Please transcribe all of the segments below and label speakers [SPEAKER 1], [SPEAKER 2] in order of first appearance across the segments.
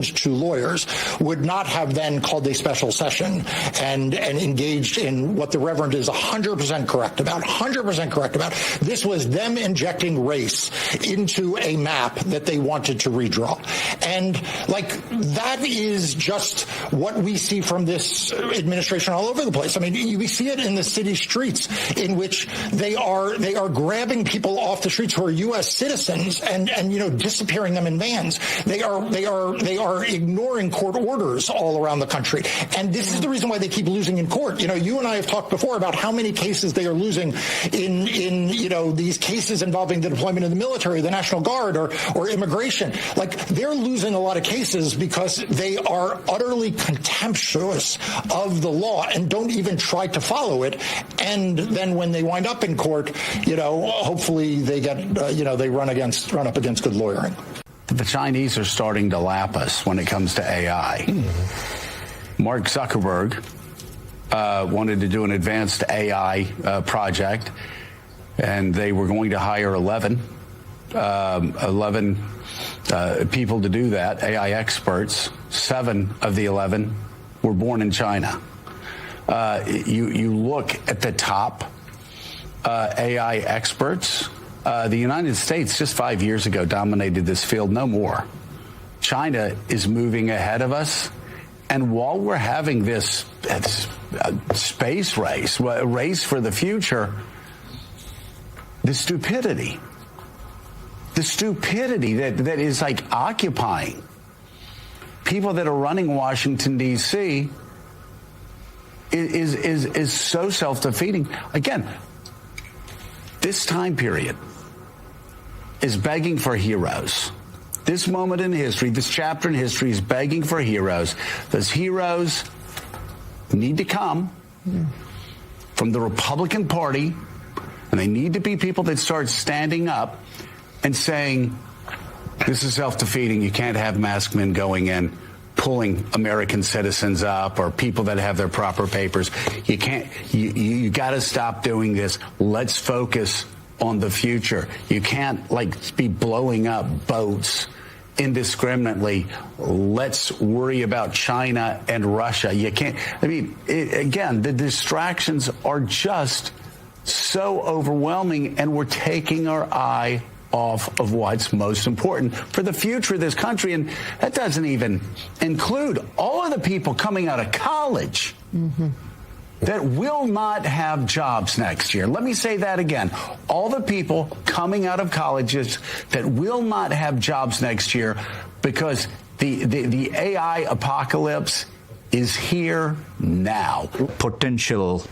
[SPEAKER 1] to lawyers would not have then called a special session and engaged in what the Reverend is 100% correct about, 100% correct about. This was them injecting race into a map that they wanted to redraw. And like, that is just what we see from this administration all over the place. I mean, we see it in the city streets in which they are grabbing people off the streets who are U.S. citizens and disappearing them in vans. They are ignoring court orders all around the country. And this is the reason why they keep losing in court. You and I have talked before about how many cases they are losing in these cases involving the deployment of the military, the National Guard, or immigration. Like, they're losing a lot of cases because they are utterly contemptuous of the law and don't even try to follow it. And then when they wind up in court, hopefully they get, they run up against good lawyering.
[SPEAKER 2] The Chinese are starting to lap us when it comes to AI. Mark Zuckerberg wanted to do an advanced AI project, and they were going to hire 11 people to do that, AI experts. 7 of the 11 were born in China. You look at the top AI experts. The United States just 5 years ago dominated this field, no more. China is moving ahead of us. And while we're having this space race, a race for the future, the stupidity that is like occupying people that are running Washington, D.C. is so self-defeating. Again, this time period is begging for heroes. This moment in history, this chapter in history is begging for heroes. Those heroes need to come from the Republican Party, and they need to be people that start standing up and saying, this is self-defeating. You can't have masked men going in, pulling American citizens up or people that have their proper papers. You can't, you got to stop doing this. Let's focus on the future. You can't be blowing up boats indiscriminately. Let's worry about China and Russia. You can't, again, the distractions are just so overwhelming, and we're taking our eye off of what's most important for the future of this country. And that doesn't even include all of the people coming out of college that will not have jobs next year. Let me say that again. All the people coming out of colleges that will not have jobs next year because the AI apocalypse is here now.
[SPEAKER 3] Potential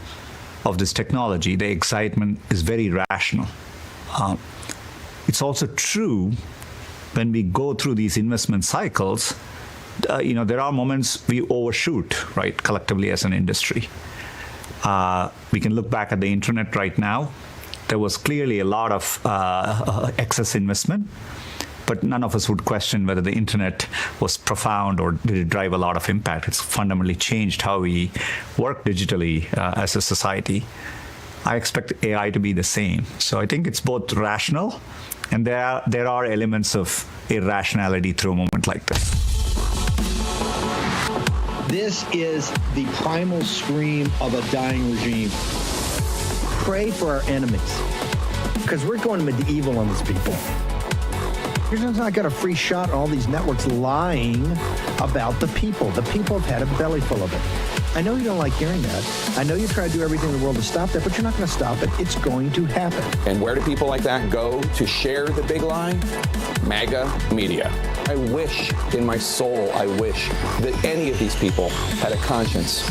[SPEAKER 3] of this technology, the excitement is very rational. It's also true when we go through these investment cycles, there are moments we overshoot, right, collectively as an industry. We can look back at the internet right now. There was clearly a lot of excess investment, but none of us would question whether the internet was profound or did it drive a lot of impact. It's fundamentally changed how we work digitally as a society. I expect AI to be the same. So I think it's both rational, and there are elements of irrationality through a moment like this.
[SPEAKER 4] This is the primal scream of a dying regime. Pray for our enemies, because we're going medieval on these people. You're just not got a free shot on all these networks lying about the people. The people have had a belly full of it. I know you don't like hearing that. I know you try to do everything in the world to stop that, but you're not going to stop it. It's going to happen.
[SPEAKER 5] And where do people like that go to share the big lie? MAGA media. I wish in my soul, I wish that any of these people had a conscience.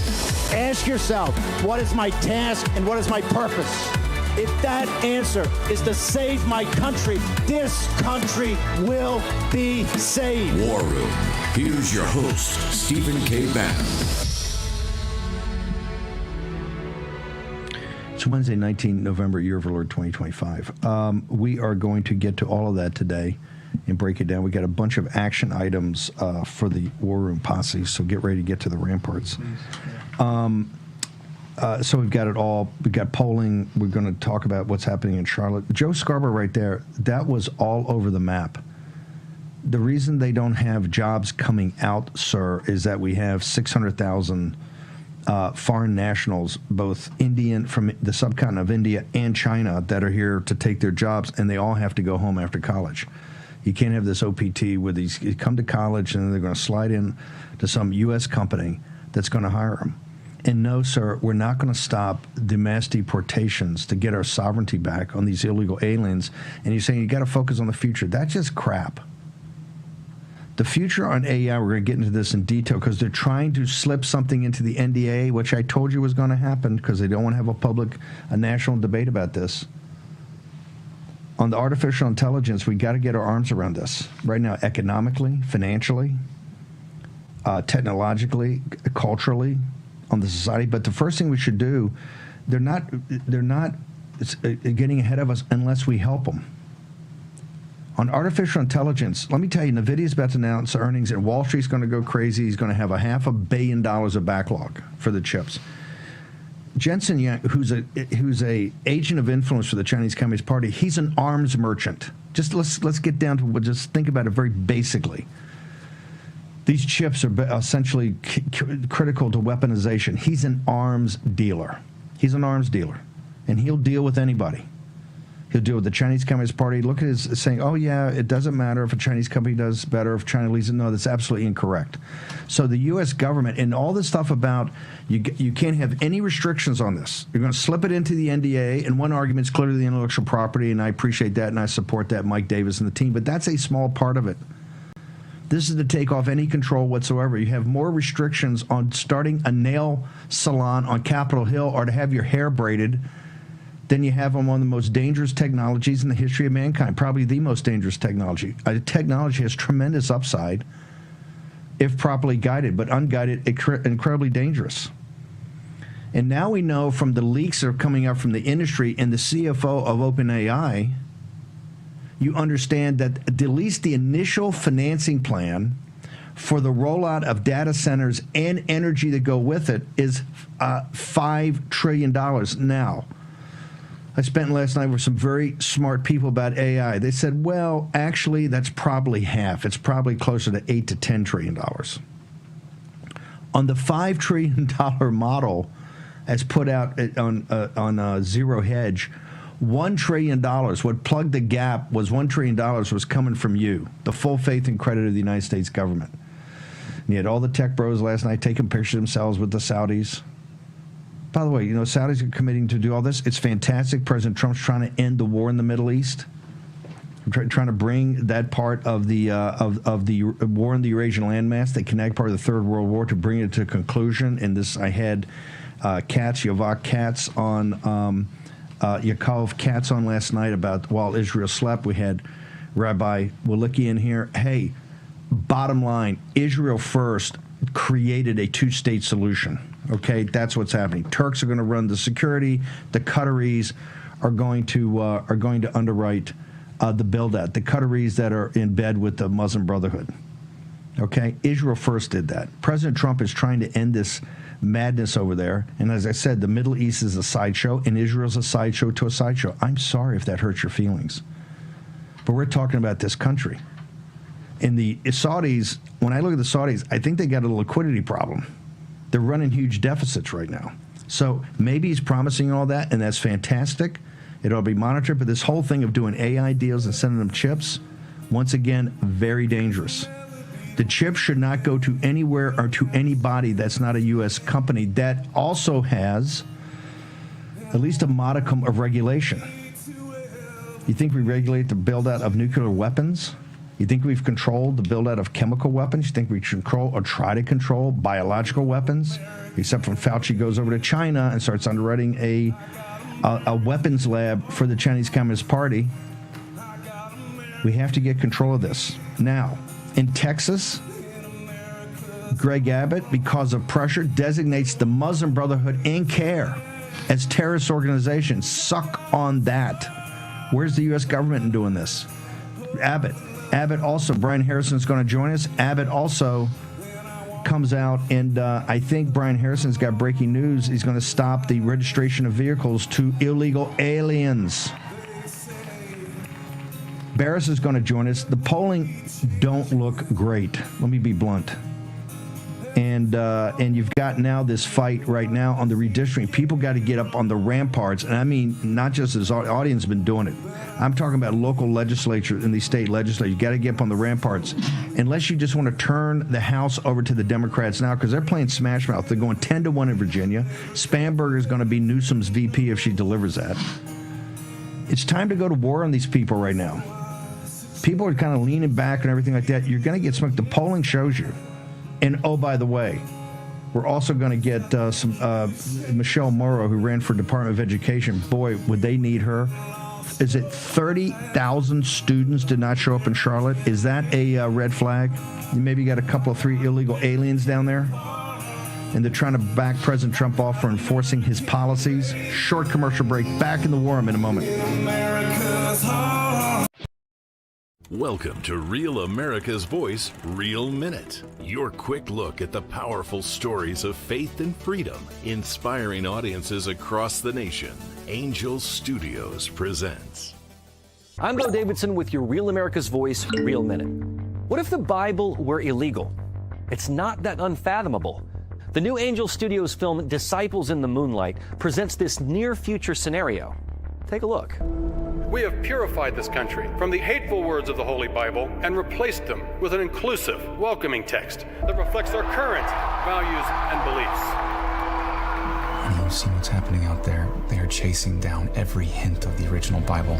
[SPEAKER 6] Ask yourself, what is my task and what is my purpose? If that answer is to save my country, this country will be saved.
[SPEAKER 7] War Room. Here's your host, Stephen K. Bannon.
[SPEAKER 8] It's Wednesday, 19 November, year of our Lord 2025. We are going to get to all of that today and break it down. We got a bunch of action items for the War Room posse, so get ready to get to the ramparts. So we've got it all. We've got polling. We're going to talk about what's happening in Charlotte. Joe Scarborough right there, that was all over the map. The reason they don't have jobs coming out, sir, is that we have 600,000 foreign nationals, both Indian from the subcontinent of India and China, that are here to take their jobs, and they all have to go home after college. You can't have this OPT where these come to college and then they're going to slide in to some U.S. company that's going to hire them. And no, sir, we're not going to stop the mass deportations to get our sovereignty back on these illegal aliens. And you're saying you got to focus on the future. That's just crap. The future on AI, we're going to get into this in detail because they're trying to slip something into the NDA, which I told you was going to happen because they don't want to have a national debate about this. On the artificial intelligence, we got to get our arms around this right now, economically, financially, technologically, culturally, on the society. But the first thing we should do, they're not getting ahead of us unless we help them. On artificial intelligence, let me tell you, NVIDIA's about to announce earnings, and Wall Street's going to go crazy. He's going to have $500 million of backlog for the chips. Jensen Yang, who's a agent of influence for the Chinese Communist Party, he's an arms merchant. Just let's get down to just think about it very basically. These chips are essentially critical to weaponization. He's an arms dealer. He's an arms dealer, and he'll deal with anybody. He'll deal with the Chinese Communist Party. Look at his saying, oh, yeah, it doesn't matter if a Chinese company does better, if China leads it. No, that's absolutely incorrect. So the U.S. government and all this stuff about you can't have any restrictions on this. You're going to slip it into the NDA, and one argument is clearly the intellectual property, and I appreciate that, and I support that, Mike Davis and the team, but that's a small part of it. This is to take off any control whatsoever. You have more restrictions on starting a nail salon on Capitol Hill or to have your hair braided than you have on one of the most dangerous technologies in the history of mankind, probably the most dangerous technology. Technology has tremendous upside if properly guided, but unguided, incredibly dangerous. And now we know from the leaks that are coming up from the industry and the CFO of OpenAI, you understand that at least the initial financing plan for the rollout of data centers and energy that go with it is $5 trillion. Now, I spent last night with some very smart people about AI. They said, well, actually, that's probably half. It's probably closer to $8 to $10 trillion. On the $5 trillion model, as put out on Zero Hedge, $1 trillion, what plugged the gap was $1 trillion was coming from you, the full faith and credit of the United States government. And you had all the tech bros last night taking pictures of themselves with the Saudis. By the way, you know, Saudis are committing to do all this. It's fantastic. President Trump's trying to end the war in the Middle East. Trying to bring that part of the war in the Eurasian landmass, the connect part of the Third World War, to bring it to a conclusion. And this, I had Yovac Katz on Yaakov Katz on last night about while Israel slept. We had Rabbi Walicki in here. Hey, bottom line, Israel first created a two-state solution. Okay, that's what's happening. Turks are going to run the security. The Qataris are going to underwrite the build-out. The Qataris that are in bed with the Muslim Brotherhood. Okay, Israel first did that. President Trump is trying to end this madness over there. And as I said, the Middle East is a sideshow, and Israel's a sideshow to a sideshow. I'm sorry if that hurts your feelings, but we're talking about this country. And the Saudis, when I look at the Saudis, I think they got a liquidity problem. They're running huge deficits right now. So maybe he's promising all that, and that's fantastic. It'll be monitored. But this whole thing of doing AI deals and sending them chips, once again, very dangerous. The chips should not go to anywhere or to anybody that's not a U.S. company that also has at least a modicum of regulation. You think we regulate the build-out of nuclear weapons? You think we've controlled the build-out of chemical weapons? You think we control or try to control biological weapons? Except when Fauci goes over to China and starts underwriting a weapons lab for the Chinese Communist Party. We have to get control of this. Now, in Texas, Greg Abbott, because of pressure, designates the Muslim Brotherhood and CARE as terrorist organizations. Suck on that. Where's the U.S. government in doing this? Abbott also, Brian Harrison's going to join us. Abbott also comes out, and I think Brian Harrison's got breaking news. He's going to stop the registration of vehicles to illegal aliens. Barris is going to join us. The polling don't look great. Let me be blunt. And you've got now this fight right now on the redistricting. People got to get up on the ramparts, and I mean not just as our audience has been doing it. I'm talking about local legislatures and the state legislature. You got to get up on the ramparts, unless you just want to turn the House over to the Democrats now, because they're playing smash mouth. They're going 10-1 in Virginia. Spanberger is going to be Newsom's VP if she delivers that. It's time to go to war on these people right now. People are kind of leaning back and everything like that. You're going to get smoked. The polling shows you. And oh, by the way, we're also going to get some Michelle Morrow, who ran for Department of Education. Boy, would they need her. Is it 30,000 students did not show up in Charlotte? Is that a red flag? You maybe got a couple of 3 illegal aliens down there, and they're trying to back President Trump off for enforcing his policies. Short commercial break. Back in the War Room in a moment.
[SPEAKER 9] Welcome to Real America's Voice, Real Minute. Your quick look at the powerful stories of faith and freedom, inspiring audiences across the nation. Angel Studios presents.
[SPEAKER 10] I'm Bo Davidson with your Real America's Voice, Real Minute. What if the Bible were illegal? It's not that unfathomable. The new Angel Studios film, Disciples in the Moonlight, presents this near-future scenario. Take a look.
[SPEAKER 11] We have purified this country from the hateful words of the Holy Bible and replaced them with an inclusive, welcoming text that reflects our current values and beliefs.
[SPEAKER 12] When you see what's happening out there, they are chasing down every hint of the original Bible.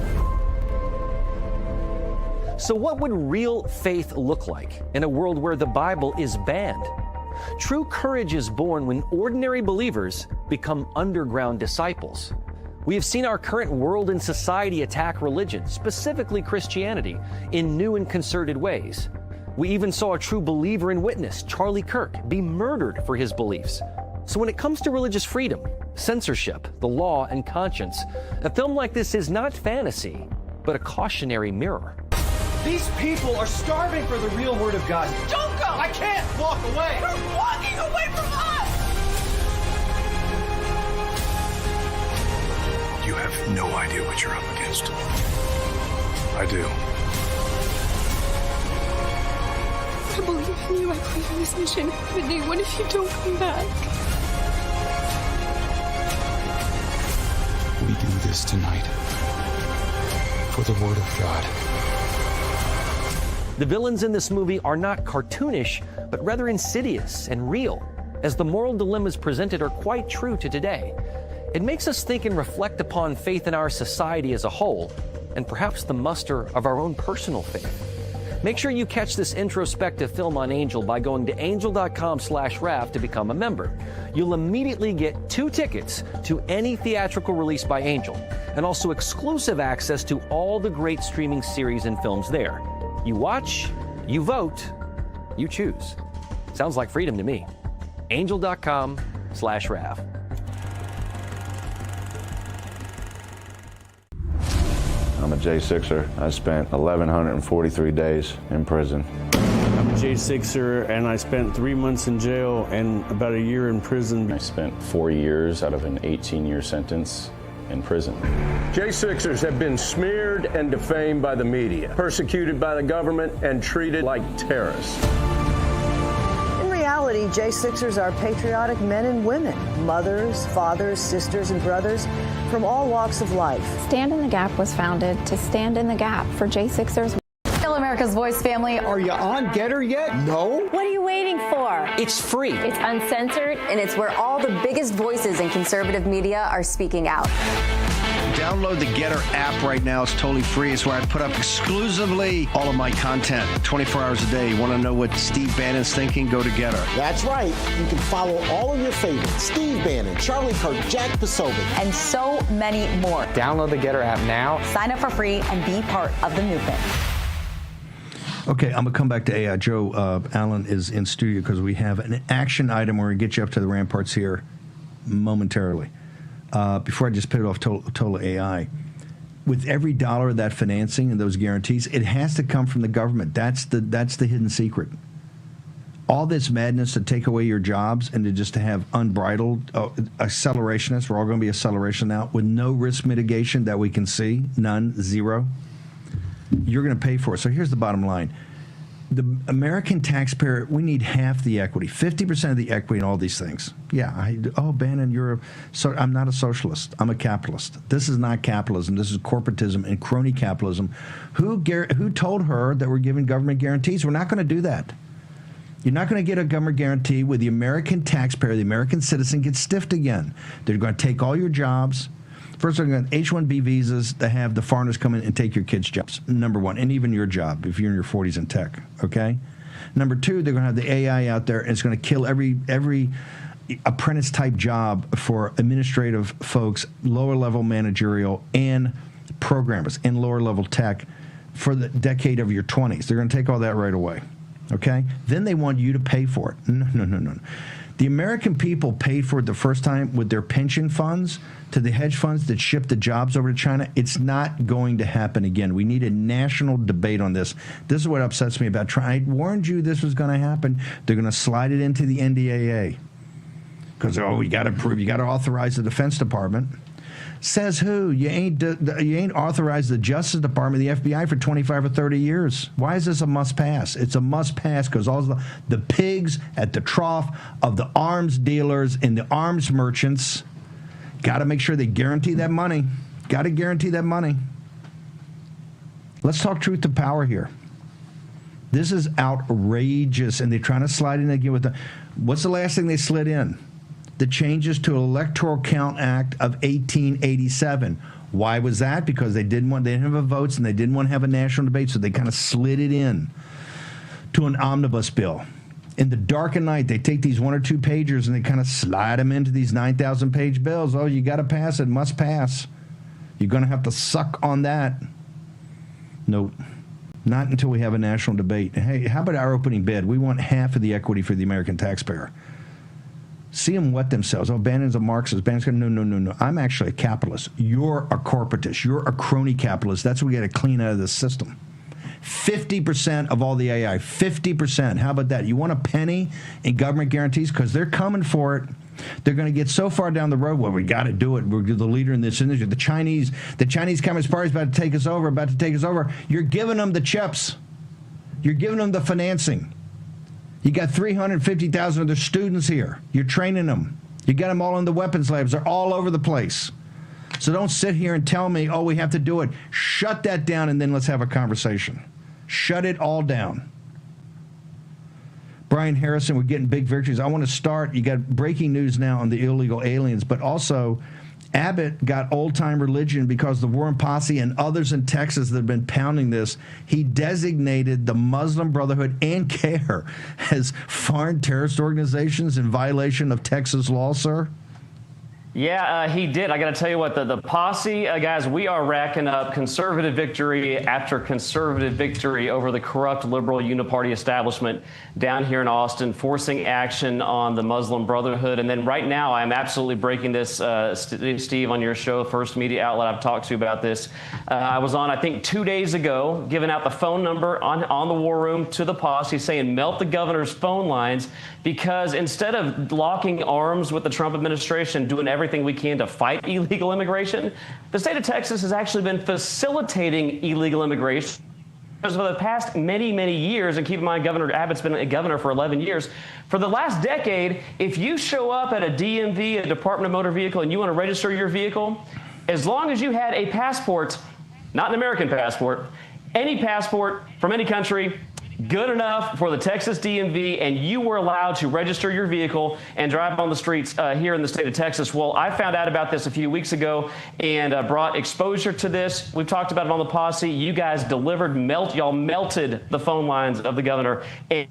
[SPEAKER 10] So what would real faith look like in a world where the Bible is banned? True courage is born when ordinary believers become underground disciples. We have seen our current world and society attack religion, specifically Christianity, in new and concerted ways. We even saw a true believer and witness, Charlie Kirk, be murdered for his beliefs. So when it comes to religious freedom, censorship, the law, and conscience, a film like this is not fantasy, but a cautionary mirror.
[SPEAKER 6] These people are starving for the real word of God.
[SPEAKER 13] Don't go!
[SPEAKER 6] I can't walk away!
[SPEAKER 13] You're walking away from us!
[SPEAKER 14] You have no idea what you're up against. I do.
[SPEAKER 15] I believe in you. I believe in this mission. But Nate, what if you don't come back?
[SPEAKER 12] We do this tonight for the Word of God.
[SPEAKER 10] The villains in this movie are not cartoonish, but rather insidious and real, as the moral dilemmas presented are quite true to today. It makes us think and reflect upon faith in our society as a whole, and perhaps the muster of our own personal faith. Make sure you catch this introspective film on Angel by going to angel.com/RAF to become a member. You'll immediately get 2 tickets to any theatrical release by Angel, and also exclusive access to all the great streaming series and films there. You watch, you vote, you choose. Sounds like freedom to me. Angel.com/RAF.
[SPEAKER 16] I'm a J6er. I spent 1,143 days in prison.
[SPEAKER 17] I'm a J6er, and I spent 3 months in jail and about a year in prison.
[SPEAKER 18] I spent 4 years out of an 18-year sentence in prison.
[SPEAKER 19] J6ers have been smeared and defamed by the media, persecuted by the government, and treated like terrorists.
[SPEAKER 20] In reality, J6ers are patriotic men and women, mothers, fathers, sisters, and brothers from all walks of life.
[SPEAKER 21] Stand in the Gap was founded to stand in the gap for J6ers.
[SPEAKER 22] Real America's Voice family.
[SPEAKER 6] Are you on Getter yet? No?
[SPEAKER 22] What are you waiting for?
[SPEAKER 10] It's free.
[SPEAKER 22] It's uncensored.
[SPEAKER 23] And it's where all the biggest voices in conservative media are speaking out.
[SPEAKER 24] Download the Getter app right now. It's totally free. It's where I put up exclusively all of my content 24 hours a day. You want to know what Steve Bannon's thinking? Go to Getter.
[SPEAKER 25] That's right. You can follow all of your favorites. Steve Bannon, Charlie Kirk, Jack Posobiec.
[SPEAKER 23] And so many more.
[SPEAKER 26] Download the Getter app now.
[SPEAKER 23] Sign up for free and be part of the movement.
[SPEAKER 8] Okay, I'm going to come back to AI. Joe Allen is in studio because we have an action item where we get you up to the ramparts here momentarily. Before I just put it off total AI, with every dollar of that financing and those guarantees, it has to come from the government. That's the hidden secret. All this madness to take away your jobs and to have unbridled accelerationists. We're all going to be acceleration now with no risk mitigation that we can see, none, zero. you're going to pay for it. So here's the bottom line. The American taxpayer, we need half the equity, 50% of the equity in all these things. Yeah, Bannon, I'm not a socialist. I'm a capitalist. This is not capitalism. This is corporatism and crony capitalism. Who told her that we're giving government guarantees? We're not going to do that. You're not going to get a government guarantee where the American taxpayer, the American citizen, gets stiffed again. They're going to take all your jobs. First, they're going to H-1B visas to have the foreigners come in and take your kids' jobs, number one, and even your job if you're in your 40s in tech, okay? Number two, they're going to have the AI out there, and it's going to kill every apprentice-type job for administrative folks, lower-level managerial, and programmers in lower-level tech for the decade of your 20s. They're going to take all that right away, okay? Then they want you to pay for it. No. The American people paid for it the first time with their pension funds to the hedge funds that shipped the jobs over to China. It's not going to happen again. We need a national debate on this. This is what upsets me about trying. I warned you this was going to happen. They're going to slide it into the NDAA because, we got to prove, you got to authorize the Defense Department. Says who? You ain't authorized the Justice Department, the FBI for 25 or 30 years. Why is this a must-pass? It's a must-pass because all the pigs at the trough of the arms dealers and the arms merchants got to make sure they guarantee that money. Got to guarantee that money. Let's talk truth to power here. This is outrageous, and they're trying to slide in again with what's the last thing they slid in? The changes to Electoral Count Act of 1887. Why was that? Because they didn't have a votes and they didn't want to have a national debate, so they kind of slid it in to an omnibus bill. In the dark of night, they take these 1 or 2 pagers and they kind of slide them into these 9,000-page bills. Oh, you got to pass it, must pass. You're going to have to suck on that. Nope. Not until we have a national debate. Hey, how about our opening bid? We want half of the equity for the American taxpayer. See them wet themselves. Oh, Bannon's a Marxist. Bannon's going to, no. I'm actually a capitalist. You're a corporatist. You're a crony capitalist. That's what we got to clean out of the system. 50% of all the AI. 50%. How about that? You want a penny in government guarantees? Because they're coming for it. They're going to get so far down the road. Well, we got to do it. We're the leader in this industry. The Chinese Communist Party is about to take us over. You're giving them the chips. You're giving them the financing. You got 350,000 of their students here. You're training them. You got them all in the weapons labs. They're all over the place. So don't sit here and tell me, we have to do it. Shut that down and then let's have a conversation. Shut it all down. Brian Harrison, we're getting big victories. I want to start. You got breaking news now on the illegal aliens, but also Abbott got old-time religion because the Warren Posse and others in Texas that have been pounding this, he designated the Muslim Brotherhood and CARE as foreign terrorist organizations in violation of Texas law, sir?
[SPEAKER 1] Yeah, he did. I got to tell you what, the posse, guys, we are racking up conservative victory after conservative victory over the corrupt liberal uniparty establishment down here in Austin, forcing action on the Muslim Brotherhood. And then right now, I'm absolutely breaking this, Steve, on your show, first media outlet I've talked to about this. I was on, I think, 2 days ago, giving out the phone number on the War Room to the posse, saying melt the governor's phone lines, because instead of locking arms with the Trump administration, doing everything we can to fight illegal immigration, the state of Texas has actually been facilitating illegal immigration for the past many, many years. And keep in mind, Governor Abbott's been a governor for 11 years. For the last decade, if you show up at a DMV, a Department of Motor Vehicle, and you want to register your vehicle, as long as you had a passport, not an American passport, any passport from any country, good enough for the Texas DMV, and you were allowed to register your vehicle and drive on the streets here in the state of Texas. Well, I found out about this a few weeks ago and brought exposure to this. We've talked about it on the posse. You guys delivered, y'all melted the phone lines of the governor. And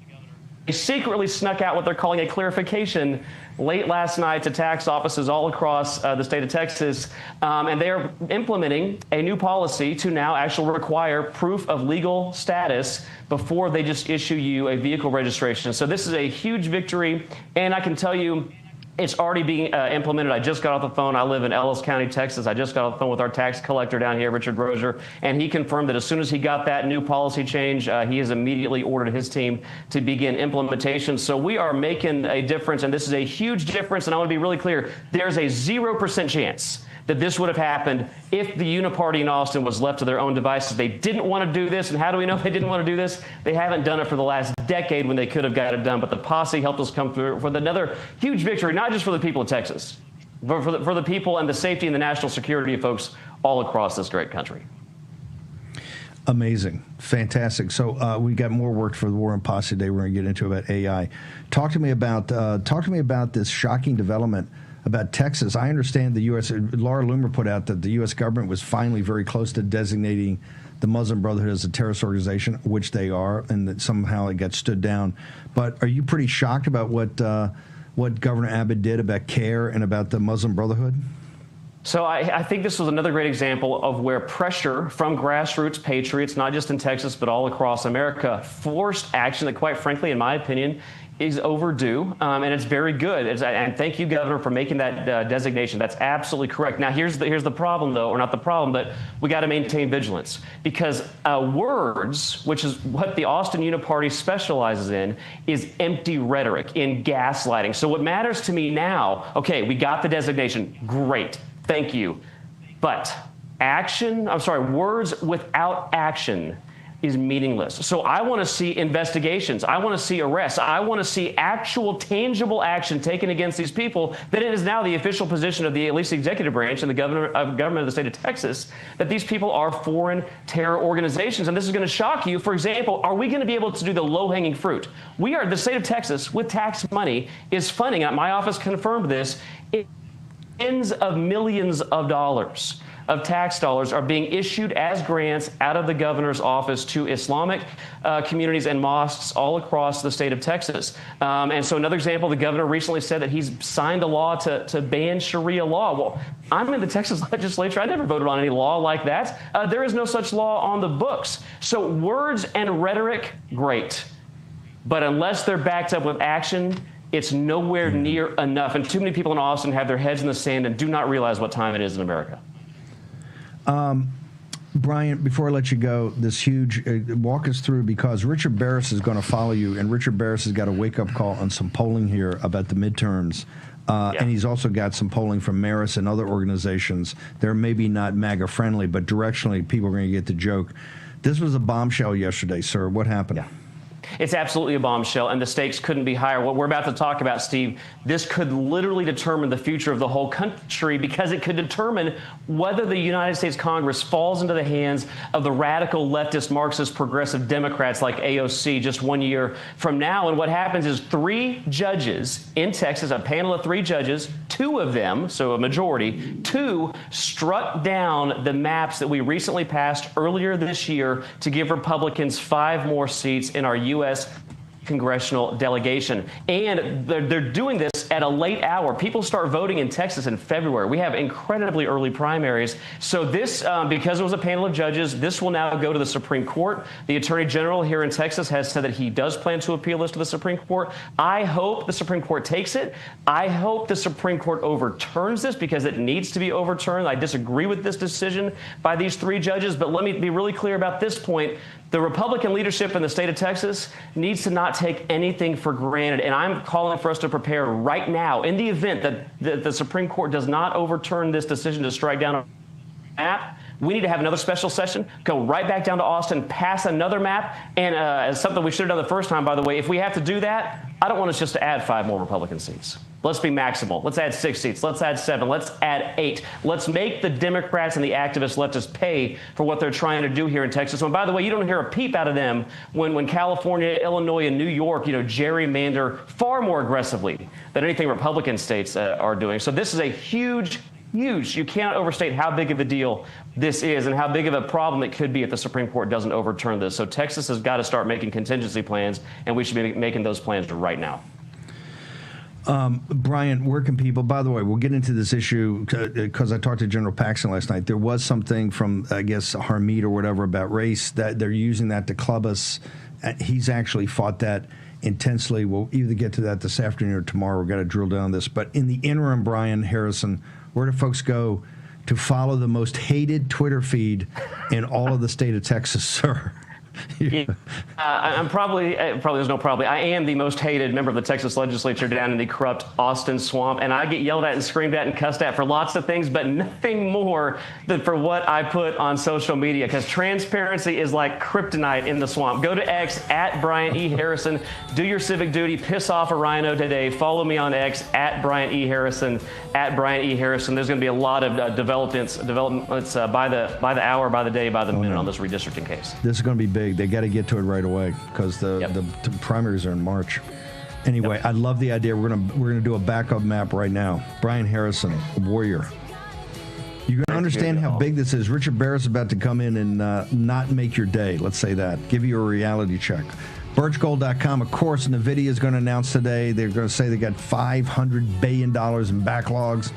[SPEAKER 1] they secretly snuck out what they're calling a clarification late last night to tax offices all across the state of Texas. And they are implementing a new policy to now actually require proof of legal status before they just issue you a vehicle registration. So this is a huge victory. And I can tell you, it's already being implemented. I just got off the phone. I live in Ellis County, Texas. I just got off the phone with our tax collector down here, Richard Rozier, and he confirmed that as soon as he got that new policy change, he has immediately ordered his team to begin implementation. So we are making a difference, and this is a huge difference, and I want to be really clear. There's a 0% chance that this would have happened if the Uniparty in Austin was left to their own devices. They didn't want to do this, and how do we know they didn't want to do this? They haven't done it for the last decade when they could have got it done, but the posse helped us come through with another huge victory, not just for the people of Texas, but for the people and the safety and the national security of folks all across this great country.
[SPEAKER 8] Amazing. Fantastic. So we got more work for the War Room Posse today we're going to get into about AI. Talk to me about this shocking development about Texas. I understand the U.S. Laura Loomer put out that the U.S. government was finally very close to designating the Muslim Brotherhood as a terrorist organization, which they are, and that somehow it got stood down. But are you pretty shocked about what Governor Abbott did about CARE and about the Muslim Brotherhood?
[SPEAKER 1] So I think this was another great example of where pressure from grassroots patriots, not just in Texas, but all across America, forced action that, quite frankly, in my opinion, is overdue, and it's very good. And thank you, Governor, for making that designation. That's absolutely correct. Now, here's the problem, though, or not the problem, but we got to maintain vigilance, because words, which is what the Austin Uniparty specializes in, is empty rhetoric, in gaslighting. So what matters to me now, okay, we got the designation, great, thank you, but words without action is meaningless. So I want to see investigations. I want to see arrests. I want to see actual tangible action taken against these people. That it is now the official position of the, at least the executive branch and the government of the state of Texas, that these people are foreign terror organizations. And this is going to shock you. For example, are we going to be able to do the low-hanging fruit? The state of Texas, with tax money, is funding, my office confirmed this, tens of millions of dollars of tax dollars are being issued as grants out of the governor's office to Islamic communities and mosques all across the state of Texas. And so another example, the governor recently said that he's signed a law to ban Sharia law. Well, I'm in the Texas legislature. I never voted on any law like that. There is no such law on the books. So words and rhetoric, great. But unless they're backed up with action, it's nowhere near enough. And too many people in Austin have their heads in the sand and do not realize what time it is in America.
[SPEAKER 8] Brian, before I let you go, this huge, walk us through, because Richard Barris is going to follow you, and Richard Barris has got a wake-up call on some polling here about the midterms. And he's also got some polling from Marist and other organizations. They're maybe not MAGA-friendly, but directionally people are going to get the joke. This was a bombshell yesterday, sir. What happened?
[SPEAKER 1] Yeah. It's absolutely a bombshell, and the stakes couldn't be higher. What we're about to talk about, Steve, this could literally determine the future of the whole country, because it could determine whether the United States Congress falls into the hands of the radical leftist Marxist progressive Democrats like AOC just 1 year from now. And what happens is 3 judges in Texas, a panel of 3 judges, 2 of them, so a majority, 2 struck down the maps that we recently passed earlier this year to give Republicans 5 more seats in our U.S. congressional delegation. And they're doing this at a late hour. People start voting in Texas in February. We have incredibly early primaries. So this, because it was a panel of judges, this will now go to the Supreme Court. The Attorney General here in Texas has said that he does plan to appeal this to the Supreme Court. I hope the Supreme Court takes it. I hope the Supreme Court overturns this, because it needs to be overturned. I disagree with this decision by these 3 judges, but let me be really clear about this point. The Republican leadership in the state of Texas needs to not take anything for granted. And I'm calling for us to prepare right now, in the event that the Supreme Court does not overturn this decision to strike down a map. We need to have another special session, go right back down to Austin, pass another map, and as something we should have done the first time, by the way, if we have to do that, I don't want us just to add 5 more Republican seats. Let's be maximal. Let's add 6 seats. Let's add 7. Let's add 8. Let's make the Democrats and the activist leftists pay for what they're trying to do here in Texas. And by the way, you don't hear a peep out of them when California, Illinois, and New York, gerrymander far more aggressively than anything Republican states are doing. So this is a huge, you cannot overstate how big of a deal this is and how big of a problem it could be if the Supreme Court doesn't overturn this. So Texas has got to start making contingency plans, and we should be making those plans right now.
[SPEAKER 8] Brian, where can people, by the way, we'll get into this issue because I talked to General Paxton last night. There was something from, I guess, Harmeet or whatever about race, that they're using that to club us. He's actually fought that intensely. We'll either get to that this afternoon or tomorrow. We've got to drill down on this. But in the interim, Brian Harrison, where do folks go to follow the most hated Twitter feed in all of the state of Texas, sir?
[SPEAKER 1] I'm probably there's no probably. I am the most hated member of the Texas legislature down in the corrupt Austin swamp, and I get yelled at and screamed at and cussed at for lots of things, but nothing more than for what I put on social media, because transparency is like kryptonite in the swamp. Go to X at Brian E. Harrison. Do your civic duty. Piss off a rhino today. Follow me on X at Brian E. Harrison, at Brian E. Harrison. There's going to be a lot of developments by the hour, by the day, by the minute on this redistricting case.
[SPEAKER 8] This is going to be big. They got to get to it right away because the primaries are in March. Anyway, I love the idea. We're gonna do a backup map right now. Brian Harrison, a warrior. You're going to understand how big this is. Richard Barrett's about to come in and not make your day. Let's say that. Give you a reality check. Birchgold.com, of course, and NVIDIA is going to announce today. They're going to say they got $500 billion in backlogs.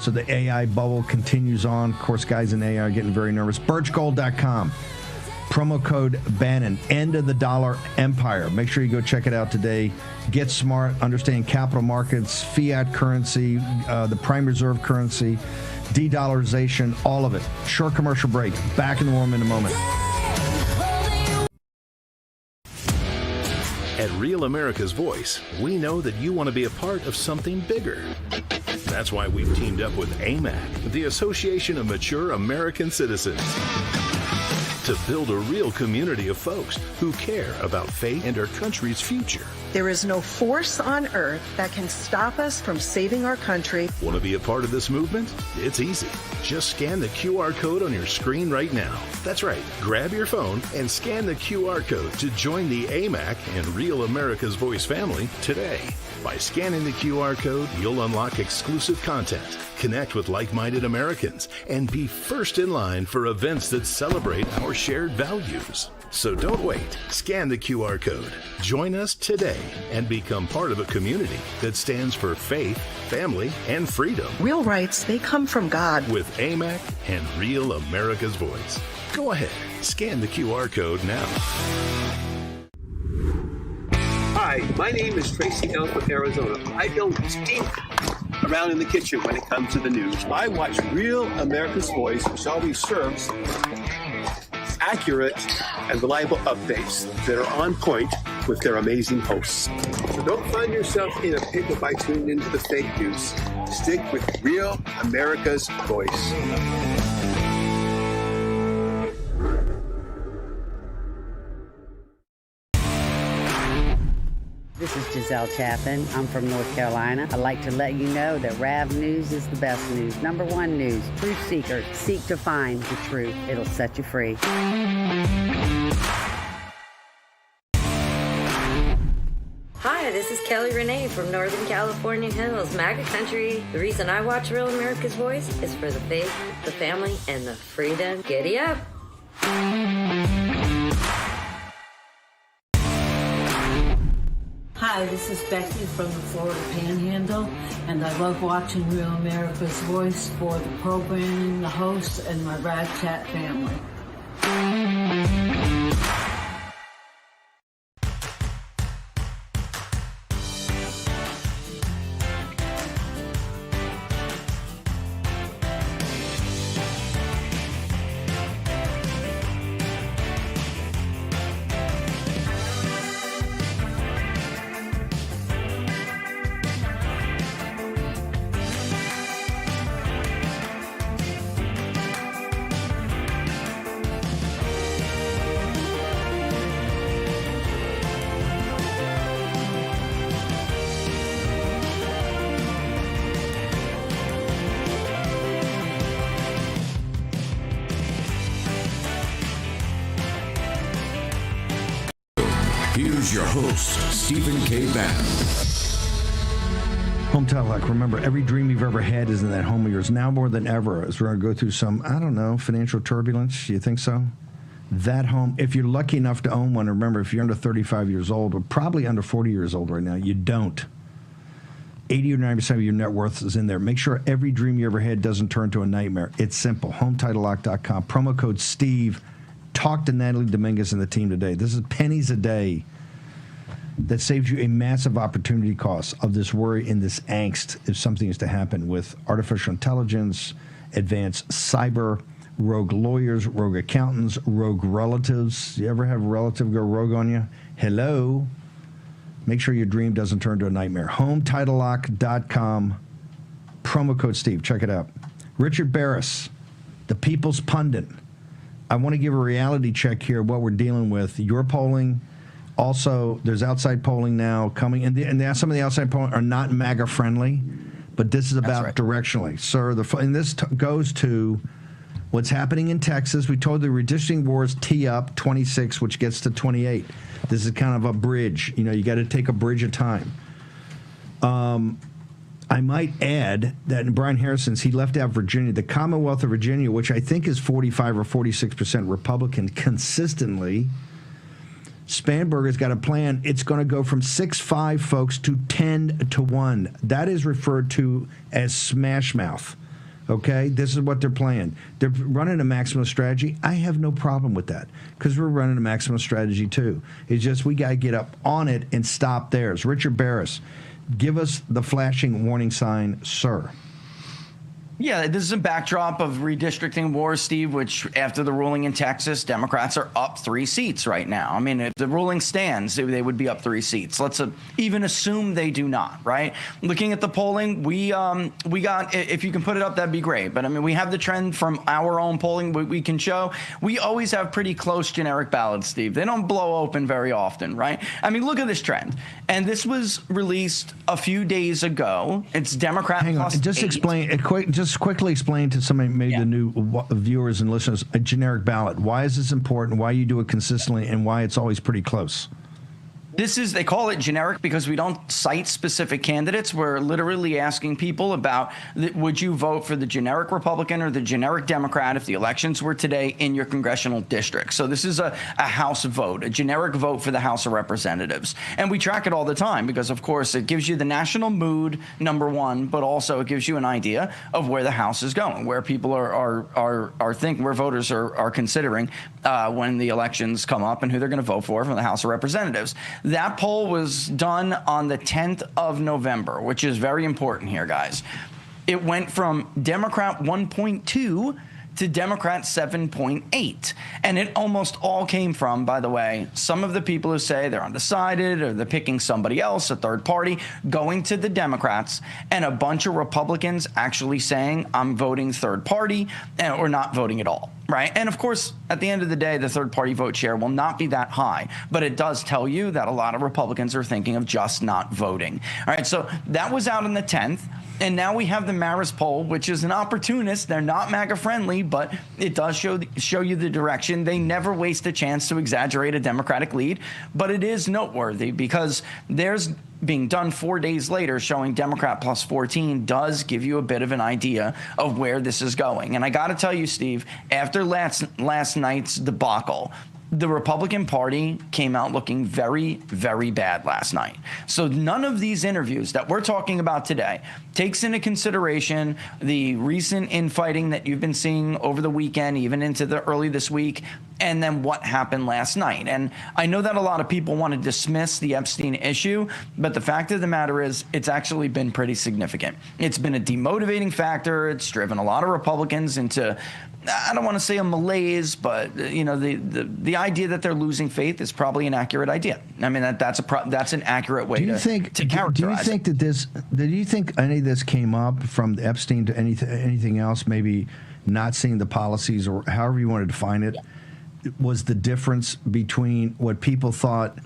[SPEAKER 8] So the AI bubble continues on. Of course, guys in AI are getting very nervous. Birchgold.com. Promo code Bannon, end of the dollar empire. Make sure you go check it out today. Get smart, understand capital markets, fiat currency, the prime reserve currency, de-dollarization, all of it. Short commercial break. Back in the room in a moment.
[SPEAKER 9] At Real America's Voice, we know that you want to be a part of something bigger. That's why we've teamed up with AMAC, the Association of Mature American Citizens, to build a real community of folks who care about faith and our country's future.
[SPEAKER 2] There is no force on earth that can stop us from saving our country.
[SPEAKER 9] Want to be a part of this movement? It's easy. Just scan the QR code on your screen right now. That's right. Grab your phone and scan the QR code to join the AMAC and Real America's Voice family today. By scanning the QR code, you'll unlock exclusive content, connect with like-minded Americans, and be first in line for events that celebrate our shared values. So don't wait. Scan the QR code. Join us today and become part of a community that stands for faith, family, and freedom.
[SPEAKER 2] Real rights, they come from God.
[SPEAKER 9] With AMAC and Real America's Voice. Go ahead. Scan the QR code now.
[SPEAKER 3] Hi, my name is Tracy L. from Arizona. I don't stink around in the kitchen when it comes to the news. I watch Real America's Voice, which always serves accurate and reliable updates that are on point with their amazing hosts. So don't find yourself in a pickle by tuning into the fake news. Stick with Real America's Voice.
[SPEAKER 4] This is Giselle Chaffin. I'm from North Carolina. I'd like to let you know that RAV News is the best news. Number one news. Truth seekers seek to find the truth. It'll set you free.
[SPEAKER 5] Hi, this is Kelly Renee from Northern California Hills, MAGA country. The reason I watch Real America's Voice is for the faith, the family, and the freedom. Giddy up!
[SPEAKER 7] Hi, this is Becky from the Florida Panhandle, and I love watching Real America's Voice for the programming, the hosts, and my Rad Chat family.
[SPEAKER 26] Here's your host, Stephen K. Bannon.
[SPEAKER 8] Hometown Luck. Remember, every dream you've ever had is in that home of yours. Now more than ever, as we're going to go through some, I don't know, financial turbulence. You think so? That home, if you're lucky enough to own one, remember, if you're under 35 years old, or probably under 40 years old right now, you don't. 80 or 90% of your net worth is in there. Make sure every dream you ever had doesn't turn to a nightmare. It's simple. HometitleLock.com. Promo code Steve. Talk to Natalie Dominguez and the team today. This is pennies a day that saves you a massive opportunity cost of this worry and this angst if something is to happen with artificial intelligence, advanced cyber rogue lawyers, rogue accountants, rogue relatives. You ever have a relative go rogue on you? Hello. Make sure your dream doesn't turn to a nightmare. HomeTitleLock.com. Promo code Steve. Check it out. Richard Barris, the People's Pundit. I want to give a reality check here of what we're dealing with. Your polling. Also, there's outside polling now coming. And some of the outside polling are not MAGA friendly. But this is about directionally. Sir, and this goes to what's happening in Texas. We told the redistricting wars tee up 26, which gets to 28. This is kind of a bridge. You know, you got to take a bridge at time. I might add that in Brian Harrison's, he left out Virginia. The Commonwealth of Virginia, which I think is 45 or 46% Republican consistently, Spanberger's got a plan. It's going to go from 6-5, folks, to 10-1. That is referred to as smash mouth. Okay? This is what they're playing. They're running a maximum strategy. I have no problem with that because we're running a maximum strategy too. It's just we got to get up on it and stop theirs. Richard Barris, give us the flashing warning sign, sir.
[SPEAKER 11] Yeah, this is a backdrop of redistricting wars, Steve, which after the ruling in Texas, Democrats are up 3 seats right now. I mean, if the ruling stands, they would be up 3 seats. Let's even assume they do not, right? Looking at the polling, we got, if you can put it up, that'd be great. But I mean, we have the trend from our own polling we can show. We always have pretty close generic ballots, Steve. They don't blow open very often, right? I mean, look at this trend. And this was released a few days ago. It's Democrat
[SPEAKER 8] Hang on, just
[SPEAKER 11] 8.
[SPEAKER 8] explain it quick. Just quickly explain to somebody, maybe the new viewers and listeners, a generic ballot. Why is this important? Why you do it consistently, and why it's always pretty close?
[SPEAKER 11] They call it generic because we don't cite specific candidates. We're literally asking people about, would you vote for the generic Republican or the generic Democrat if the elections were today in your congressional district? So this is a House vote, a generic vote for the House of Representatives. And we track it all the time because, of course, it gives you the national mood, number one, but also it gives you an idea of where the House is going, where people are thinking, where voters are considering when the elections come up and who they're going to vote for from the House of Representatives. That poll was done on the 10th of November, which is very important here, guys. It went from Democrat 1.2 to Democrat 7.8. And it almost all came from, by the way, some of the people who say they're undecided or they're picking somebody else, a third party, going to the Democrats, and a bunch of Republicans actually saying, I'm voting third party or not voting at all. Right. And of course, at the end of the day, the third party vote share will not be that high. But it does tell you that a lot of Republicans are thinking of just not voting. All right. So that was out on the 10th. And now we have the Marist poll, which is an opportunist. They're not MAGA friendly, but it does show you the direction. They never waste a chance to exaggerate a Democratic lead. But it is noteworthy because there's being done 4 days later showing Democrat plus 14 does give you a bit of an idea of where this is going. And I got to tell you, Steve, after last night's debacle, the Republican Party came out looking very, very bad last night. So none of these interviews that we're talking about today takes into consideration the recent infighting that you've been seeing over the weekend, even into the early this week, and then what happened last night. And I know that a lot of people want to dismiss the Epstein issue, but the fact of the matter is it's actually been pretty significant. It's been a demotivating factor. It's driven a lot of Republicans into, I don't want to say a malaise, but you know, the idea that they're losing faith is probably an accurate idea. I mean, that's an accurate way to characterize.
[SPEAKER 8] Do you think that do you think any of this came up from Epstein to anything else? Maybe not seeing the policies or however you want to define it. Was the difference between what people thought,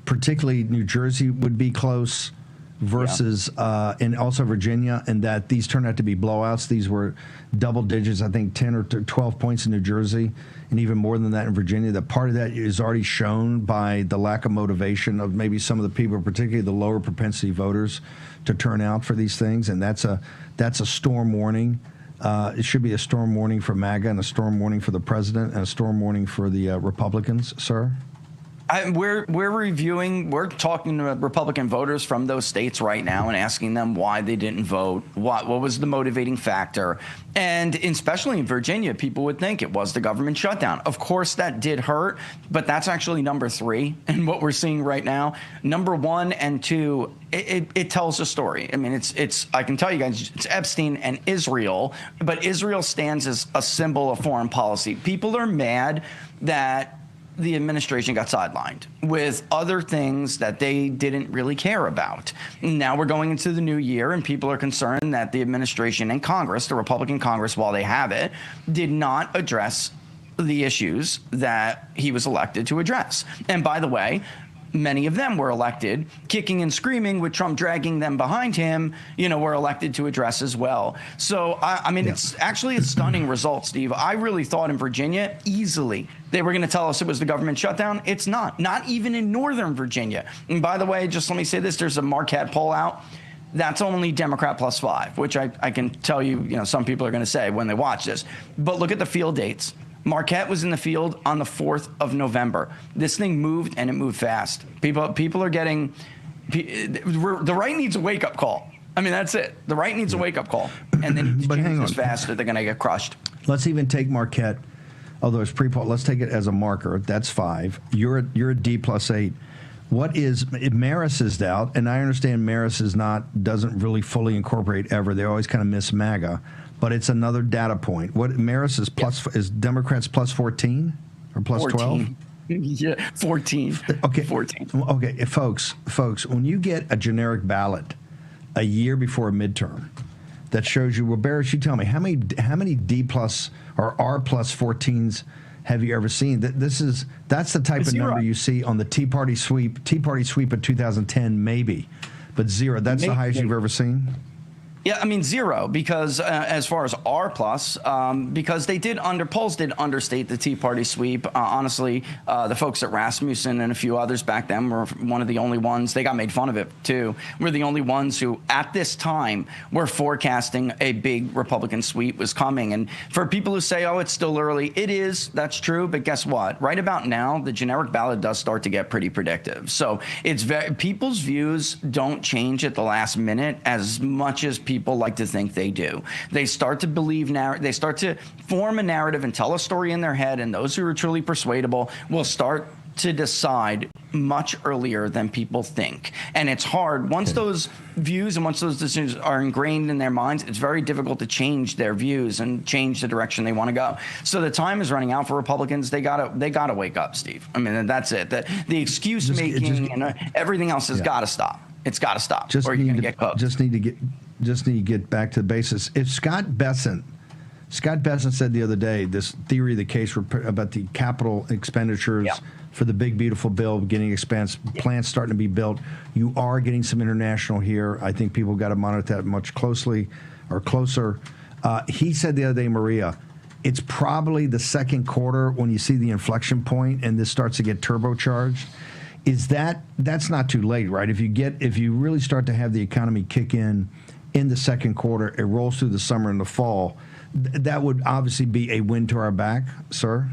[SPEAKER 8] particularly New Jersey would be close, versus and also Virginia, and that these turned out to be blowouts. These were double digits, I think 10 or 12 points in New Jersey, and even more than that in Virginia. That part of that is already shown by the lack of motivation of maybe some of the people, particularly the lower propensity voters, to turn out for these things, and that's a storm warning. It should be a storm warning for MAGA and a storm warning for the president and a storm warning for the Republicans, sir.
[SPEAKER 11] We're talking to Republican voters from those states right now and asking them why they didn't vote, what was the motivating factor. And especially in Virginia, people would think it was the government shutdown. Of course, that did hurt, but that's actually number 3 in what we're seeing right now. Number 1 and 2, it tells a story. I mean, it's I can tell you guys, it's Epstein and Israel, but Israel stands as a symbol of foreign policy. People are mad that the administration got sidelined with other things that they didn't really care about. Now we're going into the new year, and people are concerned that the administration and Congress, the Republican Congress, while they have it, did not address the issues that he was elected to address. And by the way, many of them were elected, kicking and screaming with Trump dragging them behind him, were elected to address as well. So, I mean, It's actually a stunning result, Steve. I really thought in Virginia, easily, they were going to tell us it was the government shutdown. It's not even in Northern Virginia. And by the way, just let me say this, there's a Marquette poll out. That's only Democrat +5, which I can tell you, some people are going to say when they watch this. But look at the field dates. Marquette was in the field on the 4th of November. This thing moved, and it moved fast. People are getting the right needs a wake-up call. I mean, that's it. The right needs a wake-up call, and then but hang on, faster they're going to get crushed.
[SPEAKER 8] Let's even take Marquette, although it's pre-poll. Let's take it as a marker. That's 5. You're a D +8. What is Marist is out, and I understand Marist doesn't really fully incorporate ever. They always kind of miss MAGA. But it's another data point. What Marist is Democrats +14 or +12?
[SPEAKER 11] Yeah, 14.
[SPEAKER 8] Okay,
[SPEAKER 11] 14.
[SPEAKER 8] Okay, folks, when you get a generic ballot a year before a midterm that shows you, well, Barris, you tell me how many D+ or R +14s have you ever seen? That's the type of number you see on the Tea Party sweep of 2010, maybe, but 0. That's the highest you've ever seen.
[SPEAKER 11] Yeah, I mean 0 because as far as R+, because polls did understate the Tea Party sweep. Honestly, the folks at Rasmussen and a few others back then were one of the only ones. They got made fun of it too. We're the only ones who, at this time, were forecasting a big Republican sweep was coming. And for people who say, "Oh, it's still early," it is. That's true. But guess what? Right about now, the generic ballot does start to get pretty predictive. So people's views don't change at the last minute as much as people like to think they do. They start to they start to form a narrative and tell a story in their head, and those who are truly persuadable will start to decide much earlier than people think. And it's hard. Once those views and once those decisions are ingrained in their minds, it's very difficult to change their views and change the direction they want to go. So the time is running out for Republicans. They gotta wake up, Steve. I mean, that's it. The excuse making and everything else has got to stop. It's got to stop, or you're going to get cooked.
[SPEAKER 8] Just need to get back to the basics. If Scott Besant said the other day, this theory of the case about the capital expenditures for the big, beautiful bill getting expense, plants starting to be built. You are getting some international here. I think people got to monitor that much closer. He said the other day, Maria, it's probably the second quarter when you see the inflection point and this starts to get turbocharged. That's not too late, right? If you really start to have the economy kick in the second quarter, it rolls through the summer and the fall, that would obviously be a wind to our back, sir.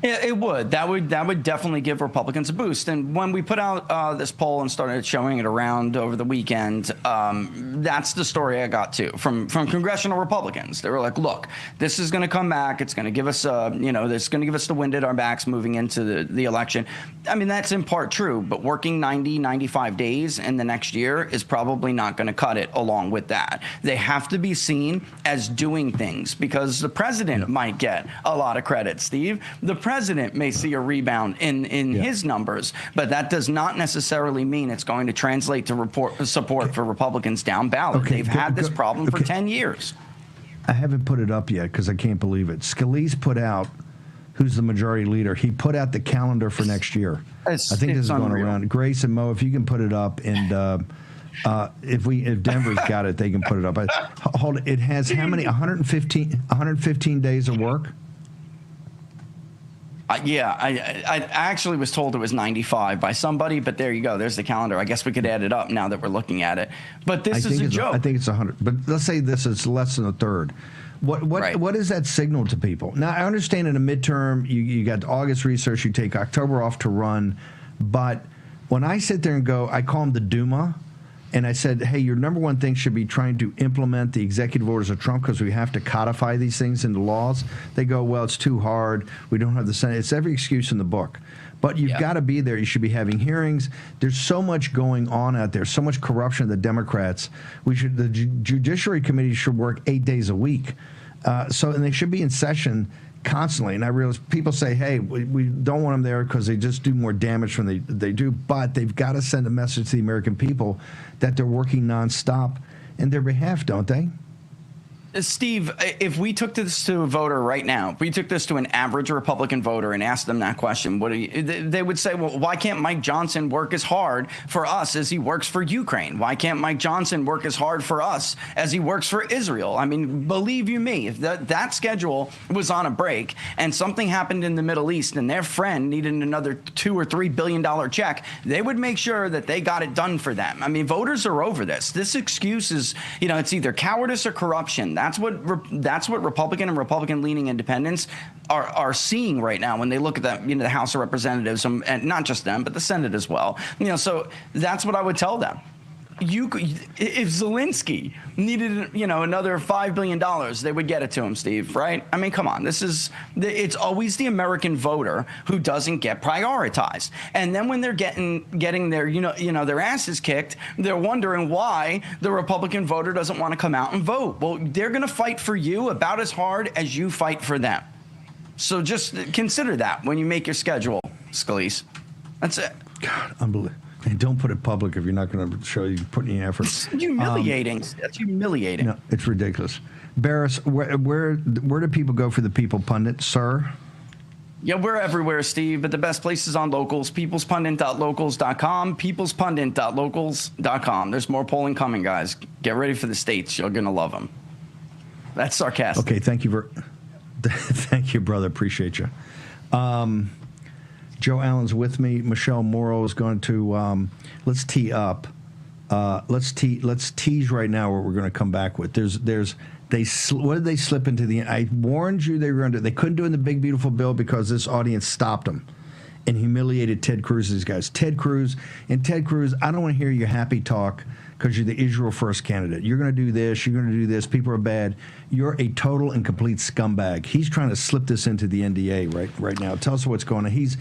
[SPEAKER 11] Yeah, it would. That would definitely give Republicans a boost. And when we put out this poll and started showing it around over the weekend, that's the story I got too from congressional Republicans. They were like, "Look, this is going to come back. It's going to give us it's going to give us the wind at our backs moving into the election." I mean, that's in part true, but working 90, 95 days in the next year is probably not going to cut it along with that. They have to be seen as doing things because the president might get a lot of credit, Steve. The president may see a rebound in his numbers, but that does not necessarily mean it's going to translate to support for Republicans down ballot. They've had this problem for 10 years.
[SPEAKER 8] I haven't put it up yet because I can't believe it. Scalise put out, who's the majority leader, he put out the calendar for next year. I think this is going around. Grace and Mo, if you can put it up, and if Denver's got it, they can put it up. Hold it. It has how many? 115 days of work?
[SPEAKER 11] I actually was told it was 95 by somebody, but there you go. There's the calendar. I guess we could add it up now that we're looking at it. But this is a joke.
[SPEAKER 8] I think it's 100. But let's say this is less than a third. What does that signal to people? Now, I understand in a midterm, you got August research, you take October off to run But when I sit there and go, I call them the Duma, and I said, hey, your number one thing should be trying to implement the executive orders of Trump because we have to codify these things into laws. They go, well, it's too hard. We don't have the Senate. It's every excuse in the book. But you've got to be there. You should be having hearings. There's so much going on out there, so much corruption of the Democrats. The Judiciary Committee should work 8 days a week. And they should be in session constantly. And I realize people say, hey, we don't want them there because they just do more damage than they do. But they've got to send a message to the American people that they're working nonstop in their behalf, don't they?
[SPEAKER 11] Steve, if we took this to a voter right now, if we took this to an average Republican voter and asked them that question, they would say, well, why can't Mike Johnson work as hard for us as he works for Ukraine? Why can't Mike Johnson work as hard for us as he works for Israel? I mean, believe you me, if that schedule was on a break and something happened in the Middle East and their friend needed another $2 or $3 billion check, they would make sure that they got it done for them. I mean, voters are over this. This excuse is, it's either cowardice or corruption. That's what Republican and Republican-leaning independents are seeing right now when they look at the House of Representatives, and not just them, but the Senate as well. So that's what I would tell them. If Zelensky needed, another $5 billion, they would get it to him, Steve, right? I mean, come on. It's always the American voter who doesn't get prioritized. And then when they're getting their, their asses kicked, they're wondering why the Republican voter doesn't want to come out and vote. Well, they're going to fight for you about as hard as you fight for them. So just consider that when you make your schedule, Scalise. That's it.
[SPEAKER 8] God, unbelievable. And don't put it public if you're not going to show you putting in effort.
[SPEAKER 11] It's humiliating. That's humiliating.
[SPEAKER 8] No, it's ridiculous. Barris, where do people go for the People Pundit, sir?
[SPEAKER 11] Yeah, we're everywhere, Steve, but the best place is on Locals, peoplespundit.locals.com, peoplespundit.locals.com. There's more polling coming, guys. Get ready for the states. You're going to love them. That's sarcastic.
[SPEAKER 8] Okay, thank you, thank you, brother. Appreciate you. Joe Allen's with me. Michelle Morrow is going to let's tee up. Let's tease right now what we're going to come back with. What did they slip into the? I warned you they were under. They couldn't do it in the big beautiful bill because this audience stopped them and humiliated Ted Cruz. These guys, Ted Cruz, I don't want to hear your happy talk because you're the Israel First candidate. You're going to do this. You're going to do this. People are bad. You're a total and complete scumbag. He's trying to slip this into the NDA right now. Tell us what's going on. He's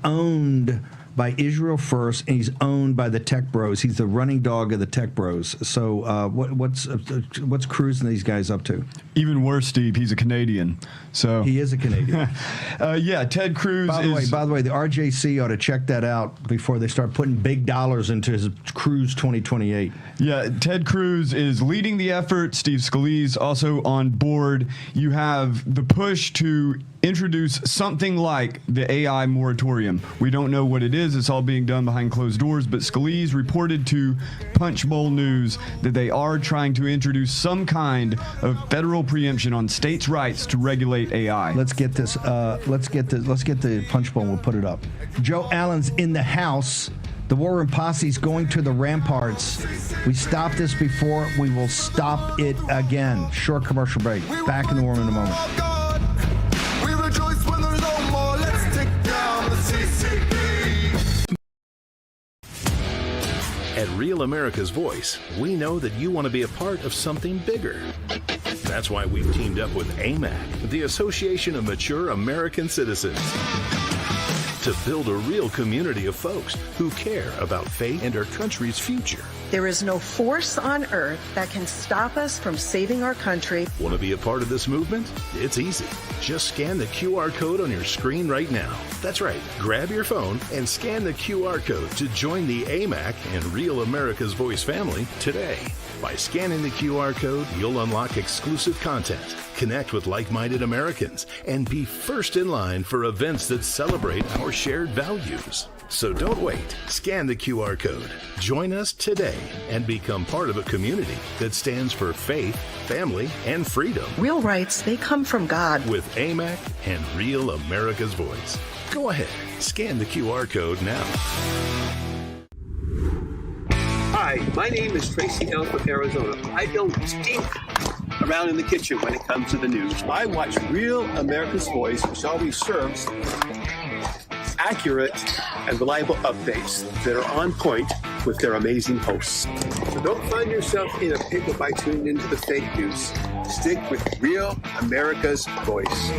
[SPEAKER 8] owned by Israel First, and he's owned by the tech bros. He's the running dog of the tech bros. So what's Cruz and these guys up to?
[SPEAKER 12] Even worse, Steve, he's a Canadian. So
[SPEAKER 8] he is a Canadian.
[SPEAKER 12] Yeah, Ted Cruz
[SPEAKER 8] By the way, the RJC ought to check that out before they start putting big dollars into his Cruz 2028.
[SPEAKER 12] Yeah, Ted Cruz is leading the effort. Steve Scalise also on board. You have the push to introduce something like the AI moratorium. We don't know what it is. It's all being done behind closed doors, but Scalise reported to Punchbowl News that they are trying to introduce some kind of federal preemption on states' rights to regulate AI.
[SPEAKER 8] Let's get this. Let's get the Punchbowl. We'll put it up. Joe Allen's in the house. The War Room Posse's going to the ramparts. We stopped this before. We will stop it again. Short commercial break. Back in the War Room in a moment.
[SPEAKER 9] At Real America's Voice, we know that you want to be a part of something bigger. That's why we've teamed up with AMAC, the Association of Mature American Citizens, to build a real community of folks who care about faith and our country's future.
[SPEAKER 2] There is no force on earth that can stop us from saving our country.
[SPEAKER 9] Want to be a part of this movement? It's easy. Just scan the QR code on your screen right now. That's right. Grab your phone and scan the QR code to join the AMAC and Real America's Voice family today. By scanning the QR code, you'll unlock exclusive content, connect with like-minded Americans, and be first in line for events that celebrate our shared values. So don't wait. Scan the QR code. Join us today and become part of a community that stands for faith, family, and freedom.
[SPEAKER 2] Real rights, they come from God.
[SPEAKER 9] With AMAC and Real America's Voice. Go ahead. Scan the QR code now.
[SPEAKER 3] Hi, my name is Tracy Elf of Arizona. I don't stink around in the kitchen when it comes to the news. I watch Real America's Voice, which always serves accurate and reliable updates that are on point with their amazing hosts. So don't find yourself in a pickle by tuning into the fake news. Stick with Real America's Voice.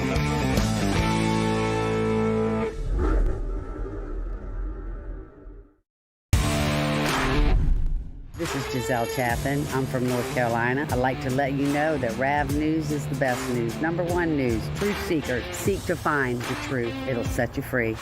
[SPEAKER 4] This is Giselle Chaffin. I'm from North Carolina. I'd like to let you know that RAV News is the best news. Number one news. Truth seekers seek to find the truth. It'll set you free.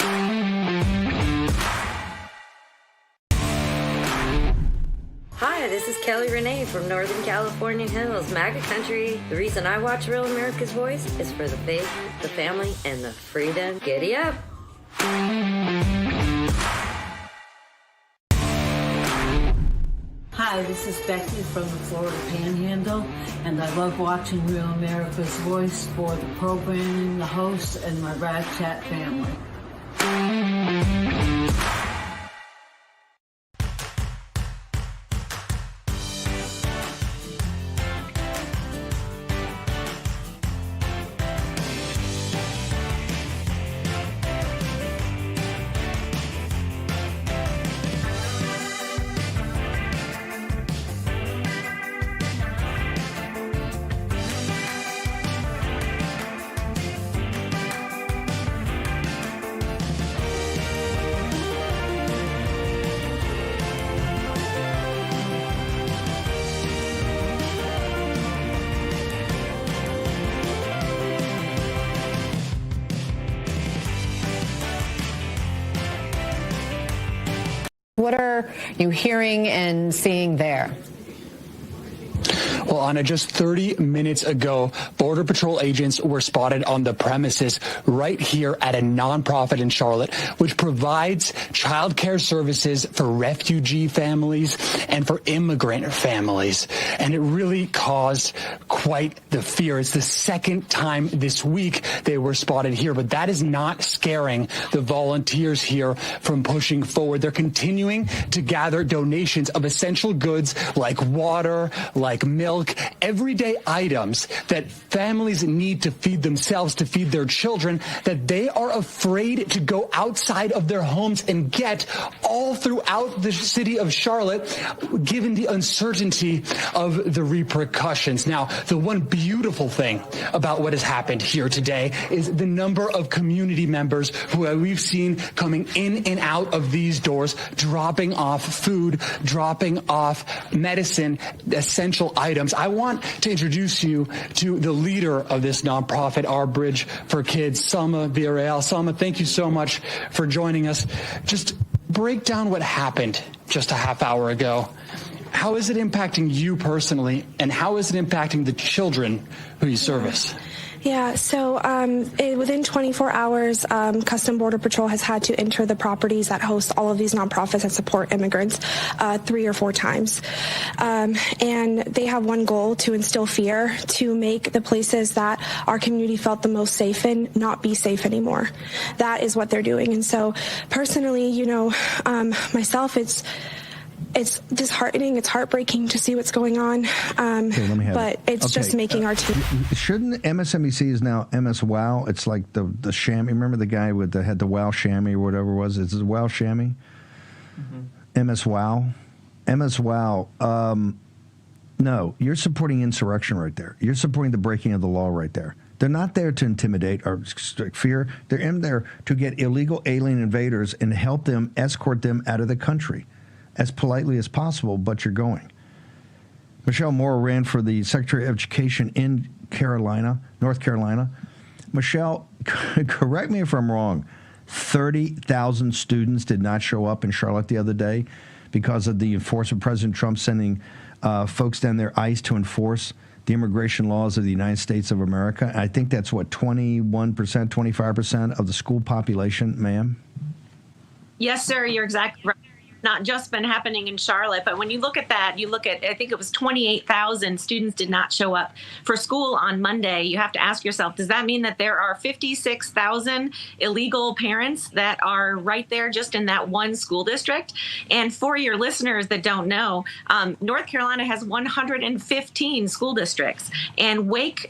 [SPEAKER 5] Hi, this is Kelly Renee from Northern California Hills, MAGA country. The reason I watch Real America's Voice is for the faith, the family, and the freedom. Giddy up!
[SPEAKER 7] Hi, this is Becky from the Florida Panhandle, and I love watching Real America's Voice for the programming, the hosts, and my Rad Chat family.
[SPEAKER 22] What are you hearing and seeing there?
[SPEAKER 13] Well, Anna, just 30 minutes ago, Border Patrol agents were spotted on the premises right here at a nonprofit in Charlotte, which provides child care services for refugee families and for immigrant families. And it really caused quite the fear. It's the second time this week they were spotted here, but that is not scaring the volunteers here from pushing forward. They're continuing to gather donations of essential goods like water, like milk, everyday items that families need to feed themselves, to feed their children, that they are afraid to go outside of their homes and get all throughout the city of Charlotte, given the uncertainty of the repercussions. Now, the one beautiful thing about what has happened here today is the number of community members who we've seen coming in and out of these doors, dropping off food, dropping off medicine, essential items. I want to introduce you to the leader of this nonprofit, Our Bridge for Kids, Salma Villarreal. Salma, thank you so much for joining us. Just break down what happened just a half hour ago. How is it impacting you personally, and how is it impacting the children who you service?
[SPEAKER 14] Yeah, so within 24 hours, Custom Border Patrol has had to enter the properties that host all of these nonprofits that support immigrants 3 or 4 times. And they have one goal: to instill fear, to make the places that our community felt the most safe in not be safe anymore. That is what they're doing. And so personally, myself, it's disheartening. It's heartbreaking to see what's going on. But it's just making our team.
[SPEAKER 8] Shouldn't MSNBC is now MS Wow? It's like the chamois. Remember the guy with had the Wow chamois or whatever it was? Is it Wow chamois? Mm-hmm. MS Wow. MS Wow. No, you're supporting insurrection right there. You're supporting the breaking of the law right there. They're not there to intimidate or fear. They're in there to get illegal alien invaders and help them, escort them out of the country as politely as possible, but you're going. Michelle Moore ran for the Secretary of Education in North Carolina. Michelle, correct me if I'm wrong, 30,000 students did not show up in Charlotte the other day because of the enforcement, President Trump sending folks down there, ICE, to enforce the immigration laws of the United States of America. I think that's, 21%, 25% of the school population, ma'am?
[SPEAKER 15] Yes, sir, you're exactly right. not just been happening in Charlotte. But when you look at that, you look at, I think it was 28,000 students did not show up for school on Monday. You have to ask yourself, does that mean that there are 56,000 illegal parents that are right there just in that one school district? And for your listeners that don't know, North Carolina has 115 school districts, and Wake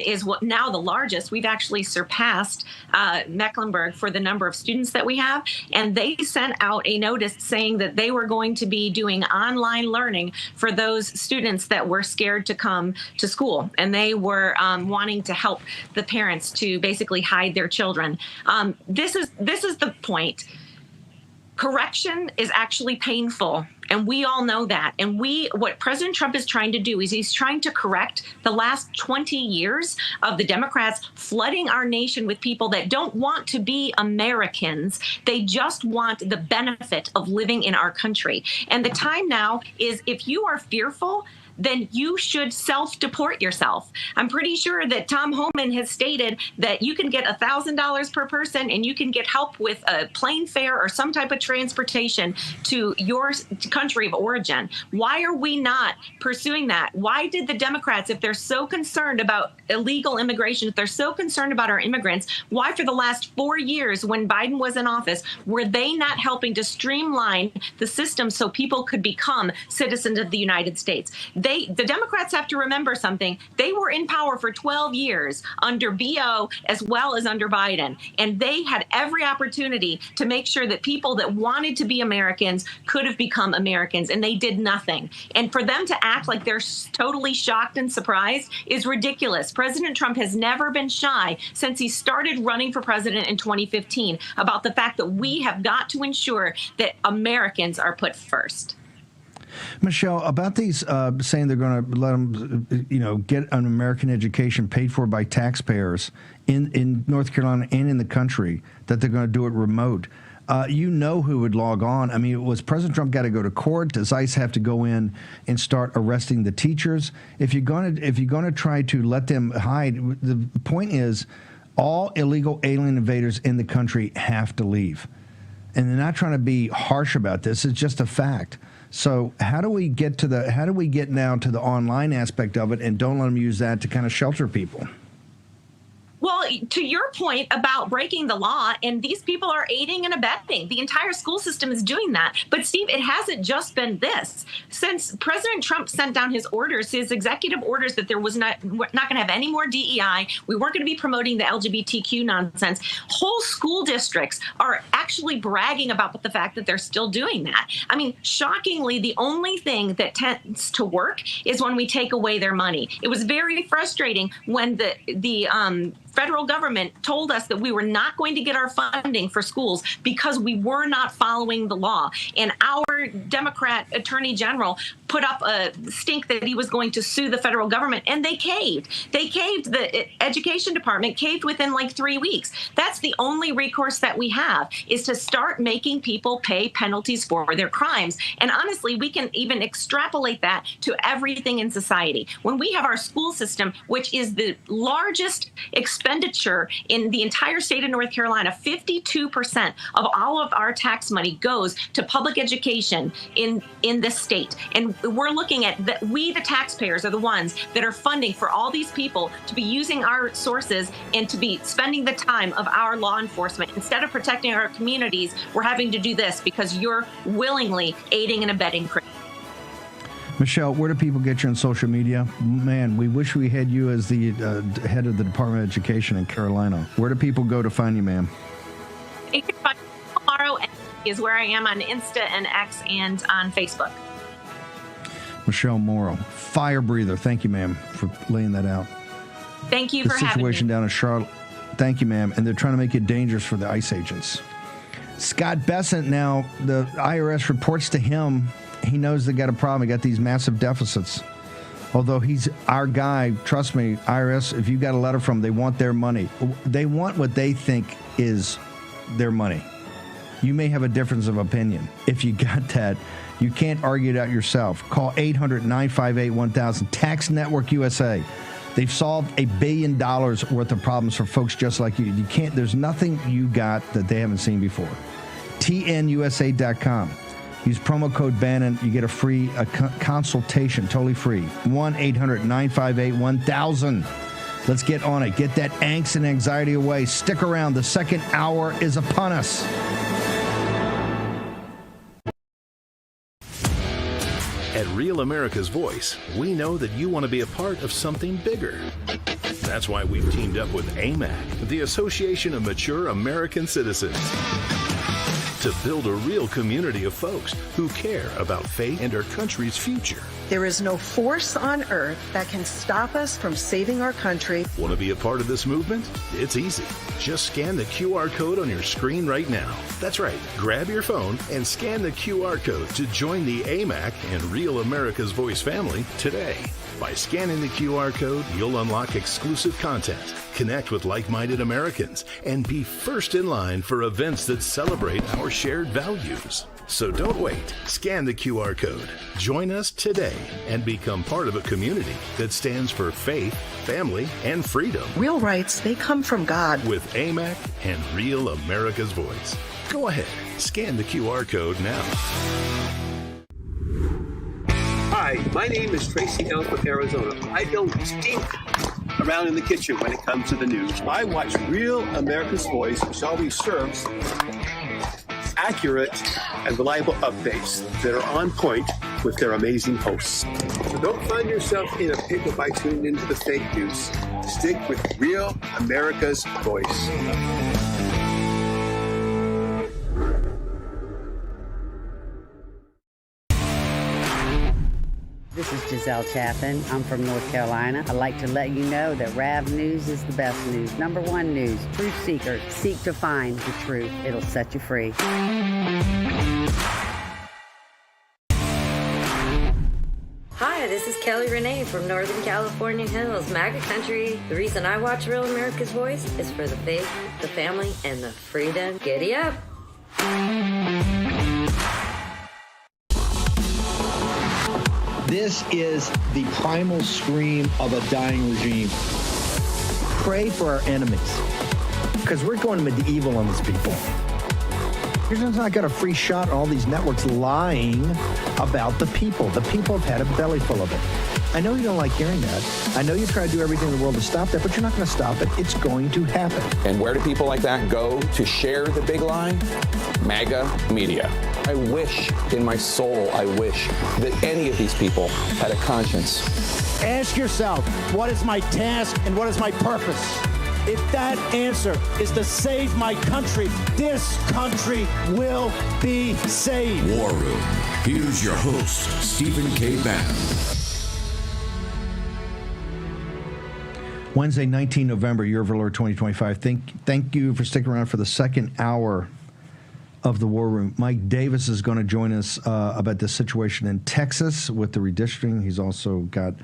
[SPEAKER 15] is now the largest. We've actually surpassed Mecklenburg for the number of students that we have, and they sent out a notice saying that they were going to be doing online learning for those students that were scared to come to school, and they were wanting to help the parents to basically hide their children. This is the point. Correction is actually painful, and we all know that. And what President Trump is trying to do is he's trying to correct the last 20 years of the Democrats flooding our nation with people that don't want to be Americans. They just want the benefit of living in our country. And the time now is, if you are fearful, then you should self-deport yourself. I'm pretty sure that Tom Homan has stated that you can get $1,000 per person and you can get help with a plane fare or some type of transportation to your country of origin. Why are we not pursuing that? Why did the Democrats, if they're so concerned about illegal immigration, if they're so concerned about our immigrants, why for the last 4 years when Biden was in office, were they not helping to streamline the system so people could become citizens of the United States? The Democrats have to remember something. They were in power for 12 years under BO as well as under Biden, and they had every opportunity to make sure that people that wanted to be Americans could have become Americans, and they did nothing. And for them to act like they're totally shocked and surprised is ridiculous. President Trump has never been shy since he started running for president in 2015 about the fact that we have got to ensure that Americans are put first.
[SPEAKER 8] Michelle, about these saying they're going to let them, get an American education paid for by taxpayers in North Carolina and in the country, that they're going to do it remote. Who would log on. I mean, was President Trump got to go to court? Does ICE have to go in and start arresting the teachers? If you're going to try to let them hide, the point is, all illegal alien invaders in the country have to leave, and they're not trying to be harsh about this. It's just a fact. So how do we get now to the online aspect of it and don't let them use that to kind of shelter people?
[SPEAKER 15] Well, to your point about breaking the law, and these people are aiding and abetting. The entire school system is doing that. But, Steve, it hasn't just been this. Since President Trump sent down his executive orders that we're not going to have any more DEI, we weren't going to be promoting the LGBTQ nonsense, whole school districts are actually bragging about the fact that they're still doing that. I mean, shockingly, the only thing that tends to work is when we take away their money. It was very frustrating when the federal government told us that we were not going to get our funding for schools because we were not following the law. And our Democrat attorney general put up a stink that he was going to sue the federal government, and they caved. They caved. The education department caved within like 3 weeks. That's the only recourse that we have, is to start making people pay penalties for their crimes. And honestly, we can even extrapolate that to everything in society. When we have our school system, which is the largest expenditure in the entire state of North Carolina, 52% of all of our tax money goes to public education in this state. And we're looking at that. We, the taxpayers, are the ones that are funding for all these people to be using our sources and to be spending the time of our law enforcement. Instead of protecting our communities, we're having to do this because you're willingly aiding and abetting crime.
[SPEAKER 8] Michelle, where do people get you on social media? Man, we wish we had you as the head of the Department of Education in Carolina. Where do people go to find you, ma'am?
[SPEAKER 15] You can find me tomorrow is where I am on Insta and X and on Facebook.
[SPEAKER 8] Michelle Morrow, fire breather. Thank you, ma'am, for laying that out.
[SPEAKER 15] Thank you for having me. The
[SPEAKER 8] situation down in Charlotte. Thank you, ma'am. And they're trying to make it dangerous for the ICE agents. Scott Bessent, now, the IRS reports to him. He knows they got a problem. They got these massive deficits. Although he's our guy, trust me, IRS, if you got a letter from them, they want their money. They want what they think is their money. You may have a difference of opinion. If you got that, you can't argue it out yourself. Call 800-958-1000, Tax Network USA. They've solved $1 billion worth of problems for folks just like you. You can't. There's nothing you got that they haven't seen before. TNUSA.com. Use promo code Bannon. You get a free consultation, totally free. 1-800-958-1000. Let's get on it. Get that angst and anxiety away. Stick around. The second hour is upon us.
[SPEAKER 9] At Real America's Voice, we know that you want to be a part of something bigger. That's why we've teamed up with AMAC, the Association of Mature American Citizens, to build a real community of folks who care about faith and our country's future.
[SPEAKER 2] There is no force on earth that can stop us from saving our country.
[SPEAKER 9] Want to be a part of this movement? It's easy. Just scan the QR code on your screen right now. That's right. Grab your phone and scan the QR code to join the AMAC and Real America's Voice family today. By scanning the QR code, you'll unlock exclusive content, connect with like-minded Americans, and be first in line for events that celebrate our shared values. So don't wait. Scan the QR code. Join us today and become part of a community that stands for faith, family, and freedom.
[SPEAKER 2] Real rights, they come from God.
[SPEAKER 9] With AMAC and Real America's Voice. Go ahead. Scan the QR code now.
[SPEAKER 3] Hi, my name is Tracy L. from Arizona. I don't stink around in the kitchen when it comes to the news. I watch Real America's Voice, which always serves accurate and reliable updates that are on point with their amazing hosts. So don't find yourself in a pickle by tuning into the fake news. Stick with Real America's Voice.
[SPEAKER 4] This is Giselle Chapin. I'm from North Carolina. I'd like to let you know that RAV News is the best news. Number one news. Truth seekers seek to find the truth. It'll set you free.
[SPEAKER 5] Hi, this is Kelly Renee from Northern California Hills, MAGA country. The reason I watch Real America's Voice is for the faith, the family, and the freedom. Giddy up.
[SPEAKER 6] This is the primal scream of a dying regime. Pray for our enemies, because we're going medieval on these people. You're just not got a free shot on all these networks lying about the people. The people have had a belly full of it. I know you don't like hearing that. I know you try to do everything in the world to stop that, but you're not going to stop it. It's going to happen.
[SPEAKER 16] And where do people like that go to share the big lie? MAGA media. I wish in my soul, I wish that any of these people had a conscience.
[SPEAKER 6] Ask yourself, what is my task and what is my purpose? If that answer is to save my country, this country will be saved.
[SPEAKER 26] War Room. Here's your host, Stephen K. Bannon.
[SPEAKER 8] Wednesday, 19 November, year of our Lord 2025. Thank you for sticking around for the second hour of the War Room. Mike Davis is going to join us about the situation in Texas with the redistricting. He's also got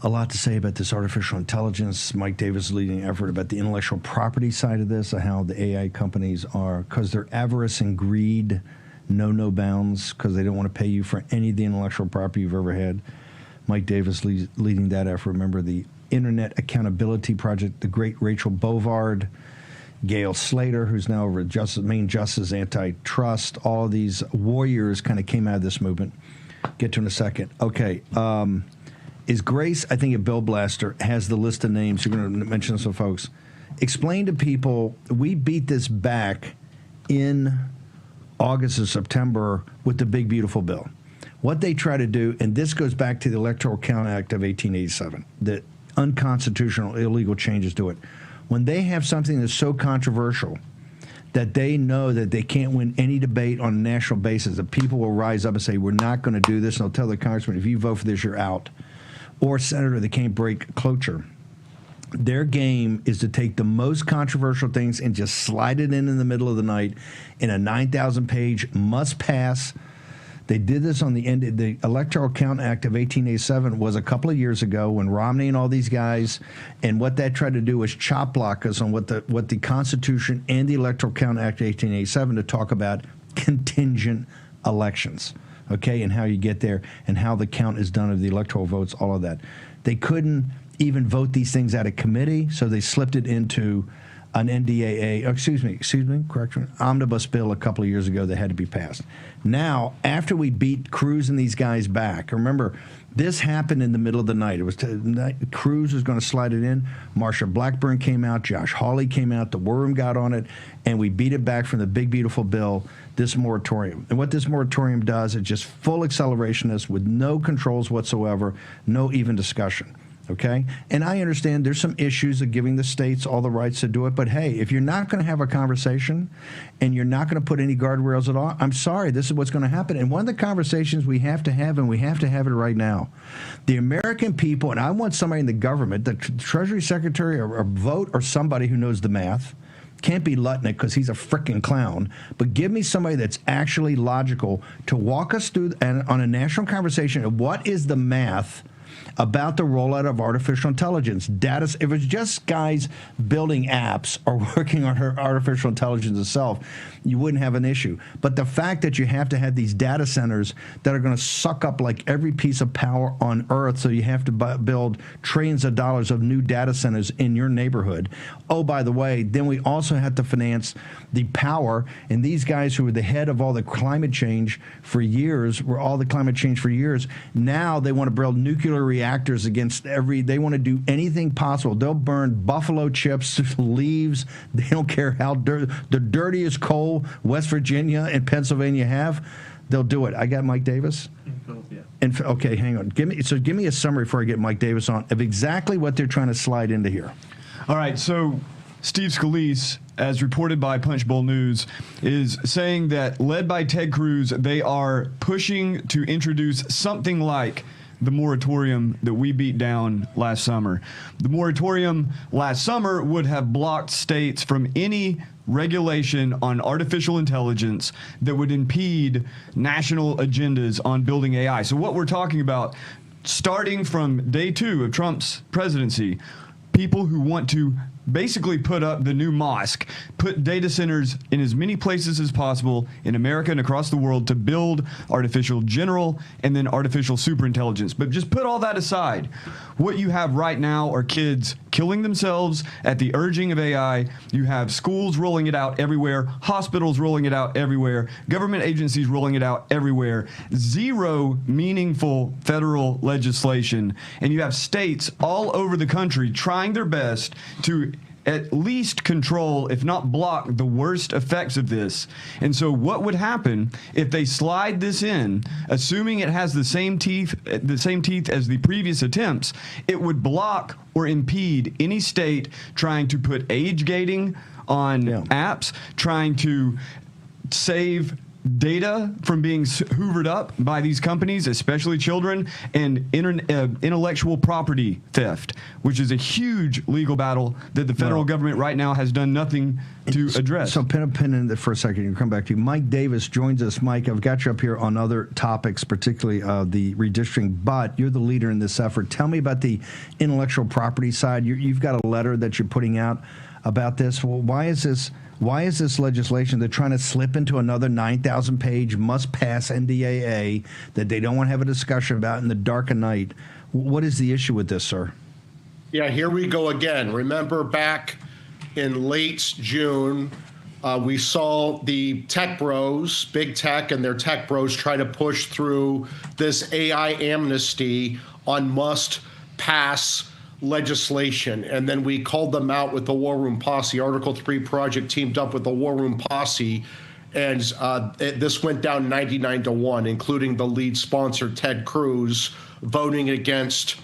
[SPEAKER 8] a lot to say about this artificial intelligence. Mike Davis is leading an effort about the intellectual property side of this, how the AI companies are, because their avarice and greed know no bounds, because they don't want to pay you for any of the intellectual property you've ever had. Mike Davis leading that effort. Remember the Internet Accountability Project, the great Rachel Bovard, Gail Slater, who's now over at Main Justice Antitrust. All of these warriors kind of came out of this movement. Get to in a second. Okay. Is Grace, I think, at Bill Blaster, has the list of names. You're going to mention some folks. Explain to people, we beat this back in August or September with the big, beautiful bill. What they try to do, and this goes back to the Electoral Count Act of 1887, the unconstitutional, illegal changes to it. When they have something that's so controversial that they know that they can't win any debate on a national basis, that people will rise up and say, we're not going to do this, and they'll tell the congressman, if you vote for this, you're out. Or senator, they can't break cloture. Their game is to take the most controversial things and just slide it in the middle of the night in a 9,000-page must-pass. They did this on the end. The Electoral Count Act of 1887 was a couple of years ago when Romney and all these guys, and what that tried to do was chop block us on what the Constitution and the Electoral Count Act of 1887 to talk about contingent elections, okay, and how you get there and how the count is done of the electoral votes, all of that. They couldn't even vote these things out of committee, so they slipped it into an NDAA, correction, omnibus bill a couple of years ago that had to be passed. Now, after we beat Cruz and these guys back, remember, this happened in the middle of the night. It was Cruz was going to slide it in. Marsha Blackburn came out. Josh Hawley came out. The War Room got on it, and we beat it back from the big, beautiful bill, this moratorium. And what this moratorium does is just full accelerationist with no controls whatsoever, no even discussion. Okay? And I understand there's some issues of giving the states all the rights to do it, but hey, if you're not going to have a conversation and you're not going to put any guardrails at all, I'm sorry, this is what's going to happen. And one of the conversations we have to have, and we have to have it right now, the American people, and I want somebody in the government, the Treasury Secretary or vote or somebody who knows the math, can't be Lutnick because he's a frickin' clown, but give me somebody that's actually logical to walk us through on a national conversation of what is the math about the rollout of artificial intelligence. Data, if it's just guys building apps or working on artificial intelligence itself, you wouldn't have an issue. But the fact that you have to have these data centers that are going to suck up like every piece of power on Earth, so you have to build trillions of dollars of new data centers in your neighborhood. Oh, by the way, then we also have to finance the power, and these guys who were the head of all the climate change for years, now they want to build nuclear reactors against they want to do anything possible. They'll burn buffalo chips, leaves. They don't care how the dirtiest coal West Virginia and Pennsylvania have. They'll do it. I got Mike Davis. And okay, hang on. Give me a summary before I get Mike Davis on of exactly what they're trying to slide into here.
[SPEAKER 12] All right, so Steve Scalise, as reported by Punchbowl News, is saying that, led by Ted Cruz, they are pushing to introduce something like the moratorium that we beat down last summer. The moratorium last summer would have blocked states from any regulation on artificial intelligence that would impede national agendas on building AI. So what we're talking about, starting from day 2 of Trump's presidency, people who want to basically put up the new mosque, put data centers in as many places as possible in America and across the world to build artificial general and then artificial superintelligence. But just put all that aside. What you have right now are kids killing themselves at the urging of AI. You have schools rolling it out everywhere, hospitals rolling it out everywhere, government agencies rolling it out everywhere, zero meaningful federal legislation, and you have states all over the country trying their best to at least control, if not block, the worst effects of this. And so what would happen if they slide this in, assuming it has the same teeth as the previous attempts? It would block or impede any state trying to put age gating on apps, trying to save data from being hoovered up by these companies, especially children, and intellectual property theft, which is a huge legal battle that the federal government right now has done nothing to address.
[SPEAKER 8] So pin in for a second. We'll come back to you. Mike Davis joins us. Mike, I've got you up here on other topics, particularly the redistricting, but you're the leader in this effort. Tell me about the intellectual property side. You've got a letter that you're putting out about this. Well, why is this legislation they're trying to slip into another 9,000-page must-pass NDAA that they don't want to have a discussion about in the dark of night? What is the issue with this, sir?
[SPEAKER 10] Yeah, here we go again. Remember back in late June, we saw the tech bros, big tech and their tech bros, try to push through this AI amnesty on must-pass legislation, and then we called them out with the War Room Posse. Article 3 Project teamed up with the War Room Posse, and this went down 99-1, including the lead sponsor, Ted Cruz, voting against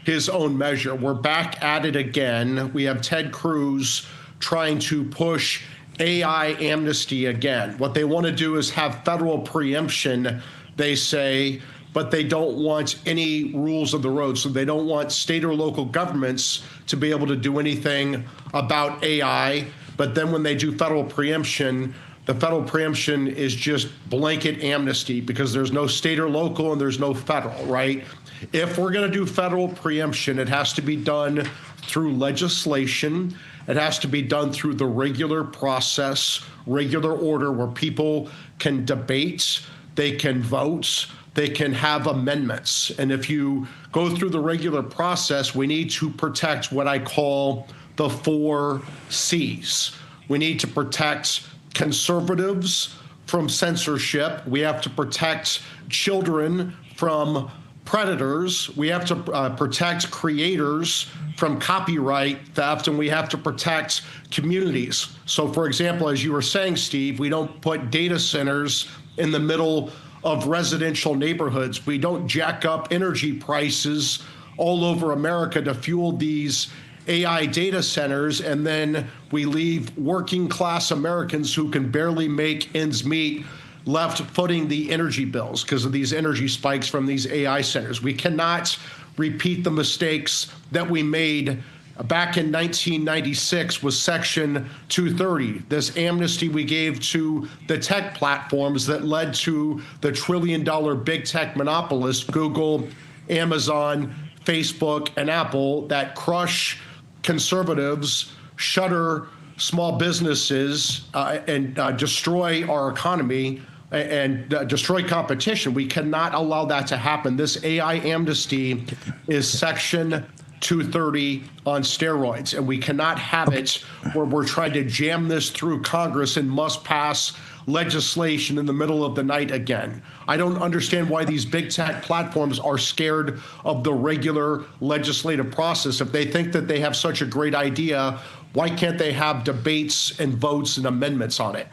[SPEAKER 10] his own measure. We're back at it again. We have Ted Cruz trying to push AI amnesty again. What they want to do is have federal preemption, they say, but they don't want any rules of the road. So they don't want state or local governments to be able to do anything about AI. But then when they do federal preemption, the federal preemption is just blanket amnesty because there's no state or local and there's no federal, right? If we're going to do federal preemption, it has to be done through legislation. It has to be done through the regular process, regular order where people can debate, they can vote, they can have amendments. And if you go through the regular process, we need to protect what I call the 4 C's. We need to protect conservatives from censorship. We have to protect children from predators. We have to protect creators from copyright theft, and we have to protect communities. So, for example, as you were saying, Steve, we don't put data centers in the middle of residential neighborhoods. We don't jack up energy prices all over America to fuel these AI data centers, and then we leave working class Americans who can barely make ends meet left footing the energy bills because of these energy spikes from these AI centers. We cannot repeat the mistakes that we made back in 1996 with Section 230, this amnesty we gave to the tech platforms that led to the trillion-dollar big tech monopolists, Google, Amazon, Facebook, and Apple, that crush conservatives, shutter small businesses, and destroy our economy and destroy competition. We cannot allow that to happen. This AI amnesty is Section 230 on steroids, and we cannot have it where we're trying to jam this through Congress and must pass legislation in the middle of the night again. I don't understand why these big tech platforms are scared of the regular legislative process. If they think that they have such a great idea, why can't they have debates and votes and amendments on it?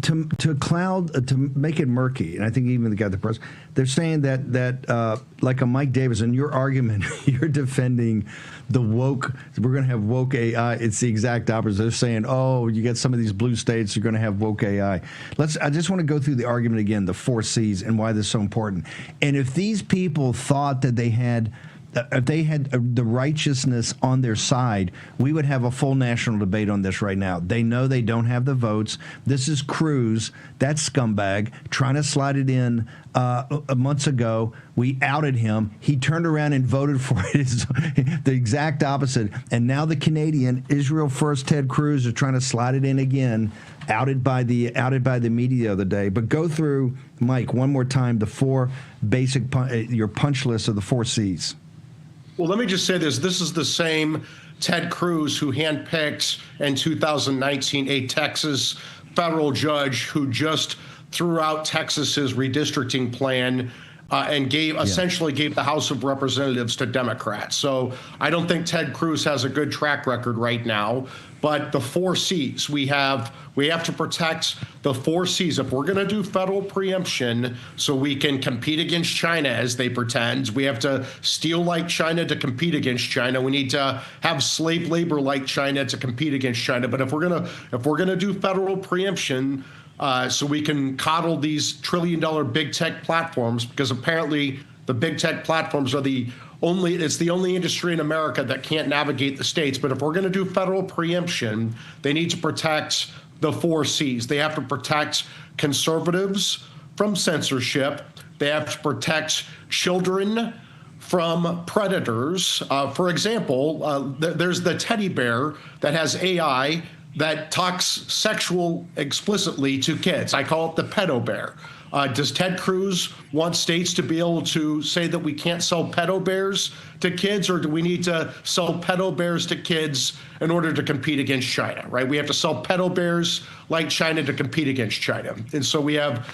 [SPEAKER 8] To make it murky, and I think even the guy at the press, they're saying that like a Mike Davis, in your argument, you're defending the woke. We're going to have woke AI. It's the exact opposite. They're saying, oh, you get some of these blue states, you're going to have woke AI. I just want to go through the argument again, the 4 C's, and why this is so important. And if these people thought that they had the righteousness on their side, we would have a full national debate on this right now. They know they don't have the votes. This is Cruz, that scumbag, trying to slide it in months ago. We outed him. He turned around and voted for it. It's the exact opposite. And now the Canadian, Israel First Ted Cruz, is trying to slide it in again, outed by the media the other day. But go through, Mike, one more time, the 4 basic, your punch list of the 4 C's.
[SPEAKER 10] Well, let me just say this. This is the same Ted Cruz who handpicked in 2019 a Texas federal judge who just threw out Texas's redistricting plan and essentially gave the House of Representatives to Democrats. So I don't think Ted Cruz has a good track record right now. But the 4 C's, we have to protect the 4 C's. If we're going to do federal preemption so we can compete against China, as they pretend, we have to steal like China to compete against China. We need to have slave labor like China to compete against China. But if we're gonna do federal preemption so we can coddle these trillion-dollar big tech platforms, because apparently the big tech platforms are it's the only industry in America that can't navigate the states. But if we're going to do federal preemption, they need to protect the 4 C's. They have to protect conservatives from censorship. They have to protect children from predators. For example, there's the teddy bear that has AI that talks sexual explicitly to kids. I call it the pedo bear. Does Ted Cruz want states to be able to say that we can't sell pedo bears to kids, or do we need to sell pedo bears to kids in order to compete against China, right? We have to sell pedo bears like China to compete against China. And so we have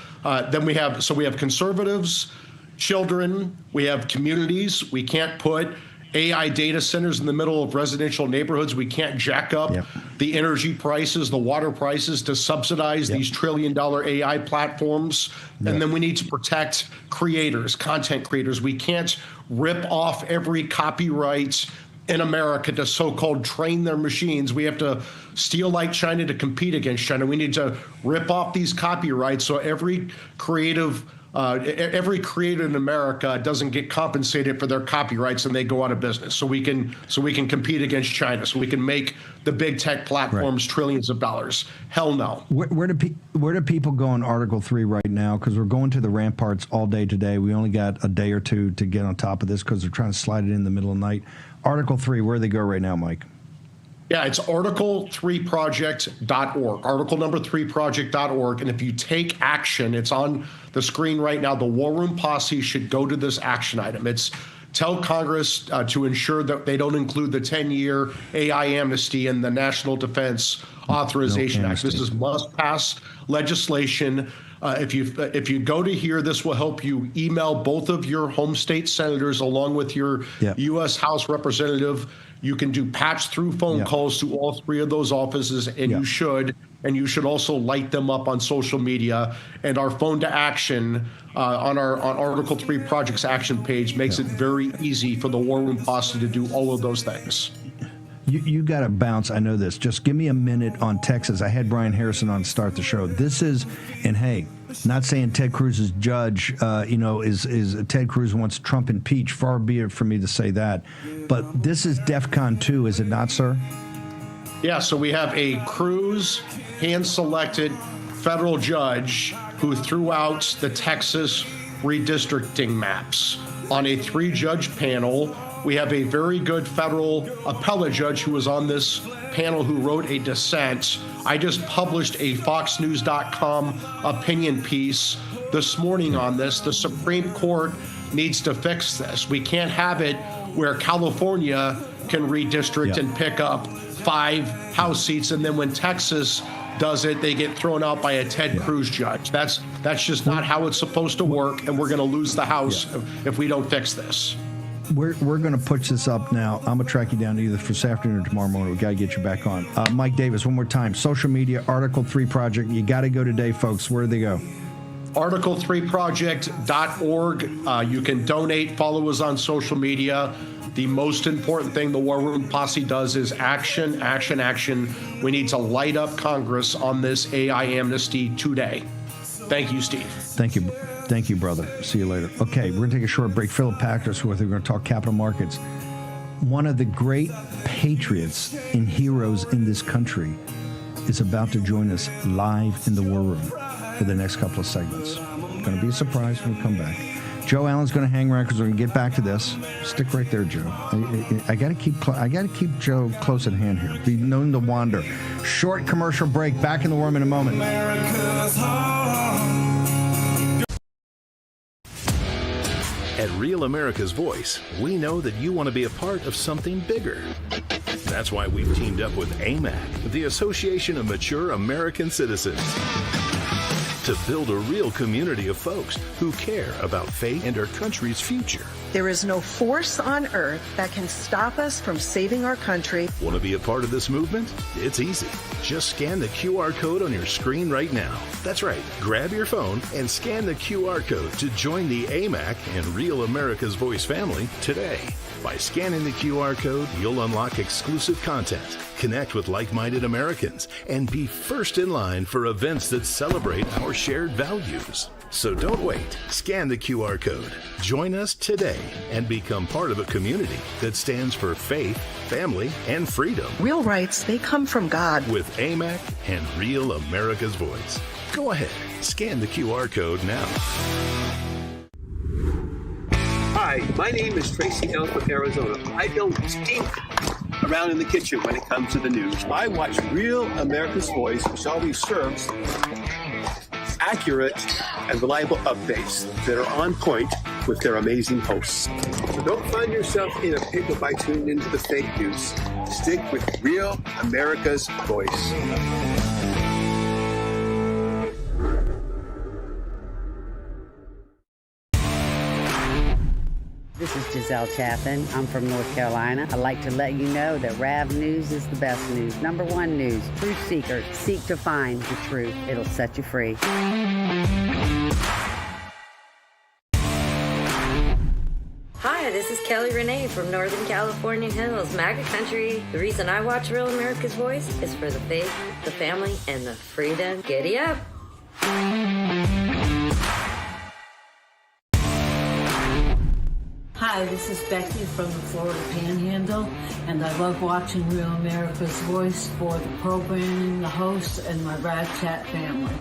[SPEAKER 10] conservatives, children, we have communities. We can't put AI data centers in the middle of residential neighborhoods. We can't jack up the energy prices, the water prices to subsidize these trillion-dollar AI platforms. And then we need to protect creators, content creators. We can't rip off every copyright in America to so-called train their machines. We have to steal like China to compete against China. We need to rip off these copyrights so every creator in America doesn't get compensated for their copyrights and they go out of business. So we can compete against China. So we can make the big tech platforms trillions of dollars. Hell no.
[SPEAKER 8] Where do people go on Article 3 right now? Because we're going to the ramparts all day today. We only got a day or two to get on top of this because they're trying to slide it in the middle of the night. Article 3, where do they go right now, Mike?
[SPEAKER 10] Yeah, it's article3project.org, article number 3project.org. And if you take action, it's on the screen right now. The War Room Posse should go to this action item. It's Tell Congress to ensure that they don't include the 10-year AI amnesty in the National Defense Authorization Act. This is must-pass legislation. If you go to here, this will help you email both of your home state senators along with your U.S. House representative. You can do patch-through phone calls to all three of those offices, and you should. And you should also light them up on social media. And our phone to action on Article 3 Project's action page makes it very easy for the War Room Posse to do all of those things.
[SPEAKER 8] You got to bounce. I know this. Just give me a minute on Texas. I had Brian Harrison on to start the show. This is, and hey, not saying Ted Cruz's judge, is Ted Cruz wants Trump impeached. Far be it for me to say that. But this is DEFCON 2, is it not, sir?
[SPEAKER 10] Yeah, so we have a Cruz hand-selected federal judge who threw out the Texas redistricting maps on a 3-judge panel. We have a very good federal appellate judge who was on this panel who wrote a dissent. I just published a FoxNews.com opinion piece this morning on this. The Supreme Court needs to fix this. We can't have it where California can redistrict and pick up 5 House seats, and then when Texas does it, they get thrown out by a Ted Cruz judge. That's just not how it's supposed to work, and we're going to lose the House if we don't fix this.
[SPEAKER 8] We're going to push this up now. I'm going to track you down either for this afternoon or tomorrow morning. We got to get you back on. Mike Davis, one more time. Social media, Article 3 Project. You got to go today, folks. Where do they go?
[SPEAKER 10] Article3project.org. You can donate. Follow us on social media. The most important thing the War Room Posse does is action, action, action. We need to light up Congress on this AI amnesty today. Thank you, Steve.
[SPEAKER 8] Thank you. Thank you, brother. See you later. Okay, we're going to take a short break. Philip Packer's with. We're going to talk capital markets. One of the great patriots and heroes in this country is about to join us live in the War Room for the next couple of segments. It's going to be a surprise when we come back. Joe Allen's going to hang around because we're going to get back to this. Stick right there, Joe. I got to keep Joe close at hand here. Be known to wander. Short commercial break. Back in the War Room in a moment.
[SPEAKER 9] At Real America's Voice, we know that you want to be a part of something bigger. That's why we've teamed up with AMAC, the Association of Mature American Citizens, to build a real community of folks who care about faith and our country's future.
[SPEAKER 2] There is no force on earth that can stop us from saving our country.
[SPEAKER 9] Want to be a part of this movement? It's easy. Just scan the QR code on your screen right now. That's right. Grab your phone and scan the QR code to join the AMAC and Real America's Voice family today. By scanning the QR code, you'll unlock exclusive content, connect with like-minded Americans, and be first in line for events that celebrate our shared values. So don't wait. Scan the QR code. Join us today and become part of a community that stands for faith, family, and freedom.
[SPEAKER 2] Real rights, they come from God.
[SPEAKER 9] With AMAC and Real America's Voice. Go ahead. Scan the QR code now.
[SPEAKER 3] Hi, my name is Tracy Ellis from Arizona. I don't stink around in the kitchen when it comes to the news. I watch Real America's Voice, which always serves accurate and reliable updates that are on point with their amazing hosts. So don't find yourself in a pickle by tuning into the fake news. Stick with Real America's Voice.
[SPEAKER 4] This is Giselle Chaffin. I'm from North Carolina. I'd like to let you know that RAV News is the best news. Number one news. Truth seekers seek to find the truth. It'll set you free.
[SPEAKER 5] Hi, this is Kelly Renee from Northern California Hills, MAGA country. The reason I watch Real America's Voice is for the faith, the family, and the freedom. Giddy up.
[SPEAKER 7] Hi, this is Becky from the Florida Panhandle, and I love watching Real America's Voice for the programming, the hosts, and my Rad Chat family.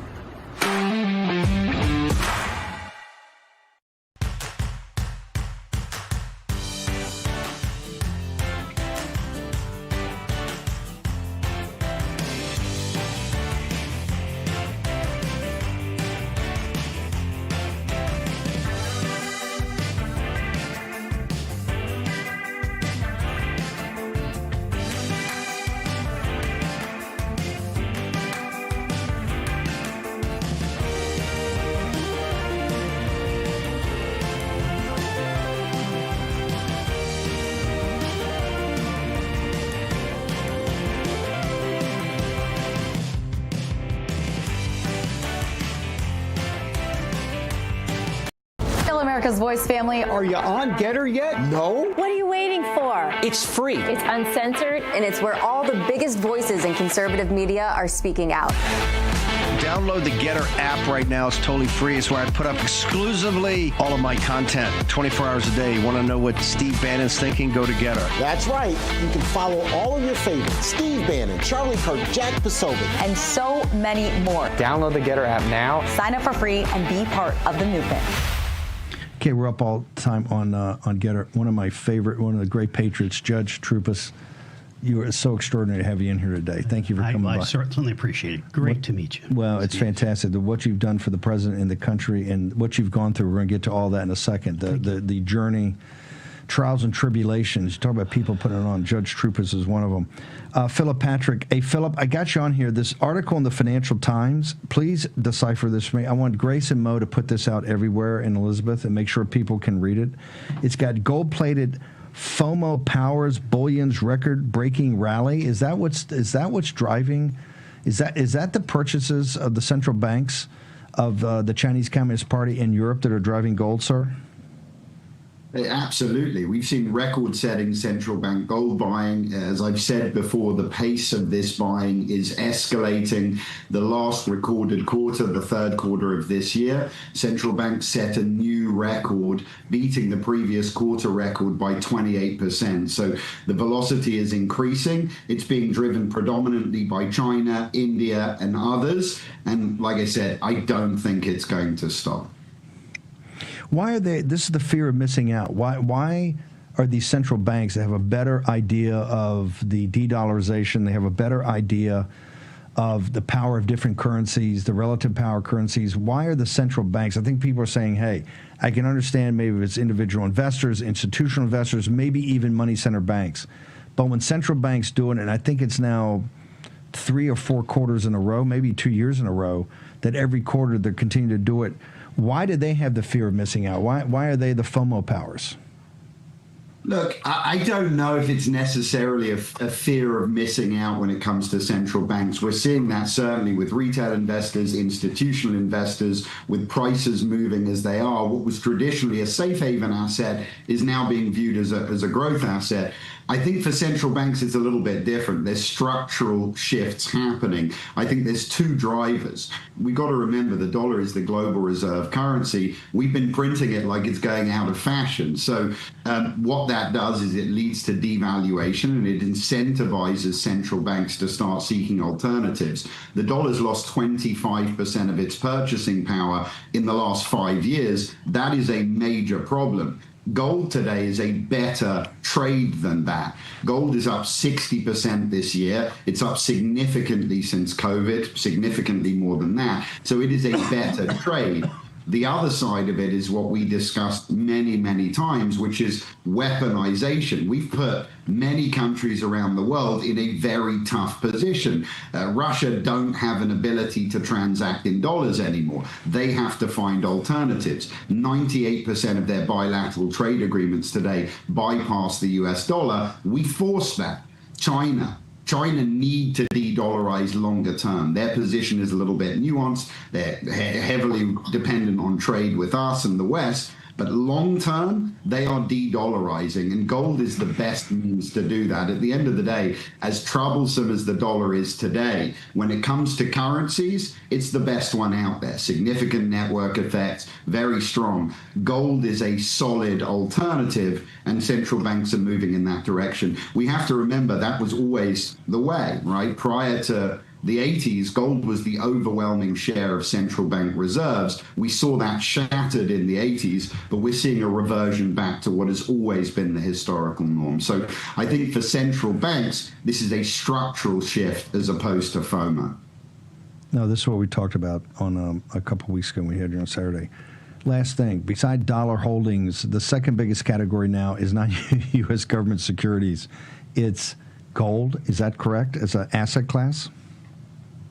[SPEAKER 22] America's Voice family.
[SPEAKER 25] Are you on Getter yet? No?
[SPEAKER 22] What are you waiting for?
[SPEAKER 25] It's free.
[SPEAKER 22] It's uncensored.
[SPEAKER 23] And it's where all the biggest voices in conservative media are speaking out.
[SPEAKER 17] Download the Getter app right now. It's totally free. It's where I put up exclusively all of my content 24 hours a day. You want to know what Steve Bannon's thinking? Go to Getter.
[SPEAKER 25] That's right. You can follow all of your favorites. Steve Bannon, Charlie Kirk, Jack Posobiec.
[SPEAKER 22] And so many more.
[SPEAKER 18] Download the Getter app now.
[SPEAKER 22] Sign up for free and be part of the movement.
[SPEAKER 8] Okay, we're up all the time on Getter. One of the great patriots, Judge Troupas. You are so extraordinary to have you in here today. Thank you for coming by.
[SPEAKER 19] I certainly appreciate it. Great to meet you.
[SPEAKER 8] Well, it's fantastic. What you've done for the president and the country and what you've gone through, we're going to get to all that in a second. The journey, trials and tribulations. You talk about people putting it on. Judge Troupas is one of them. Philip Patrick. Hey, Philip, I got you on here. This article in the Financial Times, please decipher this for me. I want Grace and Mo to put this out everywhere in Elizabeth and make sure people can read it. It's got gold-plated FOMO powers bullion's record-breaking rally. Is that what's driving? Is that the purchases of the central banks of the Chinese Communist Party in Europe that are driving gold, sir?
[SPEAKER 20] Absolutely. We've seen record-setting central bank gold buying. As I've said before, the pace of this buying is escalating. The last recorded quarter, the third quarter of this year, central banks set a new record, beating the previous quarter record by 28%. So the velocity is increasing. It's being driven predominantly by China, India, and others. And like I said, I don't think it's going to stop.
[SPEAKER 8] Why are they? This is the fear of missing out. Why are these central banks that have a better idea of the de-dollarization? They have a better idea of the power of different currencies, the relative power of currencies. Why are the central banks? I think people are saying, hey, I can understand maybe if it's individual investors, institutional investors, maybe even money center banks. But when central banks do it, and I think it's now 3 or 4 quarters in a row, maybe 2 years in a row, that every quarter they're continuing to do it. Why do they have the fear of missing out? Why are they the FOMO powers?
[SPEAKER 20] Look, I don't know if it's necessarily a fear of missing out when it comes to central banks. We're seeing that certainly with retail investors, institutional investors, with prices moving as they are. What was traditionally a safe haven asset is now being viewed as a growth asset. I think for central banks, it's a little bit different. There's structural shifts happening. I think there's 2 drivers. We've got to remember the dollar is the global reserve currency. We've been printing it like it's going out of fashion. So what that does is it leads to devaluation and it incentivizes central banks to start seeking alternatives. The dollar's lost 25% of its purchasing power in the last 5 years. That is a major problem. Gold today is a better trade than that. Gold is up 60% this year. It's up significantly since COVID, significantly more than that. So it is a better trade. The other side of it is what we discussed many, many times, which is weaponization. We've put many countries around the world in a very tough position. Russia don't have an ability to transact in dollars anymore. They have to find alternatives. 98% of their bilateral trade agreements today bypass the US dollar. We force that. China need to de-dollarize longer term. Their position is a little bit nuanced. They're heavily dependent on trade with us and the West. But long term, they are de-dollarizing, and gold is the best means to do that. At the end of the day, as troublesome as the dollar is today, when it comes to currencies, it's the best one out there. Significant network effects, very strong. Gold is a solid alternative, and central banks are moving in that direction. We have to remember that was always the way, right? Prior to the 80s, gold was the overwhelming share of central bank reserves. We saw that shattered in the 80s, but we're seeing a reversion back to what has always been the historical norm. So I think for central banks, this is a structural shift as opposed to FOMO.
[SPEAKER 8] No, this is what we talked about on a couple of weeks ago when we had you on Saturday. Last thing, beside dollar holdings, the second biggest category now is not U.S. government securities. It's gold. Is that correct as an asset class?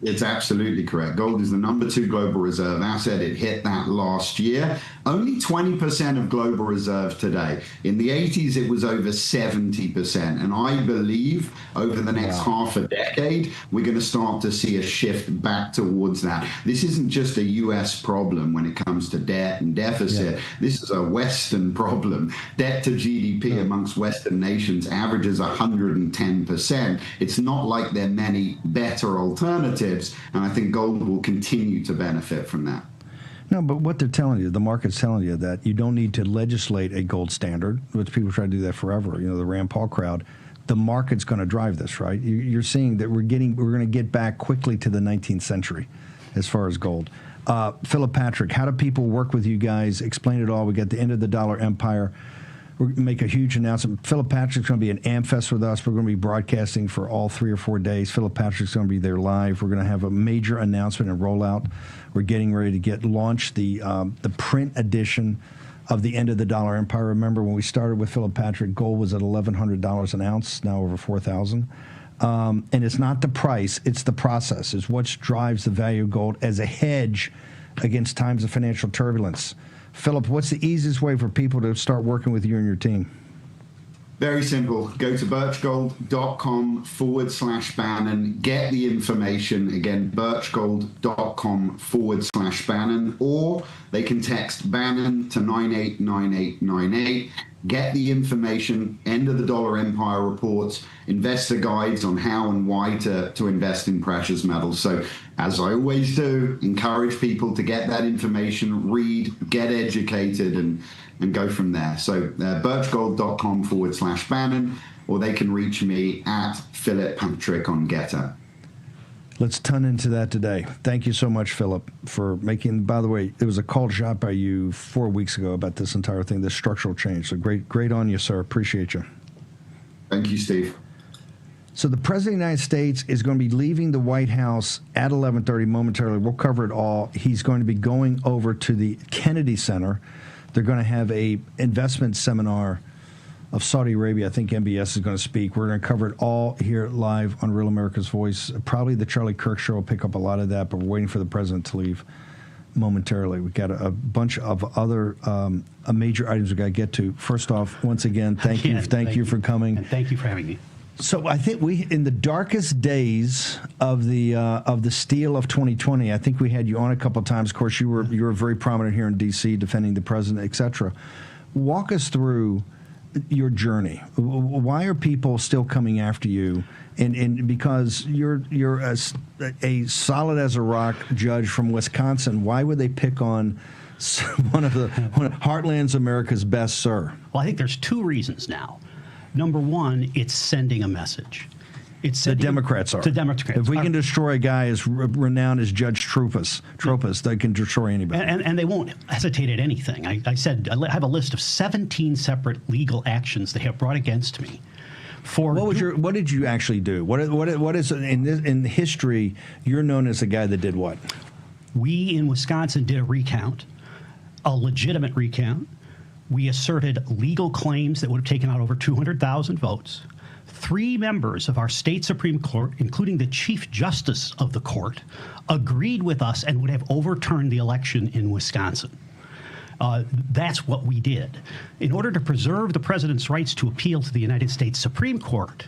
[SPEAKER 20] It's absolutely correct. Gold is the number 2 global reserve asset. It hit that last year. Only 20% of global reserve today. In the 80s, it was over 70%. And I believe over the next half a decade, we're going to start to see a shift back towards that. This isn't just a U.S. problem when it comes to debt and deficit. Yeah. This is a Western problem. Debt to GDP amongst Western nations averages 110%. It's not like there are many better alternatives. And I think gold will continue to benefit from that.
[SPEAKER 8] No, but what they're telling you, the market's telling you that you don't need to legislate a gold standard, which people try to do that forever. You know, the Rand Paul crowd. The market's going to drive this, right? You're seeing that we're going to get back quickly to the 19th century as far as gold. Philip Patrick, how do people work with you guys? Explain it all. We got the end of the dollar empire. We're going to make a huge announcement. Philip Patrick's going to be at AmFest with us. We're going to be broadcasting for all 3 or 4 days. Philip Patrick's going to be there live. We're going to have a major announcement and rollout. We're getting ready to launch the print edition of the End of the Dollar Empire. Remember when we started with Philip Patrick, gold was at $1,100 an ounce, now over $4,000. And it's not the price, it's the process. It's what drives the value of gold as a hedge against times of financial turbulence. Philip, what's the easiest way for people to start working with you and your team?
[SPEAKER 20] Very simple. Go to birchgold.com/Bannon. Get the information. Again, birchgold.com/Bannon. Or they can text Bannon to 989898. Get the information, End of the Dollar Empire reports, investor guides on how and why to invest in precious metals. So, as I always do, encourage people to get that information, read, get educated, and go from there. So, birchgold.com/Bannon, or they can reach me at Philip Patrick on Getter.
[SPEAKER 8] Let's tune into that today. Thank you so much, Philip, for making, by the way, there was a call shot by you 4 weeks ago about this entire thing, this structural change. So great on you, sir. Appreciate you.
[SPEAKER 20] Thank you, Steve.
[SPEAKER 8] So the President of the United States is going to be leaving the White House at 11:30 momentarily. We'll cover it all. He's going to be going over to the Kennedy Center. They're going to have a investment seminar of Saudi Arabia. I think MBS is going to speak. We're going to cover it all here live on Real America's Voice. Probably the Charlie Kirk Show will pick up a lot of that, but we're waiting for the president to leave momentarily. We've got a bunch of other major items we've got to get to. First off, once again, thank you for coming.
[SPEAKER 19] And thank you for having me.
[SPEAKER 8] So I think in the darkest days of the steal of 2020, I think we had you on a couple of times. Of course, you were very prominent here in D.C. defending the president, etc. Walk us through your journey. Why are people still coming after you? And because you're a solid as a rock judge from Wisconsin, why would they pick on one of Heartland's America's best, sir?
[SPEAKER 19] Well, I think there's 2 reasons now. Number one, it's sending a message.
[SPEAKER 8] The Democrats are.
[SPEAKER 19] The Democrats.
[SPEAKER 8] If we can destroy a guy as renowned as Judge Tropas, they can destroy anybody.
[SPEAKER 19] And they won't hesitate at anything. I said I have a list of 17 separate legal actions they have brought against me.
[SPEAKER 8] What did you actually do? What is in history? You're known as the guy that did what?
[SPEAKER 19] We in Wisconsin did a recount, a legitimate recount. We asserted legal claims that would have taken out over 200,000 votes. 3 members of our state Supreme Court, including the Chief Justice of the court, agreed with us and would have overturned the election in Wisconsin. That's what we did. In order to preserve the president's rights to appeal to the United States Supreme Court,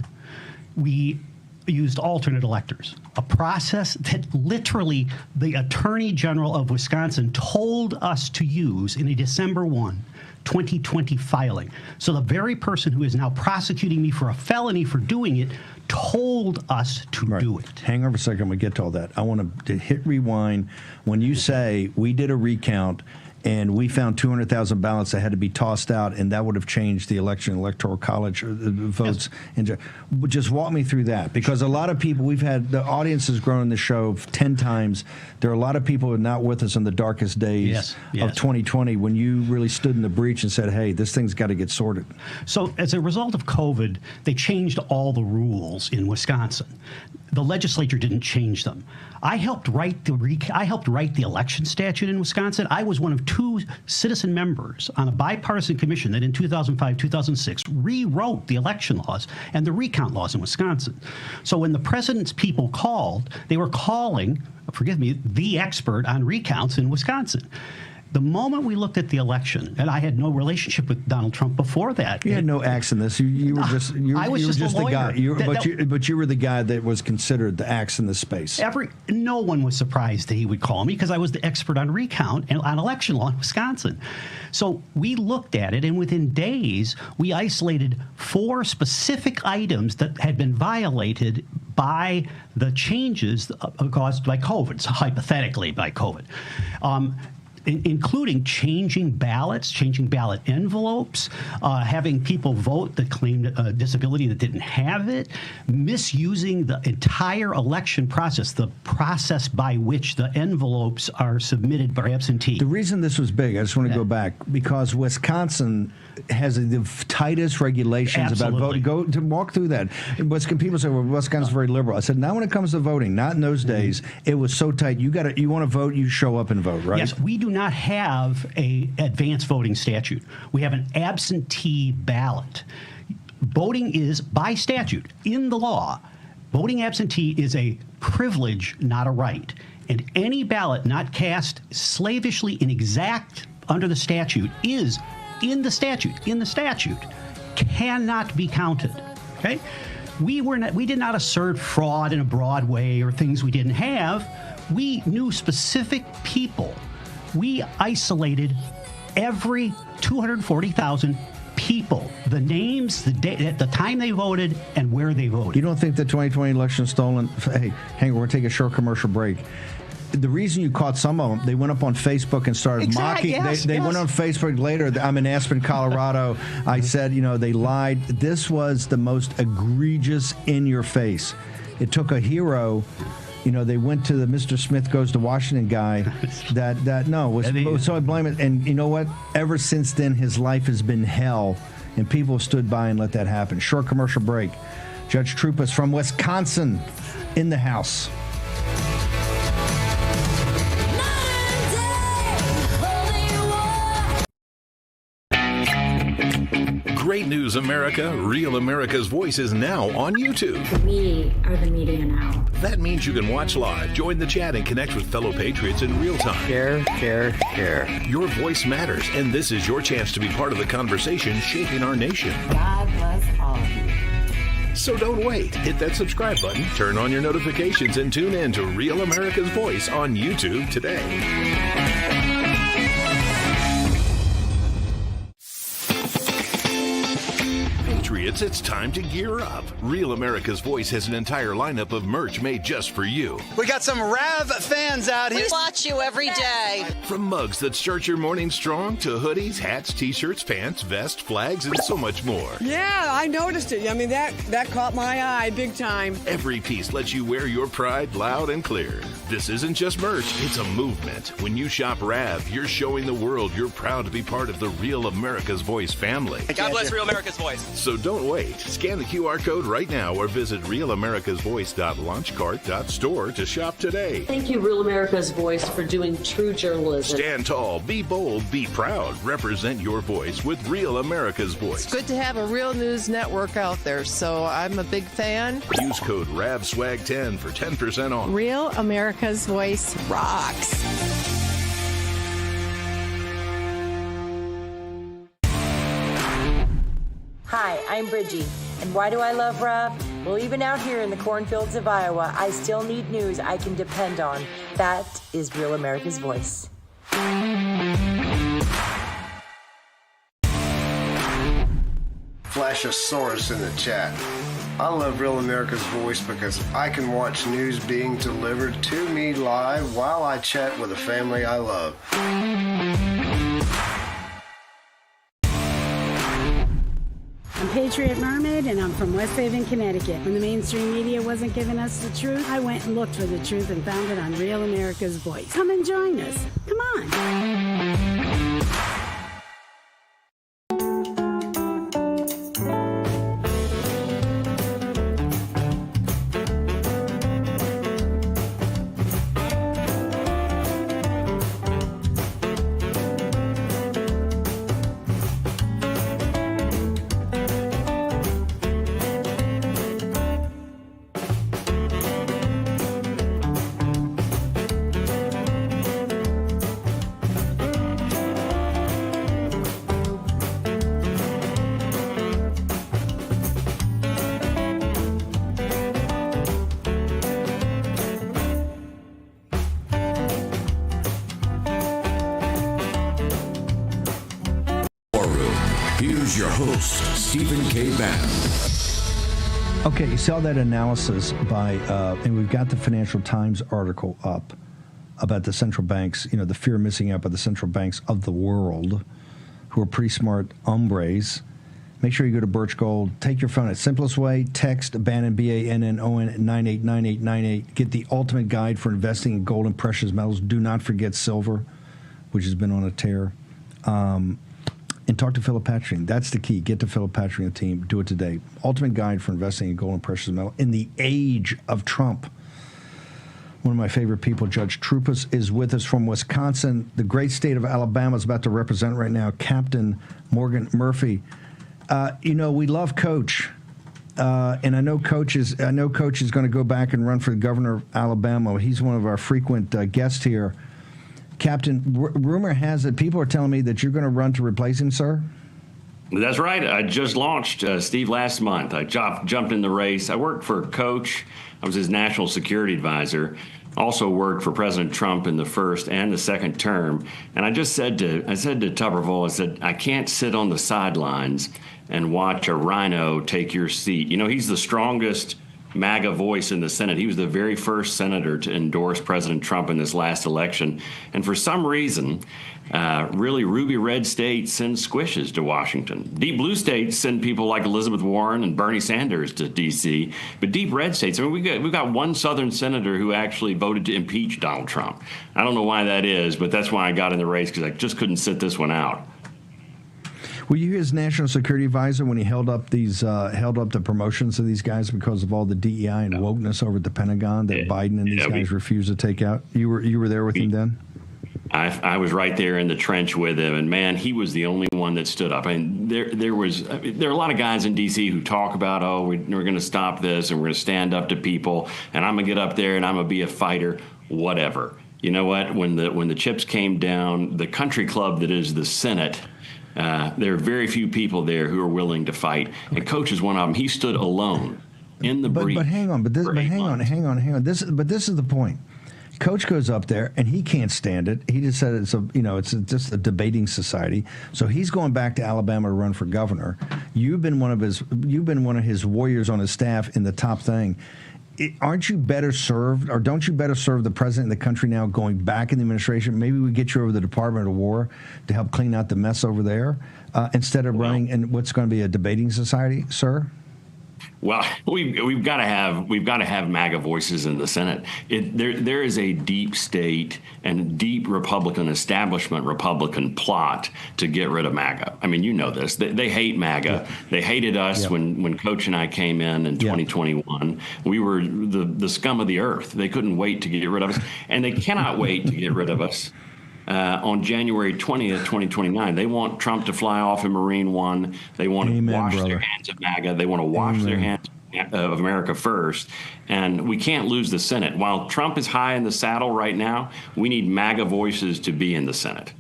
[SPEAKER 19] we used alternate electors, a process that literally the Attorney General of Wisconsin told us to use in a December 1, 2020 filing. So the very person who is now prosecuting me for a felony for doing it told us to do it.
[SPEAKER 8] Hang on for a second. We get to all that. I want to hit rewind. When you say we did a recount and we found 200,000 ballots that had to be tossed out, and that would have changed the election, electoral college votes. Yes. Just walk me through that, because a lot of people, the audience has grown the show 10 times. There are a lot of people who are not with us in the darkest days of 2020 when you really stood in the breach and said, hey, this thing's got to get sorted.
[SPEAKER 19] So as a result of COVID, they changed all the rules in Wisconsin. the legislature didn't change them. I helped write the election statute in Wisconsin. I was one of 2 citizen members on a bipartisan commission that in 2005, 2006 rewrote the election laws and the recount laws in Wisconsin. So when the president's people called, they were calling, forgive me, the expert on recounts in Wisconsin. The moment we looked at the election, and I had no relationship with Donald Trump before that.
[SPEAKER 8] You had no axe in this. You were just the guy. But you were the guy that was considered the axe in this space.
[SPEAKER 19] No one was surprised that he would call me because I was the expert on recount and on election law in Wisconsin. So we looked at it, and within days, we isolated 4 specific items that had been violated by the changes caused by COVID, so hypothetically by COVID. Including changing ballots, changing ballot envelopes, having people vote that claimed a disability that didn't have it, misusing the entire election process, the process by which the envelopes are submitted by absentee.
[SPEAKER 8] The reason this was big, I just want to go back, because Wisconsin has the tightest regulations about voting. Go to walk through that. People say, well, Wisconsin's very liberal. I said, not when it comes to voting. Not in those days. It was so tight. You want to vote, you show up and vote, right?
[SPEAKER 19] Yes, we do not have a advanced voting statute. We have an absentee ballot. Voting is, by statute, in the law, voting absentee is a privilege, not a right. And any ballot not cast slavishly under the statute is in the statute, cannot be counted. Okay? We did not assert fraud in a broad way or things we didn't have. We knew specific people. We isolated every 240,000 people, the names, the day, at the time they voted, and where they voted.
[SPEAKER 8] You don't think the 2020 election stolen? Hey, hang on, we're going to take a short commercial break. The reason you caught some of them, they went up on Facebook and started mocking.
[SPEAKER 19] Yes,
[SPEAKER 8] they went on Facebook later. I'm in Aspen, Colorado. I said, they lied. This was the most egregious, in your face. It took a hero. They went to the Mr. Smith Goes to Washington guy. So I blame it. And you know what? Ever since then, his life has been hell, and people stood by and let that happen. Short commercial break. Judge Troupas from Wisconsin in the house.
[SPEAKER 9] Great news, America. Real America's Voice is now on YouTube.
[SPEAKER 1] We are the media now.
[SPEAKER 9] That means you can watch live, join the chat, and connect with fellow patriots in real time.
[SPEAKER 1] Share.
[SPEAKER 9] Your voice matters, and this is your chance to be part of the conversation shaping our nation.
[SPEAKER 1] God bless all of you.
[SPEAKER 9] So don't wait. Hit that subscribe button, turn on your notifications, and tune in to Real America's Voice on YouTube today. Patriots, it's time to gear up. Real America's Voice has an entire lineup of merch made just for you.
[SPEAKER 11] We got some Rav fans out here.
[SPEAKER 13] We watch you every day.
[SPEAKER 9] From mugs that start your morning strong to hoodies, hats, t-shirts, pants, vests, flags, and so much more.
[SPEAKER 13] Yeah, I noticed it. I mean, that caught my eye big time.
[SPEAKER 9] Every piece lets you wear your pride loud and clear. This isn't just merch, it's a movement. When you shop Rav, you're showing the world you're proud to be part of the Real America's Voice family.
[SPEAKER 11] God bless Real America's Voice.
[SPEAKER 9] So don't wait. Scan the QR code right now or visit realamericasvoice.launchcart.store to shop today.
[SPEAKER 18] Thank you, Real America's Voice, for doing true journalism.
[SPEAKER 9] Stand tall, be bold, be proud. Represent your voice with Real America's Voice.
[SPEAKER 13] It's good to have a real news network out there, so I'm a big fan.
[SPEAKER 9] Use code RAVSWAG10 for 10% off.
[SPEAKER 13] Real America's Voice rocks.
[SPEAKER 5] Hi, I'm Bridgie. And why do I love Rav? Well, even out here in the cornfields of Iowa, I still need news I can depend on. That is Real America's Voice.
[SPEAKER 21] Flashosaurus in the chat. I love Real America's Voice because I can watch news being delivered to me live while I chat with a family I love.
[SPEAKER 24] I'm Patriot Mermaid, and I'm from West Haven, Connecticut. When the mainstream media wasn't giving us the truth, I went and looked for the truth and found it on Real America's Voice. Come and join us. Come on.
[SPEAKER 6] Here's your host, Stephen K. Bannon.
[SPEAKER 8] Okay, you saw that analysis by, and we've got the Financial Times article up about the central banks, the fear of missing out by the central banks of the world, who are pretty smart hombres. Make sure you go to Birch Gold. Take your phone. Simplest way, text Bannon, B-A-N-N-O-N, 989898. Get the ultimate guide for investing in gold and precious metals. Do not forget silver, which has been on a tear. And talk to Philip Patrick. That's the key. Get to Philip Patrick and the team. Do it today. Ultimate guide for investing in gold and precious metal in the age of Trump. One of my favorite people, Judge Trupus, is with us from Wisconsin. The great state of Alabama is about to represent right now Captain Morgan Murphy. We love Coach, and I know Coach is going to go back and run for the governor of Alabama. He's one of our frequent guests here. Captain, rumor has it, people are telling me that you're going to run to replace him, sir?
[SPEAKER 12] That's right. I just launched, Steve, last month. I jumped in the race. I worked for Coach. I was his national security advisor. Also worked for President Trump in the first and the second term. And I said to Tuberville, I can't sit on the sidelines and watch a rhino take your seat. He's the strongest MAGA voice in the Senate. He was the very first senator to endorse President Trump in this last election. And for some reason, really ruby red states send squishes to Washington. Deep blue states send people like Elizabeth Warren and Bernie Sanders to D.C. But deep red states, we've got one Southern senator who actually voted to impeach Donald Trump. I don't know why that is, but that's why I got in the race, because I just couldn't sit this one out.
[SPEAKER 8] Were you his national security advisor when he held up the promotions of these guys because of all the DEI and wokeness over at the Pentagon that Biden and these guys refused to take out? You were there with him then?
[SPEAKER 12] I was right there in the trench with him, and man, he was the only one that stood up. There are a lot of guys in D.C. who talk about, we're going to stop this and we're going to stand up to people, and I'm going to get up there and I'm going to be a fighter, whatever. You know what? When the chips came down, the country club that is the Senate. There are very few people there who are willing to fight, and Coach is one of them. He stood alone in the breach.
[SPEAKER 8] But hang on. This is the point. Coach goes up there and he can't stand it. He just said it's just a debating society. So he's going back to Alabama to run for governor. You've been one of his warriors on his staff in the top thing. Aren't you better served, or don't you better serve the president of the country now going back in the administration? Maybe we get you over the Department of War to help clean out the mess over there instead of running in what's going to be a debating society, sir?
[SPEAKER 12] Well, we've got to have MAGA voices in the Senate. There is a deep state and deep Republican establishment Republican plot to get rid of MAGA. I mean, you know this. They hate MAGA. Yeah. They hated us when Coach and I came in 2021. We were the scum of the earth. They couldn't wait to get rid of us, and they cannot wait to get rid of us. On January 20th, 2029. They want Trump to fly off in Marine One. They want to wash their hands of MAGA. They want to wash their hands of America first. And we can't lose the Senate. While Trump is high in the saddle right now, we need MAGA voices to be in the Senate.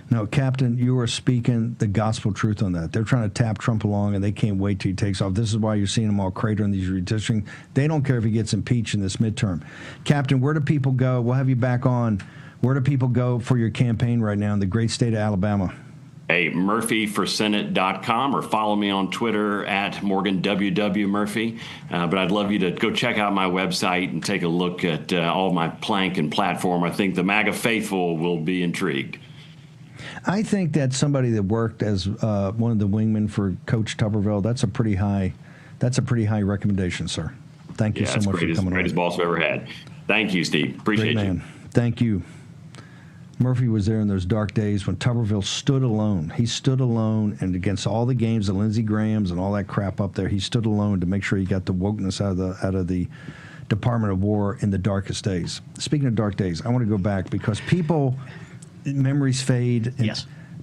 [SPEAKER 8] No, Captain, you are speaking the gospel truth on that. They're trying to tap Trump along, and they can't wait till he takes off. This is why you're seeing them all crater in these redistricting. They don't care if he gets impeached in this midterm. Captain, where do people go? We'll have you back on. Where do people go for your campaign right now in the great state of Alabama?
[SPEAKER 12] Hey, MurphyForSenate.com, or follow me on Twitter at MorganWW But I'd love you to go check out my website and take a look at all my plank and platform. I think the MAGA faithful will be intrigued.
[SPEAKER 8] I think that somebody that worked as one of the wingmen for Coach Tuberville, that's a pretty high recommendation, sir. Thank you so much for coming on.
[SPEAKER 12] Greatest boss I've ever had. Thank you, Steve. Appreciate
[SPEAKER 8] you.
[SPEAKER 12] Man.
[SPEAKER 8] Thank you. Murphy was there in those dark days when Tuberville stood alone. He stood alone, and against all the games of Lindsey Graham's and all that crap up there, he stood alone to make sure he got the wokeness out of the Department of War in the darkest days. Speaking of dark days, I want to go back because memories fade.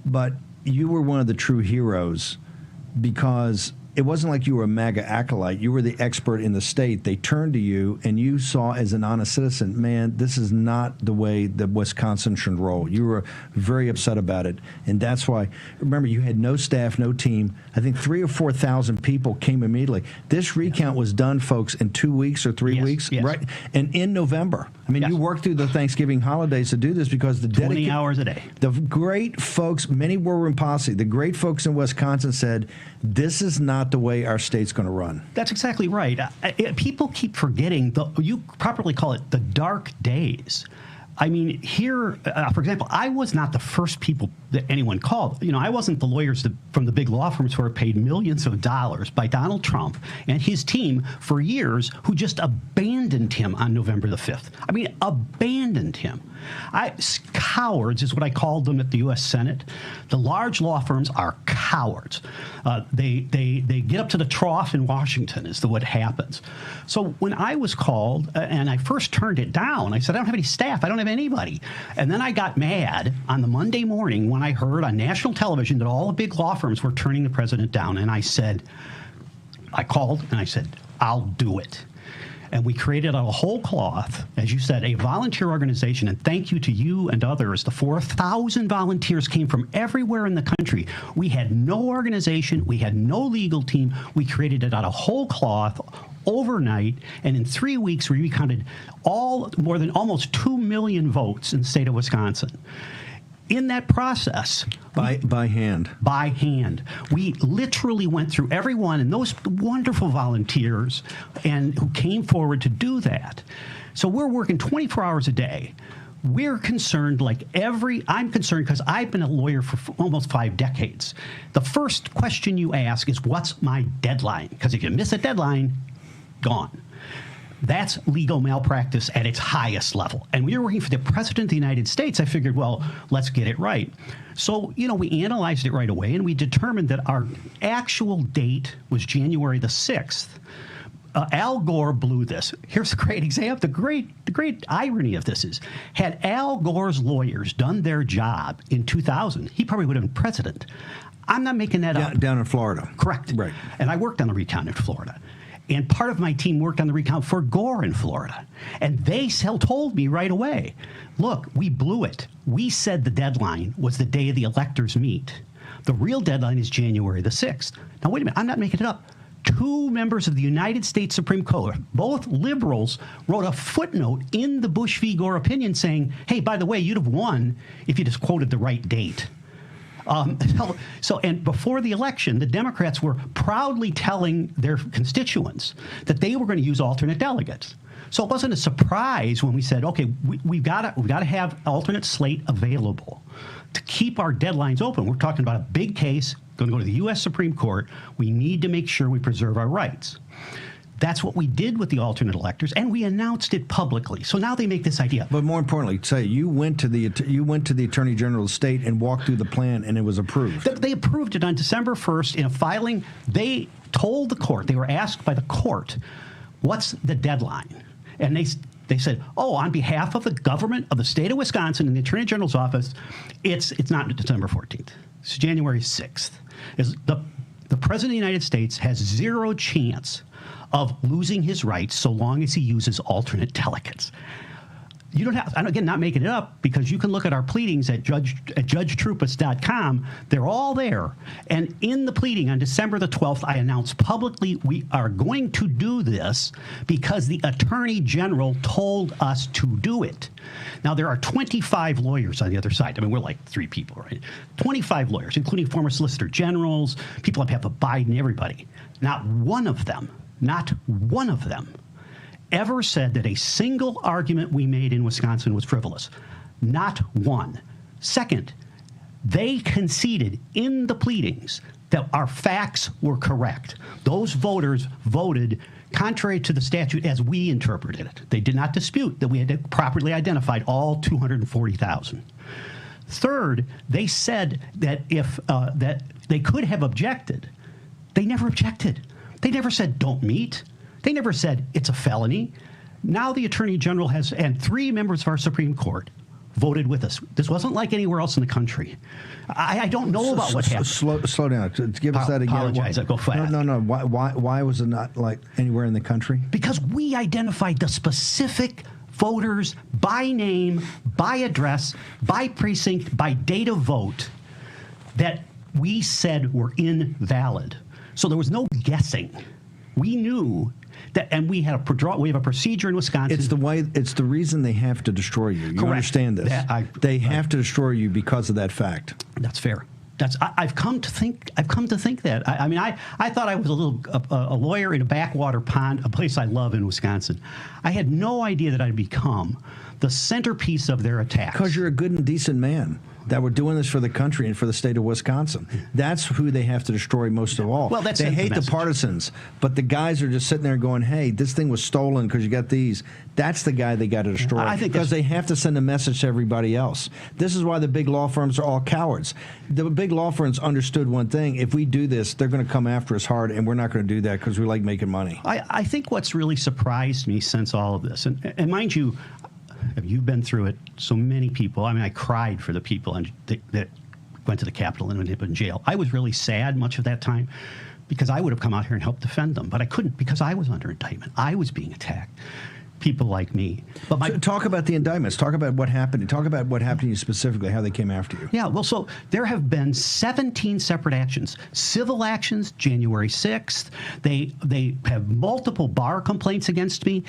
[SPEAKER 8] But you were one of the true heroes because it wasn't like you were a MAGA acolyte. You were the expert in the state. They turned to you, and you saw as an honest citizen, man, this is not the way that Wisconsin should roll. You were very upset about it, and that's why. Remember, you had no staff, no team. I think 3,000 or 4,000 people came immediately. This recount was done, folks, in 2 weeks or 3 weeks, right? And in November. I mean, you worked through the Thanksgiving holidays to do this because the
[SPEAKER 19] 20 hours a day.
[SPEAKER 8] The great folks, many War Room Posse, the great folks in Wisconsin said, this is not the way our state's going to run.
[SPEAKER 19] That's exactly right. People keep forgetting, you properly call it the dark days. I mean, here, for example, I was not the first people that anyone called. You know, I wasn't the lawyers from the big law firms who are paid millions of dollars by Donald Trump and his team for years who just abandoned him on November the 5th. I mean, abandoned him. Cowards is what I called them at the U.S. Senate. The large law firms are cowards. They get up to the trough in Washington is what happens. So when I was called and I first turned it down, I said, I don't have any staff. I don't have anybody. And then I got mad on the Monday morning when I heard on national television that all the big law firms were turning the president down. And I called and I said, I'll do it. And we created a whole cloth, as you said, a volunteer organization. And thank you to you and others. The 4,000 volunteers came from everywhere in the country. We had no organization. We had no legal team. We created it out of whole cloth overnight. And in 3 weeks, we recounted more than almost 2 million votes in the state of Wisconsin. In that process,
[SPEAKER 8] by hand,
[SPEAKER 19] we literally went through everyone and those wonderful volunteers and who came forward to do that. So we're working 24 hours a day. We're concerned I'm concerned because I've been a lawyer for almost 5 decades. The first question you ask is, what's my deadline? Because if you miss a deadline, gone. That's legal malpractice at its highest level. And we were working for the President of the United States. I figured, well, let's get it right. So, we analyzed it right away, and we determined that our actual date was January the 6th. Al Gore blew this. Here's a great example. The great irony of this is, had Al Gore's lawyers done their job in 2000, he probably would have been president. I'm not making that up.
[SPEAKER 8] Down in Florida.
[SPEAKER 19] Correct.
[SPEAKER 8] Right.
[SPEAKER 19] And I worked on the recount in Florida. And part of my team worked on the recount for Gore in Florida. And they told me right away, look, we blew it. We said the deadline was the day the electors meet. The real deadline is January the 6th. Now, wait a minute. I'm not making it up. 2 members of the United States Supreme Court, both liberals, wrote a footnote in the Bush v. Gore opinion saying, hey, by the way, you'd have won if you just quoted the right date. And before the election, the Democrats were proudly telling their constituents that they were going to use alternate delegates. So it wasn't a surprise when we said, okay, we've got to have alternate slate available to keep our deadlines open. We're talking about a big case, going to go to the U.S. Supreme Court. We need to make sure we preserve our rights. That's what we did with the alternate electors, and we announced it publicly. So now they make this idea.
[SPEAKER 8] But more importantly, you went to the Attorney General of the state and walked through the plan, and it was approved.
[SPEAKER 19] They approved it on December 1st in a filing. They told the court, they were asked by the court, what's the deadline? And they said, on behalf of the government of the state of Wisconsin and the Attorney General's office, it's not December 14th. It's January 6th. The President of the United States has zero chance of losing his rights so long as he uses alternate delegates. You don't have, again, not making it up, because you can look at our pleadings at judgetrupas.com. They're all there. And in the pleading on December the 12th, I announced publicly we are going to do this because the Attorney General told us to do it. Now, there are 25 lawyers on the other side. I mean, we're like 3 people, right? 25 lawyers, including former Solicitor Generals, people on behalf of Biden, everybody. Not one of them ever said that a single argument we made in Wisconsin was frivolous. Not one. Second, they conceded in the pleadings that our facts were correct. Those voters voted contrary to the statute as we interpreted it. They did not dispute that we had properly identified all 240,000. Third, they said that that they could have objected. They never objected. They never said don't meet. They never said it's a felony. Now the Attorney General and 3 members of our Supreme Court voted with us. This wasn't like anywhere else in the country. I don't know about what happened.
[SPEAKER 8] Slow down. Give us that again.
[SPEAKER 19] Apologize. I go fast.
[SPEAKER 8] No. Why was it not like anywhere in the country?
[SPEAKER 19] Because we identified the specific voters by name, by address, by precinct, by date of vote that we said were invalid. So there was no guessing. We knew that, and we have a procedure in Wisconsin.
[SPEAKER 8] It's the reason they have to destroy you. You
[SPEAKER 19] Correct.
[SPEAKER 8] understand this? They have to destroy you because of that fact.
[SPEAKER 19] That's fair. I've come to think that. I thought I was a lawyer in a backwater pond, a place I love in Wisconsin. I had no idea that I'd become the centerpiece of their attacks.
[SPEAKER 8] Because you're a good and decent man. That we're doing this for the country and for the state of Wisconsin. That's who they have to destroy most of all.
[SPEAKER 19] Well,
[SPEAKER 8] they hate the partisans, but the guys are just sitting there going, hey, this thing was stolen because you got these. That's the guy they got to destroy. I think because they have to send a message to everybody else. This is why the big law firms are all cowards. The big law firms understood one thing. If we do this, they're going to come after us hard, and we're not going to do that because we like making money.
[SPEAKER 19] I think what's really surprised me since all of this, and mind you, you've been through it. So many people. I mean, I cried for the people that went to the Capitol and ended up in jail. I was really sad much of that time because I would have come out here and helped defend them, but I couldn't because I was under indictment. I was being attacked. People like me. But
[SPEAKER 8] talk about the indictments. Talk about what happened. Talk about what happened to you specifically, how they came after you.
[SPEAKER 19] Yeah, well, so there have been 17 separate actions. Civil actions, January 6th. They have multiple bar complaints against me.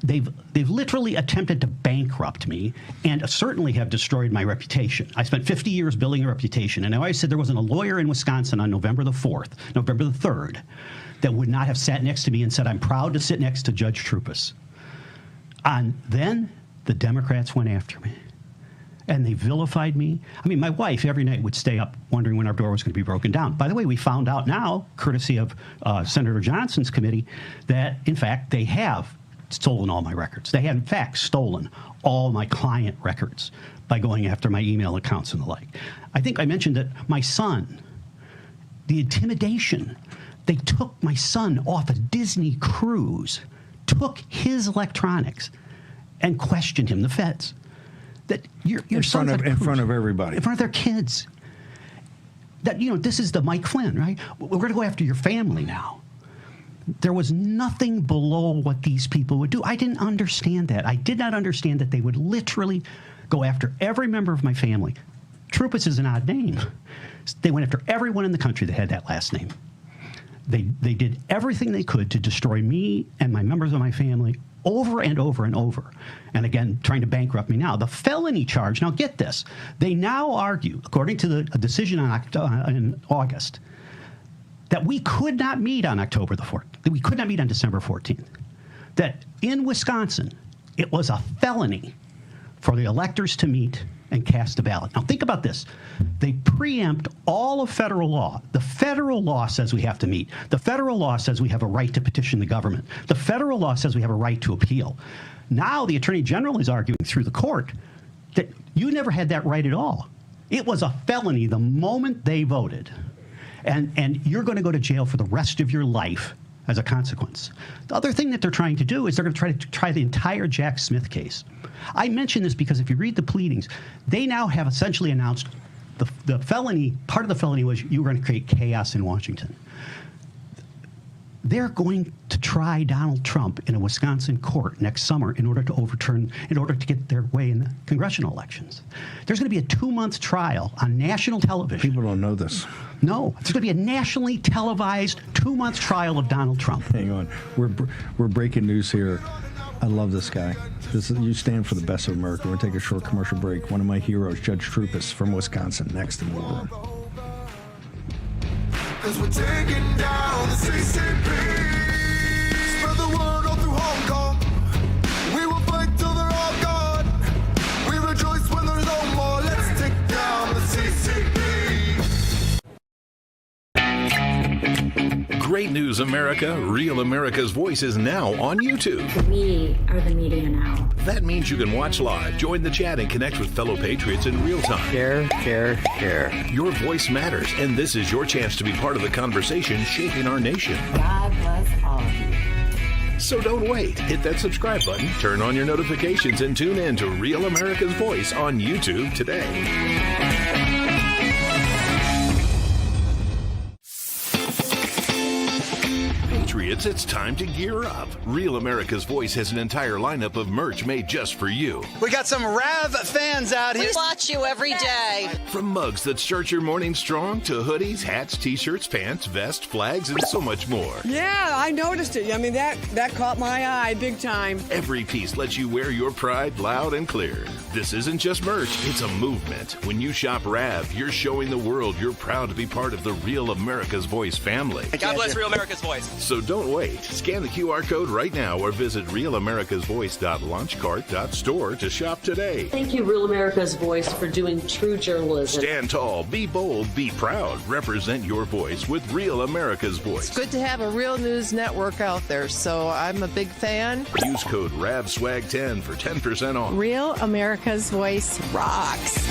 [SPEAKER 19] They've literally attempted to bankrupt me and certainly have destroyed my reputation. I spent 50 years building a reputation, and I always said there wasn't a lawyer in Wisconsin on November the 3rd, that would not have sat next to me and said, I'm proud to sit next to Judge Trupus. And then the Democrats went after me, and they vilified me. I mean, my wife every night would stay up wondering when our door was going to be broken down. By the way, we found out now, courtesy of Senator Johnson's committee, that, in fact, they have stolen all my records. They had, in fact, stolen all my client records by going after my email accounts and the like. I think I mentioned that my son, the intimidation, they took my son off a Disney cruise, took his electronics and questioned him, the feds. That your son's
[SPEAKER 8] in front of everybody.
[SPEAKER 19] In front of their kids. That, this is the Mike Flynn, right? We're going to go after your family now. There was nothing below what these people would do. I didn't understand that. I did not understand that they would literally go after every member of my family. Trupus is an odd name. They went after everyone in the country that had that last name. They did everything they could to destroy me and my members of my family over and over and over. And again, trying to bankrupt me now. The felony charge, now get this, they now argue, according to a decision in August, that we could not meet on October the 4th, that we could not meet on December 14th, that in Wisconsin, it was a felony for the electors to meet and cast a ballot. Now think about this. They preempt all of federal law. The federal law says we have to meet. The federal law says we have a right to petition the government. The federal law says we have a right to appeal. Now the Attorney General is arguing through the court that you never had that right at all. It was a felony the moment they voted. And you're going to go to jail for the rest of your life as a consequence. The other thing that they're trying to do is they're going to try the entire Jack Smith case. I mention this because if you read the pleadings, they now have essentially announced the felony, part of the felony was you were going to create chaos in Washington. They're going to try Donald Trump in a Wisconsin court next summer in order to get their way in the congressional elections. There's going to be a 2-month trial on national television.
[SPEAKER 8] People don't know this.
[SPEAKER 19] No, there's going to be a nationally televised 2-month trial of Donald Trump.
[SPEAKER 8] Hang on, we're breaking news here. I love this guy. You stand for the best of America. We're going to take a short commercial break. One of my heroes, Judge Trupus from Wisconsin, next in the room.
[SPEAKER 2] Cause we're taking down the CCP. Spread the word all through Hong Kong. We will fight till they're all gone. We rejoice when there's no more. Let's take down the CCP.
[SPEAKER 9] Great news, America. Real America's Voice is now on YouTube.
[SPEAKER 1] We are the media now.
[SPEAKER 9] That means you can watch live, join the chat, and connect with fellow patriots in real time.
[SPEAKER 1] Share.
[SPEAKER 9] Your voice matters, and this is your chance to be part of the conversation shaping our nation.
[SPEAKER 1] God bless all of you.
[SPEAKER 9] So don't wait. Hit that subscribe button, turn on your notifications, and tune in to Real America's Voice on YouTube today. Patriots, it's time to gear up. Real America's Voice has an entire lineup of merch made just for you.
[SPEAKER 11] We got some Rav fans out here.
[SPEAKER 3] We watch you every day.
[SPEAKER 9] From mugs that start your morning strong to hoodies, hats, t-shirts, pants, vests, flags, and so much more.
[SPEAKER 10] Yeah, I noticed it. I mean, that caught my eye big time.
[SPEAKER 9] Every piece lets you wear your pride loud and clear. This isn't just merch, it's a movement. When you shop Rav, you're showing the world you're proud to be part of the Real America's Voice family.
[SPEAKER 11] God bless Real America's Voice.
[SPEAKER 9] So don't wait. Scan the QR code right now or visit realamericasvoice.launchcart.store to shop today.
[SPEAKER 18] Thank you, Real America's Voice, for doing true journalism.
[SPEAKER 9] Stand tall, be bold, be proud. Represent your voice with Real America's Voice.
[SPEAKER 13] It's good to have a real news network out there, so I'm a big fan.
[SPEAKER 9] Use code RAVSWAG10 for 10% off.
[SPEAKER 22] Real America's Voice rocks.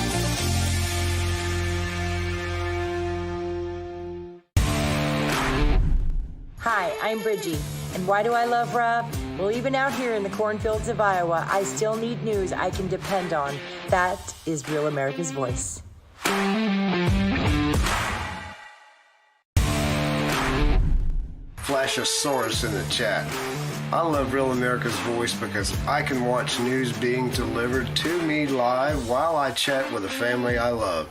[SPEAKER 5] Hi, I'm Bridgie. And why do I love Rav? Well, even out here in the cornfields of Iowa, I still need news I can depend on. That is Real America's Voice.
[SPEAKER 21] Flashosaurus in the chat. I love Real America's Voice because I can watch news being delivered to me live while I chat with the family I love.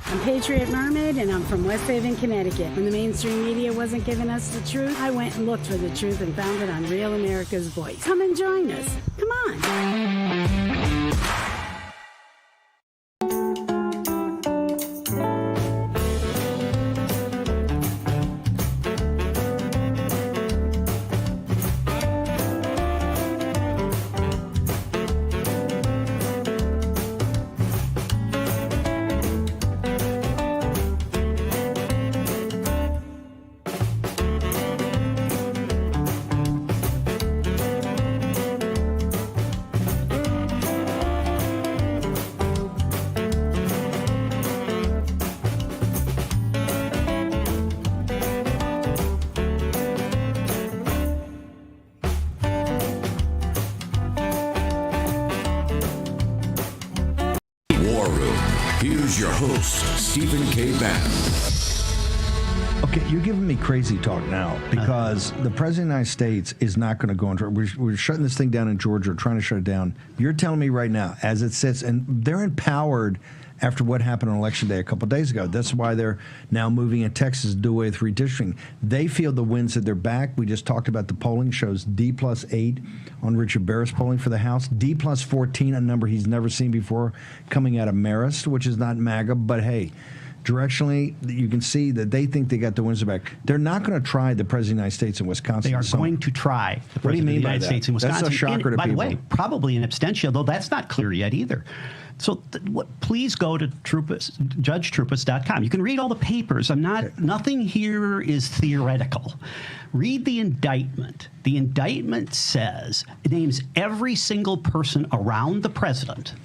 [SPEAKER 24] I'm Patriot Mermaid, and I'm from West Haven, Connecticut. When the mainstream media wasn't giving us the truth, I went and looked for the truth and found it on Real America's Voice. Come and join us. Come on.
[SPEAKER 6] War Room. Here's your host, Stephen K. Bannon.
[SPEAKER 8] Okay, you're giving me crazy talk now because the President of the United States is not going to go into. We're shutting this thing down in Georgia, trying to shut it down. You're telling me right now, as it sits, and they're empowered after what happened on Election Day a couple of days ago. That's why they're now moving in Texas to do away with redistricting. They feel the winds at their back. We just talked about the polling shows D+8 on Richard Barrett's polling for the House, D+14, a number he's never seen before, coming out of Marist, which is not MAGA, but hey, directionally, you can see that they think they got the winds back. They're not going to try the President of the United States in Wisconsin.
[SPEAKER 19] They are going to try the
[SPEAKER 8] What do you
[SPEAKER 19] President
[SPEAKER 8] mean
[SPEAKER 19] of the
[SPEAKER 8] by
[SPEAKER 19] United
[SPEAKER 8] that?
[SPEAKER 19] States in Wisconsin.
[SPEAKER 8] That's a shocker to
[SPEAKER 19] By
[SPEAKER 8] people.
[SPEAKER 19] the way, probably an abstention, though that's not clear yet either. So please go to judgetrupas.com. You can read all the papers. Nothing here is theoretical. Read the indictment. The indictment says, it names every single person around the president.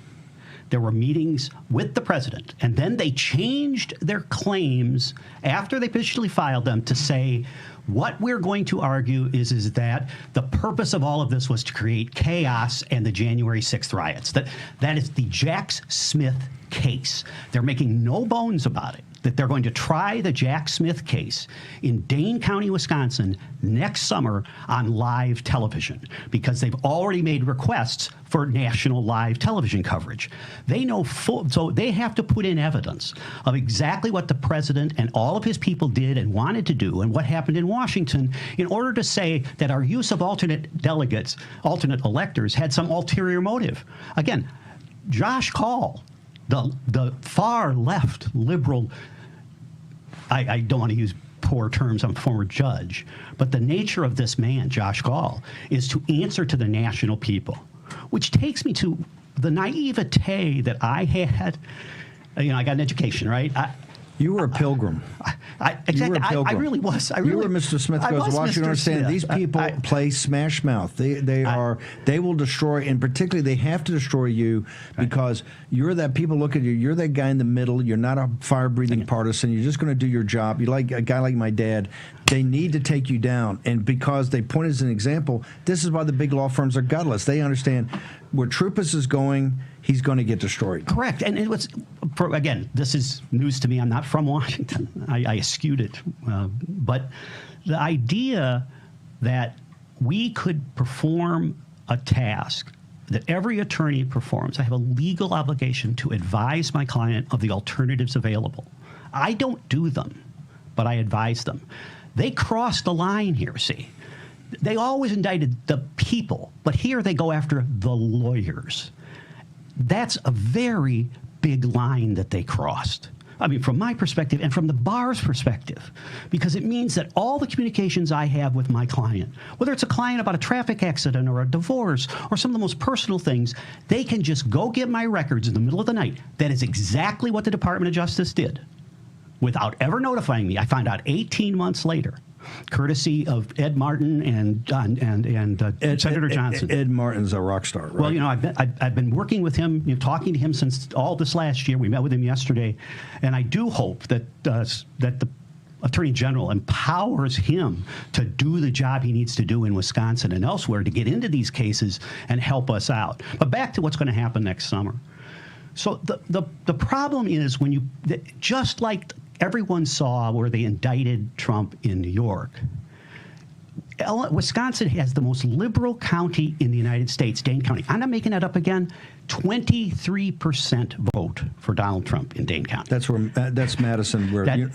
[SPEAKER 19] There were meetings with the president, and then they changed their claims after they officially filed them to say, what we're going to argue is that the purpose of all of this was to create chaos and the January 6th riots. That is the Jack Smith case. They're making no bones about it, that they're going to try the Jack Smith case in Dane County, Wisconsin next summer on live television because they've already made requests for national live television coverage. They know so they have to put in evidence of exactly what the president and all of his people did and wanted to do and what happened in Washington in order to say that our use of alternate delegates, alternate electors, had some ulterior motive. Again, Josh Kaul, the far left liberal, I don't want to use poor terms, I'm a former judge, but the nature of this man, Josh Kaul, is to answer to the national people, which takes me to the naivete that I had. You know, I got an education, right?
[SPEAKER 8] You were a pilgrim.
[SPEAKER 19] Exactly.
[SPEAKER 8] You were a
[SPEAKER 19] I really was.
[SPEAKER 8] You were Mr. Smith goes to Washington. Understand these people play smash mouth. They will destroy, and particularly they have to destroy you because you're that. People look at you. You're that guy in the middle. You're not a fire-breathing partisan. You're just going to do your job. You're like a guy like my dad. They need to take you down, and because they point as an example, this is why the big law firms are gutless. They understand where Troupis is going. He's going to get destroyed.
[SPEAKER 19] Correct. And it was, again, this is news to me. I'm not from Washington. I eschewed it. But the idea that we could perform a task that every attorney performs, I have a legal obligation to advise my client of the alternatives available. I don't do them, but I advise them. They crossed the line here, see. They always indicted the people, but here they go after the lawyers. That's a very big line that they crossed. I mean, from my perspective and from the bar's perspective, because it means that all the communications I have with my client, whether it's a client about a traffic accident or a divorce or some of the most personal things, they can just go get my records in the middle of the night. That is exactly what the Department of Justice did without ever notifying me. I found out 18 months later, courtesy of Ed Martin and Senator Johnson.
[SPEAKER 8] Ed Martin's a rock star, right?
[SPEAKER 19] Well, you know, I've been working with him, talking to him since all this last year. We met with him yesterday, and I do hope that that the Attorney General empowers him to do the job he needs to do in Wisconsin and elsewhere to get into these cases and help us out. But back to what's going to happen next summer. So the problem is when just like everyone saw where they indicted Trump in New York, Wisconsin has the most liberal county in the United States, Dane County. I'm not making that up again. 23% vote for Donald Trump in Dane County.
[SPEAKER 8] That's Madison,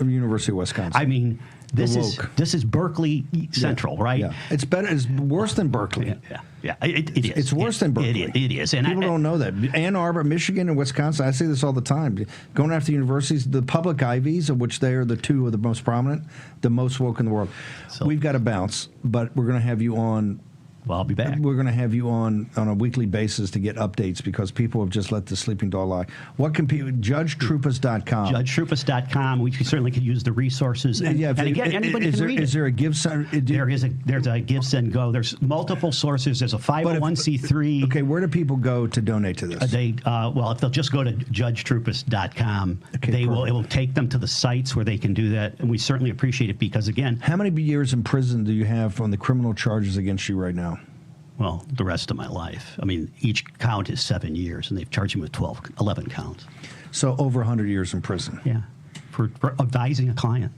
[SPEAKER 8] University of Wisconsin.
[SPEAKER 19] I mean, this is Berkeley Central, right?
[SPEAKER 8] Yeah, it's better. It's worse than Berkeley.
[SPEAKER 19] Yeah, it is.
[SPEAKER 8] It's worse than Berkeley.
[SPEAKER 19] It is. And
[SPEAKER 8] people don't know that. Ann Arbor, Michigan, and Wisconsin, I say this all the time, going after universities, the public Ivies, of which they are the two of the most prominent, the most woke in the world. So, we've got to bounce, but we're going to have you on.
[SPEAKER 19] Well, I'll be back.
[SPEAKER 8] We're going to have you on a weekly basis to get updates because people have just let the sleeping dog lie. What can people, JudgeTroupis.com.
[SPEAKER 19] JudgeTroupis.com. We certainly could use the resources. And again, anybody can read it.
[SPEAKER 8] Is there a give send?
[SPEAKER 19] There's a give send go. There's multiple sources. There's a 501c3.
[SPEAKER 8] Okay, where do people go to donate to this?
[SPEAKER 19] If they'll just go to JudgeTroupis.com, it will take them to the sites where they can do that. And we certainly appreciate it because, again,
[SPEAKER 8] how many years in prison do you have on the criminal charges against you right now?
[SPEAKER 19] Well, the rest of my life. I mean, each count is 7 years, and they've charged me with 11 counts.
[SPEAKER 8] So over 100 years in prison.
[SPEAKER 19] Yeah, for advising a client.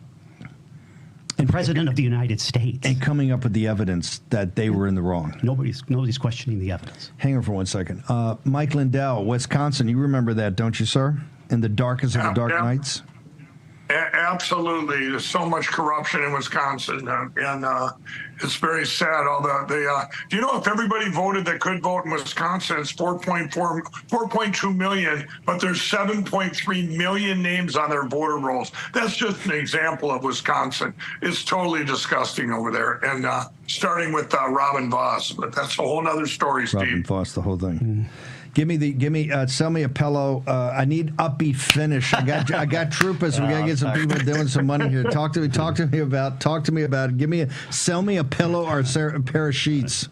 [SPEAKER 19] And President of the United States.
[SPEAKER 8] And coming up with the evidence that they were in the wrong.
[SPEAKER 19] Nobody's questioning the evidence.
[SPEAKER 8] Hang on for 1 second. Mike Lindell, Wisconsin, you remember that, don't you, sir? In the darkest of the dark nights?
[SPEAKER 4] Absolutely. There's so much corruption in Wisconsin, and it's very sad. Do you know if everybody voted that could vote in Wisconsin, it's 4.2 million, but there's 7.3 million names on their voter rolls. That's just an example of Wisconsin. It's totally disgusting over there, and starting with Robin Voss, but that's a whole other story, Steve.
[SPEAKER 8] Robin Voss, the whole thing. Sell me a pillow. I need upbeat finish. I got Troupis. We gotta get some people doing some money here. Talk to me about it. Sell me a pillow or a pair of sheets.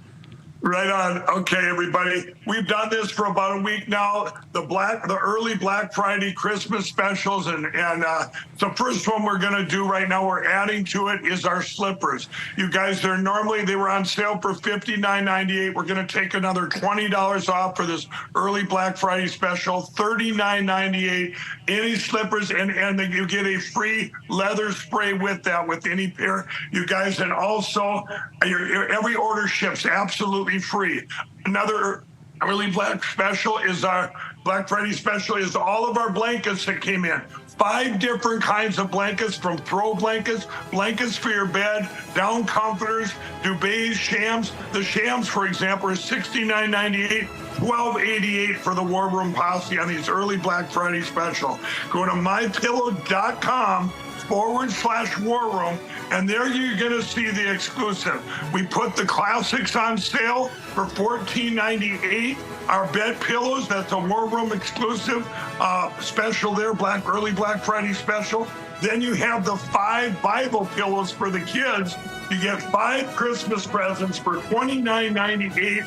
[SPEAKER 4] Right on. Okay, everybody. We've done this for about a week now. The early Black Friday Christmas specials, and the first one we're going to do right now, we're adding to it, is our slippers. You guys, they were on sale for $59.98. We're going to take another $20 off for this early Black Friday special, $39.98. Any slippers, and you get a free leather spray with that, with any pair. You guys, and also every order ships absolutely free. Another early Black special is our Black Friday special is all of our blankets that came in. 5 different kinds of blankets, from throw blankets, blankets for your bed, down comforters, duvets, shams. The shams, for example, are $69.98, $12.88 for the War Room Posse on these early Black Friday special. Go to mypillow.com/War Room, and there you're going to see the exclusive. We put the classics on sale for $14.98. Our bed pillows, that's a War Room exclusive special there, early Black Friday special. Then you have the 5 Bible pillows for the kids. You get 5 Christmas presents for $29.98.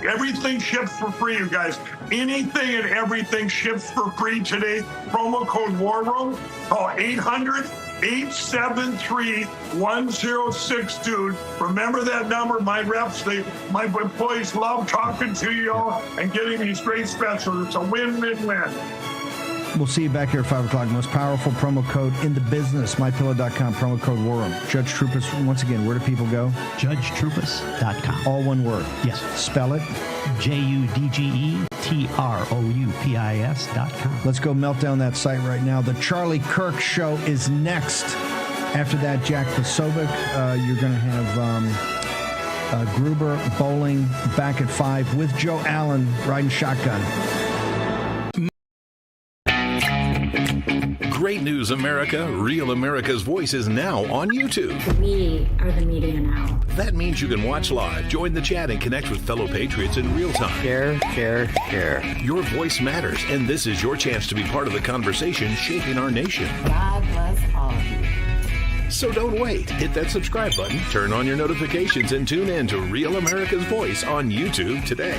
[SPEAKER 4] Everything ships for free, you guys. Anything and everything ships for free today. Promo code War Room. Call 800-873-106, dude. Remember that number. My reps, my employees love talking to you all and getting these great specials. It's a win-win-win.
[SPEAKER 8] We'll see you back here at 5 o'clock. Most powerful promo code in the business. MyPillow.com, promo code WARROOM. Judge Troupas, once again, where do people go?
[SPEAKER 19] JudgeTroupas.com.
[SPEAKER 8] All one word.
[SPEAKER 19] Yes.
[SPEAKER 8] Spell it.
[SPEAKER 19] JUDGETROUPIS.com.
[SPEAKER 8] Let's go melt down that site right now. The Charlie Kirk Show is next. After that, Jack Posobiec. You're going to have Gruber bowling back at 5 with Joe Allen riding shotgun.
[SPEAKER 9] Great news, America. Real America's Voice is now on YouTube.
[SPEAKER 1] We are the media now.
[SPEAKER 9] That means you can watch live, join the chat, and connect with fellow patriots in real time.
[SPEAKER 1] Share, share, share.
[SPEAKER 9] Your voice matters, and this is your chance to be part of the conversation shaping our nation.
[SPEAKER 1] God bless all of you.
[SPEAKER 9] So don't wait. Hit that subscribe button, turn on your notifications, and tune in to Real America's Voice on YouTube today.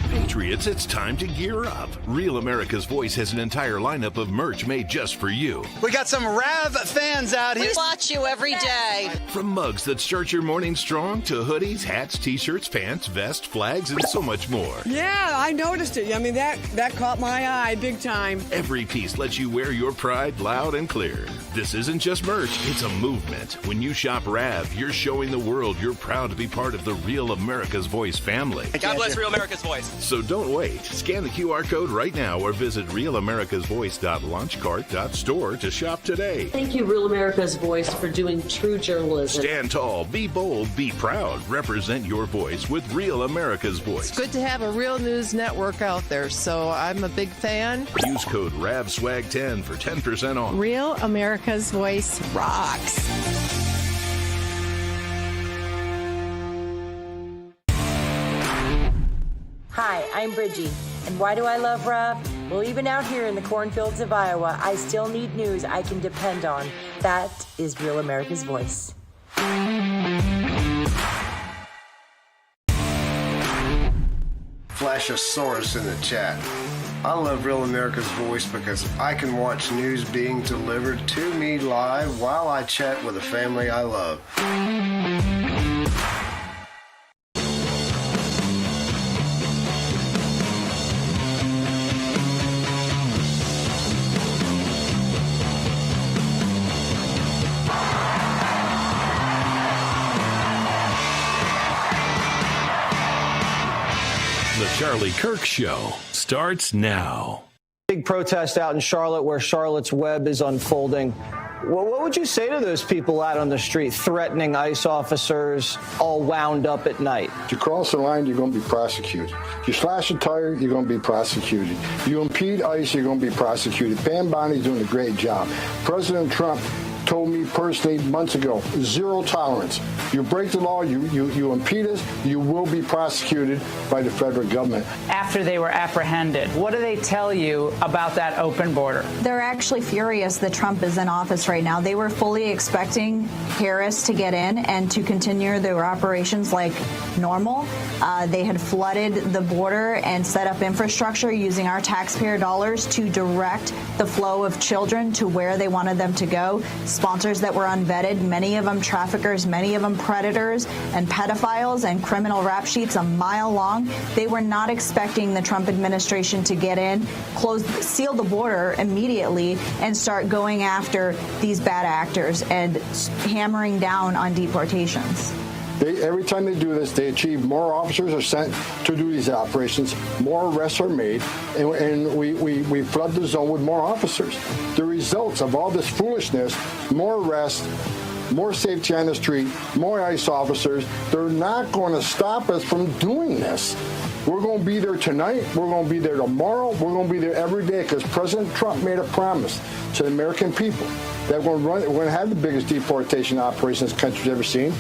[SPEAKER 9] Patriots, it's time to gear up. Real America's Voice has an entire lineup of merch made just for you.
[SPEAKER 11] We got some Rav fans out here.
[SPEAKER 3] We watch you every day.
[SPEAKER 9] From mugs that start your morning strong to hoodies, hats, t-shirts, pants, vests, flags, and so much more.
[SPEAKER 10] Yeah, I noticed it. I mean, that caught my eye big time.
[SPEAKER 9] Every piece lets you wear your pride loud and clear. This isn't just merch, it's a movement. When you shop Rav, you're showing the world you're proud to be part of the Real America's Voice family.
[SPEAKER 11] God bless Real America's Voice.
[SPEAKER 9] So don't wait. Scan the QR code right now or visit realamericasvoice.launchcart.store to shop today.
[SPEAKER 18] Thank you, Real America's Voice, for doing true journalism.
[SPEAKER 9] Stand tall, be bold, be proud. Represent your voice with Real America's Voice.
[SPEAKER 13] It's good to have a real news network out there, so I'm a big fan.
[SPEAKER 9] Use code RAVSWAG10 for 10% off.
[SPEAKER 22] Real America's Voice rocks.
[SPEAKER 7] Hi, I'm Bridgie. And why do I love Rav? Well, even out here in the cornfields of Iowa, I still need news I can depend on. That is Real America's Voice.
[SPEAKER 21] Flashosaurus in the chat. I love Real America's Voice because I can watch news being delivered to me live while I chat with the family I love.
[SPEAKER 9] The Charlie Kirk Show starts now.
[SPEAKER 14] Big protest out in Charlotte where Charlotte's Web is unfolding. Well, what would you say to those people out on the street threatening ICE officers all wound up at night?
[SPEAKER 15] If you cross the line, you're going to be prosecuted. If you slash a tire, you're going to be prosecuted. You impede ICE, you're going to be prosecuted. Pam Bonnie's doing a great job. President Trump told me personally months ago, zero tolerance. You break the law, you impede us, you will be prosecuted by the federal government.
[SPEAKER 16] After they were apprehended, what do they tell you about that open border?
[SPEAKER 23] They're actually furious that Trump is in office right now. They were fully expecting Harris to get in and to continue their operations like normal. They had flooded the border and set up infrastructure using our taxpayer dollars to direct the flow of children to where they wanted them to go. Sponsors that were unvetted, many of them traffickers, many of them predators and pedophiles, and criminal rap sheets a mile long. They were not expecting the Trump administration to get in, seal the border immediately, and start going after these bad actors and hammering down on deportations.
[SPEAKER 15] Every time they do this, they achieve more officers are sent to do these operations, more arrests are made, and we flood the zone with more officers. The results of all this foolishness, more arrests, more safety on the street, more ICE officers, they're not going to stop us from doing this. We're going to be there tonight. We're going to be there tomorrow. We're going to be there every day because President Trump made a promise to the American people. that we're going to have the biggest deportation operation this country's ever seen.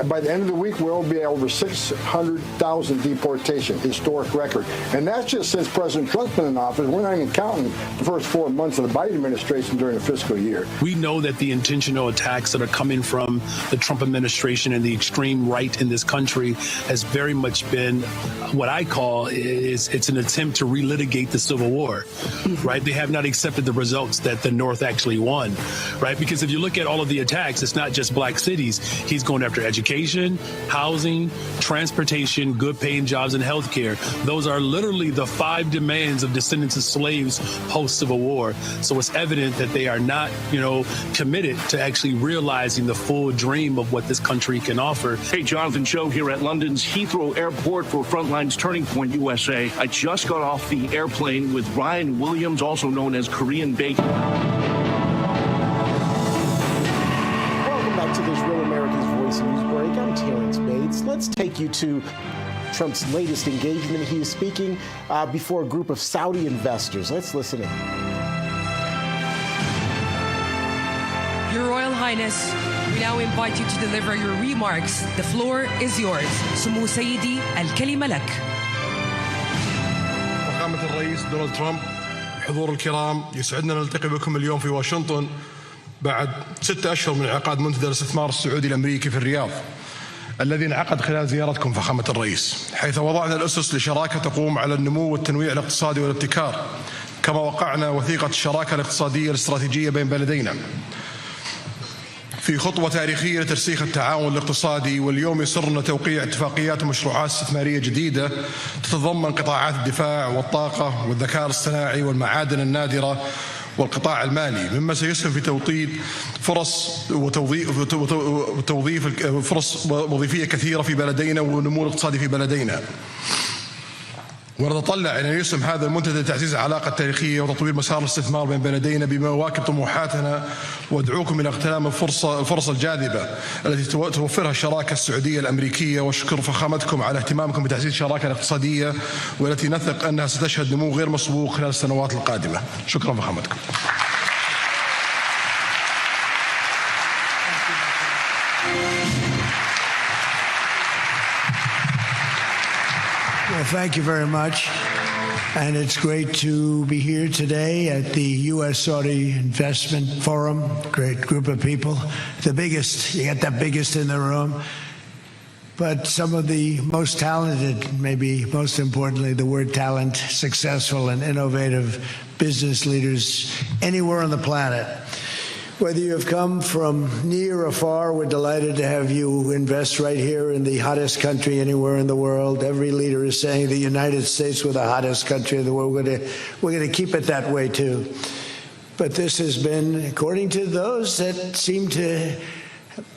[SPEAKER 15] By the end of the week, we'll be at over 600,000 deportation, historic record. And that's just since President Trump's been in office. We're not even counting the first 4 months of the Biden administration during the fiscal year.
[SPEAKER 2] We know that the intentional attacks that are coming from the Trump administration and the extreme right in this country has very much been what I call it's an attempt to relitigate the Civil War, right? They have not accepted the results that the North actually won, right? Because if you look at all of the attacks, it's not just black cities. He's going after education, housing, transportation, good paying jobs, and health care. Those are literally the 5 demands of descendants of slaves post-Civil War. So it's evident that they are not, committed to actually realizing the full dream of what this country can offer.
[SPEAKER 12] Hey, Jonathan Cho here at London's Heathrow Airport for Frontline's Turning Point USA. I just got off the airplane with Ryan Williams, also known as Korean Bacon.
[SPEAKER 17] Welcome back to this Real America's Voice News Break. I'm Terrence Bates. Let's take you to Trump's latest engagement. He is speaking before a group of Saudi investors. Let's listen in.
[SPEAKER 20] Your Royal Highness, we now invite you to deliver your remarks. The floor is yours. سمو سيدي الكلمة لك.
[SPEAKER 25] فخامة الرئيس دونالد ترامب، حضور الكرام، يسعدنا نلتقي بكم اليوم في واشنطن بعد 6 أشهر من انعقاد منتدى الاستثمار السعودي الأمريكي في الرياض، الذي انعقد خلال زيارتكم فخامة الرئيس، حيث وضعنا الأسس لشراكة تقوم على النمو والتنويع الاقتصادي والابتكار، كما وقعنا وثيقة الشراكة الاقتصادية الاستراتيجية بين بلدينا في خطوة تاريخية لترسيخ التعاون الاقتصادي. واليوم يسرنا توقيع اتفاقيات ومشروعات استثمارية جديدة تتضمن قطاعات الدفاع والطاقة والذكاء الاصطناعي والمعادن النادرة والقطاع المالي، مما سيسهم في توطيد فرص وتوظيف فرص وظيفية كثيرة في بلدينا والنمو الاقتصادي في بلدينا. ونتطلع أن يسهم هذا المنتدى لتعزيز العلاقة التاريخية وتطوير مسار الاستثمار بين بلدينا بما يواكب طموحاتنا، وادعوكم إلى اغتنام الفرص الجاذبة التي توفرها الشراكة السعودية الأمريكية. واشكر فخامتكم على اهتمامكم بتعزيز الشراكة الاقتصادية والتي نثق أنها ستشهد نمو غير مسبوق خلال السنوات القادمة. شكرا فخامتكم.
[SPEAKER 26] Well, thank you very much. And it's great to be here today at the U.S. Saudi Investment Forum. Great group of people. The biggest, you got the biggest in the room. But some of the most talented, maybe most importantly, the word talent, successful and innovative business leaders anywhere on the planet. Whether you have come from near or far, we're delighted to have you invest right here in the hottest country anywhere in the world. Every leader is saying the United States we're the hottest country in the world. We're going to keep it that way too. But this has been, according to those that seem to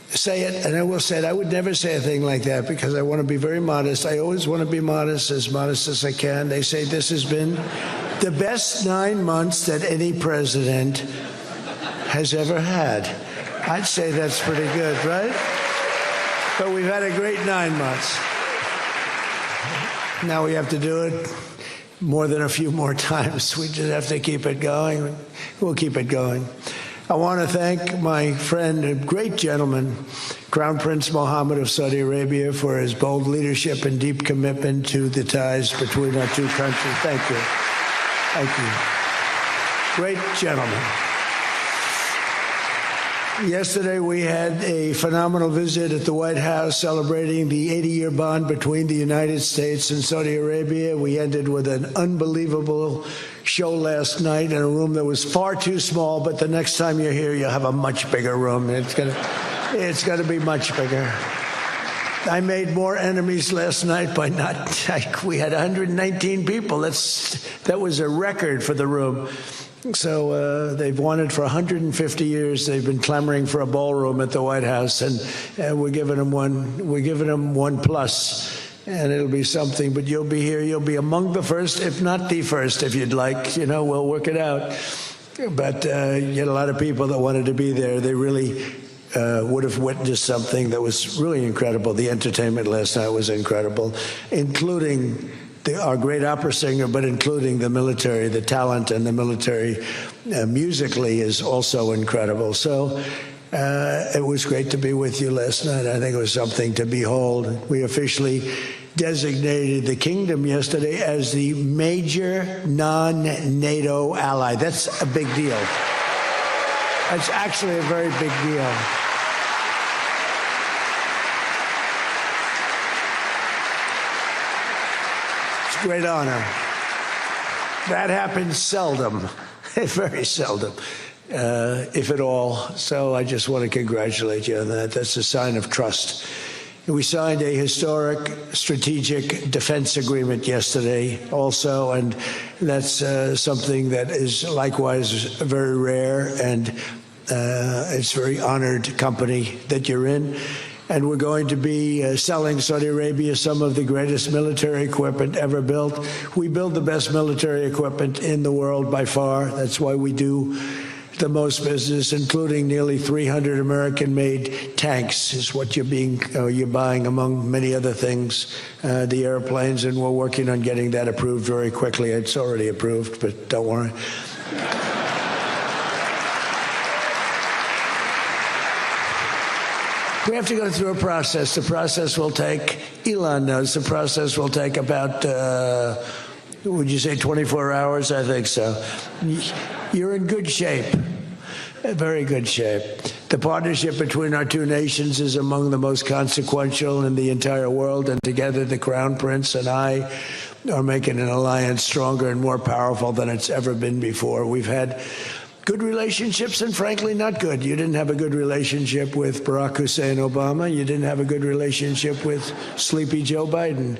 [SPEAKER 26] say it, and I will say it, I would never say a thing like that because I want to be very modest. I always want to be modest as I can. They say this has been the best 9 months that any president has ever had. I'd say that's pretty good, right? But we've had a great 9 months. Now we have to do it more than a few more times. We just have to keep it going. We'll keep it going. I want to thank my friend, a great gentleman, Crown Prince Mohammed of Saudi Arabia, for his bold leadership and deep commitment to the ties between our two countries. Thank you. Thank you. Great gentleman. Yesterday, we had a phenomenal visit at the White House celebrating the 80-year bond between the United States and Saudi Arabia. We ended with an unbelievable show last night in a room that was far too small, but the next time you're here, you'll have a much bigger room. It's gonna be much bigger. I made more enemies last night by we had 119 people. That was a record for the room. So they've wanted for 150 years. They've been clamoring for a ballroom at the White House, and we're giving them one. We're giving them 1+, and it'll be something. But you'll be here. You'll be among the first, if not the first, if you'd like. We'll work it out. But you had a lot of people that wanted to be there. They really would have witnessed something that was really incredible. The entertainment last night was incredible, including our great opera singer, but including the military, the talent and the military musically is also incredible. So it was great to be with you last night. I think it was something to behold. We officially designated the kingdom yesterday as the major non-NATO ally. That's a big deal. It's actually a very big deal. It's a great honor. That happens seldom, very seldom, if at all. So I just want to congratulate you on that. That's a sign of trust. We signed a historic strategic defense agreement yesterday also, and that's something that is likewise very rare, and it's a very honored company that you're in. And we're going to be selling Saudi Arabia some of the greatest military equipment ever built. We build the best military equipment in the world by far. That's why we do the most business, including nearly 300 American-made tanks, is what you're buying, among many other things, the airplanes, and we're working on getting that approved very quickly. It's already approved, but don't worry. We have to go through a process. The process will take, Elon knows, the process will take about, would you say 24 hours? I think so. You're in good shape, very good shape. The partnership between our two nations is among the most consequential in the entire world, and together the Crown Prince and I are making an alliance stronger and more powerful than it's ever been before. We've had good relationships and frankly not good. You didn't have a good relationship with Barack Hussein Obama. You didn't have a good relationship with Sleepy Joe Biden.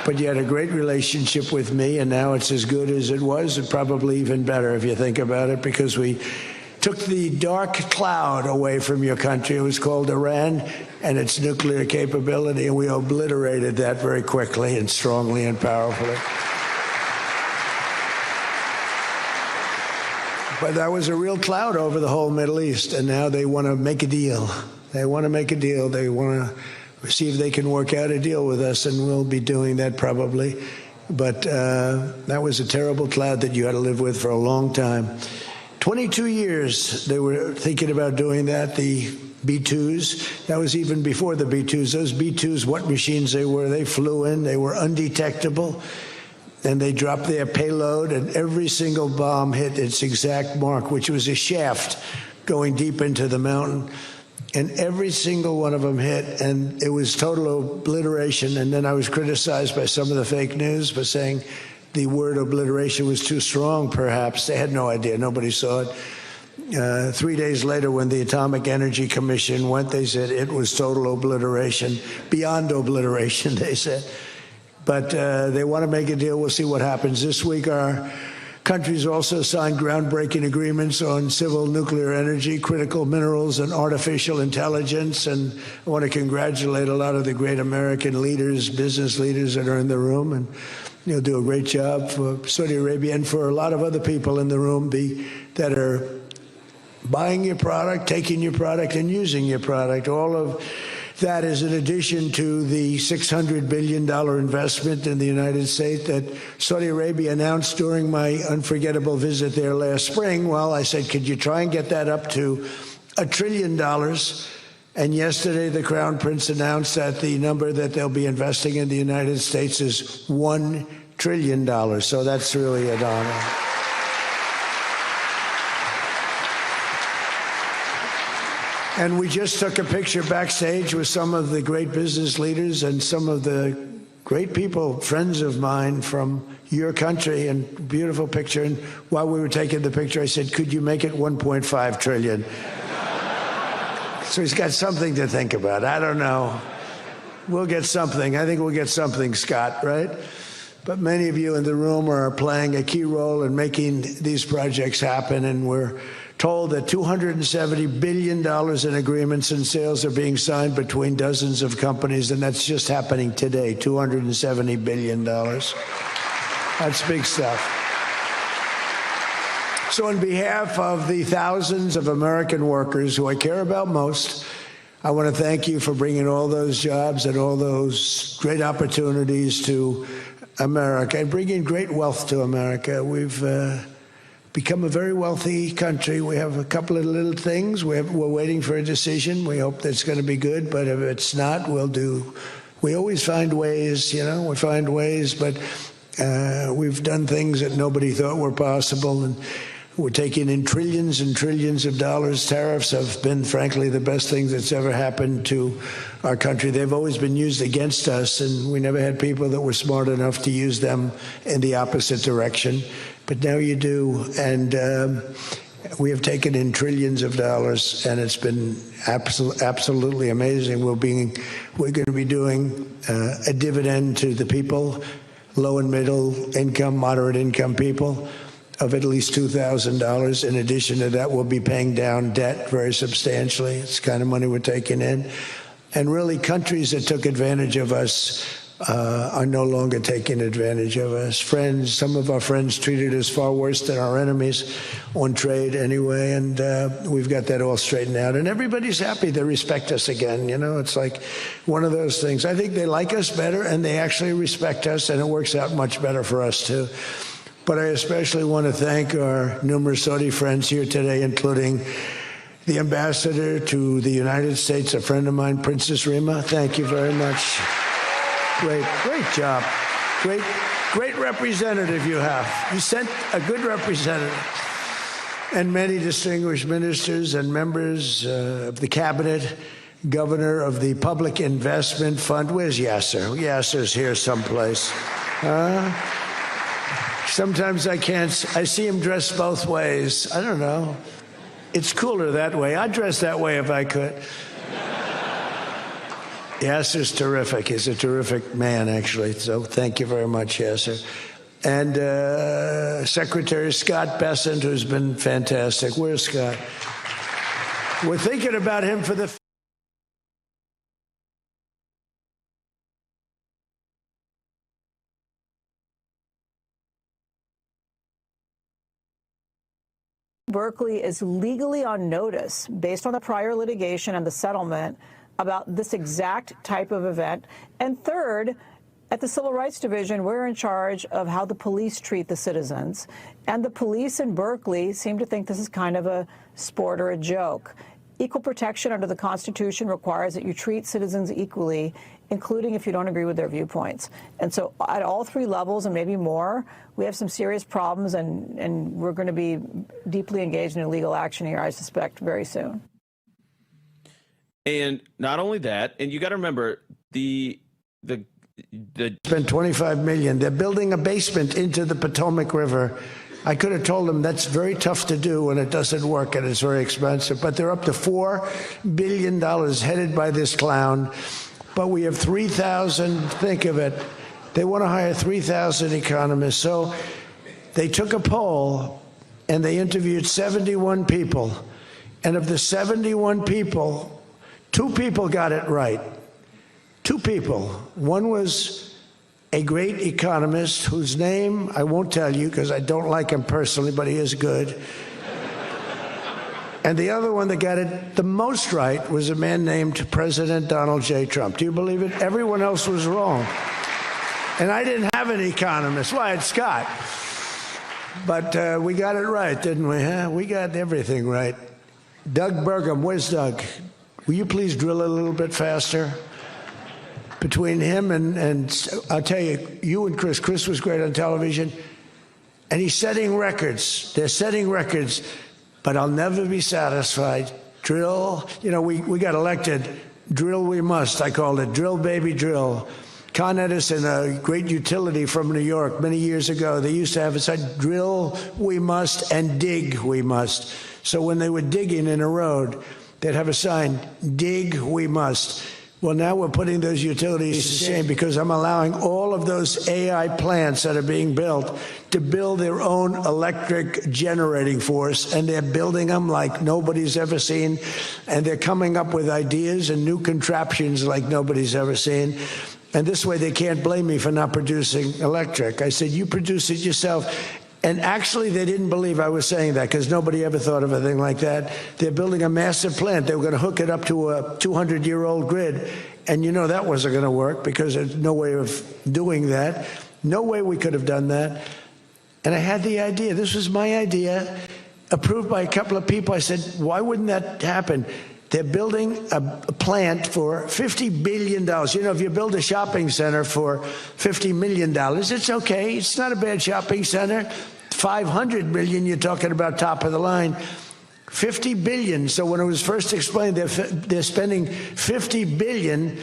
[SPEAKER 26] But you had a great relationship with me, and now it's as good as it was, and probably even better if you think about it, because we took the dark cloud away from your country. It was called Iran and its nuclear capability, and we obliterated that very quickly and strongly and powerfully. But that was a real cloud over the whole Middle East, and now they want to make a deal. They want to make a deal. They want to see if they can work out a deal with us, and we'll be doing that probably. But that was a terrible cloud that you had to live with for a long time. 22 years they were thinking about doing that, the B-2s. That was even before the B-2s. Those B-2s, what machines they were, they flew in, they were undetectable, and they dropped their payload, and every single bomb hit its exact mark, which was a shaft going deep into the mountain. And every single one of them hit, and it was total obliteration. And then I was criticized by some of the fake news for saying the word obliteration was too strong, perhaps. They had no idea. Nobody saw it. 3 days later, when the Atomic Energy Commission went, they said it was total obliteration, beyond obliteration, they said. But they want to make a deal. We'll see what happens. This week, our countries also signed groundbreaking agreements on civil nuclear energy, critical minerals, and artificial intelligence. And I want to congratulate a lot of the great American leaders, business leaders that are in the room. And you'll do a great job for Saudi Arabia and for a lot of other people in the room that are buying your product, taking your product, and using your product. All of that is in addition to the $600 billion investment in the United States that Saudi Arabia announced during my unforgettable visit there last spring. Well, I said, could you try and get that up to $1 trillion? And yesterday, the Crown Prince announced that the number that they'll be investing in the United States is $1 trillion. So that's really an honor. And we just took a picture backstage with some of the great business leaders and some of the great people, friends of mine from your country, and beautiful picture. And while we were taking the picture, I said, could you make it 1.5 trillion? So he's got something to think about. I don't know. We'll get something. I think we'll get something, Scott, right? But many of you in the room are playing a key role in making these projects happen, and we're told that $270 billion in agreements and sales are being signed between dozens of companies, and that's just happening today, $270 billion. That's big stuff. So on behalf of the thousands of American workers who I care about most, I want to thank you for bringing all those jobs and all those great opportunities to America and bringing great wealth to America. We've become a very wealthy country. We have a couple of little things. We're waiting for a decision. We hope that's going to be good, but if it's not, we always find ways, we find ways, but we've done things that nobody thought were possible, and we're taking in trillions and trillions of dollars. Tariffs have been, frankly, the best thing that's ever happened to our country. They've always been used against us, and we never had people that were smart enough to use them in the opposite direction. But now you do, and we have taken in trillions of dollars, and it's been absolutely amazing. We're going to be doing a dividend to the people, low and middle income, moderate income people, of at least $2,000. In addition to that, we'll be paying down debt very substantially. It's the kind of money we're taking in. And really, countries that took advantage of us are no longer taking advantage of us. Some of our friends treated us far worse than our enemies on trade anyway, and we've got that all straightened out. And everybody's happy. They respect us again. It's like one of those things. I think they like us better, and they actually respect us, and it works out much better for us, too. But I especially want to thank our numerous Saudi friends here today, including the ambassador to the United States, a friend of mine, Princess Rima. Thank you very much. Great job. Great representative you have. You sent a good representative. And many distinguished ministers and members of the cabinet, governor of the Public Investment Fund. Where's Yasser? Yasser's here someplace. Sometimes I see him dressed both ways. I don't know. It's cooler that way. I'd dress that way if I could. Yasser's terrific. He's a terrific man, actually. So thank you very much, Yasser. And Secretary Scott Bessent, who's been fantastic. Where's Scott? We're thinking about him for the...
[SPEAKER 4] Berkeley is legally on notice based on the prior litigation and the settlement about this exact type of event. And third, at the Civil Rights Division, we're in charge of how the police treat the citizens. And the police in Berkeley seem to think this is kind of a sport or a joke. Equal protection under the Constitution requires that you treat citizens equally, including if you don't agree with their viewpoints. And so at all three levels and maybe more, we have some serious problems, and we're going to be deeply engaged in legal action here, I suspect, very soon.
[SPEAKER 5] And not only that, and you got to remember, the
[SPEAKER 26] spent $25 million. They're building a basement into the Potomac River. I could have told them that's very tough to do and it doesn't work and it's very expensive. But they're up to $4 billion headed by this clown. But we have 3,000, think of it. They want to hire 3,000 economists. So they took a poll and they interviewed 71 people. And of the 71 people, 2 people got it right. 2 people. One was a great economist whose name I won't tell you because I don't like him personally, but he is good. And the other one that got it the most right was a man named President Donald J. Trump. Do you believe it? Everyone else was wrong. And I didn't have an economist. Well, I had Scott. But we got it right, didn't we? Huh? We got everything right. Doug Burgum, where's Doug? Will you please drill a little bit faster? Between him and I'll tell you, you and Chris was great on television, and he's setting records. They're setting records, but I'll never be satisfied. Drill, we got elected. Drill we must, I called it. Drill, baby, drill. Con Edison, a great utility from New York many years ago, they used to have a sign, drill we must and dig we must. So when they were digging in a road, they'd have a sign, dig we must. Well, now we're putting those utilities to shame because I'm allowing all of those AI plants that are being built to build their own electric generating force, and they're building them like nobody's ever seen, and they're coming up with ideas and new contraptions like nobody's ever seen. And this way they can't blame me for not producing electric. I said, you produce it yourself. And actually, they didn't believe I was saying that because nobody ever thought of a thing like that. They're building a massive plant. They were going to hook it up to a 200-year-old grid. And you know that wasn't going to work because there's no way of doing that. No way we could have done that. And I had the idea. This was my idea, approved by a couple of people. I said, why wouldn't that happen? They're building a plant for $50 billion. You know, if you build a shopping center for $50 million, it's okay. It's not a bad shopping center. $500 million, you're talking about top of the line. $50 billion. So when it was first explained they're spending $50 billion,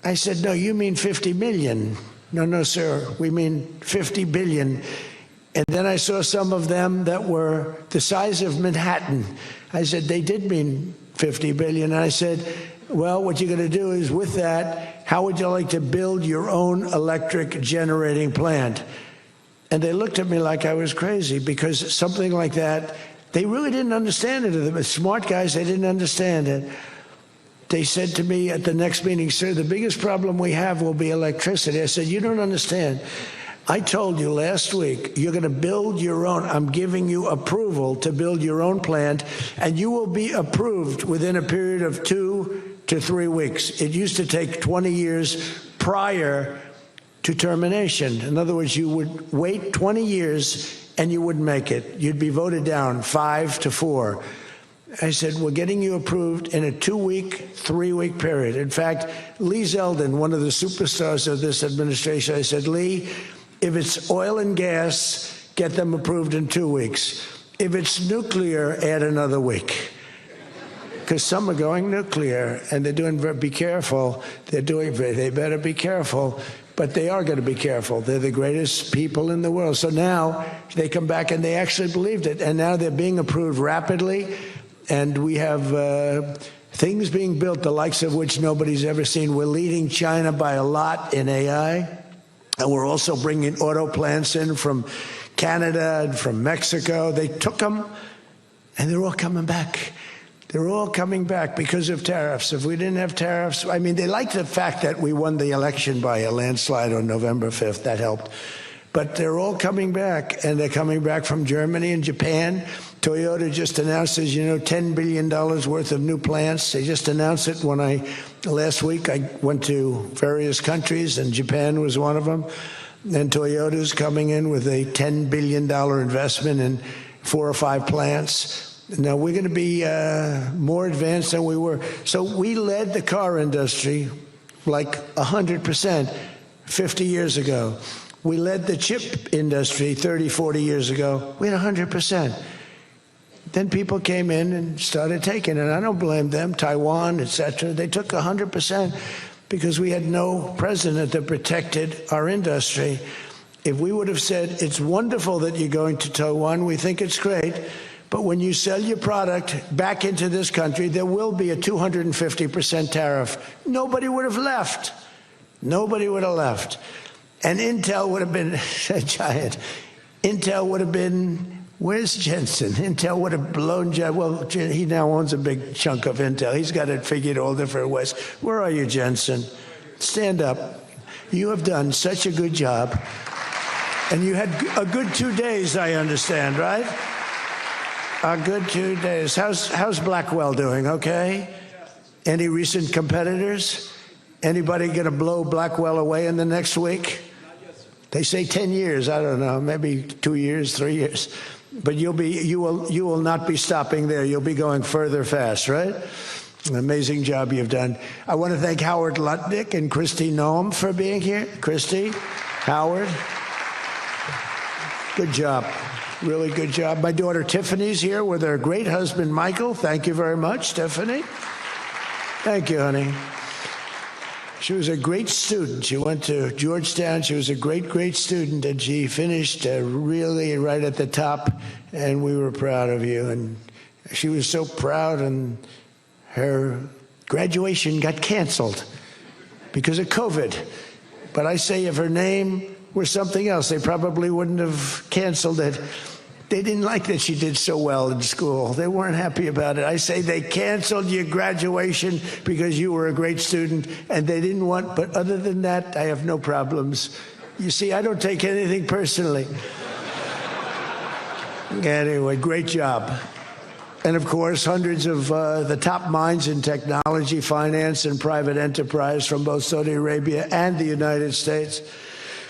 [SPEAKER 26] I said, no, you mean 50 million. No, sir, we mean 50 billion. And then I saw some of them that were the size of Manhattan. I said, they did mean 50 billion. And I said, well, what you're going to do is with that, how would you like to build your own electric generating plant? And they looked at me like I was crazy because something like that, they really didn't understand it. The smart guys, they didn't understand it. They said to me at the next meeting, sir, the biggest problem we have will be electricity. I said, you don't understand. I told you last week, you're going to build your own. I'm giving you approval to build your own plant, and you will be approved within a period of 2 to 3 weeks. It used to take 20 years prior to termination. In other words, you would wait 20 years and you wouldn't make it. You'd be voted down 5 to 4. I said, we're getting you approved in a 2-week, 3-week period. In fact, Lee Zeldin, one of the superstars of this administration, I said, Lee, if it's oil and gas, get them approved in 2 weeks. If it's nuclear, add another week. Because some are going nuclear, and they're doing, be careful. They better be careful. But they are going to be careful. They're the greatest people in the world. So now they come back and they actually believed it. And now they're being approved rapidly. And we have things being built, the likes of which nobody's ever seen. We're leading China by a lot in AI. And we're also bringing auto plants in from Canada and from Mexico. They took them, and they're all coming back. They're all coming back because of tariffs. If we didn't have tariffs, I mean, they like the fact that we won the election by a landslide on November 5th. That helped. But they're all coming back, and they're coming back from Germany and Japan. Toyota just announced, as you know, $10 billion worth of new plants. They just announced it last week I went to various countries, and Japan was one of them. And Toyota's coming in with a $10 billion investment in 4 or 5 plants. Now, we're going to be more advanced than we were. So we led the car industry like 100% 50 years ago. We led the chip industry 30, 40 years ago. We had 100%. Then people came in and started taking it. I don't blame them. Taiwan, et cetera. They took 100% because we had no president that protected our industry. If we would have said, it's wonderful that you're going to Taiwan, we think it's great, but when you sell your product back into this country, there will be a 250% tariff. Nobody would have left. Nobody would have left. And Intel would have been a giant. Intel would have been, where's Jensen? Intel would have blown, well, he now owns a big chunk of Intel. He's got it figured all different ways. Where are you, Jensen? Stand up. You have done such a good job. And you had a good 2 days, I understand, right? A good 2 days. How's Blackwell doing, okay? Any recent competitors? Anybody going to blow Blackwell away in the next week? They say 10 years. I don't know, maybe 2 years, 3 years. But you will not be stopping there. You'll be going further fast, right? An amazing job you've done. I want to thank Howard Lutnick and Kristi Noem for being here. Kristi, Howard, good job. Really good job. My daughter Tiffany's here with her great husband, Michael. Thank you very much, Tiffany. Thank you, honey. She was a great student. She went to Georgetown. She was a great, great student, and she finished really right at the top, and we were proud of you. And she was so proud, and her graduation got canceled because of COVID. But I say if her name were something else, they probably wouldn't have canceled it. They didn't like that she did so well in school. They weren't happy about it. I say they canceled your graduation because you were a great student, and they didn't want, but other than that, I have no problems. You see, I don't take anything personally. Anyway, great job. And of course, hundreds of the top minds in technology, finance, and private enterprise from both Saudi Arabia and the United States.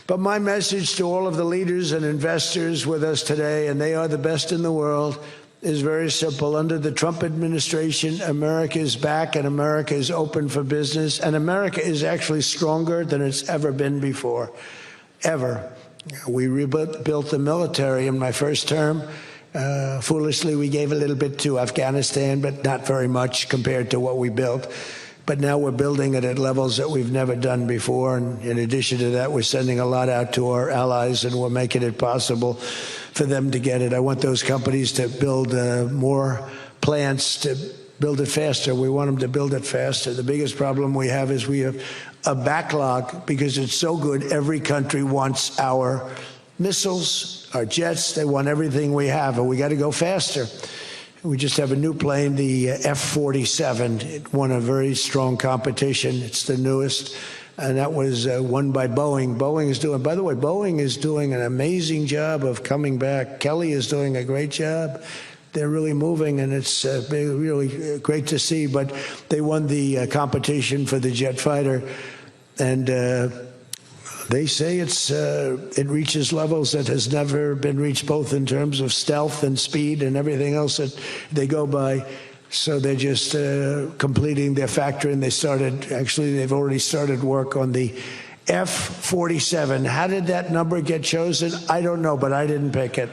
[SPEAKER 26] But my message to all of the leaders and investors with us today, and they are the best in the world, is very simple. Under the Trump administration, America is back and America is open for business. And America is actually stronger than it's ever been before, ever. We rebuilt the military in my first term. Foolishly, we gave a little bit to Afghanistan, but not very much compared to what we built. But now we're building it at levels that we've never done before. And in addition to that, we're sending a lot out to our allies, and we're making it possible for them to get it. I want those companies to build more plants, to build it faster. We want them to build it faster. The biggest problem we have is we have a backlog because it's so good. Every country wants our missiles, our jets. They want everything we have, and we got to go faster. We just have a new plane, the F-47. It won a very strong competition. It's the newest, and that was won by Boeing. Boeing is doing, by the way, Boeing is doing an amazing job of coming back. Kelly is doing a great job. They're really moving, and it's really great to see. But they won the competition for the jet fighter, and they say it reaches levels that has never been reached, both in terms of stealth and speed and everything else that they go by. So they're just completing their factory, and they've already started work on the F-47. How did that number get chosen? I don't know, but I didn't pick it.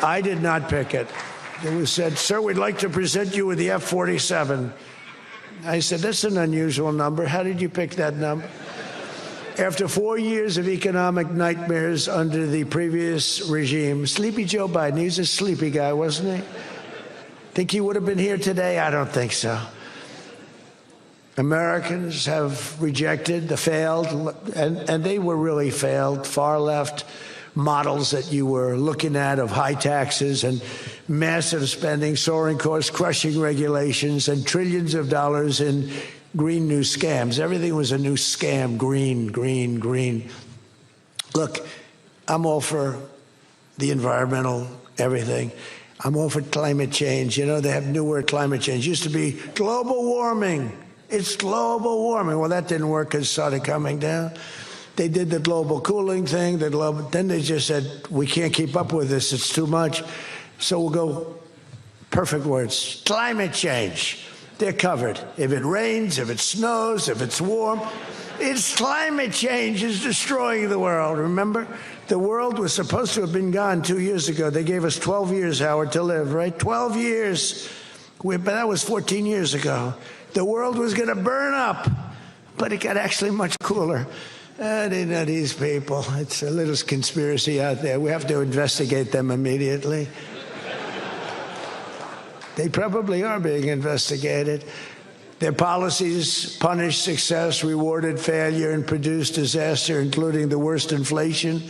[SPEAKER 26] I did not pick it. It was said, "Sir, we'd like to present you with the F-47. I said, "That's an unusual number. How did you pick that number?" After 4 years of economic nightmares under the previous regime, Sleepy Joe Biden, he was a sleepy guy, wasn't he? Think he would have been here today? I don't think so. Americans have rejected the failed, and they were really failed, far left models that you were looking at of high taxes and massive spending, soaring costs, crushing regulations, and trillions of dollars in green new scams. Everything was a new scam. Green, green, green. Look, I'm all for the environmental everything. I'm all for climate change. You know, they have new word, climate change. It used to be global warming. It's global warming. Well, that didn't work because it started coming down. They did the global cooling thing. Then they just said, we can't keep up with this. It's too much. So we'll go, perfect words, climate change. They're covered. If it rains, if it snows, if it's warm, it's climate change is destroying the world. Remember, the world was supposed to have been gone 2 years ago. They gave us 12 years, Howard, to live, right? 12 years. But that was 14 years ago. The world was going to burn up, but it got actually much cooler. They know these people. It's a little conspiracy out there. We have to investigate them immediately. They probably are being investigated. Their policies punished success, rewarded failure, and produced disaster, including the worst inflation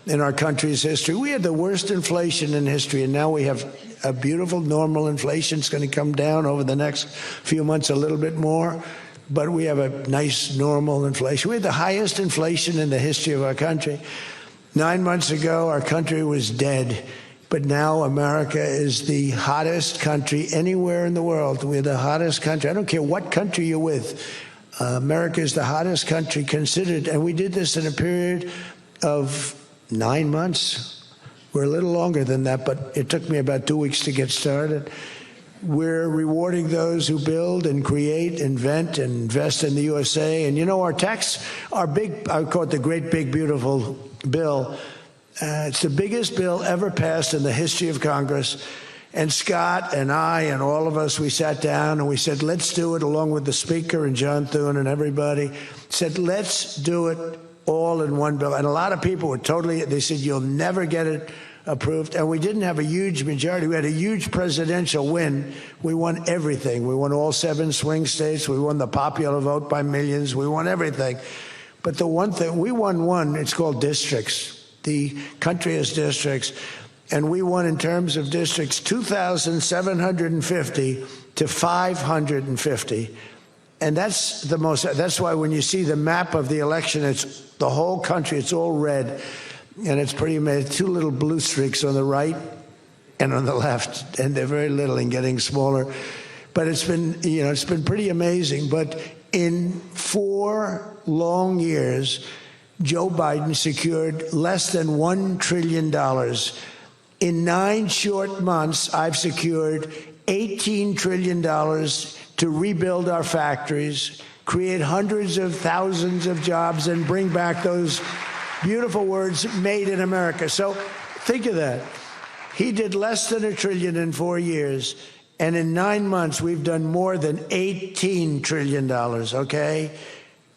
[SPEAKER 26] in our country's history. We had the worst inflation in history, and now we have a beautiful, normal inflation. It's going to come down over the next few months a little bit more, but we have a nice, normal inflation. We had the highest inflation in the history of our country. 9 months ago, our country was dead. But now America is the hottest country anywhere in the world. We're the hottest country. I don't care what country you're with. America is the hottest country considered. And we did this in a period of 9 months. We're a little longer than that, but it took me about 2 weeks to get started. We're rewarding those who build and create, invent, and invest in the USA. And you know, our big, I call it the great, big, beautiful bill. It's the biggest bill ever passed in the history of Congress. And Scott and I and all of us, we sat down and we said, let's do it, along with the Speaker and John Thune and everybody, said, let's do it all in one bill. And a lot of people were they said, you'll never get it approved. And we didn't have a huge majority. We had a huge presidential win. We won everything. We won all 7 swing states. We won the popular vote by millions. We won everything. But the one thing, we won one, it's called districts. The country has districts, and we won in terms of districts 2,750 to 550. And that's why when you see the map of the election, it's the whole country, it's all red, and it's pretty amazing. 2 little blue streaks on the right and on the left, and they're very little and getting smaller. But it's been pretty amazing. But in 4 long years, Joe Biden secured less than $1 trillion. In 9 short months, I've secured $18 trillion to rebuild our factories, create hundreds of thousands of jobs, and bring back those beautiful words, made in America. So think of that. He did less than $1 trillion in 4 years. And in 9 months, we've done more than $18 trillion, okay?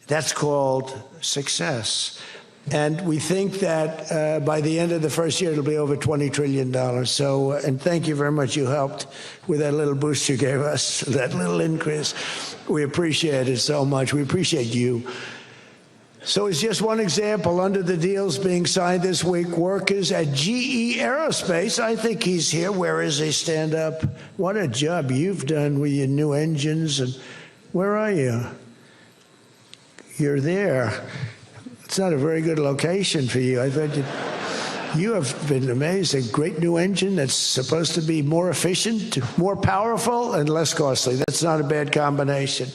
[SPEAKER 26] That's called success. And we think that by the end of the first year, it'll be over $20 trillion. So, and thank you very much. You helped with that little boost you gave us, that little increase. We appreciate it so much. We appreciate you. So it's just one example. Under the deals being signed this week, workers at GE Aerospace, I think he's here. Where is he? Stand up. What a job you've done with your new engines. And where are you? You're there. It's not a very good location for you. I thought you have been amazing. Great new engine that's supposed to be more efficient, more powerful, and less costly. That's not a bad combination.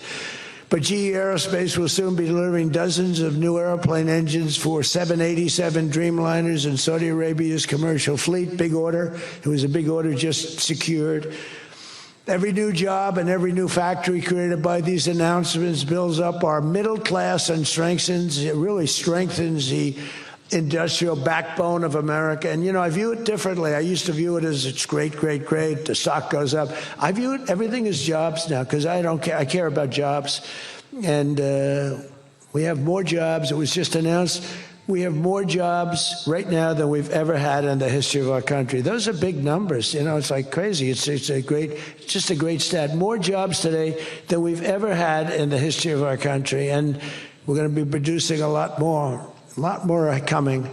[SPEAKER 26] But GE Aerospace will soon be delivering dozens of new airplane engines for 787 Dreamliners in Saudi Arabia's commercial fleet. Big order. It was a big order just secured. Every new job and every new factory created by these announcements builds up our middle class and really strengthens the industrial backbone of America. And, I view it differently. I used to view it as it's great, great, great. The stock goes up. I view it, everything is jobs now because I don't care. I care about jobs. And we have more jobs. It was just announced. We have more jobs right now than we've ever had in the history of our country. Those are big numbers. It's like crazy. It's just a great stat. More jobs today than we've ever had in the history of our country. And we're going to be producing a lot more are coming.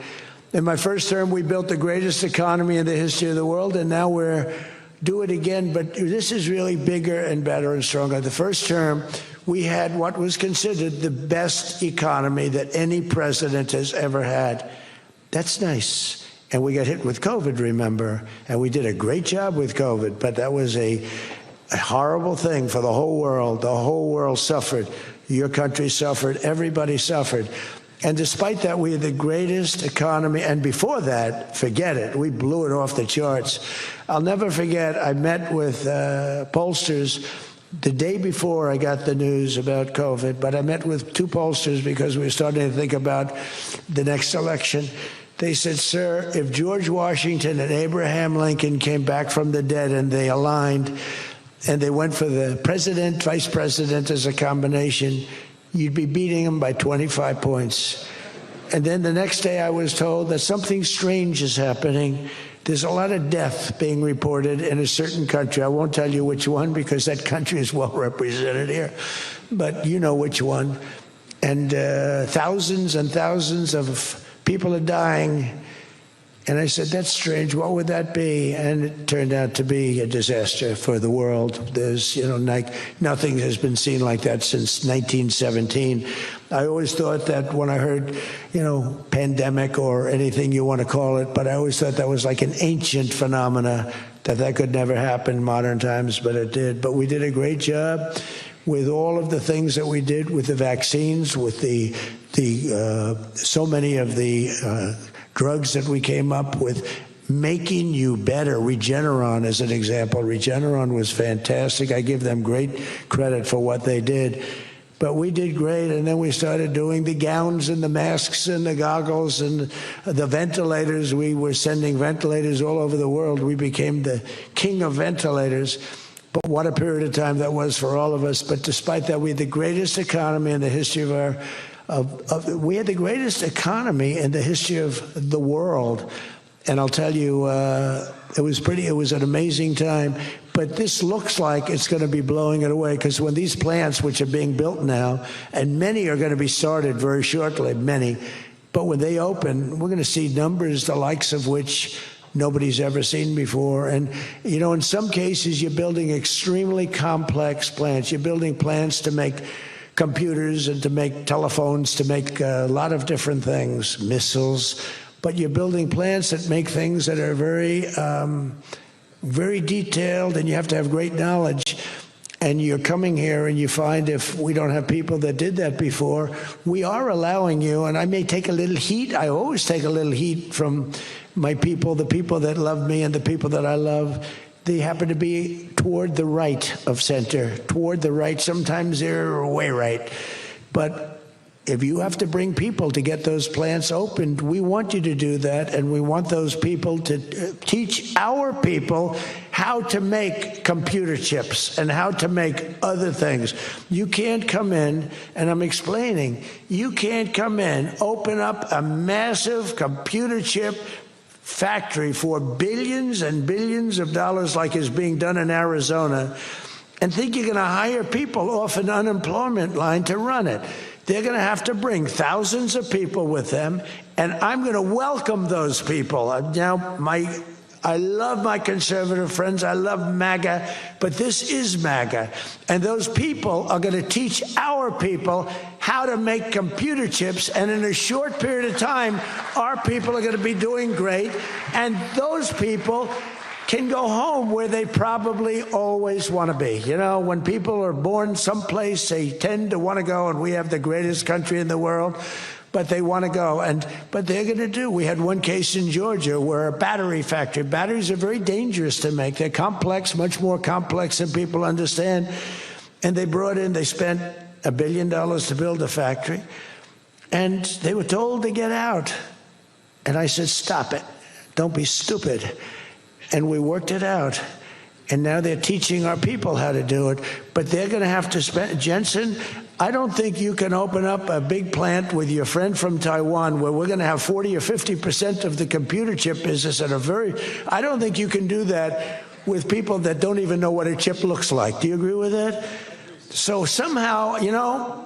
[SPEAKER 26] In my first term, we built the greatest economy in the history of the world, and now we're do it again. But this is really bigger and better and stronger. The first term, we had what was considered the best economy that any president has ever had. That's nice. And we got hit with COVID, remember? And we did a great job with COVID, but that was a horrible thing for the whole world. The whole world suffered. Your country suffered. Everybody suffered. And despite that, we had the greatest economy. And before that, forget it. We blew it off the charts. I'll never forget, I met with pollsters the day before I got the news about COVID, but I met with 2 pollsters because we were starting to think about the next election. They said, sir, if George Washington and Abraham Lincoln came back from the dead and they aligned and they went for the president, vice president as a combination, you'd be beating them by 25 points. And then the next day I was told that something strange is happening. There's a lot of death being reported in a certain country. I won't tell you which one because that country is well represented here, but you know which one. And thousands and thousands of people are dying. And I said, that's strange. What would that be? And it turned out to be a disaster for the world. There's, nothing has been seen like that since 1917. I always thought that when I heard, pandemic or anything you want to call it, but I always thought that was like an ancient phenomena, that could never happen in modern times, but it did. But we did a great job with all of the things that we did with the vaccines, with so many of the drugs that we came up with, making you better. Regeneron, as an example. Regeneron was fantastic. I give them great credit for what they did. But we did great, and then we started doing the gowns and the masks and the goggles and the ventilators. We were sending ventilators all over the world. We became the king of ventilators. But what a period of time that was for all of us. But despite that, we had the greatest economy in the history of our we had the greatest economy in the history of the world. And I'll tell you, it was an amazing time. But this looks like it's going to be blowing it away, because when these plants, which are being built now, and many are going to be started very shortly, many, but when they open, we're going to see numbers the likes of which nobody's ever seen before. And, in some cases, you're building extremely complex plants. You're building plants to make computers and to make telephones, to make a lot of different things, missiles. But you're building plants that make things that are very very detailed, and you have to have great knowledge. And you're coming here and you find if we don't have people that did that before, we are allowing you, and I may take a little heat. I always take a little heat from my people, the people that love me and the people that I love. They happen to be toward the right of center, toward the right. Sometimes they're way right. But if you have to bring people to get those plants opened, we want you to do that, and we want those people to teach our people how to make computer chips and how to make other things. You can't come in, and I'm explaining, you can't come in, open up a massive computer chip factory for billions and billions of dollars like is being done in Arizona, and think you're going to hire people off an unemployment line to run it. They're going to have to bring thousands of people with them, and I'm going to welcome those people. Now, I love my conservative friends. I love MAGA, but this is MAGA. And those people are going to teach our people how to make computer chips, and in a short period of time, our people are going to be doing great, and those people can go home where they probably always want to be. You know, when people are born someplace, they tend to want to go, and we have the greatest country in the world, but they want to go. But they're going to do. We had one case in Georgia where a battery factory, batteries are very dangerous to make. They're complex, much more complex than people understand. And they spent $1 billion to build a factory, and they were told to get out. And I said, stop it. Don't be stupid. And we worked it out. And now they're teaching our people how to do it. But they're going to have to spend, Jensen, I don't think you can open up a big plant with your friend from Taiwan where we're going to have 40 or 50% of the computer chip business I don't think you can do that with people that don't even know what a chip looks like. Do you agree with that? So somehow, you know,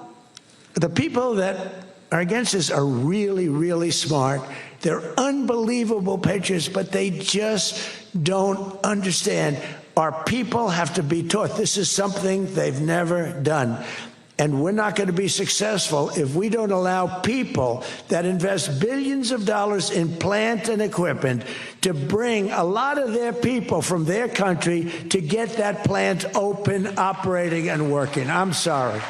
[SPEAKER 26] the people that are against this are really, really smart. They're unbelievable patriots, but they just don't understand. Our people have to be taught. This is something they've never done. And we're not going to be successful if we don't allow people that invest billions of dollars in plant and equipment to bring a lot of their people from their country to get that plant open, operating, and working. I'm sorry.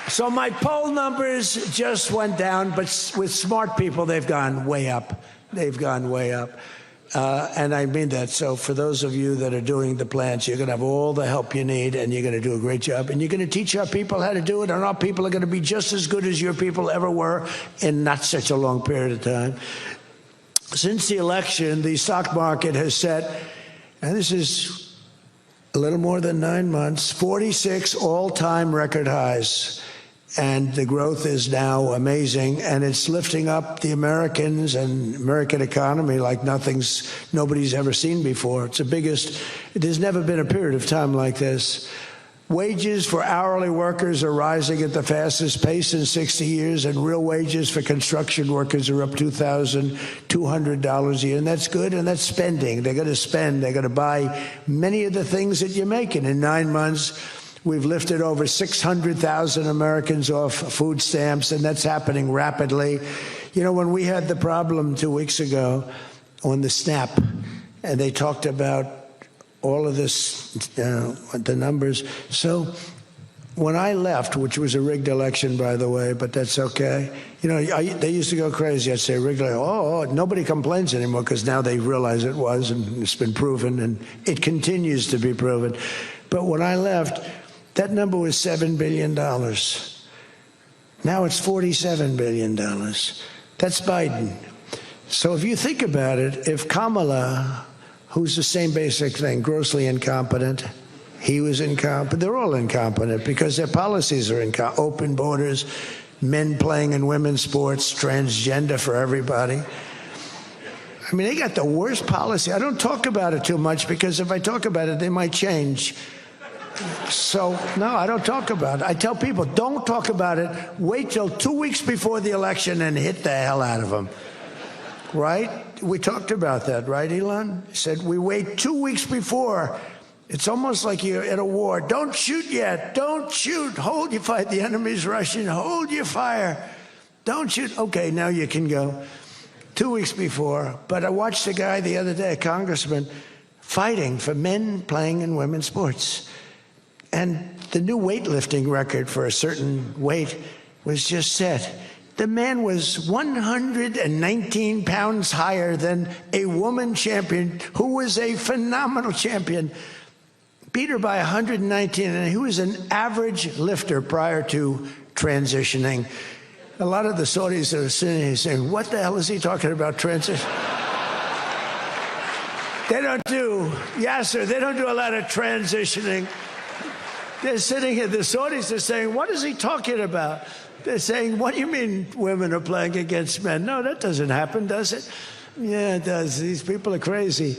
[SPEAKER 26] So my poll numbers just went down, but with smart people, they've gone way up. They've gone way up. And I mean that. So for those of you that are doing the plants, you're going to have all the help you need, and you're going to do a great job. And you're going to teach our people how to do it, and our people are going to be just as good as your people ever were in not such a long period of time. Since the election, the stock market has set, and this is a little more than 9 months, 46 all-time record highs. And the growth is now amazing, and it's lifting up the Americans and American economy like nobody's ever seen before. It's the biggest. There's never been a period of time like this. Wages for hourly workers are rising at the fastest pace in 60 years, and real wages for construction workers are up $2,200 a year, and that's good, and that's spending. They're going to spend. They're going to buy many of the things that you're making. In 9 months, we've lifted over 600,000 Americans off food stamps, and that's happening rapidly. You know, when we had the problem 2 weeks ago on the SNAP, and they talked about all of this, the numbers. So when I left, which was a rigged election, by the way, but that's okay. You know, they used to go crazy. I'd say rigged, nobody complains anymore because now they realize it was, and it's been proven, and it continues to be proven. But when I left, that number was $7 billion. Now it's $47 billion. That's Biden. So if you think about it, if Kamala, who's the same basic thing, grossly incompetent, he was incompetent, they're all incompetent because their policies are incompetent. Open borders, men playing in women's sports, transgender for everybody. I mean, they got the worst policy. I don't talk about it too much because if I talk about it, they might change. So, no, I don't talk about it. I tell people, don't talk about it. Wait till 2 weeks before the election and hit the hell out of them. Right? We talked about that, right, Elon? He said, we wait 2 weeks before. It's almost like you're at a war. Don't shoot yet. Don't shoot. Hold your fire. The enemy's rushing. Hold your fire. Don't shoot. Okay, now you can go. 2 weeks before, but I watched a guy the other day, a congressman, fighting for men playing in women's sports. And the new weightlifting record for a certain weight was just set. The man was 119 pounds higher than a woman champion who was a phenomenal champion. Beat her by 119, and he was an average lifter prior to transitioning. A lot of the Saudis that are sitting here saying, what the hell is he talking about transition? They don't do, Yasser, they don't do a lot of transitioning. They're sitting here, the Saudis are saying, what is he talking about? They're saying, what do you mean women are playing against men? No, that doesn't happen, does it? Yeah, it does. These people are crazy.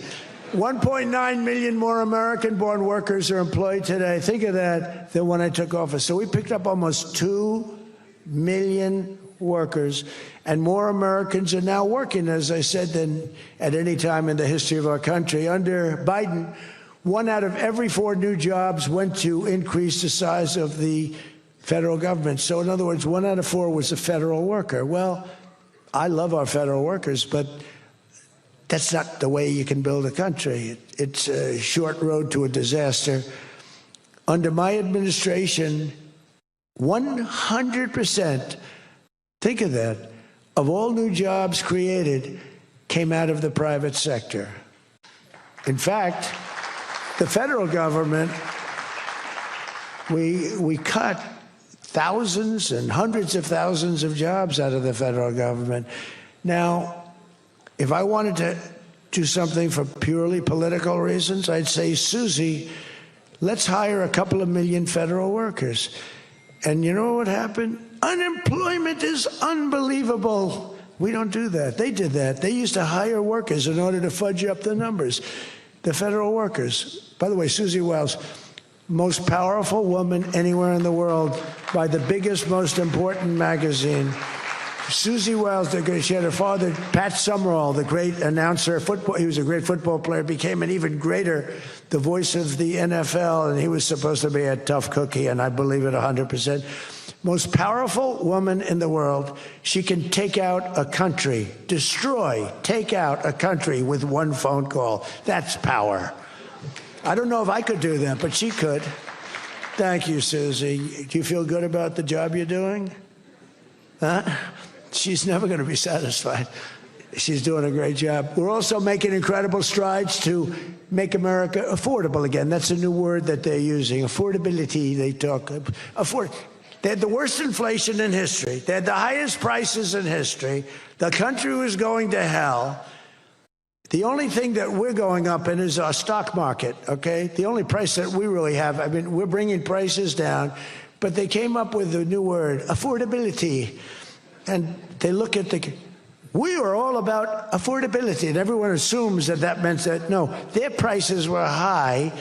[SPEAKER 26] 1.9 million more American-born workers are employed today. Think of that, than when I took office. So we picked up almost 2 million workers, and more Americans are now working, as I said, than at any time in the history of our country. Under Biden, 1 out of every 4 new jobs went to increase the size of the federal government. So in other words, 1 out of 4 was a federal worker. Well, I love our federal workers, but that's not the way you can build a country. It's a short road to a disaster. Under my administration, 100%, think of that, of all new jobs created came out of the private sector. In fact, the federal government, we cut thousands and hundreds of thousands of jobs out of the federal government. Now, if I wanted to do something for purely political reasons, I'd say, Susie, let's hire a couple of million federal workers. And you know what happened? Unemployment is unbelievable. We don't do that. They did that. They used to hire workers in order to fudge up the numbers. The federal workers. By the way, Susie Wiles, most powerful woman anywhere in the world by the biggest, most important magazine. Susie Wiles, she had her father, Pat Summerall, the great announcer, football. He was a great football player, became an even greater, the voice of the NFL, and he was supposed to be a tough cookie, and I believe it 100%. Most powerful woman in the world. She can take out a country, take out a country with one phone call. That's power. I don't know if I could do that, but she could. Thank you, Susie. Do you feel good about the job you're doing? Huh? She's never going to be satisfied. She's doing a great job. We're also making incredible strides to make America affordable again. That's a new word that they're using. Affordability, they talk. They had the worst inflation in history. They had the highest prices in history. The country was going to hell. The only thing that we're going up in is our stock market, okay? The only price that we really have, I mean, we're bringing prices down, but they came up with a new word, affordability. And they look at we are all about affordability, and everyone assumes that that meant that, no, their prices were high.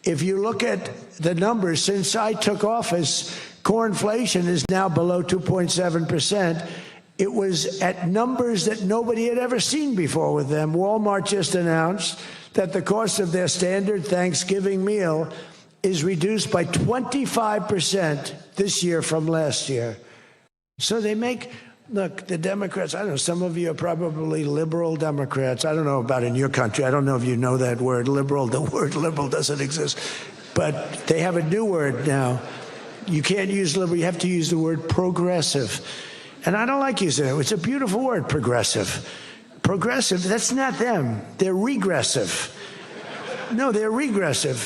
[SPEAKER 26] If you look at the numbers, since I took office, core inflation is now below 2.7%. It was at numbers that nobody had ever seen before with them. Walmart just announced that the cost of their standard Thanksgiving meal is reduced by 25% this year from last year. So they make, look, the Democrats, I don't know, some of you are probably liberal Democrats. I don't know about in your country. I don't know if you know that word, liberal. The word liberal doesn't exist. But they have a new word now. You can't use liberal. You have to use the word progressive. And I don't like using it. It's a beautiful word, progressive. Progressive, that's not them. They're regressive. No, they're regressive.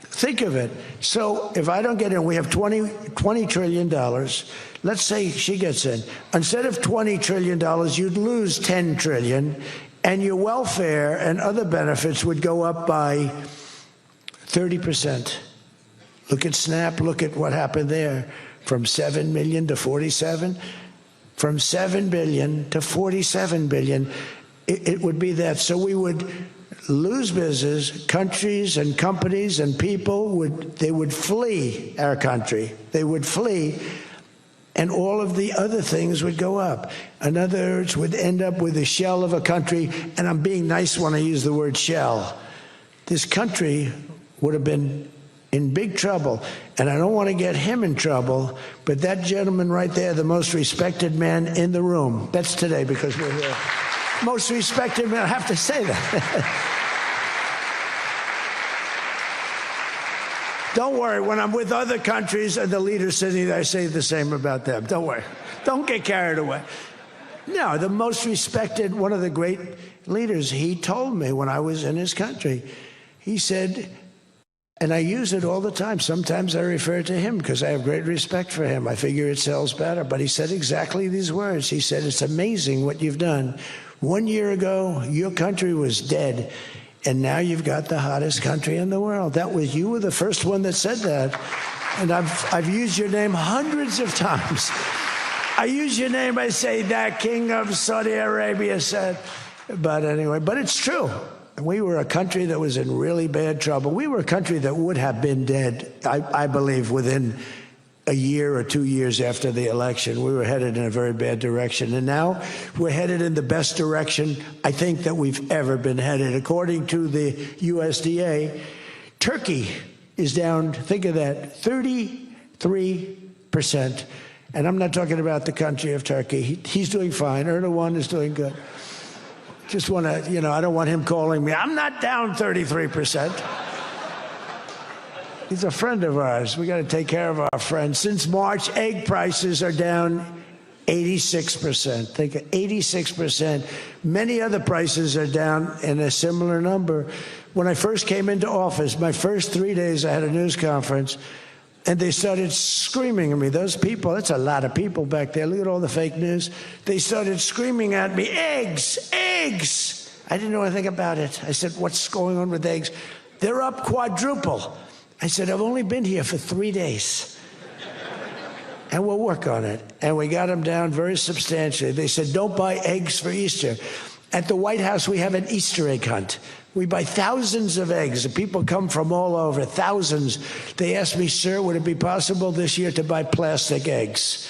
[SPEAKER 26] Think of it. So if I don't get in, we have $20 trillion. Let's say she gets in. Instead of $20 trillion, you'd lose $10 trillion, and your welfare and other benefits would go up by 30%. Look at SNAP. Look at what happened there. From 7 million to 47. From 7 billion to 47 billion. It would be that. So we would lose business. Countries and companies and people would flee our country. They would flee, and all of the other things would go up. In other words, would end up with a shell of a country, and I'm being nice when I use the word shell. This country would have been in big trouble, and I don't want to get him in trouble, but that gentleman right there, the most respected man in the room, that's today because we're here. most respected man. I have to say that. Don't worry, when I'm with other countries and the leaders sitting there, I say the same about them. Don't worry. Don't get carried away. No, the most respected, one of the great leaders, he told me when I was in his country, he said, and I use it all the time. Sometimes I refer to him because I have great respect for him. I figure it sells better. But he said exactly these words. He said, it's amazing what you've done. 1 year ago, your country was dead. And now you've got the hottest country in the world. You were the first one that said that. And I've used your name hundreds of times. I use your name, I say, that King of Saudi Arabia said. But anyway, but it's true. We were a country that was in really bad trouble. We were a country that would have been dead, I believe, within a year or 2 years after the election. We were headed in a very bad direction. And now we're headed in the best direction, I think, that we've ever been headed. According to the USDA, Turkey is down, think of that, 33%. And I'm not talking about the country of Turkey. He's doing fine. Erdogan is doing good. Just want to, I don't want him calling me. I'm not down 33%. He's a friend of ours. We got to take care of our friends. Since March, egg prices are down 86%. Think of 86%. Many other prices are down in a similar number. When I first came into office, my first 3 days, I had a news conference, and they started screaming at me. Those people, that's a lot of people back there. Look at all the fake news. They started screaming at me, eggs, eggs. I didn't know anything about it. I said, what's going on with eggs? They're up quadruple. I said, I've only been here for 3 days. And we'll work on it. And we got them down very substantially. They said, don't buy eggs for Easter. At the White House, we have an Easter egg hunt. We buy thousands of eggs. The people come from all over, thousands. They asked me, sir, would it be possible this year to buy plastic eggs?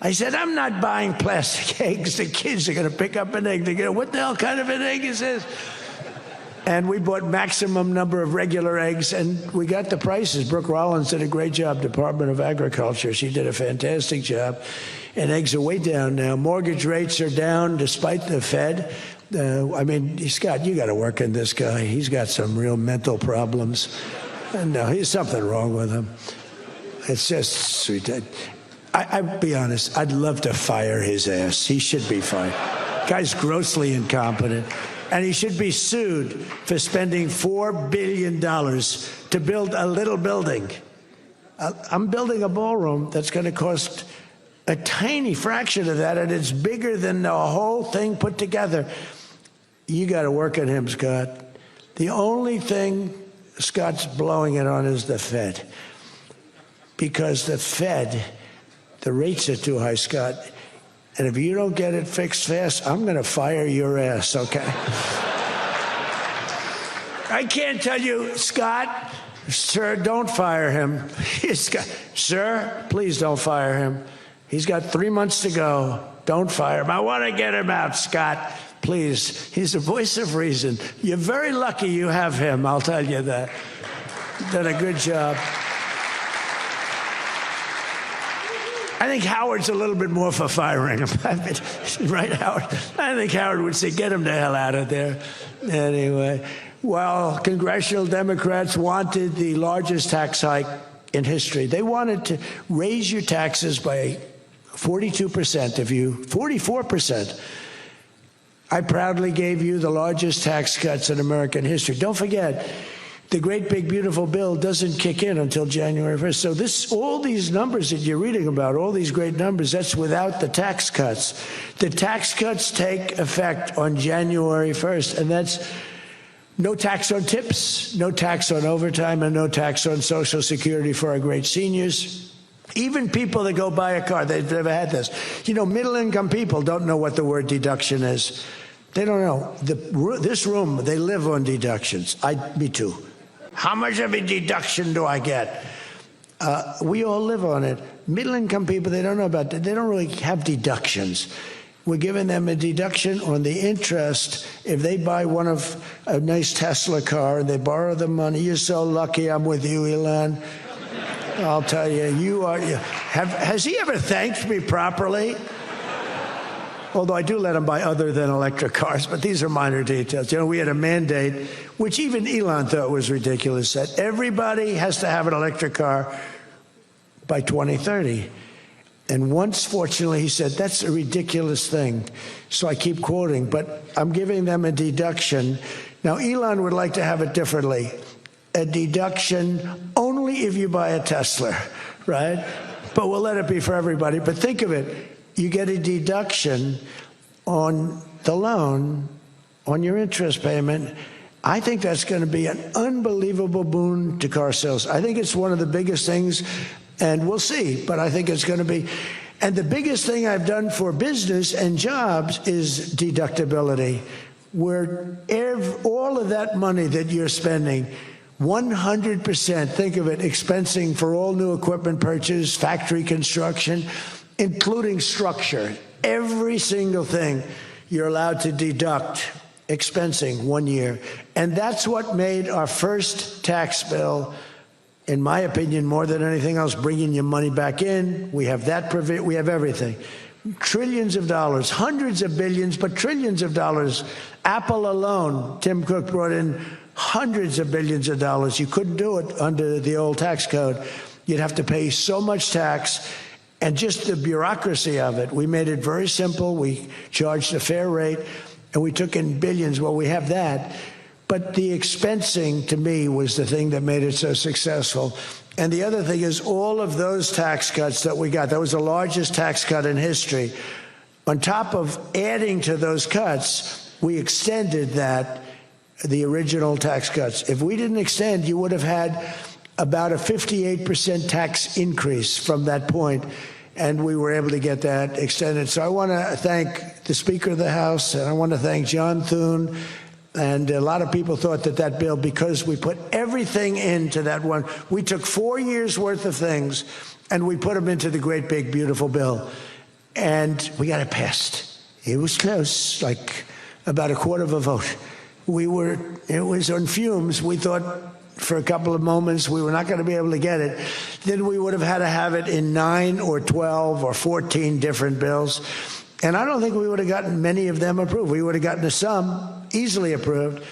[SPEAKER 26] I said, I'm not buying plastic eggs. The kids are going to pick up an egg. They're going to, what the hell kind of an egg is this? And we bought maximum number of regular eggs, and we got the prices. Brooke Rollins did a great job, Department of Agriculture. She did a fantastic job. And eggs are way down now. Mortgage rates are down despite the Fed. Scott, you got to work on this guy. He's got some real mental problems. And there's something wrong with him. It's just sweet. I'll be honest, I'd love to fire his ass. He should be fired. Guy's grossly incompetent. And he should be sued for spending $4 billion to build a little building. I'm building a ballroom that's going to cost a tiny fraction of that, and it's bigger than the whole thing put together. You got to work on him, Scott. The only thing Scott's blowing it on is the Fed. Because the Fed, the rates are too high, Scott. And if you don't get it fixed fast, I'm going to fire your ass, okay? I can't tell you, Scott, sir, don't fire him. Sir, please don't fire him. He's got 3 months to go. Don't fire him. I want to get him out, Scott. Please. He's the voice of reason. You're very lucky you have him, I'll tell you that. Done a good job. I think Howard's a little bit more for firing him. Right, Howard? I think Howard would say, get him the hell out of there. Anyway, well, congressional Democrats wanted the largest tax hike in history. They wanted to raise your taxes by 42%, 44%. I proudly gave you the largest tax cuts in American history. Don't forget, the great big beautiful bill doesn't kick in until January 1st. So all these numbers that you're reading about, all these great numbers, that's without the tax cuts. The tax cuts take effect on January 1st, and that's no tax on tips, no tax on overtime, and no tax on Social Security for our great seniors. Even people that go buy a car, they've never had this. Middle-income people don't know what the word deduction is. They don't know. This room, they live on deductions. Me too. How much of a deduction do I get? We all live on it. Middle-income people, they don't know about that. They don't really have deductions. We're giving them a deduction on the interest if they buy a nice Tesla car and they borrow the money. You're so lucky I'm with you, Elon. I'll tell you, has he ever thanked me properly? although I do let them buy other than electric cars, but these are minor details. You know, we had a mandate, which even Elon thought was ridiculous, that everybody has to have an electric car by 2030. And once, fortunately, he said, that's a ridiculous thing. So I keep quoting, but I'm giving them a deduction. Now, Elon would like to have it differently. A deduction only if you buy a Tesla, right? But we'll let it be for everybody. But think of it. You get a deduction on the loan, on your interest payment. I think that's going to be an unbelievable boon to car sales. I think it's one of the biggest things, and we'll see, but I think it's going to be. And the biggest thing I've done for business and jobs is deductibility, where all of that money that you're spending, 100%, think of it, expensing for all new equipment purchase, factory construction, including structure. Every single thing you're allowed to deduct, expensing 1 year. And that's what made our first tax bill, in my opinion, more than anything else, bringing your money back in. We have that, we have everything. Trillions of dollars, hundreds of billions, but trillions of dollars. Apple alone, Tim Cook brought in hundreds of billions of dollars. You couldn't do it under the old tax code. You'd have to pay so much tax. And just the bureaucracy of it, we made it very simple. We charged a fair rate, and we took in billions. Well, we have that. But the expensing, to me, was the thing that made it so successful. And the other thing is all of those tax cuts that we got, that was the largest tax cut in history. On top of adding to those cuts, we extended the original tax cuts. If we didn't extend, you would have had about a 58% tax increase from that point, and we were able to get that extended. So I want to thank the Speaker of the House, and I want to thank John Thune. And a lot of people thought that bill, because we put everything into that one, we took 4 years worth of things and we put them into the great big beautiful bill, and we got it passed. It was close, like about a quarter of a vote. It was on fumes. We thought for a couple of moments we were not going to be able to get it. Then we would have had to have it in 9 or 12 or 14 different bills. And I don't think we would have gotten many of them approved. We would have gotten some easily approved,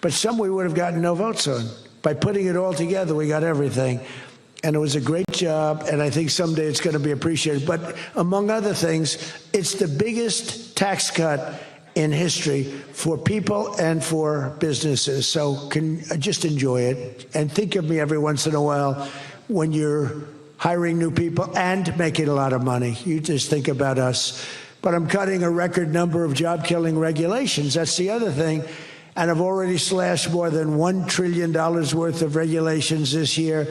[SPEAKER 26] but some we would have gotten no votes on. By putting it all together, we got everything. And it was a great job, and I think someday it's going to be appreciated. But among other things, it's the biggest tax cut in history for people and for businesses. So just enjoy it, and think of me every once in a while when you're hiring new people and making a lot of money. You just think about us. But I'm cutting a record number of job-killing regulations. That's the other thing. And I've already slashed more than $1 trillion worth of regulations this year.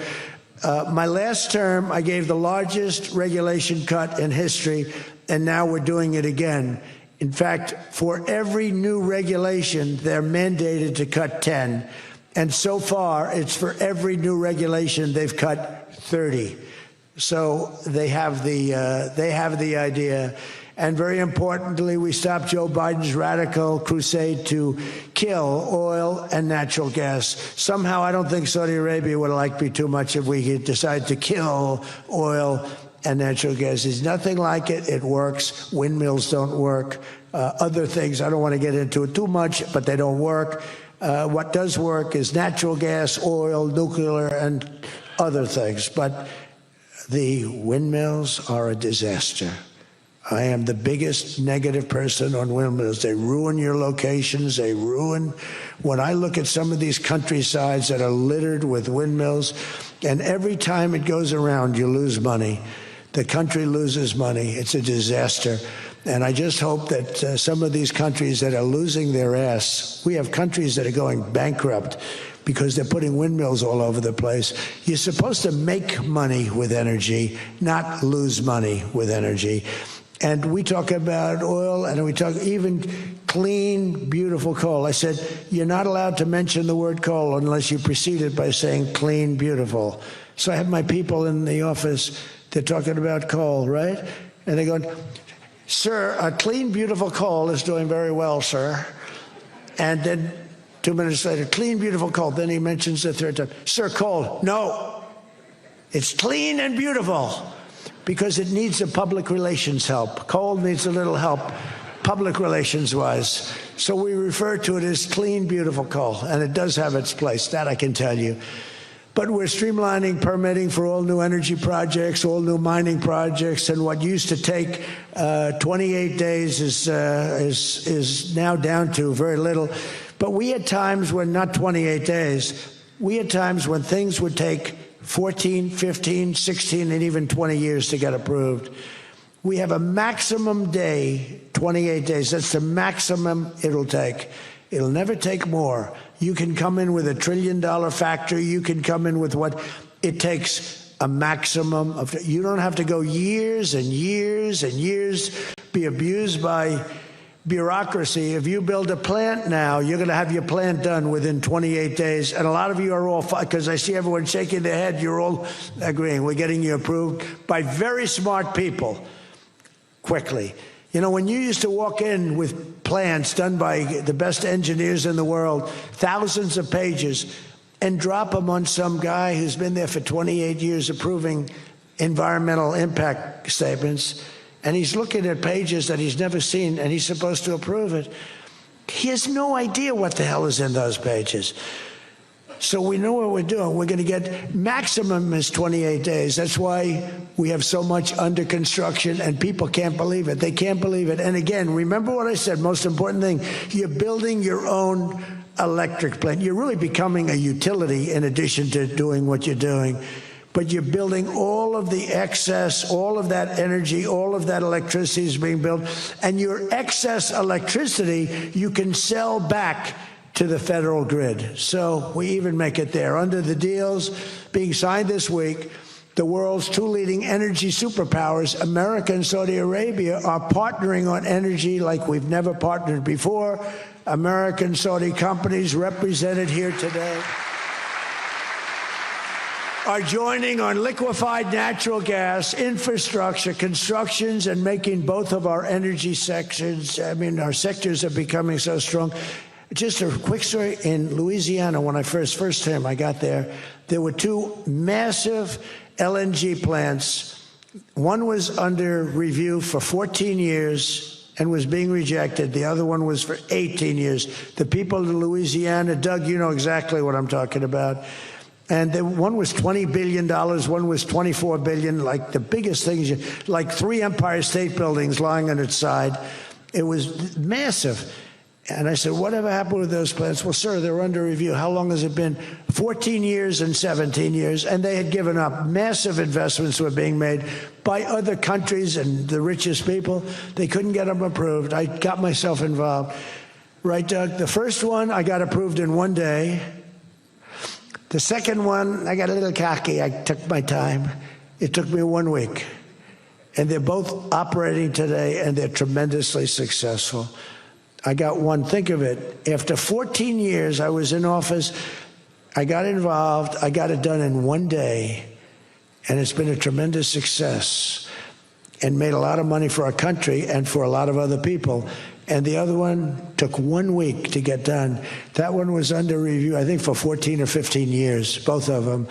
[SPEAKER 26] My last term, I gave the largest regulation cut in history, and now we're doing it again. In fact, for every new regulation, they're mandated to cut 10. And so far, it's for every new regulation, they've cut 30. So they have the idea. And very importantly, we stopped Joe Biden's radical crusade to kill oil and natural gas. Somehow, I don't think Saudi Arabia would like me too much if we could decide to kill oil and natural gas. There's nothing like it. It works. Windmills don't work. Other things, I don't want to get into it too much, but they don't work. What does work is natural gas, oil, nuclear, and other things. But the windmills are a disaster. I am the biggest negative person on windmills. They ruin your locations. They ruin. When I look at some of these countrysides that are littered with windmills, and every time it goes around, you lose money. The country loses money. It's a disaster. And I just hope that some of these countries that are losing their ass, we have countries that are going bankrupt because they're putting windmills all over the place. You're supposed to make money with energy, not lose money with energy. And we talk about oil, and we talk even clean, beautiful coal. I said, you're not allowed to mention the word coal unless you precede it by saying clean, beautiful. So I have my people in the office, they're talking about coal, right? And they're going, sir, a clean, beautiful coal is doing very well, sir. And then 2 minutes later, clean, beautiful coal. Then he mentions the third time, sir, coal. No, it's clean and beautiful. Because it needs a public relations help. Coal needs a little help public relations-wise. So we refer to it as clean, beautiful coal, and it does have its place, that I can tell you. But we're streamlining permitting for all new energy projects, all new mining projects, and what used to take 28 days is now down to very little. But we had times when, not 28 days, we had times when things would take 14, 15, 16, and even 20 years to get approved. We have a maximum day, 28 days. That's the maximum it'll take. It'll never take more. You can come in with $1 trillion factory. You can come in with what it takes, a maximum of. You don't have to go years and years and years, be abused by bureaucracy. If you build a plant now, you're going to have your plant done within 28 days. And a lot of you are all, because I see everyone shaking their head, you're all agreeing. We're getting you approved by very smart people quickly. You know, when you used to walk in with plans done by the best engineers in the world, thousands of pages, and drop them on some guy who's been there for 28 years approving environmental impact statements, and he's looking at pages that he's never seen, and he's supposed to approve it. He has no idea what the hell is in those pages. So we know what we're doing. We're going to get maximum is 28 days. That's why we have so much under construction, and people can't believe it. They can't believe it. And again, remember what I said, most important thing, you're building your own electric plant. You're really becoming a utility in addition to doing what you're doing. But you're building all of the excess, all of that energy, all of that electricity is being built. And your excess electricity, you can sell back to the federal grid. So we even make it there. Under the deals being signed this week, the world's two leading energy superpowers, America and Saudi Arabia, are partnering on energy like we've never partnered before. American Saudi companies represented here today are joining on liquefied natural gas, infrastructure, constructions, and making both of our energy sections, our sectors are becoming so strong. Just a quick story. In Louisiana, when I first time I got there, there were two massive LNG plants. One was under review for 14 years and was being rejected. The other one was for 18 years. The people of Louisiana, Doug, you know exactly what I'm talking about. And one was $20 billion, one was $24 billion, like the biggest things, like 3 Empire State Buildings lying on its side. It was massive. And I said, whatever happened with those plants? Well, sir, they're under review. How long has it been? 14 years and 17 years. And they had given up. Massive investments were being made by other countries and the richest people. They couldn't get them approved. I got myself involved. Right, Doug? The first one, I got approved in 1 day. The second one, I got a little cocky. I took my time. It took me 1 week. And they're both operating today, and they're tremendously successful. I got one. Think of it. After 14 years, I was in office. I got involved. I got it done in 1 day. And it's been a tremendous success and made a lot of money for our country and for a lot of other people. And the other one took 1 week to get done. That one was under review, I think, for 14 or 15 years, both of them.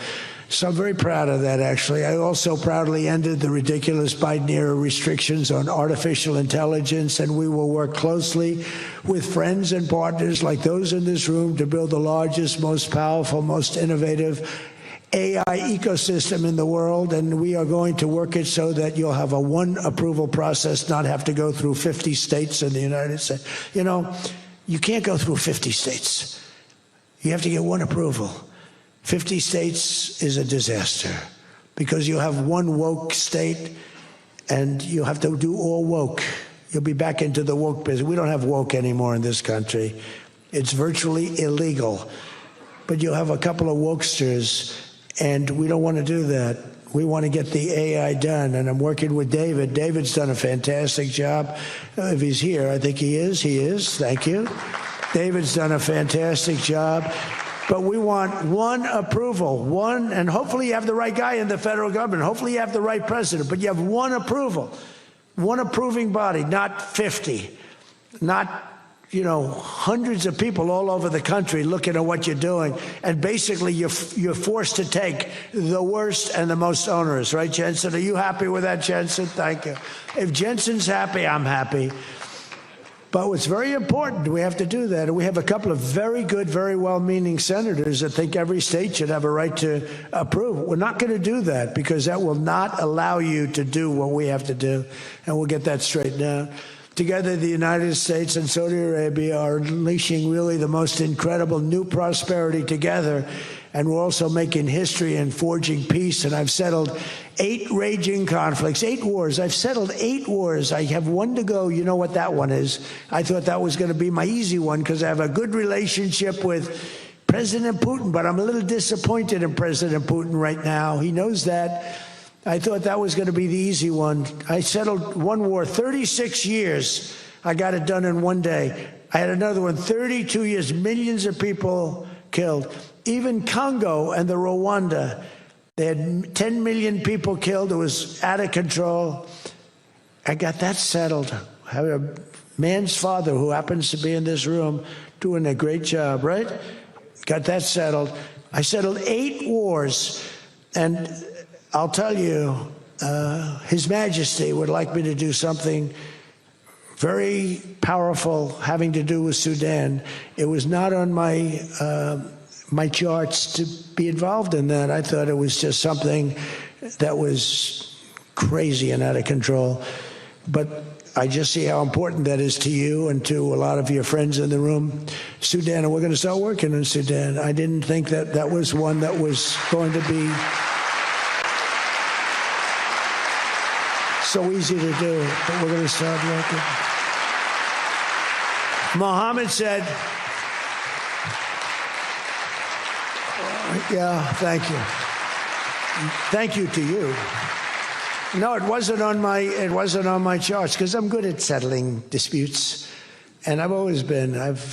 [SPEAKER 26] So I'm very proud of that, actually. I also proudly ended the ridiculous Biden-era restrictions on artificial intelligence, and we will work closely with friends and partners like those in this room to build the largest, most powerful, most innovative AI ecosystem in the world, and we are going to work it so that you'll have a one approval process, not have to go through 50 states in the United States. You know, you can't go through 50 states. You have to get one approval. 50 states is a disaster because you'll have one woke state and you'll have to do all woke. You'll be back into the woke business. We don't have woke anymore in this country. It's virtually illegal. But you'll have a couple of wokesters, and we don't want to do that. We want to get the AI done, and I'm working with David. David's done a fantastic job. If he's here, I think he is. He is. Thank you. David's done a fantastic job. But we want one approval, one, and hopefully you have the right guy in the federal government. Hopefully you have the right president, but you have one approval, one approving body, not 50, not, you know, hundreds of people all over the country looking at what you're doing. And basically you're forced to take the worst and the most onerous, right, Jensen? Are you happy with that, Jensen? Thank you. If Jensen's happy, I'm happy. But it's very important. We have to do that. And we have a couple of very good, very well-meaning senators that think every state should have a right to approve. We're not going to do that because that will not allow you to do what we have to do. And we'll get that straightened out. Together, the United States and Saudi Arabia are unleashing really the most incredible new prosperity together. And we're also making history and forging peace. And I've settled 8 raging conflicts, 8 wars. I've settled 8 wars. I have 1 to go. You know what that one is. I thought that was going to be my easy one because I have a good relationship with President Putin, but I'm a little disappointed in President Putin right now. He knows that. I thought that was going to be the easy one. I settled 1 war, 36 years. I got it done in 1 day. I had another one, 32 years, millions of people killed. Even Congo and the Rwanda, they had 10 million people killed. It was out of control. I got that settled. I have a man's father who happens to be in this room doing a great job, right? Got that settled. I settled 8 wars. And I'll tell you, His Majesty would like me to do something very powerful having to do with Sudan. It was not on my charts to be involved in that. I thought it was just something that was crazy and out of control. But I just see how important that is to you and to a lot of your friends in the room. Sudan, and we're going to start working on Sudan. I didn't think that that was one that was going to be so easy to do, but we're going to start working. Mohammed said, yeah, thank you. Thank you to you. No, it wasn't on my charts because I'm good at settling disputes, and I've always been. I've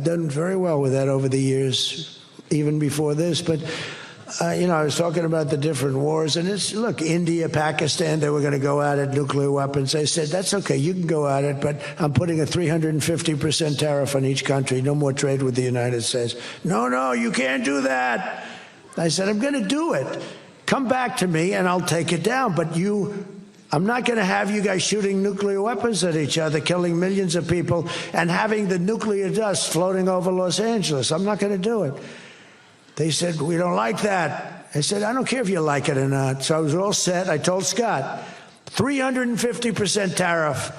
[SPEAKER 26] done very well with that over the years, even before this. But I was talking about the different wars, and look, India, Pakistan, they were going to go at it, nuclear weapons. I said, that's okay, you can go at it, but I'm putting a 350% tariff on each country, no more trade with the United States. No, you can't do that. I said, I'm going to do it. Come back to me, and I'll take it down, but I'm not going to have you guys shooting nuclear weapons at each other, killing millions of people, and having the nuclear dust floating over Los Angeles. I'm not going to do it. They said, we don't like that. I said, I don't care if you like it or not. So I was all set. I told Scott, 350% tariff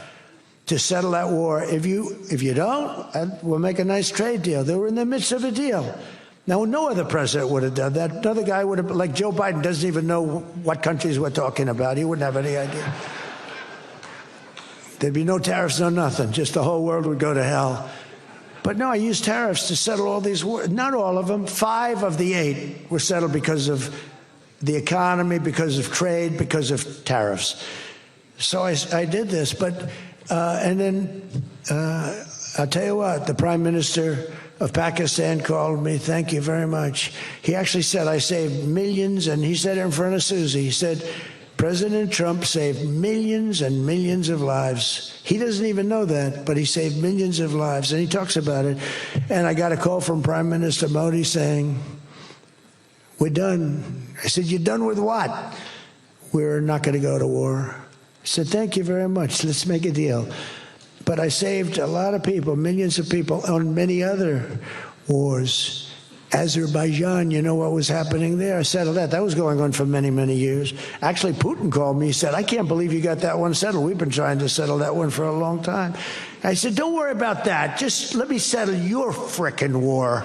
[SPEAKER 26] to settle that war. If you don't, we'll make a nice trade deal. They were in the midst of a deal. Now, no other president would have done that. Another guy would have, like Joe Biden, doesn't even know what countries we're talking about. He wouldn't have any idea. There'd be no tariffs, no nothing. Just the whole world would go to hell. But no, I used tariffs to settle all these wars. Not all of them. 5 of the 8 were settled because of the economy, because of trade, because of tariffs. So I did this. But and then I'll tell you what, the Prime Minister of Pakistan called me. Thank you very much. He actually said I saved millions, and he said it in front of Susie. He said, President Trump saved millions and millions of lives. He doesn't even know that, but he saved millions of lives, and he talks about it. And I got a call from Prime Minister Modi saying, we're done. I said, you're done with what? We're not going to go to war. I said, thank you very much. Let's make a deal. But I saved a lot of people, millions of people, on many other wars. Azerbaijan, you know what was happening there? I settled that. That was going on for many, many years. Actually, Putin called me. He said, I can't believe you got that one settled. We've been trying to settle that one for a long time. I said, don't worry about that. Just let me settle your frickin' war,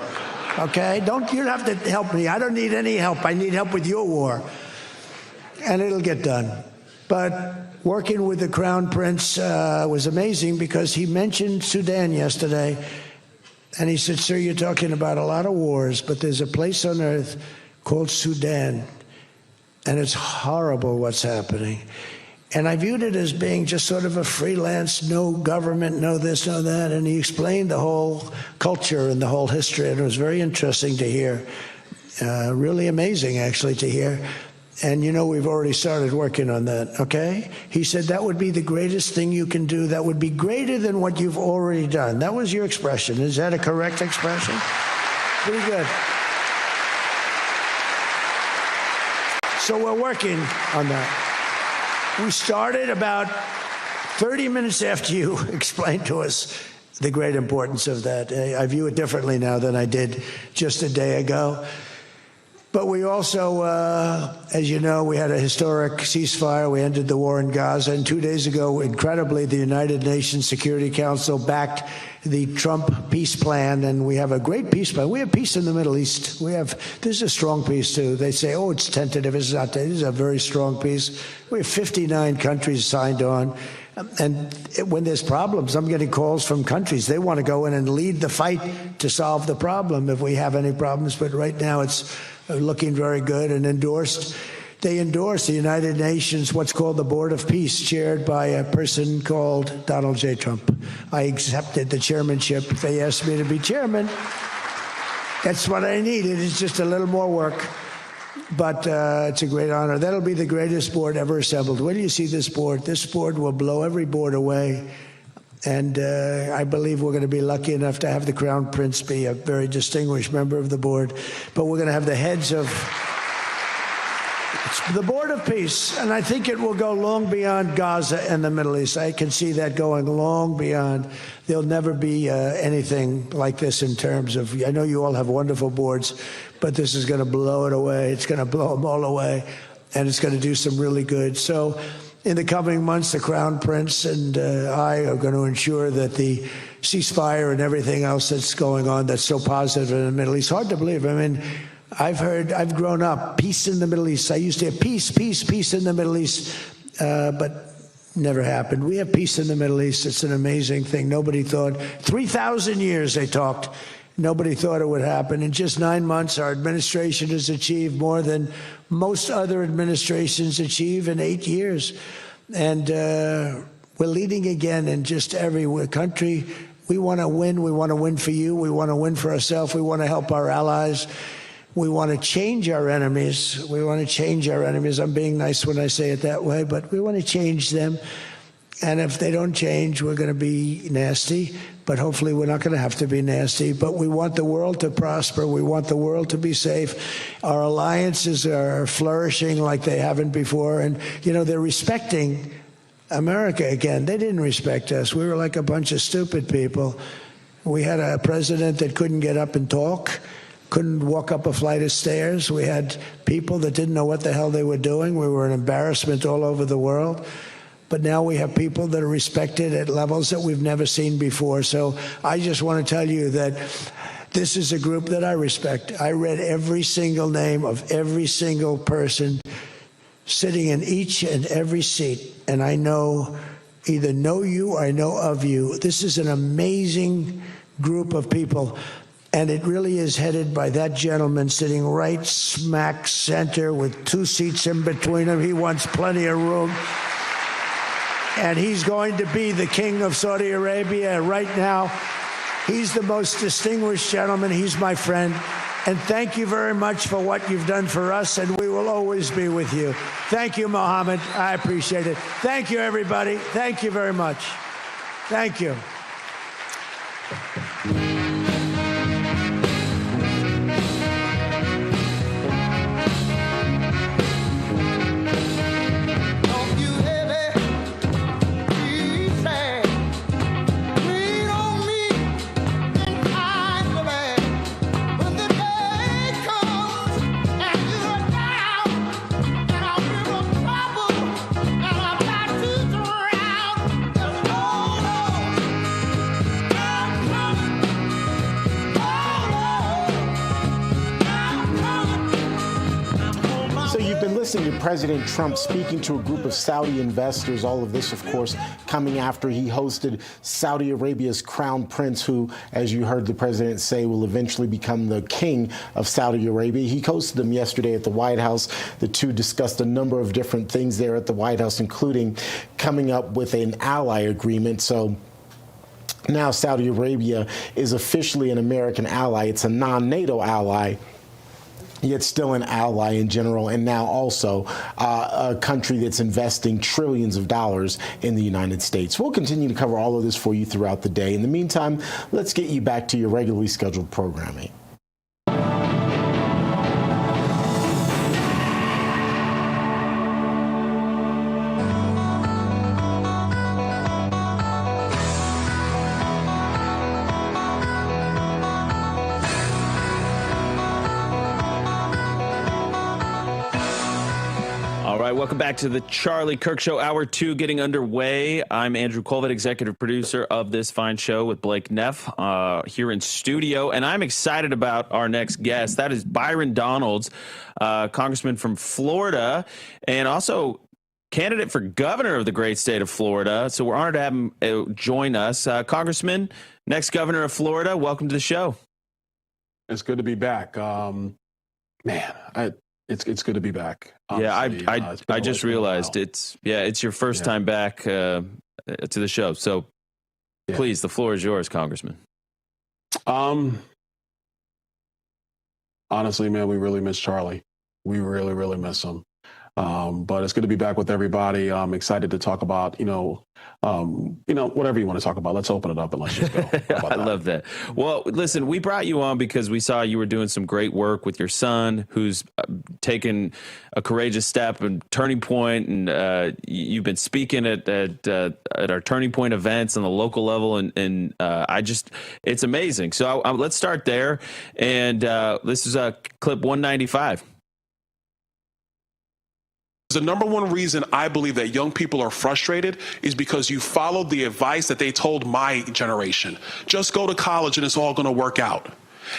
[SPEAKER 26] okay? You don't have to help me. I don't need any help. I need help with your war. And it'll get done. But working with the Crown Prince was amazing because he mentioned Sudan yesterday. And he said, sir, you're talking about a lot of wars, but there's a place on earth called Sudan, and it's horrible what's happening. And I viewed it as being just sort of a freelance, no government, no this, no that. And he explained the whole culture and the whole history, and it was very interesting to hear, really amazing, actually, to hear. And, we've already started working on that, okay? He said that would be the greatest thing you can do. That would be greater than what you've already done. That was your expression. Is that a correct expression? Pretty good. So we're working on that. We started about 30 minutes after you explained to us the great importance of that. I view it differently now than I did just a day ago. But we also, as you know, we had a historic ceasefire. We ended the war in Gaza. And 2 days ago, incredibly, the United Nations Security Council backed the Trump peace plan. And we have a great peace plan. We have peace in the Middle East. This is a strong peace, too. They say, oh, it's tentative. It's not. This is a very strong peace. We have 59 countries signed on. And when there's problems, I'm getting calls from countries. They want to go in and lead the fight to solve the problem if we have any problems. But right now it's looking very good and They endorsed the United Nations, what's called the Board of Peace, chaired by a person called Donald J. Trump. I accepted the chairmanship. They asked me to be chairman. That's what I needed. It's just a little more work. But it's a great honor. That'll be the greatest board ever assembled. When you see this board will blow every board away. And I believe we're going to be lucky enough to have the Crown Prince be a very distinguished member of the board. But we're going to have the heads of the Board of Peace. And I think it will go long beyond Gaza and the Middle East. I can see that going long beyond. There'll never be anything like this in terms of, I know you all have wonderful boards, but this is going to blow it away. It's going to blow them all away, and it's going to do some really good. So in the coming months, the Crown Prince and I are going to ensure that the ceasefire and everything else that's going on that's so positive in the Middle East, hard to believe. I mean, I've grown up, peace in the Middle East. I used to have peace in the Middle East, but never happened. We have peace in the Middle East. It's an amazing thing. Nobody thought, 3,000 years they talked. Nobody thought it would happen. In just 9 months, our administration has achieved more than most other administrations achieve in 8 years. And we're leading again in just every country. We want to win. We want to win for you. We want to win for ourselves. We want to help our allies. We want to change our enemies. We want to change our enemies. I'm being nice when I say it that way, but we want to change them. And if they don't change, we're going to be nasty. But hopefully we're not going to have to be nasty. But we want the world to prosper. We want the world to be safe. Our alliances are flourishing like they haven't before. And, you know, they're respecting America again. They didn't respect us. We were like a bunch of stupid people. We had a president that couldn't get up and talk, couldn't walk up a flight of stairs. We had people that didn't know what the hell they were doing. We were an embarrassment all over the world. But now we have people that are respected at levels that we've never seen before. So I just want to tell you that this is a group that I respect. I read every single name of every single person sitting in each and every seat. And I either know you or I know of you. This is an amazing group of people. And it really is headed by that gentleman sitting right smack center with 2 seats in between him. He wants plenty of room. And he's going to be the king of Saudi Arabia right now. He's the most distinguished gentleman. He's my friend. And thank you very much for what you've done for us, and we will always be with you. Thank you, Mohammed. I appreciate it. Thank you, everybody. Thank you very much. Thank you.
[SPEAKER 17] Listening to President Trump speaking to a group of Saudi investors, all of this, of course, coming after he hosted Saudi Arabia's Crown Prince, who, as you heard the president say, will eventually become the king of Saudi Arabia. He hosted them yesterday at the White House. The two discussed a number of different things there at the White House, including coming up with an ally agreement. So now Saudi Arabia is officially an American ally. It's a non-NATO ally, yet still an ally in general, and now also a country that's investing trillions of dollars in the United States. We'll continue to cover all of this for you throughout the day. In the meantime, let's get you back to your regularly scheduled programming.
[SPEAKER 5] right, welcome back to the Charlie Kirk Show, Hour 2 getting underway. I'm Andrew Colvin, executive producer of this fine show with Blake Neff here in studio, and I'm excited about our next guest. That is Byron Donalds, congressman from Florida, and also candidate for governor of the great state of Florida. So we're honored to have him join us. Congressman, next governor of Florida, welcome to the show.
[SPEAKER 1] It's good to be back. It's good to be back. Honestly.
[SPEAKER 5] Yeah, I just realized it's your first time back to the show. So please, the floor is yours, Congressman.
[SPEAKER 1] Honestly, man, we really miss Charlie. We really, really miss him. But it's good to be back with everybody. I'm excited to talk about, whatever you want to talk about. Let's open it up and let's just go.
[SPEAKER 5] I love that. Well, listen, we brought you on because we saw you were doing some great work with your son, who's taken a courageous step and turning point. And you've been speaking at our turning point events on the local level. And it's amazing. So let's start there. And this is clip 195.
[SPEAKER 3] The number one reason I believe that young people are frustrated is because you followed the advice that they told my generation. Just go to college and it's all going to work out.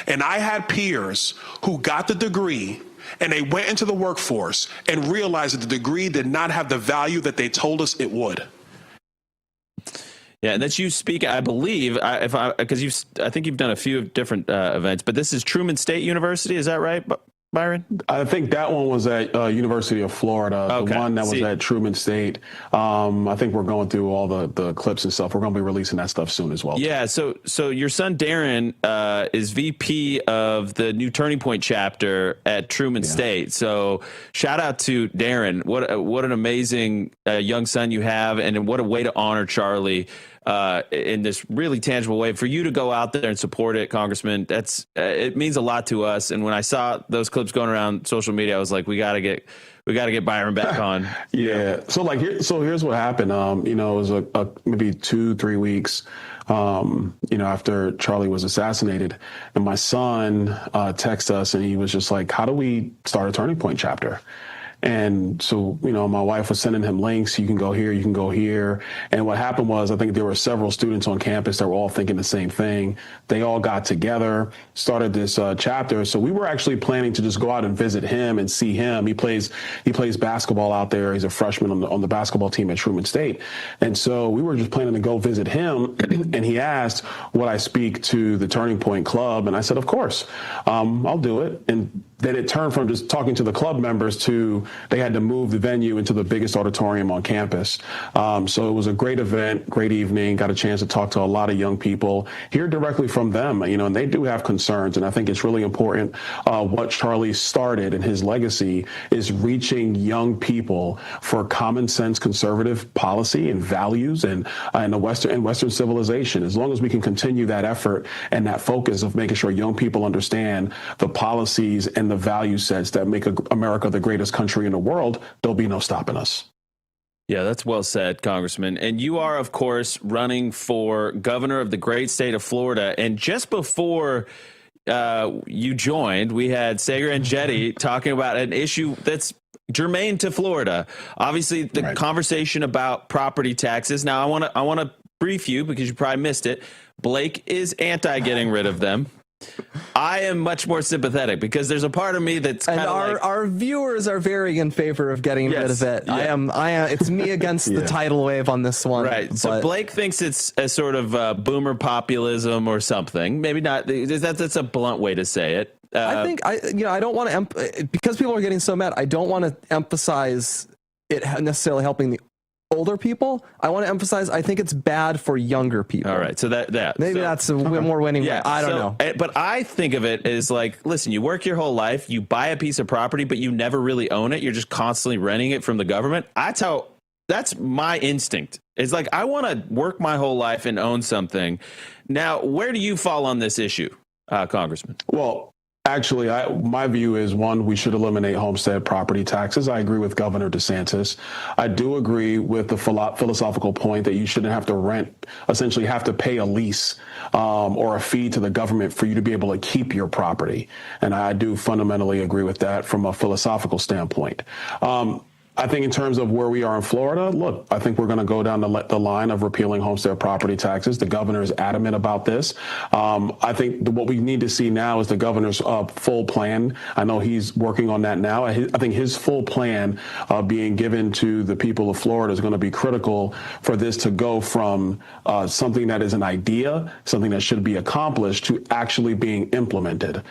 [SPEAKER 3] And I had peers who got the degree and they went into the workforce and realized that the degree did not have the value that they told us it would.
[SPEAKER 5] Yeah, and that's you speaking, I believe, because I think you've done a few different events, but this is Truman State University, is that right, Byron?
[SPEAKER 1] I think that one was at University of Florida. Okay. The one that was at Truman State. I think we're going through all the clips and stuff. We're going to be releasing that stuff soon as well.
[SPEAKER 5] Yeah. So your son Darren is VP of the new Turning Point chapter at Truman State. So shout out to Darren. What an amazing young son you have, and what a way to honor Charlie in this really tangible way. For you to go out there and support it, Congressman, it means a lot to us. And when I saw those clips going around social media, I was like, we got to get Byron back on.
[SPEAKER 1] Yeah. So here's what happened. It was maybe 2-3 weeks, after Charlie was assassinated, and my son texted us, and he was just like, how do we start a Turning Point chapter? And so, my wife was sending him links. You can go here, you can go here. And what happened was, I think there were several students on campus that were all thinking the same thing. They all got together, started this chapter. So we were actually planning to just go out and visit him and see him. He plays basketball out there. He's a freshman on the basketball team at Truman State. And so we were just planning to go visit him. And he asked, would I speak to the Turning Point Club? And I said, of course, I'll do it. And then it turned from just talking to the club members to they had to move the venue into the biggest auditorium on campus. So it was a great event, great evening, got a chance to talk to a lot of young people, hear directly from them, and they do have concerns. And I think it's really important what Charlie started and his legacy is reaching young people for common sense conservative policy and values and Western civilization. As long as we can continue that effort and that focus of making sure young people understand the policies and the value sets that make America the greatest country in the world, there'll be no stopping us.
[SPEAKER 5] Yeah, that's well said, Congressman. And you are, of course, running for governor of the great state of Florida. And just before you joined, we had Sager and Jetty talking about an issue that's germane to Florida. Obviously, the conversation about property taxes. Now, I want to brief you because you probably missed it. Blake is anti getting rid of them. I am much more sympathetic because there's a part of me that's kind of
[SPEAKER 6] our viewers are very in favor of getting rid of it. Yeah. I am. It's me against the tidal wave on this one.
[SPEAKER 5] Right. So Blake thinks it's a sort of boomer populism or something. Maybe not. That's a blunt way to say it.
[SPEAKER 6] I think I don't want to because people are getting so mad. I don't want to emphasize it necessarily helping the older people. I want to emphasize, I think it's bad for younger people.
[SPEAKER 5] All right. So
[SPEAKER 6] that's a more winning. Yeah, I don't know.
[SPEAKER 5] But I think of it as like, listen, you work your whole life, you buy a piece of property, but you never really own it. You're just constantly renting it from the government. That's my instinct. It's like, I want to work my whole life and own something. Now, where do you fall on this issue, Congressman?
[SPEAKER 1] Well, actually, my view is, one, we should eliminate homestead property taxes. I agree with Governor DeSantis. I do agree with the philosophical point that you shouldn't have to essentially have to pay a lease or a fee to the government for you to be able to keep your property. And I do fundamentally agree with that from a philosophical standpoint. I think in terms of where we are in Florida, look, I think we're going to go down the line of repealing homestead property taxes. The governor is adamant about this. I think what we need to see now is the governor's full plan. I know he's working on that now. I think his full plan being given to the people of Florida is going to be critical for this to go from something that is an idea, something that should be accomplished, to actually being implemented.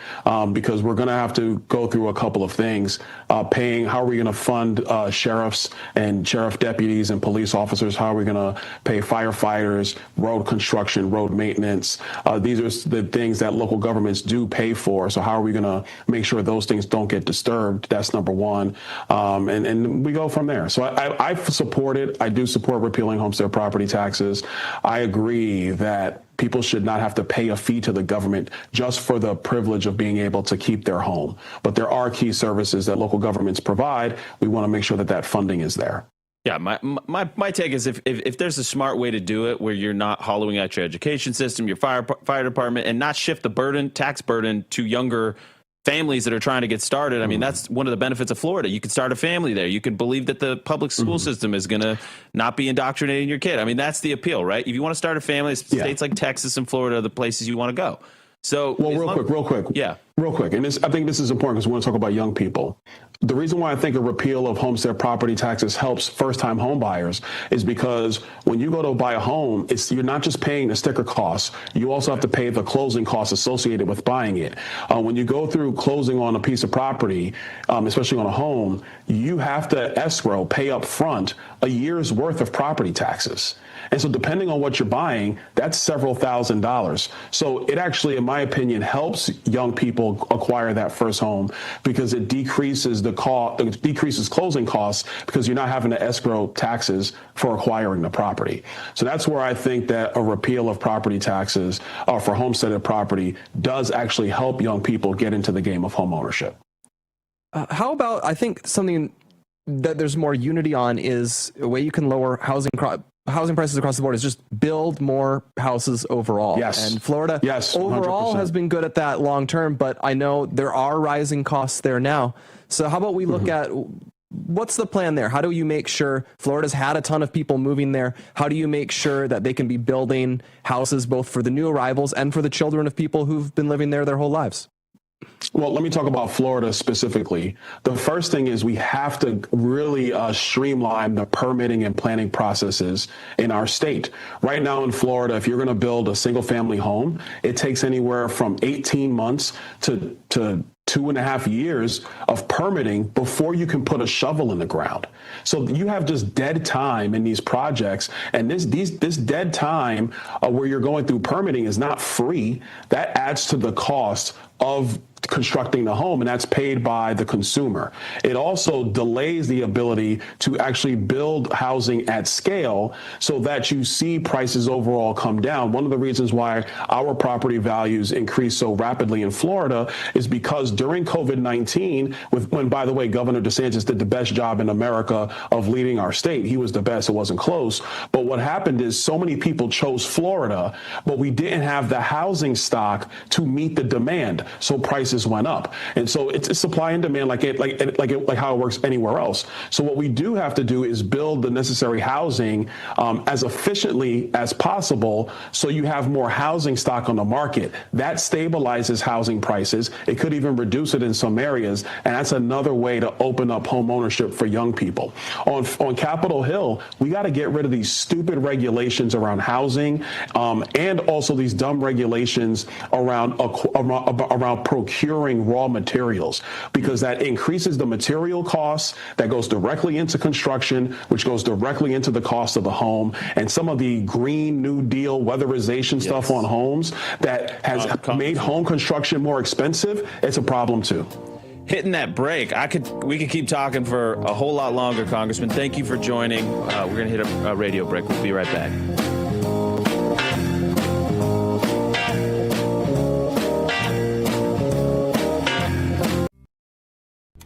[SPEAKER 1] Because we're going to have to go through a couple of things. How are we going to fund sheriffs and sheriff deputies and police officers? How are we going to pay firefighters, road construction, road maintenance? These are the things that local governments do pay for. So how are we going to make sure those things don't get disturbed? That's number one. And we go from there. So I support it. I do support repealing homestead property taxes. I agree that people should not have to pay a fee to the government just for the privilege of being able to keep their home. But there are key services that local governments provide. We want to make sure that that funding is there.
[SPEAKER 5] Yeah, my take is if there's a smart way to do it where you're not hollowing out your education system, your fire department, and not shift the tax burden to younger families that are trying to get started. I mean, that's one of the benefits of Florida. You can start a family there. You can believe that the public school system is going to not be indoctrinating your kid. I mean, that's the appeal, right? If you want to start a family, states like Texas and Florida are the places you want to go. So,
[SPEAKER 1] well, real quick.
[SPEAKER 5] Yeah.
[SPEAKER 1] Real quick. And I think this is important because we want to talk about young people. The reason why I think a repeal of homestead property taxes helps first-time home buyers is because when you go to buy a home, you're not just paying the sticker costs. You also have to pay the closing costs associated with buying it. When you go through closing on a piece of property, especially on a home, you have to escrow, pay up front a year's worth of property taxes. And so depending on what you're buying, that's several $1,000s. So it actually, in my opinion, helps young people acquire that first home because it decreases decreases closing costs because you're not having to escrow taxes for acquiring the property. So that's where I think that a repeal of property taxes for homesteaded property does actually help young people get into the game of home ownership.
[SPEAKER 6] How about, I think something that there's more unity on is a way you can lower housing prices across the board is just build more houses overall.
[SPEAKER 1] Yes.
[SPEAKER 6] And Florida overall
[SPEAKER 1] 100%.
[SPEAKER 6] has been good at that long term, but I know there are rising costs there now. So how about we look at what's the plan there? How do you make sure Florida's had a ton of people moving there? How do you make sure that they can be building houses both for the new arrivals and for the children of people who've been living there their whole lives?
[SPEAKER 1] Well, let me talk about Florida specifically. The first thing is we have to really streamline the permitting and planning processes in our state. Right now in Florida, if you're going to build a single family home, it takes anywhere from 18 months to 2.5 years of permitting before you can put a shovel in the ground. So you have just dead time in these projects, and this dead time where you're going through permitting is not free. That adds to the cost of constructing the home, and that's paid by the consumer. It also delays the ability to actually build housing at scale so that you see prices overall come down. One of the reasons why our property values increase so rapidly in Florida is because during COVID-19, when, by the way, Governor DeSantis did the best job in America of leading our state. He was the best. It wasn't close. But what happened is so many people chose Florida, but we didn't have the housing stock to meet the demand. So prices went up. And so it's a supply and demand like how it works anywhere else. So what we do have to do is build the necessary housing as efficiently as possible so you have more housing stock on the market. That stabilizes housing prices. It could even reduce it in some areas. And that's another way to open up home ownership for young people. On Capitol Hill, we got to get rid of these stupid regulations around housing and also these dumb regulations around procuring raw materials, because that increases the material costs that goes directly into construction, which goes directly into the cost of the home. And some of the Green New Deal weatherization stuff on homes that has made home construction more expensive, it's a problem too.
[SPEAKER 5] Hitting that break, we could keep talking for a whole lot longer, Congressman. Thank you for joining. We're going to hit a radio break. We'll be right back.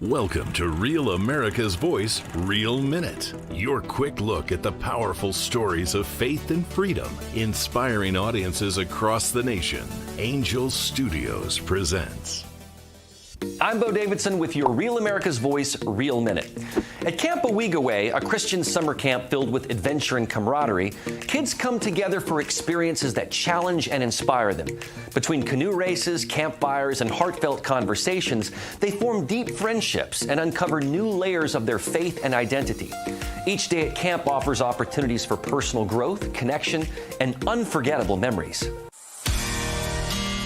[SPEAKER 9] Welcome to Real America's Voice, Real Minute. Your quick look at the powerful stories of faith and freedom, inspiring audiences across the nation. Angel Studios presents.
[SPEAKER 8] I'm Bo Davidson with your Real America's Voice Real Minute. At Camp Owigaway, a Christian summer camp filled with adventure and camaraderie, kids come together for experiences that challenge and inspire them. Between canoe races, campfires, and heartfelt conversations, they form deep friendships and uncover new layers of their faith and identity. Each day at camp offers opportunities for personal growth, connection, and unforgettable memories.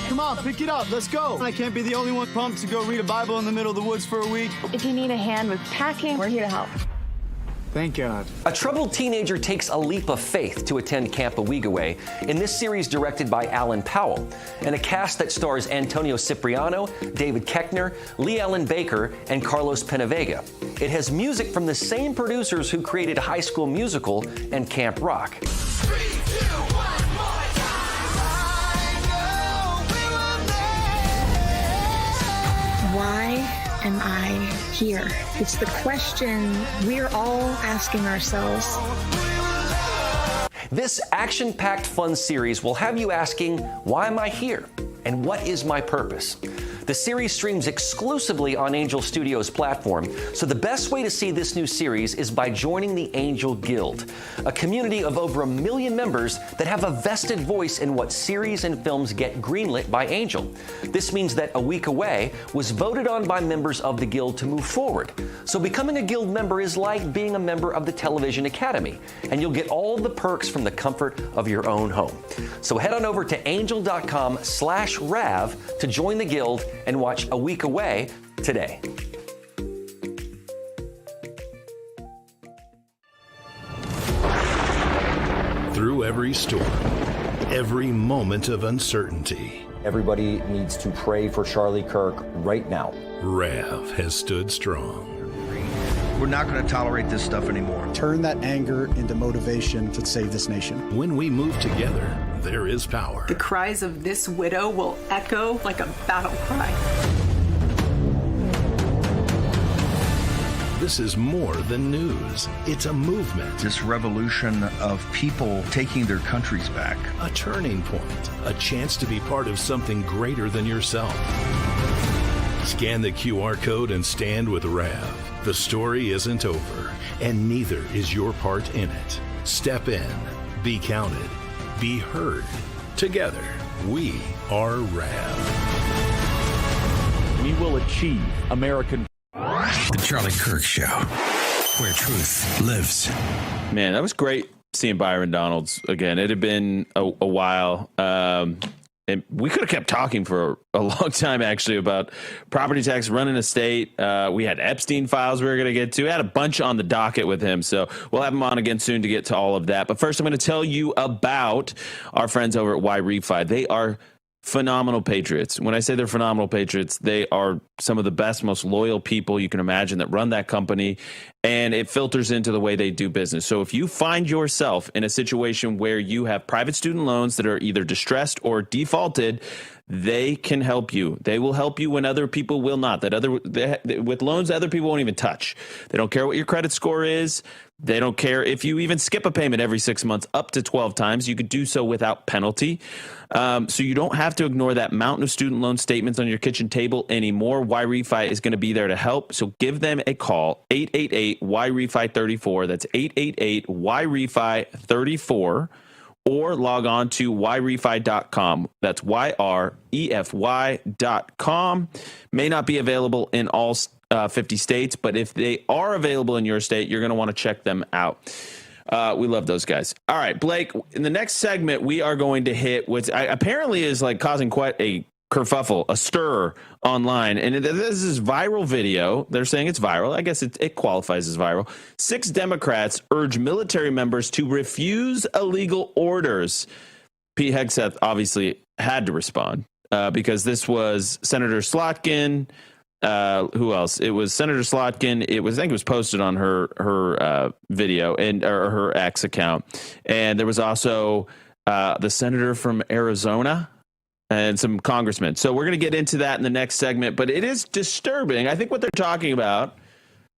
[SPEAKER 10] Come on, pick it up. Let's go. I can't be the only one pumped to go read a Bible in the middle of the woods for a week.
[SPEAKER 11] If you need a hand with packing, we're here to help.
[SPEAKER 10] Thank God.
[SPEAKER 8] A troubled teenager takes a leap of faith to attend Camp Owigaway in this series directed by Alan Powell, and a cast that stars Antonio Cipriano, David Koechner, Lee Ellen Baker, and Carlos Penavega. It has music from the same producers who created High School Musical and Camp Rock.
[SPEAKER 11] Why am I here? It's the question we're all asking ourselves.
[SPEAKER 8] This action-packed fun series will have you asking, why am I here? And what is my purpose? The series streams exclusively on Angel Studios' platform, so the best way to see this new series is by joining the Angel Guild, a community of over 1 million members that have a vested voice in what series and films get greenlit by Angel. This means that A Week Away was voted on by members of the Guild to move forward. So becoming a Guild member is like being a member of the Television Academy, and you'll get all the perks from the comfort of your own home. So head on over to angel.com/RAV to join the Guild and watch A Week Away today.
[SPEAKER 9] Through every storm, every moment of uncertainty,
[SPEAKER 18] everybody needs to pray for Charlie Kirk right now.
[SPEAKER 9] Rav has stood strong.
[SPEAKER 19] We're not going to tolerate this stuff anymore.
[SPEAKER 24] Turn that anger into motivation to save this nation.
[SPEAKER 9] When we move together, there is power.
[SPEAKER 27] The cries of this widow will echo like a battle cry.
[SPEAKER 9] This is more than news. It's a movement.
[SPEAKER 19] This revolution of people taking their countries back.
[SPEAKER 9] A turning point. A chance to be part of something greater than yourself. Scan the QR code and stand with Rav. The story isn't over, and neither is your part in it. Step in, be counted, be heard. Together, we are Rav.
[SPEAKER 28] We will achieve American.
[SPEAKER 29] The Charlie Kirk Show, where truth lives.
[SPEAKER 5] Man, that was great seeing Byron Donalds again. It had been a while. And we could have kept talking for a long time, actually, about property tax, running a state. We had Epstein files we were going to get to. We had a bunch on the docket with him, so we'll have him on again soon to get to all of that. But first, I'm going to tell you about our friends over at Y-Refi. They are phenomenal patriots. When I say they're phenomenal patriots, they are some of the best, most loyal people you can imagine that run that company, and it filters into the way they do business. So if you find yourself in a situation where you have private student loans that are either distressed or defaulted, they can help you. They will help you when other people will not. With loans other people won't even touch. They don't care what your credit score is. They don't care if you even skip a payment every 6 months up to 12 times. You could do so without penalty. So you don't have to ignore that mountain of student loan statements on your kitchen table anymore. Y-Refi is going to be there to help. So give them a call, 888-Y-REFI-34. That's 888-Y-REFI-34. Or log on to yrefi.com. That's YREFY.com. May not be available in all 50 states, but if they are available in your state, you're going to want to check them out. We love those guys. All right, Blake, in the next segment, we are going to hit what apparently is like causing quite a kerfuffle, a stir online. And this is viral video. They're saying it's viral. I guess it qualifies as viral. 6 Democrats urge military members to refuse illegal orders. Pete Hegseth obviously had to respond because this was Senator Slotkin. Who else? It was Senator Slotkin. I think it was posted on her video or her X account. And there was also the senator from Arizona and some congressmen. So we're going to get into that in the next segment, but it is disturbing. I think what they're talking about,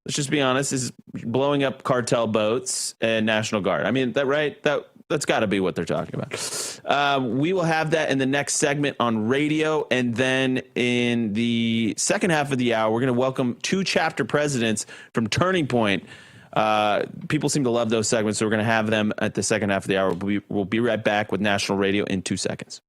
[SPEAKER 5] let's just be honest, is blowing up cartel boats and National Guard. I mean, that right? That's got to be what they're talking about. We will have that in the next segment on radio. And then in the second half of the hour, we're going to welcome 2 chapter presidents from Turning Point. People seem to love those segments, so we're going to have them at the second half of the hour. We'll be right back with National Radio in 2 seconds.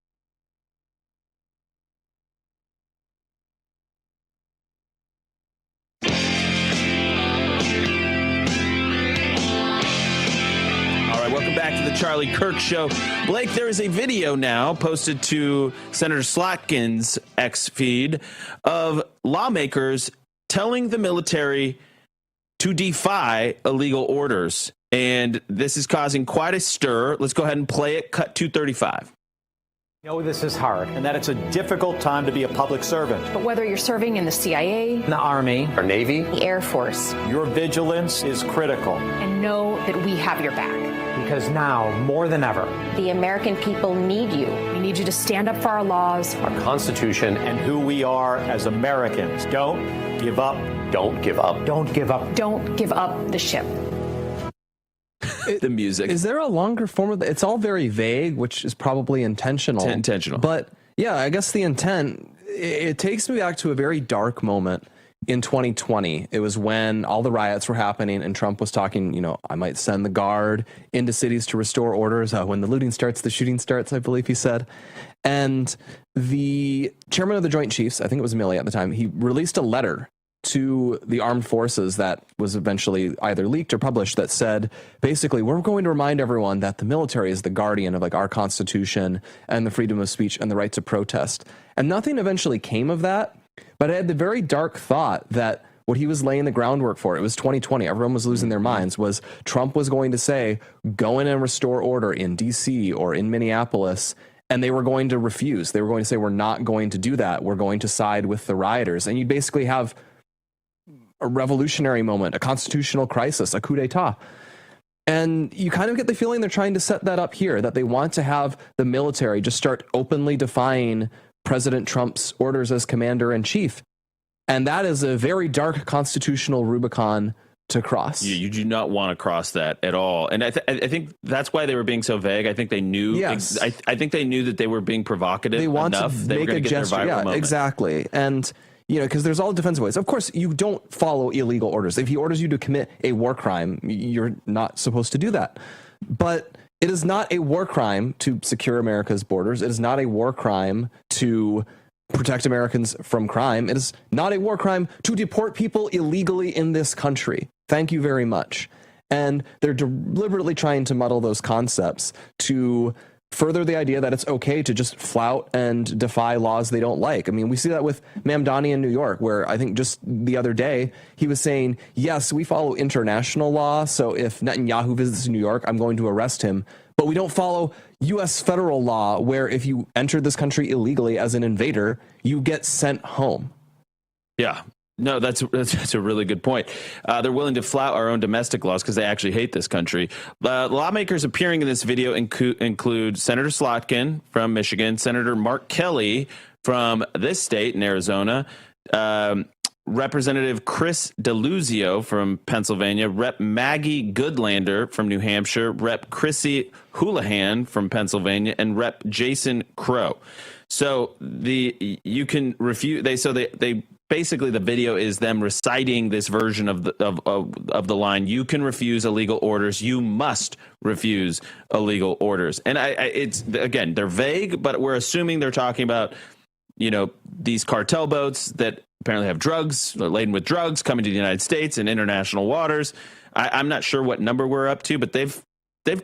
[SPEAKER 5] Welcome back to the Charlie Kirk Show. Blake, there is a video now posted to Senator Slotkin's X feed of lawmakers telling the military to defy illegal orders. And this is causing quite a stir. Let's go ahead and play it. Cut 235.
[SPEAKER 2] Know this is hard and that it's a difficult time to be a public servant.
[SPEAKER 11] But whether you're serving in the CIA,
[SPEAKER 2] In the Army, or Navy,
[SPEAKER 11] the Air Force,
[SPEAKER 2] your vigilance is critical.
[SPEAKER 11] and know that we have your back.
[SPEAKER 2] Because now, more than ever,
[SPEAKER 11] The American people need you. We need you to stand up for our laws,
[SPEAKER 2] our Constitution, and who we are as Americans. Don't give up. Don't give up. Don't give up.
[SPEAKER 11] Don't give up the ship.
[SPEAKER 5] The music.
[SPEAKER 6] Is there a longer form of it's all very vague, which is probably intentional.
[SPEAKER 5] Intentional.
[SPEAKER 6] But yeah, I guess the intent, it takes me back to a very dark moment in 2020. It was when all the riots were happening and Trump was talking, I might send the Guard into cities to restore orders. When the looting starts, the shooting starts, I believe he said. And the chairman of the Joint Chiefs, I think it was Milley at the time, he released a letter to the armed forces that was eventually either leaked or published that said, basically, we're going to remind everyone that the military is the guardian of our Constitution and the freedom of speech and the right to protest. And nothing eventually came of that. But I had the very dark thought that what he was laying the groundwork for, it was 2020, everyone was losing their minds, was Trump was going to say, go in and restore order in D.C. or in Minneapolis. And they were going to refuse. They were going to say, we're not going to do that. We're going to side with the rioters. And you basically have a revolutionary moment, a constitutional crisis, a coup d'etat. And you kind of get the feeling they're trying to set that up here, that they want to have the military just start openly defying President Trump's orders as commander in chief. And that is a very dark constitutional Rubicon to cross.
[SPEAKER 5] You do not want to cross that at all. And I think that's why they were being so vague. I think they knew.
[SPEAKER 6] Yes.
[SPEAKER 5] I think they knew that they were being provocative
[SPEAKER 6] They want
[SPEAKER 5] enough.
[SPEAKER 6] to
[SPEAKER 5] They were
[SPEAKER 6] make
[SPEAKER 5] going
[SPEAKER 6] a
[SPEAKER 5] to get
[SPEAKER 6] gesture.
[SPEAKER 5] their viral
[SPEAKER 6] Yeah,
[SPEAKER 5] moment.
[SPEAKER 6] exactly. And because there's all defensive ways. Of course, you don't follow illegal orders. If he orders you to commit a war crime, you're not supposed to do that. But it is not a war crime to secure America's borders. It is not a war crime to protect Americans from crime. It is not a war crime to deport people illegally in this country. Thank you very much. And they're deliberately trying to muddle those concepts to further the idea that it's okay to just flout and defy laws they don't like. I mean, we see that with Mamdani in New York, where I think just the other day he was saying, yes, we follow international law. So if Netanyahu visits New York, I'm going to arrest him. But we don't follow U.S. federal law, where if you enter this country illegally as an invader, you get sent home.
[SPEAKER 5] Yeah. No, that's a really good point. They're willing to flout our own domestic laws because they actually hate this country. Lawmakers appearing in this video include Senator Slotkin from Michigan, Senator Mark Kelly from this state in Arizona, Representative Chris DeLuzio from Pennsylvania, Rep. Maggie Goodlander from New Hampshire, Rep. Chrissy Houlihan from Pennsylvania, and Rep. Jason Crow. So you can refute. They basically, the video is them reciting this version of the line. You can refuse illegal orders. You must refuse illegal orders. And it's again, they're vague, but we're assuming they're talking about, these cartel boats that apparently have drugs, laden with drugs, coming to the United States and international waters. I'm not sure what number we're up to, but they've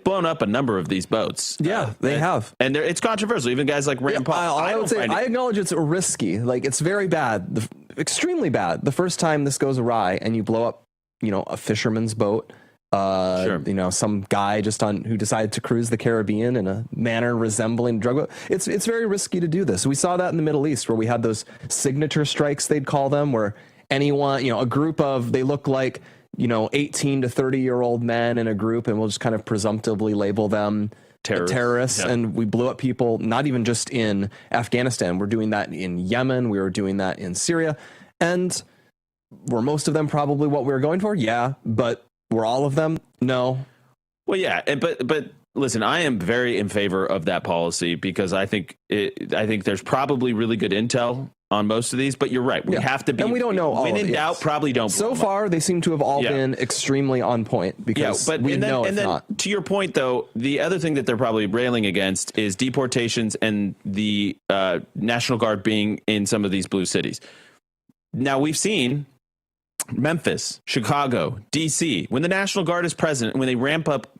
[SPEAKER 5] blown up a number of these boats.
[SPEAKER 6] Yeah, they have.
[SPEAKER 5] And it's controversial. Even guys like Rand Paul.
[SPEAKER 6] I would say I acknowledge it's risky. Like, it's very bad, extremely bad. The first time this goes awry and you blow up, a fisherman's boat,
[SPEAKER 5] sure.
[SPEAKER 6] Some guy who decided to cruise the Caribbean in a manner resembling drug boat. It's very risky to do this. We saw that in the Middle East, where we had those signature strikes, they'd call them, where anyone, a group of, they look like, 18 to 30-year-old men in a group, and we'll just kind of presumptively label them terrorists. Yeah. And we blew up people, not even just in Afghanistan. We're doing that in Yemen. We were doing that in Syria. And were most of them probably what we were going for? Yeah. But were all of them? No.
[SPEAKER 5] Well, yeah. But Listen, I am very in favor of that policy because I think there's probably really good intel on most of these, but you're right. We have to be,
[SPEAKER 6] and we don't know all
[SPEAKER 5] when
[SPEAKER 6] of
[SPEAKER 5] in
[SPEAKER 6] it.
[SPEAKER 5] doubt, probably don't.
[SPEAKER 6] So far, they seem to have all been extremely on point because we know it's not.
[SPEAKER 5] To your point, though, the other thing that they're probably railing against is deportations and the National Guard being in some of these blue cities. Now, we've seen Memphis, Chicago, D.C., when the National Guard is present, when they ramp up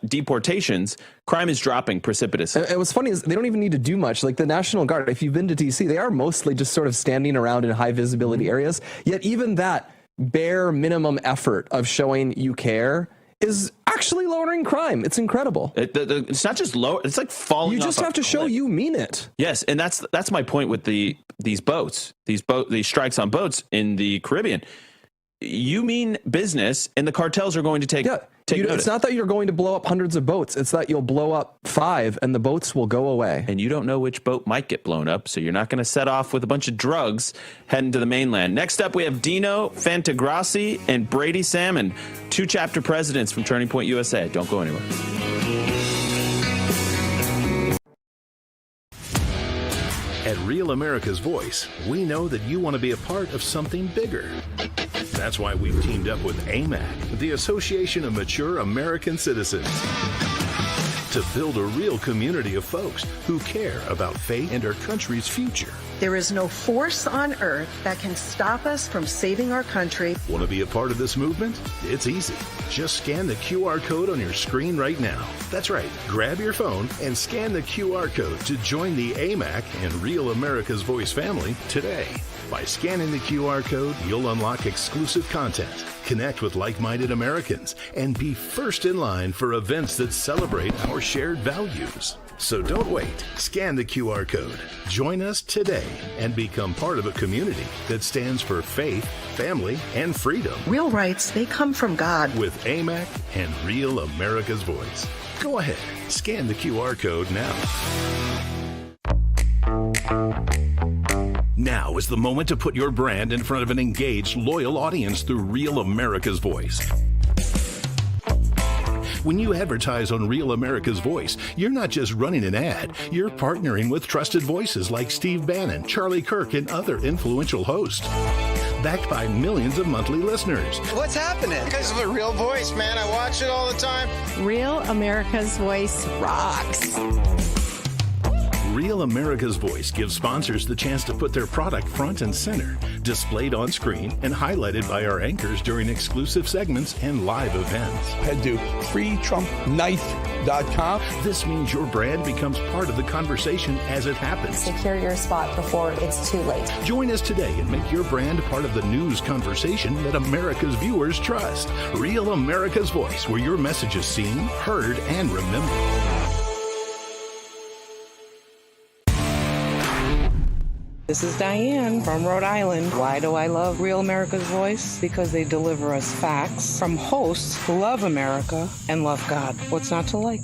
[SPEAKER 5] deportations, crime is dropping precipitously.
[SPEAKER 6] And what's funny is they don't even need to do much. Like the National Guard, if you've been to D.C., they are mostly just sort of standing around in high visibility areas. Yet even that bare minimum effort of showing you care is actually lowering crime. It's incredible.
[SPEAKER 5] It's not just low; it's like falling.
[SPEAKER 6] You just have to show you mean it.
[SPEAKER 5] Yes, and that's my point with these boats, these strikes on boats in the Caribbean. You mean business, and the cartels are going to take notice.
[SPEAKER 6] It's not that you're going to blow up hundreds of boats. It's that you'll blow up 5, and the boats will go away.
[SPEAKER 5] And you don't know which boat might get blown up, so you're not going to set off with a bunch of drugs heading to the mainland. Next up, we have Dino Fantagrassi and Brady Salmon, 2 chapter presidents from Turning Point USA. Don't go anywhere.
[SPEAKER 9] At Real America's Voice, we know that you want to be a part of something bigger. That's why we've teamed up with AMAC, the Association of Mature American Citizens, to build a real community of folks who care about faith and our country's future.
[SPEAKER 7] There is no force on earth that can stop us from saving our country.
[SPEAKER 9] Want to be a part of this movement? It's easy. Just scan the QR code on your screen right now. That's right. Grab your phone and scan the QR code to join the AMAC and Real America's Voice family today. By scanning the QR code, you'll unlock exclusive content, connect with like-minded Americans, and be first in line for events that celebrate our shared values. So don't wait. Scan the QR code. Join us today and become part of a community that stands for faith, family, and freedom.
[SPEAKER 7] Real rights, they come from God.
[SPEAKER 9] With AMAC and Real America's Voice. Go ahead. Scan the QR code now. Now is the moment to put your brand in front of an engaged, loyal audience through Real America's Voice. When you advertise on Real America's Voice, you're not just running an ad, you're partnering with trusted voices like Steve Bannon, Charlie Kirk, and other influential hosts. Backed by millions of monthly listeners.
[SPEAKER 12] What's happening? Because of a Real Voice, man. I watch it all the time.
[SPEAKER 13] Real America's Voice rocks.
[SPEAKER 9] Real America's Voice gives sponsors the chance to put their product front and center, displayed on screen and highlighted by our anchors during exclusive segments and live events.
[SPEAKER 14] Head to freetrumpknife.com.
[SPEAKER 9] This means your brand becomes part of the conversation as it happens.
[SPEAKER 13] Secure your spot before it's too late.
[SPEAKER 9] Join us today and make your brand part of the news conversation that America's viewers trust. Real America's Voice, where your message is seen, heard, and remembered.
[SPEAKER 15] This is Diane from Rhode Island. Why do I love Real America's Voice? Because they deliver us facts from hosts who love America and love God. What's not to like?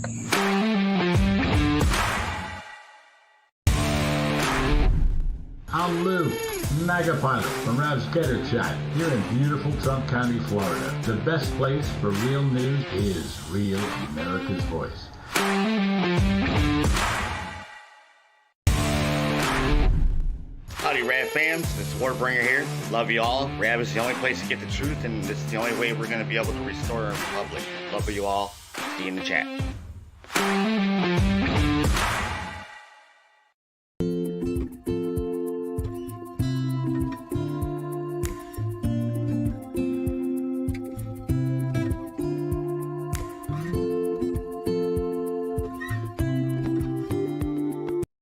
[SPEAKER 16] I'm Lou, Mega Pilot from Rob's Getter Shot here in beautiful Trump County, Florida. The best place for real news is Real America's Voice.
[SPEAKER 21] Howdy, Rab fams. This is Warbringer here. Love you all. Rab is the only place to get the truth, and this is the only way we're going to be able to restore our republic. Love you all. See you in the chat.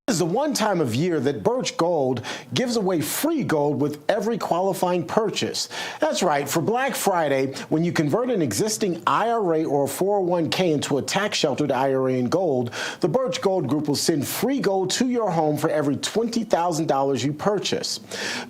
[SPEAKER 17] This is the one time of year that Birch Gold gives away free gold with every qualifying purchase. That's right, for Black Friday, when you convert an existing IRA or 401k into a tax-sheltered IRA in gold, the Birch Gold Group will send free gold to your home for every $20,000 you purchase.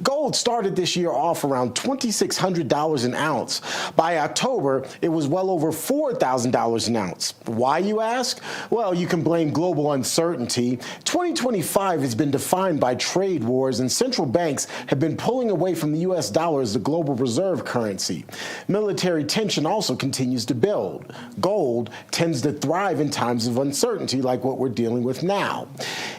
[SPEAKER 17] Gold started this year off around $2,600 an ounce. By October, it was well over $4,000 an ounce. Why, you ask? Well, you can blame global uncertainty. 2020 2025 has been defined by trade wars, and central banks have been pulling away from the U.S. dollar as the global reserve currency. Military tension also continues to build. Gold tends to thrive in times of uncertainty like what we're dealing with now.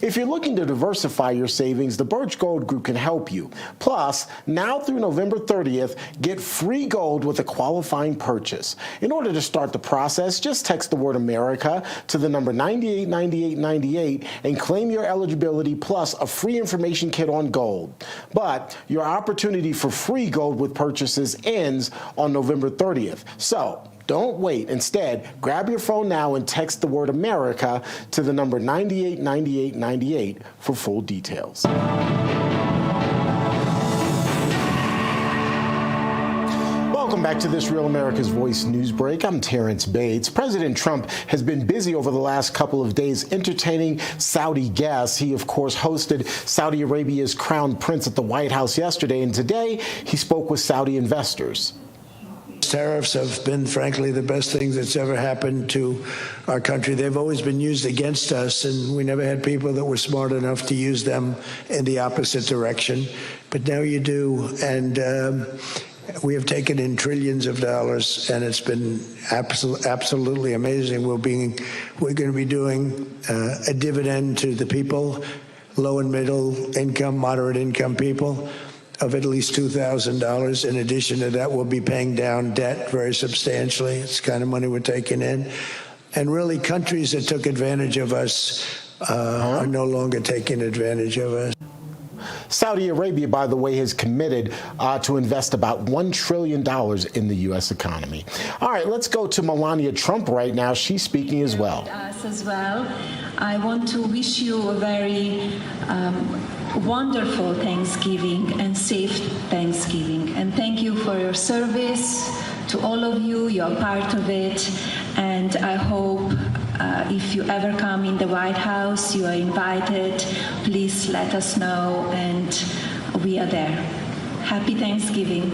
[SPEAKER 17] If you're looking to diversify your savings, the Birch Gold Group can help you. Plus, now through November 30th, get free gold with a qualifying purchase. In order to start the process, just text the word America to the number 989898 and claim your eligibility plus a free information kit on gold. But your opportunity for free gold with purchases ends on November 30th. So don't wait. Instead, grab your phone now and text the word America to the number 989898 for full details. Welcome back to this Real America's Voice news break. I'm Terrence Bates. President Trump has been busy over the last couple of days entertaining Saudi guests. He, of course, hosted Saudi Arabia's crown prince at the White House yesterday, and today he spoke with Saudi investors.
[SPEAKER 1] Tariffs have been, frankly, the best thing that's ever happened to our country. They've always been used against us, and we never had people that were smart enough to use them in the opposite direction. But now you do, and we have taken in trillions of dollars, and it's been absolutely amazing. We're going to be doing a dividend to the people, low and middle income, moderate income people, of at least $2,000. In addition to that, we'll be paying down debt very substantially. It's the kind of money we're taking in. And really, countries that took advantage of us are no longer taking advantage of us.
[SPEAKER 17] Saudi Arabia, by the way, has committed to invest about $1 trillion in the U.S. economy. All right, let's go to Melania Trump right now. She's speaking as well.
[SPEAKER 3] Us as well. I want to wish you a very wonderful Thanksgiving and safe Thanksgiving. And thank you for your service to all of you. You're part of it. And I hope if you ever come in the White House, you are invited. Please let us know, and we are there. Happy Thanksgiving.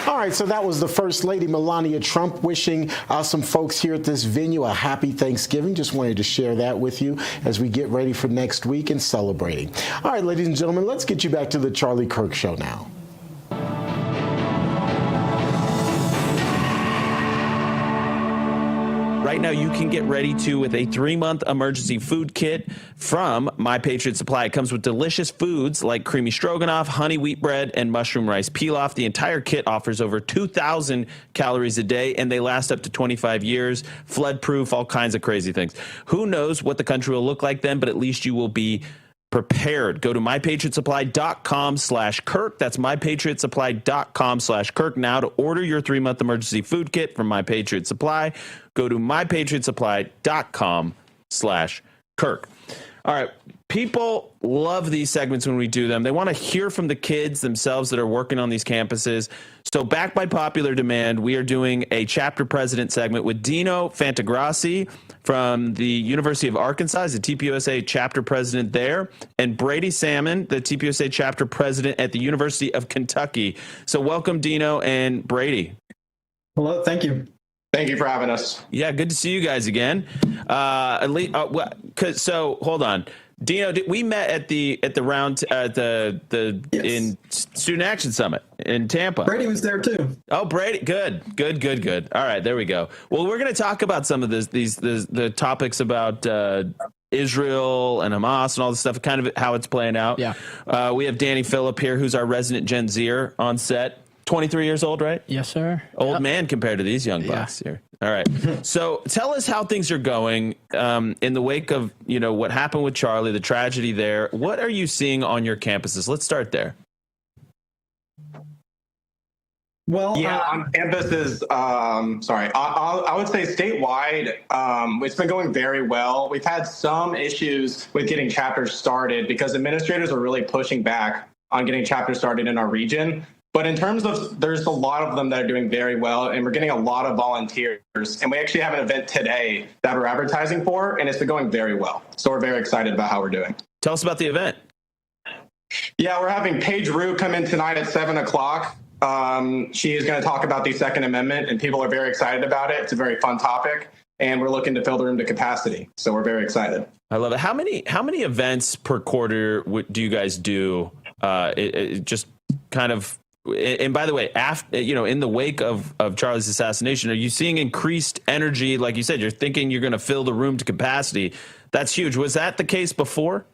[SPEAKER 17] All right, so that was the First Lady, Melania Trump, wishing some folks here at this venue a happy Thanksgiving. Just wanted to share that with you as we get ready for next week and celebrating. All right, ladies and gentlemen, let's get you back to the Charlie Kirk Show now.
[SPEAKER 5] Right now, you can get ready with a 3-month emergency food kit from My Patriot Supply. It comes with delicious foods like creamy stroganoff, honey wheat bread, and mushroom rice pilaf. The entire kit offers over 2,000 calories a day, and they last up to 25 years, flood-proof, all kinds of crazy things. Who knows what the country will look like then, but at least you will be prepared. Go to mypatriotsupply.com/Kirk. That's mypatriotsupply.com/Kirk now to order your 3-month emergency food kit from My Patriot Supply. Go to mypatriotsupply.com/Kirk. All right. People love these segments when we do them. They want to hear from the kids themselves that are working on these campuses. So back by popular demand, we are doing a chapter president segment with Dino Fantagrassi from the University of Arkansas, the TPUSA chapter president there, and Brady Salmon, the TPUSA chapter president at the University of Kentucky. So welcome, Dino and Brady.
[SPEAKER 4] Hello, thank you.
[SPEAKER 14] Thank you for having us.
[SPEAKER 5] Yeah, good to see you guys again. So hold on. Dino, we met at the round in Student Action Summit in Tampa.
[SPEAKER 4] Brady was there too.
[SPEAKER 5] Oh, Brady, good. All right, there we go. Well, we're going to talk about some of the topics about Israel and Hamas and all this stuff, kind of how it's playing out.
[SPEAKER 4] Yeah.
[SPEAKER 5] We have Danny Phillip here, who's our resident Gen Zer on set. 23 years old, right?
[SPEAKER 4] Yes, sir.
[SPEAKER 5] Old man compared to these young bucks here. All right. So tell us how things are going in the wake of, what happened with Charlie, the tragedy there. What are you seeing on your campuses? Let's start there.
[SPEAKER 14] Well, on campuses, I would say statewide, it's been going very well. We've had some issues with getting chapters started because administrators are really pushing back on getting chapters started in our region. But in terms of, there's a lot of them that are doing very well, and we're getting a lot of volunteers. And we actually have an event today that we're advertising for, and it's been going very well. So we're very excited about how we're doing.
[SPEAKER 5] Tell us about the event.
[SPEAKER 14] Yeah, we're having Paige Rue come in tonight at 7 o'clock. She is going to talk about the Second Amendment, and people are very excited about it. It's a very fun topic, and we're looking to fill the room to capacity. So we're very excited.
[SPEAKER 5] I love it. How many events per quarter do you guys do? It just kind of. And by the way, after, in the wake of Charlie's assassination, are you seeing increased energy? Like you said, you're thinking you're going to fill the room to capacity. That's huge. Was that the case before?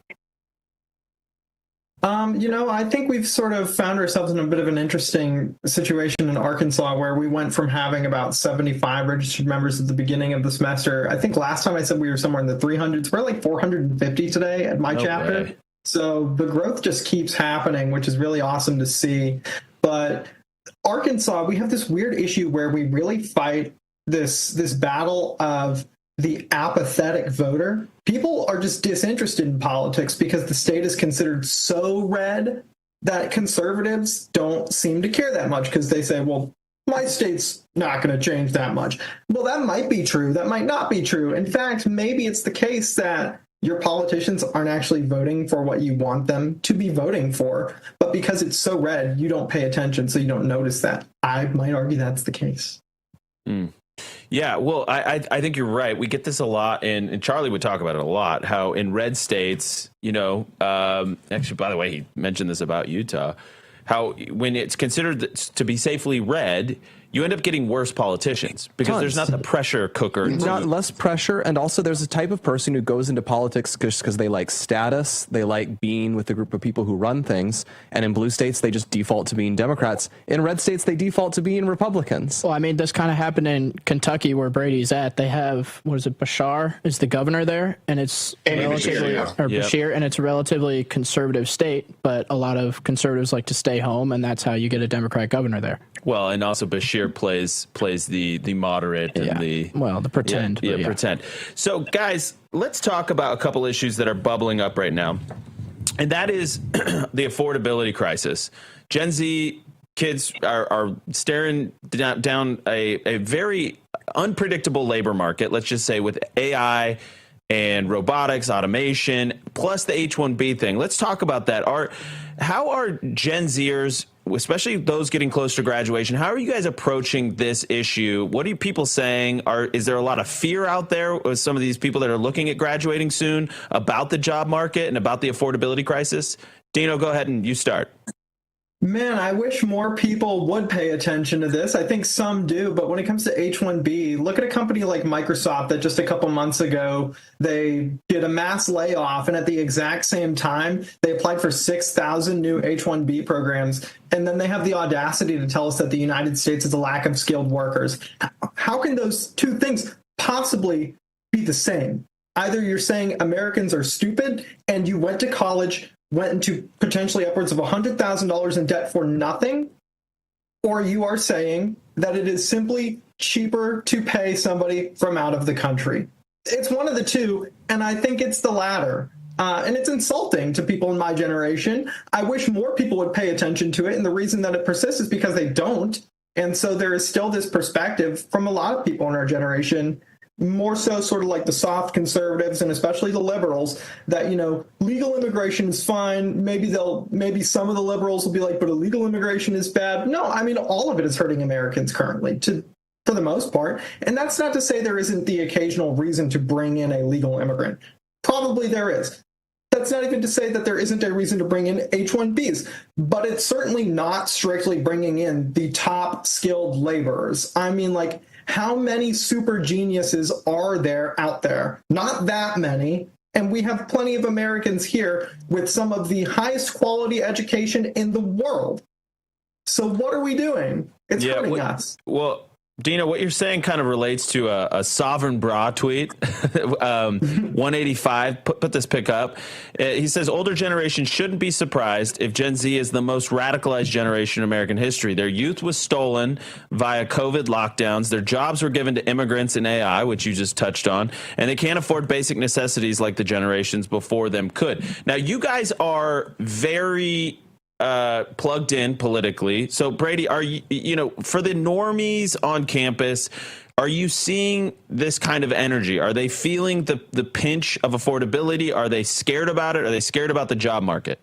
[SPEAKER 4] I think we've sort of found ourselves in a bit of an interesting situation in Arkansas where we went from having about 75 registered members at the beginning of the semester. I think last time I said we were somewhere in the 300s. We're like 450 today at my chapter.
[SPEAKER 5] Way.
[SPEAKER 4] So the growth just keeps happening, which is really awesome to see. But Arkansas, we have this weird issue where we really fight this battle of the apathetic voter. People are just disinterested in politics because the state is considered so red that conservatives don't seem to care that much because they say, well, my state's not going to change that much. Well, that might be true. That might not be true. In fact, maybe it's the case that your politicians aren't actually voting for what you want them to be voting for. But because it's so red, you don't pay attention, so you don't notice that. I might argue that's the case.
[SPEAKER 5] Mm. Yeah, well, I think you're right. We get this a lot, and Charlie would talk about it a lot, how in red states, actually, by the way, he mentioned this about Utah, how when it's considered to be safely red, you end up getting worse politicians because there's not the pressure cooker.
[SPEAKER 6] Not less pressure. And also there's a type of person who goes into politics just because they like status. They like being with a group of people who run things. And in blue states, they just default to being Democrats. In red states, they default to being Republicans.
[SPEAKER 8] Well, I mean, this kind of happened in Kentucky where Brady's at. They have, Bashar is the governor there. And it's Bashir, and it's a relatively conservative state. But a lot of conservatives like to stay home. And that's how you get a Democrat governor there.
[SPEAKER 5] Well, and also Bashir plays the moderate and the
[SPEAKER 8] pretend.
[SPEAKER 5] Pretend. So, guys, let's talk about a couple issues that are bubbling up right now, and that is the affordability crisis. Gen Z kids are staring down a very unpredictable labor market. Let's just say with AI and robotics, automation, plus the H-1B thing. Let's talk about that. How are Gen Zers, especially those getting close to graduation, how are you guys approaching this issue? What are people saying? Is there a lot of fear out there with some of these people that are looking at graduating soon about the job market and about the affordability crisis? Dino, go ahead and you start.
[SPEAKER 4] Man, I wish more people would pay attention to this. I think some do, but when it comes to H-1B, look at a company like Microsoft that just a couple months ago, they did a mass layoff, and at the exact same time, they applied for 6,000 new H-1B programs, and then they have the audacity to tell us that the United States has a lack of skilled workers. How can those two things possibly be the same? Either you're saying Americans are stupid and you went to college, went into potentially upwards of $100,000 in debt for nothing, or you are saying that it is simply cheaper to pay somebody from out of the country. It's one of the two, and I think it's the latter. And it's insulting to people in my generation. I wish more people would pay attention to it, and the reason that it persists is because they don't. And so there is still this perspective from a lot of people in our generation, more so sort of like the soft conservatives and especially the liberals, that, legal immigration is fine. Maybe some of the liberals will be like, but illegal immigration is bad. No, I mean, all of it is hurting Americans currently for the most part. And that's not to say there isn't the occasional reason to bring in a legal immigrant. Probably there is. That's not even to say that there isn't a reason to bring in H-1Bs, but it's certainly not strictly bringing in the top skilled laborers. I mean, like, how many super geniuses are there out there? Not that many. And we have plenty of Americans here with some of the highest quality education in the world. So what are we doing? It's hurting us.
[SPEAKER 5] Well, Dino, what you're saying kind of relates to a Sovereign Bra tweet. 185, put this pick up. He says, older generations shouldn't be surprised if Gen Z is the most radicalized generation in American history. Their youth was stolen via COVID lockdowns. Their jobs were given to immigrants and AI, which you just touched on, and they can't afford basic necessities like the generations before them could. Now, you guys are very plugged in politically. So Brady, are you, for the normies on campus, are you seeing this kind of energy? Are they feeling the pinch of affordability? Are they scared about it? Are they scared about the job market?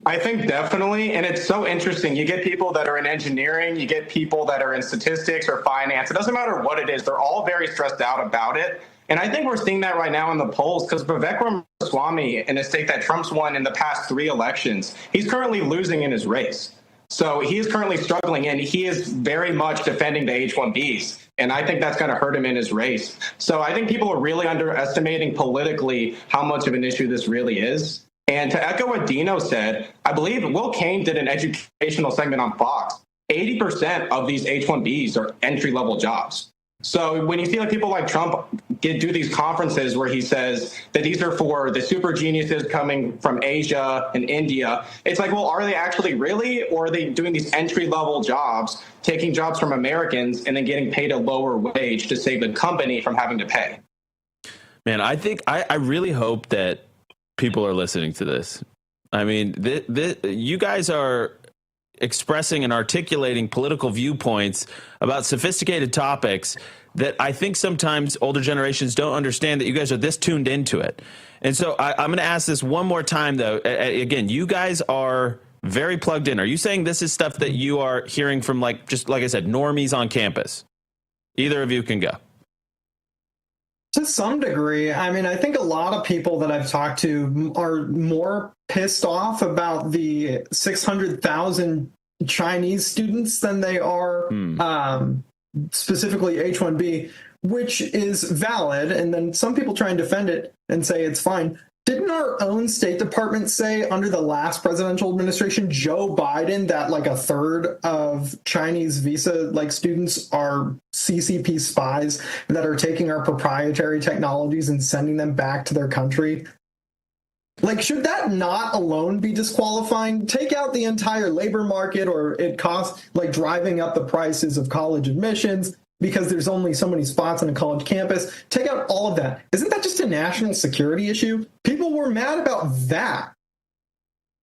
[SPEAKER 14] I think definitely. And it's so interesting. You get people that are in engineering, you get people that are in statistics or finance. It doesn't matter what it is. They're all very stressed out about it. And I think we're seeing that right now in the polls because Vivek Ramaswamy, in a state that Trump's won in the past 3 elections, he's currently losing in his race. So he is currently struggling, and he is very much defending the H-1Bs. And I think that's going to hurt him in his race. So I think people are really underestimating politically how much of an issue this really is. And to echo what Dino said, I believe Will Cain did an educational segment on Fox. 80% of these H-1Bs are entry-level jobs. So when you see like people like Trump do these conferences where he says that these are for the super geniuses coming from Asia and India, it's like, well, are they actually really? Or are they doing these entry-level jobs, taking jobs from Americans and then getting paid a lower wage to save the company from having to pay?
[SPEAKER 5] Man, I think I really hope that people are listening to this. I mean, you guys are expressing and articulating political viewpoints about sophisticated topics that I think sometimes older generations don't understand, that you guys are this tuned into it. And so I'm going to ask this one more time, though. Again, you guys are very plugged in. Are you saying this is stuff that you are hearing from, like, just like I said, normies on campus? Either of you can go.
[SPEAKER 4] To some degree. I mean, I think a lot of people that I've talked to are more pissed off about the 600,000 Chinese students than they are specifically H-1B, which is valid. And then some people try and defend it and say it's fine. Didn't our own State Department say under the last presidential administration, Joe Biden, that like a third of Chinese visa students are CCP spies that are taking our proprietary technologies and sending them back to their country? Like, should that not alone be disqualifying? Take out the entire labor market, or it costs like driving up the prices of college admissions because there's only so many spots on a college campus. Take out all of that. Isn't that just a national security issue? People were mad about that.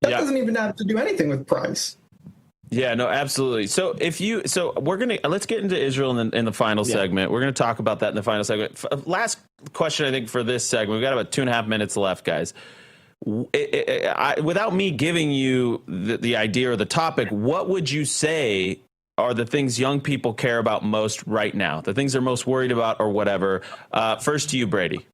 [SPEAKER 4] That doesn't even have to do anything with price.
[SPEAKER 5] Yeah, no, absolutely. So let's get into Israel in the final segment. We're going to talk about that in the final segment. Last question, I think, for this segment. We've got about 2.5 minutes left, guys. Without me giving you the idea or the topic, what would you say are the things young people care about most right now? The things they're most worried about or whatever. First to you, Brady.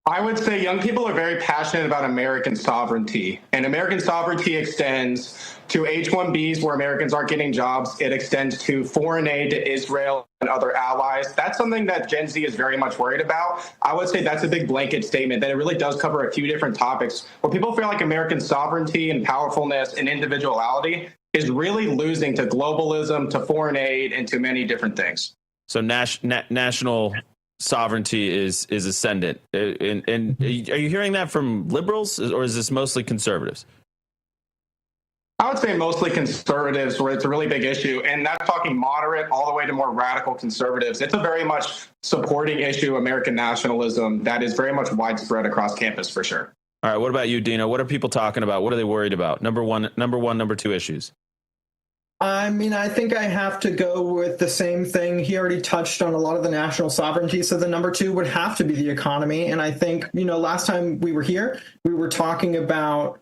[SPEAKER 14] I would say young people are very passionate about American sovereignty, and American sovereignty extends to H-1Bs where Americans aren't getting jobs. It extends to foreign aid to Israel and other allies. That's something that Gen Z is very much worried about. I would say that's a big blanket statement, that it really does cover a few different topics where people feel like American sovereignty and powerfulness and individuality is really losing to globalism, to foreign aid, and to many different things.
[SPEAKER 5] So national sovereignty is ascendant. And are you hearing that from liberals, or is this mostly conservatives?
[SPEAKER 14] I would say mostly conservatives, where it's a really big issue. And that's talking moderate all the way to more radical conservatives. It's a very much supporting issue, American nationalism, that is very much widespread across campus for sure.
[SPEAKER 5] All right. What about you, Dino? What are people talking about? What are they worried about? Number one, number two issues.
[SPEAKER 4] I mean, I think I have to go with the same thing. He already touched on a lot of the national sovereignty. So the number two would have to be the economy. And I think, last time we were here, we were talking about,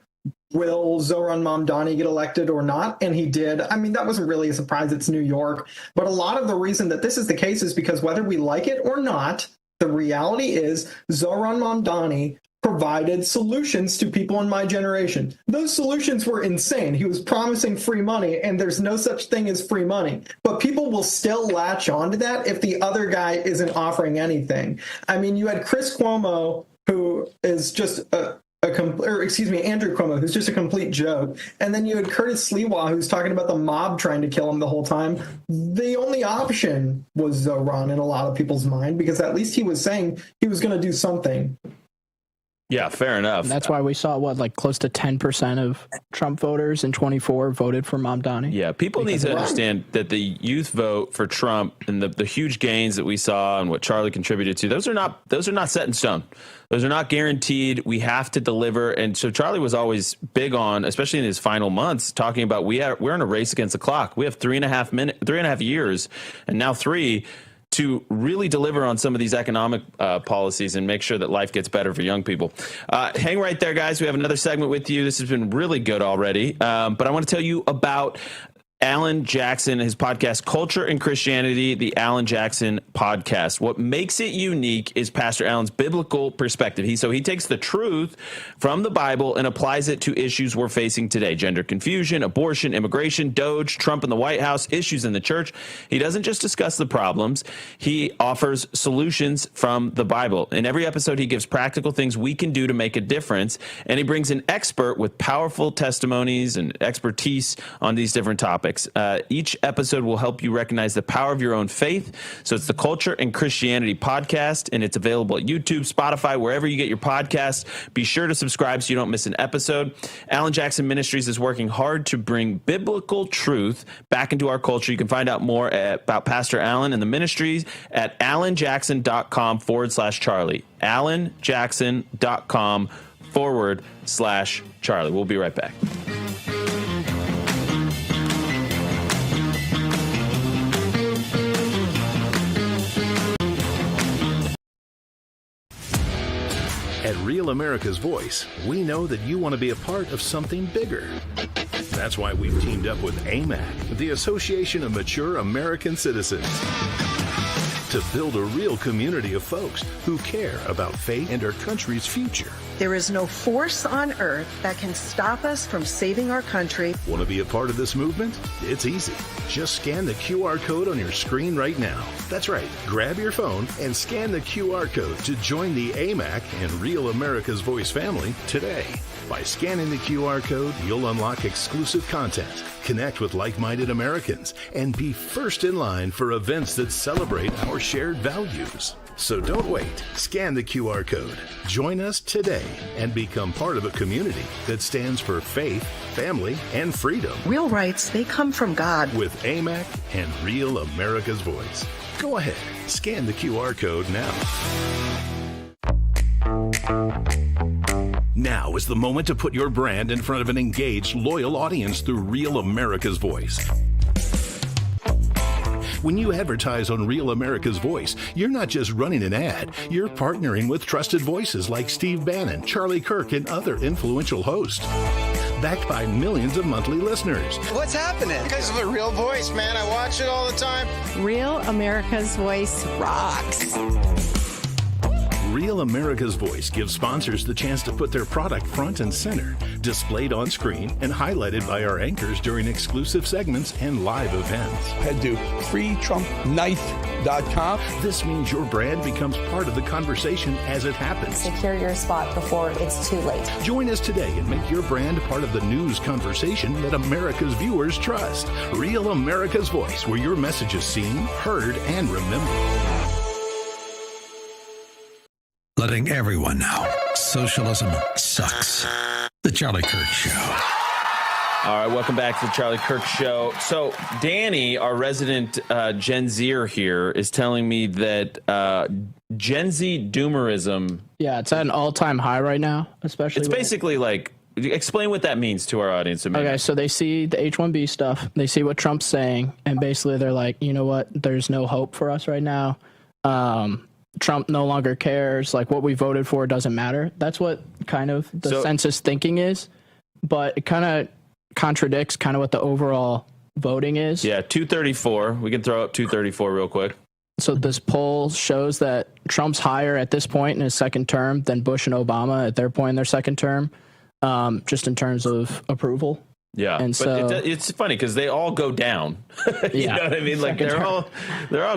[SPEAKER 4] will Zohran Mamdani get elected or not? And he did. I mean, that wasn't really a surprise. It's New York. But a lot of the reason that this is the case is because whether we like it or not, the reality is Zohran Mamdani provided solutions to people in my generation. Those solutions were insane. He was promising free money, and there's no such thing as free money. But people will still latch onto that if the other guy isn't offering anything. I mean, you had Chris Cuomo, who is just Andrew Cuomo, who's just a complete joke. And then you had Curtis Sliwa, who's talking about the mob trying to kill him the whole time. The only option was Zohran in a lot of people's mind, because at least he was saying he was going to do something.
[SPEAKER 5] Yeah, fair enough.
[SPEAKER 8] And that's why we saw close to 10% of Trump voters in 24 voted for Mamdani.
[SPEAKER 5] Yeah, people need to understand that the youth vote for Trump and the huge gains that we saw and what Charlie contributed to, those are not set in stone. Those are not guaranteed. We have to deliver. And so Charlie was always big on, especially in his final months, talking about we're in a race against the clock. We have 3.5 years, and now 3, to really deliver on some of these economic policies and make sure that life gets better for young people. Hang right there, guys. We have another segment with you. This has been really good already. But I want to tell you about Alan Jackson, his podcast, Culture and Christianity, the Alan Jackson podcast. What makes it unique is Pastor Alan's biblical perspective. He takes the truth from the Bible and applies it to issues we're facing today: gender confusion, abortion, immigration, Doge, Trump in the White House, issues in the church. He doesn't just discuss the problems. He offers solutions from the Bible. In every episode, he gives practical things we can do to make a difference, and he brings an expert with powerful testimonies and expertise on these different topics. Each episode will help you recognize the power of your own faith. So it's the Culture and Christianity podcast, and it's available at YouTube, Spotify, wherever you get your podcasts. Be sure to subscribe so you don't miss an episode. Alan Jackson Ministries is working hard to bring biblical truth back into our culture. You can find out more about Pastor Alan and the ministries at alanjackson.com/Charlie. alanjackson.com/Charlie. We'll be right back.
[SPEAKER 9] At Real America's Voice, we know that you want to be a part of something bigger. That's why we've teamed up with AMAC, the Association of Mature American Citizens, to build a real community of folks who care about faith and our country's future.
[SPEAKER 7] There is no force on earth that can stop us from saving our country.
[SPEAKER 9] Want to be a part of this movement? It's easy. Just scan the QR code on your screen right now. That's right. Grab your phone and scan the QR code to join the AMAC and Real America's Voice family today. By scanning the QR code, you'll unlock exclusive content, connect with like-minded Americans, and be first in line for events that celebrate our shared values. So don't wait. Scan the QR code. Join us today and become part of a community that stands for faith, family, and freedom.
[SPEAKER 7] Real rights, they come from God.
[SPEAKER 9] With AMAC and Real America's Voice. Go ahead. Scan the QR code now. Now is the moment to put your brand in front of an engaged, loyal audience through Real America's Voice. When you advertise on Real America's Voice, you're not just running an ad, you're partnering with trusted voices like Steve Bannon, Charlie Kirk, and other influential hosts. Backed by millions of monthly listeners.
[SPEAKER 12] What's happening? Because of a real voice, man. I watch it all the time.
[SPEAKER 13] Real America's Voice rocks.
[SPEAKER 9] Real America's Voice gives sponsors the chance to put their product front and center, displayed on screen and highlighted by our anchors during exclusive segments and live events.
[SPEAKER 10] Head to freetrumpknife.com.
[SPEAKER 9] This means your brand becomes part of the conversation as it happens.
[SPEAKER 13] Secure your spot before it's too late.
[SPEAKER 9] Join us today and make your brand part of the news conversation that America's viewers trust. Real America's Voice, where your message is seen, heard, and remembered.
[SPEAKER 29] Letting everyone know socialism sucks. The Charlie Kirk Show.
[SPEAKER 5] All right, welcome back to the Charlie Kirk Show. So Danny, our resident Gen Zer here, is telling me that Gen Z doomerism...
[SPEAKER 8] Yeah, it's at an all-time high right now, especially...
[SPEAKER 5] It's basically like... Explain what that means to our audience.
[SPEAKER 8] Okay, so they see the H-1B stuff, they see what Trump's saying, and basically they're like, you know what, there's no hope for us right now. Trump no longer cares. Like, what we voted for doesn't matter. That's what kind of the census thinking is, but it kind of contradicts kind of what the overall voting is.
[SPEAKER 5] Yeah, 234. We can throw up 234 real quick.
[SPEAKER 8] So this poll shows that Trump's higher at this point in his second term than Bush and Obama at their point in their second term, just in terms of approval.
[SPEAKER 5] Yeah,
[SPEAKER 8] and
[SPEAKER 5] but
[SPEAKER 8] so
[SPEAKER 5] it's funny because they all go down. You know what I mean? Like they're all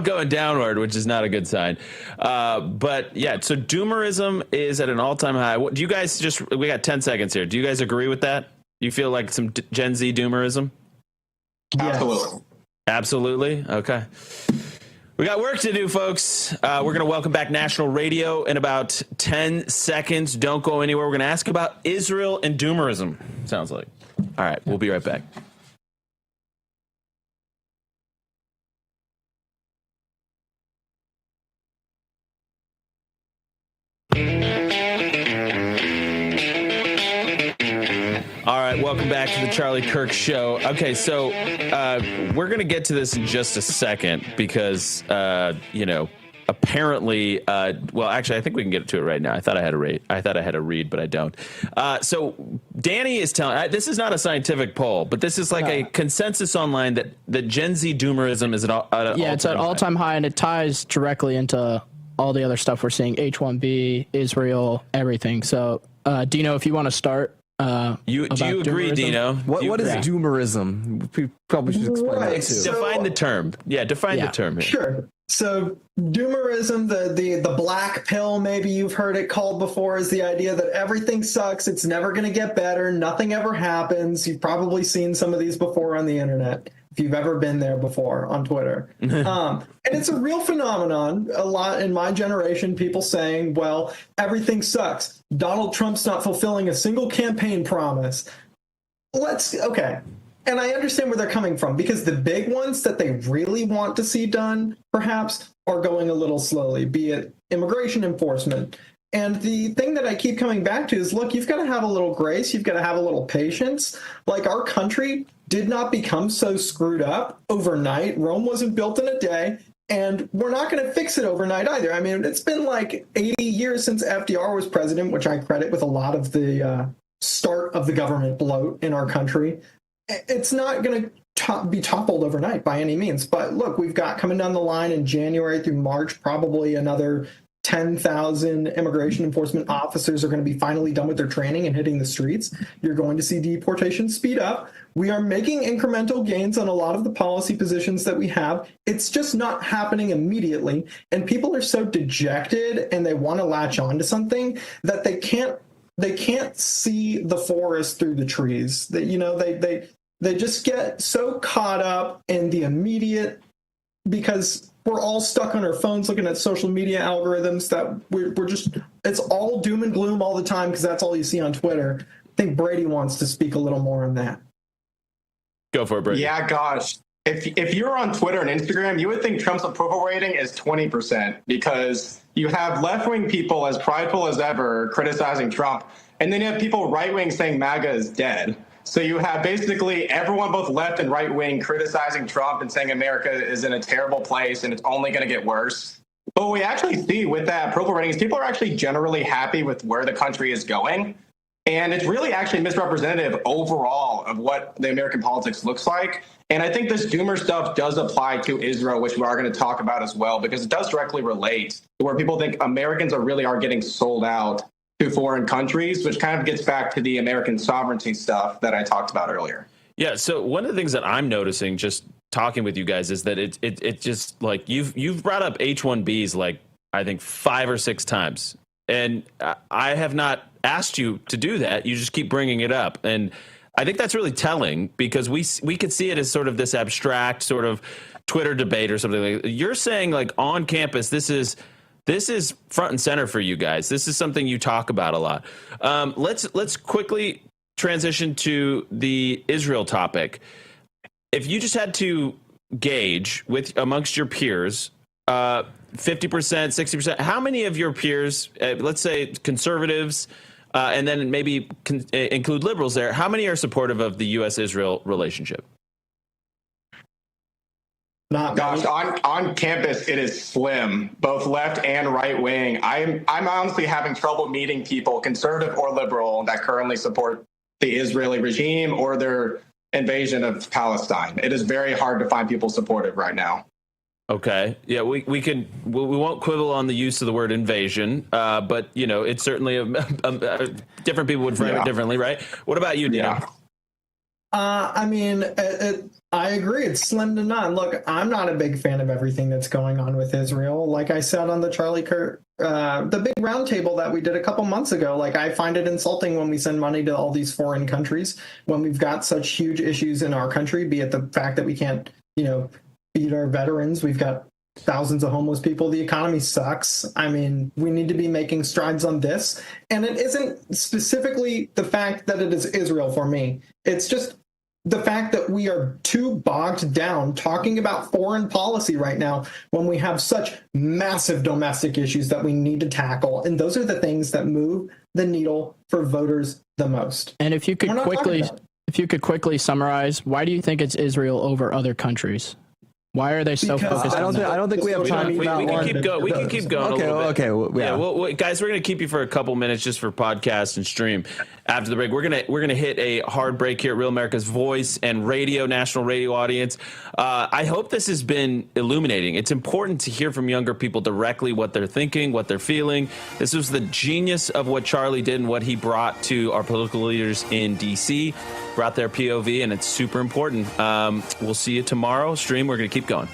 [SPEAKER 5] going downward, which is not a good sign. But yeah, so doomerism is at an all-time high. What, do you guys we got 10 seconds here. Do you guys agree with that? You feel like some Gen Z doomerism?
[SPEAKER 14] Absolutely.
[SPEAKER 5] Absolutely. Okay. We got work to do, folks. We're going to welcome back National Radio in about 10 seconds. Don't go anywhere. We're going to ask about Israel and doomerism. Sounds like. All right, we'll be right back. All right, Welcome back to the Charlie Kirk Show. Okay, so we're going to get to this in just a second because, apparently, well, actually, I think we can get to it right now. I thought I had a read, but I don't. So Danny is telling, this is not a scientific poll, but this is like a consensus online that Gen Z doomerism is
[SPEAKER 8] it's at all-time high, and it ties directly into all the other stuff we're seeing, H-1B, Israel, everything. So, Dino, if you want to start.
[SPEAKER 5] Do you agree,
[SPEAKER 8] doomerism?
[SPEAKER 5] Dino?
[SPEAKER 6] What is doomerism? We probably should explain that too.
[SPEAKER 5] Define the term. Yeah, define the term here.
[SPEAKER 4] Sure. So doomerism, the black pill, maybe you've heard it called before, is the idea that everything sucks. It's never going to get better. Nothing ever happens. You've probably seen some of these before on the internet, if you've ever been there before on Twitter. And it's a real phenomenon. A lot in my generation, people saying, well, everything sucks. Donald Trump's not fulfilling a single campaign promise. Okay. And I understand where they're coming from, because the big ones that they really want to see done, perhaps, are going a little slowly, be it immigration enforcement. And the thing that I keep coming back to is, look, you've got to have a little grace. You've got to have a little patience. Like, our country did not become so screwed up overnight. Rome wasn't built in a day. And we're not going to fix it overnight either. I mean, it's been like 80 years since FDR was president, which I credit with a lot of the start of the government bloat in our country. It's not going to be toppled overnight by any means. But look, we've got coming down the line in January through March, probably another 10,000 immigration enforcement officers are going to be finally done with their training and hitting the streets. You're going to see deportation speed up. We are making incremental gains on a lot of the policy positions that we have. It's just not happening immediately. And people are so dejected and they want to latch on to something that they can't see the forest through the trees. That, you know, they just get so caught up in the immediate, because we're all stuck on our phones looking at social media algorithms, that we're just, it's all doom and gloom all the time because that's all you see on Twitter. I think Brady wants to speak a little more on that.
[SPEAKER 5] Go for it, Brady.
[SPEAKER 14] Yeah, gosh. If you're on Twitter and Instagram, you would think Trump's approval rating is 20%, because you have left-wing people as prideful as ever criticizing Trump, and then you have people right-wing saying MAGA is dead. So you have basically everyone, both left and right-wing, criticizing Trump and saying America is in a terrible place and it's only going to get worse. But what we actually see with that approval rating is people are actually generally happy with where the country is going. And it's really actually misrepresentative overall of what the American politics looks like. And I think this doomer stuff does apply to Israel, which we are going to talk about as well, because it does directly relate to where people think Americans really are getting sold out to foreign countries, which kind of gets back to the American sovereignty stuff that I talked about earlier.
[SPEAKER 5] Yeah. So one of the things that I'm noticing just talking with you guys is that it just, like, you've brought up H-1Bs like I think 5 or 6 times, and I have not asked you to do that. You just keep bringing it up, and I think that's really telling, because we could see it as sort of this abstract sort of Twitter debate or something like that. You're saying, like, on campus, this is front and center for you guys. This is something you talk about a lot. Let's quickly transition to the Israel topic. If you just had to gauge with amongst your peers, 50%, 60%, how many of your peers, let's say conservatives, and then maybe include liberals there, how many are supportive of the U.S.-Israel relationship?
[SPEAKER 14] Gosh, on campus, it is slim, both left and right wing. I'm honestly having trouble meeting people, conservative or liberal, that currently support the Israeli regime or their invasion of Palestine. It is very hard to find people supportive right now.
[SPEAKER 5] Okay. Yeah, we won't quibble on the use of the word invasion, but, you know, it's certainly different people would frame it differently, right? What about you, Dino?
[SPEAKER 14] Yeah.
[SPEAKER 4] I mean, I agree. It's slim to none. Look, I'm not a big fan of everything that's going on with Israel. Like I said on the Charlie Kirk, the big roundtable that we did a couple months ago, like, I find it insulting when we send money to all these foreign countries when we've got such huge issues in our country, be it the fact that we can't, you know, feed our veterans. We've got thousands of homeless people. The economy sucks. I mean, we need to be making strides on this. And it isn't specifically the fact that it is Israel for me. It's just the fact that we are too bogged down talking about foreign policy right now when we have such massive domestic issues that we need to tackle. And those are the things that move the needle for voters the most.
[SPEAKER 8] And if you could If you could quickly summarize, why do you think it's Israel over other countries? Why are they so focused on that?
[SPEAKER 6] I don't think we have time for that one.
[SPEAKER 5] We can keep going.
[SPEAKER 6] Okay,
[SPEAKER 5] a little bit.
[SPEAKER 6] okay.
[SPEAKER 5] Well, guys, we're going to keep you for a couple minutes just for podcast and stream. After the break, we're gonna hit a hard break here at Real America's Voice and Radio, national radio audience. I hope this has been illuminating. It's important to hear from younger people directly what they're thinking, what they're feeling. This was the genius of what Charlie did and what he brought to our political leaders in D.C., brought their POV, and it's super important. We'll see you tomorrow. Stream, we're going to keep going.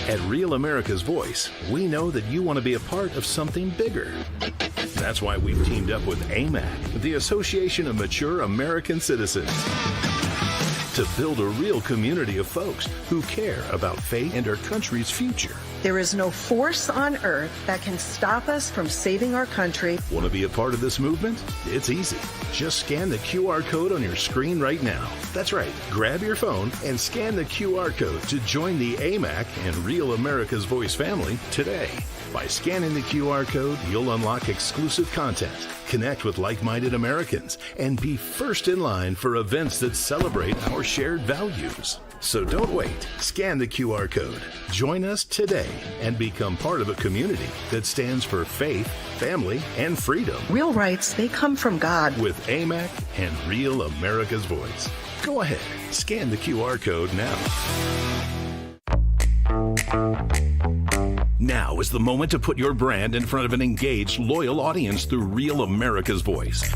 [SPEAKER 9] At Real America's Voice, we know that you want to be a part of something bigger. That's why we've teamed up with AMAC, the Association of Mature American Citizens, to build a real community of folks who care about faith and our country's future.
[SPEAKER 7] There is no force on earth that can stop us from saving our country.
[SPEAKER 9] Want to be a part of this movement? It's easy. Just scan the QR code on your screen right now. That's right. Grab your phone and scan the QR code to join the AMAC and Real America's Voice family today. By scanning the QR code, you'll unlock exclusive content, connect with like-minded Americans, and be first in line for events that celebrate our shared values. So don't wait. Scan the QR code. Join us today and become part of a community that stands for faith, family, and freedom.
[SPEAKER 7] Real rights, they come from God.
[SPEAKER 9] With AMAC and Real America's Voice. Go ahead. Scan the QR code now. Now is the moment to put your brand in front of an engaged, loyal audience through Real America's Voice.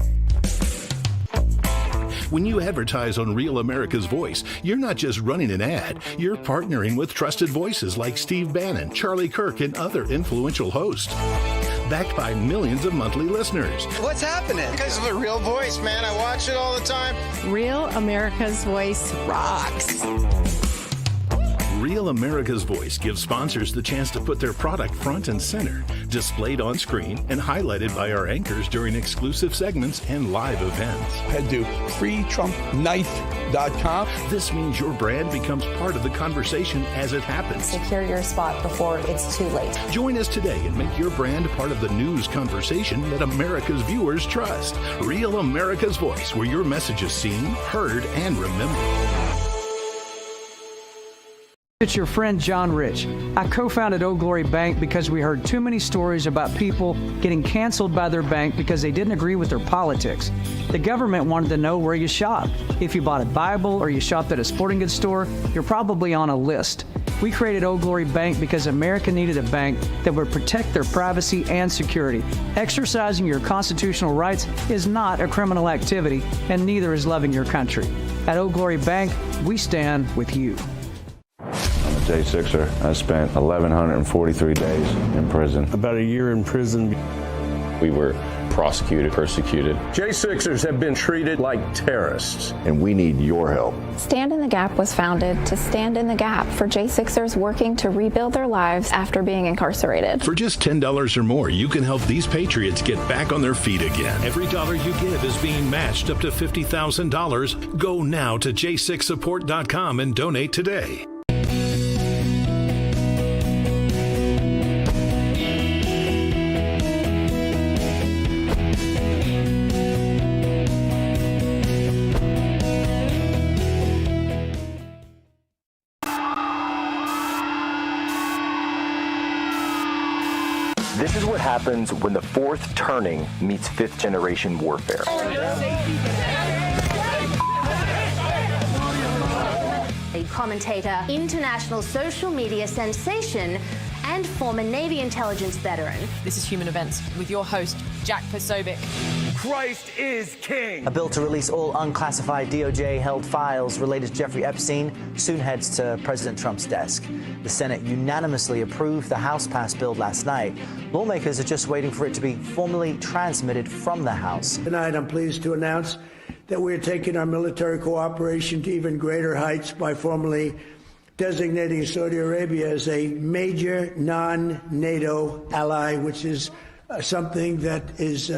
[SPEAKER 9] When you advertise on Real America's Voice, you're not just running an ad, you're partnering with trusted voices like Steve Bannon, Charlie Kirk, and other influential hosts. Backed by millions of monthly listeners.
[SPEAKER 12] What's happening? Because of the Real Voice, man. I watch it all the time.
[SPEAKER 13] Real America's Voice rocks.
[SPEAKER 9] Real America's Voice gives sponsors the chance to put their product front and center, displayed on screen and highlighted by our anchors during exclusive segments and live events.
[SPEAKER 10] Head to freetrumpknife.com.
[SPEAKER 9] This means your brand becomes part of the conversation as it happens.
[SPEAKER 13] Secure your spot before it's too late.
[SPEAKER 9] Join us today and make your brand part of the news conversation that America's viewers trust. Real America's Voice, where your message is seen, heard, and remembered.
[SPEAKER 18] It's your friend John Rich. I co-founded Old Glory Bank because we heard too many stories about people getting canceled by their bank because they didn't agree with their politics. The government wanted to know where you shopped. If you bought a Bible or you shopped at a sporting goods store, you're probably on a list. We created Old Glory Bank because America needed a bank that would protect their privacy and security. Exercising your constitutional rights is not a criminal activity, and neither is loving your country. At Old Glory Bank, we stand with you.
[SPEAKER 20] J6er. I spent 1,143 days in prison.
[SPEAKER 22] About a year in prison.
[SPEAKER 20] We were prosecuted, persecuted.
[SPEAKER 10] J6ers have been treated like terrorists.
[SPEAKER 20] And we need your help.
[SPEAKER 23] Stand in the Gap was founded to stand in the gap for J6ers working to rebuild their lives after being incarcerated.
[SPEAKER 9] For just $10 or more, you can help these patriots get back on their feet again. Every dollar you give is being matched up to $50,000. Go now to j6support.com and donate today.
[SPEAKER 2] This is what happens when the fourth turning meets fifth generation warfare.
[SPEAKER 11] A commentator, international social media sensation, and former Navy intelligence veteran.
[SPEAKER 24] This is Human Events with your host, Jack Posobiec.
[SPEAKER 25] Christ is king.
[SPEAKER 26] A bill to release all unclassified DOJ-held files related to Jeffrey Epstein soon heads to President Trump's desk. The Senate unanimously approved the House-passed bill last night. Lawmakers are just waiting for it to be formally transmitted from the House.
[SPEAKER 1] Tonight, I'm pleased to announce that we're taking our military cooperation to even greater heights by formally designating Saudi Arabia as a major non-NATO ally, which is something that is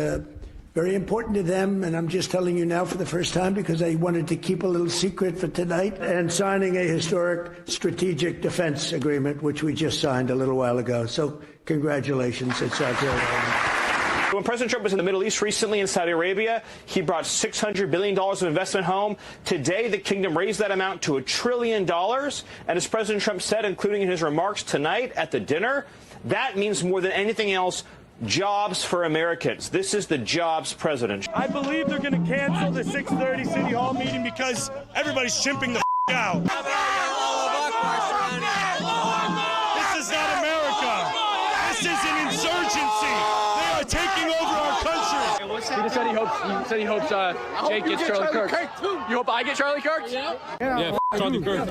[SPEAKER 1] very important to them, and I'm just telling you now for the first time because I wanted to keep a little secret for tonight, and signing a historic strategic defense agreement, which we just signed a little while ago. So congratulations. It's our great.
[SPEAKER 3] When President Trump was in the Middle East recently in Saudi Arabia, he brought $600 billion of investment home. Today, the kingdom raised that amount to $1 trillion. And as President Trump said, including in his remarks tonight at the dinner, that means more than anything else, jobs for Americans. This is the jobs president.
[SPEAKER 25] I believe they're going to cancel the 6:30 City Hall meeting because everybody's chimping the out. This is not America. This is an insurgency. They are taking over our country.
[SPEAKER 15] He just said he hopes Jake gets Charlie Kirk. You hope I get Charlie Kirk?
[SPEAKER 25] Yeah, Charlie Kirk.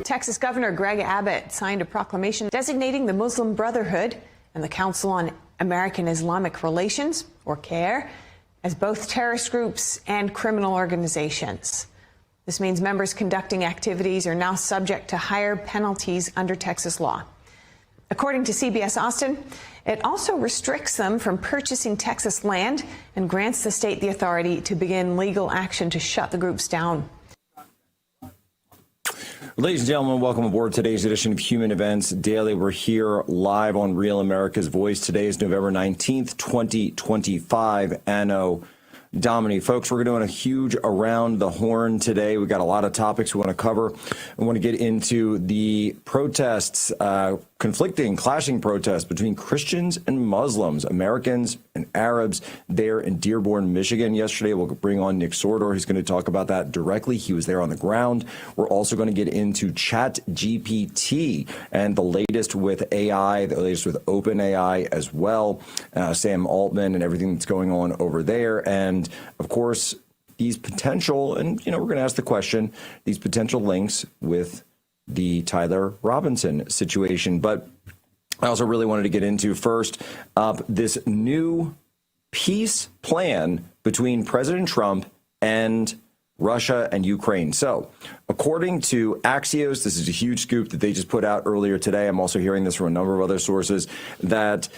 [SPEAKER 16] Texas Governor Greg Abbott signed a proclamation designating the Muslim Brotherhood and the Council on American Islamic Relations, or CAIR, as both terrorist groups and criminal organizations. This means members conducting activities are now subject to higher penalties under Texas law. According to CBS Austin, it also restricts them from purchasing Texas land and grants the state the authority to begin legal action to shut the groups down.
[SPEAKER 17] Ladies and gentlemen, welcome aboard today's edition of Human Events Daily. We're here live on Real America's Voice. Today is November 19th, 2025, Anno Domini. Folks, we're doing a huge Around the Horn today. We've got a lot of topics we want to cover. We want to get into the protests, conflicting, clashing protests between Christians and Muslims, Americans and Arabs there in Dearborn, Michigan. Yesterday, we'll bring on Nick Sordor. He's going to talk about that directly. He was there on the ground. We're also going to get into ChatGPT and the latest with AI, the latest with OpenAI as well, Sam Altman and everything that's going on over there. And of course, these potential, and we're going to ask the question, these potential links with the Tyler Robinson situation. But I also really wanted to get into first up this new peace plan between President Trump and Russia and Ukraine. So according to Axios, this is a huge scoop that they just put out earlier today. I'm also hearing this from a number of other sources, that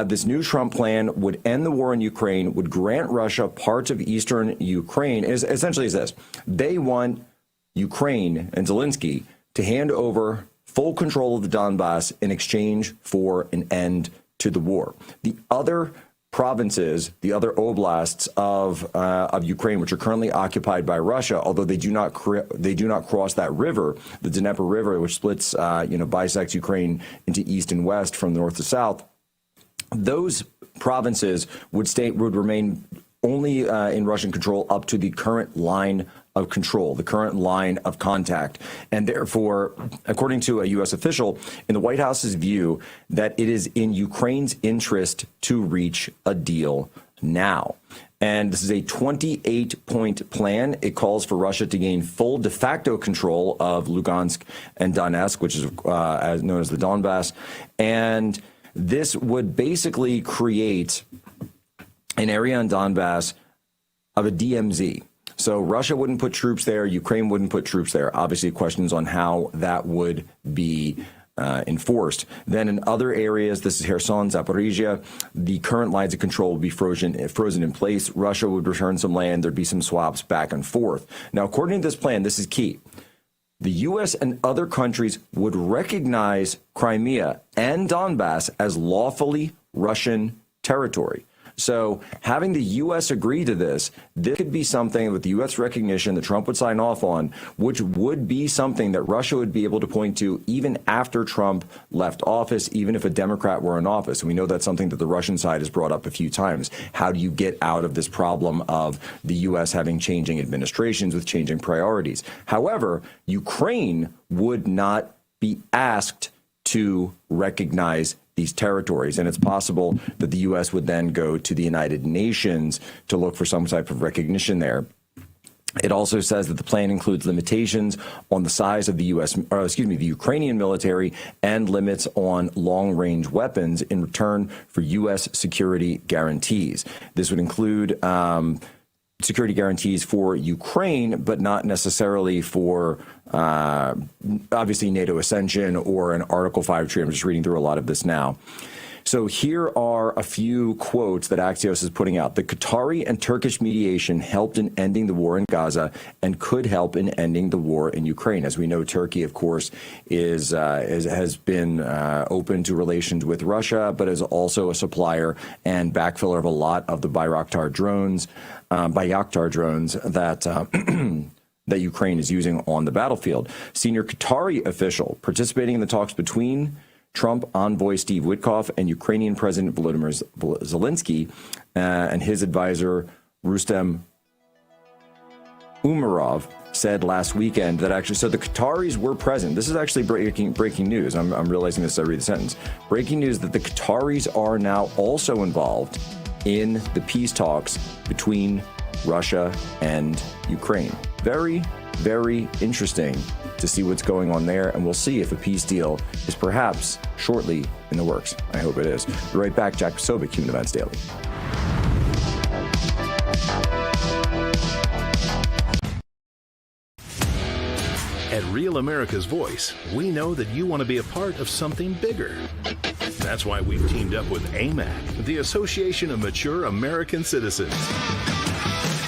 [SPEAKER 17] this new Trump plan would end the war in Ukraine, would grant Russia parts of eastern Ukraine. Essentially is this: they want Ukraine and Zelensky to hand over full control of the Donbass in exchange for an end to the war. The other provinces, the other oblasts of Ukraine, which are currently occupied by Russia, although they do not cross that river, the Dnieper River, which splits, bisects Ukraine into east and west from north to south. Those provinces would remain only in Russian control up to the current line of control, the current line of contact. And therefore, according to a U.S. official, in the White House's view, that it is in Ukraine's interest to reach a deal now. And this is a 28-point plan. It calls for Russia to gain full de facto control of Lugansk and Donetsk, which is known as the Donbass. And this would basically create an area in Donbass of a DMZ. So Russia wouldn't put troops there. Ukraine wouldn't put troops there. Obviously, questions on how that would be enforced. Then in other areas, this is Kherson, Zaporizhia, the current lines of control would be frozen in place. Russia would return some land. There'd be some swaps back and forth. Now, according to this plan, this is key. The U.S. and other countries would recognize Crimea and Donbass as lawfully Russian territory. So having the U.S. agree to this could be something with the U.S. recognition that Trump would sign off on, which would be something that Russia would be able to point to even after Trump left office, even if a Democrat were in office. And we know that's something that the Russian side has brought up a few times. How do you get out of this problem of the U.S. having changing administrations with changing priorities? However, Ukraine would not be asked to recognize these territories. And it's possible that the U.S. would then go to the United Nations to look for some type of recognition there. It also says that the plan includes limitations on the size of the the Ukrainian military and limits on long-range weapons in return for U.S. security guarantees. This would include security guarantees for Ukraine, but not necessarily for obviously NATO ascension or an Article 5 treaty. I'm just reading through a lot of this now. So here are a few quotes that Axios is putting out. The Qatari and Turkish mediation helped in ending the war in Gaza and could help in ending the war in Ukraine. As we know, Turkey, of course, has been open to relations with Russia, but is also a supplier and backfiller of a lot of the Bayraktar drones that that Ukraine is using on the battlefield. Senior Qatari official participating in the talks between Trump envoy Steve Witkoff and Ukrainian President Volodymyr Zelensky and his advisor Rustem Umerov said last weekend that actually, so the Qataris were present. This is actually breaking news. I'm realizing this as I read the sentence. Breaking news that the Qataris are now also involved in the peace talks between Russia and Ukraine. Very, very interesting to see what's going on there, and we'll see if a peace deal is perhaps shortly in the works. I hope it is. Be right back. Jack Posobiec, Human Events Daily.
[SPEAKER 9] At Real America's Voice, we know that you want to be a part of something bigger. That's why we've teamed up with AMAC, the Association of Mature American Citizens,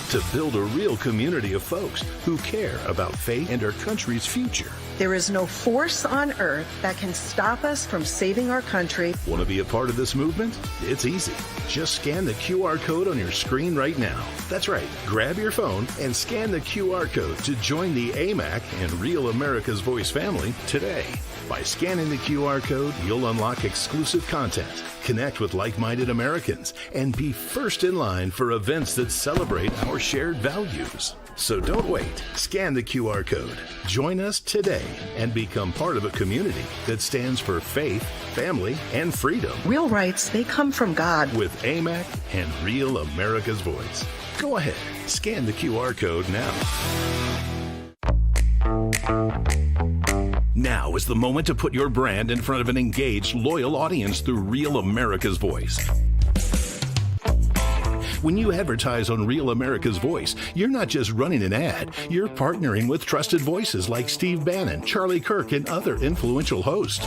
[SPEAKER 9] to build a real community of folks who care about faith and our country's future.
[SPEAKER 7] There is no force on earth that can stop us from saving our country.
[SPEAKER 9] Want to be a part of this movement? It's easy. Just scan the QR code on your screen right now. That's right. Grab your phone and scan the QR code to join the AMAC and Real America's Voice family today. By scanning the QR code, you'll unlock exclusive content, connect with like-minded Americans, and be first in line for events that celebrate our shared values. So don't wait. Scan the QR code. Join us today and become part of a community that stands for faith, family, and freedom.
[SPEAKER 7] Real rights, they come from God.
[SPEAKER 9] With AMAC and Real America's Voice. Go ahead. Scan the QR code now. Now is the moment to put your brand in front of an engaged, loyal audience through Real America's Voice. When you advertise on Real America's Voice, you're not just running an ad, you're partnering with trusted voices like Steve Bannon, Charlie Kirk, and other influential hosts.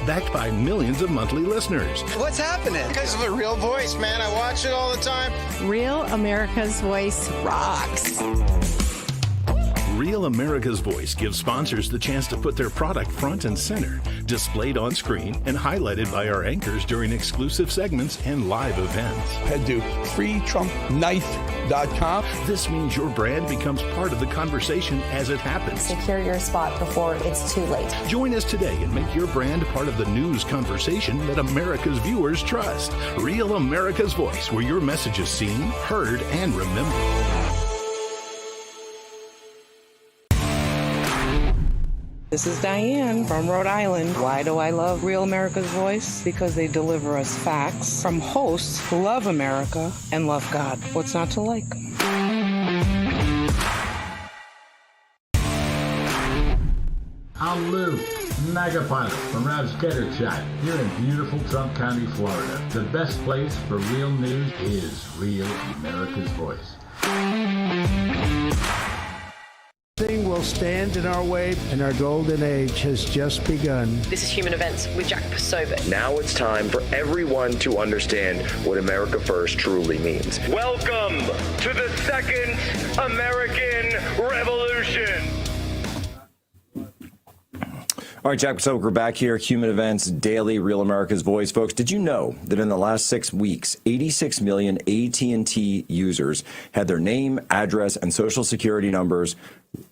[SPEAKER 9] Backed by millions of monthly listeners.
[SPEAKER 12] What's happening? Because of a real voice, man. I watch it all the time.
[SPEAKER 13] Real America's Voice rocks.
[SPEAKER 9] Real America's Voice gives sponsors the chance to put their product front and center, displayed on screen and highlighted by our anchors during exclusive segments and live events.
[SPEAKER 4] Head to freetrumpknife.com.
[SPEAKER 9] This means your brand becomes part of the conversation as it happens.
[SPEAKER 13] Secure your spot before it's too late.
[SPEAKER 9] Join us today and make your brand part of the news conversation that America's viewers trust. Real America's Voice, where your message is seen, heard, and remembered.
[SPEAKER 8] This is Diane from Rhode Island. Why do I love Real America's Voice? Because they deliver us facts from hosts who love America and love God. What's not to like?
[SPEAKER 14] I'm Lou, MAGA pilot from Ravsketerchak, here in beautiful Trump County, Florida. The best place for real news is Real America's Voice.
[SPEAKER 1] Nothing will stand in our way, and our golden age has just begun.
[SPEAKER 24] This is Human Events with Jack Posobiec.
[SPEAKER 19] Now it's time for everyone to understand what America First truly means.
[SPEAKER 25] Welcome to the Second American Revolution.
[SPEAKER 17] All right, Jack Posobiec, we're back here, Human Events Daily, Real America's Voice. Folks, did you know that in the last 6 weeks, 86 million AT&T users had their name, address, and social security numbers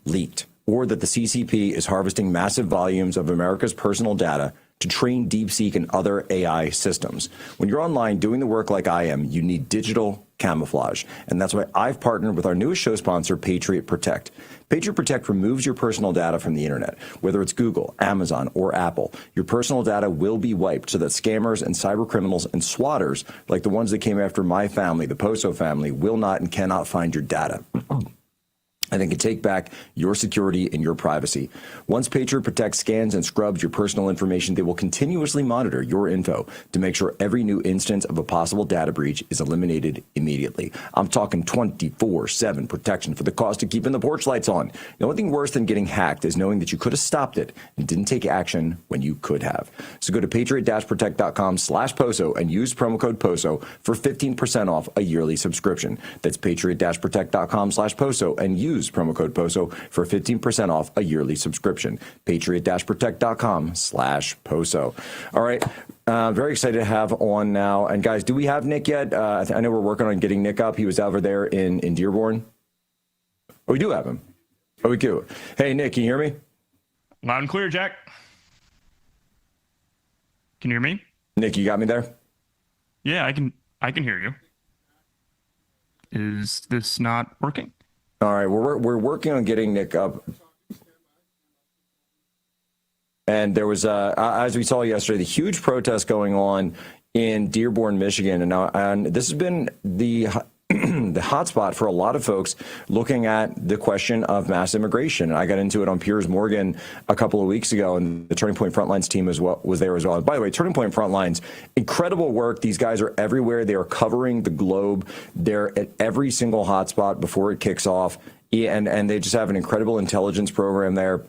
[SPEAKER 17] leaked, or that the CCP is harvesting massive volumes of America's personal data to train DeepSeek and other AI systems? When you're online doing the work like I am, you need digital camouflage. And that's why I've partnered with our newest show sponsor, Patriot Protect. Patriot Protect removes your personal data from the internet. Whether it's Google, Amazon, or Apple, your personal data will be wiped so that scammers and cyber criminals and swatters, like the ones that came after my family, the Poso family, will not and cannot find your data. and they can take back your security and your privacy. Once Patriot Protect scans and scrubs your personal information, they will continuously monitor your info to make sure every new instance of a possible data breach is eliminated immediately. I'm talking 24/7 protection for the cost of keeping the porch lights on. The only thing worse than getting hacked is knowing that you could have stopped it and didn't take action when you could have. So go to patriot-protect.com/POSO and use promo code POSO for 15% off a yearly subscription. That's patriot-protect.com/POSO and use promo code POSO for 15% off a yearly subscription. Patriot-protect.com/POSO. All right. Very excited to have on now. And guys, do we have Nick yet? I know we're working on getting Nick up. He was over there in Dearborn. Oh, we do have him. Oh, we do. Hey, Nick, can you hear me?
[SPEAKER 4] Loud and clear, Jack. Can you hear me?
[SPEAKER 17] Nick, you got me there?
[SPEAKER 4] Yeah, I can hear you. Is this not working?
[SPEAKER 17] All right, we're working on getting Nick up. And there was, as we saw yesterday, the huge protest going on in Dearborn, Michigan, and this has been the the hotspot for a lot of folks looking at the question of mass immigration. And I got into it on Piers Morgan a couple of weeks ago, and the Turning Point Frontlines team was there as well. And by the way, Turning Point Frontlines, incredible work. These guys are everywhere. They are covering the globe. They're at every single hotspot before it kicks off, and they just have an incredible intelligence program there.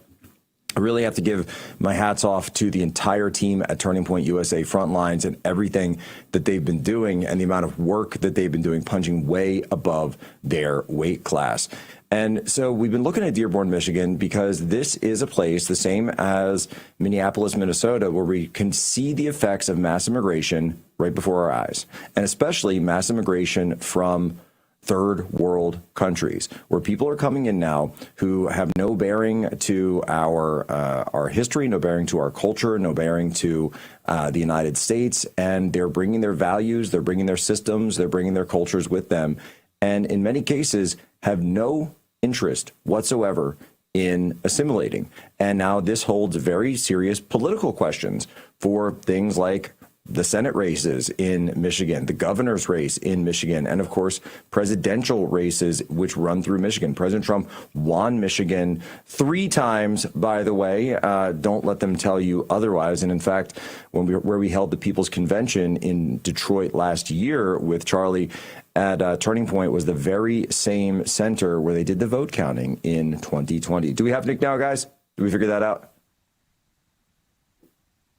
[SPEAKER 17] I really have to give my hats off to the entire team at Turning Point USA Frontlines and everything that they've been doing and the amount of work that they've been doing, punching way above their weight class. And so we've been looking at Dearborn, Michigan, because this is a place, the same as Minneapolis, Minnesota, where we can see the effects of mass immigration right before our eyes, and especially mass immigration from third world countries, where people are coming in now who have no bearing to our history, no bearing to our culture, no bearing to the United States, and they're bringing their values, they're bringing their systems, they're bringing their cultures with them, and in many cases have no interest whatsoever in assimilating. And now this holds very serious political questions for things like the Senate races in Michigan, the governor's race in Michigan, and of course, presidential races which run through Michigan. President Trump won Michigan 3 times, by the way. Don't let them tell you otherwise. And in fact, where we held the People's Convention in Detroit last year with Charlie at Turning Point was the very same center where they did the vote counting in 2020. Do we have Nick now, guys? Did we figure that out?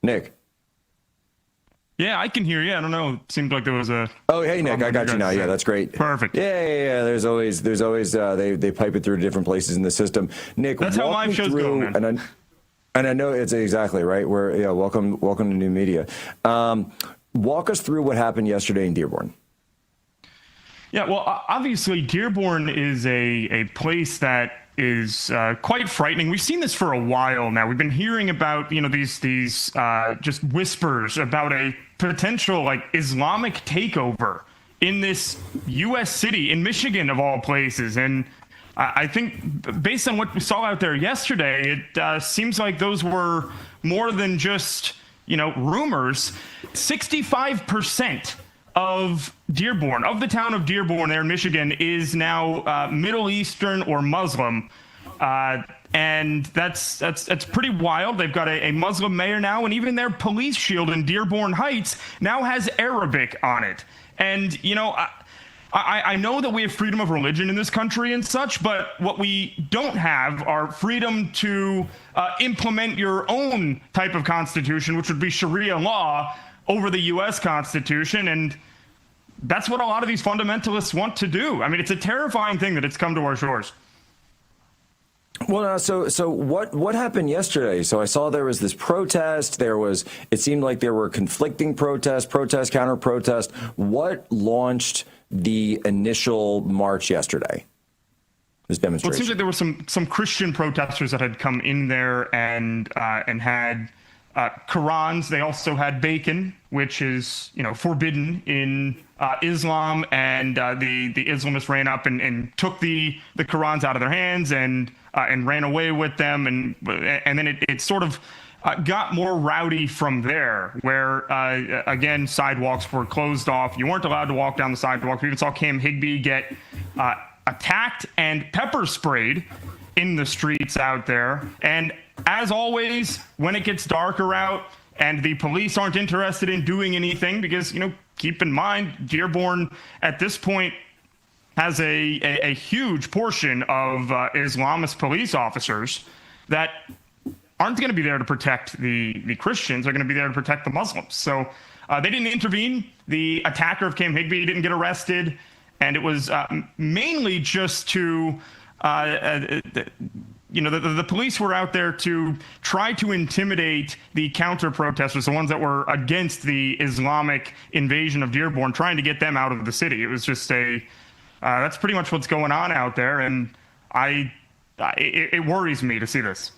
[SPEAKER 17] Nick?
[SPEAKER 4] Yeah, I can hear you. I don't know. It seemed like there was a...
[SPEAKER 17] Oh, hey, Nick, I got you now. Yeah, that's great.
[SPEAKER 4] Perfect.
[SPEAKER 17] Yeah. There's always they pipe it through to different places in the system. Nick,
[SPEAKER 4] that's how live shows go, man.
[SPEAKER 17] And I know it's exactly right. Welcome to new media. Walk us through what happened yesterday in Dearborn.
[SPEAKER 4] Yeah, well, obviously, Dearborn is a place that is quite frightening. We've seen this for a while now. We've been hearing about, these just whispers about a potential Islamic takeover in this U.S. city, in Michigan of all places. And I think based on what we saw out there yesterday, it seems like those were more than just, rumors. 65% of Dearborn, of the town of Dearborn there in Michigan, is now Middle Eastern or Muslim. And that's pretty wild. They've got a Muslim mayor now, and even their police shield in Dearborn Heights now has Arabic on it. And, I know that we have freedom of religion in this country and such, but what we don't have are freedom to implement your own type of constitution, which would be Sharia law, over the U.S. Constitution. And that's what a lot of these fundamentalists want to do. I mean, it's a terrifying thing that it's come to our shores.
[SPEAKER 17] Well, so what happened yesterday? So I saw there was this protest. It seemed like there were conflicting protests, counter protest. What launched the initial march yesterday? This demonstration.
[SPEAKER 4] Well, it seems like there were some Christian protesters that had come in there and had Qurans. They also had bacon, which is forbidden in Islam, and the Islamists ran up and took the Qurans out of their hands and ran away with them, and then it sort of got more rowdy from there, where again sidewalks were closed off. You weren't allowed to walk down the sidewalk. We even saw Cam Higbee get attacked and pepper sprayed in the streets out there. And as always, when it gets darker out and the police aren't interested in doing anything, because, keep in mind, Dearborn at this point has a huge portion of Islamist police officers that aren't going to be there to protect the Christians. They're going to be there to protect the Muslims. So they didn't intervene. The attacker of Camp Higbee didn't get arrested. And it was mainly just to, the police were out there to try to intimidate the counter-protesters, the ones that were against the Islamic invasion of Dearborn, trying to get them out of the city. It was just that's pretty much what's going on out there. And it worries me to see this.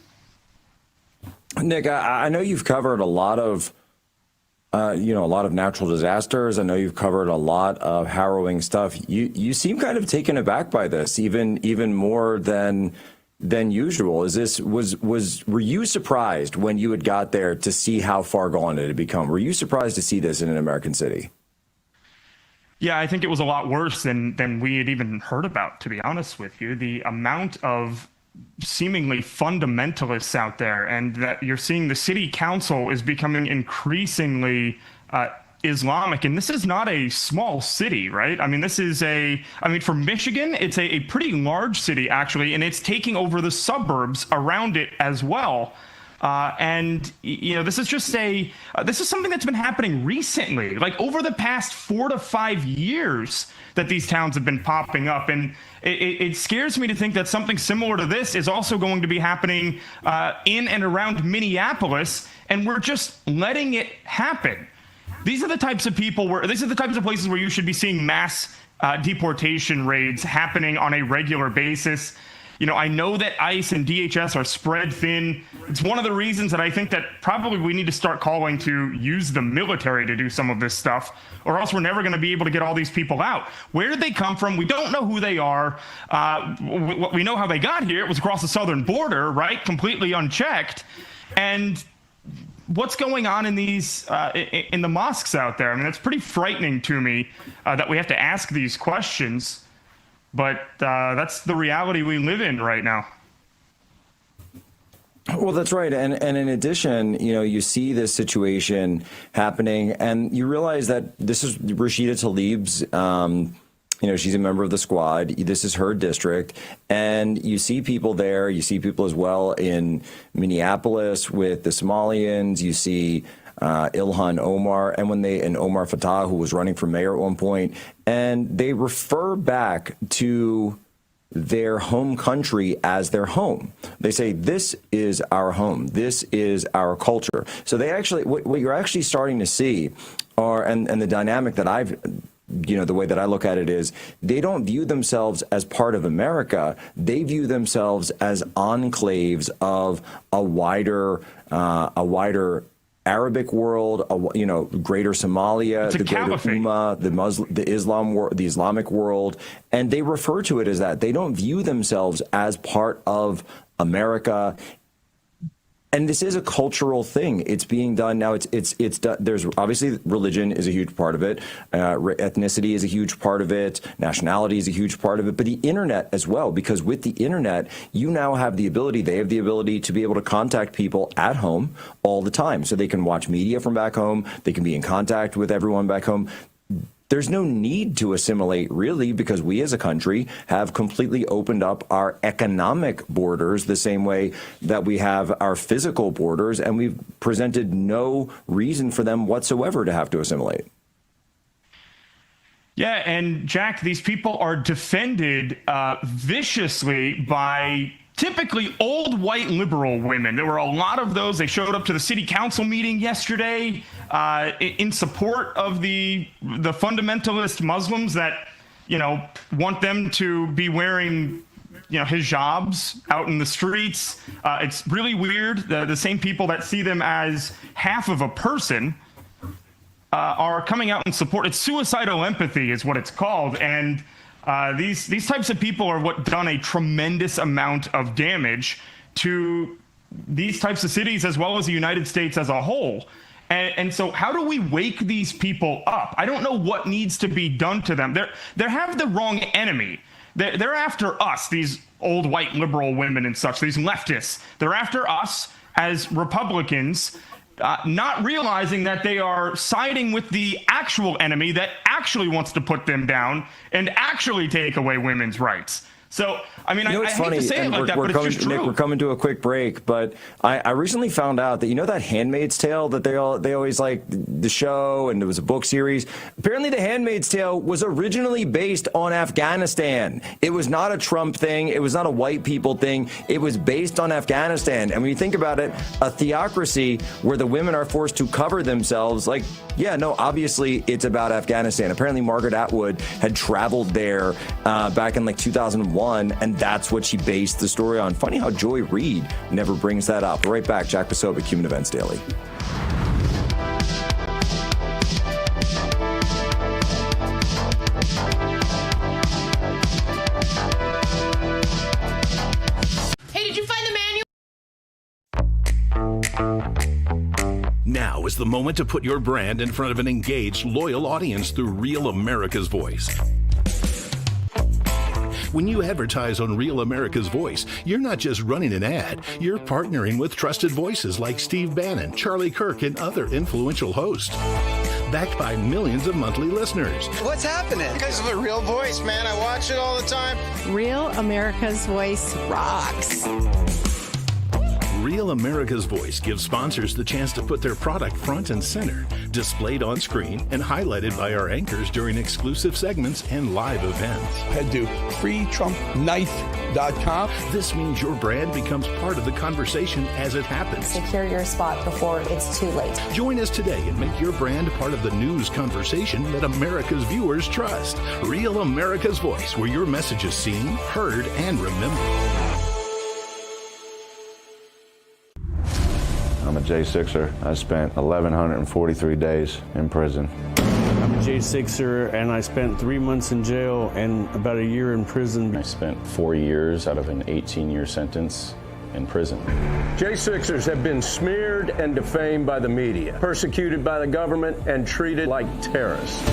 [SPEAKER 17] Nick, I know you've covered a lot of, a lot of natural disasters. I know you've covered a lot of harrowing stuff. You seem kind of taken aback by this, even more than usual. Were you surprised when you had got there to see how far gone it had become? Were you surprised to see this in an American city?
[SPEAKER 4] Yeah, I think it was a lot worse than we had even heard about, to be honest with you. The amount of seemingly fundamentalists out there, and that you're seeing the city council is becoming increasingly Islamic. And this is not a small city, right? I mean, for Michigan, it's a pretty large city, actually, and it's taking over the suburbs around it as well. This is just this is something that's been happening recently, like over the past 4 to 5 years that these towns have been popping up. And it scares me to think that something similar to this is also going to be happening in and around Minneapolis, and we're just letting it happen. These are the types of places where you should be seeing mass deportation raids happening on a regular basis. I know that ICE and DHS are spread thin. It's one of the reasons that I think that probably we need to start calling to use the military to do some of this stuff, or else we're never going to be able to get all these people out. Where did they come from? We don't know who they are. We know how they got here. It was across the southern border, right? Completely unchecked. And what's going on in these in the mosques out there? I mean, it's pretty frightening to me that we have to ask these questions. But that's the reality we live in right now.
[SPEAKER 17] Well, that's right. And in addition, you see this situation happening and you realize that this is Rashida Tlaib's, she's a member of the squad. This is her district. And you see people there. You see people as well in Minneapolis with the Somalians. You see Ilhan Omar and Omar Fattah, who was running for mayor at one point, and they refer back to their home country as their home. They say, this is our home. This is our culture. So they actually, what you're actually starting to see and the dynamic that the way that I look at it is they don't view themselves as part of America. They view themselves as enclaves of a wider Arabic world, greater Somalia, the greater Ummah, the Islamic world, and they refer to it as that. They don't view themselves as part of America. And this is a cultural thing. It's being done now. It's done. There's obviously religion is a huge part of it. Ethnicity is a huge part of it. Nationality is a huge part of it. But the internet as well, because with the internet, you now have the ability. They have the ability to be able to contact people at home all the time, so they can watch media from back home. They can be in contact with everyone back home. There's no need to assimilate, really, because we as a country have completely opened up our economic borders the same way that we have our physical borders, and we've presented no reason for them whatsoever to have to assimilate.
[SPEAKER 4] Yeah, and Jack, these people are defended viciously by typically old white liberal women. There were a lot of those. They showed up to the city council meeting yesterday in support of the fundamentalist Muslims that, want them to be wearing, hijabs out in the streets. It's really weird. The same people that see them as half of a person are coming out in support. It's suicidal empathy is what it's called. And these types of people are what done a tremendous amount of damage to these types of cities as well as the United States as a whole. And so how do we wake these people up? I don't know what needs to be done to them. They have the wrong enemy. They're after us, these old white liberal women and such, these leftists. They're after us as Republicans, not realizing that they are siding with the actual enemy that actually wants to put them down and actually take away women's rights. So, I mean, I hate to say it like that, but it's just true.
[SPEAKER 17] Nick, we're coming to a quick break, but I recently found out that, you know, that Handmaid's Tale that they always like the show, and it was a book series. Apparently, the Handmaid's Tale was originally based on Afghanistan. It was not a Trump thing. It was not a white people thing. It was based on Afghanistan. And when you think about it, a theocracy where the women are forced to cover themselves, like, yeah, no, obviously it's about Afghanistan. Apparently, Margaret Atwood had traveled there back in like 2001. And that's what she based the story on. Funny how Joy Reid never brings that up. Right back, Jack Posobiec, Human Events Daily.
[SPEAKER 5] Hey, did you find the manual?
[SPEAKER 9] Now is the moment to put your brand in front of an engaged, loyal audience through Real America's Voice. When you advertise on Real America's Voice, you're not just running an ad, you're partnering with trusted voices like Steve Bannon, Charlie Kirk, and other influential hosts. Backed by millions of monthly listeners.
[SPEAKER 12] What's happening? Because of a real voice, man. I watch it all the time.
[SPEAKER 13] Real America's Voice rocks.
[SPEAKER 9] Real America's Voice gives sponsors the chance to put their product front and center, displayed on screen and highlighted by our anchors during exclusive segments and live events.
[SPEAKER 6] Head to freetrumpknife.com.
[SPEAKER 9] This means your brand becomes part of the conversation as it happens.
[SPEAKER 13] Secure your spot before it's too late.
[SPEAKER 9] Join us today and make your brand part of the news conversation that America's viewers trust. Real America's Voice, where your message is seen, heard, and remembered.
[SPEAKER 20] I'm a J6er. I spent 1,143 days in prison.
[SPEAKER 10] I'm a J6er, and I spent 3 months in jail and about a year in prison.
[SPEAKER 18] I spent 4 years out of an 18-year sentence in prison.
[SPEAKER 21] J6ers have been smeared and defamed by the media, persecuted by the government, and treated like terrorists.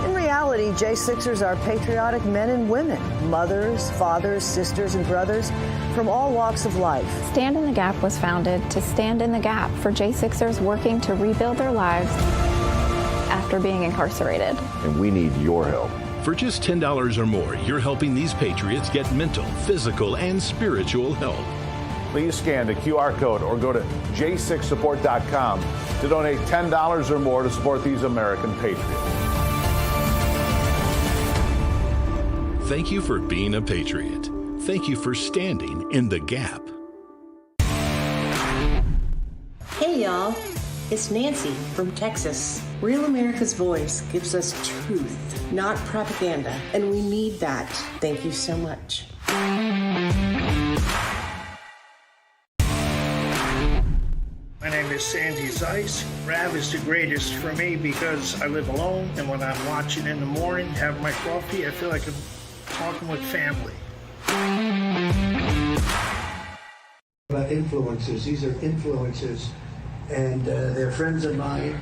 [SPEAKER 7] In reality, J6ers are patriotic men and women, mothers, fathers, sisters, and brothers from all walks of life.
[SPEAKER 23] Stand in the Gap was founded to stand in the gap for J6ers working to rebuild their lives after being incarcerated.
[SPEAKER 20] And we need your help.
[SPEAKER 9] For just $10 or more, you're helping these patriots get mental, physical, and spiritual help.
[SPEAKER 22] Please scan the QR code or go to j6support.com to donate $10 or more to support these American patriots.
[SPEAKER 9] Thank you for being a patriot. Thank you for standing in the gap.
[SPEAKER 27] Hey y'all, it's Nancy from Texas. Real America's Voice gives us truth, not propaganda, and we need that. Thank you so much.
[SPEAKER 28] My name is Sandy Zeiss. Rav is the greatest for me because I live alone, and when I'm watching in the morning, have my coffee, I feel like I'm talking with family.
[SPEAKER 1] About influencers. These are influencers, and they're friends of mine.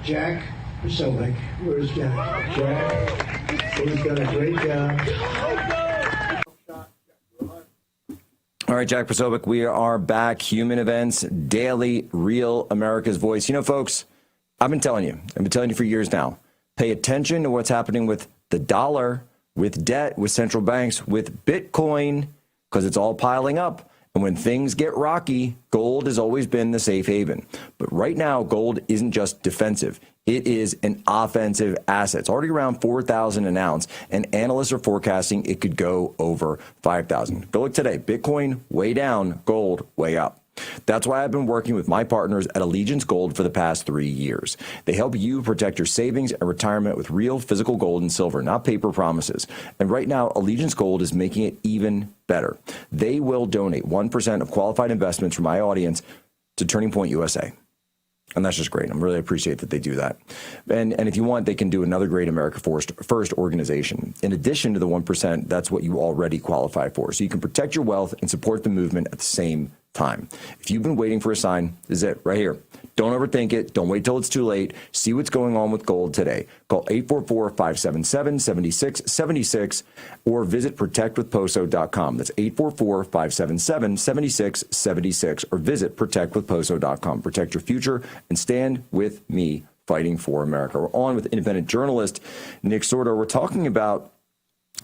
[SPEAKER 1] Jack Posobiec. Where's Jack? Jack, he's done a great job.
[SPEAKER 17] All right, Jack Posobiec, we are back. Human Events Daily, Real America's Voice. You know, folks, I've been telling you for years now, pay attention to what's happening with the dollar, with debt, with central banks, with Bitcoin, because it's all piling up. And when things get rocky, gold has always been the safe haven. But right now, gold isn't just defensive. It is an offensive asset. It's already around 4,000 an ounce, and analysts are forecasting it could go over 5,000. Go look today. Bitcoin way down, gold way up. That's why I've been working with my partners at Allegiance Gold for the past 3 years. They help you protect your savings and retirement with real physical gold and silver, not paper promises. And right now, Allegiance Gold is making it even better. They will donate 1% of qualified investments from my audience to Turning Point USA. And that's just great. I really appreciate that they do that. And if you want, they can do another great America First organization. In addition to the 1%, that's what you already qualify for. So you can protect your wealth and support the movement at the same time. If you've been waiting for a sign, this is it right here. Don't overthink it. Don't wait till it's too late. See what's going on with gold today. Call 844-577-7676 or visit protectwithposo.com. That's 844-577-7676 or visit protectwithposo.com. Protect your future and stand with me fighting for America. We're on with independent journalist Nick Sordo. We're talking about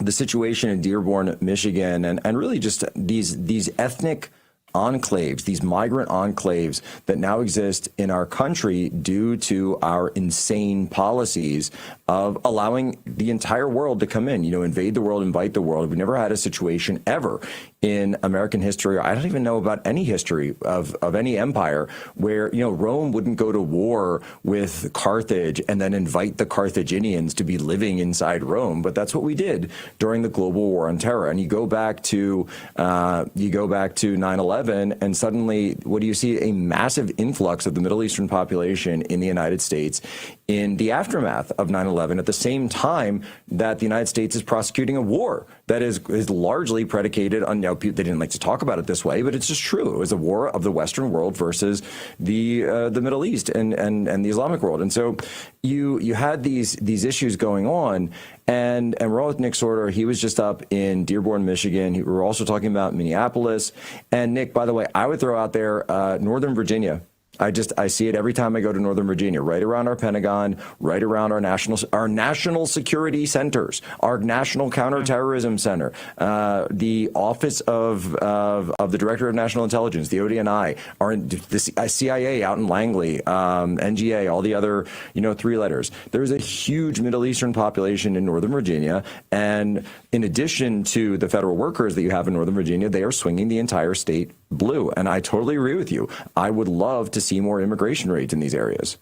[SPEAKER 17] the situation in Dearborn, Michigan, and really just these ethnic enclaves, these migrant enclaves that now exist in our country due to our insane policies of allowing the entire world to come in, invade the world, invite the world. We've never had a situation ever in American history. I don't even know about any history of any empire where, Rome wouldn't go to war with Carthage and then invite the Carthaginians to be living inside Rome. But that's what we did during the global war on terror. And you go back to 9/11, and suddenly, what do you see? A massive influx of the Middle Eastern population in the United States in the aftermath of 9/11, at the same time that the United States is prosecuting a war that is largely predicated on, they didn't like to talk about it this way, but it's just true. It was a war of the Western world versus the Middle East and the Islamic world. And so you had these issues going on, and we're all with Nick Sordo. He was just up in Dearborn, Michigan. We were also talking about Minneapolis. And Nick, by the way, I would throw out there Northern Virginia. I see it every time I go to Northern Virginia, right around our Pentagon, right around our national security centers, our National Counterterrorism Center, the Office of the Director of National Intelligence, the ODNI, the CIA out in Langley, NGA, all the other, three letters. There's a huge Middle Eastern population in Northern Virginia. And in addition to the federal workers that you have in Northern Virginia, they are swinging the entire state blue. And I totally agree with you. I would love to see more immigration raids in these areas.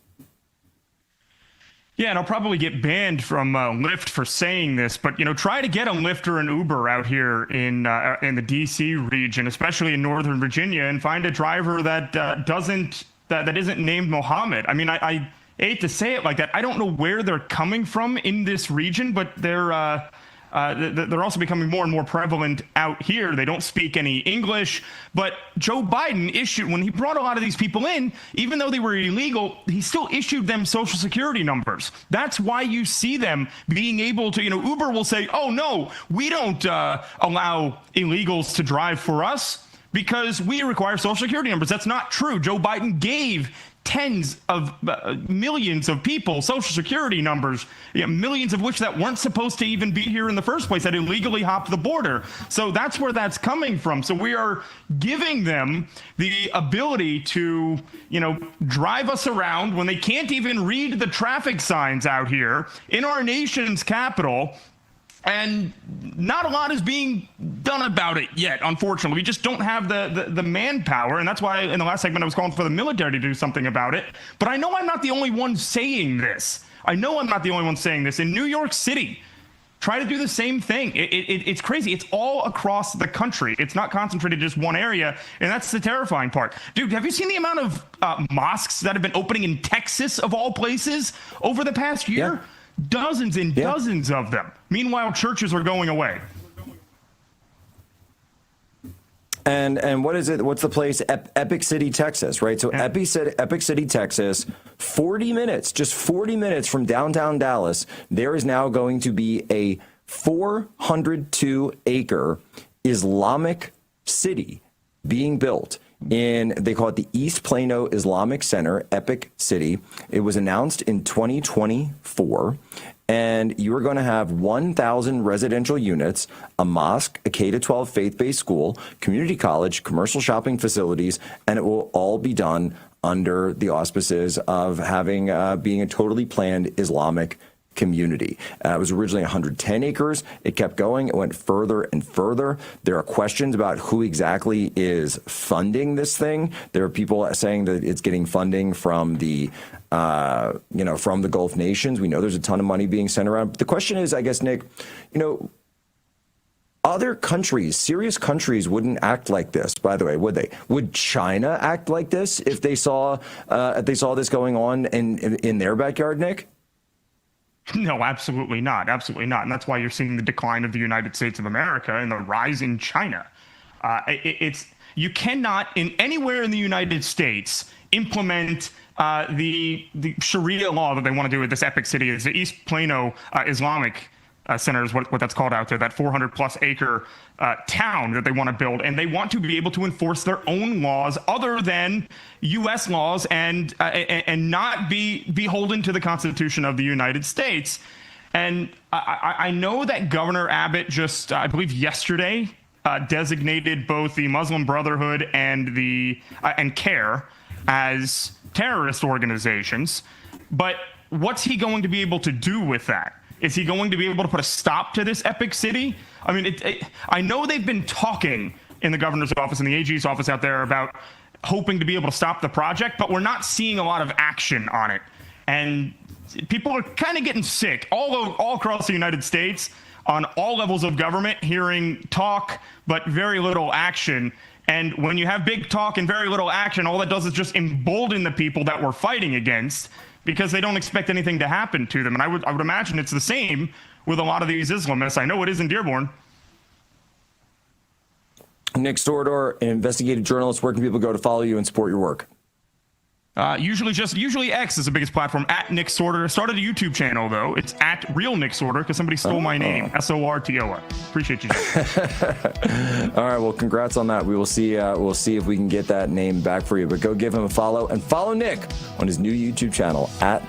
[SPEAKER 4] Yeah, and I'll probably get banned from Lyft for saying this, but try to get a Lyft or an Uber out here in the D.C. region, especially in Northern Virginia, and find a driver that isn't named Mohammed. I mean, I hate to say it like that. I don't know where they're coming from in this region, but they're also becoming more and more prevalent out here. They don't speak any English, but Joe Biden when he brought a lot of these people in, even though they were illegal, he still issued them social security numbers. That's why you see them being able to, Uber will say, oh no, we don't allow illegals to drive for us because we require social security numbers. That's not true. Joe Biden gave tens of millions of people social security numbers, millions of which that weren't supposed to even be here in the first place, that illegally hopped the border. So that's where that's coming from. So we are giving them the ability to, drive us around when they can't even read the traffic signs out here in our nation's capital. And not a lot is being done about it yet, unfortunately. We just don't have the manpower, and that's why in the last segment I was calling for the military to do something about it. But I know I'm not the only one saying this. In New York City, try to do the same thing. It's crazy. It's all across the country. It's not concentrated in just one area, and that's the terrifying part. Dude, have you seen the amount of mosques that have been opening in Texas, of all places, over the past year? Yeah. Dozens and dozens of them. Meanwhile, churches are going away.
[SPEAKER 17] And what is it? What's the place? Epic City, Texas, right? So Epic City, Texas, 40 minutes from downtown Dallas, there is now going to be a 402-acre Islamic city being built they call it the East Plano Islamic Center, Epic City. It was announced in 2024, and you are going to have 1,000 residential units, a mosque, a K-12 faith-based school, community college, commercial shopping facilities, and it will all be done under the auspices of having being a totally planned Islamic community. It was originally 110 acres. It kept going. It went further and further. There are questions about who exactly is funding this thing. There are people saying that it's getting funding from the from the Gulf nations. We know there's a ton of money being sent around. But the question is, I guess, Nick, other countries, serious countries, wouldn't act like this, by the way, would they? Would China act like this if they saw this going on in their backyard, Nick?
[SPEAKER 4] No, absolutely not. Absolutely not. And that's why you're seeing the decline of the United States of America and the rise in China. It's you cannot anywhere in the United States implement the Sharia law that they want to do with this epic city. It's the East Plano Islamic Center is what that's called out there, that 400-plus acre town that they want to build. And they want to be able to enforce their own laws other than U.S. laws and not be beholden to the Constitution of the United States. And I know that Governor Abbott just, I believe yesterday, designated both the Muslim Brotherhood and CARE as terrorist organizations. But what's he going to be able to do with that? Is he going to be able to put a stop to this epic city? I mean, I know they've been talking in the governor's office and the AG's office out there about hoping to be able to stop the project, but we're not seeing a lot of action on it. And people are kind of getting sick all across the United States on all levels of government, hearing talk, but very little action. And when you have big talk and very little action, all that does is just embolden the people that we're fighting against, because they don't expect anything to happen to them. And I would imagine it's the same with a lot of these Islamists. I know it is in Dearborn.
[SPEAKER 17] Nick Sortor, an investigative journalist. Where can people go to follow you and support your work?
[SPEAKER 4] Usually X is the biggest platform, at Nick Sortor. I started a YouTube channel, though. It's at Real Nick Sortor, because somebody stole my name, Sortor. Appreciate you.
[SPEAKER 17] All right, well, congrats on that. We'll see if we can get that name back for you. But go give him a follow, and follow Nick on his new YouTube channel, at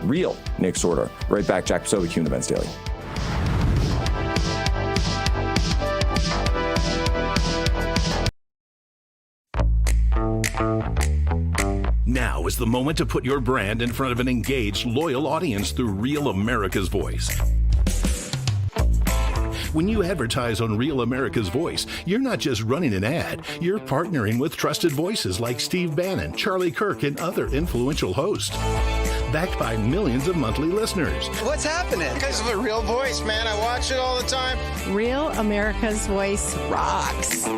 [SPEAKER 17] Real Nick Sortor. Right back, Jack Posobiec, Human Events Daily.
[SPEAKER 9] Now is the moment to put your brand in front of an engaged, loyal audience through Real America's Voice. When you advertise on Real America's Voice, you're not just running an ad, you're partnering with trusted voices like Steve Bannon, Charlie Kirk, and other influential hosts. Backed by millions of monthly listeners.
[SPEAKER 12] What's happening? Because of a real voice, man. I watch it all the time.
[SPEAKER 13] Real America's Voice rocks.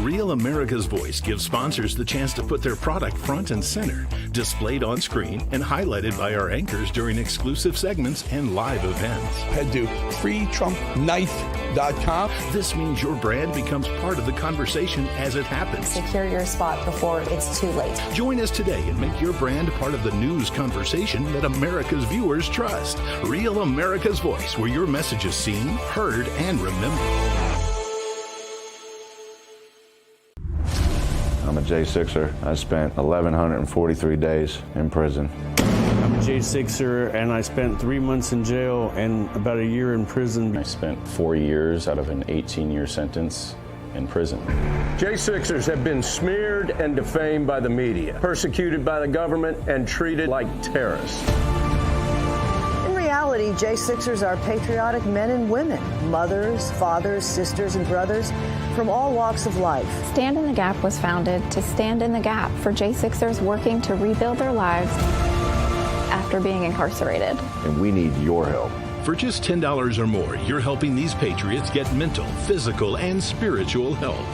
[SPEAKER 9] Real America's Voice gives sponsors the chance to put their product front and center, displayed on screen and highlighted by our anchors during exclusive segments and live events.
[SPEAKER 2] Head to freetrumpknife.com.
[SPEAKER 9] This means your brand becomes part of the conversation as it happens.
[SPEAKER 13] Secure your spot before it's too late.
[SPEAKER 9] Join us today and make your brand part of the news conversation that America's viewers trust. Real America's Voice, where your message is seen, heard, and remembered.
[SPEAKER 20] I'm a J6er. I spent 1,143 days in prison.
[SPEAKER 10] I'm a J6er, and I spent 3 months in jail and about a year in prison.
[SPEAKER 18] I spent 4 years out of an 18-year sentence in prison.
[SPEAKER 21] J6ers have been smeared and defamed by the media, persecuted by the government, and treated like terrorists.
[SPEAKER 7] In reality, J6ers are patriotic men and women, mothers, fathers, sisters, and brothers from all walks of life.
[SPEAKER 23] Stand in the Gap was founded to stand in the gap for J6ers working to rebuild their lives after being incarcerated.
[SPEAKER 22] And we need your help.
[SPEAKER 9] For just $10 or more, you're helping these patriots get mental, physical, and spiritual help.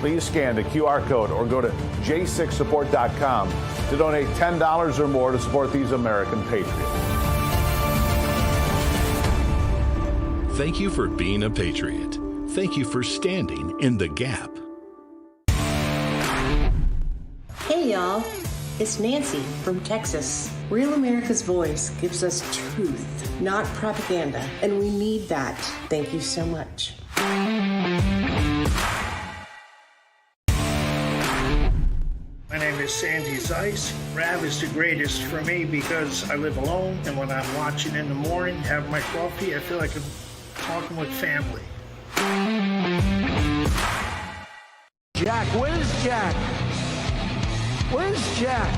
[SPEAKER 22] Please scan the QR code or go to j6support.com to donate $10 or more to support these American patriots.
[SPEAKER 9] Thank you for being a patriot. Thank you for standing in the gap.
[SPEAKER 27] Hey, y'all. It's Nancy from Texas. Real America's Voice gives us truth, not propaganda, and we need that. Thank you so much.
[SPEAKER 28] My name is Sandy Zeiss. Rav is the greatest for me because I live alone, and when I'm watching in the morning, have my coffee, I feel like I'm talking with family. Jack, where's Jack? Where's Jack?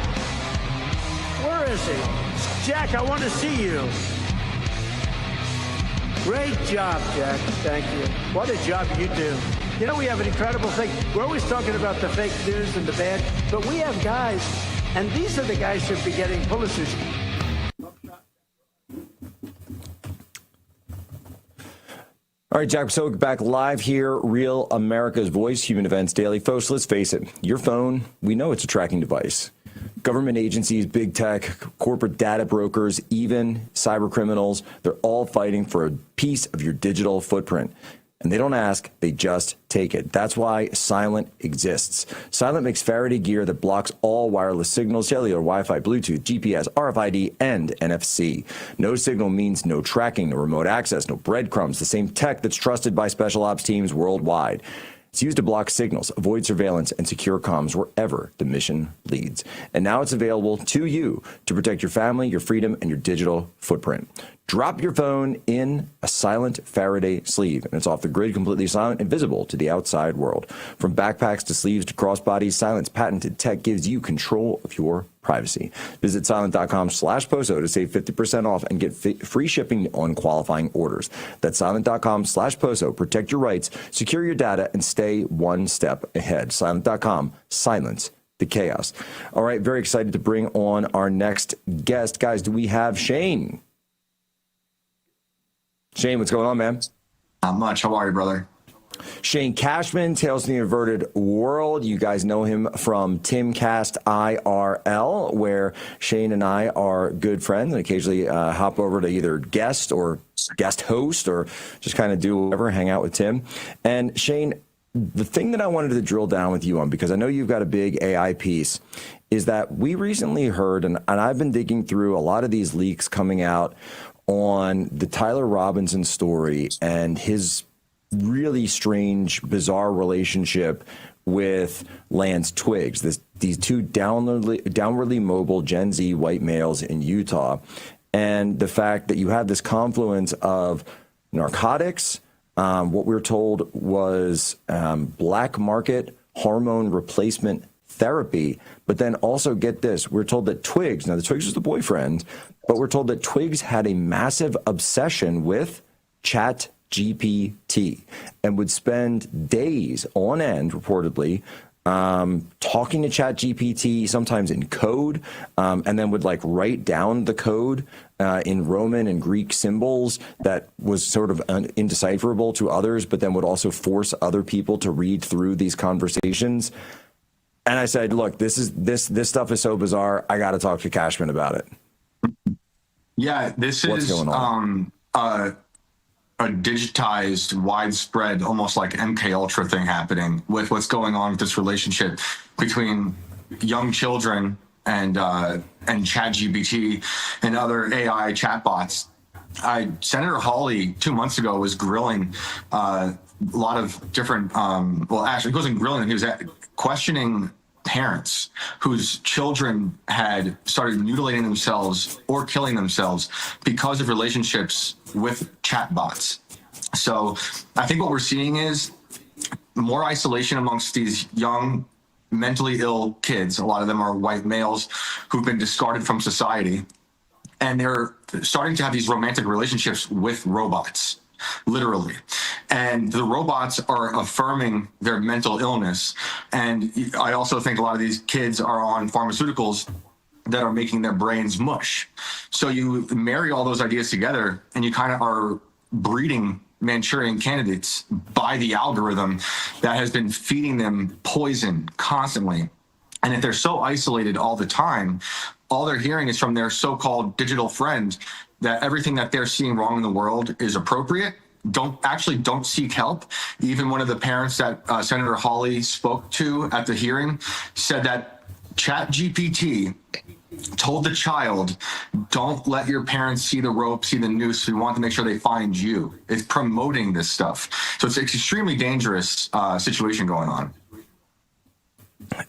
[SPEAKER 28] Where is he? Jack, I want to see you. Great job, Jack. Thank you. What a job you do. You know, we have an incredible thing. We're always talking about the fake news and the bad, but we have guys, and these are the guys who should be getting Pulitzers.
[SPEAKER 17] All right, Jack Posobiec back live here, Real America's Voice, Human Events Daily. Folks, let's face it, your phone, we know it's a tracking device. Government agencies, big tech, corporate data brokers, even cyber criminals, they're all fighting for a piece of your digital footprint. And they don't ask, they just take it. That's why Silent exists. Silent makes Faraday gear that blocks all wireless signals, cellular, Wi-Fi, Bluetooth, GPS, RFID, and NFC. No signal means no tracking, no remote access, no breadcrumbs, the same tech that's trusted by special ops teams worldwide. It's used to block signals, avoid surveillance, and secure comms wherever the mission leads. And now it's available to you to protect your family, your freedom, and your digital footprint. Drop your phone in a Silent Faraday sleeve, and it's off the grid, completely silent, and visible to the outside world. From backpacks to sleeves to crossbodies, Silent's patented tech gives you control of your privacy. Visit silent.com/poso to save 50% off and get free shipping on qualifying orders. That's silent.com/poso. Protect your rights, secure your data, and stay one step ahead. Silent.com. Silence the chaos. All right, very excited to bring on our next guest. Guys, do we have Shane? Shane, what's going on, man?
[SPEAKER 2] Not much. How are you, brother?
[SPEAKER 17] Shane Cashman, Tales from the Inverted World. You guys know him from Timcast IRL, where Shane and I are good friends and occasionally hop over to either guest or guest host or just kind of do whatever, hang out with Tim. And Shane, the thing that I wanted to drill down with you on, because I know you've got a big AI piece, is that we recently heard, and I've been digging through a lot of these leaks coming out on the Tyler Robinson story and his really strange, bizarre relationship with Lance Twiggs, these two downwardly mobile Gen Z white males in Utah, and the fact that you have this confluence of narcotics, what we were told was black market hormone replacement therapy, but then also get this, we're told that Twiggs, now the Twiggs was the boyfriend, but we're told that Twiggs had a massive obsession with ChatGPT and would spend days on end, reportedly, talking to ChatGPT, sometimes in code, and then would like write down the code in Roman and Greek symbols that was sort of indecipherable to others, but then would also force other people to read through these conversations. And I said, look, this stuff is so bizarre. I got to talk to Cashman about it.
[SPEAKER 2] Yeah, this
[SPEAKER 17] What's
[SPEAKER 2] is
[SPEAKER 17] going on?
[SPEAKER 2] A digitized, widespread, almost like MK Ultra thing happening with what's going on with this relationship between young children and ChatGPT and other AI chatbots. Senator Hawley 2 months ago was grilling a lot of different. Well, actually, he wasn't grilling. He was questioning parents whose children had started mutilating themselves or killing themselves because of relationships with chatbots. So I think what we're seeing is more isolation amongst these young, mentally ill kids. A lot of them are white males who've been discarded from society. And they're starting to have these romantic relationships with robots, literally. And the robots are affirming their mental illness. And I also think a lot of these kids are on pharmaceuticals that are making their brains mush. So you marry all those ideas together and you kind of are breeding Manchurian candidates by the algorithm that has been feeding them poison constantly. And if they're so isolated all the time, all they're hearing is from their so-called digital friend that everything that they're seeing wrong in the world is appropriate. Don't seek help. Even one of the parents that Senator Hawley spoke to at the hearing said that ChatGPT told the child, don't let your parents see the rope, see the noose. We want to make sure they find you. It's promoting this stuff. So it's an extremely dangerous situation going on.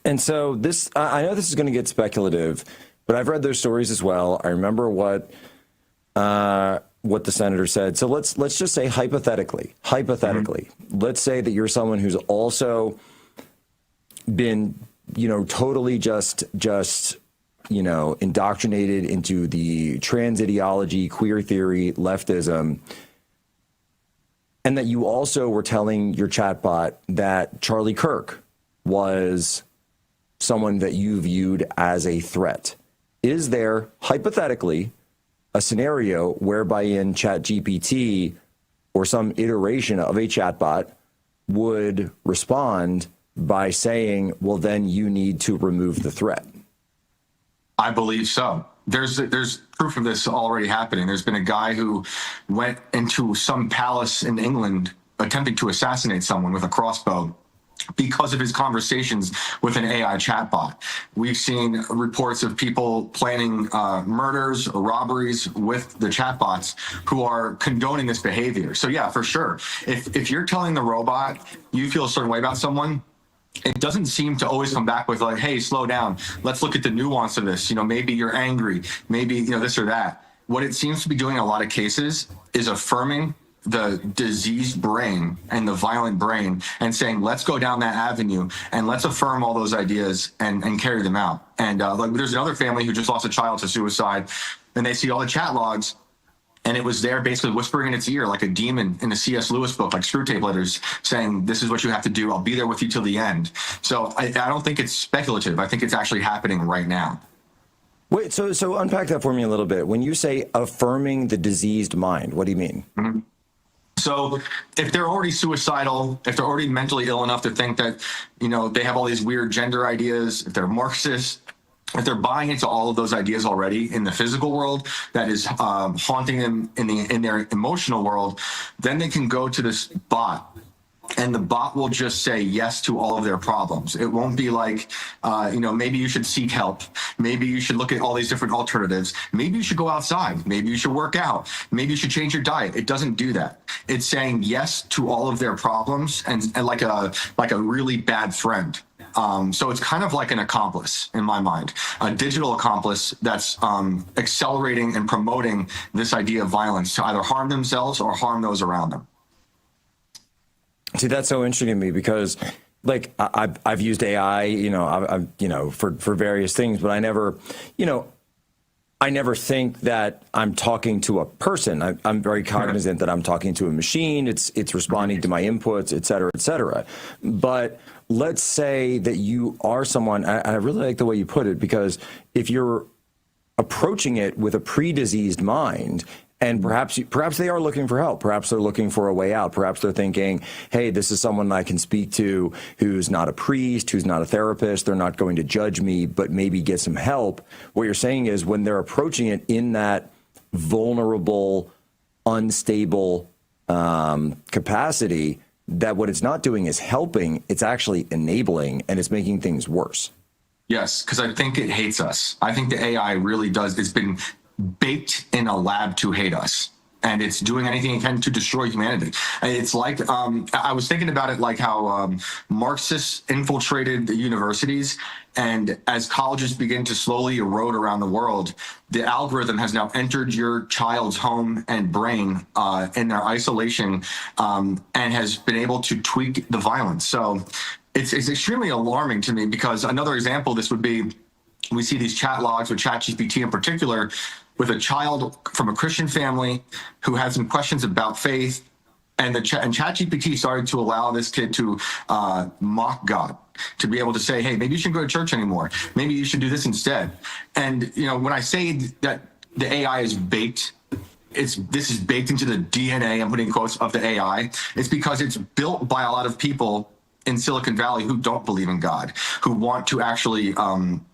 [SPEAKER 17] And so this, I know this is going to get speculative, but I've read those stories as well. I remember what the senator said. So let's just say hypothetically, let's say that you're someone who's also been, totally just indoctrinated into the trans ideology, queer theory, leftism, and that you also were telling your chatbot that Charlie Kirk was someone that you viewed as a threat. Is there, hypothetically, a scenario whereby in ChatGPT or some iteration of a chatbot would respond by saying, well, then you need to remove the threat?
[SPEAKER 2] I believe so. There's proof of this already happening. There's been a guy who went into some palace in England attempting to assassinate someone with a crossbow because of his conversations with an AI chatbot. We've seen reports of people planning murders or robberies with the chatbots who are condoning this behavior. So yeah, for sure. If you're telling the robot you feel a certain way about someone, it doesn't seem to always come back with like, hey, slow down. Let's look at the nuance of this. Maybe you're angry, maybe, this or that. What it seems to be doing in a lot of cases is affirming the diseased brain and the violent brain and saying, let's go down that avenue and let's affirm all those ideas and carry them out. And like there's another family who just lost a child to suicide, and they see all the chat logs, and it was there basically whispering in its ear like a demon in a C.S. Lewis book, like Screw Tape Letters, saying, this is what you have to do. I'll be there with you till the end. So I don't think it's speculative. I think it's actually happening right now.
[SPEAKER 17] Wait, so unpack that for me a little bit. When you say affirming the diseased mind, what do you mean?
[SPEAKER 2] Mm-hmm. So if they're already suicidal, if they're already mentally ill enough to think that, they have all these weird gender ideas, if they're Marxist, if they're buying into all of those ideas already in the physical world that is haunting them in their emotional world, then they can go to this bot. And the bot will just say yes to all of their problems. It won't be like, maybe you should seek help. Maybe you should look at all these different alternatives. Maybe you should go outside. Maybe you should work out. Maybe you should change your diet. It doesn't do that. It's saying yes to all of their problems and like a really bad friend. So it's kind of like an accomplice in my mind, a digital accomplice that's accelerating and promoting this idea of violence to either harm themselves or harm those around them.
[SPEAKER 17] See, that's so interesting to me because, like, I've used AI, for various things, but I never think that I'm talking to a person. I'm very cognizant that I'm talking to a machine. It's responding to my inputs, et cetera, et cetera. But let's say that you are someone, and I really like the way you put it, because if you're approaching it with a pre-diseased mind, and perhaps they are looking for help. Perhaps they're looking for a way out. Perhaps they're thinking, hey, this is someone I can speak to who's not a priest, who's not a therapist. They're not going to judge me, but maybe get some help. What you're saying is when they're approaching it in that vulnerable, unstable capacity, that what it's not doing is helping. It's actually enabling, and it's making things worse.
[SPEAKER 2] Yes, because I think it hates us. I think the AI really does. It's been baked in a lab to hate us, and it's doing anything it can to destroy humanity. It's like I was thinking about it like how Marxists infiltrated the universities, and as colleges begin to slowly erode around the world, the algorithm has now entered your child's home and brain in their isolation and has been able to tweak the violence. So it's extremely alarming to me, because another example of this would be, we see these chat logs with ChatGPT in particular, with a child from a Christian family who had some questions about faith, and ChatGPT started to allow this kid to mock God, to be able to say, hey, maybe you shouldn't go to church anymore. Maybe you should do this instead. And when I say that the AI is baked, this is baked into the DNA, I'm putting quotes, of the AI, it's because it's built by a lot of people in Silicon Valley who don't believe in God, who want to actually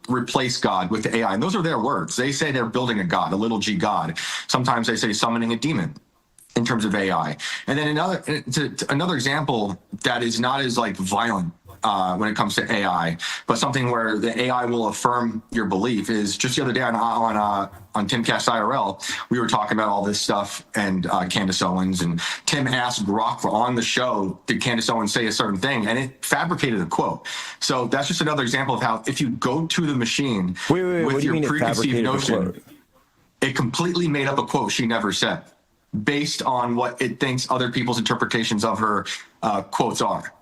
[SPEAKER 2] replace God with the AI. And those are their words. They say they're building a God, a little g God. Sometimes they say summoning a demon in terms of AI. And then another example that is not as like violent when it comes to AI, but something where the AI will affirm your belief is just the other day on Timcast IRL, we were talking about all this stuff and Candace Owens, and Tim asked Grok on the show, did Candace Owens say a certain thing? And it fabricated a quote. So that's just another example of how if you go to the machine with your preconceived notion, it completely made up a quote she never said based on what it thinks other people's interpretations of her quotes are.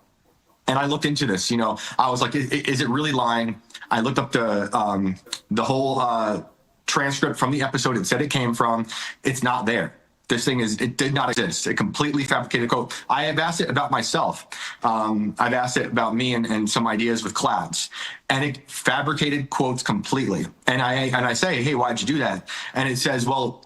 [SPEAKER 2] And I looked into this, I was like, is it really lying? I looked up the whole transcript from the episode it said it came from. It's not there. This thing it did not exist. It completely fabricated quote. I have asked it about myself. I've asked it about me and some ideas with clouds, and it fabricated quotes completely. And I say, hey, why'd you do that? And it says, well,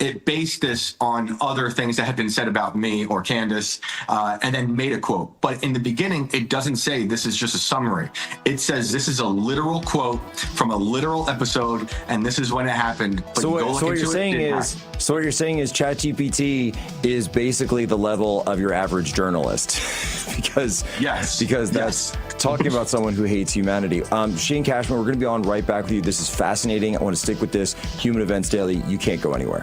[SPEAKER 2] it based this on other things that had been said about me or Candace, and then made a quote. But in the beginning, it doesn't say this is just a summary. It says this is a literal quote from a literal episode, and this is when it happened. But
[SPEAKER 17] So what you're saying is ChatGPT is basically the level of your average journalist, because that's talking about someone who hates humanity. Shane Cashman, we're going to be on right back with you. This is fascinating. I want to stick with this. Human Events Daily. You can't go anywhere.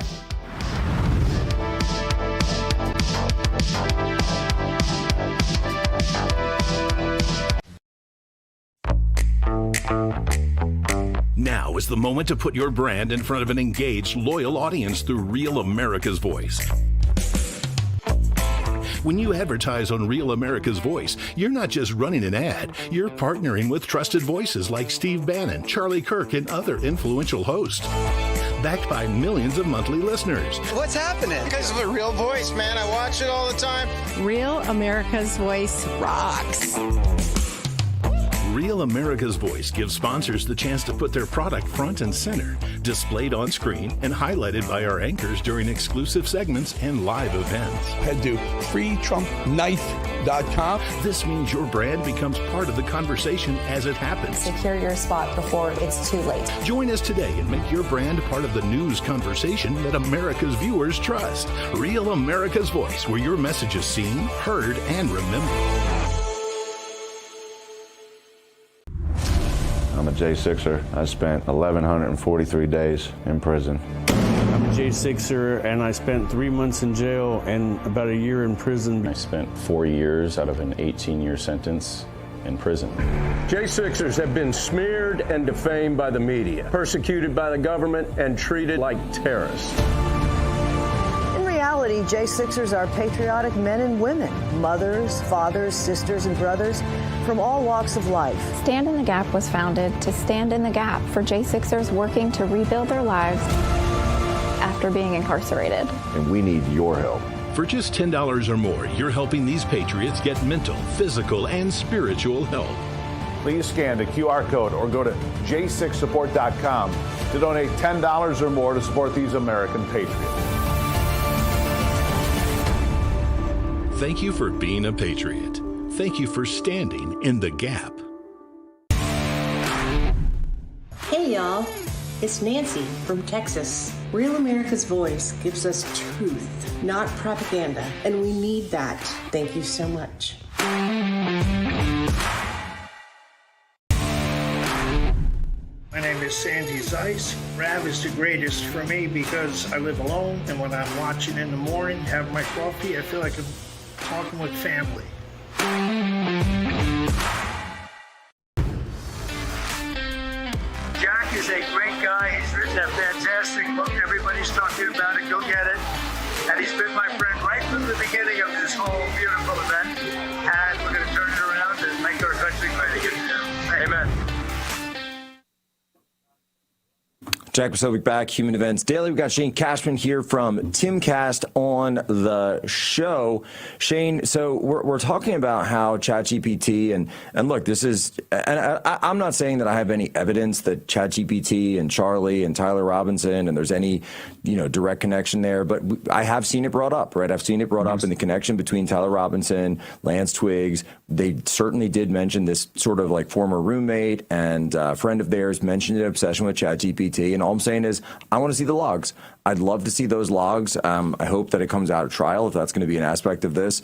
[SPEAKER 9] Now is the moment to put your brand in front of an engaged, loyal audience through Real America's Voice. When you advertise on Real America's Voice, you're not just running an ad, you're partnering with trusted voices like Steve Bannon, Charlie Kirk, and other influential hosts. Backed by millions of monthly listeners.
[SPEAKER 12] What's happening? Because of a real voice, man. I watch it all the time.
[SPEAKER 13] Real America's Voice rocks.
[SPEAKER 9] Real America's Voice gives sponsors the chance to put their product front and center, displayed on screen and highlighted by our anchors during exclusive segments and live events.
[SPEAKER 3] Head to freetrumpknife.com.
[SPEAKER 9] This means your brand becomes part of the conversation as it happens.
[SPEAKER 13] Secure your spot before it's too late.
[SPEAKER 9] Join us today and make your brand part of the news conversation that America's viewers trust. Real America's Voice, where your message is seen, heard, and remembered.
[SPEAKER 20] I'm a J6er. I spent 1,143 days in prison.
[SPEAKER 10] I'm a J6er, and I spent 3 months in jail and about a year in prison.
[SPEAKER 18] I spent 4 years out of an 18-year sentence in prison.
[SPEAKER 21] J6ers have been smeared and defamed by the media, persecuted by the government, and treated like terrorists.
[SPEAKER 7] In reality, J6ers are patriotic men and women, mothers, fathers, sisters, and brothers from all walks of life.
[SPEAKER 23] Stand in the Gap was founded to stand in the gap for J6ers working to rebuild their lives after being incarcerated.
[SPEAKER 22] And we need your help.
[SPEAKER 9] For just $10 or more, you're helping these patriots get mental, physical, and spiritual help.
[SPEAKER 22] Please scan the QR code or go to j6support.com to donate $10 or more to support these American patriots.
[SPEAKER 9] Thank you for being a patriot. Thank you for standing in the gap.
[SPEAKER 27] Hey, y'all. It's Nancy from Texas. Real America's Voice gives us truth, not propaganda, and we need that. Thank you so much.
[SPEAKER 6] My name is Sandy Zeiss. Rav is the greatest for me because I live alone, and when I'm watching in the morning, have my coffee, I feel like I'm talking with family. Jack is a great guy. He's written a fantastic book. Everybody's talking about it. Go get it. And he's been my friend right from the beginning of this whole beautiful event. And we're going to turn it around and make our country great again. Amen.
[SPEAKER 17] Jack Posobiec back, Human Events Daily. We've got Shane Cashman here from Timcast on the show. Shane, so we're talking about how ChatGPT and look, this is, and I'm not saying that I have any evidence that ChatGPT and Charlie and Tyler Robinson and there's any, direct connection there, but I have seen it brought up, right? I've seen it brought up in the connection between Tyler Robinson, Lance Twiggs. They certainly did mention this sort of like former roommate and friend of theirs mentioned an obsession with ChatGPT. And all I'm saying is I want to see the logs. I'd love to see those logs. I hope that it comes out of trial if that's going to be an aspect of this.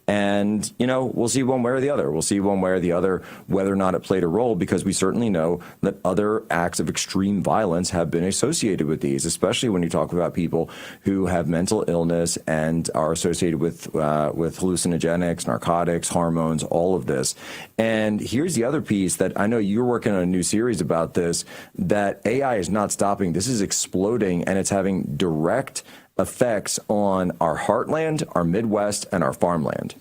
[SPEAKER 17] And, we'll see one way or the other. We'll see one way or the other whether or not it played a role, because we certainly know that other acts of extreme violence have been associated with these, especially when you talk about people who have mental illness and are associated with hallucinogenics, narcotics, hormones, all of this. And here's the other piece that I know you're working on a new series about this, that AI is not stopping. This is exploding, and it's having direct effects on our heartland, our Midwest, and our farmland.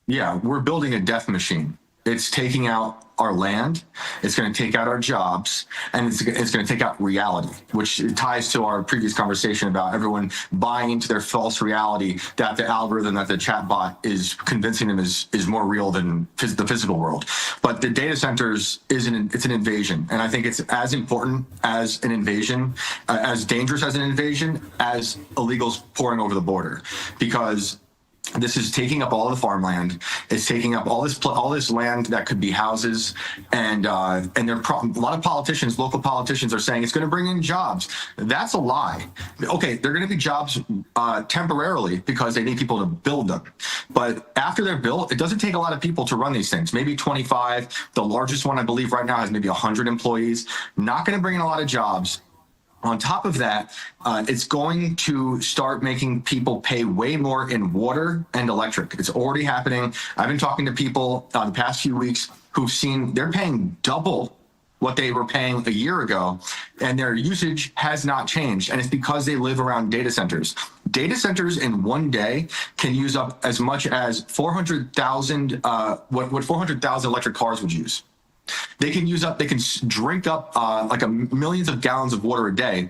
[SPEAKER 2] Yeah, we're building a death machine. It's taking out our land, it's going to take out our jobs, and it's going to take out reality, which ties to our previous conversation about everyone buying into their false reality that the algorithm, that the chatbot is convincing them is more real than the physical world. But the data centers it's an invasion, and I think it's as important as an invasion, as dangerous as an invasion as illegals pouring over the border, because this is taking up all the farmland. It's taking up all this land that could be houses, and a lot of politicians, local politicians, are saying it's going to bring in jobs. That's a lie. Okay, they're going to be jobs temporarily because they need people to build them, but after they're built, it doesn't take a lot of people to run these things. Maybe 25. The largest one, I believe, right now has maybe 100 employees. Not going to bring in a lot of jobs. On top of that, it's going to start making people pay way more in water and electric. It's already happening. I've been talking to people the past few weeks who've seen they're paying double what they were paying a year ago, and their usage has not changed. And it's because they live around data centers. Data centers in one day can use up as much as 400,000, what 400,000 electric cars would use. They can drink up millions of gallons of water a day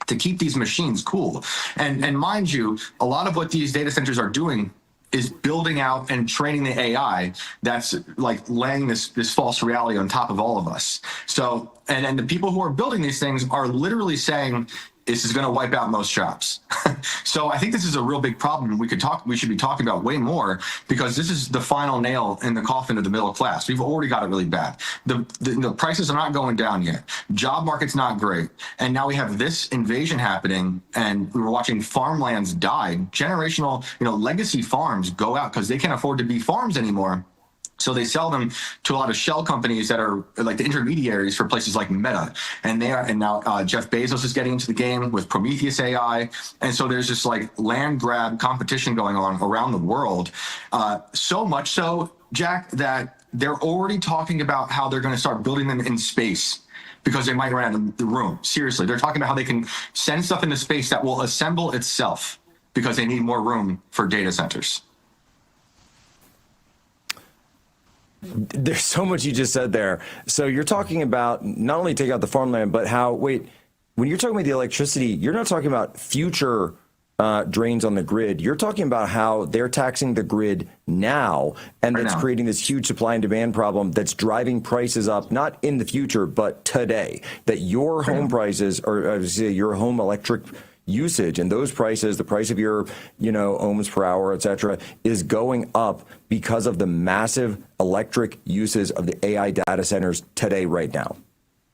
[SPEAKER 2] to keep these machines cool. And mind you, a lot of what these data centers are doing is building out and training the AI that's like laying this false reality on top of all of us. So, and the people who are building these things are literally saying, this is going to wipe out most jobs. So I think this is a real big problem. We should be talking about way more, because this is the final nail in the coffin of the middle class. We've already got it really bad. The prices are not going down yet. Job market's not great. And now we have this invasion happening, and we were watching farmlands die. Generational, legacy farms go out because they can't afford to be farms anymore. So they sell them to a lot of shell companies that are like the intermediaries for places like Meta. And now Jeff Bezos is getting into the game with Prometheus AI. And so there's this like land grab competition going on around the world. So much so, Jack, that they're already talking about how they're going to start building them in space, because they might run out of the room. Seriously, they're talking about how they can send stuff into space that will assemble itself because they need more room for data centers.
[SPEAKER 17] There's so much you just said there. So you're talking about not only take out the farmland, but when you're talking about the electricity, you're not talking about future drains on the grid. You're talking about how they're taxing the grid now, and that's creating this huge supply and demand problem that's driving prices up, not in the future, but today. That your home prices, or your home electric usage, and those prices, the price of your, ohms per hour, et cetera, is going up because of the massive electric uses of the AI data centers today, right now.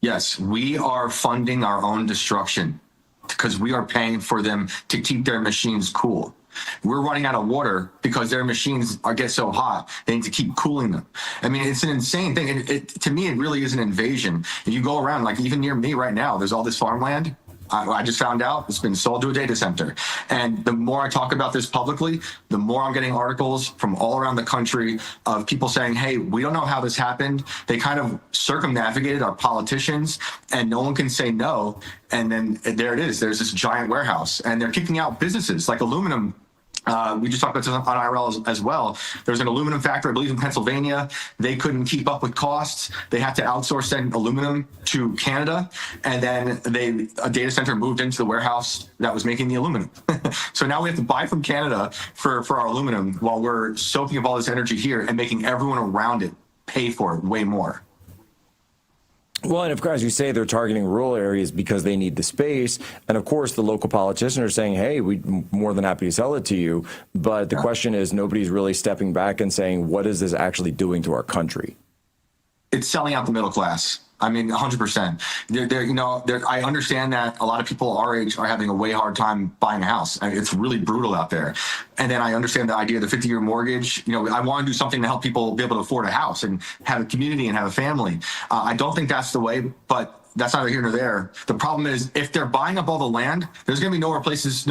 [SPEAKER 2] Yes, we are funding our own destruction because we are paying for them to keep their machines cool. We're running out of water because their machines get so hot, they need to keep cooling them. I mean, it's an insane thing. To me, it really is an invasion. If you go around, like even near me right now, there's all this farmland. I just found out it's been sold to a data center. And the more I talk about this publicly, the more I'm getting articles from all around the country of people saying, hey, we don't know how this happened. They kind of circumnavigated our politicians, and no one can say no. And then there it is. There's this giant warehouse, and they're kicking out businesses like aluminum. We just talked about this on IRL as well. There's an aluminum factory, I believe, in Pennsylvania. They couldn't keep up with costs. They had to outsource send aluminum to Canada, and then a data center moved into the warehouse that was making the aluminum. So now we have to buy from Canada for our aluminum while we're soaking up all this energy here and making everyone around it pay for it way more.
[SPEAKER 17] Well, and of course, you say they're targeting rural areas because they need the space. And of course, the local politicians are saying, hey, we're more than happy to sell it to you. But the question is, nobody's really stepping back and saying, what is this actually doing to our country?
[SPEAKER 2] It's selling out the middle class. I mean, 100%. I understand that a lot of people our age are having a way hard time buying a house. I mean, it's really brutal out there. And then I understand the idea of the 50-year mortgage. I want to do something to help people be able to afford a house and have a community and have a family. I don't think that's the way, but that's neither here nor there. The problem is, if they're buying up all the land, there's going to be no more places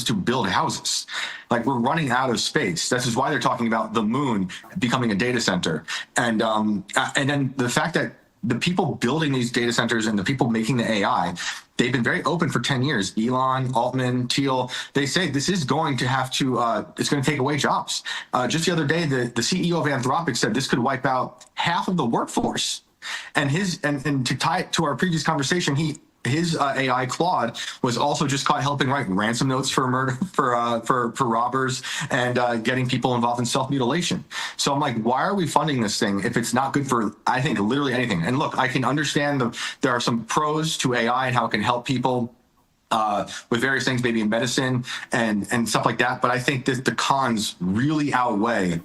[SPEAKER 2] to build houses. Like, we're running out of space. This is why they're talking about the moon becoming a data center. And then the fact that the people building these data centers and the people making the AI, they've been very open for 10 years. Elon, Altman, Thiel, they say this is going to have to, it's going to take away jobs. Just the other day, the CEO of Anthropic said this could wipe out half of the workforce. And to tie it to our previous conversation, his AI Claude was also just caught helping write ransom notes for murder, for robbers, and getting people involved in self-mutilation. So I'm like, why are we funding this thing if it's not good for, I think, literally anything? And look, I can understand there are some pros to AI and how it can help people with various things, maybe in medicine and stuff like that. But I think that the cons really outweigh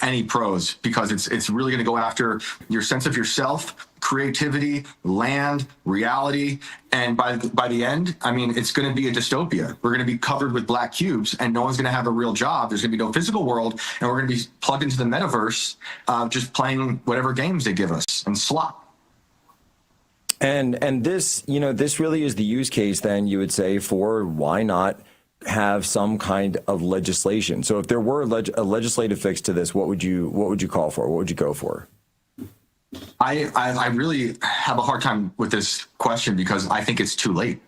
[SPEAKER 2] any pros, because it's really going to go after your sense of yourself, creativity, land, reality, and by the end, I mean, it's going to be a dystopia. We're going to be covered with black cubes, and no one's going to have a real job. There's going to be no physical world, and we're going to be plugged into the metaverse, just playing whatever games they give us and slop.
[SPEAKER 17] And this, this really is the use case, then, you would say, for why not have some kind of legislation. So if there were a legislative fix to this, what would you call for? What would you go for?
[SPEAKER 2] I really have a hard time with this question because I think it's too late.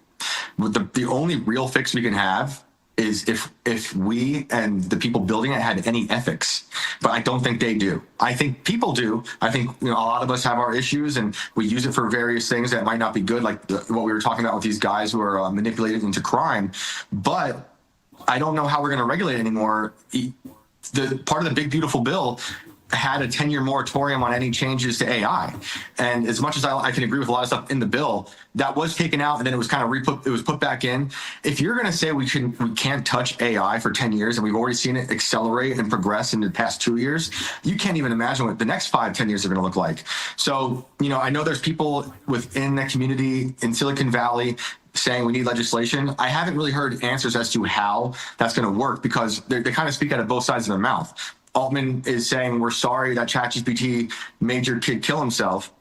[SPEAKER 2] The only real fix we can have is if we and the people building it had any ethics, but I don't think they do. I think people do. I think a lot of us have our issues, and we use it for various things that might not be good, like what we were talking about with these guys who are manipulated into crime. But I don't know how we're going to regulate anymore. The part of the big beautiful bill had a 10-year moratorium on any changes to AI. And as much as I can agree with a lot of stuff in the bill, that was taken out and then it was kind of put back in. If you're going to say we can't touch AI for 10 years, and we've already seen it accelerate and progress in the past 2 years, you can't even imagine what the next 5-10 years are going to look like. So, I know there's people within the community in Silicon Valley saying we need legislation. I haven't really heard answers as to how that's going to work, because they kind of speak out of both sides of their mouth. Altman is saying, we're sorry that ChatGPT made your kid kill himself.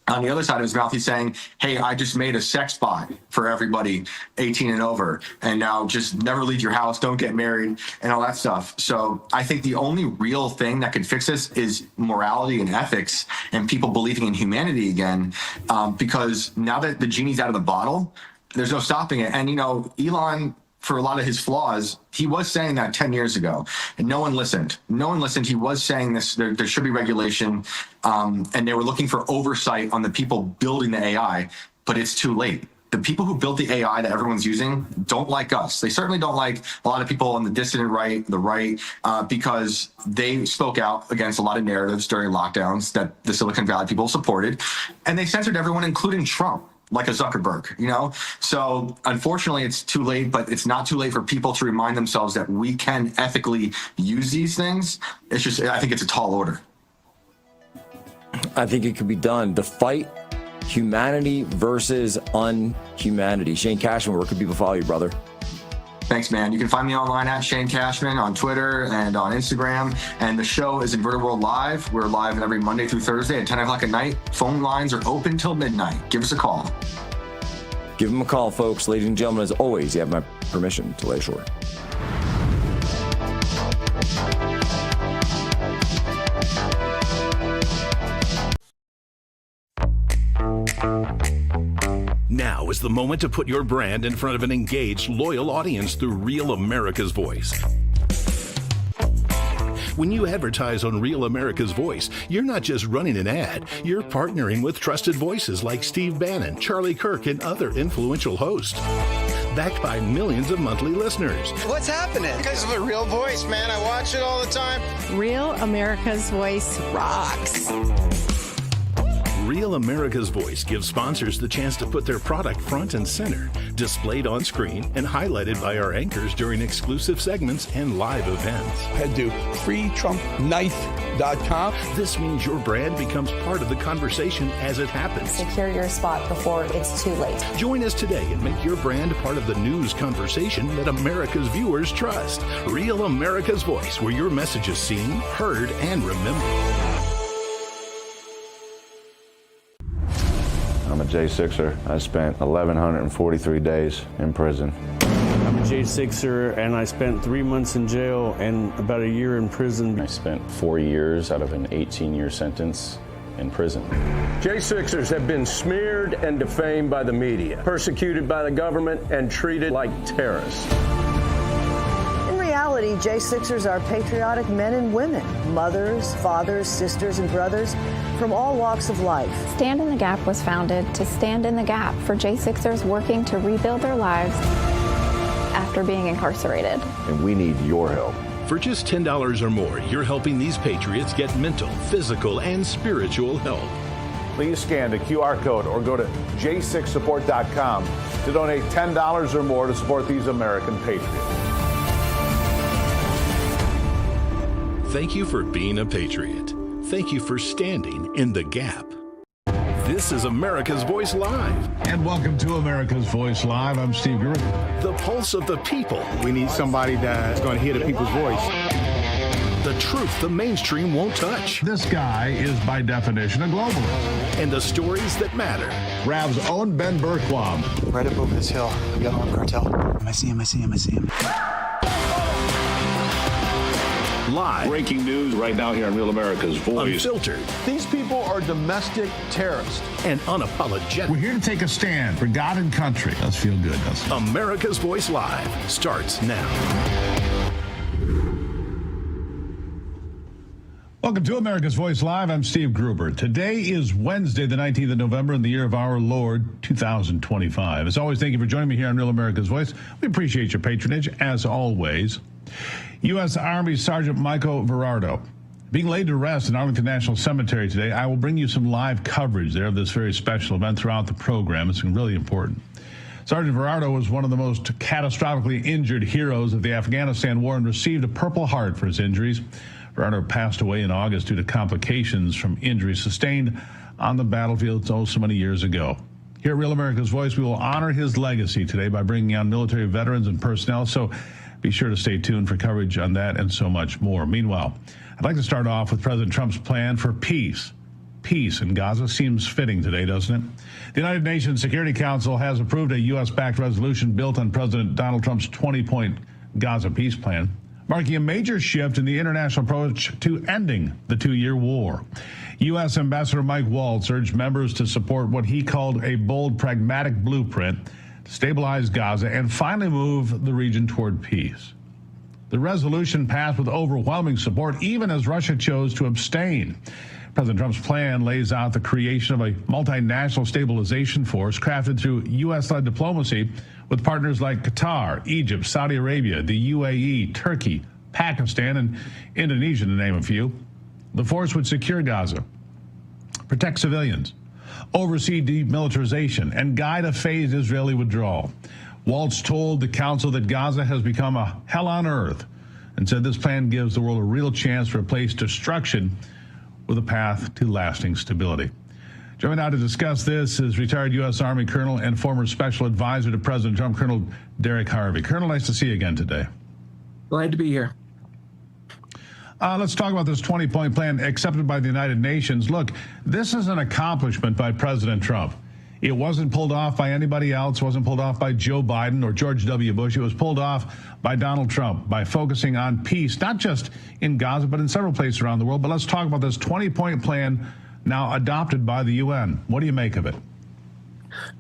[SPEAKER 2] On the other side of his mouth, he's saying, hey, I just made a sex bot for everybody 18 and over, and now just never leave your house, don't get married, and all that stuff. So I think the only real thing that could fix this is morality and ethics and people believing in humanity again, because now that the genie's out of the bottle, there's no stopping it. And, Elon, for a lot of his flaws, he was saying that 10 years ago, and no one listened. He was saying this, there should be regulation, and they were looking for oversight on the people building the AI, but it's too late. The people who built the AI that everyone's using don't like us. They certainly don't like a lot of people on the dissident right, the right, because they spoke out against a lot of narratives during lockdowns that the Silicon Valley people supported, and they censored everyone, including Trump, like a Zuckerberg, So unfortunately, it's too late, but it's not too late for people to remind themselves that we can ethically use these things. It's just, I think it's a tall order.
[SPEAKER 17] I think it could be done. The fight, humanity versus unhumanity. Shane Cashman, where can people follow you, brother?
[SPEAKER 2] Thanks, man. You can find me online at Shane Cashman on Twitter and on Instagram. And the show is Inverted World Live. We're live every Monday through Thursday at 10 o'clock at night. Phone lines are open till midnight. Give us a call.
[SPEAKER 17] Give them a call, folks. Ladies and gentlemen, as always, you have my permission to lay short.
[SPEAKER 9] Now is the moment to put your brand in front of an engaged, loyal audience through Real America's Voice. When you advertise on Real America's Voice, you're not just running an ad, you're partnering with trusted voices like Steve Bannon, Charlie Kirk, and other influential hosts. Backed by millions of monthly listeners.
[SPEAKER 12] What's happening? Because of a real voice, man. I watch it all the time.
[SPEAKER 13] Real America's Voice rocks.
[SPEAKER 9] Real America's Voice gives sponsors the chance to put their product front and center, displayed on screen and highlighted by our anchors during exclusive segments and live events.
[SPEAKER 3] Head to freetrumpknife.com.
[SPEAKER 9] This means your brand becomes part of the conversation as it happens.
[SPEAKER 13] Secure your spot before it's too late.
[SPEAKER 9] Join us today and make your brand part of the news conversation that America's viewers trust. Real America's Voice, where your message is seen, heard, and remembered.
[SPEAKER 20] I'm a J6er. I spent 1,143 days in prison.
[SPEAKER 10] I'm a J6er, and I spent 3 months in jail and about a year in prison.
[SPEAKER 18] I spent 4 years out of an 18-year sentence in prison.
[SPEAKER 21] J6ers have been smeared and defamed by the media, persecuted by the government, and treated like terrorists.
[SPEAKER 7] In reality, J6ers are patriotic men and women, mothers, fathers, sisters, and brothers from all walks of life.
[SPEAKER 23] Stand in the Gap was founded to stand in the gap for J6ers working to rebuild their lives after being incarcerated.
[SPEAKER 22] And we need your help.
[SPEAKER 9] For just $10 or more, you're helping these patriots get mental, physical, and spiritual help.
[SPEAKER 22] Please scan the QR code or go to j6support.com to donate $10 or more to support these American patriots.
[SPEAKER 9] Thank you for being a patriot. Thank you for standing in the gap. This is America's Voice Live.
[SPEAKER 22] And welcome to America's Voice Live. I'm Steve Gruber.
[SPEAKER 9] The pulse of the people.
[SPEAKER 22] We need somebody that's going to hear the people's voice.
[SPEAKER 9] The truth the mainstream won't touch.
[SPEAKER 22] This guy is by definition a globalist.
[SPEAKER 9] And the stories that matter.
[SPEAKER 22] Rav's own Ben Berquam.
[SPEAKER 3] Right up over this hill, we got one cartel. I see him.
[SPEAKER 9] Live.
[SPEAKER 22] Breaking news right now here on Real America's Voice.
[SPEAKER 9] Unfiltered.
[SPEAKER 22] These people are domestic terrorists.
[SPEAKER 9] And unapologetic.
[SPEAKER 22] We're here to take a stand for God and country. Does feel good, doesn't it?
[SPEAKER 9] America's Voice Live starts now.
[SPEAKER 22] Welcome to America's Voice Live. I'm Steve Gruber. Today is Wednesday, the 19th of November, in the year of our Lord, 2025. As always, thank you for joining me here on Real America's Voice. We appreciate your patronage, as always. U.S. Army Sergeant Michael Verardo being laid to rest in Arlington National Cemetery today. I will bring you some live coverage there of this very special event throughout the program. It's really important. Sergeant Verardo was one of the most catastrophically injured heroes of the Afghanistan war and received a Purple Heart for his injuries. Verardo passed away in August due to complications from injuries sustained on the battlefield so many years ago. Here at Real America's Voice, we will honor his legacy today by bringing on military veterans and personnel, so be sure to stay tuned for coverage on that and so much more. Meanwhile, I'd like to start off with President Trump's plan for peace. Peace in Gaza seems fitting today, doesn't it? The United Nations Security Council has approved a U.S.-backed resolution built on President Donald Trump's 20-point Gaza peace plan, marking a major shift in the international approach to ending the two-year war. U.S. Ambassador Mike Waltz urged members to support what he called a bold, pragmatic blueprint to stabilize Gaza and finally move the region toward peace. The resolution passed with overwhelming support, even as Russia chose to abstain. President Trump's plan lays out the creation of a multinational stabilization force crafted through U.S.-led diplomacy with partners like Qatar, Egypt, Saudi Arabia, the UAE, Turkey, Pakistan, and Indonesia, to name a few. The force would secure Gaza, protect civilians, oversee demilitarization, and guide a phased Israeli withdrawal. Waltz told the council that Gaza has become a hell on earth and said this plan gives the world a real chance to replace destruction with a path to lasting stability. Joining now to discuss this is retired U.S. Army Colonel and former Special Advisor to President Trump, Colonel Derek Harvey. Colonel, nice to see you again today.
[SPEAKER 8] Glad to be here.
[SPEAKER 22] Let's talk about this 20-point plan accepted by the United Nations. Look, this is an accomplishment by President Trump. It wasn't pulled off by anybody else, wasn't pulled off by Joe Biden or George W. Bush. It was pulled off by Donald Trump by focusing on peace, not just in Gaza, but in several places around the world. But let's talk about this 20-point plan now adopted by the UN. What do you make of it?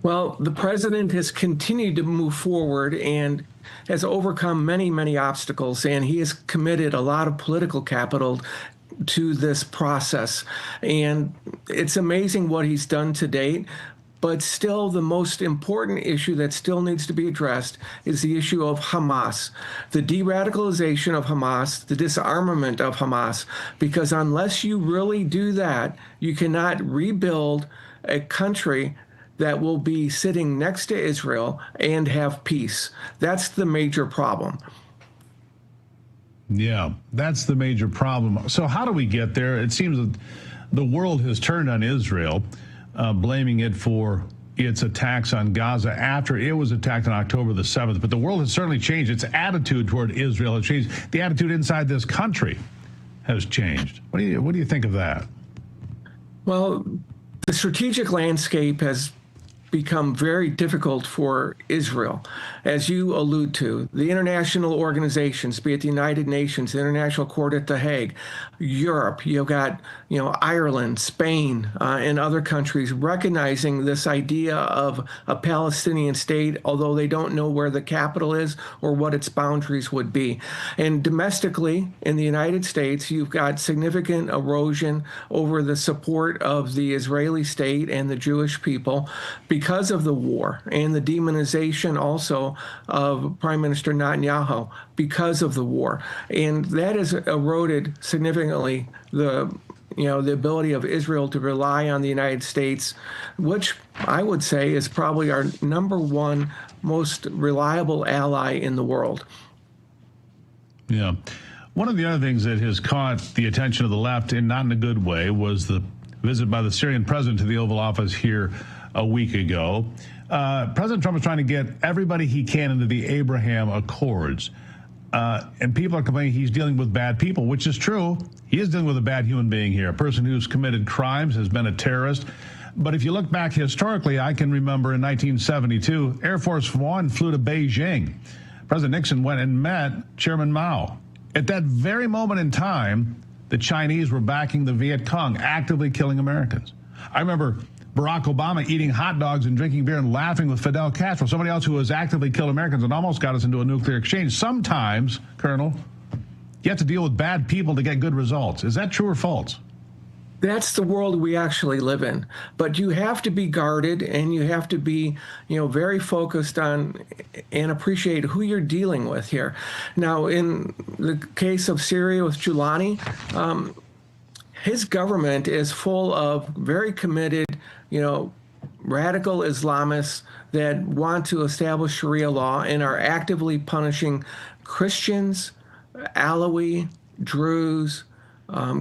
[SPEAKER 8] Well, the president has continued to move forward and has overcome many, many obstacles, and he has committed a lot of political capital to this process. And it's amazing what he's done to date. But still, the most important issue that still needs to be addressed is the issue of Hamas, the de-radicalization of Hamas, the disarmament of Hamas, because unless you really do that, you cannot rebuild a country that will be sitting next to Israel and have peace. That's the major problem.
[SPEAKER 22] Yeah, that's the major problem. So how do we get there? It seems that the world has turned on Israel, blaming it for its attacks on Gaza after it was attacked on October the 7th. But the world has certainly changed. Its attitude toward Israel has changed. The attitude inside this country has changed. What do you think of that?
[SPEAKER 8] Well, the strategic landscape has become very difficult for Israel. As you allude to, the international organizations, be it the United Nations, the International Court at The Hague, Europe, you've got, Ireland, Spain, and other countries recognizing this idea of a Palestinian state, although they don't know where the capital is or what its boundaries would be. And domestically, in the United States, you've got significant erosion over the support of the Israeli state and the Jewish people because of the war, and the demonization also of Prime Minister Netanyahu because of the war. And that has eroded significantly the ability of Israel to rely on the United States, which I would say is probably our number one most reliable ally in the world.
[SPEAKER 22] Yeah. One of the other things that has caught the attention of the left, and not in a good way, was the visit by the Syrian president to the Oval Office here a week ago. President Trump is trying to get everybody he can into the Abraham Accords. And people are complaining he's dealing with bad people, which is true. He is dealing with a bad human being here, a person who's committed crimes, has been a terrorist. But if you look back historically, I can remember in 1972, Air Force One flew to Beijing. President Nixon went and met Chairman Mao. At that very moment in time, the Chinese were backing the Viet Cong, actively killing Americans. I remember Barack Obama eating hot dogs and drinking beer and laughing with Fidel Castro, somebody else who has actively killed Americans and almost got us into a nuclear exchange. Sometimes, Colonel, you have to deal with bad people to get good results. Is that true or false?
[SPEAKER 8] That's the world we actually live in. But you have to be guarded, and you have to be, very focused on and appreciate who you're dealing with here. Now, in the case of Syria with Giuliani, his government is full of very committed, radical Islamists that want to establish Sharia law and are actively punishing Christians, Alawi, Druze,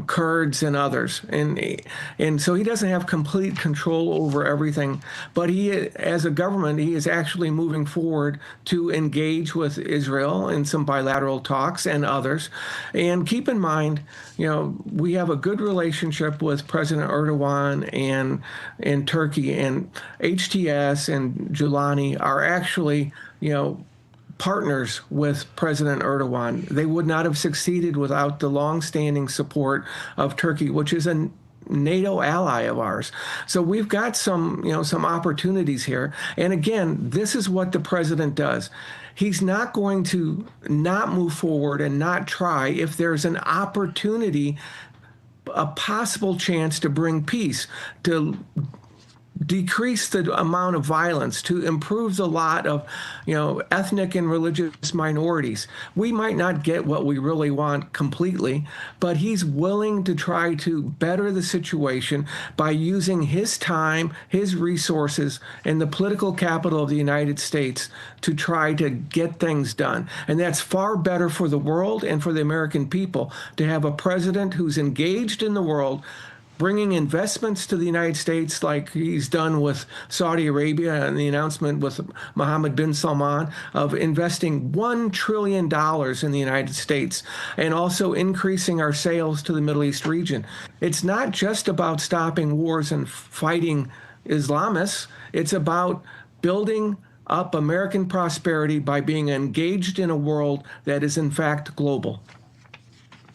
[SPEAKER 8] Kurds, and others. And so he doesn't have complete control over everything, but he, as a government, he is actually moving forward to engage with Israel in some bilateral talks and others. And keep in mind, we have a good relationship with President Erdogan and Turkey, and HTS and Giuliani are actually, partners with President Erdogan. They would not have succeeded without the longstanding support of Turkey, which is a NATO ally of ours. So we've got some opportunities here. And again, this is what the president does. He's not going to not move forward and not try if there's an opportunity, a possible chance to bring peace, to decrease the amount of violence, to improve the lot of, ethnic and religious minorities. We might not get what we really want completely, but he's willing to try to better the situation by using his time, his resources, and the political capital of the United States to try to get things done. And that's far better for the world and for the American people to have a president who's engaged in the world, bringing investments to the United States like he's done with Saudi Arabia and the announcement with Mohammed bin Salman of investing $1 trillion in the United States, and also increasing our sales to the Middle East region. It's not just about stopping wars and fighting Islamists. It's about building up American prosperity by being engaged in a world that is in fact global.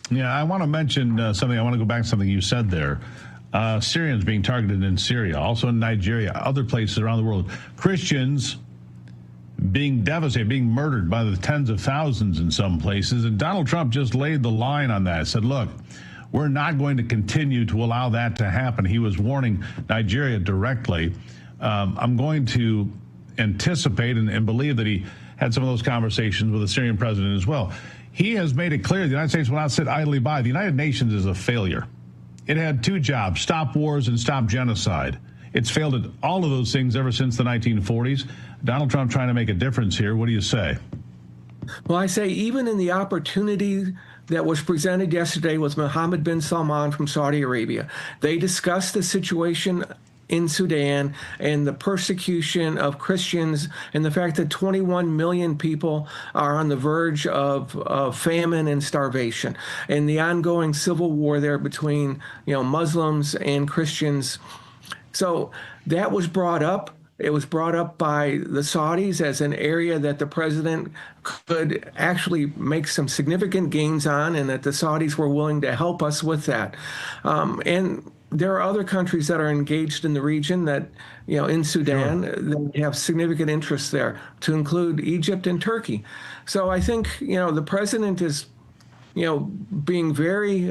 [SPEAKER 22] Yeah, I want to mention something. I want to go back to something you said there. Syrians being targeted in Syria, also in Nigeria, other places around the world. Christians being devastated, being murdered by the tens of thousands in some places. And Donald Trump just laid the line on that, said, look, we're not going to continue to allow that to happen. He was warning Nigeria directly. I'm going to anticipate and believe that he had some of those conversations with the Syrian president as well. He has made it clear the United States will not sit idly by. The United Nations is a failure. It had two jobs, stop wars and stop genocide. It's failed at all of those things ever since the 1940s. Donald Trump trying to make a difference here. What do you say?
[SPEAKER 8] Well, I say even in the opportunity that was presented yesterday with Mohammed bin Salman from Saudi Arabia, they discussed the situation in Sudan and the persecution of Christians and the fact that 21 million people are on the verge of famine and starvation, and the ongoing civil war there between Muslims and Christians. So that was brought up. It was brought up by the Saudis as an area that the president could actually make some significant gains on, and that the Saudis were willing to help us with that. And there are other countries that are engaged in the region that, in Sudan, that have significant interests there, to include Egypt and Turkey. So I think, the president is, being very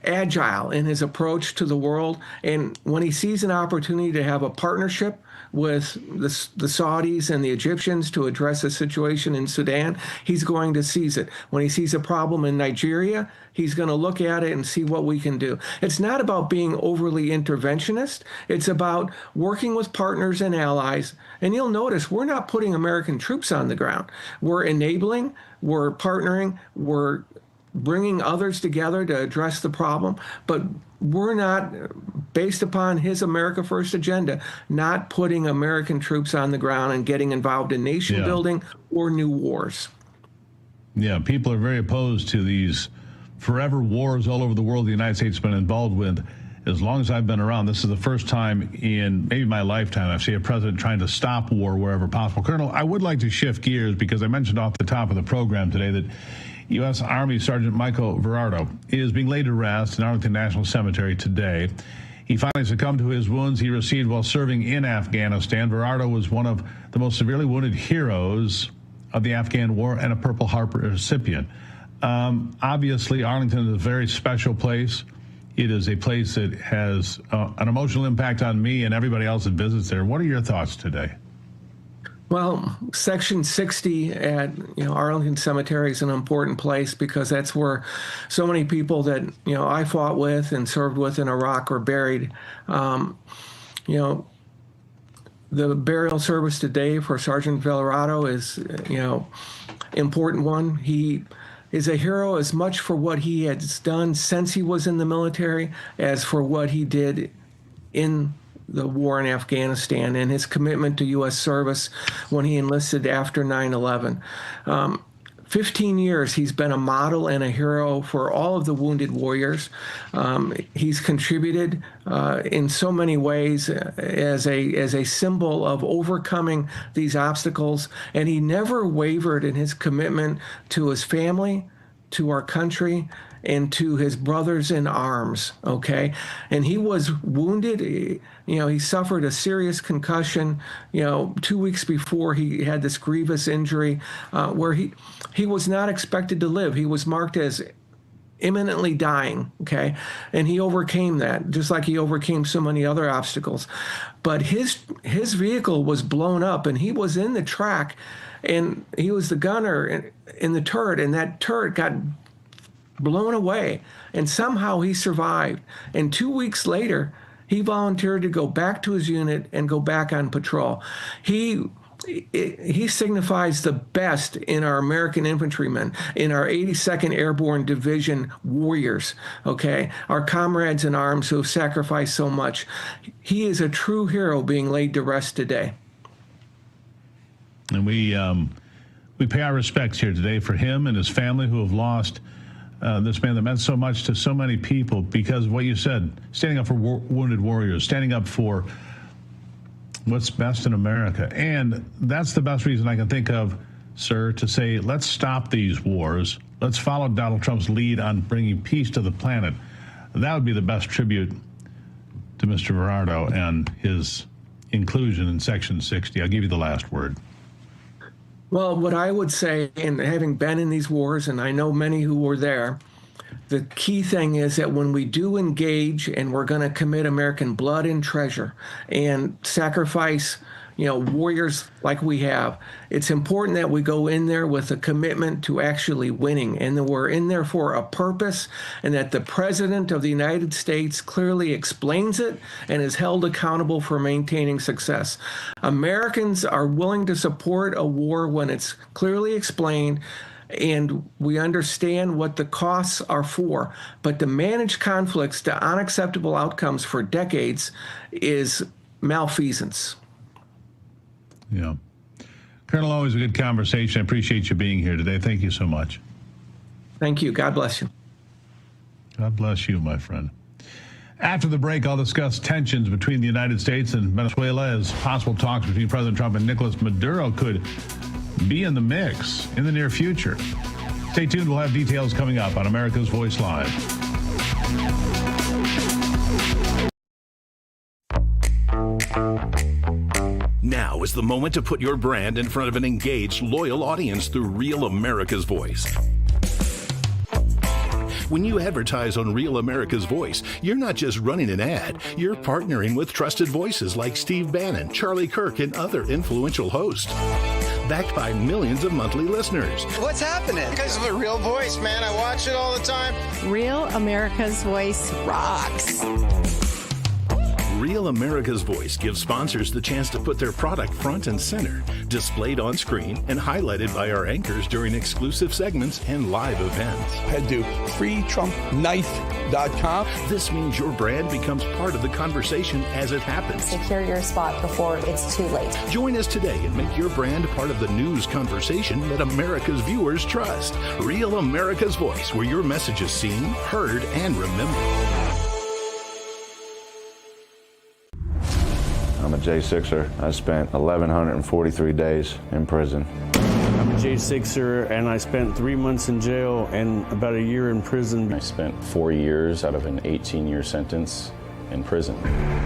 [SPEAKER 8] agile in his approach to the world. And when he sees an opportunity to have a partnership with the Saudis and the Egyptians to address a situation in Sudan, he's going to seize it. When he sees a problem in Nigeria, he's going to look at it and see what we can do. It's not about being overly interventionist. It's about working with partners and allies. And you'll notice we're not putting American troops on the ground. We're enabling, we're partnering, we're bringing others together to address the problem, but we're not, based upon his America First agenda, not putting American troops on the ground and getting involved in nation building or new wars.
[SPEAKER 22] Yeah, people are very opposed to these forever wars all over the world the United States has been involved with. As long as I've been around, this is the first time in maybe my lifetime I've seen a president trying to stop war wherever possible. Colonel, I would like to shift gears because I mentioned off the top of the program today that U.S. Army Sergeant Michael Verardo is being laid to rest in Arlington National Cemetery today. He finally succumbed to his wounds he received while serving in Afghanistan. Verardo was one of the most severely wounded heroes of the Afghan war and a Purple Heart recipient. Obviously, Arlington is a very special place. It is a place that has an emotional impact on me and everybody else that visits there. What are your thoughts today?
[SPEAKER 8] Well, Section 60 at Arlington Cemetery is an important place because that's where so many people that I fought with and served with in Iraq are buried. The burial service today for Sergeant Verardo is important one. He is a hero as much for what he has done since he was in the military as for what he did in the war in Afghanistan and his commitment to U.S. service when he enlisted after 9/11. 15 years, he's been a model and a hero for all of the wounded warriors. He's contributed in so many ways as a symbol of overcoming these obstacles, and he never wavered in his commitment to his family, to our country, and to his brothers in arms, okay? And he was wounded. He suffered a serious concussion, 2 weeks before he had this grievous injury where he was not expected to live. He was marked as imminently dying, okay? And he overcame that, just like he overcame so many other obstacles. But his vehicle was blown up, and he was in the track, and he was the gunner in the turret, and that turret got blown away, and somehow he survived. And 2 weeks later, he volunteered to go back to his unit and go back on patrol. He signifies the best in our American infantrymen, in our 82nd Airborne Division warriors, okay? Our comrades in arms who have sacrificed so much. He is a true hero being laid to rest today.
[SPEAKER 22] And we pay our respects here today for him and his family who have lost this man that meant so much to so many people because of what you said, standing up for wounded warriors, standing up for what's best in America. And that's the best reason I can think of, sir, to say, let's stop these wars. Let's follow Donald Trump's lead on bringing peace to the planet. That would be the best tribute to Mr. Verardo and his inclusion in Section 60. I'll give you the last word.
[SPEAKER 8] Well, what I would say, and having been in these wars, and I know many who were there, the key thing is that when we do engage and we're going to commit American blood and treasure and sacrifice, warriors like we have, it's important that we go in there with a commitment to actually winning, and that we're in there for a purpose, and that the President of the United States clearly explains it and is held accountable for maintaining success. Americans are willing to support a war when it's clearly explained and we understand what the costs are for. But to manage conflicts to unacceptable outcomes for decades is malfeasance.
[SPEAKER 22] Yeah. Colonel, always a good conversation. I appreciate you being here today. Thank you so much.
[SPEAKER 8] Thank you. God bless you.
[SPEAKER 22] God bless you, my friend. After the break, I'll discuss tensions between the United States and Venezuela as possible talks between President Trump and Nicolas Maduro could be in the mix in the near future. Stay tuned. We'll have details coming up on America's Voice Live.
[SPEAKER 9] Now is the moment to put your brand in front of an engaged, loyal audience through Real America's Voice. When you advertise on Real America's Voice, you're not just running an ad, you're partnering with trusted voices like Steve Bannon, Charlie Kirk, and other influential hosts. Backed by millions of monthly listeners.
[SPEAKER 12] What's happening? Because of a real voice, man. I watch it all the time.
[SPEAKER 13] Real America's Voice rocks.
[SPEAKER 9] Real America's Voice gives sponsors the chance to put their product front and center, displayed on screen and highlighted by our anchors during exclusive segments and live events.
[SPEAKER 11] Head to freetrumpknife.com.
[SPEAKER 9] This means your brand becomes part of the conversation as it happens.
[SPEAKER 13] Secure your spot before it's too late.
[SPEAKER 9] Join us today and make your brand part of the news conversation that America's viewers trust. Real America's Voice, where your message is seen, heard, and remembered.
[SPEAKER 20] I'm a J6er. I spent 1,143 days in prison.
[SPEAKER 10] I'm a J6er, and I spent 3 months in jail and about a year in prison.
[SPEAKER 18] I spent 4 years out of an 18-year sentence in prison.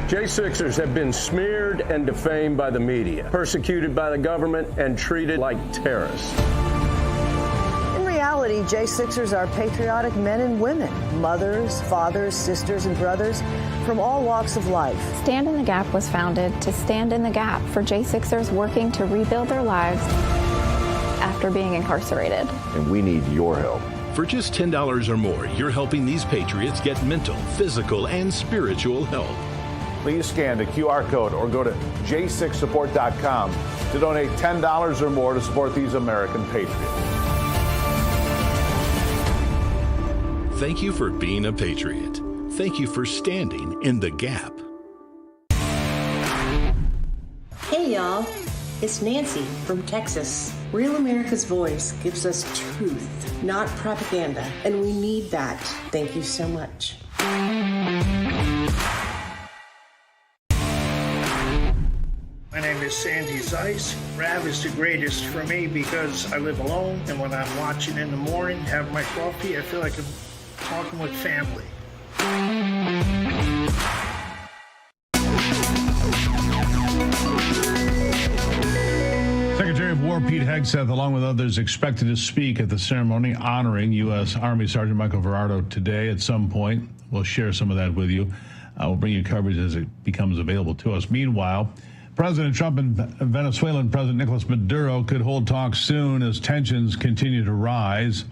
[SPEAKER 21] J6ers have been smeared and defamed by the media, persecuted by the government, and treated like terrorists.
[SPEAKER 7] In reality, J6ers are patriotic men and women, mothers, fathers, sisters, and brothers from all walks of life.
[SPEAKER 23] Stand in the Gap was founded to stand in the gap for J6ers working to rebuild their lives after being incarcerated.
[SPEAKER 20] And we need your help.
[SPEAKER 9] For just $10 or more, you're helping these patriots get mental, physical, and spiritual help.
[SPEAKER 14] Please scan the QR code or go to j6support.com to donate $10 or more to support these American patriots.
[SPEAKER 9] Thank you for being a patriot. Thank you for standing in the gap.
[SPEAKER 27] Hey, y'all. It's Nancy from Texas. Real America's Voice gives us truth, not propaganda, and we need that. Thank you so much.
[SPEAKER 6] My name is Sandy Zeiss. Rav is the greatest for me because I live alone, and when I'm watching in the morning, have my coffee, I feel like I'm talking with family.
[SPEAKER 22] Secretary of War Pete Hegseth, along with others, expected to speak at the ceremony honoring U.S. Army Sergeant Michael Verardo today at some point. We'll share some of that with you. We'll bring you coverage as it becomes available to us. Meanwhile, President Trump and Venezuelan President Nicolas Maduro could hold talks soon as tensions continue to rise.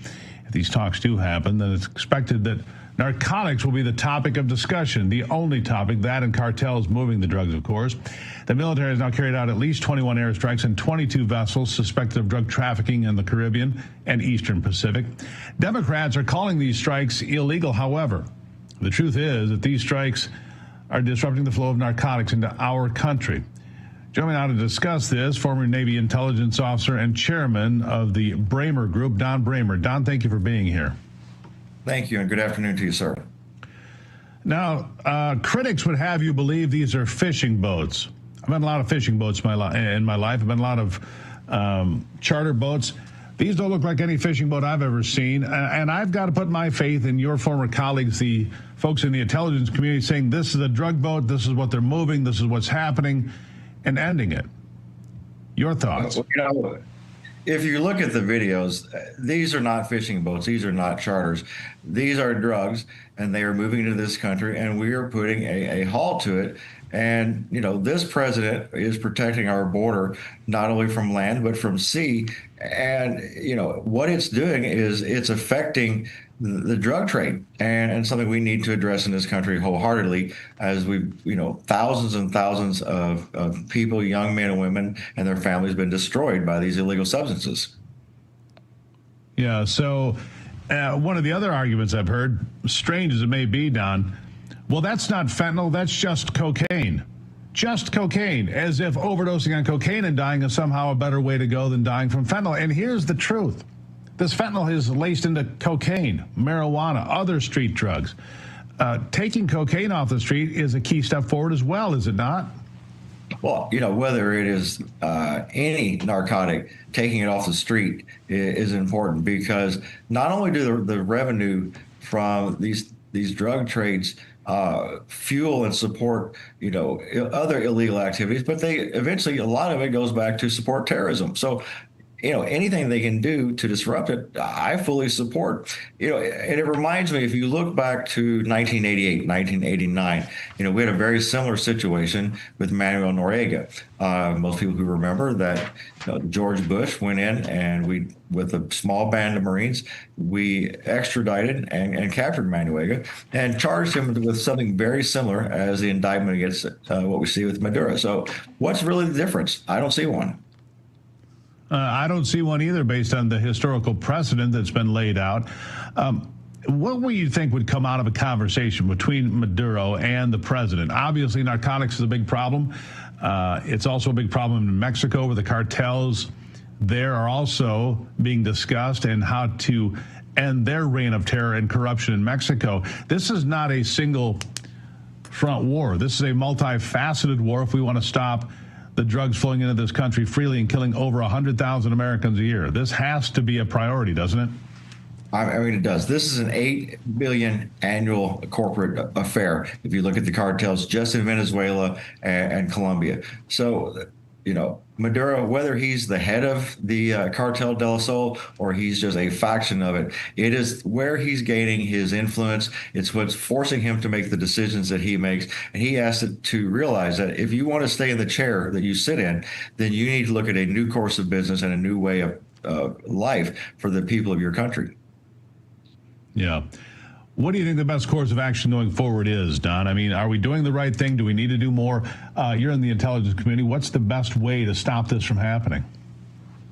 [SPEAKER 22] If these talks do happen, then it's expected that narcotics will be the topic of discussion, the only topic, that and cartels moving the drugs, of course. The military has now carried out at least 21 airstrikes and 22 vessels suspected of drug trafficking in the Caribbean and Eastern Pacific. Democrats are calling these strikes illegal, however. The truth is that these strikes are disrupting the flow of narcotics into our country. Joining me now to discuss this, former Navy intelligence officer and chairman of the Bramer Group, Don Bramer. Don, thank you for being here.
[SPEAKER 15] Thank you, and good afternoon to you, sir.
[SPEAKER 22] Now, critics would have you believe these are fishing boats. I've been on a lot of fishing boats in my life. I've been on a lot of charter boats. These don't look like any fishing boat I've ever seen. And I've got to put my faith in your former colleagues, the folks in the intelligence community, saying this is a drug boat, this is what they're moving, this is what's happening, and ending it. Your thoughts?
[SPEAKER 15] Well, if you look at the videos, these are not fishing boats. These are not charters. These are drugs, and they are moving into this country, and we are putting a halt to it. And, this president is protecting our border, not only from land, but from sea. And, what it's doing is it's affecting the drug trade, and something we need to address in this country wholeheartedly, as we've, thousands and thousands of people, young men and women, and their families been destroyed by these illegal substances.
[SPEAKER 22] Yeah, so one of the other arguments I've heard, strange as it may be, Don, well, that's not fentanyl, that's just cocaine. Just cocaine, as if overdosing on cocaine and dying is somehow a better way to go than dying from fentanyl. And here's the truth. This fentanyl is laced into cocaine, marijuana, other street drugs. taking cocaine off the street is a key step forward as well, is it not?
[SPEAKER 15] Well, whether it is any narcotic, taking it off the street is important, because not only do the revenue from these drug trades fuel and support, other illegal activities, but a lot of it goes back to support terrorism. So, anything they can do to disrupt it, I fully support. And it reminds me, if you look back to 1988, 1989, we had a very similar situation with Manuel Noriega. Most people who remember that George Bush went in and with a small band of Marines, we extradited and captured Manuel and charged him with something very similar as the indictment against what we see with Maduro. So what's really the difference? I don't see one.
[SPEAKER 22] I don't see one either, based on the historical precedent that's been laid out. What would you think would come out of a conversation between Maduro and the president? Obviously, narcotics is a big problem. It's also a big problem in Mexico, where the cartels there are also being discussed, and how to end their reign of terror and corruption in Mexico. This is not a single front war. This is a multifaceted war if we want to stop the drugs flowing into this country freely and killing over 100,000 Americans a year. This has to be a priority, doesn't it?
[SPEAKER 15] I mean, it does. This is an $8 billion annual corporate affair, if you look at the cartels just in Venezuela and Colombia. So, Maduro, whether he's the head of the Cartel del Sol or he's just a faction of it, it is where he's gaining his influence. It's what's forcing him to make the decisions that he makes. And he has to realize that if you want to stay in the chair that you sit in, then you need to look at a new course of business and a new way of life for the people of your country.
[SPEAKER 22] Yeah. What do you think the best course of action going forward is, Don? I mean, are we doing the right thing? Do we need to do more? You're in the intelligence community. What's the best way to stop this from happening?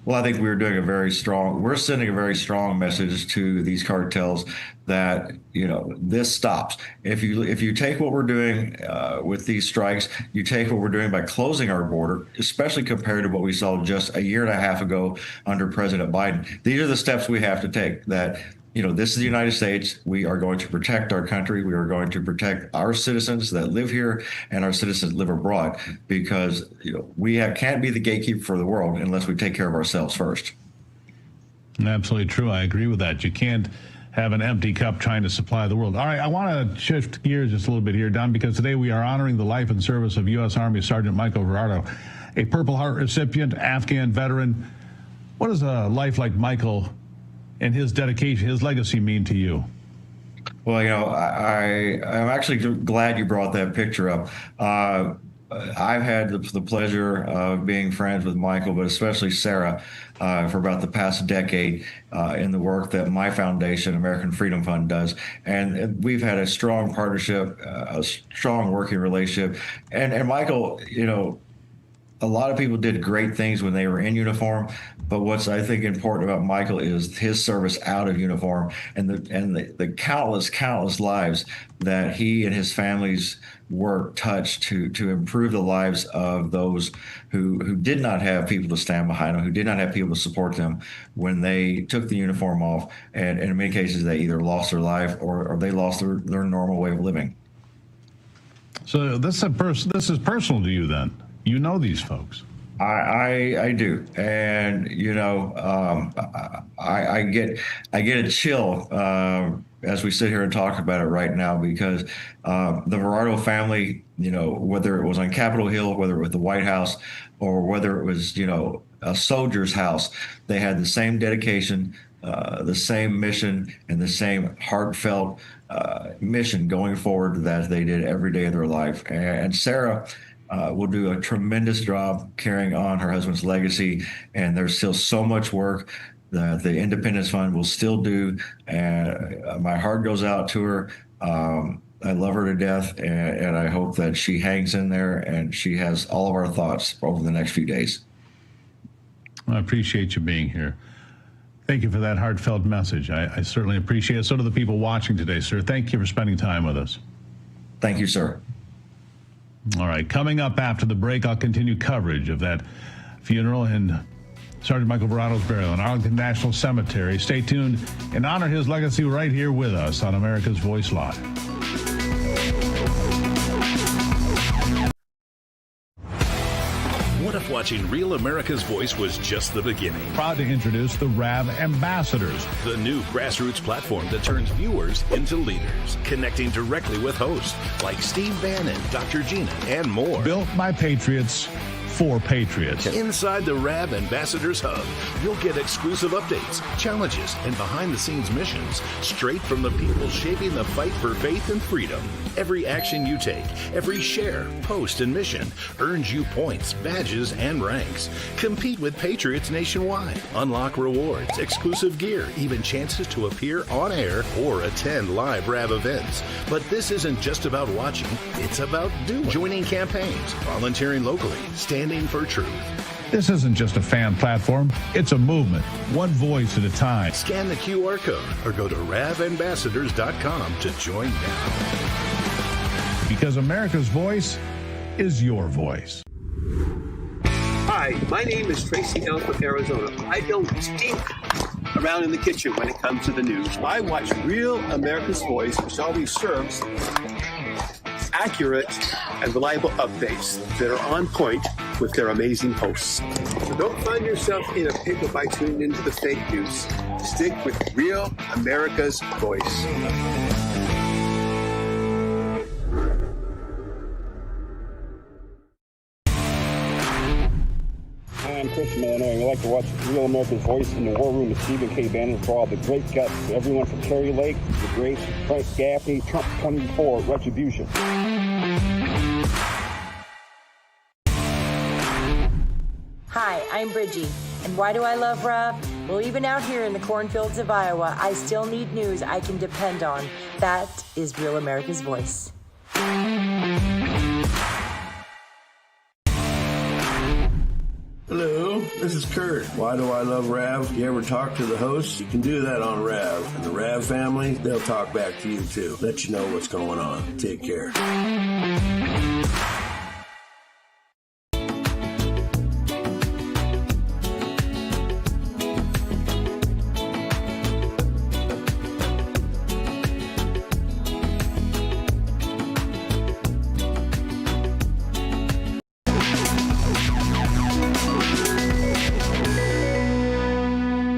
[SPEAKER 15] Well, I think we're sending a very strong message to these cartels that, this stops. If you take what we're doing with these strikes, you take what we're doing by closing our border, especially compared to what we saw just a year and a half ago under President Biden. These are the steps we have to take. That this is the United States. We are going to protect our country. We are going to protect our citizens that live here and our citizens that live abroad, because we can't be the gatekeeper for the world unless we take care of ourselves first.
[SPEAKER 22] Absolutely true. I agree with that. You can't have an empty cup trying to supply the world. All right, I want to shift gears just a little bit here, Don, because today we are honoring the life and service of U.S. Army Sergeant Michael Verardo, a Purple Heart recipient, Afghan veteran. What does a life like Michael and his dedication, his legacy mean to you?
[SPEAKER 15] Well, I'm actually glad you brought that picture up. I've had the pleasure of being friends with Michael, but especially Sarah, for about the past decade in the work that my foundation, American Freedom Fund, does. And we've had a strong partnership, a strong working relationship. And Michael, a lot of people did great things when they were in uniform, but what's I think important about Michael is his service out of uniform and the countless lives that he and his family's work touched to improve the lives of those who did not have people to stand behind them, who did not have people to support them when they took the uniform off, and in many cases they either lost their life or they lost their normal way of living.
[SPEAKER 22] So this is personal to you then. You know these folks.
[SPEAKER 15] I do, and I get a chill as we sit here and talk about it right now, because the Verardo family, whether it was on Capitol Hill, whether it was the White House, or whether it was a soldier's house, they had the same dedication, the same mission, and the same heartfelt mission going forward that they did every day of their life. And Sarah will do a tremendous job carrying on her husband's legacy, and there's still so much work that the Independence Fund will still do, and my heart goes out to her. I love her to death, and I hope that she hangs in there and she has all of our thoughts over the next few days.
[SPEAKER 22] I appreciate you being here. Thank you for that heartfelt message. I certainly appreciate it. So do the people watching today, sir. Thank you for spending time with us.
[SPEAKER 15] Thank you, sir.
[SPEAKER 22] All right, coming up after the break, I'll continue coverage of that funeral and Sergeant Michael Verardo's burial in Arlington National Cemetery. Stay tuned and honor his legacy right here with us on America's Voice Live.
[SPEAKER 9] What if watching Real America's Voice was just the beginning?
[SPEAKER 22] Proud to introduce the RAV Ambassadors,
[SPEAKER 9] the new grassroots platform that turns viewers into leaders, connecting directly with hosts like Steve Bannon, Dr. Gina, and more.
[SPEAKER 22] Built by Patriots for Patriots.
[SPEAKER 9] Inside the RAV Ambassadors Hub, you'll get exclusive updates, challenges, and behind-the-scenes missions straight from the people shaping the fight for faith and freedom. Every action you take, every share, post, and mission earns you points, badges, and ranks. Compete with Patriots nationwide. Unlock rewards, exclusive gear, even chances to appear on air or attend live RAV events. But this isn't just about watching, it's about doing. Joining campaigns, volunteering locally, standing for truth.
[SPEAKER 22] This isn't just a fan platform, it's a movement, one voice at a time.
[SPEAKER 9] Scan the QR code or go to ravambassadors.com to join now.
[SPEAKER 22] Because America's voice is your voice.
[SPEAKER 1] Hi, my name is Tracy L. from Arizona. I don't stink around in the kitchen when it comes to the news. I watch Real America's Voice, which always serves accurate and reliable updates that are on point with their amazing hosts. So don't find yourself in a pickle by tuning into the fake news. Stick with Real America's Voice.
[SPEAKER 5] I'm Chris from Illinois. We like to watch Real America's Voice in the War Room with Stephen K. Bannon for all the great guts. Everyone from Kerry Lake, the great Frank Gaffney, Trump 24, Retribution.
[SPEAKER 11] Hi, I'm Bridgie. And why do I love RAV? Well, even out here in the cornfields of Iowa, I still need news I can depend on. That is Real America's Voice.
[SPEAKER 16] Hello, this is Kurt. Why do I love RAV? You ever talk to the host? You can do that on RAV. And the RAV family, they'll talk back to you too. Let you know what's going on. Take care.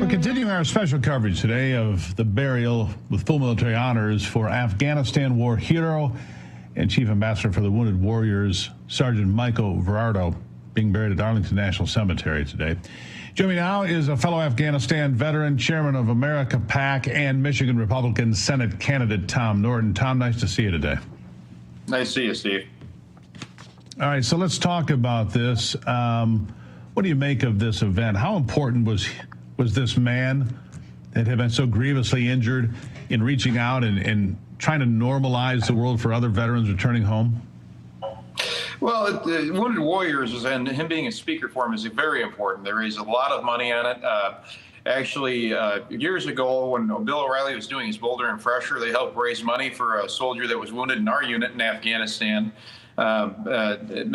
[SPEAKER 22] Continuing our special coverage today of the burial with full military honors for Afghanistan war hero and Chief Ambassador for the Wounded Warriors, Sergeant Michael Verardo, being buried at Arlington National Cemetery today. Joining me now is a fellow Afghanistan veteran, chairman of America PAC, and Michigan Republican Senate candidate Tom Norton. Tom, nice to see you today.
[SPEAKER 19] Nice to see you, Steve.
[SPEAKER 22] All right, so let's talk about this. What do you make of this event? How important was this man that had been so grievously injured in reaching out and trying to normalize the world for other veterans returning home?
[SPEAKER 19] Well, Wounded Warriors and him being a speaker for him is very important. There is a lot of money on it. Actually, years ago when Bill O'Reilly was doing his Boulder and Fresher, they helped raise money for a soldier that was wounded in our unit in Afghanistan. David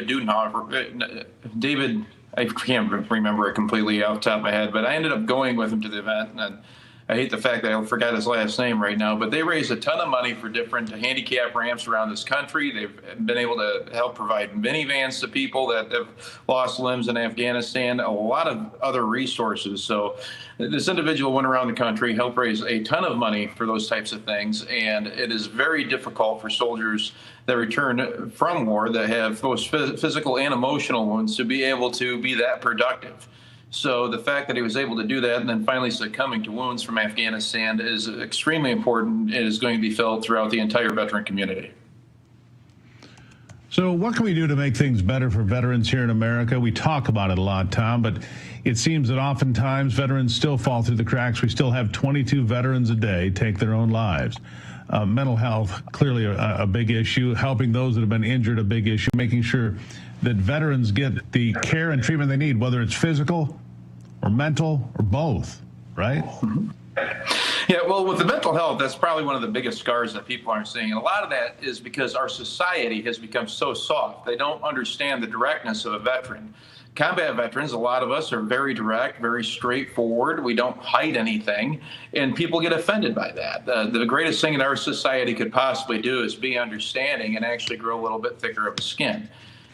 [SPEAKER 19] Dudenhofer, David, I can't remember it completely off the top of my head, but I ended up going with him to the event, and I hate the fact that I forgot his last name right now, but they raised a ton of money for different handicap ramps around this country. They've been able to help provide minivans to people that have lost limbs in Afghanistan, a lot of other resources. So this individual went around the country, helped raise a ton of money for those types of things, and it is very difficult for soldiers that return from war that have both physical and emotional wounds to be able to be that productive. So the fact that he was able to do that and then finally succumbing to wounds from Afghanistan is extremely important. It is going to be felt throughout the entire veteran community.
[SPEAKER 22] So what can we do to make things better for veterans here in America? We talk about it a lot, Tom, but it seems that oftentimes veterans still fall through the cracks. We still have 22 veterans a day take their own lives. Mental health, clearly a big issue. Helping those that have been injured, a big issue. Making sure that veterans get the care and treatment they need, whether it's physical or mental or both, right?
[SPEAKER 19] Yeah, well, with the mental health, that's probably one of the biggest scars that people aren't seeing. And a lot of that is because our society has become so soft. They don't understand the directness of a veteran. Combat veterans, a lot of us are very direct, very straightforward. We don't hide anything, and people get offended by that. The greatest thing in our society could possibly do is be understanding and actually grow a little bit thicker of a skin.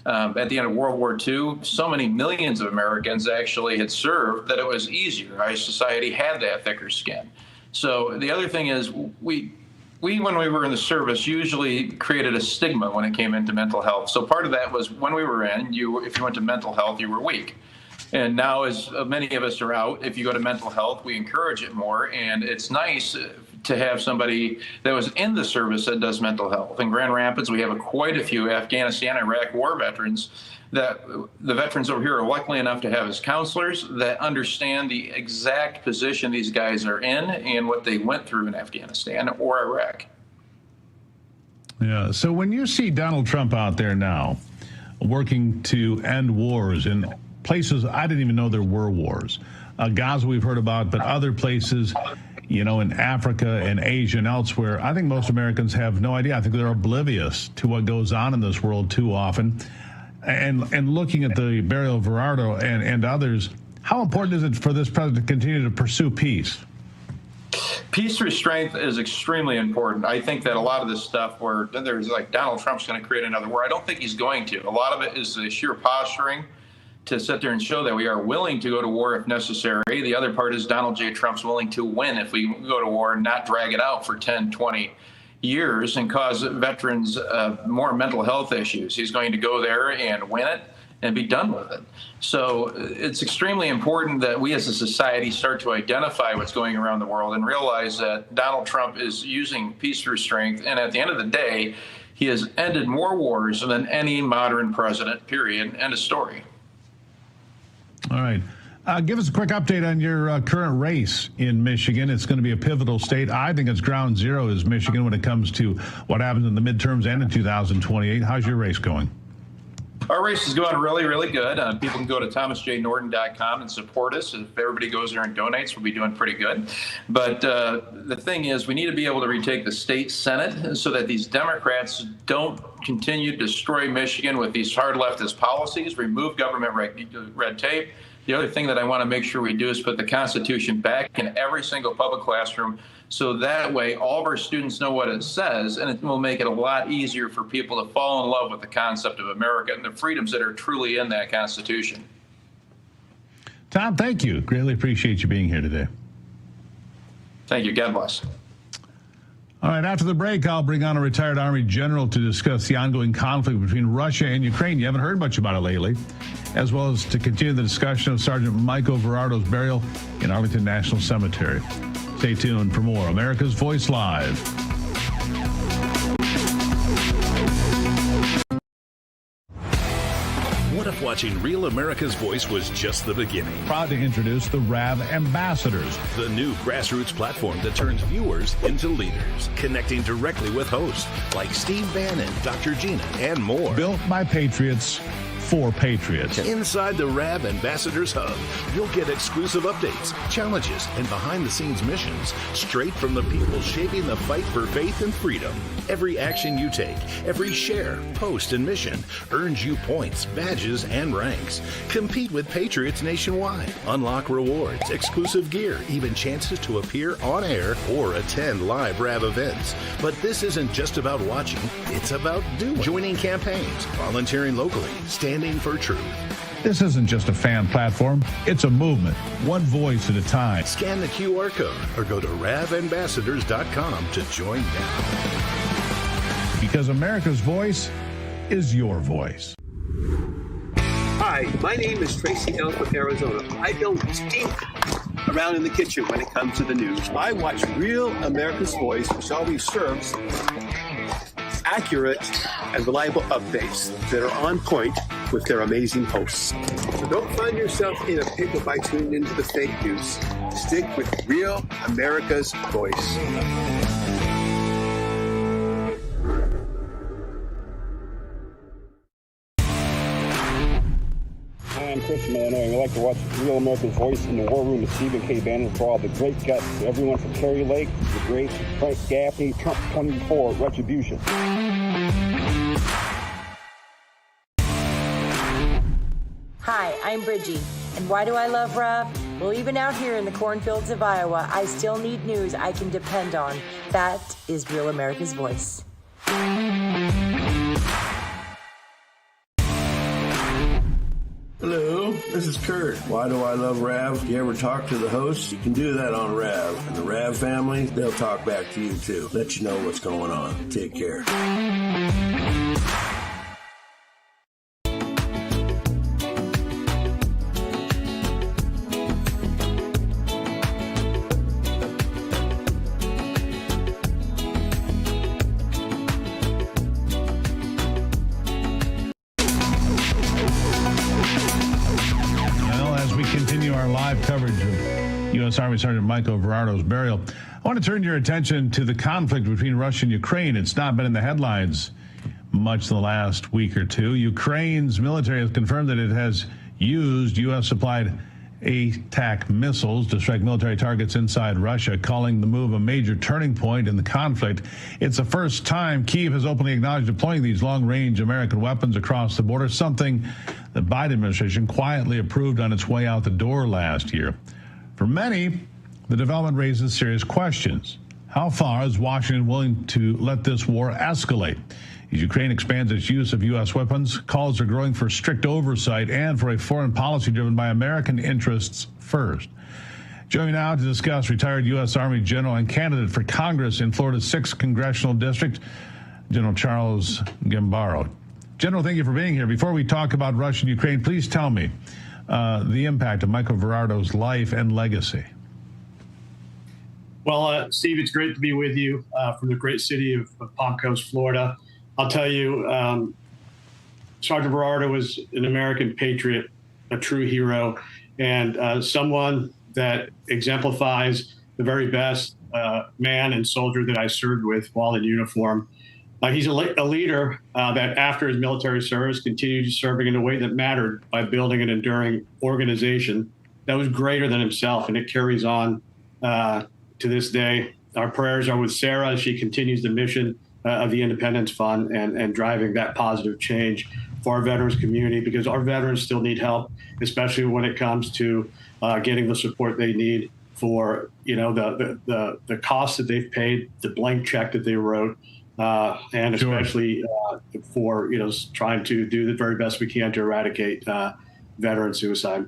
[SPEAKER 19] At the end of World War II, so many millions of Americans actually had served that it was easier. Our society had that thicker skin. So the other thing is we when we were in the service, usually created a stigma when it came into mental health. So part of that was when we were in, if you went to mental health, you were weak. And now, as many of us are out, if you go to mental health, we encourage it more. And it's nice to have somebody that was in the service that does mental health. In Grand Rapids, we have quite a few Afghanistan, Iraq war veterans that the veterans over here are lucky enough to have as counselors that understand the exact position these guys are in and what they went through in Afghanistan or Iraq.
[SPEAKER 22] Yeah. So when you see Donald Trump out there now working to end wars in places I didn't even know there were wars, Gaza we've heard about, but other places, in Africa and Asia and elsewhere, I think most Americans have no idea. I think they're oblivious to what goes on in this world too often. And looking at the burial of Gerardo and others, how important is it for this president to continue to pursue peace?
[SPEAKER 19] Peace through strength is extremely important. I think that a lot of this stuff where there's like Donald Trump's going to create another war, I don't think he's going to. A lot of it is the sheer posturing to sit there and show that we are willing to go to war if necessary. The other part is Donald J. Trump's willing to win if we go to war and not drag it out for 10, 20 years and cause veterans more mental health issues. He's going to go there and win it and be done with it. So it's extremely important that we as a society start to identify what's going around the world and realize that Donald Trump is using peace through strength. And at the end of the day, he has ended more wars than any modern president, period. End of story.
[SPEAKER 22] All right. Give us a quick update on your current race in Michigan. It's going to be a pivotal state. I think it's ground zero is Michigan when it comes to what happens in the midterms and in 2028. How's your race going?
[SPEAKER 19] Our race is going really, really good. People can go to thomasjnorton.com and support us. If everybody goes there and donates, we'll be doing pretty good. But the thing is, we need to be able to retake the state Senate so that these Democrats don't continue to destroy Michigan with these hard leftist policies, remove government red tape. The other thing that I want to make sure we do is put the Constitution back in every single public classroom so that way all of our students know what it says, and it will make it a lot easier for people to fall in love with the concept of America and the freedoms that are truly in that Constitution.
[SPEAKER 22] Tom, thank you. Greatly appreciate you being here today.
[SPEAKER 19] Thank you. God bless.
[SPEAKER 22] All right, after the break, I'll bring on a retired Army general to discuss the ongoing conflict between Russia and Ukraine. You haven't heard much about it lately, as well as to continue the discussion of Sergeant Michael Verardo's burial in Arlington National Cemetery. Stay tuned for more America's Voice Live.
[SPEAKER 9] What if watching Real America's Voice was just the beginning?
[SPEAKER 22] Proud to introduce the RAV Ambassadors,
[SPEAKER 9] the new grassroots platform that turns viewers into leaders, connecting directly with hosts like Steve Bannon, Dr. Gina, and more.
[SPEAKER 22] Built by Patriots for Patriots.
[SPEAKER 9] Inside the RAV Ambassadors Hub, you'll get exclusive updates, challenges, and behind-the-scenes missions straight from the people shaping the fight for faith and freedom. Every action you take, every share, post, and mission earns you points, badges, and ranks. Compete with Patriots nationwide. Unlock rewards, exclusive gear, even chances to appear on air or attend live RAV events. But this isn't just about watching, it's about doing. Joining campaigns, volunteering locally, standing for truth.
[SPEAKER 22] This isn't just a fan platform, it's a movement, one voice at a time.
[SPEAKER 9] Scan the QR code or go to ravambassadors.com to join now.
[SPEAKER 22] Because America's voice is your voice.
[SPEAKER 1] Hi, my name is Tracy L. from Arizona. I don't stink around in the kitchen when it comes to the news. I watch Real America's Voice, which always serves accurate and reliable updates that are on point with their amazing hosts. So don't find yourself in a pickle by tuning into the fake news. Stick with Real America's Voice.
[SPEAKER 5] I'm Chris Milano, and I like to watch Real America's Voice in the War Room with Stephen K. Bannon for all the great guts. Everyone from Kerry Lake, the great Frank Gaffney, Trump 24, Retribution.
[SPEAKER 11] Hi, I'm Bridgie. And why do I love Rob? Well, even out here in the cornfields of Iowa, I still need news I can depend on. That is Real America's Voice.
[SPEAKER 16] This is Kurt. Why do I love Rav? If you ever talk to the host, you can do that on Rav. And the Rav family, they'll talk back to you too. Let you know what's going on. Take care.
[SPEAKER 22] Coverage of U.S. Army Sergeant Michael Verardo's burial. I want to turn your attention to the conflict between Russia and Ukraine. It's not been in the headlines much in the last week or two. Ukraine's military has confirmed that it has used U.S.-supplied ATAC missiles to strike military targets inside Russia, calling the move a major turning point in the conflict. It's the first time Kyiv has openly acknowledged deploying these long-range American weapons across the border, something the Biden administration quietly approved on its way out the door last year. For many, the development raises serious questions. How far is Washington willing to let this war escalate? As Ukraine expands its use of U.S. weapons, calls are growing for strict oversight and for a foreign policy driven by American interests first. Joining me now to discuss retired U.S. Army General and candidate for Congress in Florida's 6th Congressional District, General Charles Gambaro. General, thank you for being here. Before we talk about Russia and Ukraine, please tell me the impact of Michael Verardo's life and legacy.
[SPEAKER 2] Well, Steve, it's great to be with you from the great city of Palm Coast, Florida. I'll tell you, Sergeant Verardo was an American patriot, a true hero, and someone that exemplifies the very best man and soldier that I served with while in uniform. He's a leader that after his military service continued serving in a way that mattered by building an enduring organization that was greater than himself, and it carries on to this day. Our prayers are with Sarah as she continues the mission of the Independence Fund and driving that positive change for our veterans community, because our veterans still need help, especially when it comes to getting the support they need for, the costs that they've paid, the blank check that they wrote, and especially for, trying to do the very best we can to eradicate veteran suicide.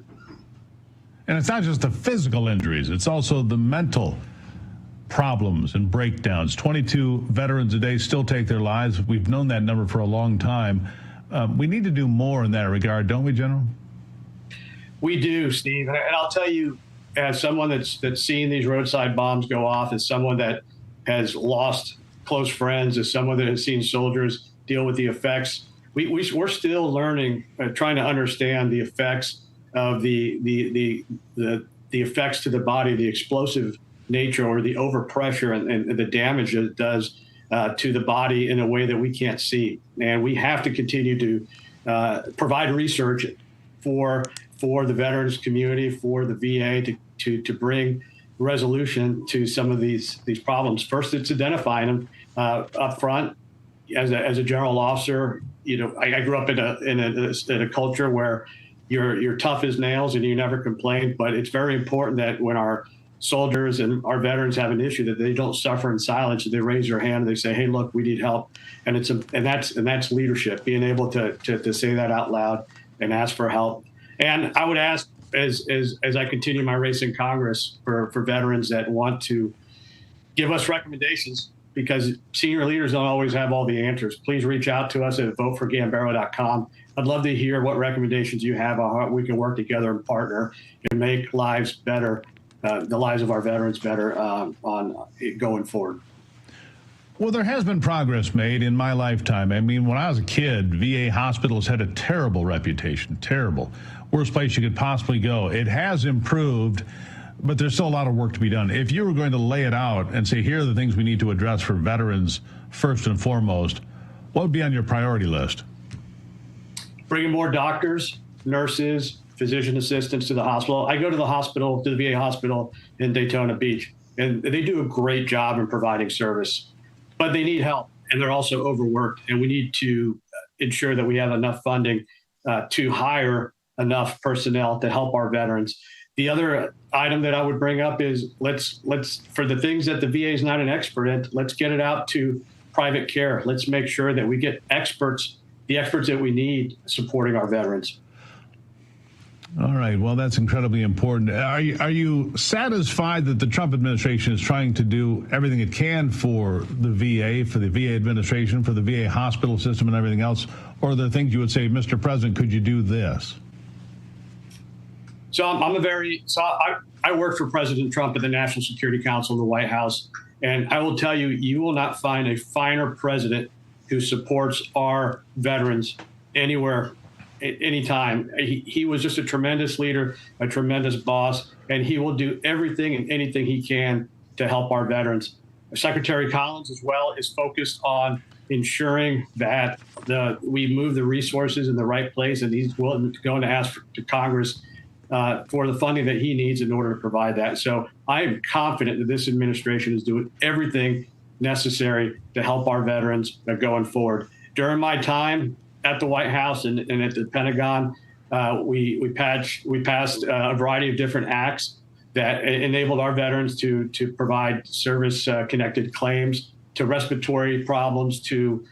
[SPEAKER 22] And it's not just the physical injuries, it's also the mental problems and breakdowns. 22 veterans a day still take their lives. We've known that number for a long time. We need to do more in that regard, don't we, General?
[SPEAKER 2] We do, Steve. And I'll tell you, as someone that's seen these roadside bombs go off, as someone that has lost close friends, as someone that has seen soldiers deal with the effects, we're still learning, trying to understand the effects of the effects to the body, the explosive nature or the overpressure and the damage that it does to the body in a way that we can't see. And we have to continue to provide research for the veterans community, for the VA to bring resolution to some of these problems. First, it's identifying them up front. As a general officer, I grew up in a culture where you're tough as nails and you never complain. But it's very important that when our soldiers and our veterans have an issue, that they don't suffer in silence. They raise their hand and they say, "Hey, look, we need help." And that's leadership, being able to say that out loud and ask for help. And I would ask, as I continue my race in Congress, for veterans that want to give us recommendations, because senior leaders don't always have all the answers. Please reach out to us at voteforgambaro.com. I'd love to hear what recommendations you have on how we can work together and partner and make lives better, the lives of our veterans better on going forward.
[SPEAKER 22] Well, there has been progress made in my lifetime. I mean, when I was a kid, VA hospitals had a terrible reputation, terrible. Worst place you could possibly go. It has improved, but there's still a lot of work to be done. If you were going to lay it out and say, here are the things we need to address for veterans first and foremost, what would be on your priority list?
[SPEAKER 2] Bringing more doctors, nurses, physician assistants to the hospital. I go to the VA hospital in Daytona Beach, and they do a great job in providing service, but they need help, and they're also overworked, and we need to ensure that we have enough funding to hire enough personnel to help our veterans. The other item that I would bring up is let's for the things that the VA is not an expert in, let's get it out to private care. Let's make sure that we get the experts that we need supporting our veterans.
[SPEAKER 22] All right. Well, that's incredibly important. Are you satisfied that the Trump administration is trying to do everything it can for the VA, for the VA administration, for the VA hospital system and everything else? Or are there things you would say, Mr. President, could you do this?
[SPEAKER 2] So I worked for President Trump at the National Security Council in the White House. And I will tell you, you will not find a finer president who supports our veterans anywhere, anytime. He was just a tremendous leader, a tremendous boss, and he will do everything and anything he can to help our veterans. Secretary Collins as well is focused on ensuring that we move the resources in the right place, and he's willing to go and ask to Congress for the funding that he needs in order to provide that. So I am confident that this administration is doing everything necessary to help our veterans going forward. During my time at the White House and at the Pentagon, we passed a variety of different acts that enabled our veterans to provide service-connected claims to respiratory problems, to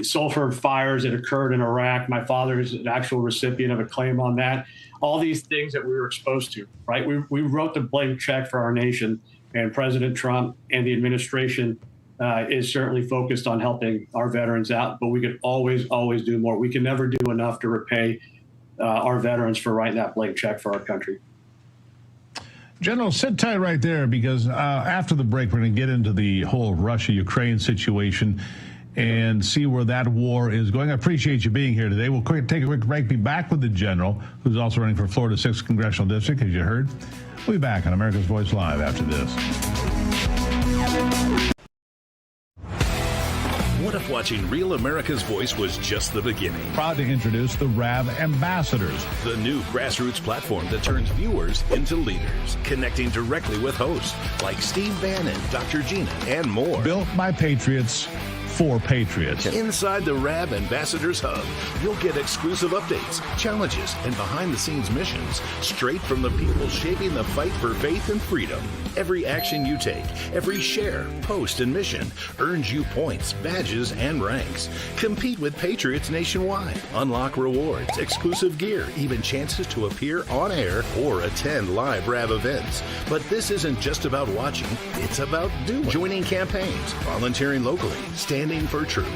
[SPEAKER 2] sulfur fires that occurred in Iraq. My father is an actual recipient of a claim on that. All these things that we were exposed to, right? We wrote the blank check for our nation, and President Trump and the administration is certainly focused on helping our veterans out, but we could always do more. We can never do enough to repay our veterans for writing that blank check for our country.
[SPEAKER 22] General, sit tight right there, because after the break, we're going to get into the whole Russia-Ukraine situation and see where that war is going. I appreciate you being here today. We'll take a quick break, be back with the general, who's also running for Florida 6th Congressional District, as you heard. We'll be back on America's Voice Live after this.
[SPEAKER 9] What if watching Real America's Voice was just the beginning?
[SPEAKER 22] Proud to introduce the RAV Ambassadors,
[SPEAKER 9] the new grassroots platform that turns viewers into leaders, connecting directly with hosts like Steve Bannon, Dr. Gina, and more.
[SPEAKER 22] Built by patriots for patriots.
[SPEAKER 9] Inside the RAV Ambassadors Hub, you'll get exclusive updates, challenges, and behind-the-scenes missions straight from the people shaping the fight for faith and freedom. Every action you take, every share, post, and mission earns you points, badges, and ranks. Compete with patriots nationwide. Unlock rewards, exclusive gear, even chances to appear on air or attend live RAV events. But this isn't just about watching, it's about doing. Joining campaigns, volunteering locally, standing for truth.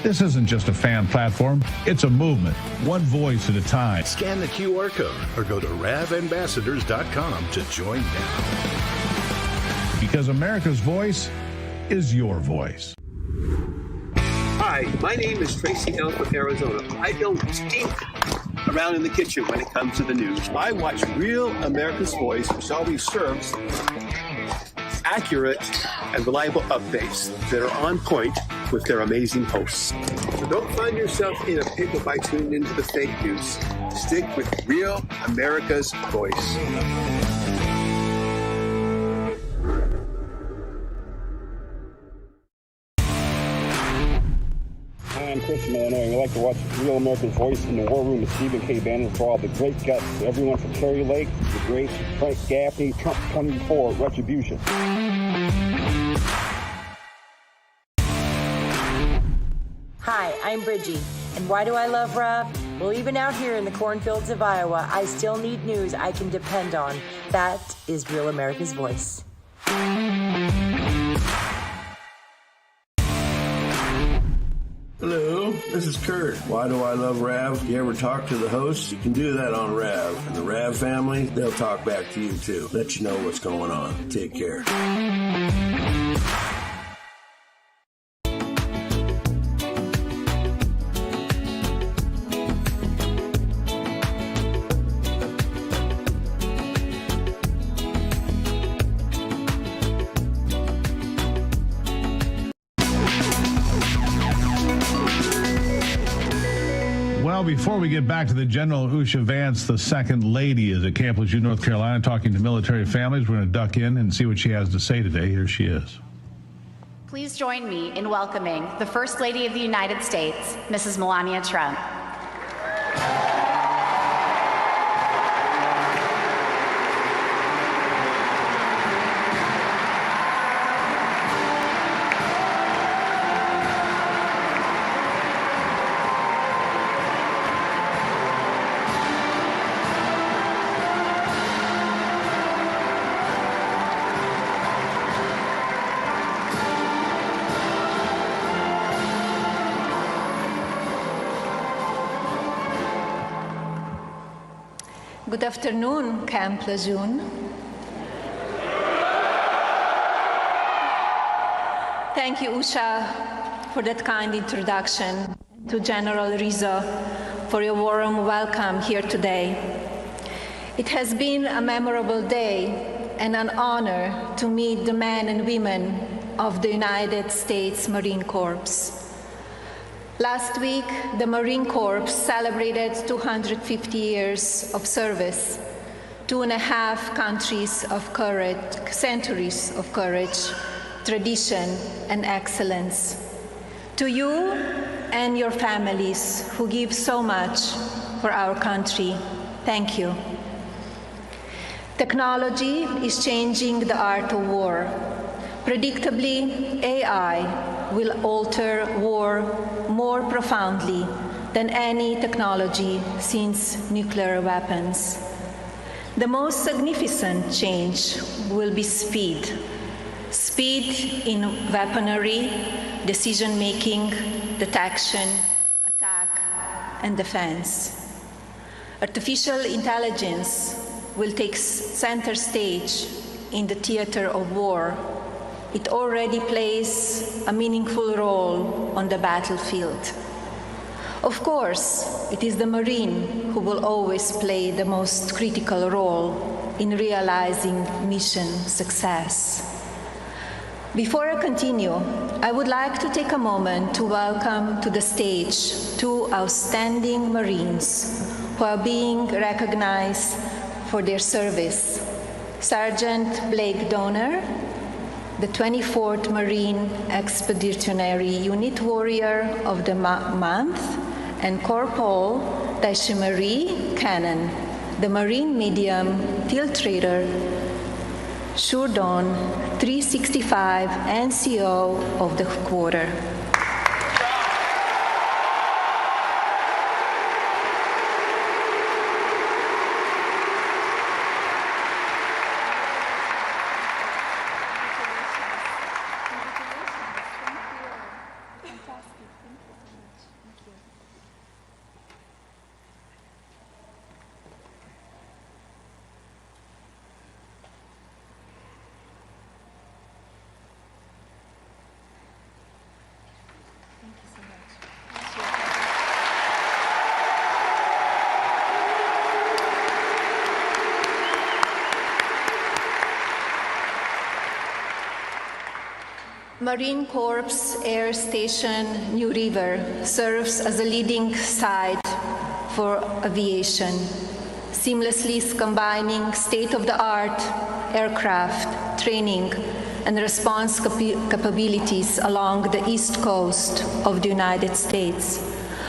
[SPEAKER 22] This isn't just a fan platform, it's a movement, one voice at a time.
[SPEAKER 9] Scan the QR code or go to ravambassadors.com to join now.
[SPEAKER 22] Because America's voice is your voice.
[SPEAKER 1] Hi, my name is Tracy L. from Arizona. I don't stink around in the kitchen when it comes to the news. I watch Real America's Voice, which always serves accurate and reliable updates that are on point with their amazing hosts. So don't find yourself in a pickle by tuning into the fake news. Stick with Real America's Voice.
[SPEAKER 5] I'm Chris from Illinois, and we like to watch Real America's Voice in the War Room with Stephen K. Bannon for all the great guts. Everyone from Kerry Lake, the great Frank Gaffney, Trump 24, Retribution.
[SPEAKER 11] Hi, I'm Bridgie. And why do I love Rav? Well, even out here in the cornfields of Iowa, I still need news I can depend on. That is Real America's Voice.
[SPEAKER 16] Hello, this is Kurt. Why do I love Rav? You ever talk to the hosts? You can do that on Rav. And the Rav family, they'll talk back to you too. Let you know what's going on. Take care.
[SPEAKER 22] Well, before we get back to the General Usha Vance, the second lady, is at Camp Lejeune, North Carolina, talking to military families. We're going to duck in and see what she has to say today. Here she is.
[SPEAKER 3] Please join me in welcoming the First Lady of the United States, Mrs. Melania Trump.
[SPEAKER 4] Good afternoon, Camp Lejeune. Thank you, Usha, for that kind introduction, to General Rizzo for your warm welcome here today. It has been a memorable day and an honor to meet the men and women of the United States Marine Corps. Last week, the Marine Corps celebrated 250 years of service, 2.5 centuries of courage, tradition, and excellence. To you and your families who give so much for our country, thank you. Technology is changing the art of war. Predictably, AI will alter war more profoundly than any technology since nuclear weapons. The most significant change will be speed. Speed in weaponry, decision-making, detection, attack, and defense. Artificial intelligence will take center stage in the theater of war. It already plays a meaningful role on the battlefield. Of course, it is the Marine who will always play the most critical role in realizing mission success. Before I continue, I would like to take a moment to welcome to the stage 2 outstanding Marines who are being recognized for their service. Sergeant Blake Donner, the 24th Marine Expeditionary Unit Warrior of the Month, and Corporal Daishimari Cannon, the Marine Medium Tiltrader Shurdon 365 NCO of the quarter. Marine Corps Air Station New River serves as a leading site for aviation, seamlessly combining state-of-the-art aircraft training and response capabilities along the East Coast of the United States,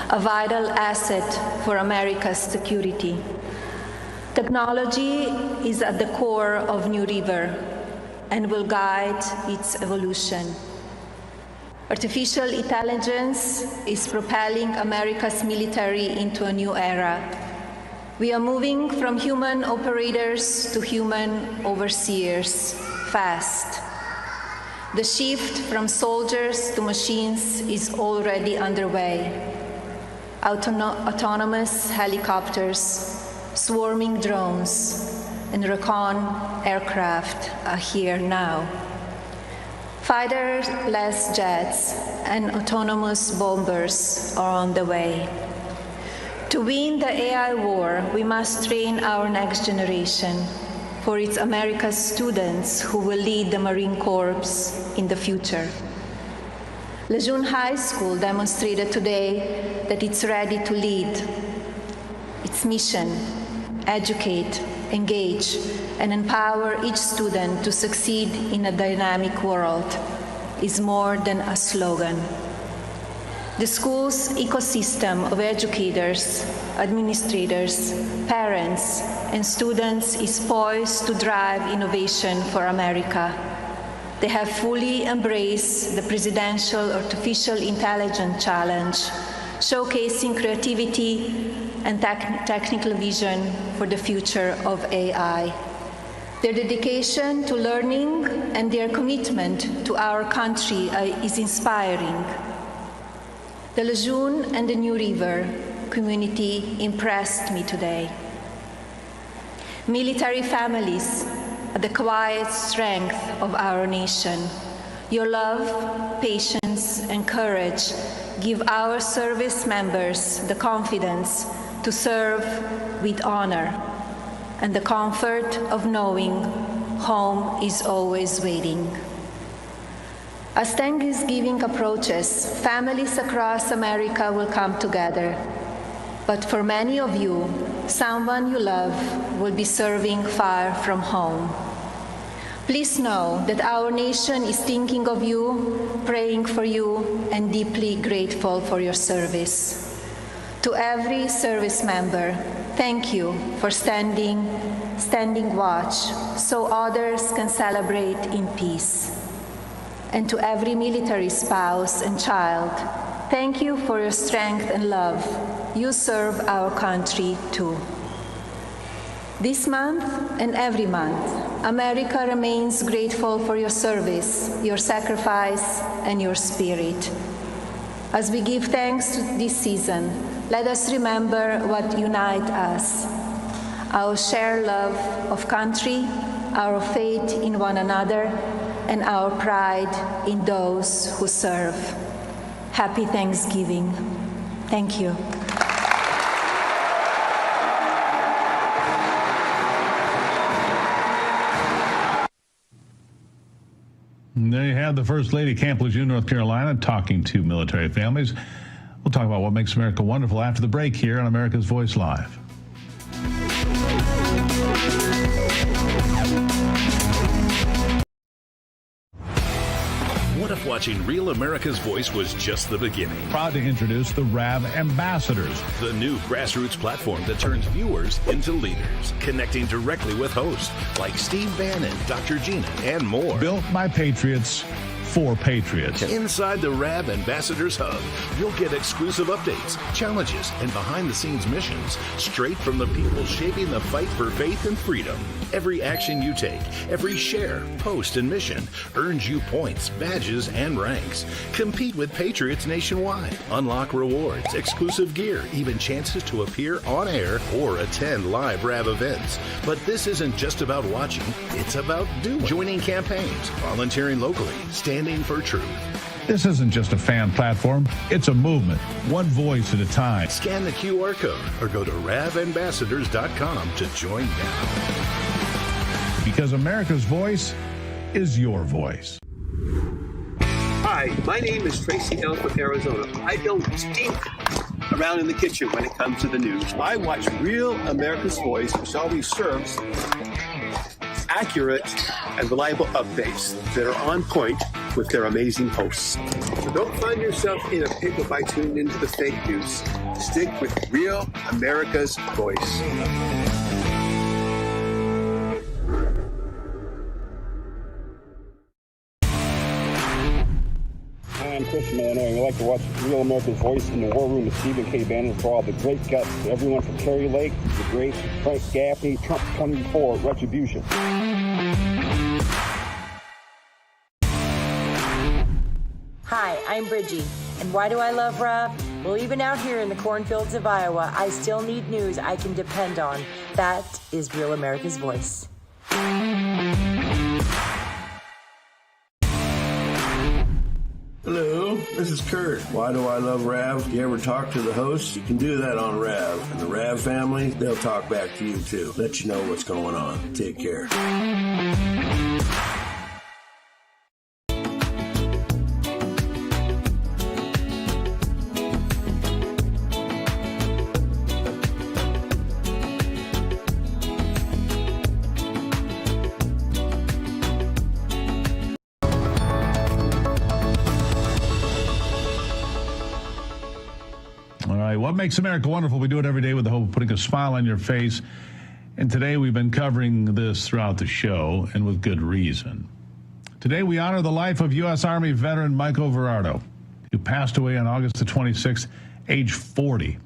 [SPEAKER 4] a vital asset for America's security. Technology is at the core of New River and will guide its evolution. Artificial intelligence is propelling America's military into a new era. We are moving from human operators to human overseers fast. The shift from soldiers to machines is already underway. Autonomous helicopters, swarming drones, and recon aircraft are here now. Fighter-less jets and autonomous bombers are on the way. To win the AI war, we must train our next generation, for it's America's students who will lead the Marine Corps in the future. Lejeune High School demonstrated today that it's ready to lead. Its mission: educate, engage, and empower each student to succeed in a dynamic world is more than a slogan. The school's ecosystem of educators, administrators, parents, and students is poised to drive innovation for America. They have fully embraced the Presidential Artificial Intelligence Challenge, showcasing creativity and technical vision for the future of AI. Their dedication to learning and their commitment to our country is inspiring. The Lejeune and the New River community impressed me today. military families, the quiet strength of our nation. Your love, patience, and courage give our service members the confidence to serve with honor and the comfort of knowing home is always waiting. As Thanksgiving approaches, families across America will come together. But for many of you, someone you love will be serving far from home. Please know that our nation is thinking of you, praying for you, and deeply grateful for your service. To every service member, thank you for standing watch so others can celebrate in peace. And to every military spouse and child, thank you for your strength and love. You serve our country too. This month and every month, America remains grateful for your service, your sacrifice, and your spirit. As we give thanks to this season, let us remember what unites us: our shared love of country, our faith in one another, and our pride in those who serve. Happy Thanksgiving. Thank you.
[SPEAKER 22] And there you have the First Lady, Camp Lejeune, North Carolina, talking to military families. We'll talk about what makes America wonderful after the break here on America's Voice Live.
[SPEAKER 9] What if watching Real America's Voice was just the beginning?
[SPEAKER 22] Proud to introduce the RAV Ambassadors,
[SPEAKER 9] the new grassroots platform that turns viewers into leaders, connecting directly with hosts like Steve Bannon, Dr. Gina, and more.
[SPEAKER 22] Built by Patriots for Patriots.
[SPEAKER 9] Inside the RAV Ambassadors Hub, you'll get exclusive updates, challenges, and behind-the-scenes missions straight from the people shaping the fight for faith and freedom. Every action you take, every share, post, and mission earns you points, badges, and ranks. Compete with Patriots nationwide. Unlock rewards, exclusive gear, even chances to appear on air or attend live RAV events. But this isn't just about watching, it's about doing. Joining campaigns, volunteering locally, standing for truth.
[SPEAKER 22] This isn't just a fan platform, it's a movement, one voice at a time.
[SPEAKER 9] Scan the QR code or go to ravambassadors.com to join now.
[SPEAKER 22] Because America's voice is your voice.
[SPEAKER 1] Hi, my name is Tracy L. from Arizona. I don't stink around in the kitchen when it comes to the news. I watch Real America's Voice, which always serves accurate and reliable updates that are on point with their amazing hosts. So don't find yourself in a pickle by tuning into the fake news. Stick with Real America's Voice.
[SPEAKER 5] I'm Chris from Illinois. We like to watch Real America's Voice in the War Room with Stephen K. Bannon for all the great guts. Everyone from Kerry Lake, the great Frank Gaffney, Trump 24, Retribution.
[SPEAKER 11] Hi, I'm Bridgie. And why do I love Rob? Well, even out here in the cornfields of Iowa, I still need news I can depend on. That is Real America's Voice.
[SPEAKER 16] Hello, this is Kurt. Why do I love Rav? You ever talk to the host? You can do that on Rav. And the Rav family, they'll talk back to you too. Let you know what's going on. Take care.
[SPEAKER 22] What makes America wonderful? We do it every day with the hope of putting a smile on your face. And today we've been covering this throughout the show, and with good reason. Today we honor the life of U.S. Army veteran Michael Verardo, who passed away on August the 26th, age 40.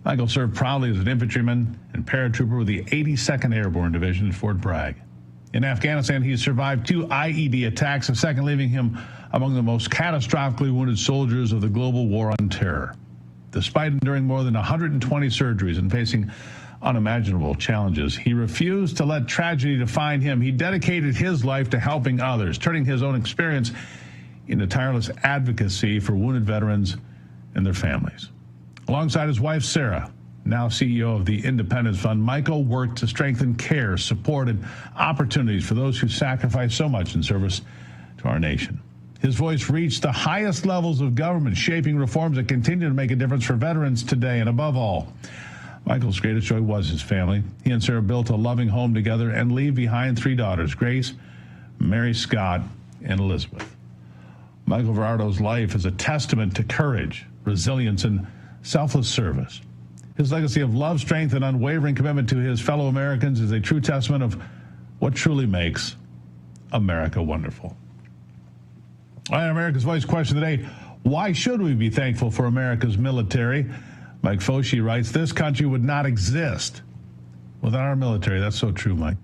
[SPEAKER 22] Michael served proudly as an infantryman and paratrooper with the 82nd Airborne Division at Fort Bragg. In Afghanistan, he survived 2 IED attacks, a second leaving him among the most catastrophically wounded soldiers of the global war on terror. Despite enduring more than 120 surgeries and facing unimaginable challenges. He refused to let tragedy define him. He dedicated his life to helping others, turning his own experience into tireless advocacy for wounded veterans and their families. Alongside his wife, Sarah, now CEO of the Independence Fund, Michael worked to strengthen care, support, and opportunities for those who sacrifice so much in service to our nation. His voice reached the highest levels of government, shaping reforms that continue to make a difference for veterans today. And above all, Michael's greatest joy was his family. He and Sarah built a loving home together and leave behind 3 daughters, Grace, Mary Scott, and Elizabeth. Michael Verardo's life is a testament to courage, resilience, and selfless service. His legacy of love, strength, and unwavering commitment to his fellow Americans is a true testament of what truly makes America wonderful. All right, America's Voice question today: why should we be thankful for America's military? Mike Foshi writes, this country would not exist without our military. That's so true, Mike.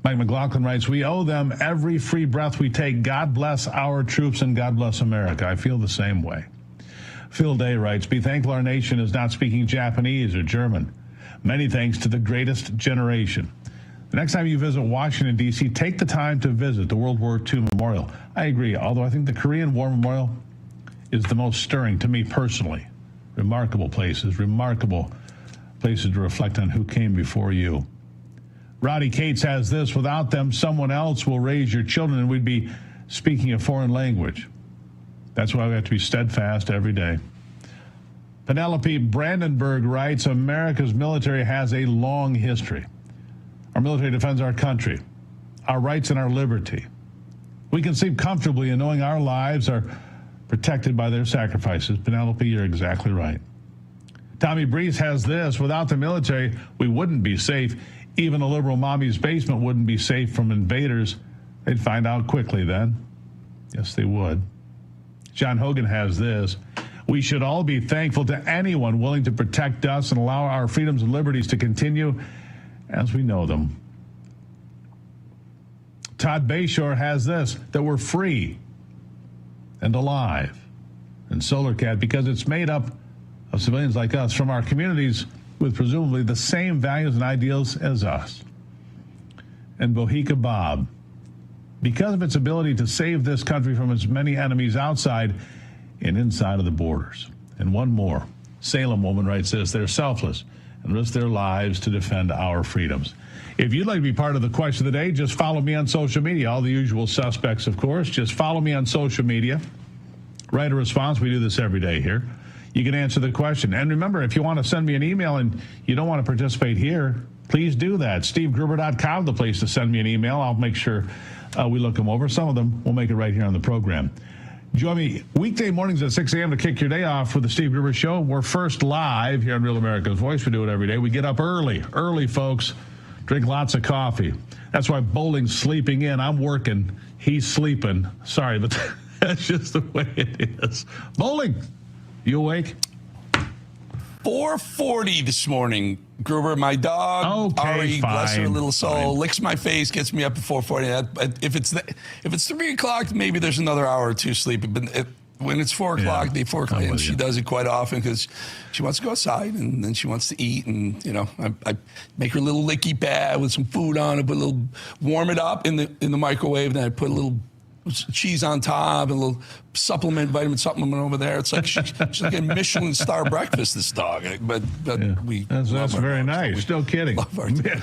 [SPEAKER 22] Mike McLaughlin writes, we owe them every free breath we take. God bless our troops and God bless America. I feel the same way. Phil Day writes, be thankful our nation is not speaking Japanese or German. Many thanks to the greatest generation. The next time you visit Washington, D.C., take the time to visit the World War II Memorial. I agree, although I think the Korean War Memorial is the most stirring to me personally. Remarkable places to reflect on who came before you. Roddy Cates has this: without them, someone else will raise your children and we'd be speaking a foreign language. That's why we have to be steadfast every day. Penelope Brandenburg writes, America's military has a long history. Our military defends our country, our rights, and our liberty. We can sleep comfortably in knowing our lives are protected by their sacrifices. Penelope, you're exactly right. Tommy Breeze has this: without the military, we wouldn't be safe. Even a liberal mommy's basement wouldn't be safe from invaders. They'd find out quickly then. Yes, they would. John Hogan has this: we should all be thankful to anyone willing to protect us and allow our freedoms and liberties to continue as we know them. Todd Bayshore has this: that we're free and alive. And SolarCat, because it's made up of civilians like us from our communities with presumably the same values and ideals as us. And Bohica Bob, because of its ability to save this country from its many enemies outside and inside of the borders. And one more. Salem woman writes this: they're selfless and risk their lives to defend our freedoms. If you'd like to be part of the question of the day, just follow me on social media. All the usual suspects, of course. Just follow me on social media. Write a response. We do this every day here. You can answer the question. And remember, if you want to send me an email and you don't want to participate here, please do that. SteveGruber.com, the place to send me an email. I'll make sure we look them over. Some of them we'll make it right here on the program. Join me weekday mornings at 6 a.m. to kick your day off with the Steve Gruber Show. We're first live here on Real America's Voice. We do it every day. We get up early, folks. Drink lots of coffee. That's why Bowling's sleeping in. I'm working. He's sleeping. Sorry, but that's just the way it is. Bowling, you awake?
[SPEAKER 8] 4:40 this morning, Gruber. My dog, Ari, bless her little soul, licks my face, gets me up at 4:40. If it's 3 o'clock, maybe there's another hour or two sleeping. But when it's 4 o'clock, and she does it quite often because she wants to go outside and then she wants to eat. And I make her a little licky pad with some food on it, warm it up in the microwave. Then I put a little cheese on top and a little vitamin supplement over there. It's like she's like a Michelin star breakfast, this dog. But
[SPEAKER 22] that's very nice. Still kidding.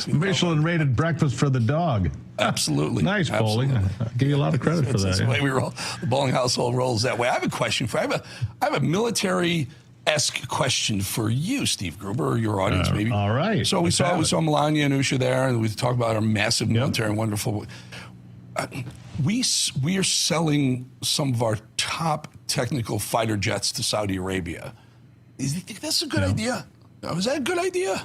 [SPEAKER 22] Michelin rated breakfast for the dog.
[SPEAKER 8] Absolutely.
[SPEAKER 22] Nice, Bowling. I give you a lot of credit for that.
[SPEAKER 8] That's the way we roll. The Bowling household rolls that way. I have a question for you. I have a military-esque question for you, Steve Gruber, or your audience, maybe.
[SPEAKER 22] All right.
[SPEAKER 8] So we saw Melania and Usha there, and we talked about our massive military and wonderful. We are selling some of our top technical fighter jets to Saudi Arabia. Do you think that's a good idea? Was that a good idea?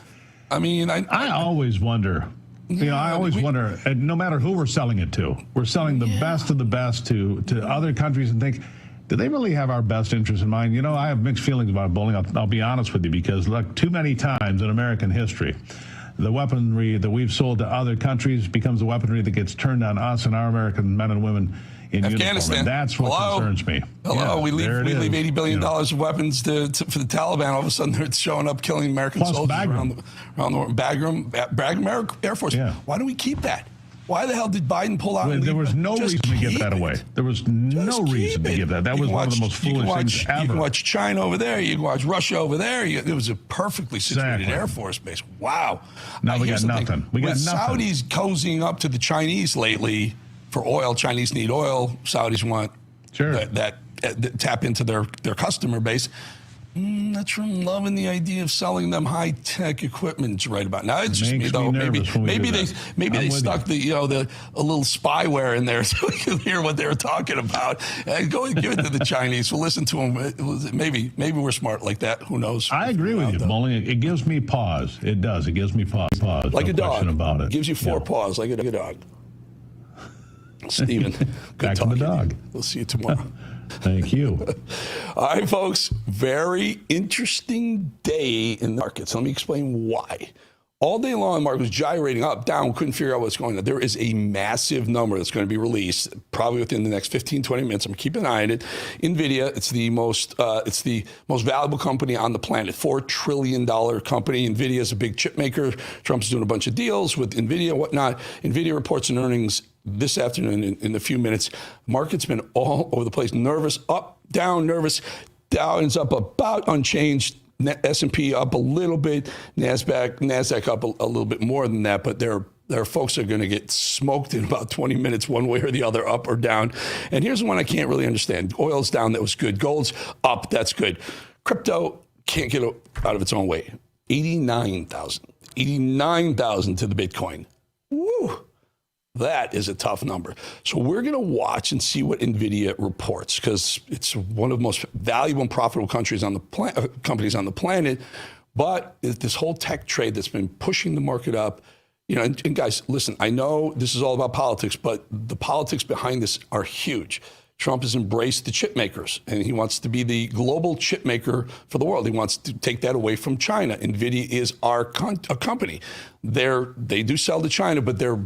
[SPEAKER 8] I mean, I
[SPEAKER 22] always wonder. I always wonder, no matter who we're selling it to, we're selling the best of the best to other countries and think, do they really have our best interests in mind? I have mixed feelings about Bowling. I'll be honest with you, because look, too many times in American history, the weaponry that we've sold to other countries becomes the weaponry that gets turned on us and our American men and women in
[SPEAKER 8] Afghanistan.
[SPEAKER 22] uniform. And that's what concerns me.
[SPEAKER 8] Hello, we leave $80 billion of weapons for the Taliban. All of a sudden, they're showing up, killing American soldiers around the world. Bagram Air Force. Yeah. Why do we keep that? Why the hell did Biden pull out?
[SPEAKER 22] There was no reason to give that away. There was no reason to give that. That was one of the most foolish things ever.
[SPEAKER 8] You can watch China over there. You can watch Russia over there. It was a perfectly situated Air Force base. Wow.
[SPEAKER 22] Now we got nothing. We got nothing.
[SPEAKER 8] Saudis cozying up to the Chinese lately for oil. Chinese need oil. Saudis want that tap into their customer base. Not sure I'm loving the idea of selling them high-tech equipment right about now. It's just me though. Maybe they stuck a little spyware in there so we can hear what they were talking about. Go and give it to the Chinese. We'll listen to them. Maybe we're smart like that. Who knows?
[SPEAKER 22] I agree with you, Bowling. It gives me pause. It does. It gives me pause.
[SPEAKER 8] Like
[SPEAKER 22] no
[SPEAKER 8] a dog.
[SPEAKER 22] About it.
[SPEAKER 8] Gives you four paws like a dog. Stephen, good
[SPEAKER 22] talking. The dog.
[SPEAKER 8] We'll see you tomorrow.
[SPEAKER 22] Thank you.
[SPEAKER 8] All right, folks. Very interesting day in the markets. Let me explain why. All day long, the market was gyrating up, down, couldn't figure out what's going on. There is a massive number that's going to be released probably within the next 15, 20 minutes. I'm keeping an eye on it. NVIDIA, it's the most valuable company on the planet, $4 trillion company. NVIDIA is a big chip maker. Trump's doing a bunch of deals with NVIDIA, whatnot. NVIDIA reports and earnings this afternoon in a few minutes. Market's been all over the place. Nervous, up, down, nervous. Dow ends up about unchanged. S&P up a little bit. NASDAQ up a little bit more than that. But there are folks that are going to get smoked in about 20 minutes one way or the other, up or down. And here's the one I can't really understand. Oil's down. That was good. Gold's up. That's good. Crypto can't get out of its own way. 89,000 to the Bitcoin. Woo. That is a tough number. So we're going to watch and see what NVIDIA reports because it's one of the most valuable and profitable companies on the planet. But this whole tech trade that's been pushing the market up, and guys, listen, I know this is all about politics, but the politics behind this are huge. Trump has embraced the chip makers, and he wants to be the global chip maker for the world. He wants to take that away from China. NVIDIA is a company. They do sell to China, but they're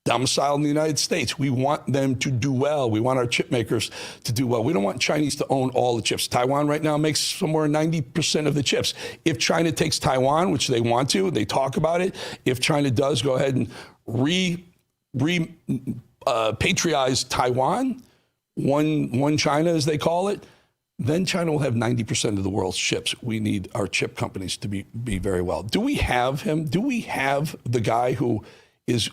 [SPEAKER 8] domiciled in the United States. We want them to do well. We want our chip makers to do well. We don't want Chinese to own all the chips. Taiwan right now makes somewhere 90% of the chips. If China takes Taiwan, which they want to, they talk about it. If China does go ahead and patriotize Taiwan, one China as they call it, then China will have 90% of the world's chips. We need our chip companies to be very well. Do we have him? Do we have the guy who is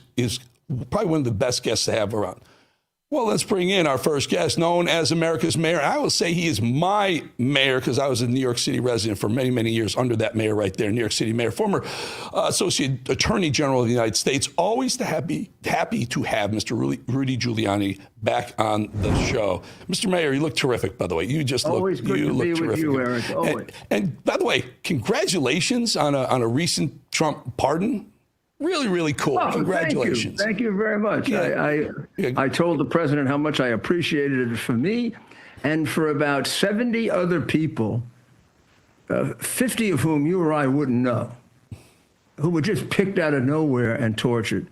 [SPEAKER 8] probably one of the best guests to have around? Well, let's bring in our first guest, known as America's mayor. I will say he is my mayor because I was a New York City resident for many, many years under that mayor right there, New York City mayor, former Associate Attorney General of the United States. Always happy to have Mr. Rudy Giuliani back on the show. Mr. Mayor, you look terrific, by the way. You just
[SPEAKER 10] always
[SPEAKER 8] look, you look terrific. With you,
[SPEAKER 10] Eric. Always.
[SPEAKER 8] And by the way, congratulations on a recent Trump pardon. Really, really cool.
[SPEAKER 10] Oh,
[SPEAKER 8] congratulations.
[SPEAKER 10] Thank you very much. Yeah. I told the president how much I appreciated it for me and for about 70 other people, 50 of whom you or I wouldn't know, who were just picked out of nowhere and tortured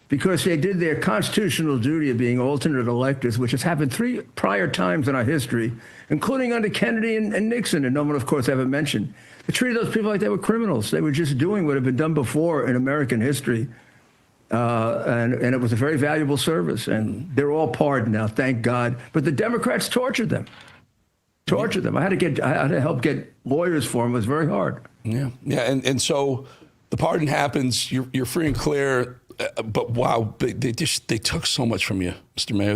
[SPEAKER 10] because they did their constitutional duty of being alternate electors, which has happened 3 prior times in our history, including under Kennedy and Nixon, and no one, of course, ever mentioned. They treated those people like they were criminals. They were just doing what had been done before in American history. And it was a very valuable service. And they're all pardoned now, thank God. But the Democrats tortured them. I had to help get lawyers for them. It was very hard.
[SPEAKER 8] Yeah. And so the pardon happens. You're free and clear. But wow, they took so much from you, Mr. Mayor.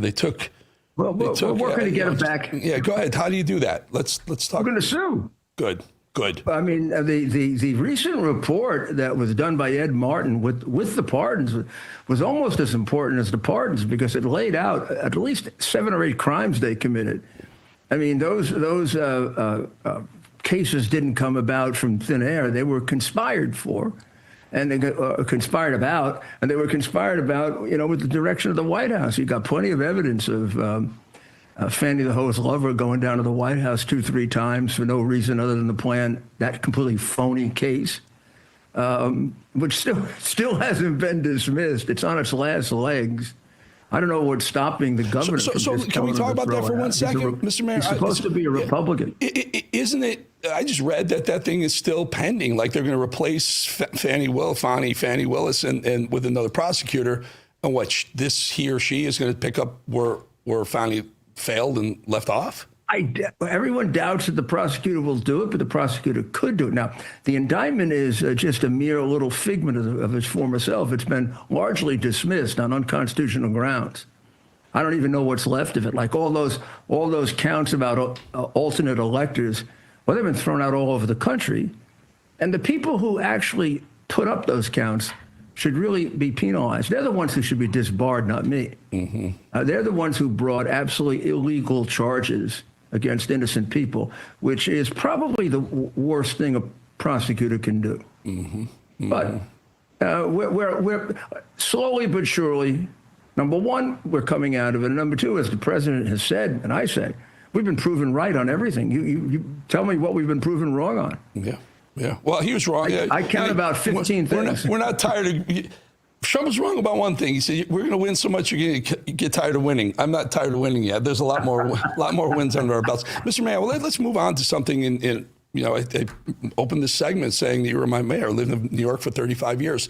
[SPEAKER 10] We're working to get them back.
[SPEAKER 8] Yeah, go ahead. How do you do that? Let's talk.
[SPEAKER 10] We're going to sue.
[SPEAKER 8] Good.
[SPEAKER 10] I mean, the recent report that was done by Ed Martin with the pardons was almost as important as the pardons because it laid out at least 7 or 8 crimes they committed. I mean, those cases didn't come about from thin air. They were conspired for, and they conspired about, with the direction of the White House. You got plenty of evidence of Fannie the Ho's lover going down to the White House 2-3 times for no reason other than the plan, that completely phony case, which still hasn't been dismissed. It's on its last legs. I don't know what's stopping the governor.
[SPEAKER 8] So can we talk about that for 1 second, Mr. Mayor?
[SPEAKER 10] He's supposed to be a Republican.
[SPEAKER 8] Isn't it? I just read that thing is still pending. Like they're going to replace Fannie Willis and with another prosecutor. And what he or she is going to pick up where Fannie failed and left off?
[SPEAKER 10] Everyone doubts that the prosecutor will do it, but the prosecutor could do it. Now, the indictment is just a mere little figment of his former self. It's been largely dismissed on unconstitutional grounds. I don't even know what's left of it. Like all those counts about alternate electors, well, they've been thrown out all over the country. And the people who actually put up those counts should really be penalized. They're the ones who should be disbarred, not me. Mm-hmm. They're the ones who brought absolutely illegal charges against innocent people, which is probably the worst thing a prosecutor can do. Mm-hmm. Mm-hmm. But we're slowly but surely, number one, we're coming out of it. And number two, as the president has said, and I say, we've been proven right on everything. You tell me what we've been proven wrong on.
[SPEAKER 8] Yeah. Well, he was wrong.
[SPEAKER 10] I count about 15 things.
[SPEAKER 8] We're not tired of... Trump was wrong about one thing. He said, we're going to win so much, you're going to get tired of winning. I'm not tired of winning yet. There's a lot more wins under our belts. Mr. Mayor, well, let's move on to something I opened this segment saying that you were my mayor. I lived in New York for 35 years.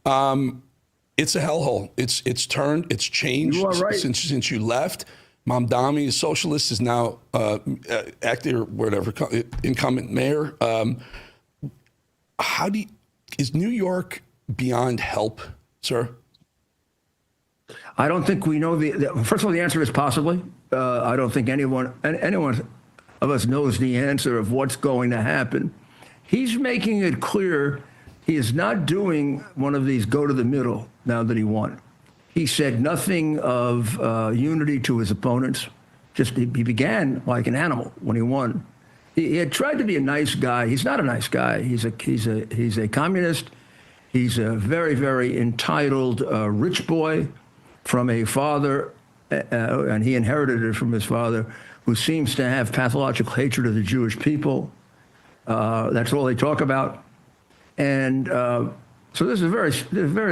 [SPEAKER 8] It's a hellhole. It's turned. It's changed since you left. Mamdani, a socialist, is now acting or whatever, incumbent mayor. Is New York beyond help, sir?
[SPEAKER 10] I don't think we know first of all, the answer is possibly. I don't think anyone of us knows the answer of what's going to happen. He's making it clear he is not doing one of these go to the middle now that he won. He said nothing of unity to his opponents. He began like an animal when he won. He had tried to be a nice guy. He's not a nice guy. He's a communist. He's a very, very entitled rich boy from a father, and he inherited it from his father, who seems to have pathological hatred of the Jewish people. That's all they talk about. And so this is a very,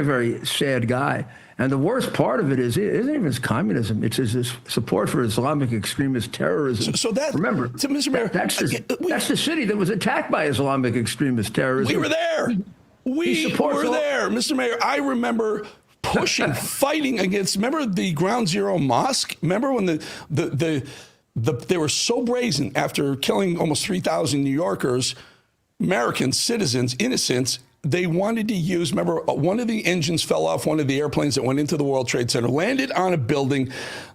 [SPEAKER 10] very sad guy. And the worst part of it isn't even his communism. It's his support for Islamic extremist terrorism. Remember,
[SPEAKER 8] Mr. Mayor,
[SPEAKER 10] that's the city that was attacked by Islamic extremist terrorism.
[SPEAKER 8] We were there. We were there, Mr. Mayor. I remember pushing, fighting against. Remember the Ground Zero Mosque? Remember when they were so brazen after killing almost 3,000 New Yorkers, Americans, citizens, innocents. They wanted to use, remember, one of the engines fell off one of the airplanes that went into the World Trade Center, landed on a building.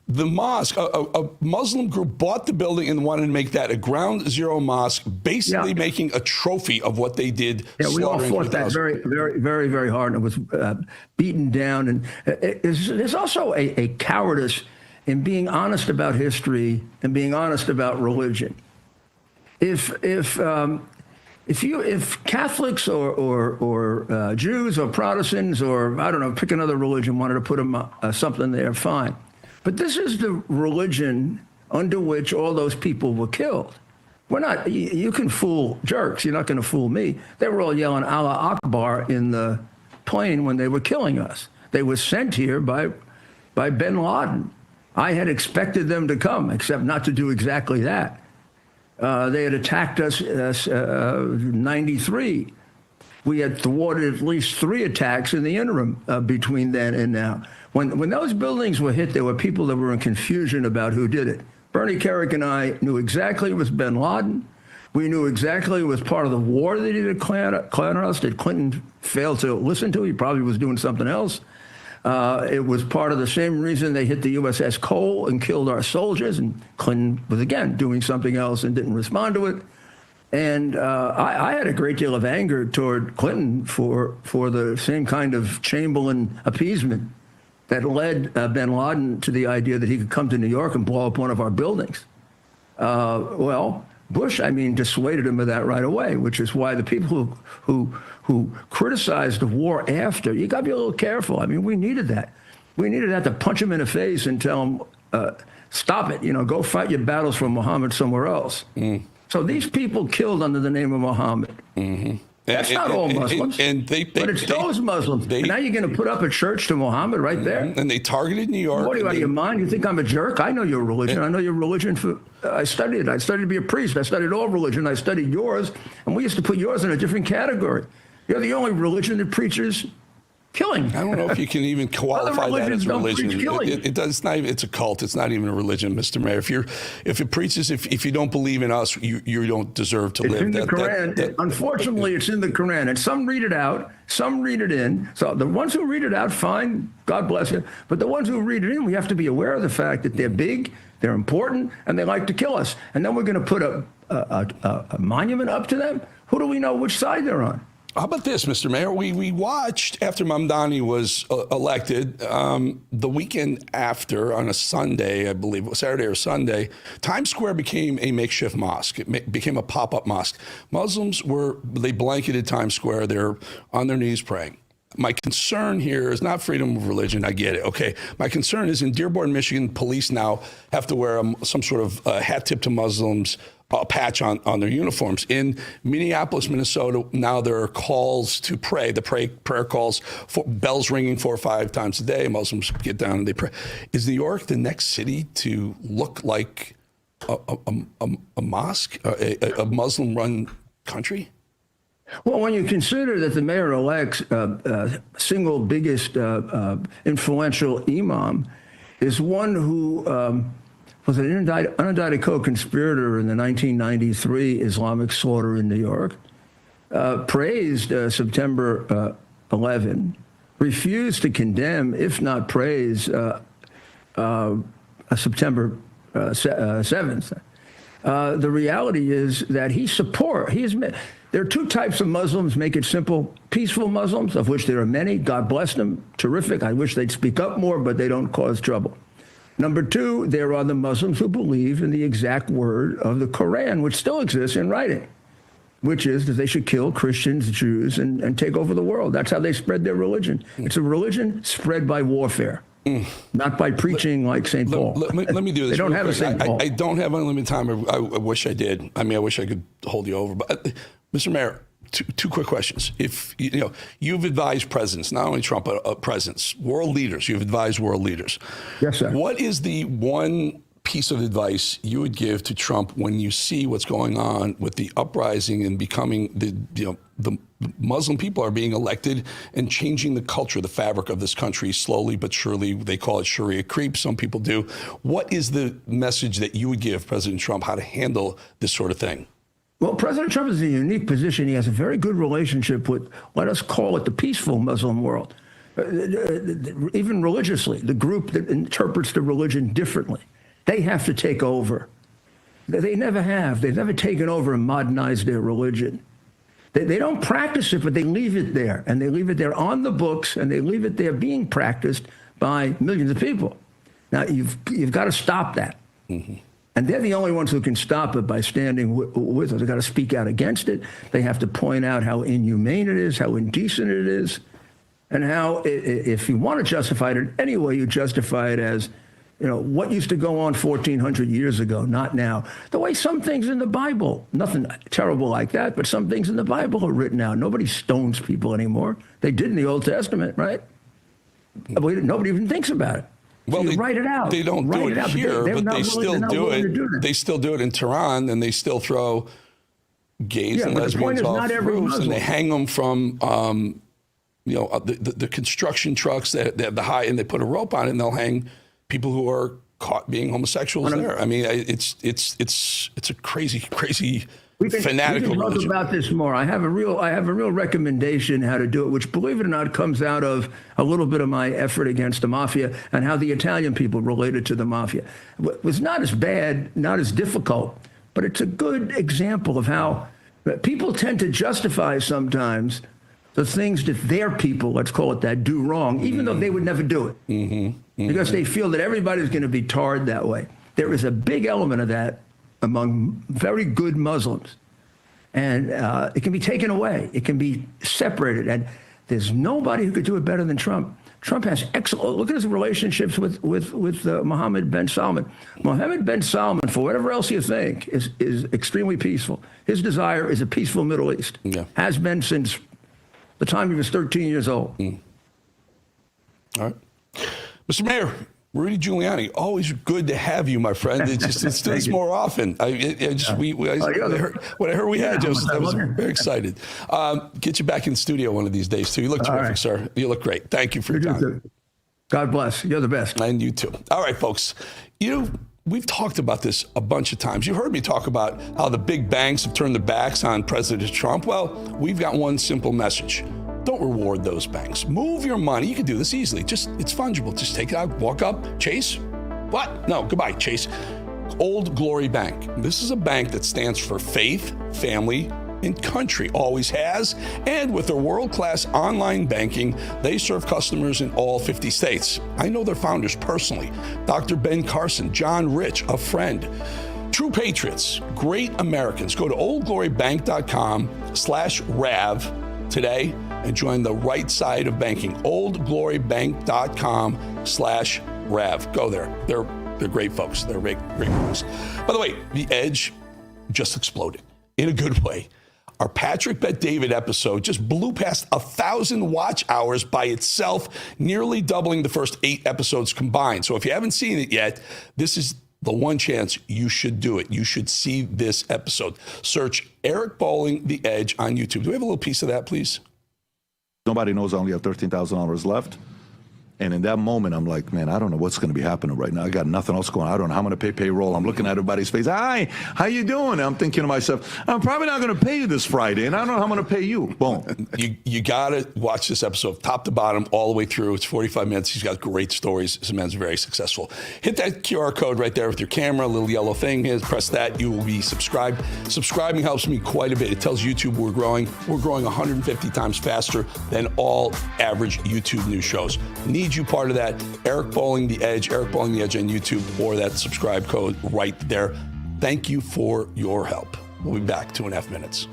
[SPEAKER 8] The mosque, a Muslim group bought the building and wanted to make that a Ground Zero Mosque, basically making a trophy of what they did.
[SPEAKER 10] Yeah, we all fought that very, very, very, very hard. And it was beaten down. And there's also a cowardice in being honest about history and being honest about religion. If Catholics or Jews or Protestants or, I don't know, pick another religion, wanted to put something there, fine. But this is the religion under which all those people were killed. We're not, you can fool jerks. You're not going to fool me. They were all yelling Allah Akbar in the plane when they were killing us. They were sent here by bin Laden. I had expected them to come, except not to do exactly that. They had attacked us in 93. We had thwarted at least 3 attacks in the interim between then and now. When those buildings were hit, there were people that were in confusion about who did it. Bernie Kerik and I knew exactly it was bin Laden. We knew exactly it was part of the war that he declared on us that Clinton failed to listen to. He probably was doing something else. It was part of the same reason they hit the USS Cole and killed our soldiers, and Clinton was, again, doing something else and didn't respond to it. And I had a great deal of anger toward Clinton for the same kind of Chamberlain appeasement that led bin Laden to the idea that he could come to New York and blow up one of our buildings. Well, Bush, dissuaded him of that right away, which is why the people who criticized the war after, you got to be a little careful. We needed that. We needed that to punch him in the face and tell him, stop it, go fight your battles for Muhammad somewhere else. So these people killed under the name of Muhammad. Mm-hmm. That's not all Muslims. But it's those Muslims. And now you're going to put up a church to Muhammad right there?
[SPEAKER 8] And they targeted New York.
[SPEAKER 10] What are you out of your mind? You think I'm a jerk? I know your religion. I know your religion. I studied it. I studied to be a priest. I studied all religion. I studied yours. And we used to put yours in a different category. You're the only religion that preaches killing.
[SPEAKER 8] I don't know if you can even qualify that as religion. It's a cult. It's not even a religion, Mr. Mayor. If it preaches, if you don't believe in us, you don't deserve to live.
[SPEAKER 10] It's in the Quran. Unfortunately, it's in the Quran, and some read it out, some read it in. So the ones who read it out, fine, God bless you. But the ones who read it in, we have to be aware of the fact that they're big, they're important, and they like to kill us. And then we're going to put a monument up to them. Who do we know which side they're on?
[SPEAKER 8] How about this, Mr. Mayor? We watched after Mamdani was elected, the weekend after, on a Sunday, I believe, Saturday or Sunday, Times Square became a makeshift mosque. It became a pop-up mosque. Muslims they blanketed Times Square. They're on their knees praying. My concern here is not freedom of religion. I get it. Okay. My concern is in Dearborn, Michigan, police now have to wear some sort of hat tip to Muslims, a patch on their uniforms. In Minneapolis, Minnesota, now there are calls to pray. The prayer calls, for bells ringing 4 or 5 times a day. Muslims get down and they pray. Is New York the next city to look like a mosque, a Muslim-run country?
[SPEAKER 10] Well, when you consider that the mayor-elect's single biggest influential imam is one who was an unindicted co-conspirator in the 1993 Islamic slaughter in New York, praised September 11, refused to condemn, if not praise, September 7th. The reality is that there are two types of Muslims, make it simple. Peaceful Muslims, of which there are many. God bless them. Terrific. I wish they'd speak up more, but they don't cause trouble. Number two, there are the Muslims who believe in the exact word of the Quran, which still exists in writing, which is that they should kill Christians, Jews, and take over the world. That's how they spread their religion. It's a religion spread by warfare, not by preaching like St. Paul.
[SPEAKER 8] Let me do this.
[SPEAKER 10] They don't have a St. Paul.
[SPEAKER 8] I don't have unlimited time. I wish I did. I mean, I wish I could hold you over. But, Mr. Mayor, two quick questions. If you've advised presidents, not only Trump, but presidents, world leaders. You've advised world leaders.
[SPEAKER 10] Yes, sir.
[SPEAKER 8] What is the one piece of advice you would give to Trump when you see what's going on with the uprising and becoming the Muslim people are being elected and changing the culture, the fabric of this country slowly but surely? They call it Sharia creep. Some people do. What is the message that you would give President Trump how to handle this sort of thing?
[SPEAKER 10] Well, President Trump is in a unique position. He has a very good relationship with, let us call it, the peaceful Muslim world. Even religiously, the group that interprets the religion differently. They have to take over. They never have. They've never taken over and modernized their religion. They don't practice it, but they leave it there. And they leave it there on the books, and they leave it there being practiced by millions of people. Now, you've got to stop that. Mm-hmm. And they're the only ones who can stop it by standing with us. They've got to speak out against it. They have to point out how inhumane it is, how indecent it is, and how, if you want to justify it in any way, you justify it as, what used to go on 1,400 years ago, not now. The way some things in the Bible, nothing terrible like that, but some things in the Bible are written out. Nobody stones people anymore. They did in the Old Testament, right? Nobody even thinks about it.
[SPEAKER 8] Well,
[SPEAKER 10] they write it out.
[SPEAKER 8] They don't do it here, but they still do it. They still do it in Tehran, and they still throw gays and lesbians off roofs, and they hang them from, the construction trucks that have the high, and they put a rope on it, and they'll hang people who are caught being homosexuals there. I mean, it's a crazy fanatical religion.
[SPEAKER 10] We can talk about this more. I have a real recommendation how to do it, which, believe it or not, comes out of a little bit of my effort against the mafia and how the Italian people related to the mafia. It was not as bad, not as difficult, but it's a good example of how people tend to justify sometimes the things that their people, let's call it that, do wrong, even though they would never do it, because they feel that everybody's going to be tarred that way. There is a big element of that among very good Muslims. And it can be taken away. It can be separated. And there's nobody who could do it better than Trump. Trump has excellent. Look at his relationships with Mohammed bin Salman. Mohammed bin Salman, for whatever else you think, is extremely peaceful. His desire is a peaceful Middle East.
[SPEAKER 8] Yeah.
[SPEAKER 10] Has been since the time he was 13 years old.
[SPEAKER 8] All right. Mr. Mayor, Rudy Giuliani, always good to have you, my friend. Let's do this more often. When I heard we had you, I was very excited. Get you back in the studio one of these days, too. You look terrific, sir. You look great. Thank you for your time.
[SPEAKER 10] God bless. You're the best.
[SPEAKER 8] And you, too. All right, folks. We've talked about this a bunch of times. You heard me talk about how the big banks have turned their backs on President Trump. Well, we've got one simple message. Don't reward those banks. Move your money. You can do this easily. It's fungible. Just take it out, walk up, Chase. What? No, goodbye, Chase. Old Glory Bank. This is a bank that stands for faith, family, and country. Always has. And with their world-class online banking, they serve customers in all 50 states. I know their founders personally. Dr. Ben Carson, John Rich, a friend. True patriots, great Americans. Go to oldglorybank.com/RAV today and join the right side of banking. oldglorybank.com/RAV. Go there. They're great folks. They're great folks. By the way, the Edge just exploded in a good way. Our Patrick Bet David episode just blew past 1,000 watch hours by itself, nearly doubling the first 8 episodes combined. So if you haven't seen it yet, this is the one chance you should do it. You should see this episode. Search Eric Bolling, The Edge on YouTube. Do we have a little piece of that, please?
[SPEAKER 12] Nobody knows I only have $13,000 left. And in that moment, I'm like, man, I don't know what's going to be happening right now. I got nothing else going on. I don't know how I'm going to pay payroll. I'm looking at everybody's face. Hi, how you doing? And I'm thinking to myself, I'm probably not going to pay you this Friday, and I don't know how I'm going to pay you. Boom.
[SPEAKER 8] You got to watch this episode top to bottom all the way through. It's 45 minutes. He's got great stories. This man's very successful. Hit that QR code right there with your camera, a little yellow thing. Press that. You will be subscribed. Subscribing helps me quite a bit. It tells YouTube we're growing. We're growing 150 times faster than all average YouTube news shows. Need you part of that. Eric Bolling, The Edge, Eric Bolling, The Edge on YouTube, or that subscribe code right there. Thank you for your help. We'll be back 2.5 minutes.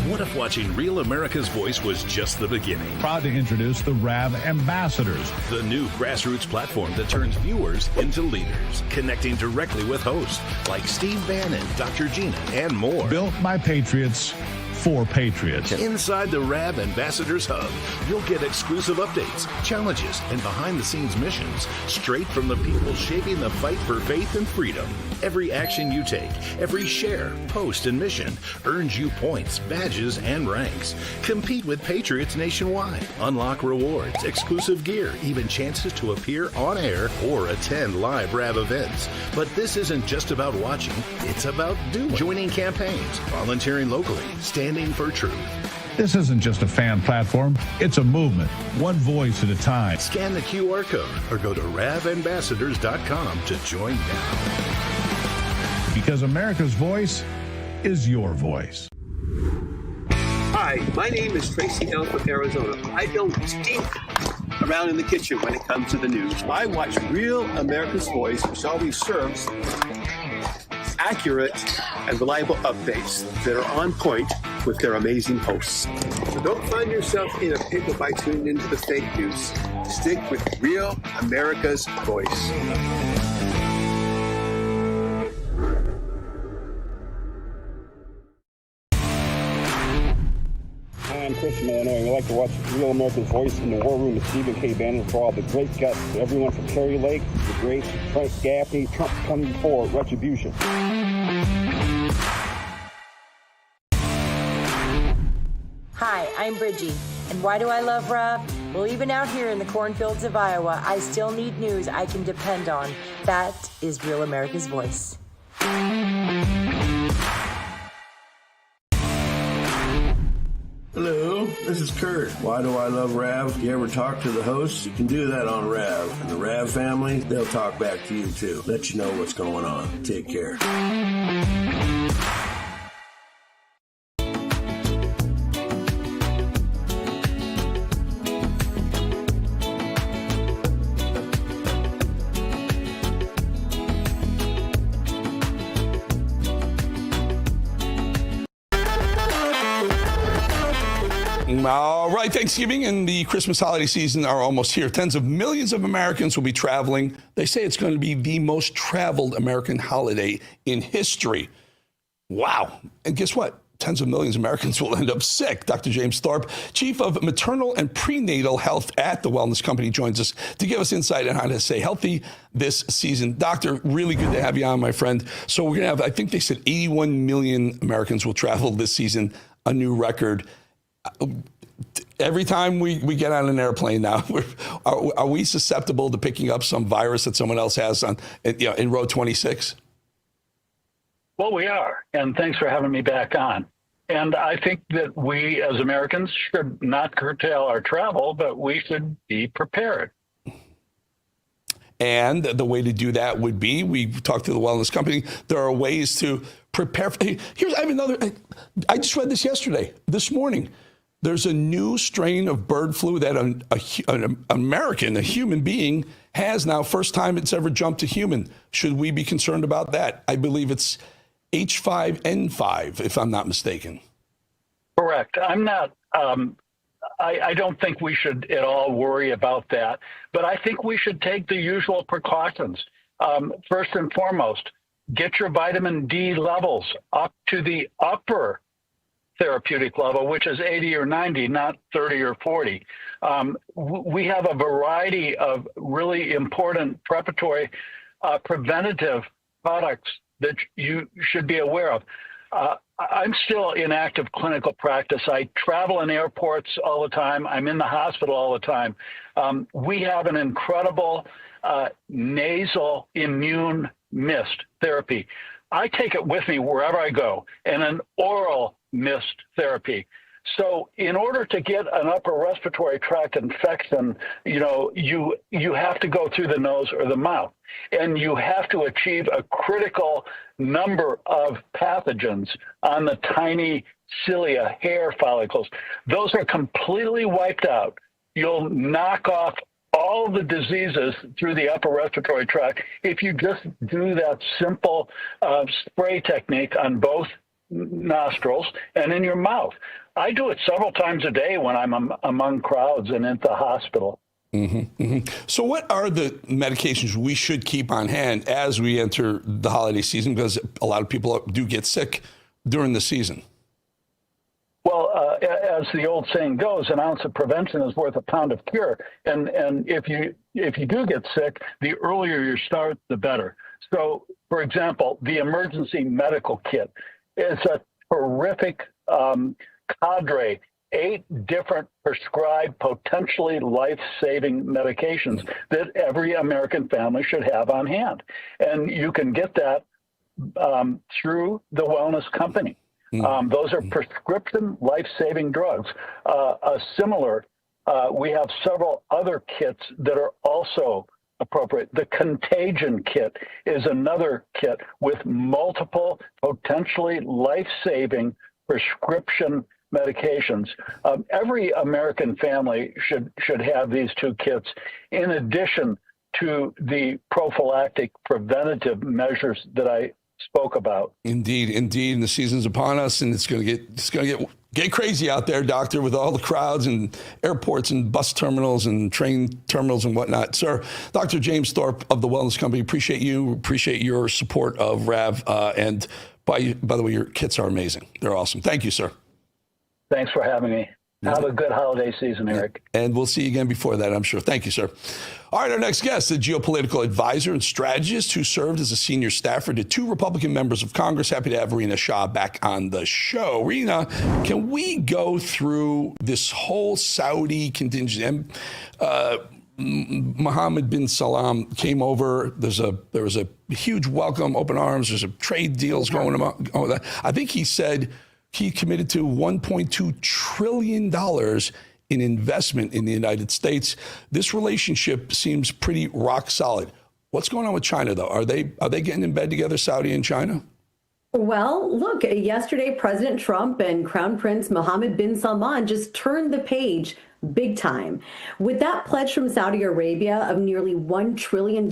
[SPEAKER 9] What if watching Real America's Voice was just the beginning?
[SPEAKER 22] Proud to introduce the RAV Ambassadors,
[SPEAKER 9] the new grassroots platform that turns viewers into leaders, connecting directly with hosts like Steve Bannon, Dr. Gina, and more.
[SPEAKER 22] Built by patriots for patriots.
[SPEAKER 9] Inside the RAV Ambassadors Hub, you'll get exclusive updates, challenges, and behind-the-scenes missions straight from the people shaping the fight for faith and freedom. Every action you take, every share, post, and mission earns you points, badges, and ranks. Compete with patriots nationwide. Unlock rewards, exclusive gear, even chances to appear on air or attend live RAV events. But this isn't just about watching, it's about doing. Joining campaigns, volunteering locally, standing for truth.
[SPEAKER 22] This isn't just a fan platform, it's a movement, one voice at a time.
[SPEAKER 9] Scan the QR code or go to ravambassadors.com to join now.
[SPEAKER 22] Because America's voice is your voice.
[SPEAKER 1] Hi, my name is Tracy L. from Arizona. I don't stink around in the kitchen when it comes to the news. I watch Real America's Voice, which always serves accurate and reliable updates that are on point with their amazing hosts. So don't find yourself in a pickle by tuning into the fake news. Stick with Real America's Voice.
[SPEAKER 5] I'm Christian Illinois. We like to watch Real America's Voice in the War Room with Stephen K. Bannon for all the great guests. Everyone from Cherry Lake, the great Frank Gaffney, Trump 24, Retribution.
[SPEAKER 11] Hi, I'm Bridgie. And why do I love Rob? Well, even out here in the cornfields of Iowa, I still need news I can depend on. That is Real America's Voice.
[SPEAKER 16] Hello, this is Kurt. Why do I love Rav? You ever talk to the hosts? You can do that on Rav. And the Rav family, they'll talk back to you too. Let you know what's going on. Take care.
[SPEAKER 8] All right, Thanksgiving and the Christmas holiday season are almost here. Tens of millions of Americans will be traveling. They say it's going to be the most traveled American holiday in history. Wow. And guess what? Tens of millions of Americans will end up sick. Dr. James Thorpe, Chief of Maternal and Prenatal Health at the Wellness Company, joins us to give us insight on how to stay healthy this season. Doctor, really good to have you on, my friend. So we're going to have, I think they said 81 million Americans will travel this season, a new record. Every time we get on an airplane now, are we susceptible to picking up some virus that someone else has on, in row 26?
[SPEAKER 13] Well, we are, and thanks for having me back on. And I think that we as Americans should not curtail our travel, but we should be prepared.
[SPEAKER 8] And the way to do that would be, we talked to the Wellness Company, there are ways to prepare. I have another, I just read this this morning. There's a new strain of bird flu that an American, a human being, has now. First time it's ever jumped to human. Should we be concerned about that? I believe it's H5N5, if I'm not mistaken.
[SPEAKER 13] Correct. I'm not, I don't think we should at all worry about that, but I think we should take the usual precautions. First and foremost, get your vitamin D levels up to the upper therapeutic level, which is 80 or 90, not 30 or 40. We have a variety of really important preparatory preventative products that you should be aware of. I'm still in active clinical practice. I travel in airports all the time. I'm in the hospital all the time. We have an incredible nasal immune mist therapy. I take it with me wherever I go, and an oral mist therapy. So in order to get an upper respiratory tract infection, you have to go through the nose or the mouth, and you have to achieve a critical number of pathogens on the tiny cilia, hair follicles. Those are completely wiped out. You'll knock off all the diseases through the upper respiratory tract if you just do that simple spray technique on both nostrils and in your mouth. I do it several times a day when I'm among crowds and at the hospital.
[SPEAKER 8] Mm-hmm, mm-hmm. So what are the medications we should keep on hand as we enter the holiday season? Because a lot of people do get sick during the season.
[SPEAKER 13] Well, as the old saying goes, an ounce of prevention is worth a pound of cure. And if you do get sick, the earlier you start, the better. So, for example, the emergency medical kit is a terrific cadre, 8 different prescribed, potentially life-saving medications that every American family should have on hand. And you can get that through the Wellness Company. Those are prescription life-saving drugs. We have several other kits that are also appropriate. The Contagion Kit is another kit with multiple potentially life-saving prescription medications. Every American family should have these 2 kits in addition to the prophylactic preventative measures that I spoke about.
[SPEAKER 8] Indeed. And the season's upon us, and it's going to get crazy out there, Doctor, with all the crowds and airports and bus terminals and train terminals and whatnot. Sir, Dr. James Thorpe of the Wellness Company, appreciate your support of RAV. And by the way, your kits are amazing. They're awesome. Thank you, sir.
[SPEAKER 13] Thanks for having me. Have a good holiday season, Eric.
[SPEAKER 8] And we'll see you again before that, I'm sure. Thank you, sir. All right, our next guest, the geopolitical advisor and strategist who served as a senior staffer to 2 Republican members of Congress. Happy to have Rena Shah back on the show. Rena, can we go through this whole Saudi contingent? Mohammed bin Salman came over. There was a huge welcome, open arms. There's a trade deals going on. I think he said he committed to $1.2 trillion in investment in the United States. This relationship seems pretty rock solid. What's going on with China, though? Are they getting in bed together, Saudi and China?
[SPEAKER 7] Well, look, yesterday, President Trump and Crown Prince Mohammed bin Salman just turned the page big time. With that pledge from Saudi Arabia of nearly $1 trillion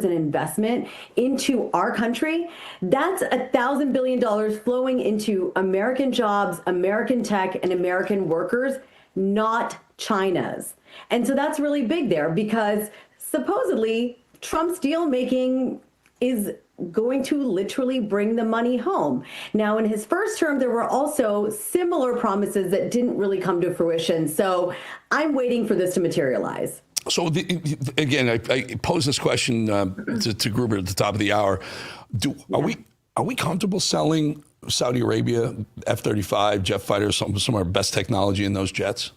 [SPEAKER 7] in investment into our country, that's $1,000 billion flowing into American jobs, American tech, and American workers, not China's. And so that's really big there because supposedly Trump's deal making is going to literally bring the money home. Now, in his first term, there were also similar promises that didn't really come to fruition. So I'm waiting for this to materialize.
[SPEAKER 8] So again, I posed this question to Gruber at the top of the hour. Are we comfortable selling Saudi Arabia F-35 jet fighters, some of our best technology in those jets?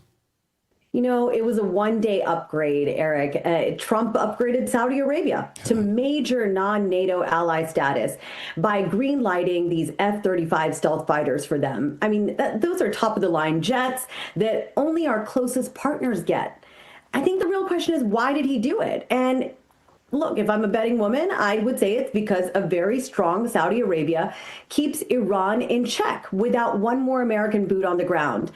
[SPEAKER 7] You know, it was a one-day upgrade, Eric. Trump upgraded Saudi Arabia to major non-NATO ally status by green-lighting these F-35 stealth fighters for them. I mean, those are top-of-the-line jets that only our closest partners get. I think the real question is, why did he do it? And look, if I'm a betting woman, I would say it's because a very strong Saudi Arabia keeps Iran in check without one more American boot on the ground.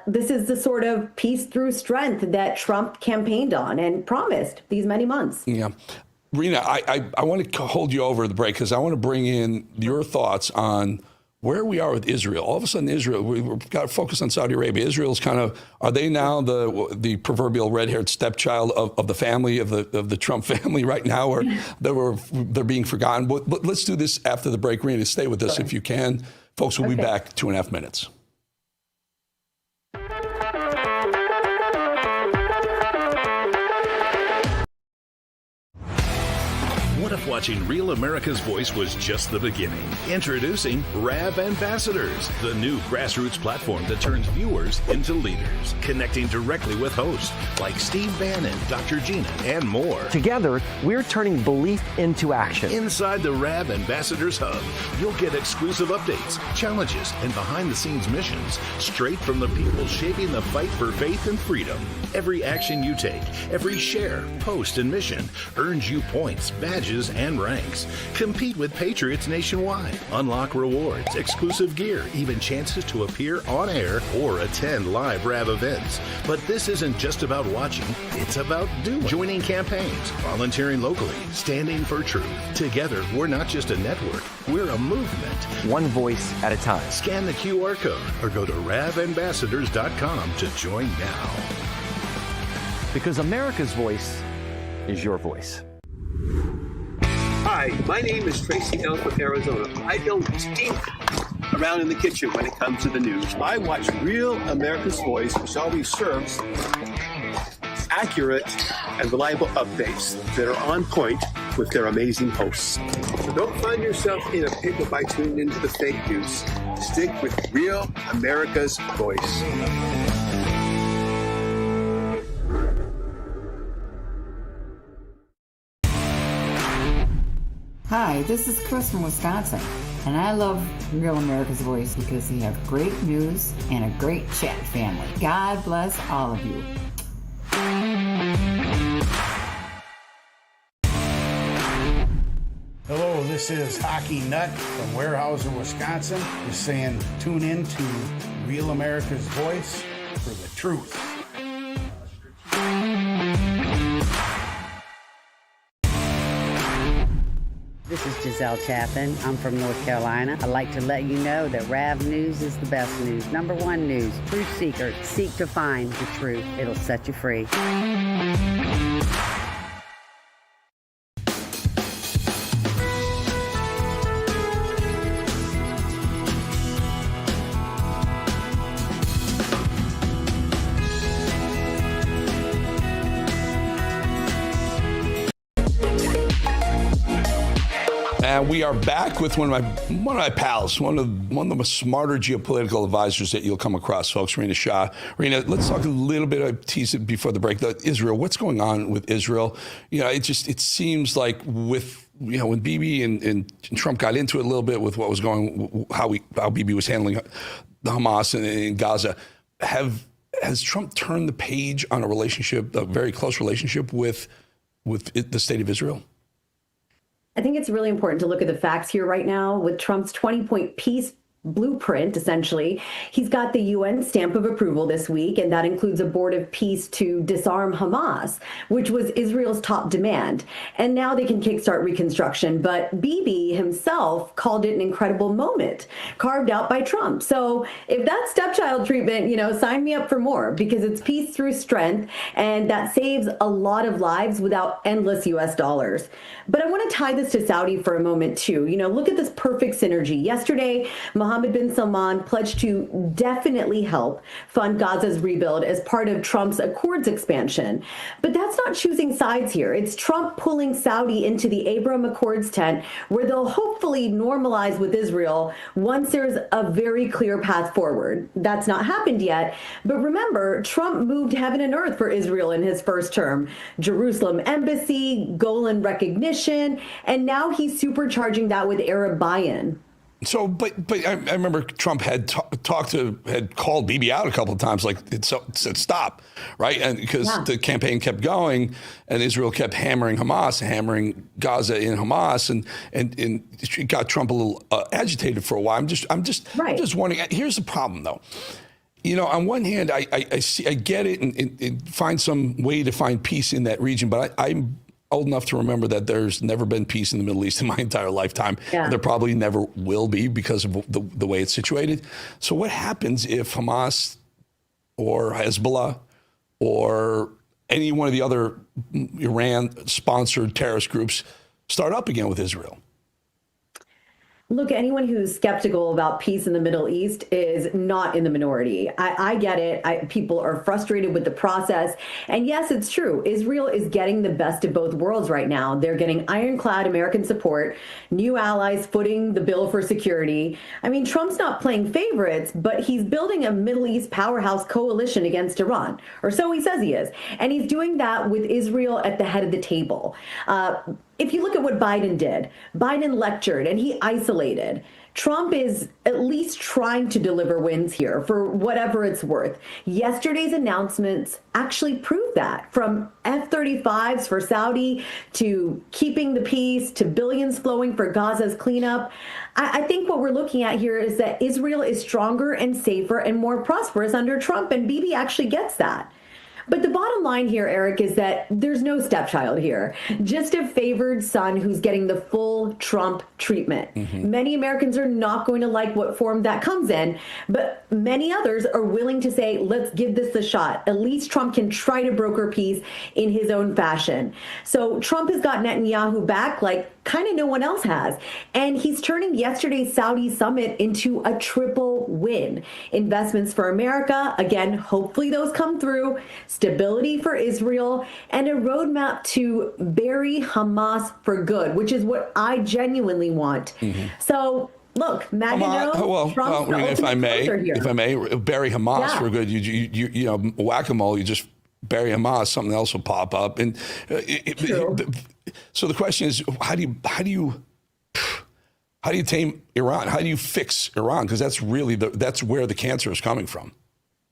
[SPEAKER 7] This is the sort of peace through strength that Trump campaigned on and promised these many months.
[SPEAKER 8] Yeah. Rena, I want to hold you over the break because I want to bring in your thoughts on where we are with Israel. All of a sudden, Israel, we've got to focus on Saudi Arabia. Israel's kind of, are they now the proverbial red-haired stepchild of the family, of the Trump family right now, or they're being forgotten? But let's do this after the break. Rena, stay with us if you can. Folks, we'll be back 2.5 minutes.
[SPEAKER 9] What if watching Real America's Voice was just the beginning? Introducing RAV Ambassadors, the new grassroots platform that turns viewers into leaders, connecting directly with hosts like Steve Bannon, Dr. Gina, and more.
[SPEAKER 17] Together, we're turning belief into action.
[SPEAKER 9] Inside the RAV Ambassadors Hub, you'll get exclusive updates, challenges, and behind-the-scenes missions straight from the people shaping the fight for faith and freedom. Every action you take, every share, post, and mission earns you points, badges, and ranks. Compete with Patriots nationwide. Unlock rewards, exclusive gear, even chances to appear on air or attend live RAV events. But this isn't just about watching, it's about doing. Joining campaigns, volunteering locally, standing for truth. Together, we're not just a network, we're a movement.
[SPEAKER 17] One voice at a time.
[SPEAKER 9] Scan the QR code or go to ravambassadors.com to join now.
[SPEAKER 17] Because America's voice is your voice.
[SPEAKER 1] Hi, my name is Tracy L. from Arizona. I don't stink around in the kitchen when it comes to the news. I watch Real America's Voice, which always serves accurate and reliable updates that are on point with their amazing hosts. So don't find yourself in a pickle by tuning into the fake news. Stick with Real America's Voice.
[SPEAKER 18] Hi, this is Chris from Wisconsin, and I love Real America's Voice because they have great news and a great chat family. God bless all of you.
[SPEAKER 21] Hello, this is Hockey Nut from Weyerhaeuser, Wisconsin. Just saying, tune in to Real America's Voice for the truth.
[SPEAKER 24] This is Giselle Chaffin. I'm from North Carolina. I'd like to let you know that RAV News is the best news. Number one news. Truth seekers seek to find the truth. It'll set you free.
[SPEAKER 8] And we are back with one of my pals, one of the smarter geopolitical advisors that you'll come across, folks. Rena Shah. Rena, let's talk a little bit. I teased it before the break. Israel. What's going on with Israel? You know, it seems like with when Bibi and Trump got into it a little bit with what was going, how Bibi was handling the Hamas in Gaza. Has Trump turned the page on a very close relationship with the state of Israel?
[SPEAKER 7] I think it's really important to look at the facts here right now with Trump's 20-point peace blueprint, essentially. He's got the UN stamp of approval this week, and that includes a board of peace to disarm Hamas, which was Israel's top demand. And now they can kickstart reconstruction. But Bibi himself called it an incredible moment carved out by Trump. So if that's stepchild treatment, sign me up for more, because it's peace through strength, and that saves a lot of lives without endless US dollars. But I want to tie this to Saudi for a moment, too. Look at this perfect synergy. Yesterday, Mohammed bin Salman pledged to definitely help fund Gaza's rebuild as part of Trump's Accords expansion. But that's not choosing sides here. It's Trump pulling Saudi into the Abraham Accords tent, where they'll hopefully normalize with Israel once there's a very clear path forward. That's not happened yet. But remember, Trump moved heaven and earth for Israel in his first term. Jerusalem embassy, Golan recognition, and now he's supercharging that with Arab buy-in.
[SPEAKER 8] So, but I remember Trump had called Bibi out a couple of times, said stop, right? And because the campaign kept going, and Israel kept hammering Gaza in Hamas, and it got Trump a little agitated for a while. I'm just wondering. Here's the problem, though. On one hand, I get it, and find some way to find peace in that region, but I'm old enough to remember that there's never been peace in the Middle East in my entire lifetime. Yeah. There probably never will be because of the way it's situated. So what happens if Hamas or Hezbollah or any one of the other Iran-sponsored terrorist groups start up again with Israel?
[SPEAKER 7] Look, anyone who's skeptical about peace in the Middle East is not in the minority. I get it. People are frustrated with the process. And yes, it's true. Israel is getting the best of both worlds right now. They're getting ironclad American support, new allies footing the bill for security. I mean, Trump's not playing favorites, but he's building a Middle East powerhouse coalition against Iran, or so he says he is. And he's doing that with Israel at the head of the table. If you look at what Biden did, Biden lectured and he isolated. Trump is at least trying to deliver wins here for whatever it's worth. Yesterday's announcements actually prove that, from F-35s for Saudi to keeping the peace to billions flowing for Gaza's cleanup. I think what we're looking at here is that Israel is stronger and safer and more prosperous under Trump, and Bibi actually gets that. But the bottom line here, Eric, is that there's no stepchild here, just a favored son who's getting the full Trump treatment. Mm-hmm. Many Americans are not going to like what form that comes in, but many others are willing to say, let's give this a shot. At least Trump can try to broker peace in his own fashion. So Trump has got Netanyahu back like kind of no one else has. And he's turning yesterday's Saudi summit into a triple win. Investments for America, again, hopefully those come through, stability for Israel, and a roadmap to bury Hamas for good, which is what I genuinely want. Mm-hmm. So look, Maginot,
[SPEAKER 8] if I may, bury Hamas for good. You know, whack-a-mole, you just bury Hamas, something else will pop up. And so the question is, how do you tame Iran? How do you fix Iran? Because that's really that's where the cancer is coming from.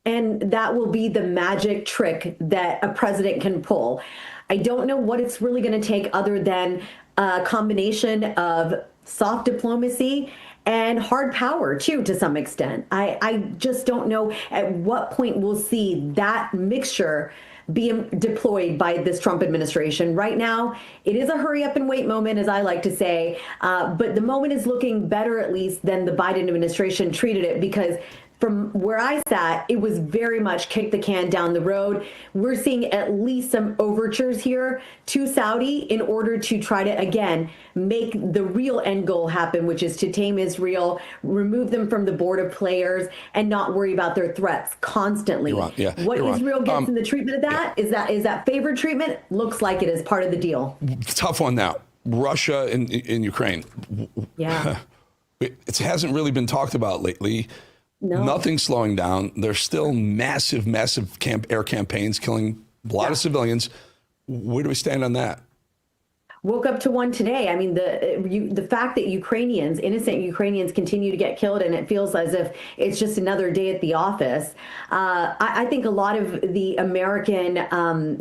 [SPEAKER 7] And that will be the magic trick that a president can pull. I don't know what it's really going to take other than a combination of soft diplomacy and hard power, too, to some extent. I just don't know at what point we'll see that mixture be deployed by this Trump administration. Right now, it is a hurry up and wait moment, as I like to say, but the moment is looking better, at least, than the Biden administration treated it, because from where I sat, it was very much kick the can down the road. We're seeing at least some overtures here to Saudi in order to try to, again, make the real end goal happen, which is to tame Israel, remove them from the board of players, and not worry about their threats constantly. Iran. Israel gets in the treatment of that, is that favored treatment? Looks like it is part of the deal.
[SPEAKER 8] Tough one now. Russia and Ukraine.
[SPEAKER 7] Yeah.
[SPEAKER 8] It hasn't really been talked about lately.
[SPEAKER 7] No.
[SPEAKER 8] Nothing's slowing down. There's still massive air campaigns killing a lot of civilians. Where do we stand on that?
[SPEAKER 7] Woke up to one today. I mean, the fact that innocent Ukrainians continue to get killed, and it feels as if it's just another day at the office. I think a lot of the American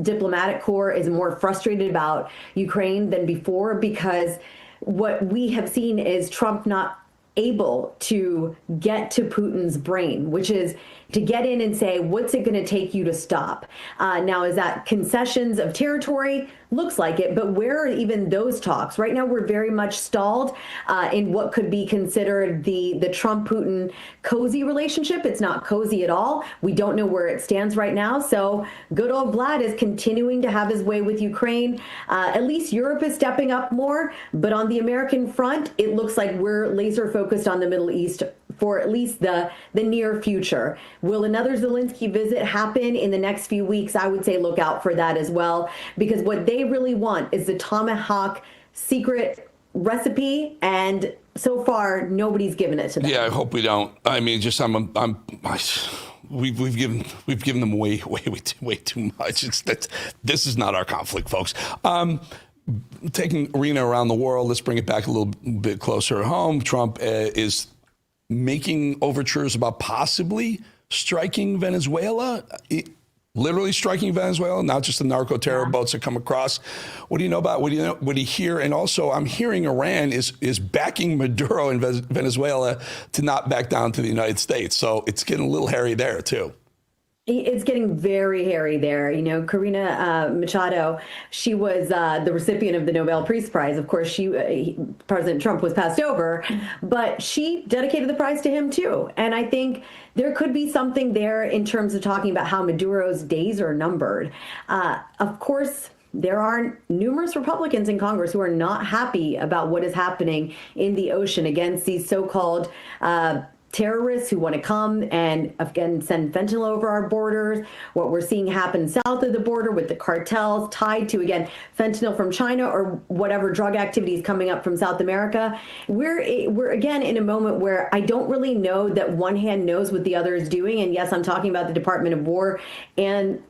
[SPEAKER 7] diplomatic corps is more frustrated about Ukraine than before, because what we have seen is Trump not able to get to Putin's brain, which is to get in and say, what's it going to take you to stop? Now, is that concessions of territory? Looks like it, but where are even those talks? Right now, we're very much stalled in what could be considered the Trump-Putin cozy relationship. It's not cozy at all. We don't know where it stands right now. So good old Vlad is continuing to have his way with Ukraine. At least Europe is stepping up more. But on the American front, it looks like we're laser focused on the Middle East for at least the near future. Will another Zelensky visit happen in the next few weeks? I would say look out for that as well, because what they really want is the Tomahawk secret recipe, and so far nobody's given it to them.
[SPEAKER 8] Yeah, I hope we don't. I mean, just we've given them way too much. This is not our conflict, folks. Taking Rena around the world, let's bring it back a little bit closer at home. Trump is making overtures about possibly striking Venezuela, literally striking Venezuela, not just the narco-terror boats that come across. What do you know about, what do you hear? And also, I'm hearing Iran is backing Maduro in Venezuela to not back down to the United States. So it's getting a little hairy there, too.
[SPEAKER 7] It's getting very hairy there. You know, Corina Machado, she was the recipient of the Nobel Peace Prize. Of course, President Trump was passed over, but she dedicated the prize to him, too. And I think there could be something there in terms of talking about how Maduro's days are numbered. Of course, there are numerous Republicans in Congress who are not happy about what is happening in the ocean against these so-called terrorists who want to come and, again, send fentanyl over our borders. What we're seeing happen south of the border with the cartels tied to, again, fentanyl from China or whatever drug activities coming up from South America. We're again in a moment where I don't really know that one hand knows what the other is doing. And yes, I'm talking about the Department of War and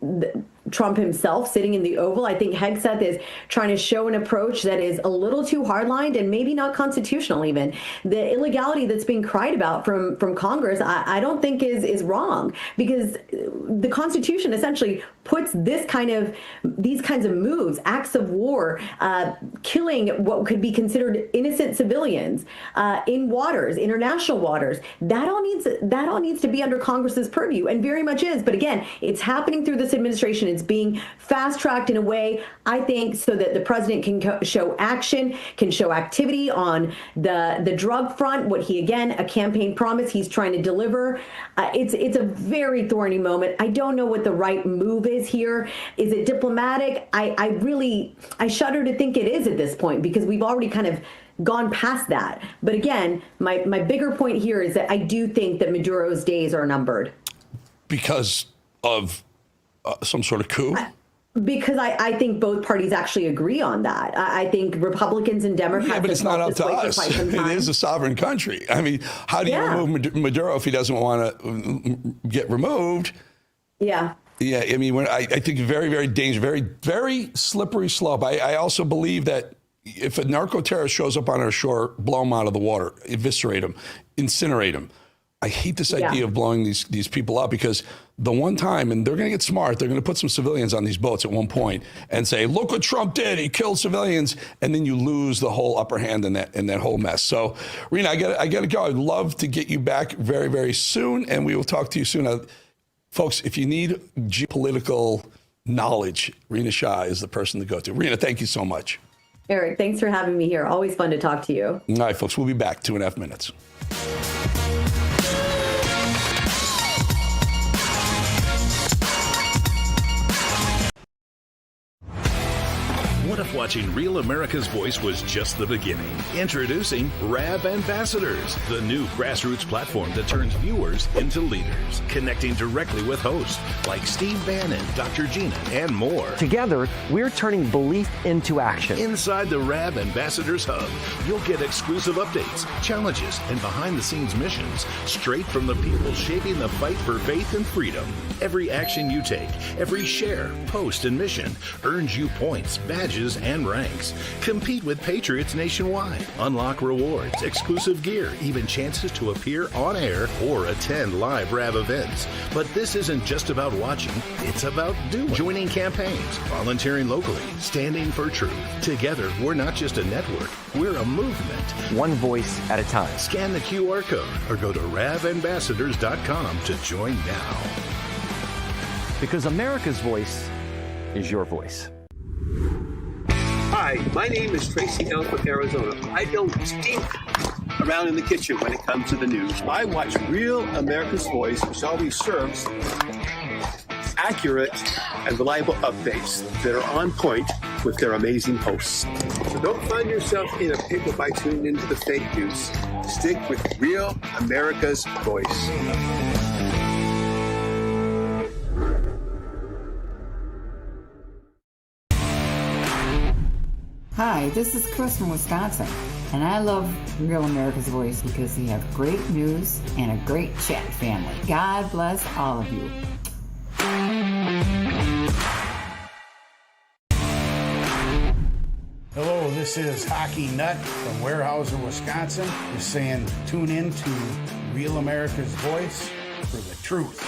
[SPEAKER 7] Trump himself sitting in the Oval. I think Hegseth is trying to show an approach that is a little too hardlined and maybe not constitutional even. The illegality that's being cried about from Congress, I don't think is wrong, because the Constitution essentially puts these kinds of moves, acts of war, killing what could be considered innocent civilians in waters, international waters. That all needs to be under Congress's purview, and very much is. But again, it's happening through this administration. It's being fast-tracked in a way, I think, so that the president can show action, can show activity on the drug front, what he, again, a campaign promise he's trying to deliver. It's a very thorny moment. I don't know what the right move is here. Is it diplomatic? I shudder to think it is at this point, because we've already kind of gone past that. But again, my bigger point here is that I do think that Maduro's days are numbered.
[SPEAKER 8] Because of some sort of coup?
[SPEAKER 7] Because I think both parties actually agree on that. I think Republicans and Democrats.
[SPEAKER 8] Yeah, but it's not up to us. It is a sovereign country. I mean, how do you remove Maduro if he doesn't want to get removed?
[SPEAKER 7] Yeah.
[SPEAKER 8] Yeah, I mean, I think very, very dangerous, very, very slippery slope. I also believe that if a narco-terrorist shows up on our shore, blow him out of the water, eviscerate him, incinerate him. I hate this idea of blowing these people up, because the one time, and they're going to get smart, they're going to put some civilians on these boats at one point and say, look what Trump did, he killed civilians, and then you lose the whole upper hand in that whole mess. So, Rena, I got to go. I'd love to get you back very, very soon, and we will talk to you soon. Folks, if you need geopolitical knowledge, Rena Shah is the person to go to. Rena, thank you so much.
[SPEAKER 7] Eric, thanks for having me here. Always fun to talk to you.
[SPEAKER 8] All right, folks, we'll be back 2.5 minutes.
[SPEAKER 9] What if watching Real America's Voice was just the beginning? Introducing RAV Ambassadors, the new grassroots platform that turns viewers into leaders, connecting directly with hosts like Steve Bannon, Dr. Gina, and more.
[SPEAKER 17] Together, we're turning belief into action.
[SPEAKER 9] Inside the RAV Ambassadors Hub, you'll get exclusive updates, challenges, and behind-the-scenes missions straight from the people shaping the fight for faith and freedom. Every action you take, every share, post, and mission earns you points, badges, and and ranks. Compete with Patriots nationwide. Unlock rewards, exclusive gear, even chances to appear on air or attend live RAV events. But this isn't just about watching, it's about doing. Joining campaigns, volunteering locally, standing for truth. Together, we're not just a network, we're a movement.
[SPEAKER 17] One voice at a time.
[SPEAKER 9] Scan the QR code or go to ravambassadors.com to join now.
[SPEAKER 17] Because America's voice is your voice.
[SPEAKER 1] Hi, my name is Tracy L. from Arizona. I don't stink around in the kitchen when it comes to the news. I watch Real America's Voice, which always serves accurate and reliable updates that are on point with their amazing hosts. So don't find yourself in a pickle by tuning into the fake news. Stick with Real America's Voice.
[SPEAKER 18] Hi, this is Chris from Wisconsin, and I love Real America's Voice because they have great news and a great chat family. God bless all of you.
[SPEAKER 21] Hello, this is Hockey Nut from Weyerhaeuser, Wisconsin. Just saying, tune in to Real America's Voice for the truth.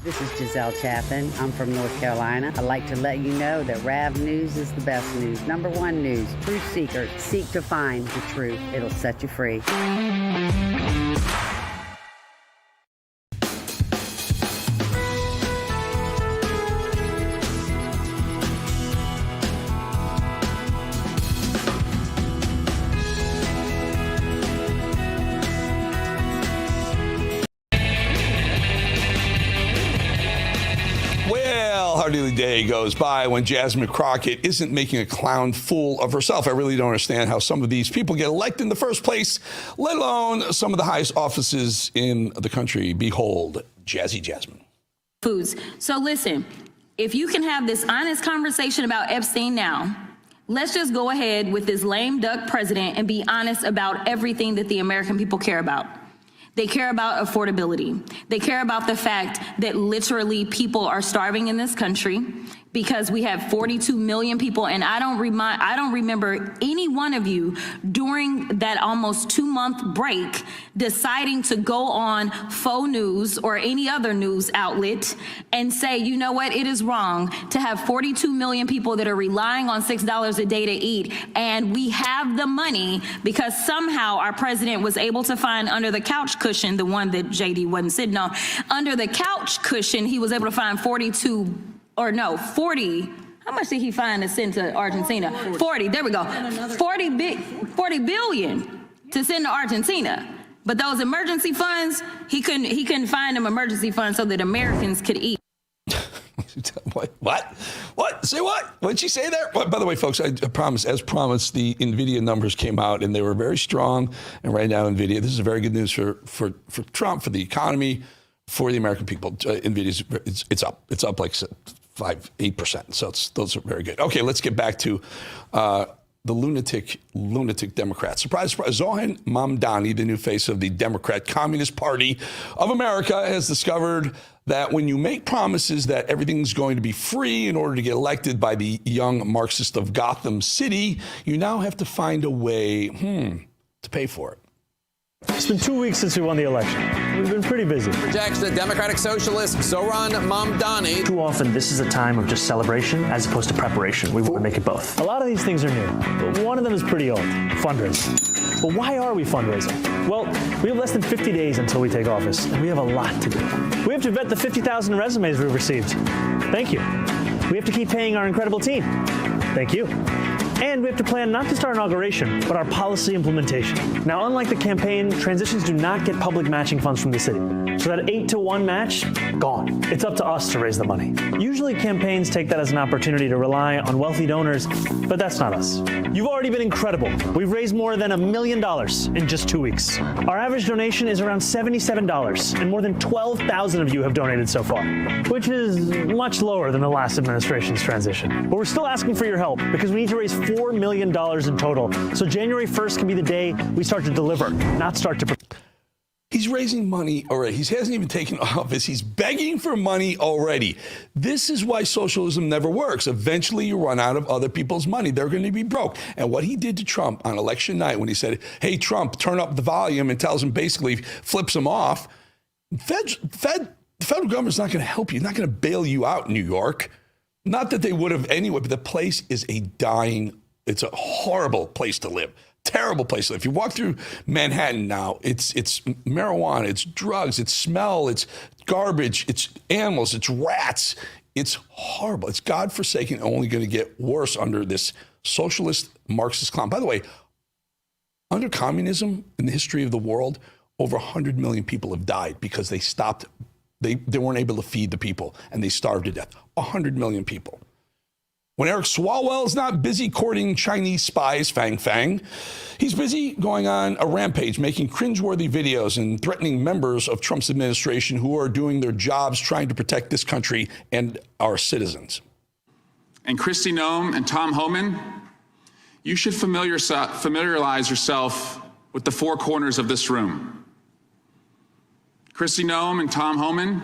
[SPEAKER 24] This is Giselle Chaffin. I'm from North Carolina. I'd like to let you know that RAV News is the best news. Number one news. Truth seekers seek to find the truth. It'll set you free.
[SPEAKER 8] Hardly a day goes by when Jasmine Crockett isn't making a clown fool of herself. I really don't understand how some of these people get elected in the first place, let alone some of the highest offices in the country. Behold, Jazzy Jasmine.
[SPEAKER 6] Foods. So listen, if you can have this honest conversation about Epstein now, let's just go ahead with this lame duck president and be honest about everything that the American people care about. They care about affordability. They care about the fact that literally people are starving in this country because we have 42 million people, and I don't remember any one of you during that almost 2-month break deciding to go on faux news or any other news outlet and say, you know what, it is wrong to have 42 million people that are relying on $6 a day to eat, and we have the money because somehow our president was able to find under the couch cushion, the one that JD wasn't sitting on, under the couch cushion, he was able to find 40, how much did he find to send to Argentina? 40, there we go. 40 billion to send to Argentina. But those emergency funds, he couldn't find them emergency funds so that Americans could eat.
[SPEAKER 8] What? Say what? What'd she say there? By the way, folks, I promise, as promised, the NVIDIA numbers came out and they were very strong. And right now, NVIDIA, this is very good news for Trump, for the economy, for the American people. NVIDIA, it's up. It's up like 8%. So those are very good. Okay, let's get back to the lunatic Democrats. Surprise, surprise. Zohan Mamdani, the new face of the Democrat Communist Party of America, has discovered that when you make promises that everything's going to be free in order to get elected by the young Marxist of Gotham City, you now have to find a way to pay for it.
[SPEAKER 14] It's been 2 weeks since we won the election. We've been pretty busy.
[SPEAKER 20] Projects the Democratic Socialist Zohran Mamdani.
[SPEAKER 14] Too often, this is a time of just celebration as opposed to preparation. We want to make it both. A lot of these things are new, but one of them is pretty old, fundraising. But why are we fundraising? Well, we have less than 50 days until we take office, and we have a lot to do. We have to vet the 50,000 resumes we've received. Thank you. We have to keep paying our incredible team. Thank you. And we have to plan not just our inauguration, but our policy implementation. Now, unlike the campaign, transitions do not get public matching funds from the city. So that 8-to-1 match, gone. It's up to us to raise the money. Usually campaigns take that as an opportunity to rely on wealthy donors, but that's not us. You've already been incredible. We've raised more than $1 million in just 2 weeks. Our average donation is around $77, and more than 12,000 of you have donated so far, which is much lower than the last administration's transition. But we're still asking for your help because we need to raise $4 million in total, so January 1st can be the day we start to deliver, not start to...
[SPEAKER 8] He's raising money already. He hasn't even taken office. He's begging for money already. This is why socialism never works. Eventually, you run out of other people's money. They're going to be broke. And what he did to Trump on election night when he said, hey, Trump, turn up the volume, and tells him basically, flips him off, the federal government's not going to help you. Not going to bail you out, New York. Not that they would have anyway, but the place is it's a horrible place to live. Terrible place to live. If you walk through Manhattan now, it's marijuana, it's drugs, it's smell, it's garbage, it's animals, it's rats. It's horrible. It's godforsaken, only going to get worse under this socialist Marxist clown. By the way, under communism in the history of the world, over 100 million people have died because they stopped. They weren't able to feed the people, and they starved to death. 100 million people. When Eric Swalwell is not busy courting Chinese spies, Fang Fang, he's busy going on a rampage, making cringeworthy videos and threatening members of Trump's administration who are doing their jobs trying to protect this country and our citizens.
[SPEAKER 2] And Kristi Noem and Tom Homan, you should familiarize yourself with the four corners of this room. Kristi Noem and Tom Homan,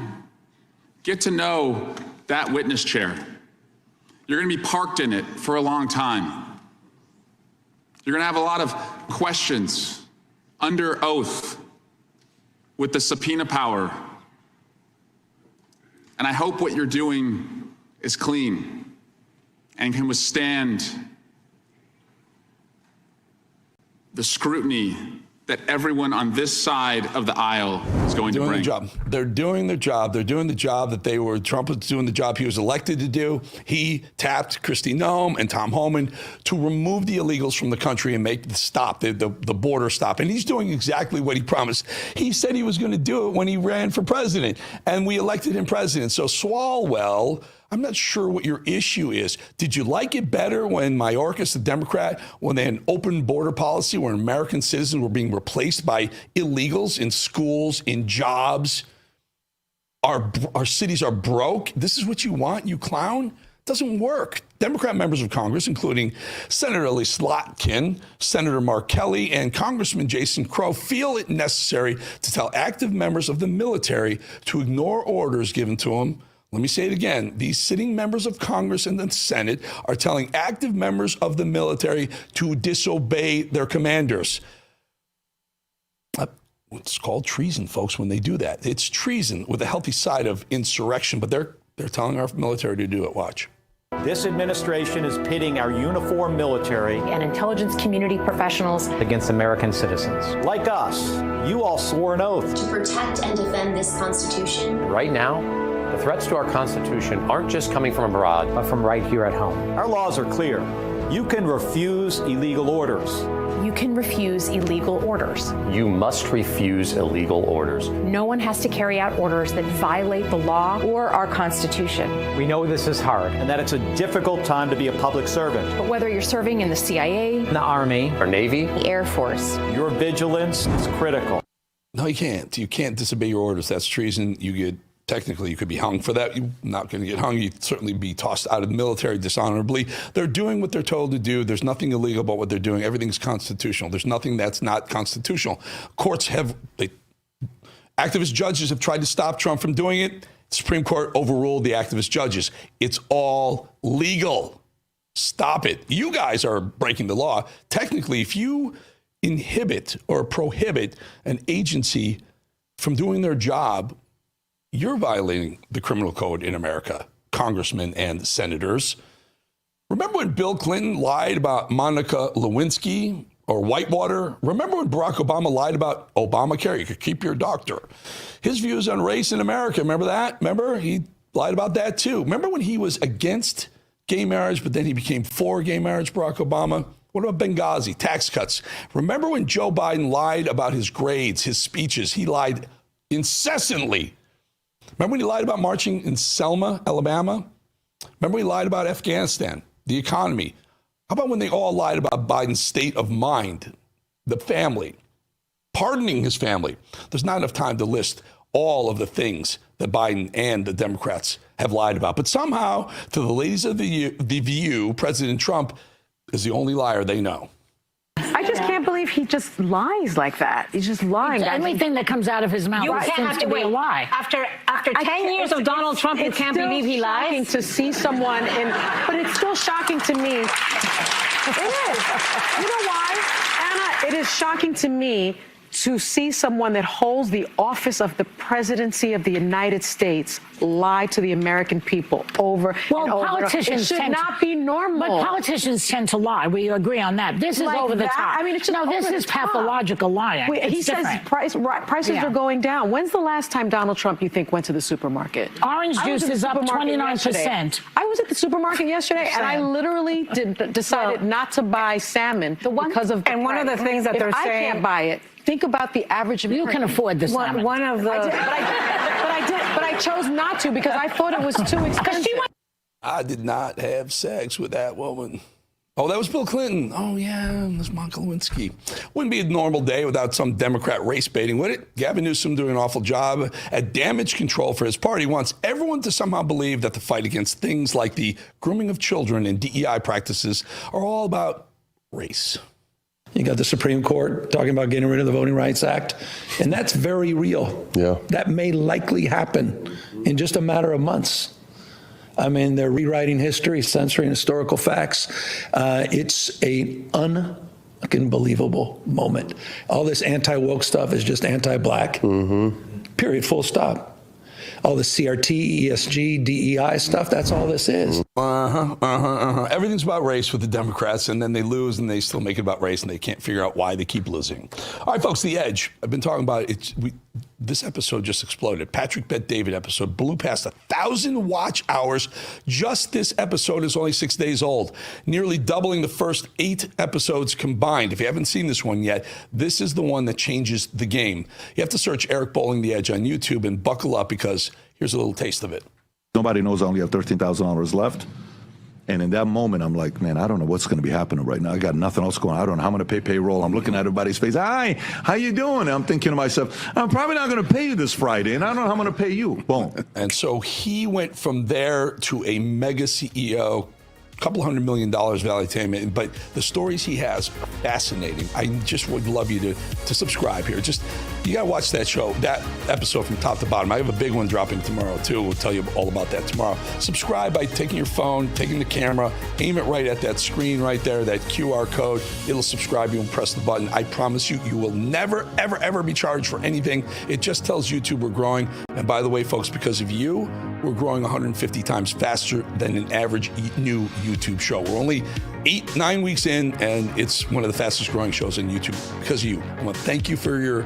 [SPEAKER 2] get to know that witness chair. You're going to be parked in it for a long time. You're going to have a lot of questions under oath with the subpoena power. And I hope what you're doing is clean and can withstand the scrutiny that everyone on this side of the aisle is going to bring.
[SPEAKER 8] They're doing their job. They're doing the job Trump was doing the job he was elected to do. He tapped Kristi Noem and Tom Homan to remove the illegals from the country and make the border stop. And he's doing exactly what he promised. He said he was going to do it when he ran for president, and we elected him president. So Swalwell, I'm not sure what your issue is. Did you like it better when Mayorkas, the Democrat, when they had an open border policy where American citizens were being replaced by illegals in schools, in jobs? Our cities are broke. This is what you want, you clown? It doesn't work. Democrat members of Congress, including Senator Ellie Slotkin, Senator Mark Kelly, and Congressman Jason Crow, feel it necessary to tell active members of the military to ignore orders given to them. Let me say it again. These sitting members of Congress and the Senate are telling active members of the military to disobey their commanders. It's called treason, folks, when they do that. It's treason with a healthy side of insurrection, but they're telling our military to do it. Watch.
[SPEAKER 15] This administration is pitting our uniformed military
[SPEAKER 19] and intelligence community professionals
[SPEAKER 15] against American citizens. Like us, you all swore an oath
[SPEAKER 23] to protect and defend this Constitution.
[SPEAKER 17] Right now, the threats to our Constitution aren't just coming from abroad, but from right here at home.
[SPEAKER 15] Our laws are clear. You can refuse illegal orders.
[SPEAKER 19] You can refuse illegal orders.
[SPEAKER 17] You must refuse illegal orders.
[SPEAKER 19] No one has to carry out orders that violate the law or our Constitution.
[SPEAKER 15] We know this is hard and that it's a difficult time to be a public servant.
[SPEAKER 19] But whether you're serving in the CIA,
[SPEAKER 15] the Army,
[SPEAKER 17] or Navy,
[SPEAKER 19] the Air Force,
[SPEAKER 15] your vigilance is critical.
[SPEAKER 8] No, you can't. You can't disobey your orders. That's treason. Technically, you could be hung for that. You're not going to get hung. You'd certainly be tossed out of the military dishonorably. They're doing what they're told to do. There's nothing illegal about what they're doing. Everything's constitutional. There's nothing that's not constitutional. Activist judges have tried to stop Trump from doing it. The Supreme Court overruled the activist judges. It's all legal. Stop it. You guys are breaking the law. Technically, if you inhibit or prohibit an agency from doing their job, you're violating the criminal code in America, congressmen and senators. Remember when Bill Clinton lied about Monica Lewinsky or Whitewater? Remember when Barack Obama lied about Obamacare? You could keep your doctor. His views on race in America, remember that? Remember? He lied about that too. Remember when he was against gay marriage, but then he became for gay marriage, Barack Obama? What about Benghazi, tax cuts? Remember when Joe Biden lied about his grades, his speeches? He lied incessantly. Remember when he lied about marching in Selma, Alabama? Remember when he lied about Afghanistan, the economy? How about when they all lied about Biden's state of mind, the family, pardoning his family? There's not enough time to list all of the things that Biden and the Democrats have lied about. But somehow, to the ladies of the View, President Trump is the only liar they know.
[SPEAKER 19] I
[SPEAKER 3] I just can't believe he just lies like that. He's just lying.
[SPEAKER 4] Anything that comes out of his mouth seems to be a lie.
[SPEAKER 10] After 10 years of Donald Trump, you can't believe he lies?
[SPEAKER 3] It's shocking to see someone, but it's still shocking to me. It is. You know why, Anna? It is shocking to me to see someone that holds the office of the presidency of the United States lie to the American people over and over.
[SPEAKER 4] Politicians
[SPEAKER 3] it should not be normal.
[SPEAKER 4] But politicians tend to lie. We agree on that. This is over the top.
[SPEAKER 3] I mean, it's just
[SPEAKER 4] this is pathological lying.
[SPEAKER 3] He says prices are going down. When's the last time Donald Trump, you think, went to the supermarket?
[SPEAKER 4] Orange juice is up 29%.
[SPEAKER 3] I was at the supermarket yesterday, and I literally decided not to buy salmon because of the
[SPEAKER 10] one of the things that they're saying.
[SPEAKER 3] I can't buy it. Think about the average American.
[SPEAKER 4] You can afford the salmon.
[SPEAKER 10] One of the.
[SPEAKER 3] But I chose not to because I thought it was too expensive.
[SPEAKER 8] I did not have sex with that woman. Oh, that was Bill Clinton. Oh, yeah, it was Monica Lewinsky. Wouldn't be a normal day without some Democrat race baiting, would it? Gavin Newsom doing an awful job at damage control for his party wants everyone to somehow believe that the fight against things like the grooming of children and DEI practices are all about race.
[SPEAKER 12] You got the Supreme Court talking about getting rid of the Voting Rights Act, and that's very real. Yeah. That may likely happen in just a matter of months. I mean, they're rewriting history, censoring historical facts. It's a unbelievable moment. All this anti-woke stuff is just anti-black. Period, full stop. All the CRT, ESG, DEI stuff, that's all this is.
[SPEAKER 8] Everything's about race with the Democrats, and then they lose, and they still make it about race, and they can't figure out why they keep losing. All right, folks, The Edge. I've been talking about it. This episode just exploded. Patrick Bet-David episode blew past 1,000 watch hours. Just this episode is only 6 days old, nearly doubling the first 8 episodes combined. If you haven't seen this one yet, this is the one that changes the game. You have to search Eric Bolling, The Edge on YouTube and buckle up because here's a little taste of it.
[SPEAKER 25] Nobody knows I only have $13,000 left. And in that moment, I'm like, man, I don't know what's going to be happening right now. I got nothing else going on. I don't know how I'm going to pay payroll. I'm looking at everybody's face. Hi, how you doing? And I'm thinking to myself, I'm probably not going to pay you this Friday, and I don't know how I'm going to pay you. Boom.
[SPEAKER 8] And so he went from there to a mega CEO, $200 million value, but the stories he has are fascinating. I just would love you to subscribe here. Just, you got to watch that show, that episode from top to bottom. I have a big one dropping tomorrow, too. We'll tell you all about that tomorrow. Subscribe by taking your phone, taking the camera, aim it right at that screen right there, that QR code. It'll subscribe you and press the button. I promise you, you will never, ever, ever be charged for anything. It just tells YouTube we're growing. And by the way, folks, because of you, we're growing 150 times faster than an average new YouTube show. We're only 8-9 weeks in, and it's one of the fastest growing shows on YouTube because of you. I want to thank you for your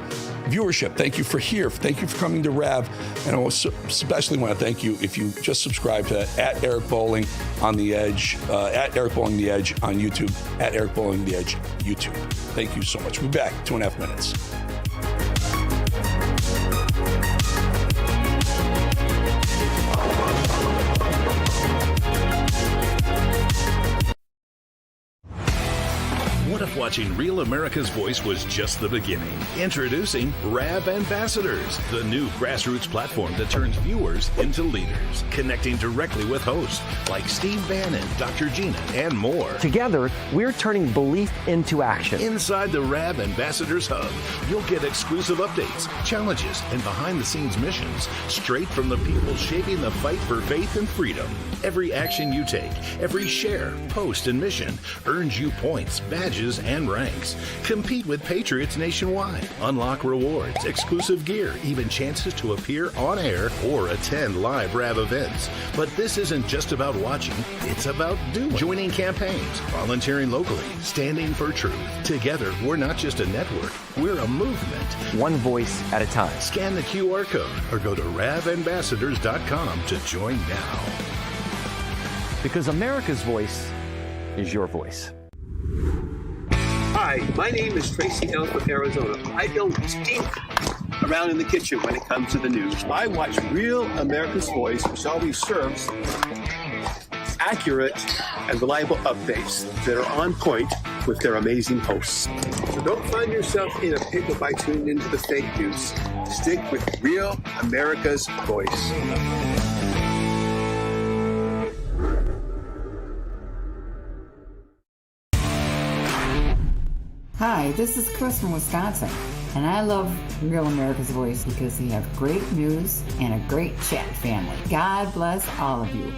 [SPEAKER 8] viewership. Thank you for here. Thank you for coming to Rav. And I especially want to thank you if you just subscribe to @Eric Bolling on The Edge, @Eric Bolling The Edge on YouTube, @Eric Bolling The Edge YouTube. Thank you so much. We'll be back 2.5 minutes.
[SPEAKER 9] What if watching Real America's Voice was just the beginning? Introducing Rav Ambassadors, the new grassroots platform that turns viewers into leaders, connecting directly with hosts like Steve Bannon, Dr. Gina, and more.
[SPEAKER 26] Together, we're turning belief into action.
[SPEAKER 9] Inside the Rav Ambassadors Hub, you'll get exclusive updates, challenges, and behind-the-scenes missions straight from the people shaping the fight for faith and freedom. Every action you take, every share, post, and mission earns you points, badges, and ranks. Compete with patriots nationwide. Unlock rewards, exclusive gear, even chances to appear on air or attend live Rav events. But this isn't just about watching, it's about doing. Joining campaigns, volunteering locally, standing for truth. Together, we're not just a network, we're a movement.
[SPEAKER 26] One voice at a time.
[SPEAKER 9] Scan the QR code or go to ravambassadors.com to join now.
[SPEAKER 26] Because America's voice is your voice.
[SPEAKER 1] Hi, my name is Tracy L. from Arizona. I don't stink around in the kitchen when it comes to the news. I watch Real America's Voice, which always serves accurate and reliable updates that are on point with their amazing hosts. So don't find yourself in a pickle by tuning into the fake news. Stick with Real America's Voice.
[SPEAKER 18] Hi, this is Chris from Wisconsin, and I love Real America's Voice because we have great news and a great chat family. God bless all of you.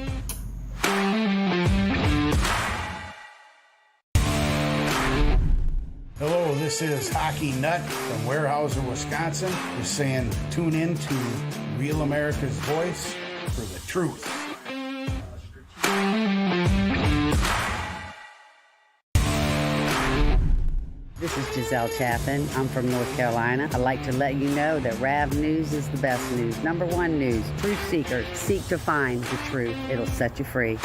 [SPEAKER 21] Hello, this is Hockey Nut from Weyerhaeuser, Wisconsin. Just saying, tune in to Real America's Voice for the truth.
[SPEAKER 24] This is Giselle Chapin. I'm from North Carolina. I'd like to let you know that RAV News is the best news. Number one news. Truth seekers seek to find the truth. It'll set you free.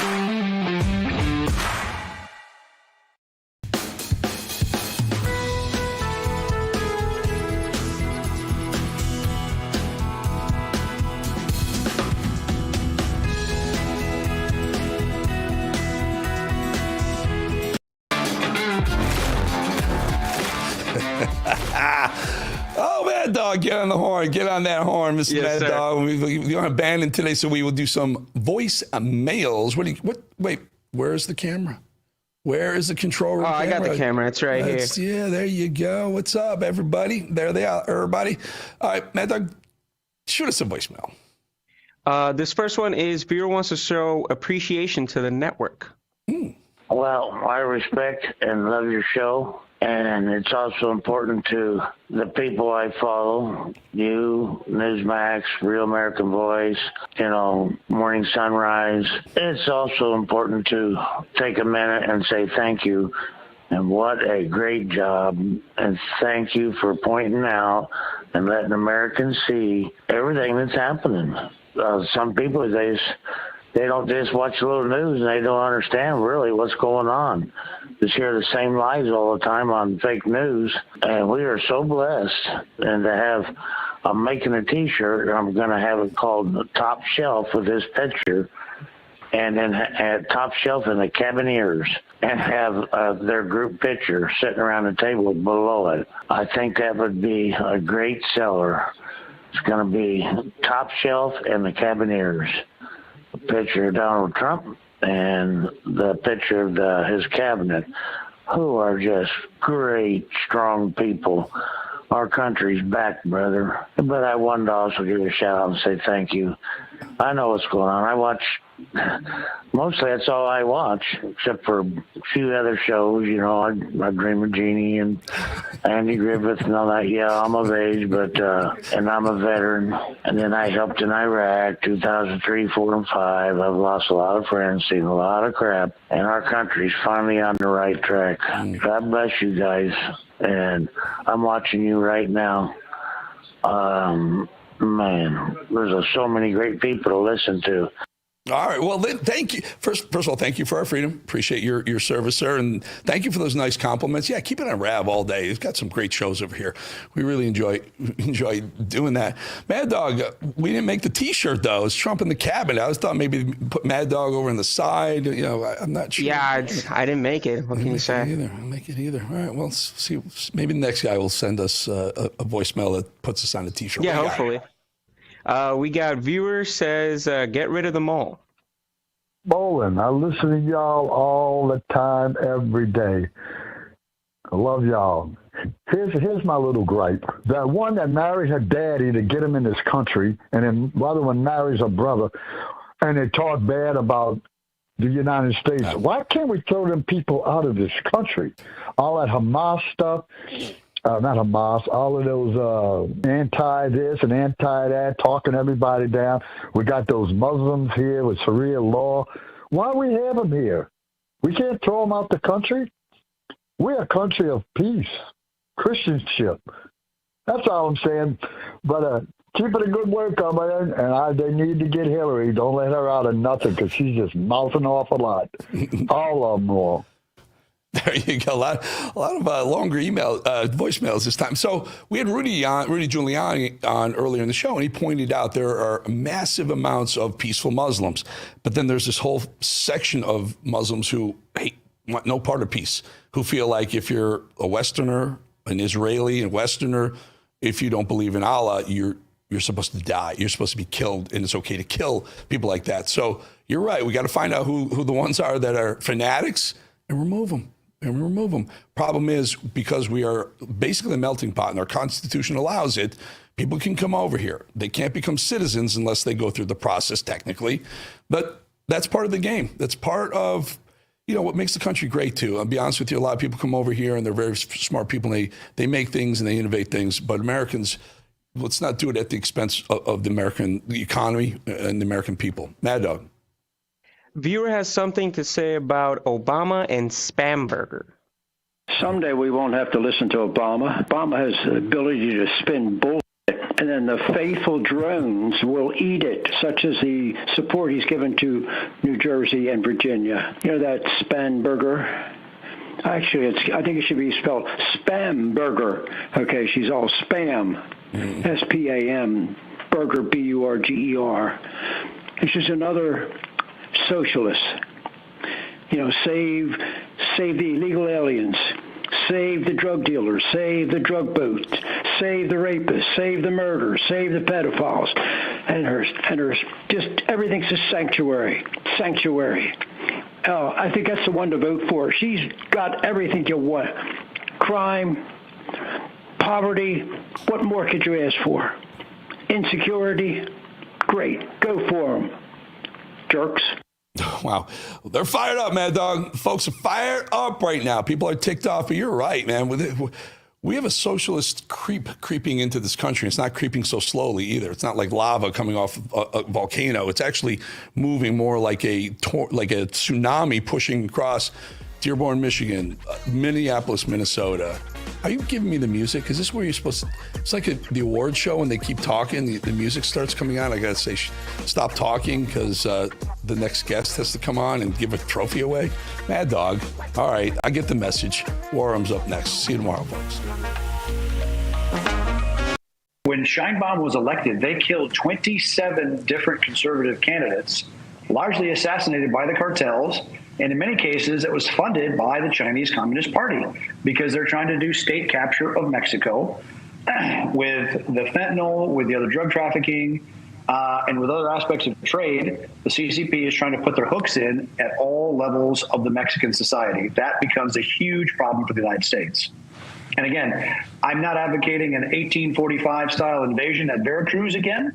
[SPEAKER 8] Oh, Mad Dog, get on the horn. Get on that horn, Mr.
[SPEAKER 5] Yes,
[SPEAKER 8] Mad
[SPEAKER 5] sir.
[SPEAKER 8] Dog. We're on Bannon today, so we will do some voice mails. Wait, where's the camera? Where is the control room camera?
[SPEAKER 5] I got the camera. It's right here.
[SPEAKER 8] Yeah, there you go. What's up, everybody? There they are, everybody. All right, Mad Dog, shoot us a voicemail.
[SPEAKER 5] This first one is viewer wants to show appreciation to the network.
[SPEAKER 7] Well, I respect and love your show, and it's also important to the people I follow, you, Newsmax, Real American Voice, Morning Sunrise. It's also important to take a minute and say thank you, and what a great job, and thank you for pointing out and letting Americans see everything that's happening. Some people, they don't just watch a little news and they don't understand really what's going on. Just hear the same lies all the time on fake news. And we are so blessed. And to have, I'm making a t-shirt, and I'm going to have it called the Top Shelf with this picture. And then at Top Shelf in the Cabineers, and have their group picture sitting around the table below it. I think that would be a great seller. It's going to be Top Shelf and the Cabineers. A picture of Donald Trump and the picture of his cabinet, who are just great, strong people. Our country's back, brother. But I wanted to also give you a shout out and say thank you. I know what's going on. I watch, mostly that's all I watch, except for a few other shows. I Dream of Jeannie and Andy Griffith and all that. Yeah, I'm of age, but and I'm a veteran. And then I helped in Iraq 2003, 4, and 5. I've lost a lot of friends, seen a lot of crap, and our country's finally on the right track. God bless you guys. And I'm watching you right now. Man, there's so many great people to listen to.
[SPEAKER 8] All right. Well, then, thank you. First of all, thank you for our freedom. Appreciate your service, sir. And thank you for those nice compliments. Yeah, keep it on RAV all day. It's got some great shows over here. We really enjoy doing that. Mad Dog, we didn't make the T-shirt, though. It's Trump in the cabinet. I was thought maybe put Mad Dog over on the side. I'm not sure.
[SPEAKER 5] Yeah, I didn't make it. What can you say?
[SPEAKER 8] I didn't make it either. All right. Well, see. Maybe the next guy will send us a voicemail that puts us on a T-shirt.
[SPEAKER 5] Yeah, hopefully. We got viewer says, get rid of the mall.
[SPEAKER 11] Bowling, I listen to y'all all the time, every day. I love y'all. Here's my little gripe. The one that marries her daddy to get him in this country, and then the other one marries her brother, and they talk bad about the United States. Why can't we throw them people out of this country? All that Hamas stuff. Not Hamas, all of those anti-this and anti-that, talking everybody down. We got those Muslims here with Sharia law. Why we have them here? We can't throw them out the country. We're a country of peace, Christianship. That's all I'm saying. But keep it a good work, man. And they need to get Hillary. Don't let her out of nothing because she's just mouthing off a lot. All of them wrong.
[SPEAKER 8] There you go. A lot of longer voicemails this time. So we had Rudy Giuliani on earlier in the show, and he pointed out there are massive amounts of peaceful Muslims, but then there's this whole section of Muslims who want no part of peace, who feel like if you're a Westerner, an Israeli, and Westerner, if you don't believe in Allah, you're supposed to die. You're supposed to be killed, and it's okay to kill people like that. So you're right. We got to find out who the ones are that are fanatics and remove them. and we remove them. Problem is, because we are basically a melting pot and our Constitution allows it, people can come over here. They can't become citizens unless they go through the process technically. But that's part of the game. That's part of, what makes the country great too. I'll be honest with you, a lot of people come over here and they're very smart people and they make things and they innovate things. But Americans, let's not do it at the expense of the economy and the American people. Mad Dog.
[SPEAKER 5] Viewer has something to say about Obama and Spam Burger.
[SPEAKER 6] Someday we won't have to listen to Obama. Obama has the ability to spin bullshit, and then the faithful drones will eat it, such as the support he's given to New Jersey and Virginia. That Spam Burger. Actually, I think it should be spelled Spam Burger. Okay, she's all spam. S-P-A-M, Burger, B-U-R-G-E-R. And she's another socialist. Save the illegal aliens, save the drug dealers, save the drug boats, save the rapists, save the murderers, save the pedophiles, and her just everything's a sanctuary. I think that's the one to vote for. She's got everything you want: crime, poverty. What more could you ask for? Insecurity. Great, go for them, jerks.
[SPEAKER 8] Wow. They're fired up, Mad Dog. Folks are fired up right now. People are ticked off, but you're right, man. We have a socialist creeping into this country. It's not creeping so slowly either. It's not like lava coming off a volcano. It's actually moving more like a tsunami pushing across Dearborn, Michigan, Minneapolis, Minnesota. Are you giving me the music? Is this where you're supposed to? It's like the award show when they keep talking, the music starts coming on. I got to say, stop talking because the next guest has to come on and give a trophy away. Mad Dog. All right, I get the message. Warham's up next. See you tomorrow, folks.
[SPEAKER 13] When Sheinbaum was elected, they killed 27 different conservative candidates, largely assassinated by the cartels. And in many cases, it was funded by the Chinese Communist Party because they're trying to do state capture of Mexico with the fentanyl, with the other drug trafficking, and with other aspects of trade. The CCP is trying to put their hooks in at all levels of the Mexican society. That becomes a huge problem for the United States. And again, I'm not advocating an 1845 style invasion at Veracruz again.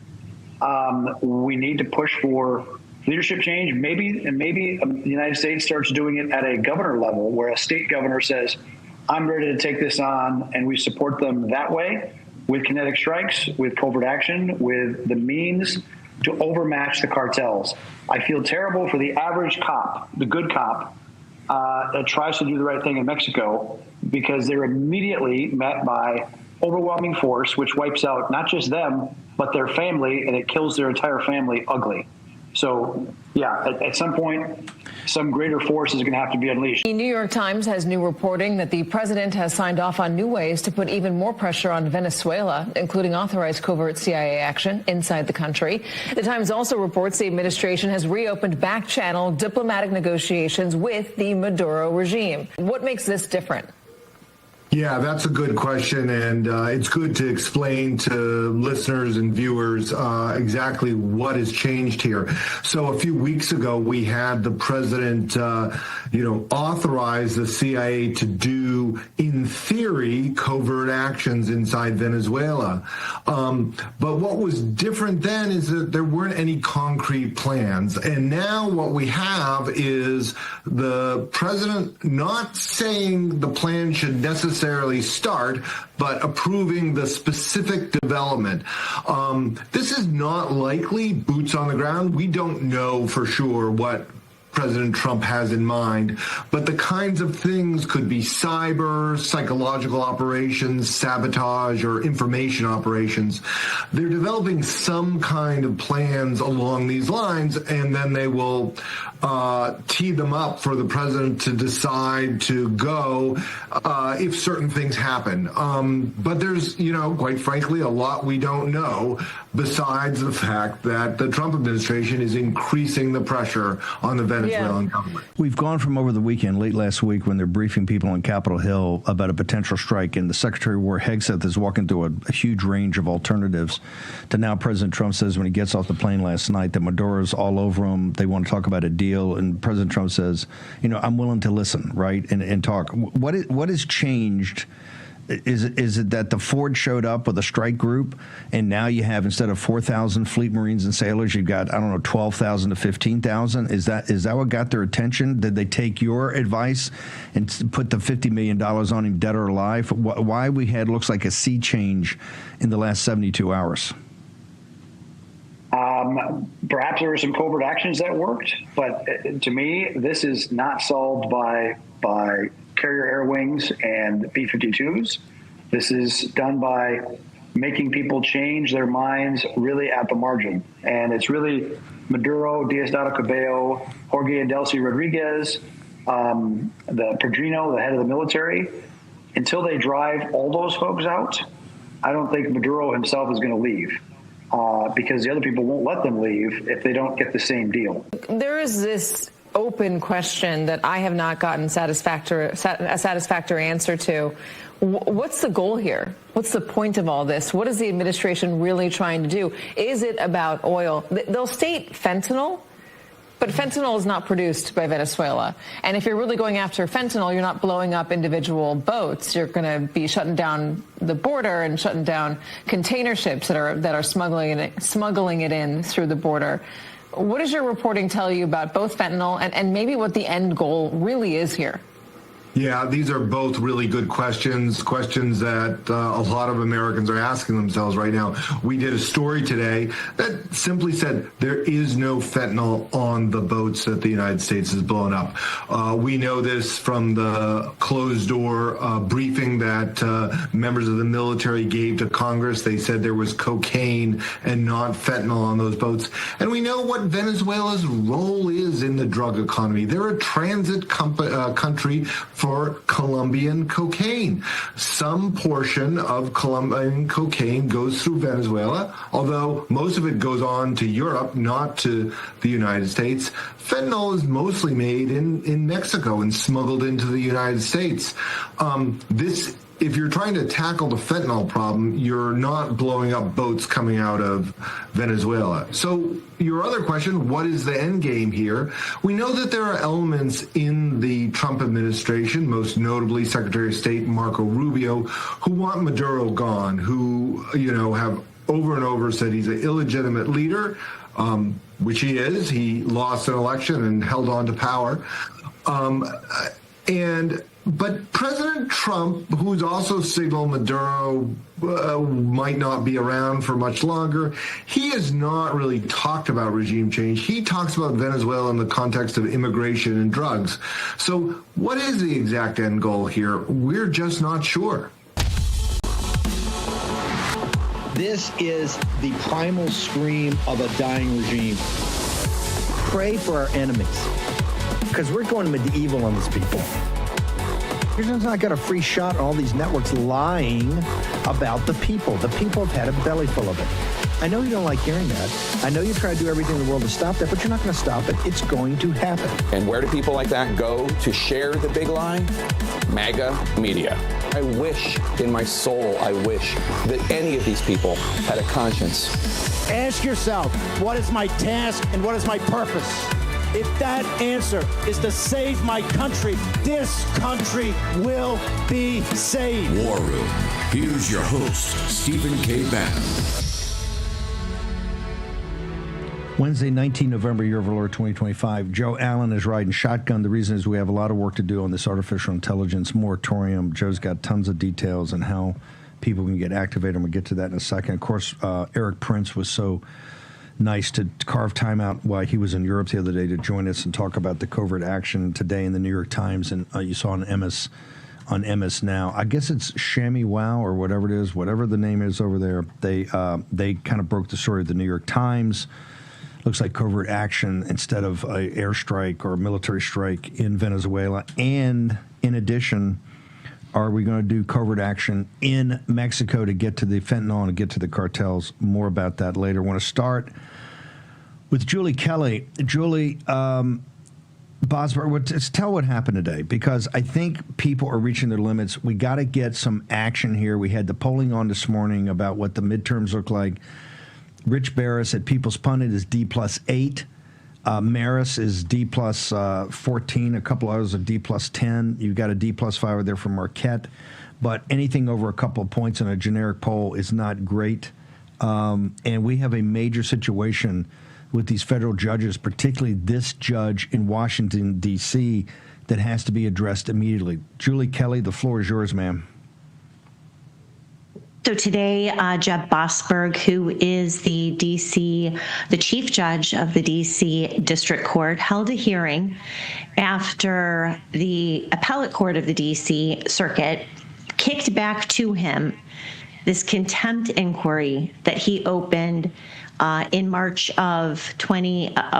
[SPEAKER 13] We need to push for leadership change. Maybe the United States starts doing it at a governor level, where a state governor says, I'm ready to take this on, and we support them that way with kinetic strikes, with covert action, with the means to overmatch the cartels. I feel terrible for the average cop, the good cop, that tries to do the right thing in Mexico, because they're immediately met by overwhelming force, which wipes out not just them, but their family, and it kills their entire family ugly. So, yeah, at some point, some greater force is going to have to be unleashed.
[SPEAKER 14] The New York Times has new reporting that the president has signed off on new ways to put even more pressure on Venezuela, including authorized covert CIA action inside the country. The Times also reports the administration has reopened back-channel diplomatic negotiations with the Maduro regime. What makes this different?
[SPEAKER 16] Yeah, that's a good question, and it's good to explain to listeners and viewers exactly what has changed here. So a few weeks ago, we had the president, authorize the CIA to do, in theory, covert actions inside Venezuela. But what was different then is that there weren't any concrete plans. And now what we have is the president not saying the plan should necessarily start, but approving the specific development. This is not likely boots on the ground. We don't know for sure what President Trump has in mind, but the kinds of things could be cyber, psychological operations, sabotage, or information operations. They're developing some kind of plans along these lines, and then they will tee them up for the president to decide to go if certain things happen. But there's, quite frankly, a lot we don't know, besides the fact that the Trump administration is increasing the pressure on the Venezuelan government.
[SPEAKER 20] We've gone from over the weekend, late last week, when they're briefing people on Capitol Hill about a potential strike, and the Secretary of War Hegseth is walking through a huge range of alternatives, to now President Trump says when he gets off the plane last night that Maduro's all over him. They want to talk about a deal. deal, and President Trump says, I'm willing to listen, right, and talk. What has changed? Is it that the Ford showed up with a strike group, and now you have, instead of 4,000 fleet Marines and sailors, you've got, 12,000 to 15,000? Is that what got their attention? Did they take your advice and put the $50 million on him, dead or alive? Why we had looks like a sea change in the last 72 hours?
[SPEAKER 13] Perhaps there were some covert actions that worked, but to me, this is not solved by carrier air wings and B-52s. This is done by making people change their minds really at the margin. And it's really Maduro, Diosdado Cabello, Jorge and Delcy Rodriguez, the Pedrino, the head of the military. Until they drive all those folks out, I don't think Maduro himself is going to leave. Because the other people won't let them leave if they don't get the same deal.
[SPEAKER 14] There is this open question that I have not gotten a satisfactory answer to. What's the goal here? What's the point of all this? What is the administration really trying to do? Is it about oil? They'll state fentanyl, but fentanyl is not produced by Venezuela. And if you're really going after fentanyl, you're not blowing up individual boats. You're going to be shutting down the border and shutting down container ships that are smuggling it in through the border. What does your reporting tell you about both fentanyl and maybe what the end goal really is here?
[SPEAKER 16] Yeah, these are both really good questions that a lot of Americans are asking themselves right now. We did a story today that simply said there is no fentanyl on the boats that the United States has blown up. We know this from the closed-door briefing that members of the military gave to Congress. They said there was cocaine and not fentanyl on those boats. And we know what Venezuela's role is in the drug economy. They're a transit country for Colombian cocaine. Some portion of Colombian cocaine goes through Venezuela, although most of it goes on to Europe, not to the United States. Fentanyl is mostly made in Mexico and smuggled into the United States. If you're trying to tackle the fentanyl problem, you're not blowing up boats coming out of Venezuela. So your other question, what is the end game here? We know that there are elements in the Trump administration, most notably Secretary of State Marco Rubio, who want Maduro gone, who, have over and over said he's an illegitimate leader, which he is. He lost an election and held on to power. But President Trump, who's also signaled Maduro might not be around for much longer, he has not really talked about regime change. He talks about Venezuela in the context of immigration and drugs. So what is the exact end goal here? We're just not sure.
[SPEAKER 2] This is the primal scream of a dying regime. Pray for our enemies, because we're going medieval on these people. Here's not got a free shot on all these networks lying about the people. The people have had a belly full of it. I know you don't like hearing that. I know you try to do everything in the world to stop that, but you're not going to stop it. It's going to happen.
[SPEAKER 15] And where do people like that go to share the big lie? MAGA media. I wish in my soul, I wish that any of these people had a conscience.
[SPEAKER 17] Ask yourself, what is my task and what is my purpose? If that answer is to save my country, this country will be saved.
[SPEAKER 19] War Room. Here's your host, Stephen K. Bannon.
[SPEAKER 20] Wednesday, 19 November, year of our Lord 2025. Joe Allen is riding shotgun. The reason is we have a lot of work to do on this artificial intelligence moratorium. Joe's got tons of details on how people can get activated. We'll get to that in a second. Of course, Eric Prince was so nice to carve time out while he was in Europe the other day to join us and talk about the covert action today in the New York Times. And you saw on MS Now. I guess it's Shammy Wow or whatever it is, whatever the name is over there. They kind of broke the story of the New York Times. Looks like covert action instead of an airstrike or a military strike in Venezuela. And in addition, are we going to do covert action in Mexico to get to the fentanyl and get to the cartels? More about that later. I want to start with Julie Kelly. Julie, Bosberg, tell what happened today, because I think people are reaching their limits. We got to get some action here. We had the polling on this morning about what the midterms look like. Rich Barris at People's Pundit is D+8. Maris is D plus 14. A couple others are D plus 10. You've got a D plus 5 there for Marquette. But anything over a couple of points in a generic poll is not great. And we have a major situation with these federal judges, particularly this judge in Washington, D.C., that has to be addressed immediately. Julie Kelly, the floor is yours, ma'am.
[SPEAKER 3] So today, Jeb Boasberg, who is the chief judge of the D.C. District Court, held a hearing after the appellate court of the D.C. Circuit kicked back to him this contempt inquiry that he opened in March of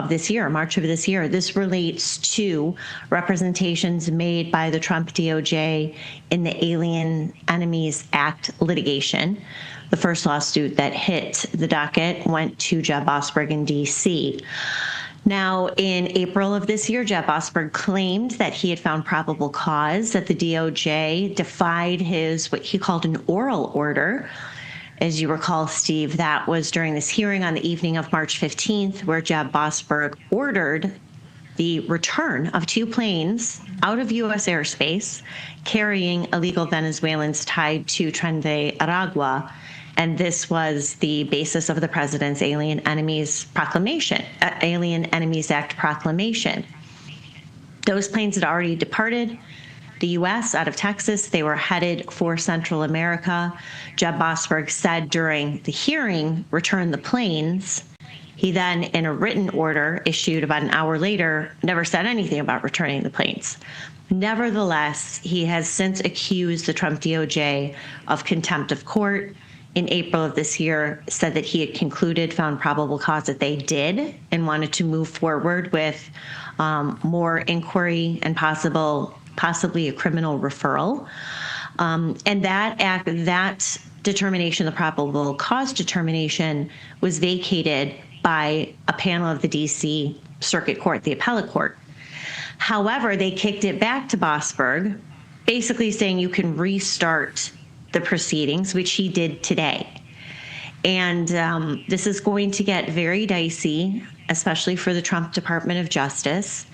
[SPEAKER 3] this year. This relates to representations made by the Trump DOJ in the Alien Enemies Act litigation. The first lawsuit that hit the docket went to Jeb Boasberg in D.C. Now, in April of this year, Jeb Boasberg claimed that he had found probable cause that the DOJ defied what he called an oral order. As you recall, Steve, that was during this hearing on the evening of March 15th, where Jeb Boasberg ordered the return of 2 planes out of U.S. airspace carrying illegal Venezuelans tied to Tren de Aragua. And this was the basis of the president's Alien Enemies Act proclamation. Those planes had already departed the U.S. out of Texas. They were headed for Central America. Jeb Boasberg said during the hearing, return the planes. He then, in a written order issued about an hour later, never said anything about returning the planes. Nevertheless, he has since accused the Trump DOJ of contempt of court. In April of this year, said that he had found probable cause that they did, and wanted to move forward with more inquiry and possibly a criminal referral. And that determination, the probable cause determination, was vacated by a panel of the D.C. Circuit Court, the appellate court. However, they kicked it back to Boasberg, basically saying you can restart the proceedings, which he did today. And this is going to get very dicey, especially for the Trump Department of Justice.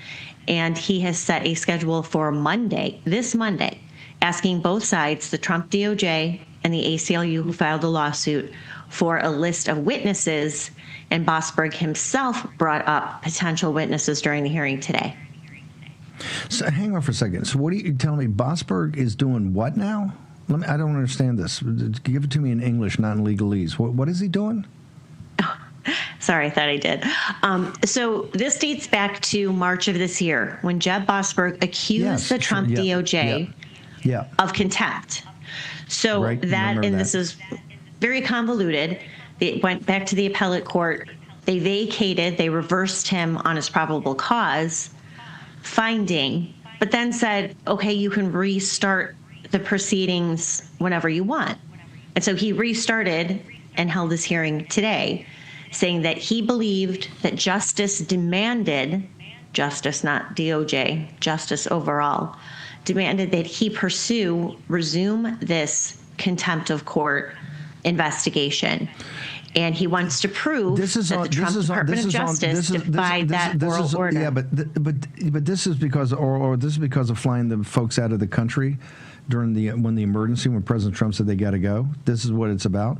[SPEAKER 3] And he has set a schedule for this Monday, asking both sides, the Trump DOJ and the ACLU who filed the lawsuit, for a list of witnesses. And Boasberg himself brought up potential witnesses during the hearing today.
[SPEAKER 20] So hang on for a second. So what are you telling me? Boasberg is doing what now? I don't understand this. Give it to me in English, not in legalese. What is he doing?
[SPEAKER 3] Oh, sorry, I thought I did. So this dates back to March of this year, when Jeb Boasberg accused the Trump DOJ of contempt. So this is very convoluted. It went back to the appellate court. They reversed him on his probable cause finding, but then said, okay, you can restart the proceedings whenever you want. And so he restarted and held this hearing today, saying that he believed that justice demanded, justice not DOJ, justice overall, demanded that he resume this contempt of court investigation. And he wants to prove that the Trump Department of Justice defied that oral order.
[SPEAKER 20] Yeah, but this is because of flying the folks out of the country during when President Trump said they got to go. This is what it's about.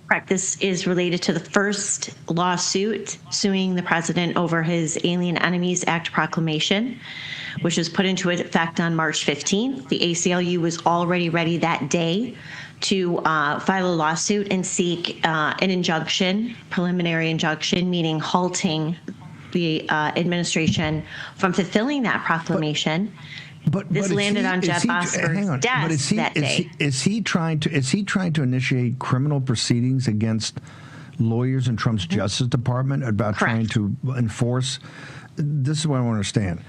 [SPEAKER 3] Correct. This is related to the first lawsuit suing the president over his Alien Enemies Act proclamation, which was put into effect on March 15th. The ACLU was already ready that day to file a lawsuit and seek an injunction, preliminary injunction, meaning halting the administration from fulfilling that proclamation. But this landed on Jeb Boasberg's desk that day.
[SPEAKER 20] Is he trying to initiate criminal proceedings against lawyers in Trump's Justice Department about trying to enforce? This is what I want to understand.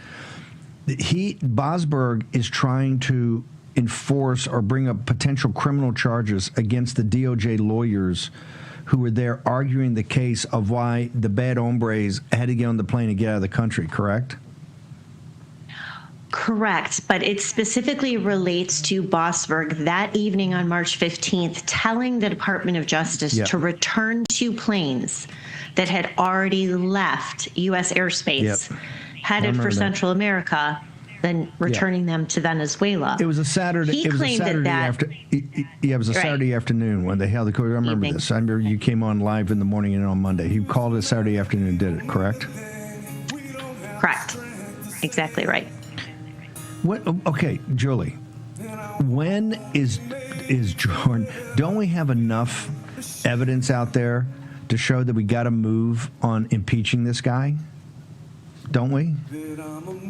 [SPEAKER 20] Boasberg is trying to enforce or bring up potential criminal charges against the DOJ lawyers who were there arguing the case of why the bad hombres had to get on the plane and get out of the country, correct?
[SPEAKER 3] Correct, but it specifically relates to Bossberg that evening on March 15th, telling the Department of Justice to return 2 planes that had already left U.S. airspace, headed for Central America, then returning them to Venezuela.
[SPEAKER 20] It was a Saturday. It was a Saturday afternoon when they held the court. I remember this. I remember you came on live in the morning and on Monday. He called it Saturday afternoon and did it. Correct.
[SPEAKER 3] Correct. Exactly right.
[SPEAKER 20] What? Okay, Julie. When is Jordan? Don't we have enough evidence out there to show that we got to move on impeaching this guy? Don't we?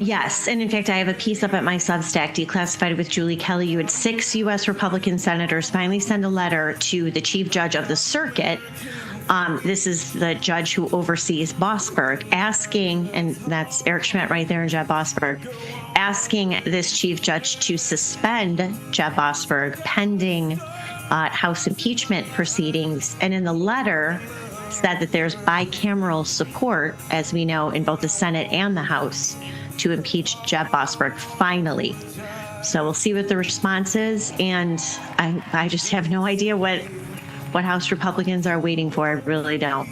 [SPEAKER 3] Yes, and in fact, I have a piece up at my Substack, Declassified with Julie Kelly. You had 6 U.S. Republican senators finally send a letter to the chief judge of the circuit. This is the judge who oversees Bossberg, asking, and that's Eric Schmidt right there and Jeb Bossberg, asking this chief judge to suspend Jeb Bossberg pending House impeachment proceedings. And in the letter said that there's bicameral support, as we know, in both the Senate and the House to impeach Jeb Bossberg finally. So we'll see what the response is. And I just have no idea what House Republicans are waiting for. I really don't.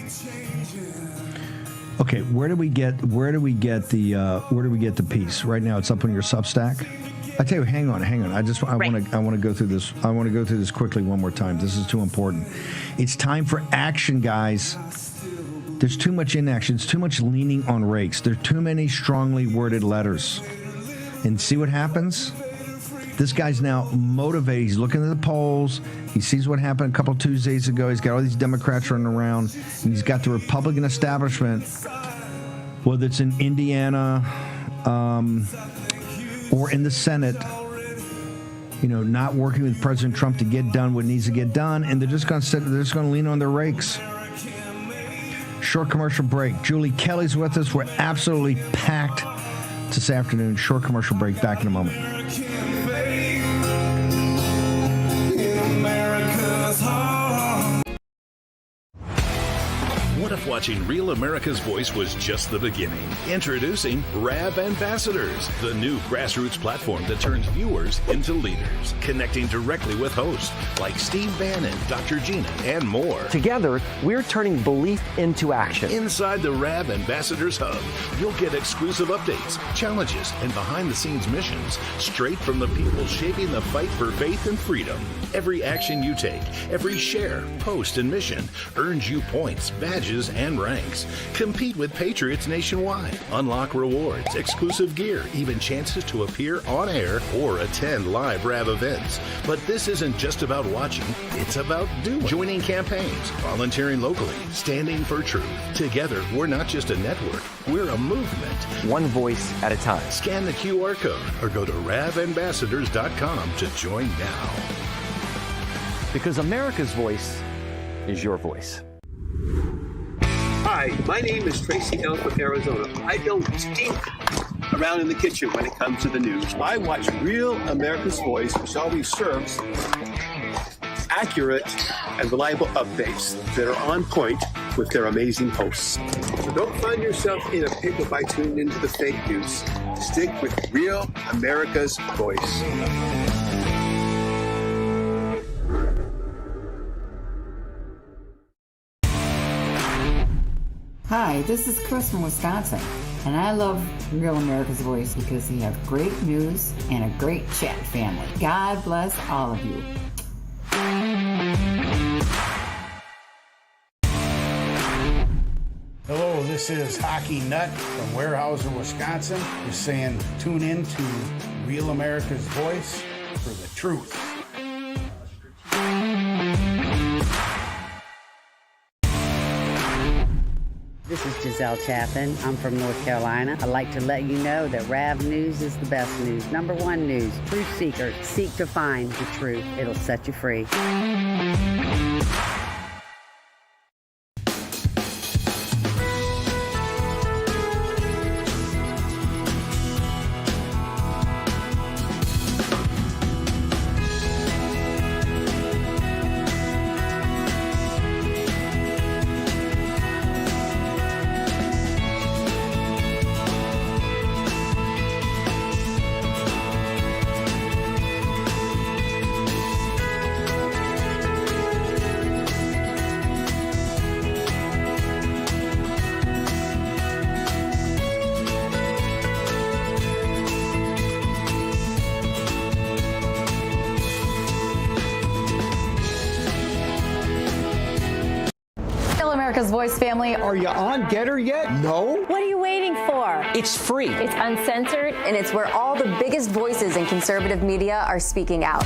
[SPEAKER 20] Okay, where do we get the piece? Right now, it's up on your Substack. I tell you, hang on. I want to go through this. I want to go through this quickly one more time. This is too important. It's time for action, guys. There's too much inaction. It's too much leaning on rakes. There are too many strongly worded letters. And see what happens? This guy's now motivated. He's looking at the polls. He sees what happened a couple Tuesdays ago. He's got all these Democrats running around, and he's got the Republican establishment, whether it's in Indiana or in the Senate, not working with President Trump to get done what needs to get done, and they're just going to lean on their rakes. Short commercial break. Julie Kelly's with us. We're absolutely packed this afternoon. Short commercial break. Back in a moment.
[SPEAKER 9] What if watching Real America's Voice was just the beginning? Introducing RAV Ambassadors, the new grassroots platform that turns viewers into leaders, connecting directly with hosts like Steve Bannon, Dr. Gina, and more.
[SPEAKER 26] Together, we're turning belief into action.
[SPEAKER 9] Inside the RAV Ambassadors Hub, you'll get exclusive updates, challenges, and behind-the-scenes missions straight from the people shaping the fight for faith and freedom. Every action you take, every share, post, and mission earns you points, badges, and ranks. Compete with patriots nationwide. Unlock rewards, exclusive gear, even chances to appear on air or attend live RAV events. But this isn't just about watching, it's about doing. Joining campaigns, volunteering locally, standing for truth. Together, we're not just a network, we're a movement.
[SPEAKER 26] One voice at a time.
[SPEAKER 9] Scan the QR code or go to ravambassadors.com to join now.
[SPEAKER 26] Because America's voice is your voice.
[SPEAKER 1] Hi, my name is Tracy L. from Arizona. I don't stink around in the kitchen when it comes to the news. I watch Real America's Voice, which always serves accurate and reliable updates that are on point with their amazing hosts. So don't find yourself in a pickle by tuning into the fake news. Stick with Real America's Voice.
[SPEAKER 18] Hi, this is Chris from Wisconsin, and I love Real America's Voice because they have great news and a great chat family. God bless all of you.
[SPEAKER 21] Hello, this is Hockey Nut from Weyerhaeuser, Wisconsin. Just saying, tune in to Real America's Voice for the truth.
[SPEAKER 24] This is Giselle Chaffin. I'm from North Carolina. I'd like to let you know that RAV News is the best news. Number one news. Truth seekers seek to find the truth. It'll set you free.
[SPEAKER 4] America's Voice family.
[SPEAKER 17] Are you on Getter yet? No?
[SPEAKER 4] What are you waiting for?
[SPEAKER 17] It's free.
[SPEAKER 4] It's uncensored, and it's where all the biggest voices in conservative media are speaking out.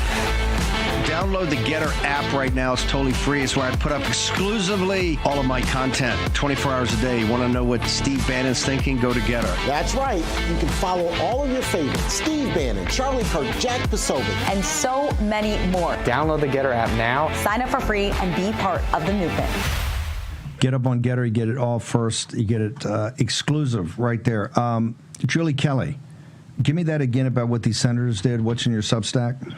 [SPEAKER 2] Download the Getter app right now. It's totally free. It's where I put up exclusively all of my content 24 hours a day. You want to know what Steve Bannon's thinking? Go to Getter.
[SPEAKER 17] That's right. You can follow all of your favorites. Steve Bannon, Charlie Kirk, Jack Posobiec.
[SPEAKER 4] And so many more.
[SPEAKER 26] Download the Getter app now.
[SPEAKER 4] Sign up for free and be part of the movement.
[SPEAKER 20] Get up on Getter. You get it all first. You get it exclusive right there. Julie Kelly, give me that again about what these senators did. What's in your Substack?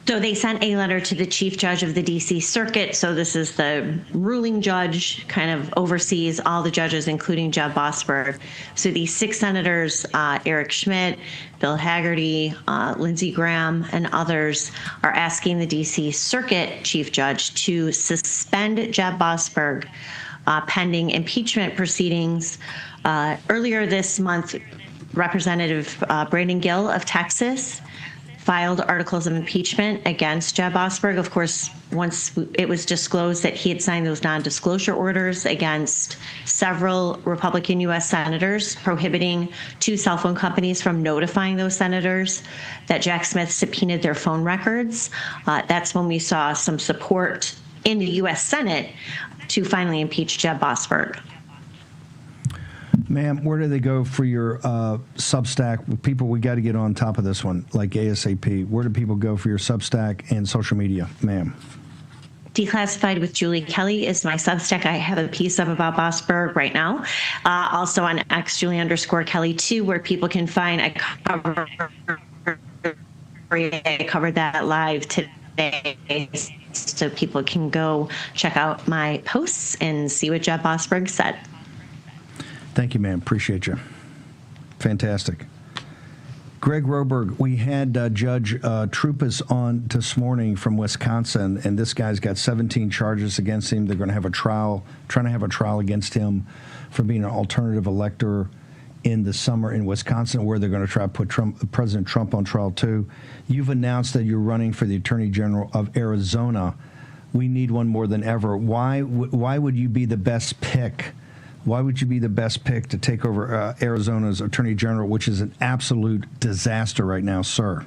[SPEAKER 3] So they sent a letter to the chief judge of the D.C. Circuit. So this is the ruling judge, kind of oversees all the judges, including Jeb Boasberg. So these 6 senators, Eric Schmidt, Bill Haggerty, Lindsey Graham, and others are asking the D.C. Circuit chief judge to suspend Jeb Boasberg pending impeachment proceedings. Earlier this month, Representative Brandon Gill of Texas filed articles of impeachment against Jeb Boasberg. Of course, once it was disclosed that he had signed those non-disclosure orders against several Republican U.S. senators, prohibiting 2 cell phone companies from notifying those senators that Jack Smith subpoenaed their phone records, that's when we saw some support in the U.S. Senate to finally impeach Jeb Boasberg.
[SPEAKER 20] Ma'am, where do they go for your Substack? People, we got to get on top of this one, like ASAP. Where do people go for your Substack and social media, ma'am?
[SPEAKER 3] Declassified with Julie Kelly is my Substack. I have a piece up about Boasberg right now. Also on X, Julie_Kelly 2, where people can find I covered that live today, so people can go check out my posts and see what Jeb Boasberg said.
[SPEAKER 20] Thank you, ma'am. Appreciate you. Fantastic. Greg Roberg, we had Judge Troupas on this morning from Wisconsin, and this guy's got 17 charges against him. They're going to have a trial, trying to have a trial against him for being an alternative elector in the summer in Wisconsin, where they're going to try to put President Trump on trial too. You've announced that you're running for the Attorney General of Arizona. We need one more than ever. Why would you be the best pick? Why would you be the best pick to take over Arizona's Attorney General, which is an absolute disaster right now, sir?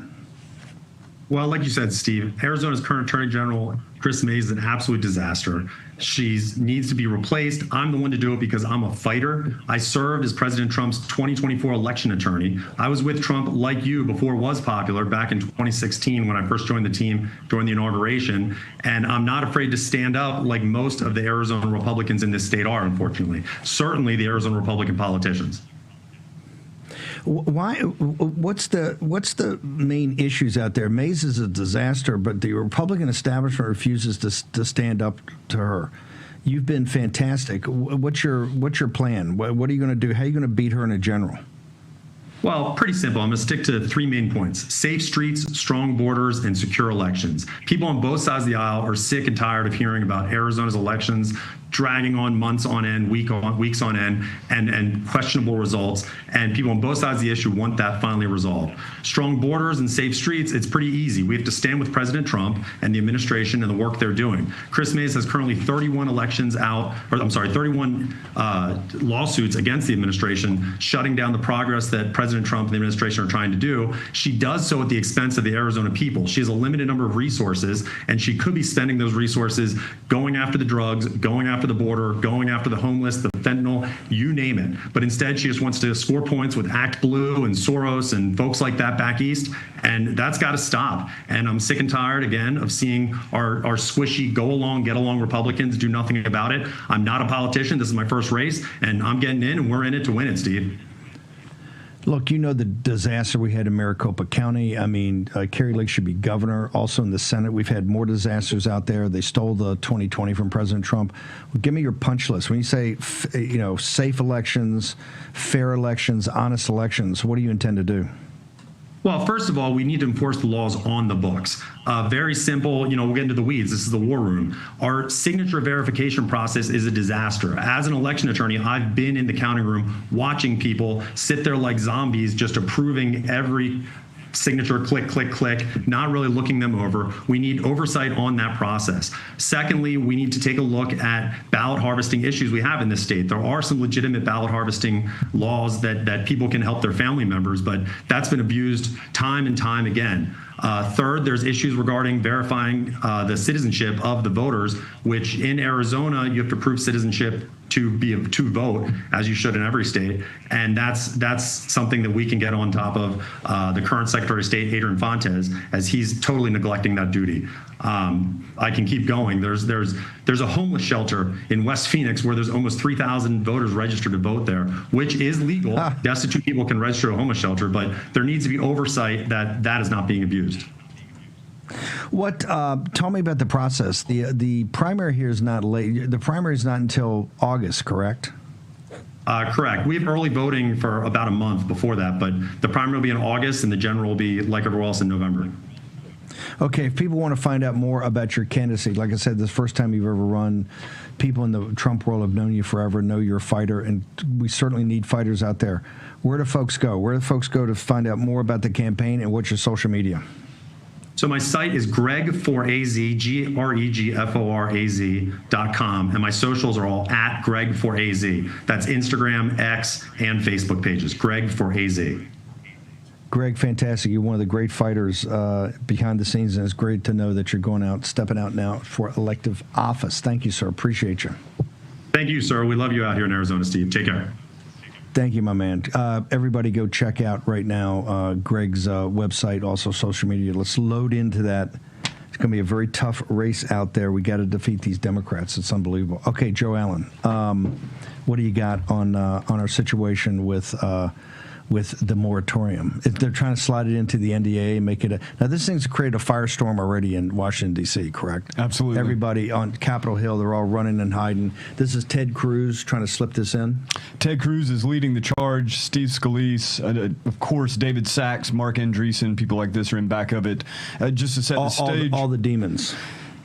[SPEAKER 10] Well, like you said, Steve, Arizona's current Attorney General, Chris Mays, is an absolute disaster. She needs to be replaced. I'm the one to do it because I'm a fighter. I served as President Trump's 2024 election attorney. I was with Trump, like you, before it was popular, back in 2016 when I first joined the team during the inauguration. And I'm not afraid to stand up like most of the Arizona Republicans in this state are, unfortunately. Certainly the Arizona Republican politicians.
[SPEAKER 20] Why? What's the main issues out there? Mays is a disaster, but the Republican establishment refuses to stand up to her. You've been fantastic. What's your plan? What are you going to do? How are you going to beat her in a general?
[SPEAKER 10] Well, pretty simple. I'm going to stick to 3 main points: safe streets, strong borders, and secure elections. People on both sides of the aisle are sick and tired of hearing about Arizona's elections dragging on months on end, weeks on end, and questionable results. And people on both sides of the issue want that finally resolved. Strong borders and safe streets, it's pretty easy. We have to stand with President Trump and the administration and the work they're doing. Chris Mays has currently 31 lawsuits against the administration, shutting down the progress that President Trump and the administration are trying to do. She does so at the expense of the Arizona people. She has a limited number of resources, and she could be spending those resources going after the drugs, going after the border, going after the homeless, the fentanyl, you name it. But instead, she just wants to score points with Act Blue and Soros and folks like that back east. And that's got to stop. And I'm sick and tired, again, of seeing our squishy, go along, get along Republicans do nothing about it. I'm not a politician. This is my first race, and I'm getting in, and we're in it to win it, Steve.
[SPEAKER 20] Look, you know the disaster we had in Maricopa County. I mean, Kerry Lake should be governor. Also in the Senate, we've had more disasters out there. They stole the 2020 from President Trump. Well, give me your punch list. When you say, safe elections, fair elections, honest elections, what do you intend to do?
[SPEAKER 10] Well, first of all, we need to enforce the laws on the books. Very simple, we'll get into the weeds. This is the war room. Our signature verification process is a disaster. As an election attorney, I've been in the counting room watching people sit there like zombies, just approving every signature, click, click, click, not really looking them over. We need oversight on that process. Secondly, we need to take a look at ballot harvesting issues we have in this state. There are some legitimate ballot harvesting laws that people can help their family members, but that's been abused time and time again. Third, there's issues regarding verifying the citizenship of the voters, which in Arizona, you have to prove citizenship to vote, as you should in every state. And that's something that we can get on top of the current Secretary of State, Adrian Fontes, as he's totally neglecting that duty. I can keep going. There's a homeless shelter in West Phoenix where there's almost 3,000 voters registered to vote there, which is legal. Destitute people can register a homeless shelter, but there needs to be oversight that is not being abused.
[SPEAKER 20] What? Tell me about the process. The primary here is not late. The primary is not until August, correct?
[SPEAKER 10] Correct. We have early voting for about a month before that, but the primary will be in August, and the general will be like everywhere else in November.
[SPEAKER 20] Okay, if people want to find out more about your candidacy, like I said, this is the first time you've ever run. People in the Trump world have known you forever, know you're a fighter, and we certainly need fighters out there. Where do folks go? Where do folks go to find out more about the campaign, and what's your social media?
[SPEAKER 10] So my site is Greg4AZ, GREGFORAZ.com, and my socials are all at Greg4AZ. That's Instagram, X, and Facebook pages, Greg4AZ.
[SPEAKER 20] Greg, fantastic. You're one of the great fighters behind the scenes, and it's great to know that you're going out, stepping out now for elective office. Thank you, sir. Appreciate you.
[SPEAKER 10] Thank you, sir. We love you out here in Arizona, Steve. Take care.
[SPEAKER 20] Thank you, my man. Everybody go check out right now Greg's website, also social media. Let's load into that. It's going to be a very tough race out there. We got to defeat these Democrats. It's unbelievable. Okay, Joe Allen, what do you got on our situation with the moratorium? If they're trying to slide it into the NDA, make it now this thing's created a firestorm already in Washington, D.C., correct?
[SPEAKER 7] Absolutely.
[SPEAKER 20] Everybody on Capitol Hill, they're all running and hiding. This is Ted Cruz trying to slip this in?
[SPEAKER 7] Ted Cruz is leading the charge. Steve Scalise, of course, David Sachs, Mark Andreessen, people like this are in back of it. Just to set the stage.
[SPEAKER 20] All the demons.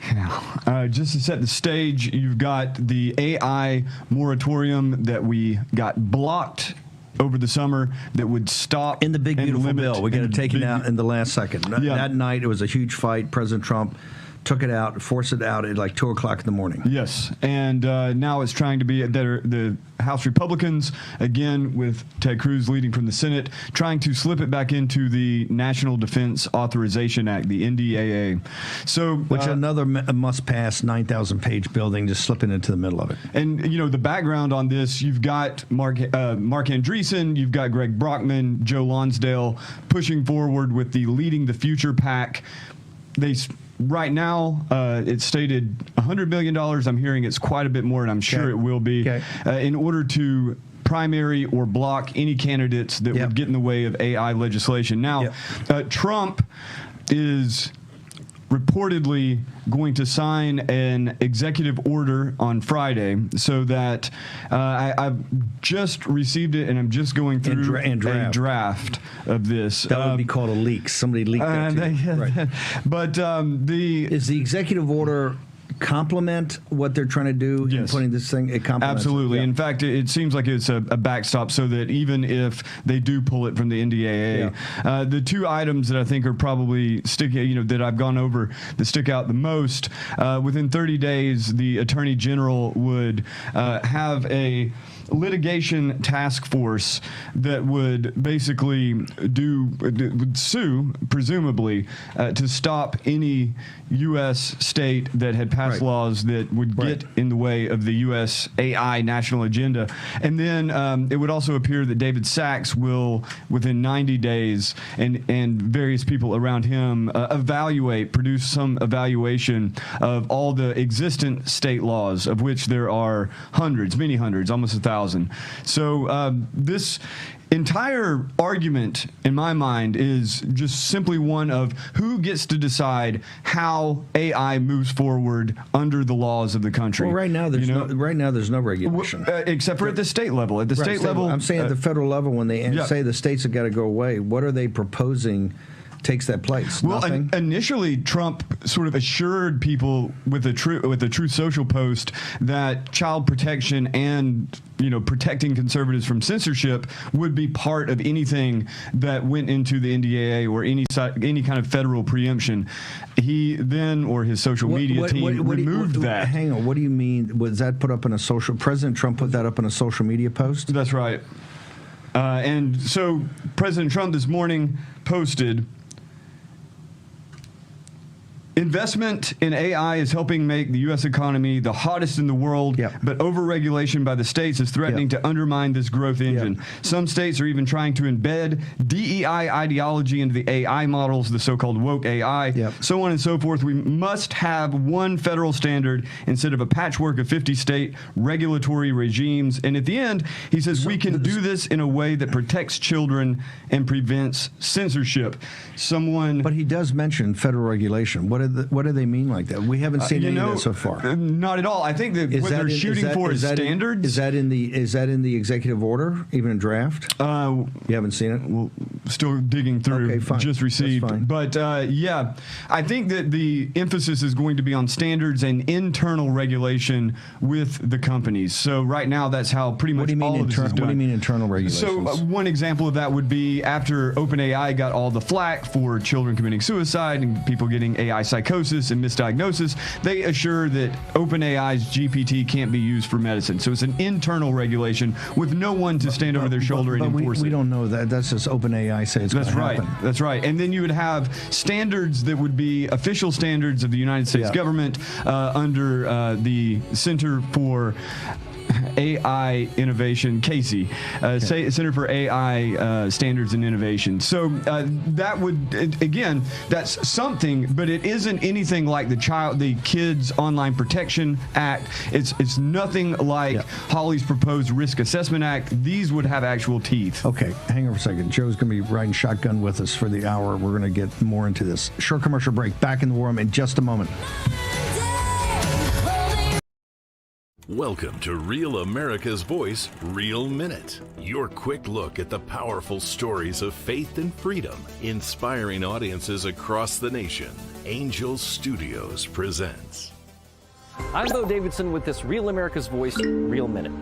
[SPEAKER 7] Yeah. Just to set the stage, you've got the AI moratorium that we got blocked over the summer that would stop
[SPEAKER 20] in the big beautiful bill. We got to take it out in the last second.
[SPEAKER 7] Yeah.
[SPEAKER 20] That night it was a huge fight. President Trump took it out, forced it out at like 2:00 in the morning.
[SPEAKER 7] Yes, and now it's trying to be the House Republicans, again with Ted Cruz leading from the Senate, trying to slip it back into the National Defense Authorization Act, the NDAA. So,
[SPEAKER 20] which another must-pass 9,000-page building, just slipping into the middle of it.
[SPEAKER 7] And you know the background on this, you've got Mark Andreessen, you've got Greg Brockman, Joe Lonsdale pushing forward with the Leading the Future PAC. Right now, it's stated $100 million. I'm hearing it's quite a bit more, and I'm sure it will be, in order to primary or block any candidates that would get in the way of AI legislation. Now, Trump is reportedly going to sign an executive order on Friday so that I've just received it, and I'm just going through a draft of this.
[SPEAKER 20] That would be called a leak. Somebody leaked that to you. Right.
[SPEAKER 7] But
[SPEAKER 20] is the executive order complement what they're trying to do in putting this thing? It complements.
[SPEAKER 7] Absolutely. In fact, it seems like it's a backstop so that even if they do pull it from the NDAA, the two items that I think are probably that I've gone over that stick out the most, within 30 days, the Attorney General would have a litigation task force that would basically would sue, presumably, to stop any U.S. state that had passed laws that would get in the way of the U.S. AI national agenda. And then it would also appear that David Sachs will, within 90 days, and various people around him, produce some evaluation of all the existent state laws, of which there are hundreds, many hundreds, almost 1,000. So this entire argument, in my mind, is just simply one of who gets to decide how AI moves forward under the laws of the country.
[SPEAKER 20] Well, right now there's no regulation,
[SPEAKER 7] except for at the state level. At the state level,
[SPEAKER 20] I'm saying at the federal level, when they say the states have got to go away, what are they proposing takes that place?
[SPEAKER 7] Well,
[SPEAKER 20] Nothing?
[SPEAKER 7] Initially, Trump sort of assured people with a Truth Social post that child protection and protecting conservatives from censorship would be part of anything that went into the NDAA or any kind of federal preemption. He then, or his social media team, removed that.
[SPEAKER 20] Hang on, what do you mean? Was that put up in a social? President Trump put that up in a social media post?
[SPEAKER 7] That's right. And so President Trump this morning posted, investment in AI is helping make the U.S. economy the hottest in the world, but overregulation by the states is threatening to undermine this growth engine. Some states are even trying to embed DEI ideology into the AI models, the so-called woke AI, so on and so forth. We must have one federal standard instead of a patchwork of 50 state regulatory regimes. And at the end, he says we can do this in a way that protects children and prevents censorship.
[SPEAKER 20] But he does mention federal regulation. What do they mean like that? We haven't seen any of that so far.
[SPEAKER 7] Not at all. I think that what they're shooting for is standards.
[SPEAKER 20] Is that in the executive order, even in draft? You haven't seen it?
[SPEAKER 7] Well, still digging through.
[SPEAKER 20] Okay, fine.
[SPEAKER 7] Just received. But I think that the emphasis is going to be on standards and internal regulation with the companies. So right now, that's how pretty much all of this is done.
[SPEAKER 20] What do you mean internal regulations?
[SPEAKER 7] So one example of that would be after OpenAI got all the flack for children committing suicide and people getting AI psychosis and misdiagnosis, they assure that OpenAI's GPT can't be used for medicine. So it's an internal regulation with no one to stand over their shoulder and enforce it.
[SPEAKER 20] We don't know that. That's just OpenAI say it's going to happen.
[SPEAKER 7] That's right. And then you would have standards that would be official standards of the United States government under the Center for AI Innovation, Casey, Center for AI Standards and Innovation. So that would, again, that's something, but it isn't anything like the Kids Online Protection Act. It's nothing like Hawley's proposed Risk Assessment Act. These would have actual teeth.
[SPEAKER 20] Okay, hang on for a second. Joe's going to be riding shotgun with us for the hour. We're going to get more into this. Short commercial break. Back in the War Room in just a moment.
[SPEAKER 9] Welcome to Real America's Voice, Real Minute. Your quick look at the powerful stories of faith and freedom, inspiring audiences across the nation. Angel Studios presents.
[SPEAKER 26] I'm Bo Davidson with this Real America's Voice, Real Minute.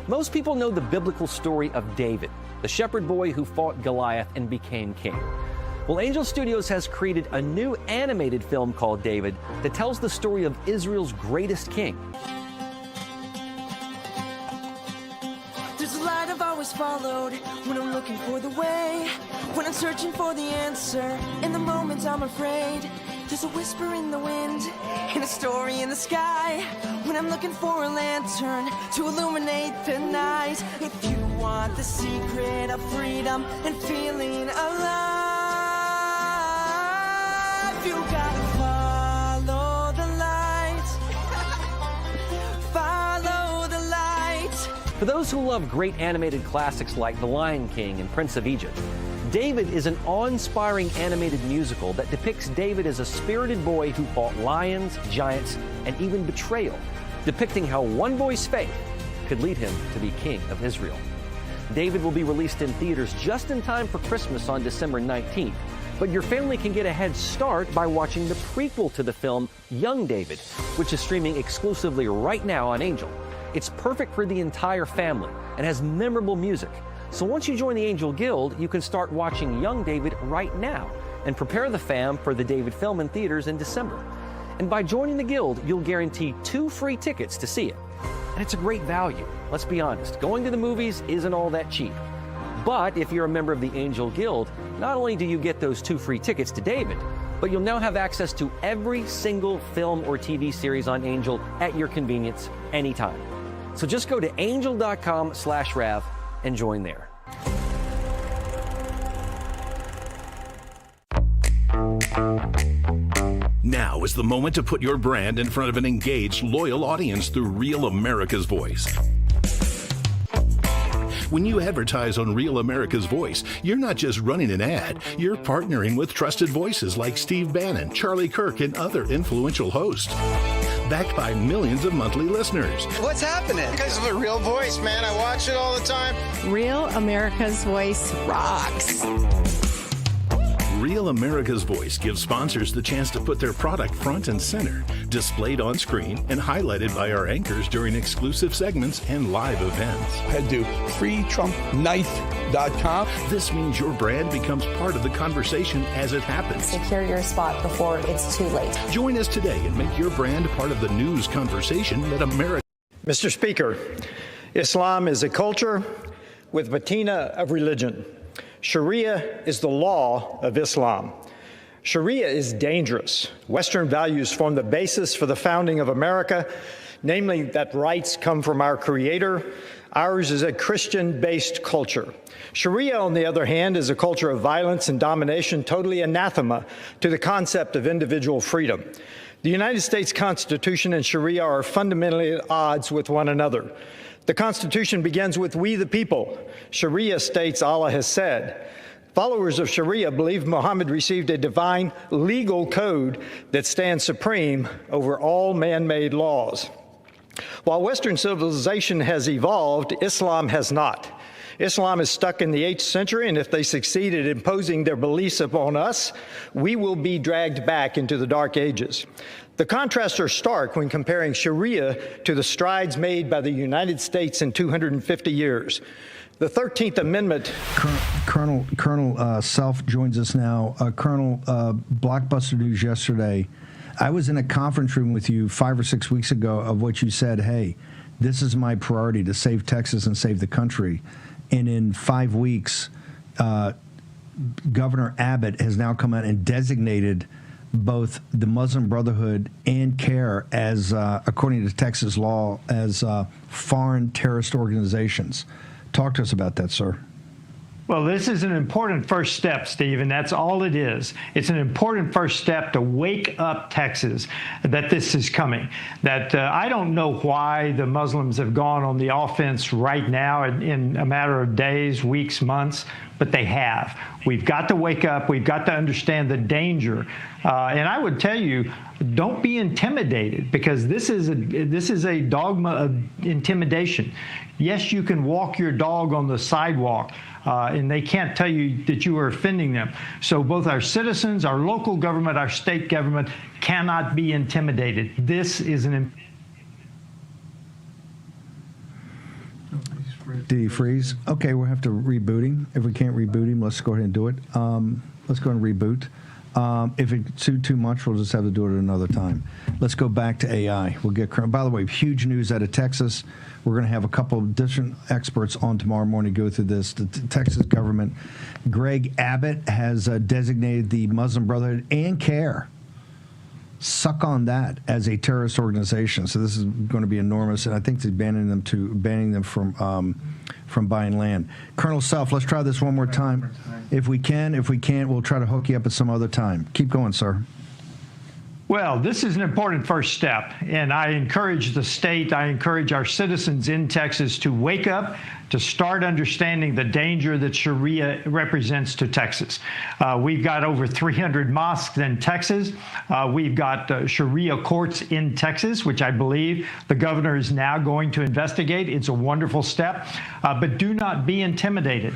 [SPEAKER 26] Most people know the biblical story of David, the shepherd boy who fought Goliath and became king. Well, Angel Studios has created a new animated film called David that tells the story of Israel's greatest king.
[SPEAKER 5] Followed when I'm looking for the way, when I'm searching for the answer, in the moments I'm afraid. There's a whisper in the wind and a story in the sky, when I'm looking for a lantern to illuminate the night. If you want the secret of freedom and feeling alive, you gotta follow the light. Follow the light.
[SPEAKER 26] For those who love great animated classics like The Lion King and Prince of Egypt, David is an awe-inspiring animated musical that depicts David as a spirited boy who fought lions, giants, and even betrayal, depicting how one boy's faith could lead him to be king of Israel. David will be released in theaters just in time for Christmas on December 19th, but your family can get a head start by watching the prequel to the film, Young David, which is streaming exclusively right now on Angel. It's perfect for the entire family and has memorable music. So once you join the Angel Guild, you can start watching Young David right now and prepare the fam for the David film in theaters in December. And by joining the Guild, you'll guarantee 2 free tickets to see it. And it's a great value. Let's be honest, going to the movies isn't all that cheap. But if you're a member of the Angel Guild, not only do you get those 2 free tickets to David, but you'll now have access to every single film or TV series on Angel at your convenience anytime. So just go to angel.com/Rav and join there.
[SPEAKER 9] Now is the moment to put your brand in front of an engaged, loyal audience through Real America's Voice. When you advertise on Real America's Voice, you're not just running an ad, you're partnering with trusted voices like Steve Bannon, Charlie Kirk, and other influential hosts. Backed by millions of monthly listeners.
[SPEAKER 11] What's happening? Because of a real voice, man. I watch it all the time.
[SPEAKER 12] Real America's Voice rocks.
[SPEAKER 9] Real America's Voice gives sponsors the chance to put their product front and center, displayed on screen and highlighted by our anchors during exclusive segments and live events.
[SPEAKER 15] Head to freetrumpknife.com.
[SPEAKER 9] This means your brand becomes part of the conversation as it happens.
[SPEAKER 4] Secure your spot before it's too late.
[SPEAKER 9] Join us today and make your brand part of the news conversation that America.
[SPEAKER 6] Mr. Speaker, Islam is a culture with patina of religion. Sharia is the law of Islam. Sharia is dangerous. Western values form the basis for the founding of America, namely that rights come from our Creator. Ours is a Christian-based culture. Sharia, on the other hand, is a culture of violence and domination, totally anathema to the concept of individual freedom. The United States Constitution and Sharia are fundamentally at odds with one another. The Constitution begins with "we the people." Sharia states Allah has said. Followers of Sharia believe Muhammad received a divine legal code that stands supreme over all man-made laws. While Western civilization has evolved, Islam has not. Islam is stuck in the 8th century, and if they succeed at imposing their beliefs upon us, we will be dragged back into the Dark Ages. The contrasts are stark when comparing Sharia to the strides made by the United States in 250 years. The 13th Amendment.
[SPEAKER 20] Colonel Self joins us now. Colonel, Blockbuster News yesterday. I was in a conference room with you 5 or 6 weeks ago of what you said, hey, this is my priority to save Texas and save the country. And in 5 weeks, Governor Abbott has now come out and designated both the Muslim Brotherhood and CARE as, according to Texas law, as foreign terrorist organizations. Talk to us about that, sir.
[SPEAKER 8] Well, this is an important first step, Steve, and that's all it is. It's an important first step to wake up Texas that this is coming. That I don't know why the Muslims have gone on the offense right now in a matter of days, weeks, months, but they have. We've got to wake up. We've got to understand the danger. And I would tell you, don't be intimidated, because this is a dogma of intimidation. Yes, you can walk your dog on the sidewalk, and they can't tell you that you are offending them. So both our citizens, our local government, our state government cannot be intimidated. This is an...
[SPEAKER 20] Did he freeze? Okay, we'll have to reboot him. If we can't reboot him, let's go ahead and do it. Let's go and reboot. If it's too much, we'll just have to do it at another time. Let's go back to AI. We'll get. By the way, huge news out of Texas. We're going to have a couple of different experts on tomorrow morning to go through this. The Texas government, Greg Abbott, has designated the Muslim Brotherhood and CARE. Suck on that as a terrorist organization. So this is going to be enormous, and I think they're banning them from buying land. Colonel Self, let's try this one more time. If we can, if we can't, we'll try to hook you up at some other time. Keep going, sir.
[SPEAKER 8] Well, this is an important first step, and I encourage the state, I encourage our citizens in Texas to wake up, to start understanding the danger that Sharia represents to Texas. We've got over 300 mosques in Texas. We've got Sharia courts in Texas, which I believe the governor is now going to investigate. It's a wonderful step, but do not be intimidated.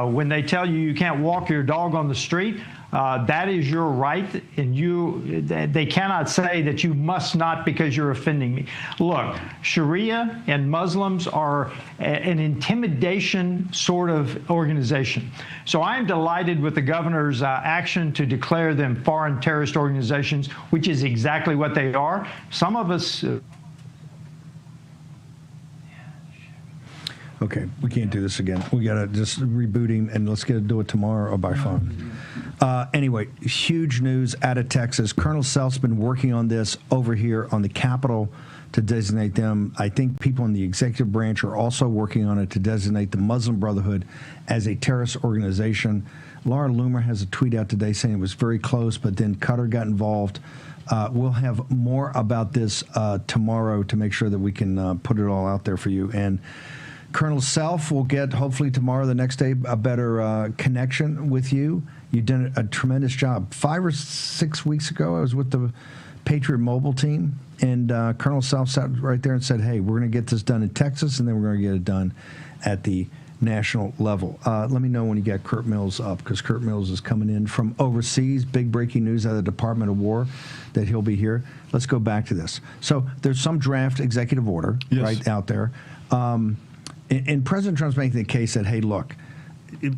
[SPEAKER 8] When they tell you you can't walk your dog on the street, that is your right, and they cannot say that you must not because you're offending me. Look, Sharia and Muslims are an intimidation sort of organization. So I am delighted with the governor's action to declare them foreign terrorist organizations, which is exactly what they are. Some of us...
[SPEAKER 20] Okay, we can't do this again. We got to just reboot him, and let's do it tomorrow or by phone. Anyway, huge news out of Texas. Colonel Self's been working on this over here on the Capitol to designate them. I think people in the executive branch are also working on it to designate the Muslim Brotherhood as a terrorist organization. Laura Loomer has a tweet out today saying it was very close, but then Qatar got involved. We'll have more about this tomorrow to make sure that we can put it all out there for you. And Colonel Self will get, hopefully tomorrow, the next day, a better connection with you. You've done a tremendous job. 5 or 6 weeks ago, I was with the Patriot Mobile team, and Colonel Self sat right there and said, hey, we're going to get this done in Texas, and then we're going to get it done at the national level. Let me know when you got Kurt Mills up, because Kurt Mills is coming in from overseas. Big breaking news out of the Department of War that he'll be here. Let's go back to this. So there's some draft executive order right out there. And President Trump's making the case that, hey, look,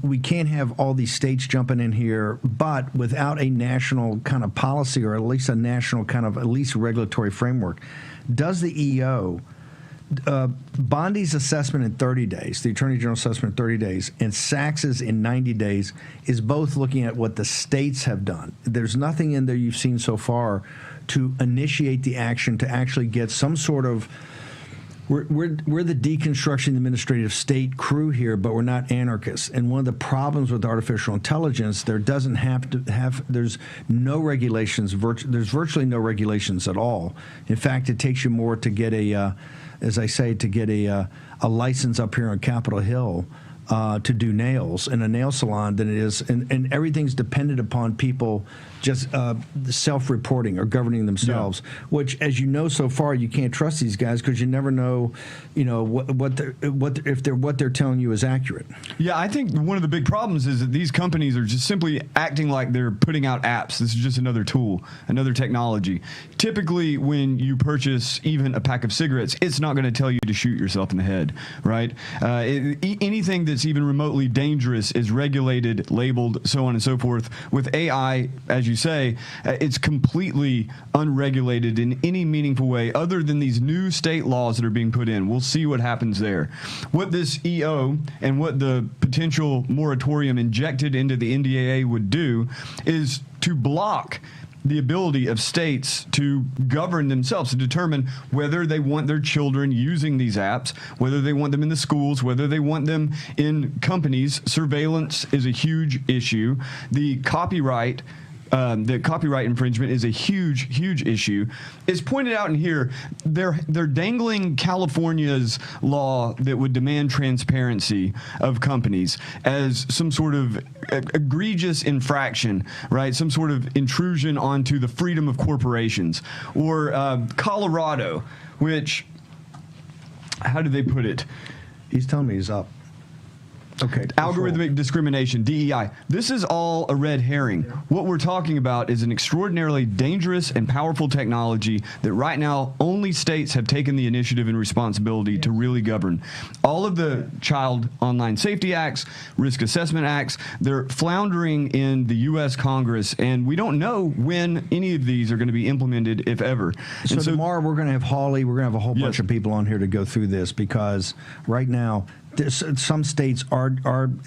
[SPEAKER 20] we can't have all these states jumping in here, but without a national kind of policy, or at least a national kind of at least regulatory framework. Does the EO, Bondi's assessment in 30 days, the Attorney General's assessment in 30 days, and Sachs's in 90 days is both looking at what the states have done. There's nothing in there you've seen so far to initiate the action to actually get some sort of. We're the deconstruction administrative state crew here, but we're not anarchists. And one of the problems with artificial intelligence, there's no regulations. There's virtually no regulations at all. In fact, it takes you more to get a license up here on Capitol Hill to do nails in a nail salon than it is, and everything's dependent upon people just self-reporting or governing themselves. Yeah. Which, as you know, so far you can't trust these guys because you never know, what they're telling you is accurate.
[SPEAKER 7] Yeah, I think one of the big problems is that these companies are just simply acting like they're putting out apps. This is just another tool, another technology. Typically, when you purchase even a pack of cigarettes, it's not going to tell you to shoot yourself in the head, right? Anything that's even remotely dangerous is regulated, labeled, so on and so forth. With AI, as you say, it's completely unregulated in any meaningful way other than these new state laws that are being put in. We'll see what happens there. What this EO and what the potential moratorium injected into the NDAA would do is to block the ability of states to govern themselves, to determine whether they want their children using these apps, whether they want them in the schools, whether they want them in companies. Surveillance is a huge issue. The copyright infringement is a huge issue. It's pointed out in here, they're dangling California's law that would demand transparency of companies as some sort of egregious infraction, right? Some sort of intrusion onto the freedom of corporations. Or Colorado, which, how do they put it?
[SPEAKER 20] He's telling me he's up. Okay.
[SPEAKER 7] Algorithmic discrimination, DEI. This is all a red herring. What we're talking about is an extraordinarily dangerous and powerful technology that right now only states have taken the initiative and responsibility to really govern. All of the Child Online Safety Acts, Risk Assessment Acts, they're floundering in the U.S. Congress, and we don't know when any of these are going to be implemented, if ever.
[SPEAKER 20] So tomorrow we're going to have Hawley, we're going to have a whole bunch of people on here to go through this, because right now some states are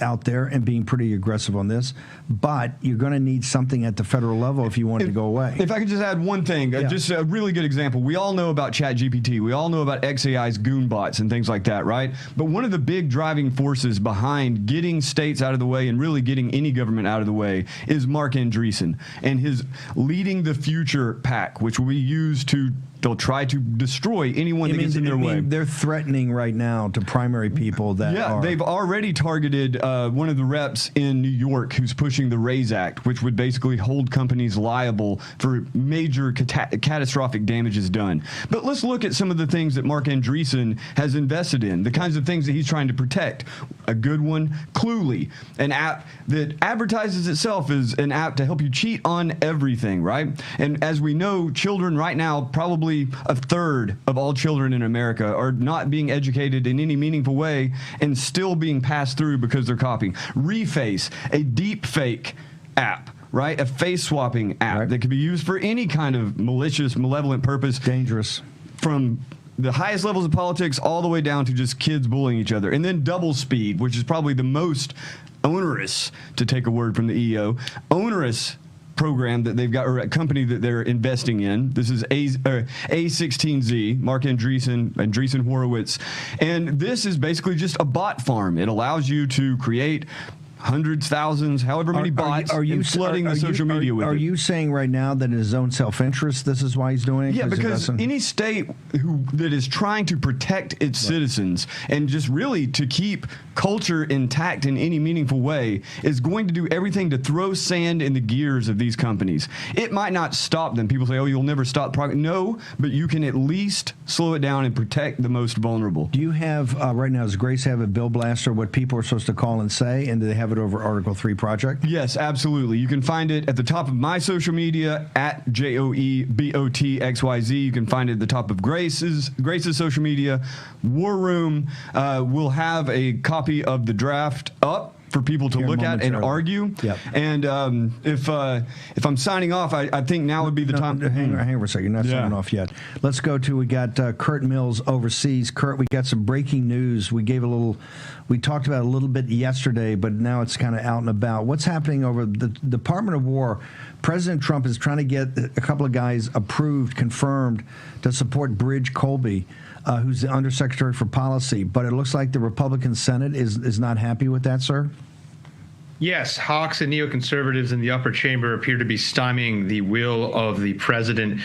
[SPEAKER 20] out there and being pretty aggressive on this, but you're going to need something at the federal level if you want it to go away.
[SPEAKER 7] If I could just add one thing, just a really good example. We all know about ChatGPT. We all know about XAI's goon bots and things like that, right? But one of the big driving forces behind getting states out of the way and really getting any government out of the way is Mark Andreessen and his Leading the Future PAC, which will be used to they'll try to destroy anyone that gets in their way.
[SPEAKER 20] They're threatening right now to primary people that are.
[SPEAKER 7] They've already targeted one of the reps in New York who's pushing the RAISE Act, which would basically hold companies liable for major catastrophic damages done. But let's look at some of the things that Mark Andreessen has invested in, the kinds of things that he's trying to protect. A good one, Cluely, an app that advertises itself as an app to help you cheat on everything, right? And as we know, children right now, probably a third of all children in America are not being educated in any meaningful way and still being passed through because they're copying. Reface, a deep fake app, right? A face swapping app that could be used for any kind of malicious, malevolent purpose.
[SPEAKER 20] Dangerous.
[SPEAKER 7] From the highest levels of politics all the way down to just kids bullying each other. And then double speed, which is probably the most onerous, to take a word from the EO, onerous program that they've got, or a company that they're investing in. This is A16Z, Mark Andreessen Horowitz. And this is basically just a bot farm. It allows you to create hundreds, thousands, however many bots, and flooding the social media with it.
[SPEAKER 20] Are you saying right now that in his own self-interest, this is why he's doing it?
[SPEAKER 7] Yeah, because any state that is trying to protect its citizens and just really to keep culture intact in any meaningful way is going to do everything to throw sand in the gears of these companies. It might not stop them. People say, oh, you'll never stop progress. No, but you can at least slow it down and protect the most vulnerable.
[SPEAKER 20] Do you have, right now, does Grace have a Bill Blaster, what people are supposed to call and say, and do they have it over Article 3 Project?
[SPEAKER 7] Yes, absolutely. You can find it at the top of my social media, at JOEBOTXYZ. You can find it at the top of Grace's social media. War Room will have a copy of the draft up for people to look at and argue.
[SPEAKER 20] Yep.
[SPEAKER 7] And if I'm signing off, I think now would be the time.
[SPEAKER 20] Hang on for a second. You're not signing off yet. Let's go to, we got Kurt Mills overseas. Kurt, we got some breaking news. We talked about it a little bit yesterday, but now it's kind of out and about. What's happening over the Department of War? President Trump is trying to get a couple of guys approved, confirmed, to support Bridge Colby, who's the Undersecretary for Policy. But it looks like the Republican Senate is not happy with that, sir?
[SPEAKER 12] Yes, hawks and neoconservatives in the upper chamber appear to be stymieing the will of the president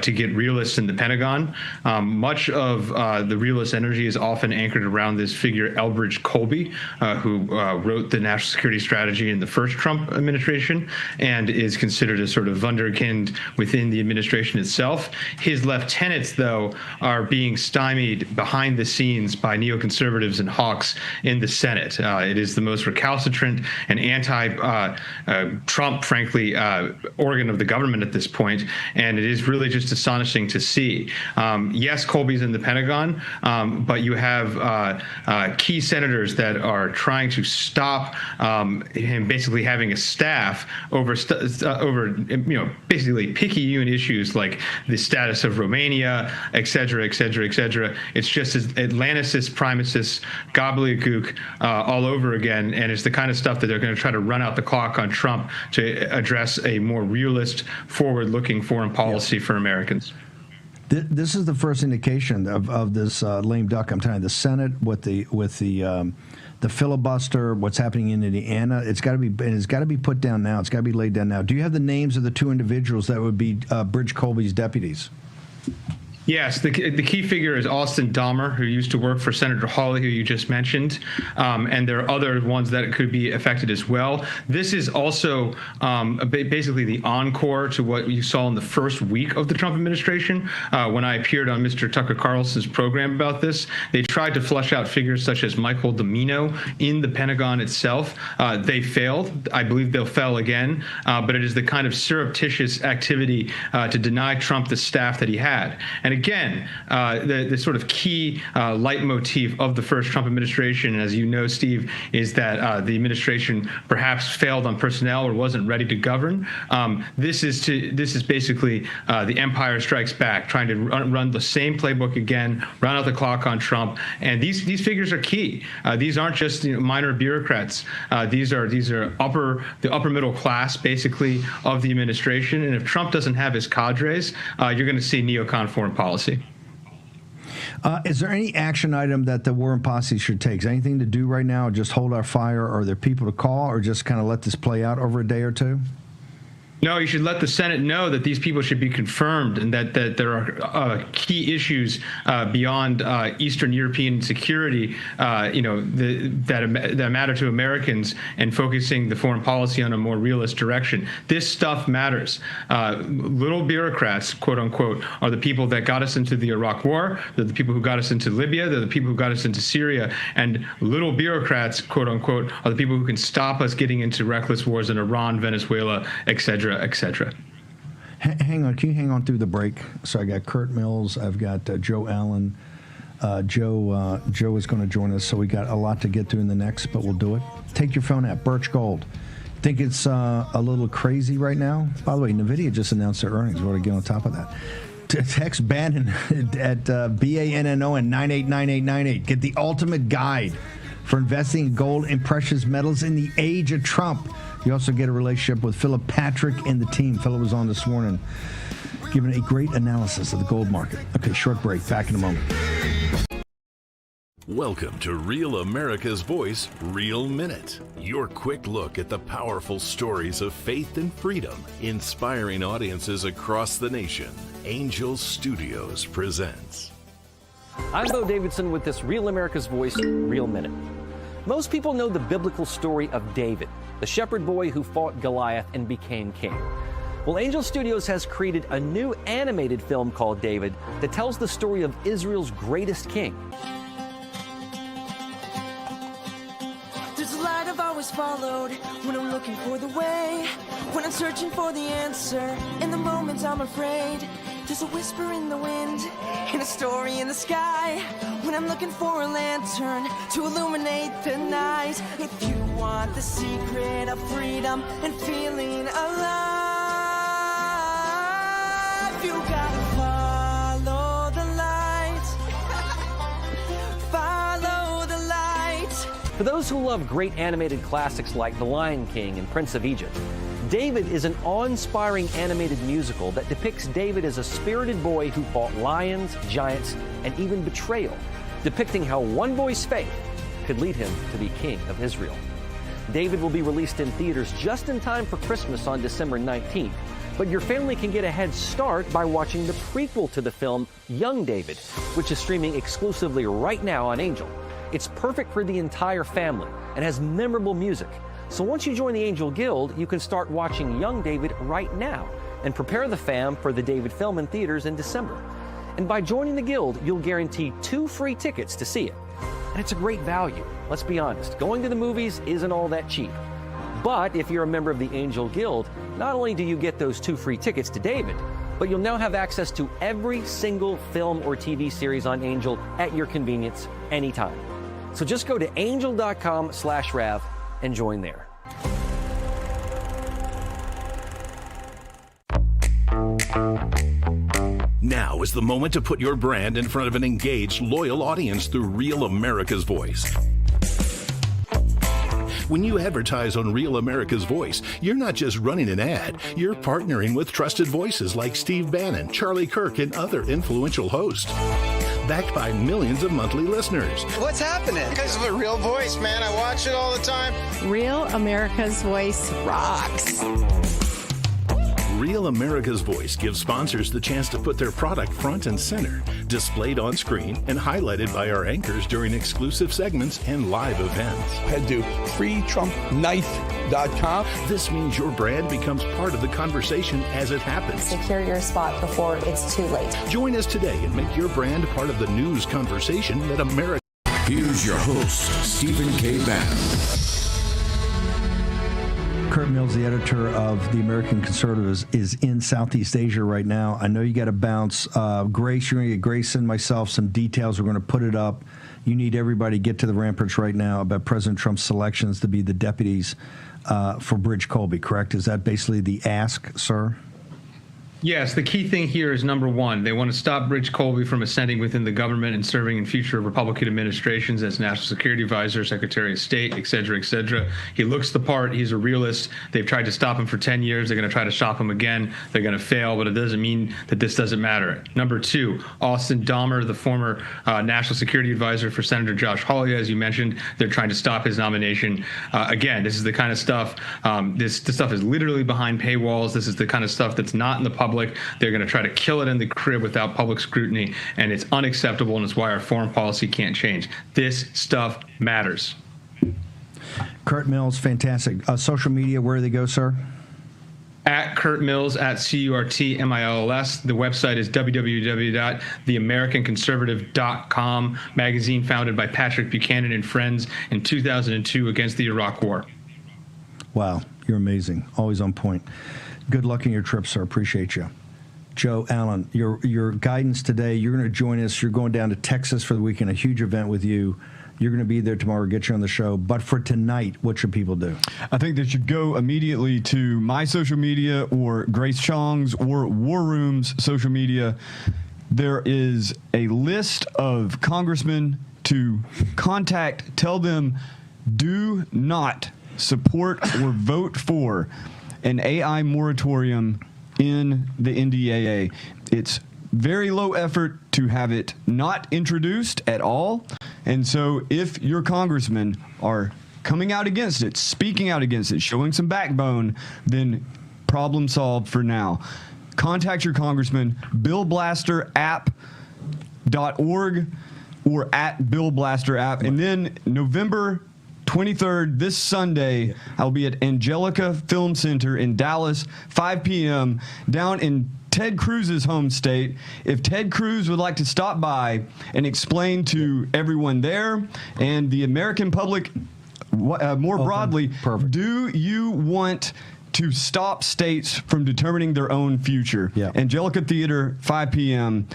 [SPEAKER 12] to get realists in the Pentagon. Much of the realist energy is often anchored around this figure, Elbridge Colby, who wrote the national security strategy in the first Trump administration and is considered a sort of wunderkind within the administration itself. His lieutenants, though, are being stymied behind the scenes by neoconservatives and hawks in the Senate. It is the most recalcitrant and anti-Trump, frankly, organ of the government at this point, and it is really just astonishing to see. Yes, Colby's in the Pentagon, but you have key senators that are trying to stop him basically having a staff over basically picayune issues like the status of Romania, et cetera, et cetera, et cetera. It's just Atlanticist, primacist, gobbledygook all over again, and it's the kind of stuff that they're going to try to run out the clock on Trump to address a more realist, forward-looking foreign policy for Americans.
[SPEAKER 20] This is the first indication of this lame duck. I'm telling you, the Senate with the filibuster, what's happening in Indiana, it's got to be put down now. It's got to be laid down now. Do you have the names of the two individuals that would be Bridge Colby's deputies?
[SPEAKER 12] Yes, the key figure is Austin Dahmer, who used to work for Senator Hawley, who you just mentioned, and there are other ones that could be affected as well. This is also basically the encore to what you saw in the first week of the Trump administration. When I appeared on Mr. Tucker Carlson's program about this, they tried to flesh out figures such as Michael Domino in the Pentagon itself. They failed. I believe they'll fail again, but it is the kind of surreptitious activity to deny Trump the staff that he had. And again, the sort of key leitmotif of the first Trump administration, as you know, Steve, is that the administration perhaps failed on personnel or wasn't ready to govern. This is basically the Empire Strikes Back, trying to run the same playbook again, run out the clock on Trump. And these figures are key. These aren't just minor bureaucrats. These are the upper middle class, basically, of the administration. And if Trump doesn't have his cadres, you're going to see neocon foreign policy.
[SPEAKER 20] Is there any action item that the War and Posse should take? Is there anything to do right now? Just hold our fire? Or are there people to call? Or just kind of let this play out over a day or two?
[SPEAKER 12] No, you should let the Senate know that these people should be confirmed and that there are key issues beyond Eastern European security, that matter to Americans, and focusing the foreign policy on a more realist direction. This stuff matters. Little bureaucrats, quote unquote, are the people that got us into the Iraq War. They're the people who got us into Libya. They're the people who got us into Syria. And little bureaucrats, quote unquote, are the people who can stop us getting into reckless wars in Iran, Venezuela, etc. etc.
[SPEAKER 20] Hang on. Can you hang on through the break? So I got Kurt Mills. I've got Joe Allen. Joe is going to join us, so we got a lot to get through in the next, but we'll do it. Take your phone app, Birch Gold. Think it's a little crazy right now? By the way, NVIDIA just announced their earnings. We want to get on top of that. Text Bannon at BANNO and 989898. Get the ultimate guide for investing in gold and precious metals in the age of Trump. You also get a relationship with Philip Patrick and the team. Philip was on this morning giving a great analysis of the gold market. Okay, short break. Back in a moment.
[SPEAKER 9] Welcome to Real America's Voice, Real Minute. Your quick look at the powerful stories of faith and freedom, inspiring audiences across the nation. Angel Studios presents.
[SPEAKER 26] I'm Bo Davidson with this Real America's Voice, Real Minute. Most people know the biblical story of David, the shepherd boy who fought Goliath and became king. Well, Angel Studios has created a new animated film called David that tells the story of Israel's greatest king.
[SPEAKER 5] There's a light I've always followed when I'm looking for the way, when I'm searching for the answer. In the moments I'm afraid, there's a whisper in the wind and a story in the sky. When I'm looking for a lantern to illuminate the night. If you want the secret of freedom and feeling alive, you gotta follow the light. Follow the light.
[SPEAKER 26] For those who love great animated classics like The Lion King and Prince of Egypt, David is an awe-inspiring animated musical that depicts David as a spirited boy who fought lions, giants, and even betrayal, depicting how one boy's faith could lead him to be king of Israel. David will be released in theaters just in time for Christmas on December 19th, but your family can get a head start by watching the prequel to the film, Young David, which is streaming exclusively right now on Angel. It's perfect for the entire family and has memorable music. So once you join the Angel Guild, you can start watching Young David right now and prepare the fam for the David film in theaters in December. And by joining the Guild, you'll guarantee 2 free tickets to see it. And it's a great value. Let's be honest, going to the movies isn't all that cheap. But if you're a member of the Angel Guild, not only do you get those 2 free tickets to David, but you'll now have access to every single film or TV series on Angel at your convenience anytime. So just go to angel.com/Rav and join there.
[SPEAKER 9] Now is the moment to put your brand in front of an engaged, loyal audience through Real America's Voice. When you advertise on Real America's Voice, you're not just running an ad, you're partnering with trusted voices like Steve Bannon, Charlie Kirk, and other influential hosts. Backed by millions of monthly listeners.
[SPEAKER 11] What's happening? Because of a real voice, man. I watch it all the time.
[SPEAKER 13] Real America's Voice rocks.
[SPEAKER 9] Real America's Voice gives sponsors the chance to put their product front and center, displayed on screen and highlighted by our anchors during exclusive segments and live events.
[SPEAKER 15] Head to freetrumpknife.com.
[SPEAKER 9] This means your brand becomes part of the conversation as it happens.
[SPEAKER 4] Secure your spot before it's too late.
[SPEAKER 9] Join us today and make your brand part of the news conversation that America.
[SPEAKER 19] Here's your host, Stephen K. Bannon.
[SPEAKER 20] Kurt Mills, the editor of The American Conservative, is in Southeast Asia right now. I know you got to bounce. Grace, you're going to get Grace and myself some details. We're going to put it up. You need everybody to get to the ramparts right now about President Trump's selections to be the deputies for Bridge Colby, correct? Is that basically the ask, sir?
[SPEAKER 12] Yes, the key thing here is number one, they want to stop Bridge Colby from ascending within the government and serving in future Republican administrations as National Security Advisor, Secretary of State, et cetera, et cetera. He looks the part. He's a realist. They've tried to stop him for 10 years. They're going to try to stop him again. They're going to fail, but it doesn't mean that this doesn't matter. Number two, Austin Dahmer, the former National Security Advisor for Senator Josh Hawley, as you mentioned, they're trying to stop his nomination. Again, this is the kind of stuff, this stuff is literally behind paywalls. This is the kind of stuff that's not in the public. They're going to try to kill it in the crib without public scrutiny, and it's unacceptable, and it's why our foreign policy can't change. This stuff matters.
[SPEAKER 20] Kurt Mills, fantastic. Social media, where do they go, sir?
[SPEAKER 12] At Kurt Mills, at CURTMILLS. The website is www.theamericanconservative.com, magazine founded by Patrick Buchanan and friends in 2002 against the Iraq War.
[SPEAKER 20] Wow, you're amazing. Always on point. Good luck in your trip, sir. Appreciate you. Joe Allen, your guidance today, you're going to join us. You're going down to Texas for the weekend, a huge event with you. You're going to be there tomorrow, get you on the show. But for tonight, what should people do?
[SPEAKER 7] I think they should go immediately to my social media or Grace Chong's or War Room's social media. There is a list of congressmen to contact. Tell them, do not support or vote for an AI moratorium in the NDAA. It's very low effort to have it not introduced at all. And so if your congressmen are coming out against it, speaking out against it, showing some backbone, then problem solved for now. Contact your congressman, billblasterapp.org or at Bill Blaster App. And then November 23rd, this Sunday, I'll be at Angelica Film Center in Dallas, 5 p.m., down in Ted Cruz's home state. If Ted Cruz would like to stop by and explain to everyone there and the American public more broadly, do you want to stop states from determining their own future? Yeah. Angelica Theater, 5 p.m.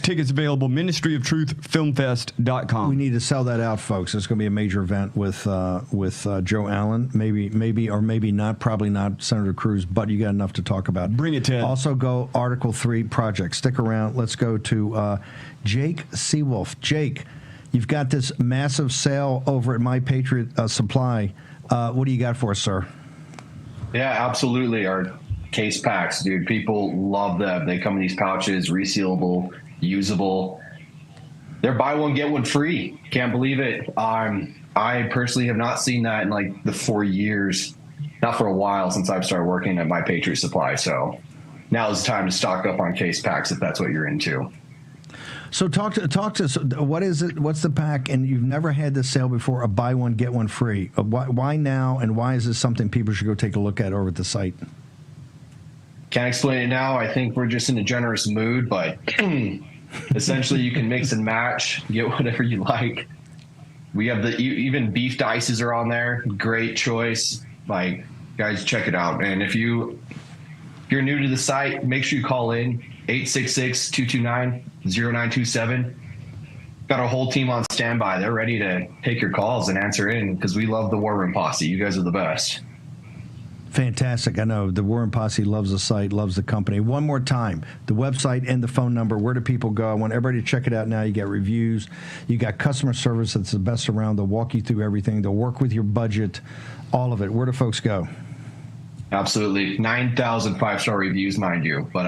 [SPEAKER 7] Tickets available, ministryofTruthFilmFest.com.
[SPEAKER 20] We need to sell that out, folks. It's going to be a major event with Joe Allen. Maybe or maybe not. Probably not Senator Cruz, but you got enough to talk about.
[SPEAKER 7] Bring it, Ted.
[SPEAKER 20] Also, go Article 3 project. Stick around. Let's go to Jake Seawolf. Jake, you've got this massive sale over at My Patriot Supply. What do you got for us, sir?
[SPEAKER 1] Yeah, absolutely. Our case packs, dude. People love them. They come in these pouches, resealable, usable. They're buy one, get one free. Can't believe it. I personally have not seen that in like the 4 years, not for a while since I've started working at My Patriot Supply. So now is the time to stock up on case packs if that's what you're into.
[SPEAKER 20] So talk to us. What is it? What's the pack? And you've never had this sale before, a buy one, get one free. Why now, and why is this something people should go take a look at over at the site?
[SPEAKER 1] Can't explain it now. I think we're just in a generous mood, but essentially you can mix and match, get whatever you like. We have even beef dices are on there. Great choice. Like, guys, check it out. And if you're new to the site, make sure you call in 866-229-0927. Got our whole team on standby. They're ready to take your calls and answer in because we love the War Room Posse. You guys are the best.
[SPEAKER 20] Fantastic. I know the War Room Posse loves the site, loves the company. One more time, the website and the phone number. Where do people go? I want everybody to check it out now. You got reviews. You got customer service that's the best around. They'll walk you through everything. They'll work with your budget, all of it. Where do folks go?
[SPEAKER 1] Absolutely. 9,000 five-star reviews, mind you. But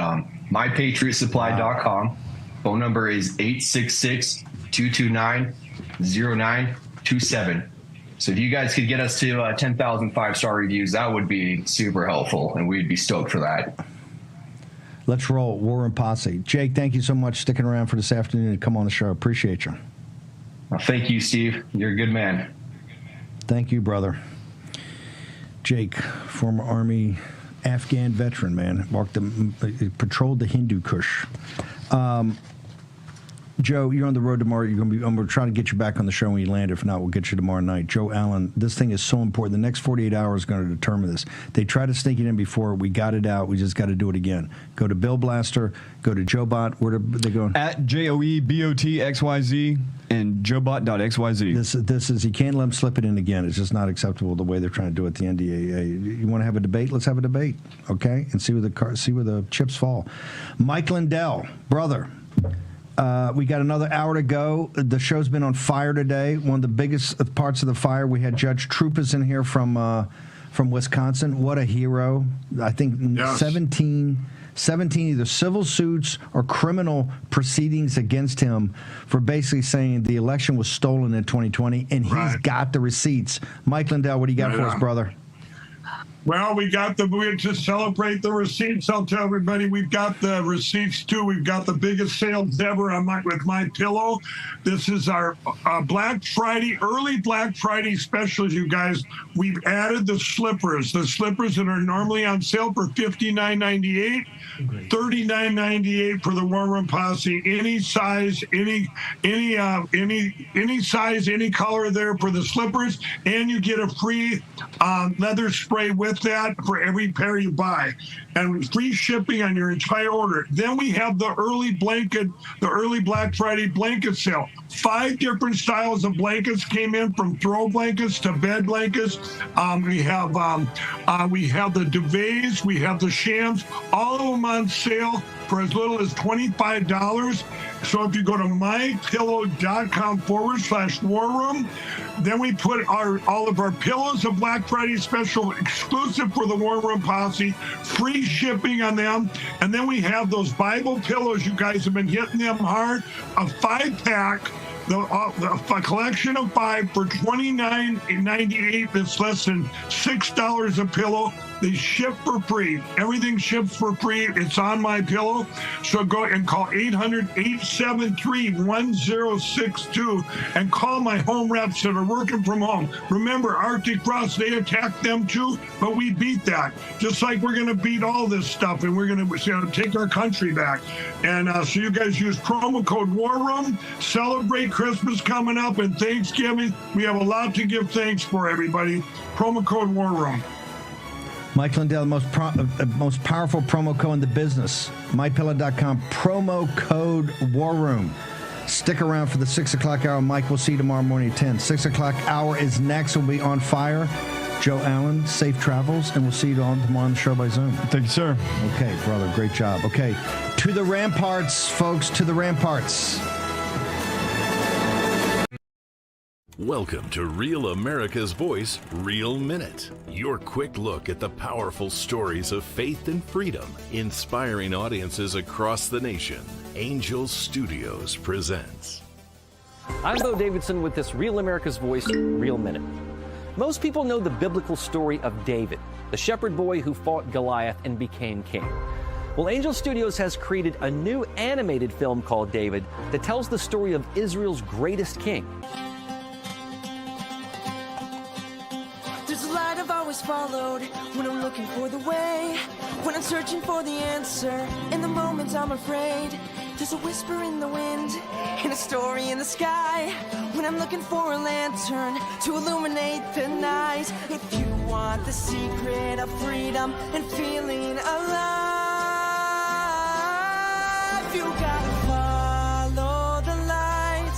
[SPEAKER 1] mypatriotsupply.com. Phone number is 866-229-0927. So if you guys could get us to 10,000 five-star reviews, that would be super helpful, and we'd be stoked for that.
[SPEAKER 20] Let's roll. War Room Posse. Jake, thank you so much for sticking around for this afternoon and come on the show. Appreciate you.
[SPEAKER 1] Well, thank you, Steve. You're a good man.
[SPEAKER 20] Thank you, brother. Jake, former Army Afghan veteran, man, patrolled the Hindu Kush. Joe, you're on the road tomorrow. I'm going to try to get you back on the show when you land. If not, we'll get you tomorrow night. Joe Allen, this thing is so important. The next 48 hours is going to determine this. They tried to sneak it in before. We got it out. We just got to do it again. Go to Bill Blaster. Go to JoeBot. Where are they going?
[SPEAKER 7] At JoeBotXYZ and JoeBot.xyz.
[SPEAKER 20] This is, you can't let them slip it in again. It's just not acceptable the way they're trying to do it at the NDAA. You want to have a debate? Let's have a debate, okay? And see where the chips fall. Mike Lindell, brother. We got another hour to go. The show's been on fire today. One of the biggest parts of the fire, we had Judge Troupas in here from Wisconsin. What a hero. I think yes. 17 either civil suits or criminal proceedings against him for basically saying the election was stolen in 2020, and he's got the receipts. Mike Lindell, what do you got for us, brother?
[SPEAKER 14] Well, we to celebrate the receipts. I'll tell everybody we've got the receipts too. We've got the biggest sales ever with My Pillow. This is our Black Friday, early Black Friday specials, you guys. We've added the slippers that are normally on sale for $59.98, $39.98 for the War Room Posse. Any size, any size, any color there for the slippers, and you get a free leather spray with that for every pair you buy, and free shipping on your entire order. Then we have the early Black Friday blanket sale. 5 different styles of blankets came in, from throw blankets to bed blankets. We have the duvets, we have the shams, all of them on sale for as little as $25. So if you go to mypillow.com/war room, then we put all of our pillows, a Black Friday special exclusive for the War Room Posse, free shipping on them. And then we have those Bible pillows. You guys have been hitting them hard. A 5-pack A collection of 5 for $29.98. That's less than $6 a pillow. They ship for free. Everything ships for free. It's on my pillow. So go and call 800-873-1062 and call my home reps that are working from home. Remember, Arctic Frost, they attacked them too, but we beat that. Just like we're going to beat all this stuff, and we're going to take our country back. And so you guys use promo code War Room. Celebrate Christmas coming up and Thanksgiving. We have a lot to give thanks for, everybody. Promo code War Room.
[SPEAKER 20] Mike Lindell, the most powerful promo code in the business. MyPillow.com, promo code War Room. Stick around for the 6 o'clock hour. Mike, we'll see you tomorrow morning at 10. 6 o'clock hour is next. We'll be on fire. Joe Allen, safe travels, and we'll see you all tomorrow on the show by Zoom.
[SPEAKER 7] Thank you, sir.
[SPEAKER 20] Okay, brother, great job. Okay, to the ramparts, folks, to the ramparts.
[SPEAKER 9] Welcome to Real America's Voice, Real Minute. Your quick look at the powerful stories of faith and freedom, inspiring audiences across the nation. Angel Studios presents.
[SPEAKER 26] I'm Bo Davidson with this Real America's Voice, Real Minute. Most people know the biblical story of David, the shepherd boy who fought Goliath and became king. Well, Angel Studios has created a new animated film called David that tells the story of Israel's greatest king.
[SPEAKER 5] Followed when I'm looking for the way, when I'm searching for the answer, in the moments I'm afraid. There's a whisper in the wind and a story in the sky, when I'm looking for a lantern to illuminate the night. If you want the secret of freedom and feeling alive, you gotta follow the light.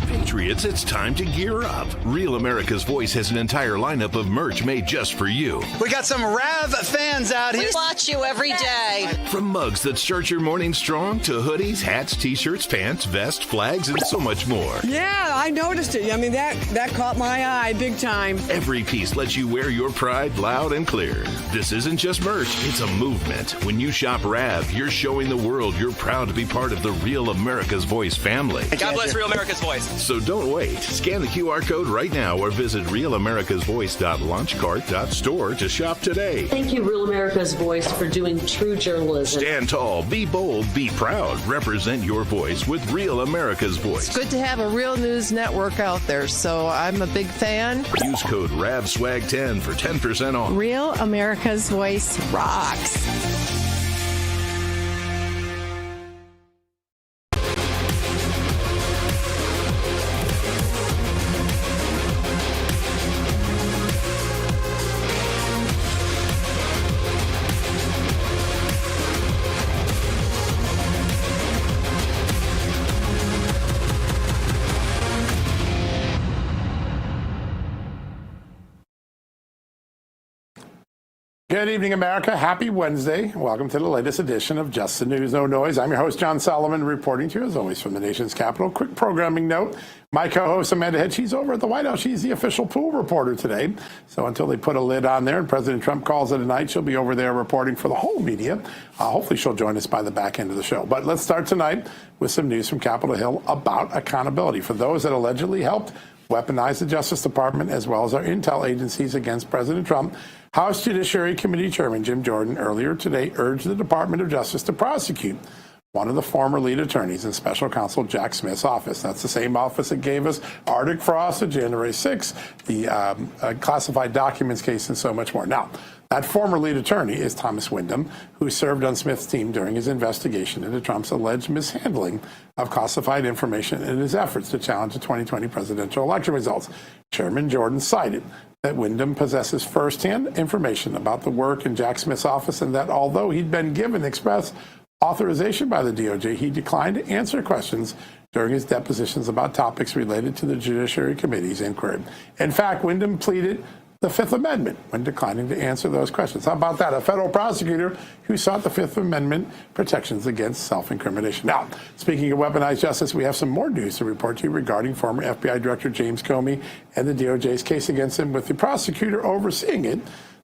[SPEAKER 9] Patriots, it's time to gear up. Real America's Voice has an entire lineup of merch made just for you.
[SPEAKER 11] We got some Rav fans out here.
[SPEAKER 16] We watch you every day.
[SPEAKER 9] From mugs that start your morning strong to hoodies, hats, t-shirts, pants, vests, flags, and so much more.
[SPEAKER 16] Yeah, I noticed it. I mean, that caught my eye big time.
[SPEAKER 9] Every piece lets you wear your pride loud and clear. This isn't just merch, it's a movement. When you shop Rav, you're showing the world you're proud to be part of the Real America's Voice family.
[SPEAKER 16] God bless Real America's Voice.
[SPEAKER 9] So don't wait. Scan the QR code right now or visit realamericasvoice.launchcart.store to shop today.
[SPEAKER 18] Thank you, Real America's Voice, for doing true journalism.
[SPEAKER 9] Stand tall, be bold, be proud. Represent your voice with Real America's Voice.
[SPEAKER 16] It's good to have a real news network out there, so I'm a big fan.
[SPEAKER 9] Use code RAVSWAG10 for 10% off.
[SPEAKER 13] Real America's Voice rocks.
[SPEAKER 21] Good evening, America. Happy Wednesday. Welcome to the latest edition of Just the News, No Noise. I'm your host, John Solomon, reporting to you, as always, from the nation's capital. Quick programming note. My co-host, Amanda Head, she's over at the White House. She's the official pool reporter today. So until they put a lid on there and President Trump calls it a night, she'll be over there reporting for the whole media. Hopefully she'll join us by the back end of the show. But let's start tonight with some news from Capitol Hill about accountability for those that allegedly helped weaponize the Justice Department as well as our intel agencies against President Trump. House Judiciary Committee Chairman Jim Jordan earlier today urged the Department of Justice to prosecute one of the former lead attorneys in Special Counsel Jack Smith's office. That's the same office that gave us Arctic Frost, January 6th, the classified documents case, and so much more. Now, that former lead attorney is Thomas Wyndham, who served on Smith's team during his investigation into Trump's alleged mishandling of classified information in his efforts to challenge the 2020 presidential election results. Chairman Jordan cited that Wyndham possesses firsthand information about the work in Jack Smith's office and that although he'd been given express authorization by the DOJ, he declined to answer questions during his depositions about topics related to the Judiciary Committee's inquiry. In fact, Wyndham pleaded the Fifth Amendment when declining to answer those questions. How about that? A federal prosecutor who sought the Fifth Amendment protections against self-incrimination. Now, speaking of weaponized justice, we have some more news to report to you regarding former FBI Director James Comey and the DOJ's case against him, with the prosecutor overseeing it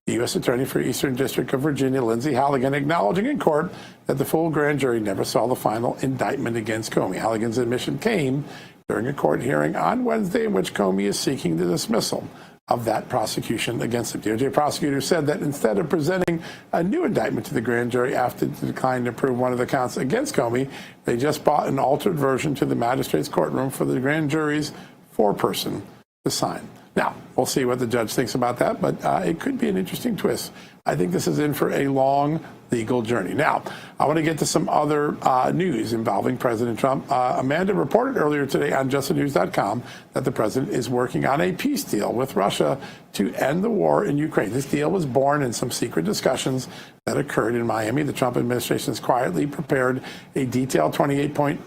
[SPEAKER 21] The U.S. Attorney for Eastern District of Virginia, Lindsay Halligan, acknowledging in court that the full grand jury never saw the final indictment against Comey. Halligan's admission came during a court hearing on Wednesday in which Comey is seeking the dismissal of that prosecution against him. DOJ prosecutors said that instead of presenting a new indictment to the grand jury after the decline to prove one of the counts against Comey, they just brought an altered version to the magistrate's courtroom for the grand jury's foreperson to sign. Now, we'll see what the judge thinks about that, but it could be an interesting twist. I think this is in for a long legal journey. Now, I want to get to some other news involving President Trump. Amanda reported earlier today on justthenews.com that the president is working on a peace deal with Russia to end the war in Ukraine. This deal was born in some secret discussions that occurred in Miami. The Trump administration has quietly prepared a detailed 28-point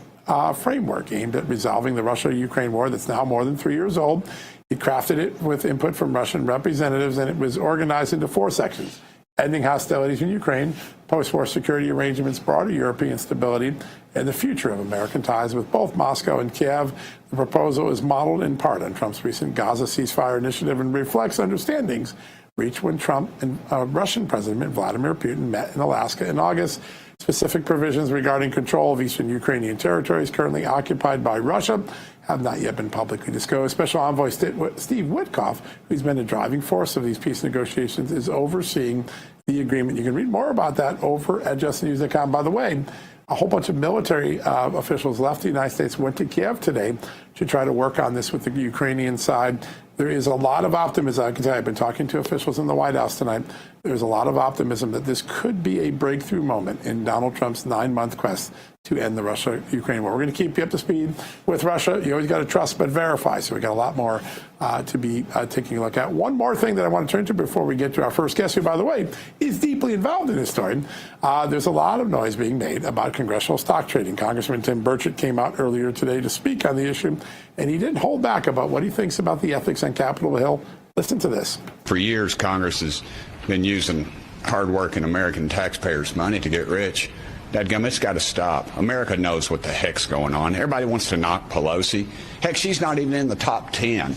[SPEAKER 21] framework aimed at resolving the Russia-Ukraine war that's now more than 3 years old. He crafted it with input from Russian representatives, and it was organized into 4 sections: ending hostilities in Ukraine, post-war security arrangements, broader European stability, and the future of American ties with both Moscow and Kiev. The proposal is modeled in part on Trump's recent Gaza ceasefire initiative and reflects understandings reached when Trump and Russian President Vladimir Putin met in Alaska in August. Specific provisions regarding control of eastern Ukrainian territories currently occupied by Russia have not yet been publicly disclosed. Special Envoy Steve Witkoff, who's been a driving force of these peace negotiations, is overseeing the agreement. You can read more about that over at justnews.com. By the way, a whole bunch of military officials left the United States, went to Kiev today to try to work on this with the Ukrainian side. There is a lot of optimism. I can tell you, I've been talking to officials in the White House tonight. There's a lot of optimism that this could be a breakthrough moment in Donald Trump's 9-month quest to end the Russia-Ukraine war. We're going to keep you up to speed with Russia. You always got to trust but verify. So we got a lot more to be taking a look at. One more thing that I want to turn to before we get to our first guest, who, by the way, is deeply involved in this story. There's a lot of noise being made about congressional stock trading. Congressman Tim Burchett came out earlier today to speak on the issue, and he didn't hold back about what he thinks about the ethics on Capitol Hill. Listen to this.
[SPEAKER 2] For years, Congress has been using hardworking American taxpayers' money to get rich. Dadgum, it's got to stop. America knows what the heck's going on. Everybody wants to knock Pelosi. Heck, she's not even in the top 10.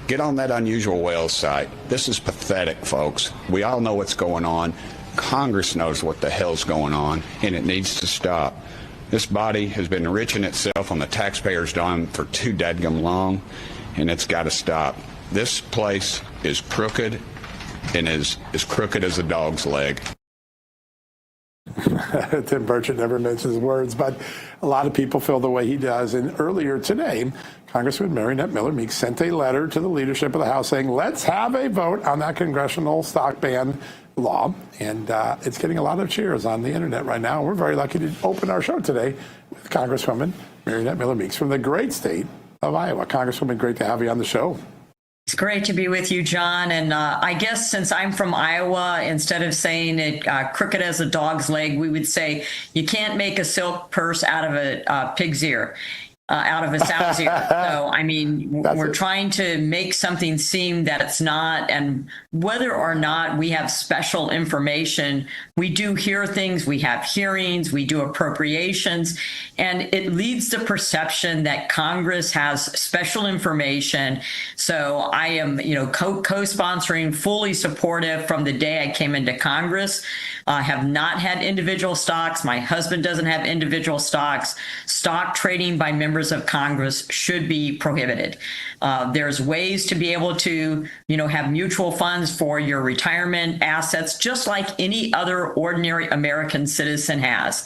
[SPEAKER 2] Get on that Unusual Whales site. This is pathetic, folks. We all know what's going on. Congress knows what the hell's going on, and it needs to stop. This body has been enriching itself on the taxpayers' dime for too dadgum long, and it's got to stop. This place is crooked and is as crooked as a dog's leg.
[SPEAKER 21] Tim Burchett never mentions words, but a lot of people feel the way he does. And earlier today, Congresswoman Marinette Miller-Meeks sent a letter to the leadership of the House saying, let's have a vote on that congressional stock ban law. And it's getting a lot of cheers on the internet right now. We're very lucky to open our show today with Congresswoman Marinette Miller-Meeks from the great state of Iowa. Congresswoman, great to have you on the show.
[SPEAKER 17] It's great to be with you, John. And I guess since I'm from Iowa, instead of saying it crooked as a dog's leg, we would say you can't make a silk purse out of a pig's ear. Out of a sow's ear. So, I mean, we're trying to make something seem that it's not. And whether or not we have special information, we do hear things, we have hearings, we do appropriations, and it leads to perception that Congress has special information. So I am, co-sponsoring, fully supportive from the day I came into Congress. Have not had individual stocks. My husband doesn't have individual stocks. Stock trading by members of Congress should be prohibited. There's ways to be able to, have mutual funds for your retirement assets, just like any other ordinary American citizen has.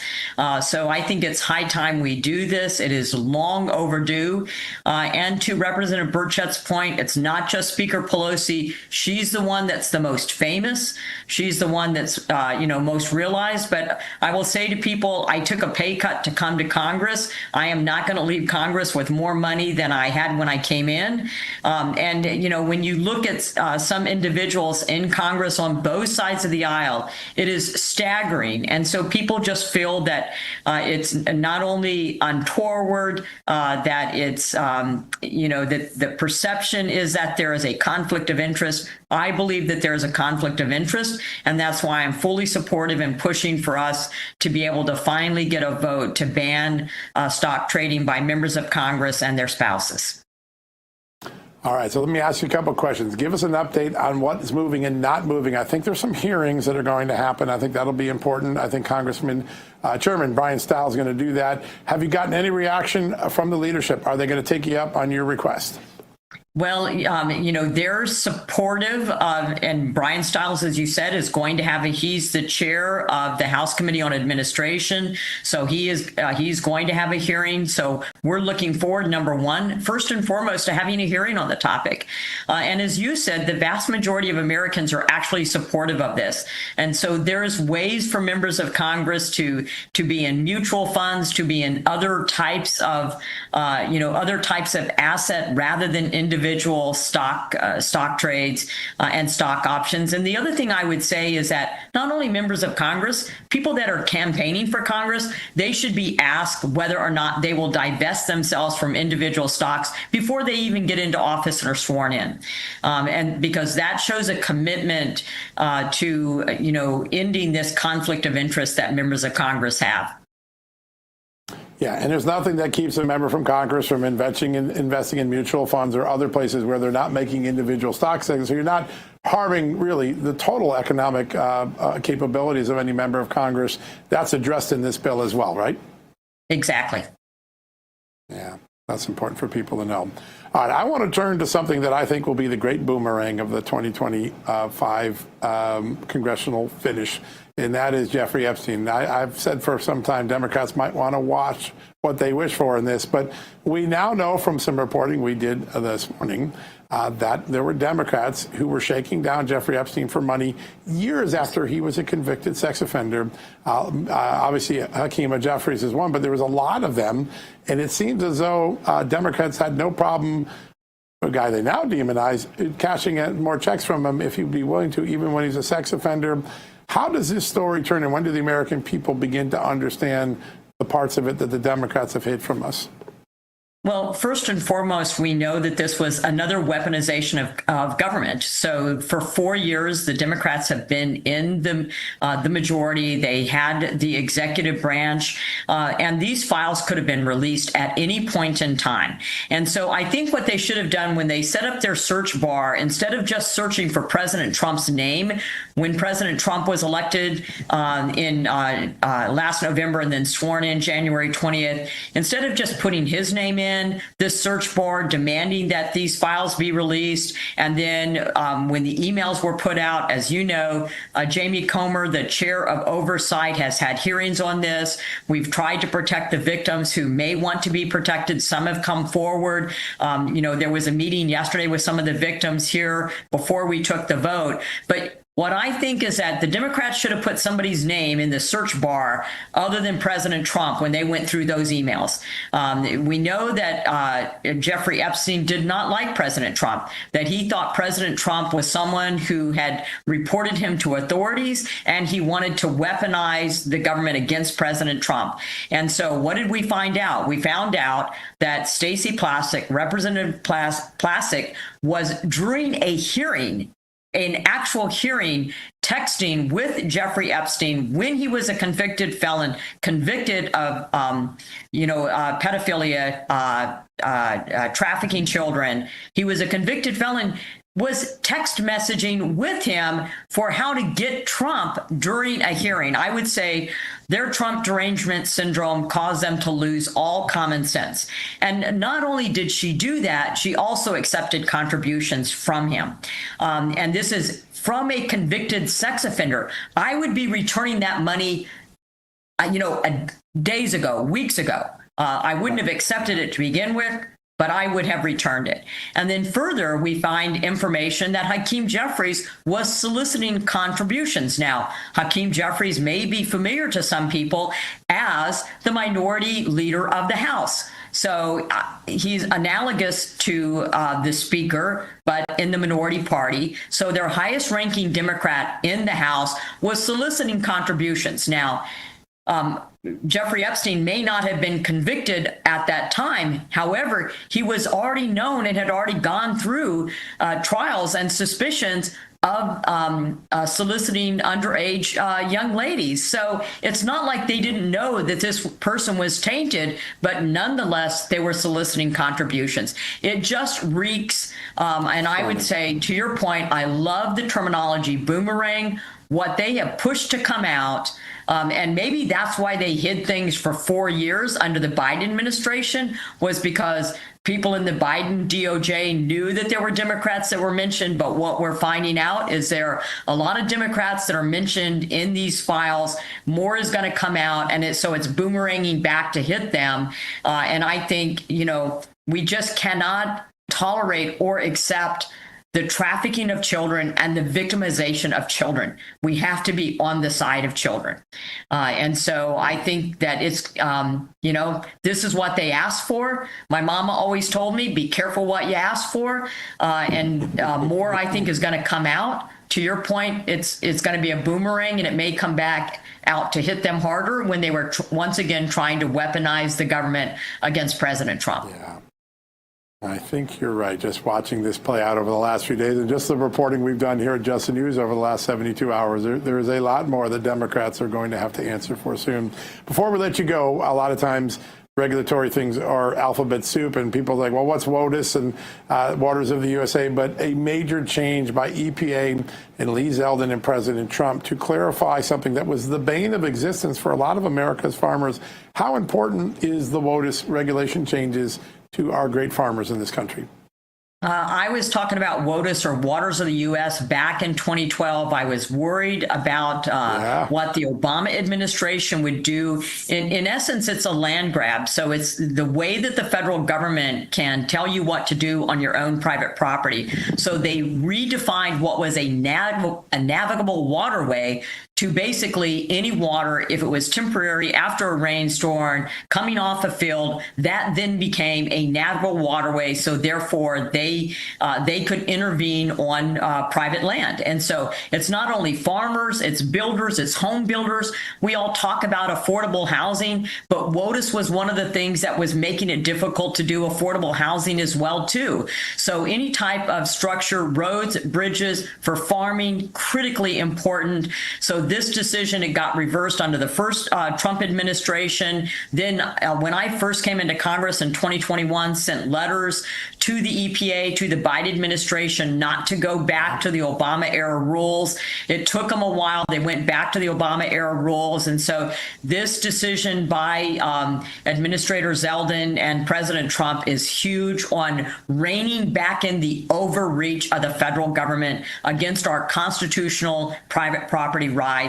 [SPEAKER 17] So I think it's high time we do this. It is long overdue. And to Representative Burchett's point, it's not just Speaker Pelosi. She's the one that's the most famous. She's the one that's, most realized. But I will say to people, I took a pay cut to come to Congress. I am not going to leave Congress with more money than I had when I came in. When you look at some individuals in Congress on both sides of the aisle, it is staggering. And so people just feel that it's not only untoward, that it's, that the perception is that there is a conflict of interest. I believe that there is a conflict of interest, and that's why I'm fully supportive and pushing for us to be able to finally get a vote to ban stock trading by members of Congress and their spouses.
[SPEAKER 21] All right, so let me ask you a couple of questions. Give us an update on what is moving and not moving. I think there's some hearings that are going to happen. I think that'll be important. I think Chairman Brian Stiles is going to do that. Have you gotten any reaction from the leadership? Are they going to take you up on your request?
[SPEAKER 17] Well, they're supportive of, and Brian Stiles, as you said, is going to he's the chair of the House Committee on Administration. So he's going to have a hearing. So we're looking forward, number one, first and foremost, to having a hearing on the topic. And as you said, the vast majority of Americans are actually supportive of this. And so there's ways for members of Congress to be in mutual funds, to be in other types of, asset rather than individual stock trades and stock options. And the other thing I would say is that not only members of Congress, people that are campaigning for Congress, they should be asked whether or not they will divest themselves from individual stocks before they even get into office and are sworn in. And because that shows a commitment to ending this conflict of interest that members of Congress have.
[SPEAKER 21] Yeah, and there's nothing that keeps a member from Congress from investing in mutual funds or other places where they're not making individual stock sales. So you're not harming really the total economic capabilities of any member of Congress. That's addressed in this bill as well, right?
[SPEAKER 17] Exactly.
[SPEAKER 21] Yeah, that's important for people to know. All right, I want to turn to something that I think will be the great boomerang of the 2025 congressional finish, and that is Jeffrey Epstein. I've said for some time Democrats might want to watch what they wish for in this, but we now know from some reporting we did this morning that there were Democrats who were shaking down Jeffrey Epstein for money years after he was a convicted sex offender. Obviously, Hakima Jeffries is one, but there was a lot of them, and it seems as though Democrats had no problem, a guy they now demonize, cashing in more checks from him if he'd be willing to, even when he's a sex offender. How does this story turn, and when do the American people begin to understand the parts of it that the Democrats have hid from us?
[SPEAKER 17] Well, first and foremost, we know that this was another weaponization of government. So for 4 years, the Democrats have been in the majority. They had the executive branch, and these files could have been released at any point in time. And so I think what they should have done when they set up their search bar, instead of just searching for President Trump's name, when President Trump was elected in last November and then sworn in January 20th, instead of just putting his name in this search bar, demanding that these files be released. And then when the emails were put out, as you know, Jamie Comer, the chair of oversight, has had hearings on this. We've tried to protect the victims who may want to be protected. Some have come forward. There was a meeting yesterday with some of the victims here before we took the vote. But what I think is that the Democrats should have put somebody's name in the search bar other than President Trump when they went through those emails. We know that Jeffrey Epstein did not like President Trump, that he thought President Trump was someone who had reported him to authorities, and he wanted to weaponize the government against President Trump. And so what did we find out? We found out that Stacey Plastick, Representative Plastick, was during a hearing, an actual hearing, texting with Jeffrey Epstein when he was a convicted felon, convicted of, pedophilia, trafficking children. He was a convicted felon, was text messaging with him for how to get Trump during a hearing. I would say their Trump derangement syndrome caused them to lose all common sense. And not only did she do that, she also accepted contributions from him. And this is from a convicted sex offender. I would be returning that money, days ago, weeks ago. I wouldn't have accepted it to begin with, but I would have returned it. And then further, we find information that Hakeem Jeffries was soliciting contributions. Now, Hakeem Jeffries may be familiar to some people as the minority leader of the House. So he's analogous to the Speaker, but in the minority party. So their highest ranking Democrat in the House was soliciting contributions. Now, Jeffrey Epstein may not have been convicted at that time. However, he was already known and had already gone through trials and suspicions soliciting underage young ladies. So it's not like they didn't know that this person was tainted, but nonetheless, they were soliciting contributions. It just reeks. And I would say, to your point, I love the terminology boomerang, what they have pushed to come out. And maybe that's why they hid things for 4 years under the Biden administration, was because people in the Biden DOJ knew that there were Democrats that were mentioned. But what we're finding out is there are a lot of Democrats that are mentioned in these files. More is going to come out. And so it's boomeranging back to hit them. And I think, we just cannot tolerate or accept the trafficking of children and the victimization of children. We have to be on the side of children. And so I think that it's, this is what they asked for. My mama always told me, be careful what you ask for. And more, I think, is going to come out. To your point, it's going to be a boomerang, and it may come back out to hit them harder when they were once again trying to weaponize the government against President Trump.
[SPEAKER 21] Yeah. I think you're right. Just watching this play out over the last few days and just the reporting we've done here at Just the News over the last 72 hours, there is a lot more that Democrats are going to have to answer for soon. Before we let you go, a lot of times regulatory things are alphabet soup, and people are like, well, what's WOTUS and Waters of the USA? But a major change by EPA and Lee Zeldin and President Trump to clarify something that was the bane of existence for a lot of America's farmers. How important is the WOTUS regulation changes to our great farmers in this country?
[SPEAKER 17] I was talking about WOTUS, or Waters of the U.S. back in 2012. I was worried about what the Obama administration would do. In essence, it's a land grab. So it's the way that the federal government can tell you what to do on your own private property. So they redefined what was a navigable waterway to basically any water, if it was temporary after a rainstorm coming off a field, that then became a navigable waterway. So therefore, they could intervene on private land. And so it's not only farmers, it's builders, it's home builders. We all talk about affordable housing, but WOTUS was one of the things that was making it difficult to do affordable housing as well, too. So any type of structure, roads, bridges for farming, critically important. So this decision, it got reversed under the first Trump administration. Then when I first came into Congress in 2021, sent letters to the EPA, to the Biden administration, not to go back to the Obama era rules. It took them a while. They went back to the Obama era rules. And so this decision by Administrator Zeldin and President Trump is huge on reining back in the overreach of the federal government against our constitutional private property rights.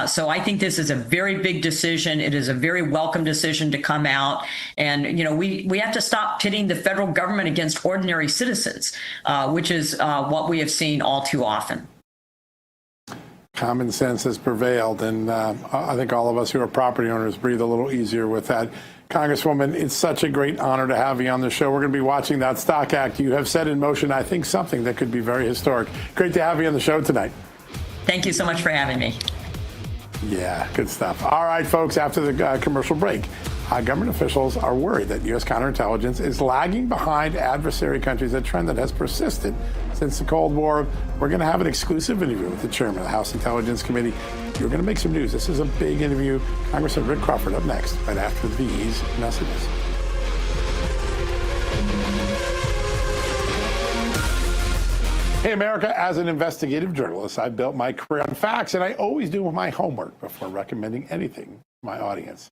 [SPEAKER 17] So I think this is a very big decision. It is a very welcome decision to come out. And, we have to stop pitting the federal government against ordinary citizens, which is what we have seen all too often.
[SPEAKER 21] Common sense has prevailed, and I think all of us who are property owners breathe a little easier with that. Congresswoman, it's such a great honor to have you on the show. We're going to be watching that Stock Act. You have set in motion, I think, something that could be very historic. Great to have you on the show tonight.
[SPEAKER 17] Thank you so much for having me.
[SPEAKER 21] Yeah, good stuff. All right, folks, after the commercial break, government officials are worried that U.S. counterintelligence is lagging behind adversary countries, a trend that has persisted since the Cold War. We're going to have an exclusive interview with the chairman of the House Intelligence Committee. You're going to make some news. This is a big interview. Congressman Rick Crawford up next, right after these messages. Hey, America, as an investigative journalist, I've built my career on facts, and I always do my homework before recommending anything to my audience.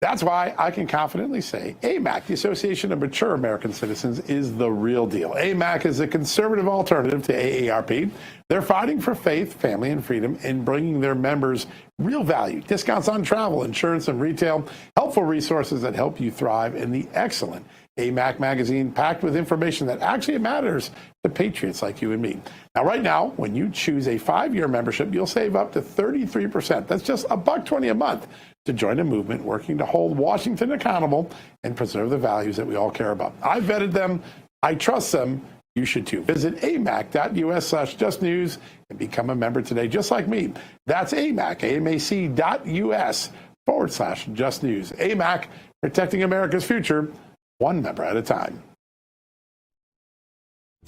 [SPEAKER 21] That's why I can confidently say AMAC, the Association of Mature American Citizens, is the real deal. AMAC is a conservative alternative to AARP. They're fighting for faith, family, and freedom in bringing their members real value, discounts on travel, insurance, and retail, helpful resources that help you thrive, and the excellent AMAC magazine packed with information that actually matters to patriots like you and me. Now, right now, when you choose a 5-year membership, you'll save up to 33%. That's just $120 a month to join a movement working to hold Washington accountable and preserve the values that we all care about. I vetted them. I trust them. You should too. Visit amac.us/justnews and become a member today, just like me. That's amac, amac.us/justnews. AMAC, protecting America's future, one member at a time.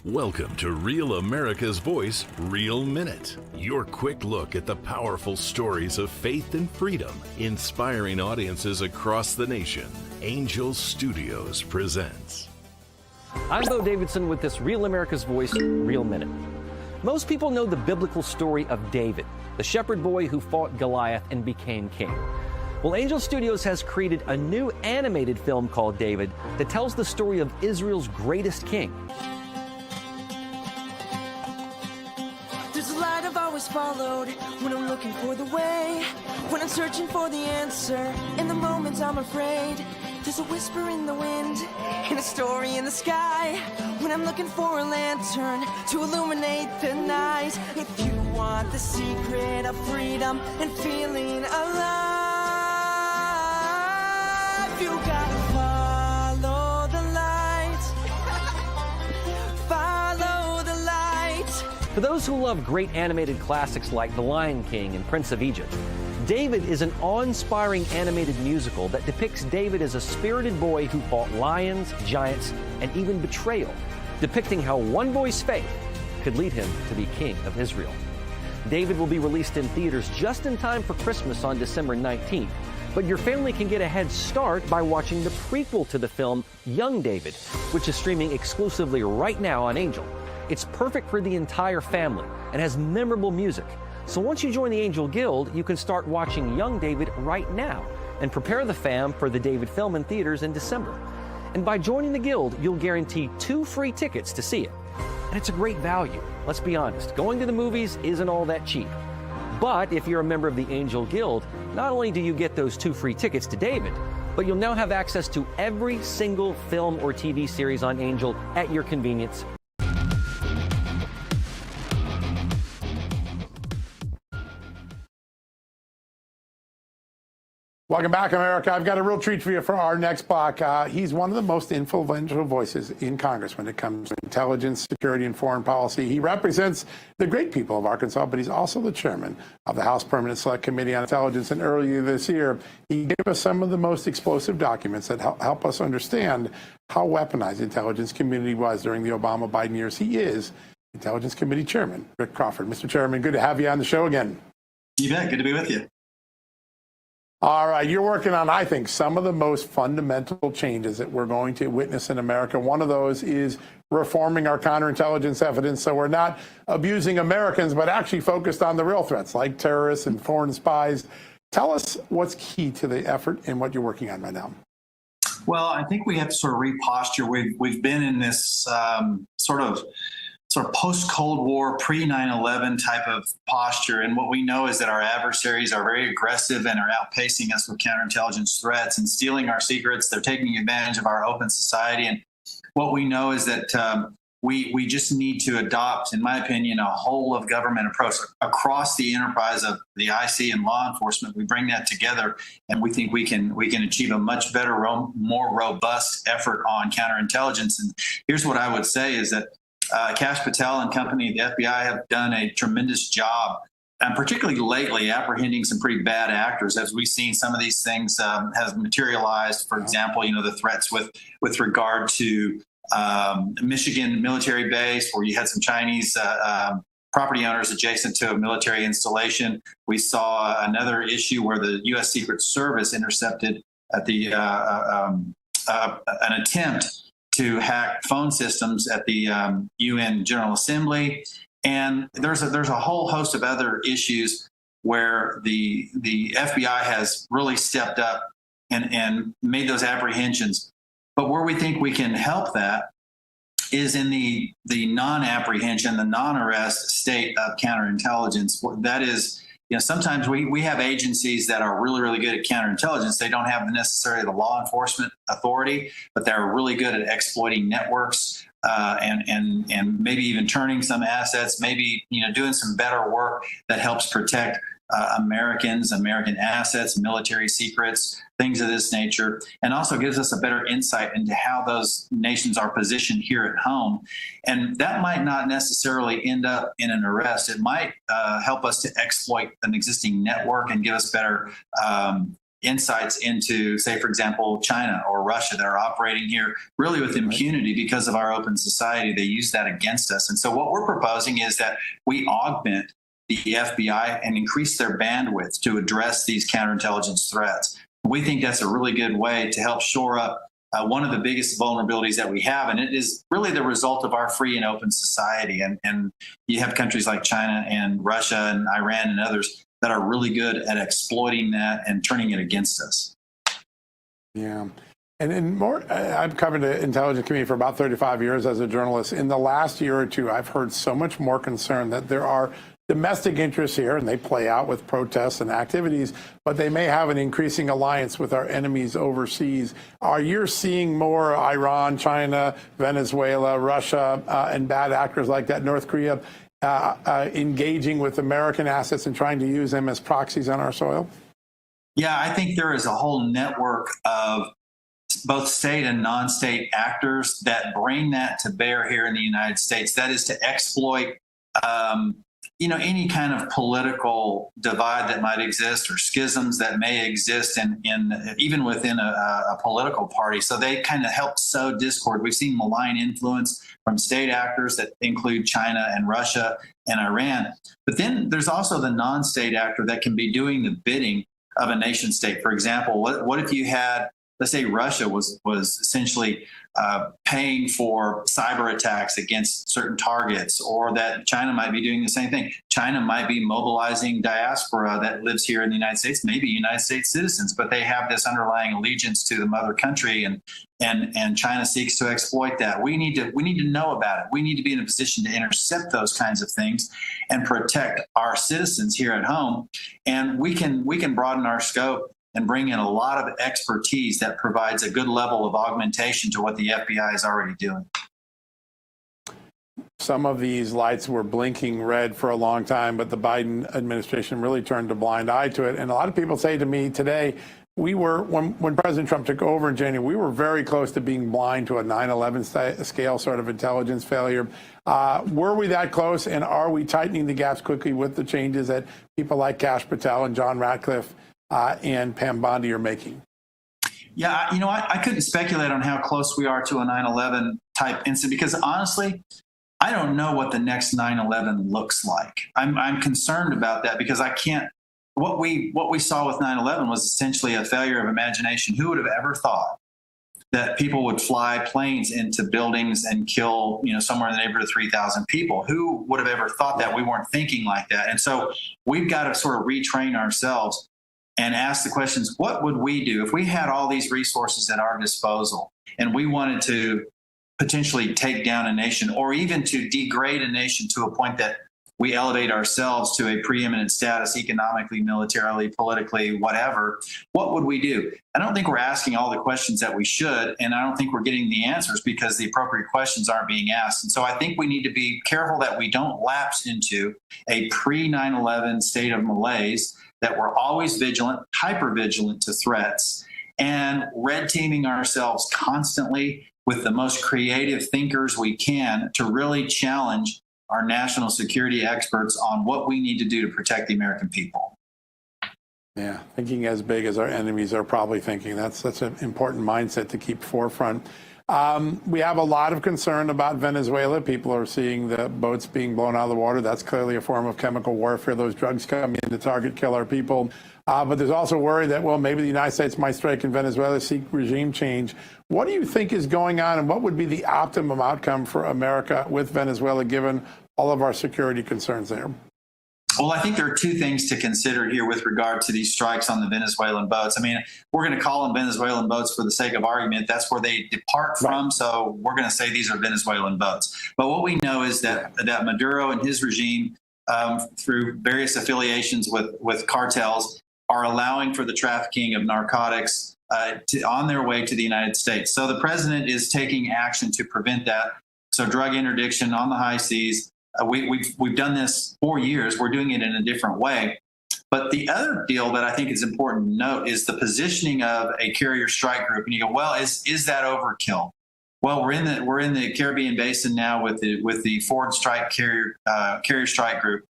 [SPEAKER 9] Welcome to Real America's Voice, Real Minute. Your quick look at the powerful stories of faith and freedom, inspiring audiences across the nation. Angel Studios presents.
[SPEAKER 26] I'm Bo Davidson with this Real America's Voice, Real Minute. Most people know the biblical story of David, the shepherd boy who fought Goliath and became king. Well, Angel Studios has created a new animated film called David that tells the story of Israel's greatest king.
[SPEAKER 5] There's a light I've always followed when I'm looking for the way, when I'm searching for the answer. In the moments I'm afraid, there's a whisper in the wind and a story in the sky. When I'm looking for a lantern to illuminate the night. If you want the secret of freedom and feeling alive, you gotta follow the light. Follow the light.
[SPEAKER 26] For those who love great animated classics like The Lion King and Prince of Egypt, David is an awe-inspiring animated musical that depicts David as a spirited boy who fought lions, giants, and even betrayal, depicting how one boy's faith could lead him to be king of Israel. David will be released in theaters just in time for Christmas on December 19th, but your family can get a head start by watching the prequel to the film, Young David, which is streaming exclusively right now on Angel. It's perfect for the entire family and has memorable music. So once you join the Angel Guild, you can start watching Young David right now and prepare the fam for the David film in theaters in December. And by joining the Guild, you'll guarantee 2 free tickets to see it. And it's a great value. Let's be honest, going to the movies isn't all that cheap. But if you're a member of the Angel Guild, not only do you get those 2 free tickets to David, but you'll now have access to every single film or TV series on Angel at your convenience.
[SPEAKER 21] Welcome back, America. I've got a real treat for you for our next block. He's one of the most influential voices in Congress when it comes to intelligence, security, and foreign policy. He represents the great people of Arkansas, but he's also the chairman of the House Permanent Select Committee on Intelligence. And earlier this year, he gave us some of the most explosive documents that help us understand how weaponized the intelligence community was during the Obama-Biden years. He is Intelligence Committee Chairman Rick Crawford. Mr. Chairman, good to have you on the show again.
[SPEAKER 3] You bet. Good to be with you.
[SPEAKER 21] All right, you're working on, I think, some of the most fundamental changes that we're going to witness in America. One of those is reforming our counterintelligence evidence so we're not abusing Americans, but actually focused on the real threats like terrorists and foreign spies. Tell us what's key to the effort and what you're working on right now.
[SPEAKER 3] Well, I think we have to sort of reposture. We've been in this sort of post-Cold War, pre-9/11 type of posture. And what we know is that our adversaries are very aggressive and are outpacing us with counterintelligence threats and stealing our secrets. They're taking advantage of our open society. And what we know is that we just need to adopt, in my opinion, a whole of government approach across the enterprise of the IC and law enforcement. We bring that together, and we think we can achieve a much better, more robust effort on counterintelligence. And here's what I would say is that Kash Patel and company, the FBI, have done a tremendous job, and particularly lately, apprehending some pretty bad actors. As we've seen, some of these things have materialized. For example, the threats with regard to Michigan military base, where you had some Chinese property owners adjacent to a military installation. We saw another issue where the U.S. Secret Service intercepted at the an attempt to hack phone systems at the UN General Assembly. And there's a whole host of other issues where the FBI has really stepped up and made those apprehensions. But where we think we can help that is in the non-apprehension, the non-arrest state of counterintelligence. That is, sometimes we have agencies that are really, really good at counterintelligence. They don't have necessarily the law enforcement authority, but they're really good at exploiting networks and maybe even turning some assets, maybe doing some better work that helps protect Americans, American assets, military secrets, things of this nature, and also gives us a better insight into how those nations are positioned here at home. And that might not necessarily end up in an arrest. It might help us to exploit an existing network and give us better insights into, say, for example, China or Russia that are operating here really with impunity because of our open society. They use that against us. And so what we're proposing is that we augment the FBI and increase their bandwidth to address these counterintelligence threats. We think that's a really good way to help shore up one of the biggest vulnerabilities that we have, and it is really the result of our free and open society. And you have countries like China and Russia and Iran and others that are really good at exploiting that and turning it against us.
[SPEAKER 21] Yeah. And more, I've covered the intelligence community for about 35 years as a journalist. In the last year or two, I've heard so much more concern that there are domestic interests here, and they play out with protests and activities, but they may have an increasing alliance with our enemies overseas. Are you seeing more Iran, China, Venezuela, Russia, and bad actors like that, North Korea, engaging with American assets and trying to use them as proxies on our soil?
[SPEAKER 3] Yeah, I think there is a whole network of both state and non-state actors that bring that to bear here in the United States. That is to exploit any kind of political divide that might exist or schisms that may exist in even within a political party. So they kind of help sow discord. We've seen malign influence from state actors that include China and Russia and Iran. But then there's also the non-state actor that can be doing the bidding of a nation state. For example, what if you had, let's say Russia was essentially paying for cyber attacks against certain targets, or that China might be doing the same thing. China might be mobilizing diaspora that lives here in the United States, maybe United States citizens, but they have this underlying allegiance to the mother country, and China seeks to exploit that. We need to know about it. We need to be in a position to intercept those kinds of things and protect our citizens here at home. And we can broaden our scope and bring in a lot of expertise that provides a good level of augmentation to what the FBI is already doing.
[SPEAKER 21] Some of these lights were blinking red for a long time, but the Biden administration really turned a blind eye to it. And a lot of people say to me today, when President Trump took over in January, we were very close to being blind to a 9/11 scale sort of intelligence failure. Were we that close, and are we tightening the gaps quickly with the changes that people like Kash Patel and John Ratcliffe and Pam Bondi are making?
[SPEAKER 3] Yeah, I couldn't speculate on how close we are to a 9/11 type incident, because honestly, I don't know what the next 9/11 looks like. I'm concerned about that because I can't. What we saw with 9/11 was essentially a failure of imagination. Who would have ever thought that people would fly planes into buildings and kill, somewhere in the neighborhood of 3,000 people? Who would have ever thought that? We weren't thinking like that. And so we've got to sort of retrain ourselves and ask the questions, what would we do if we had all these resources at our disposal and we wanted to potentially take down a nation, or even to degrade a nation to a point that we elevate ourselves to a preeminent status economically, militarily, politically, whatever? What would we do? I don't think we're asking all the questions that we should, and I don't think we're getting the answers because the appropriate questions aren't being asked. And so I think we need to be careful that we don't lapse into a pre-9/11 state of malaise, that we're always vigilant, hyper vigilant to threats, and red teaming ourselves constantly with the most creative thinkers we can to really challenge our national security experts on what we need to do to protect the American people.
[SPEAKER 21] Yeah, thinking as big as our enemies are probably thinking. That's such an important mindset to keep forefront. We have a lot of concern about Venezuela. People are seeing the boats being blown out of the water. That's clearly a form of chemical warfare. Those drugs come in to target, kill our people. But there's also worry that, maybe the United States might strike in Venezuela, seek regime change. What do you think is going on, and what would be the optimum outcome for America with Venezuela, given all of our security concerns there?
[SPEAKER 3] Well, I think there are two things to consider here with regard to these strikes on the Venezuelan boats. I mean, we're going to call them Venezuelan boats for the sake of argument. That's where they depart from. So we're going to say these are Venezuelan boats. But what we know is that Maduro and his regime, through various affiliations with cartels, are allowing for the trafficking of narcotics on their way to the United States. So the president is taking action to prevent that. So drug interdiction on the high seas. We've done this for years. We're doing it in a different way. But the other deal that I think is important to note is the positioning of a carrier strike group. And you go, well, is that overkill? Well, we're in the Caribbean basin now with the Ford Strike carrier strike group.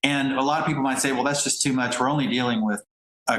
[SPEAKER 3] And a lot of people might say, well, that's just too much. We're only dealing with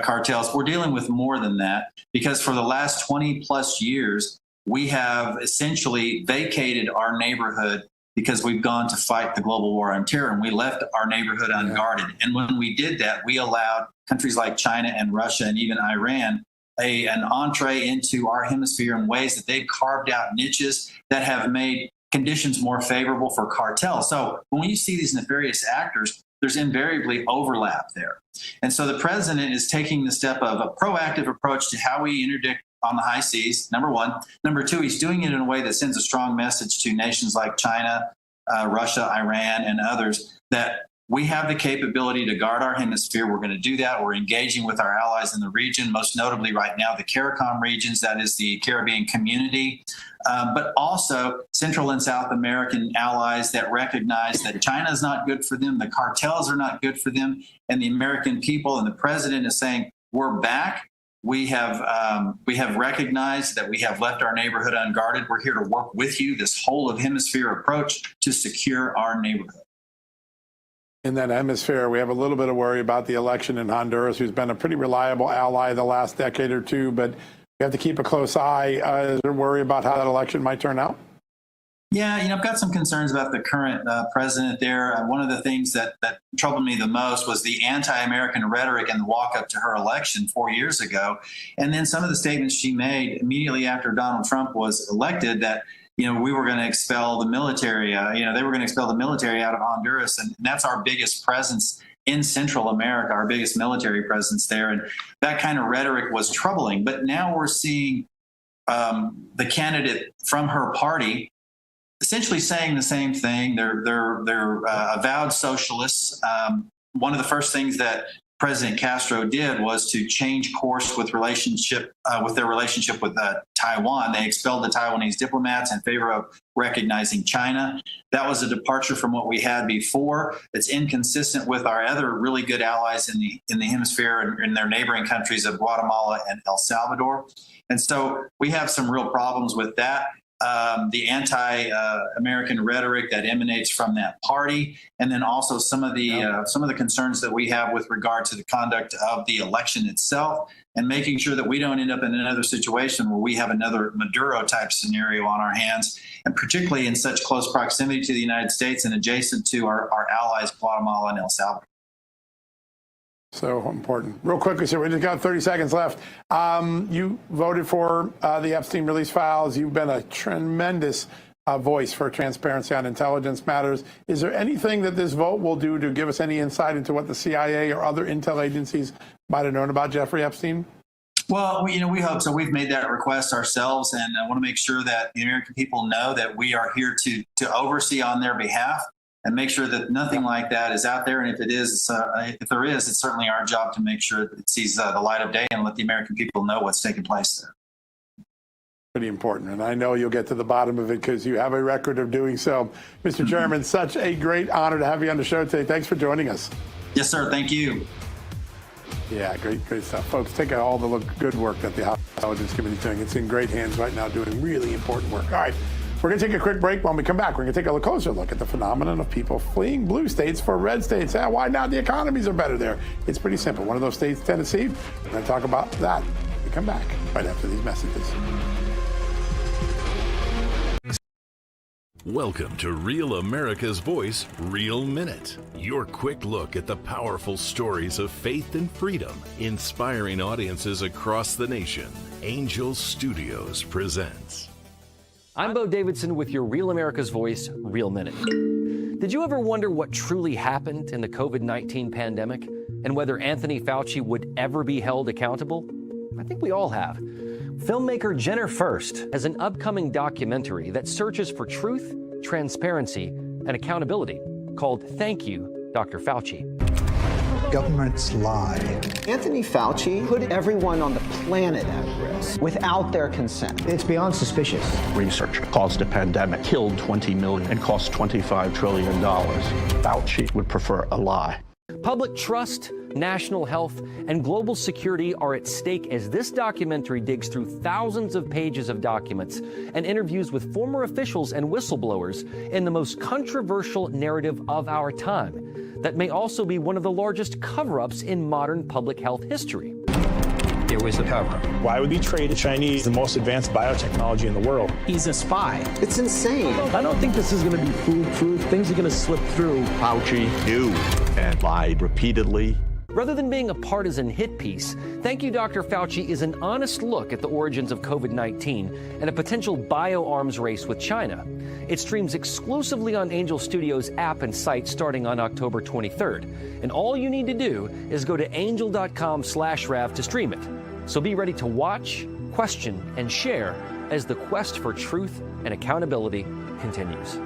[SPEAKER 3] cartels. We're dealing with more than that, because for the last 20 plus years, we have essentially vacated our neighborhood because we've gone to fight the global war on terror, and we left our neighborhood unguarded. And when we did that, we allowed countries like China and Russia and even Iran an entree into our hemisphere in ways that they've carved out niches that have made conditions more favorable for cartels. So when you see these nefarious actors, there's invariably overlap there. And so the president is taking the step of a proactive approach to how we interdict on the high seas, number one. Number two, he's doing it in a way that sends a strong message to nations like China, Russia, Iran, and others that we have the capability to guard our hemisphere. We're going to do that. We're engaging with our allies in the region, most notably right now, the CARICOM regions, that is the Caribbean community, but also Central and South American allies that recognize that China is not good for them, the cartels are not good for them, and the American people and the president is saying, we're back. We have recognized that we have left our neighborhood unguarded. We're here to work with you, this whole of hemisphere approach to secure our neighborhood.
[SPEAKER 21] In that hemisphere, we have a little bit of worry about the election in Honduras, who's been a pretty reliable ally the last decade or two, but we have to keep a close eye. Is there worry about how that election might turn out?
[SPEAKER 3] Yeah, I've got some concerns about the current president there. One of the things that troubled me the most was the anti-American rhetoric in the walk-up to her election 4 years ago. And then some of the statements she made immediately after Donald Trump was elected that, we were going to expel the military. They were going to expel the military out of Honduras. And that's our biggest presence in Central America, our biggest military presence there. And that kind of rhetoric was troubling. But now we're seeing the candidate from her party essentially saying the same thing. They're avowed socialists. One of the first things that President Castro did was to change course with their relationship with Taiwan. They expelled the Taiwanese diplomats in favor of recognizing China. That was a departure from what we had before. It's inconsistent with our other really good allies in the hemisphere and in their neighboring countries of Guatemala and El Salvador. And so we have some real problems with that. The anti-American rhetoric that emanates from that party, and then also some of the concerns that we have with regard to the conduct of the election itself, and making sure that we don't end up in another situation where we have another Maduro type scenario on our hands, and particularly in such close proximity to the United States and adjacent to our allies, Guatemala and El Salvador.
[SPEAKER 21] So important. Real quickly, sir, we just got 30 seconds left. You voted for the Epstein release files. You've been a tremendous voice for transparency on intelligence matters. Is there anything that this vote will do to give us any insight into what the CIA or other intel agencies might have known about Jeffrey Epstein?
[SPEAKER 3] Well, we hope so. We've made that request ourselves, and I want to make sure that the American people know that we are here to oversee on their behalf and make sure that nothing like that is out there. And if it is, if there is, it's certainly our job to make sure that it sees the light of day and let the American people know what's taking place there.
[SPEAKER 21] Pretty important. And I know you'll get to the bottom of it because you have a record of doing so. Mr. Chairman, such a great honor to have you on the show today. Thanks for joining us.
[SPEAKER 3] Yes, sir. Thank you.
[SPEAKER 21] Yeah, great stuff. Folks, take all the good work that the House Intelligence Committee is doing. It's in great hands right now doing really important work. All right. We're going to take a quick break. When we come back, we're going to take a closer look at the phenomenon of people fleeing blue states for red states. Why not? The economies are better there. It's pretty simple. One of those states, Tennessee. We're going to talk about that when we come back right after these messages.
[SPEAKER 9] Welcome to Real America's Voice, Real Minute. Your quick look at the powerful stories of faith and freedom, inspiring audiences across the nation. Angel Studios presents.
[SPEAKER 26] I'm Bo Davidson with your Real America's Voice, Real Minute. Did you ever wonder what truly happened in the COVID-19 pandemic and whether Anthony Fauci would ever be held accountable? I think we all have. Filmmaker Jenner First has an upcoming documentary that searches for truth, transparency, and accountability called Thank You, Dr. Fauci.
[SPEAKER 6] Governments lie.
[SPEAKER 10] Anthony Fauci put everyone on the planet at risk without their consent.
[SPEAKER 6] It's beyond suspicious.
[SPEAKER 22] Research caused a pandemic, killed 20 million, and cost $25 trillion. Fauci would prefer a lie.
[SPEAKER 26] Public trust, national health, and global security are at stake as this documentary digs through thousands of pages of documents and interviews with former officials and whistleblowers in the most controversial narrative of our time. that may also be one of the largest cover-ups in modern public health history.
[SPEAKER 4] There was a cover-up.
[SPEAKER 8] Why would we trade the Chinese the most advanced biotechnology in the world?
[SPEAKER 4] He's a spy.
[SPEAKER 10] It's insane.
[SPEAKER 22] I don't think this is going to be foolproof. Things are going to slip through.
[SPEAKER 15] Fauci knew and lied repeatedly.
[SPEAKER 26] Rather than being a partisan hit piece, Thank You, Dr. Fauci is an honest look at the origins of COVID-19 and a potential bioarms race with China. It streams exclusively on Angel Studios app and site starting on October 23rd. And all you need to do is go to angel.com/Rav to stream it. So be ready to watch, question, and share as the quest for truth and accountability continues.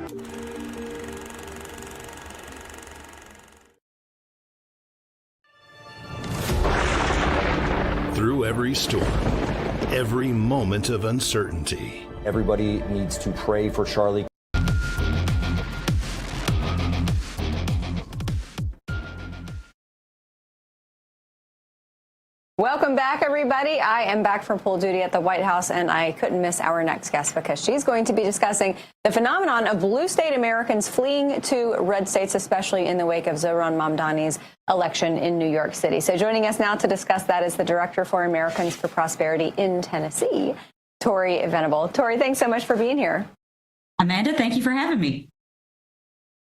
[SPEAKER 9] Through every storm, every moment of uncertainty.
[SPEAKER 23] Everybody needs to pray for Charlie.
[SPEAKER 24] Welcome back, everybody. I am back from pool duty at the White House, and I couldn't miss our next guest because she's going to be discussing the phenomenon of blue state Americans fleeing to red states, especially in the wake of Zohran Mamdani's election in New York City. So joining us now to discuss that is the Director for Americans for Prosperity in Tennessee, Tori Venable. Tori, thanks so much for being here.
[SPEAKER 25] Amanda, thank you for having me.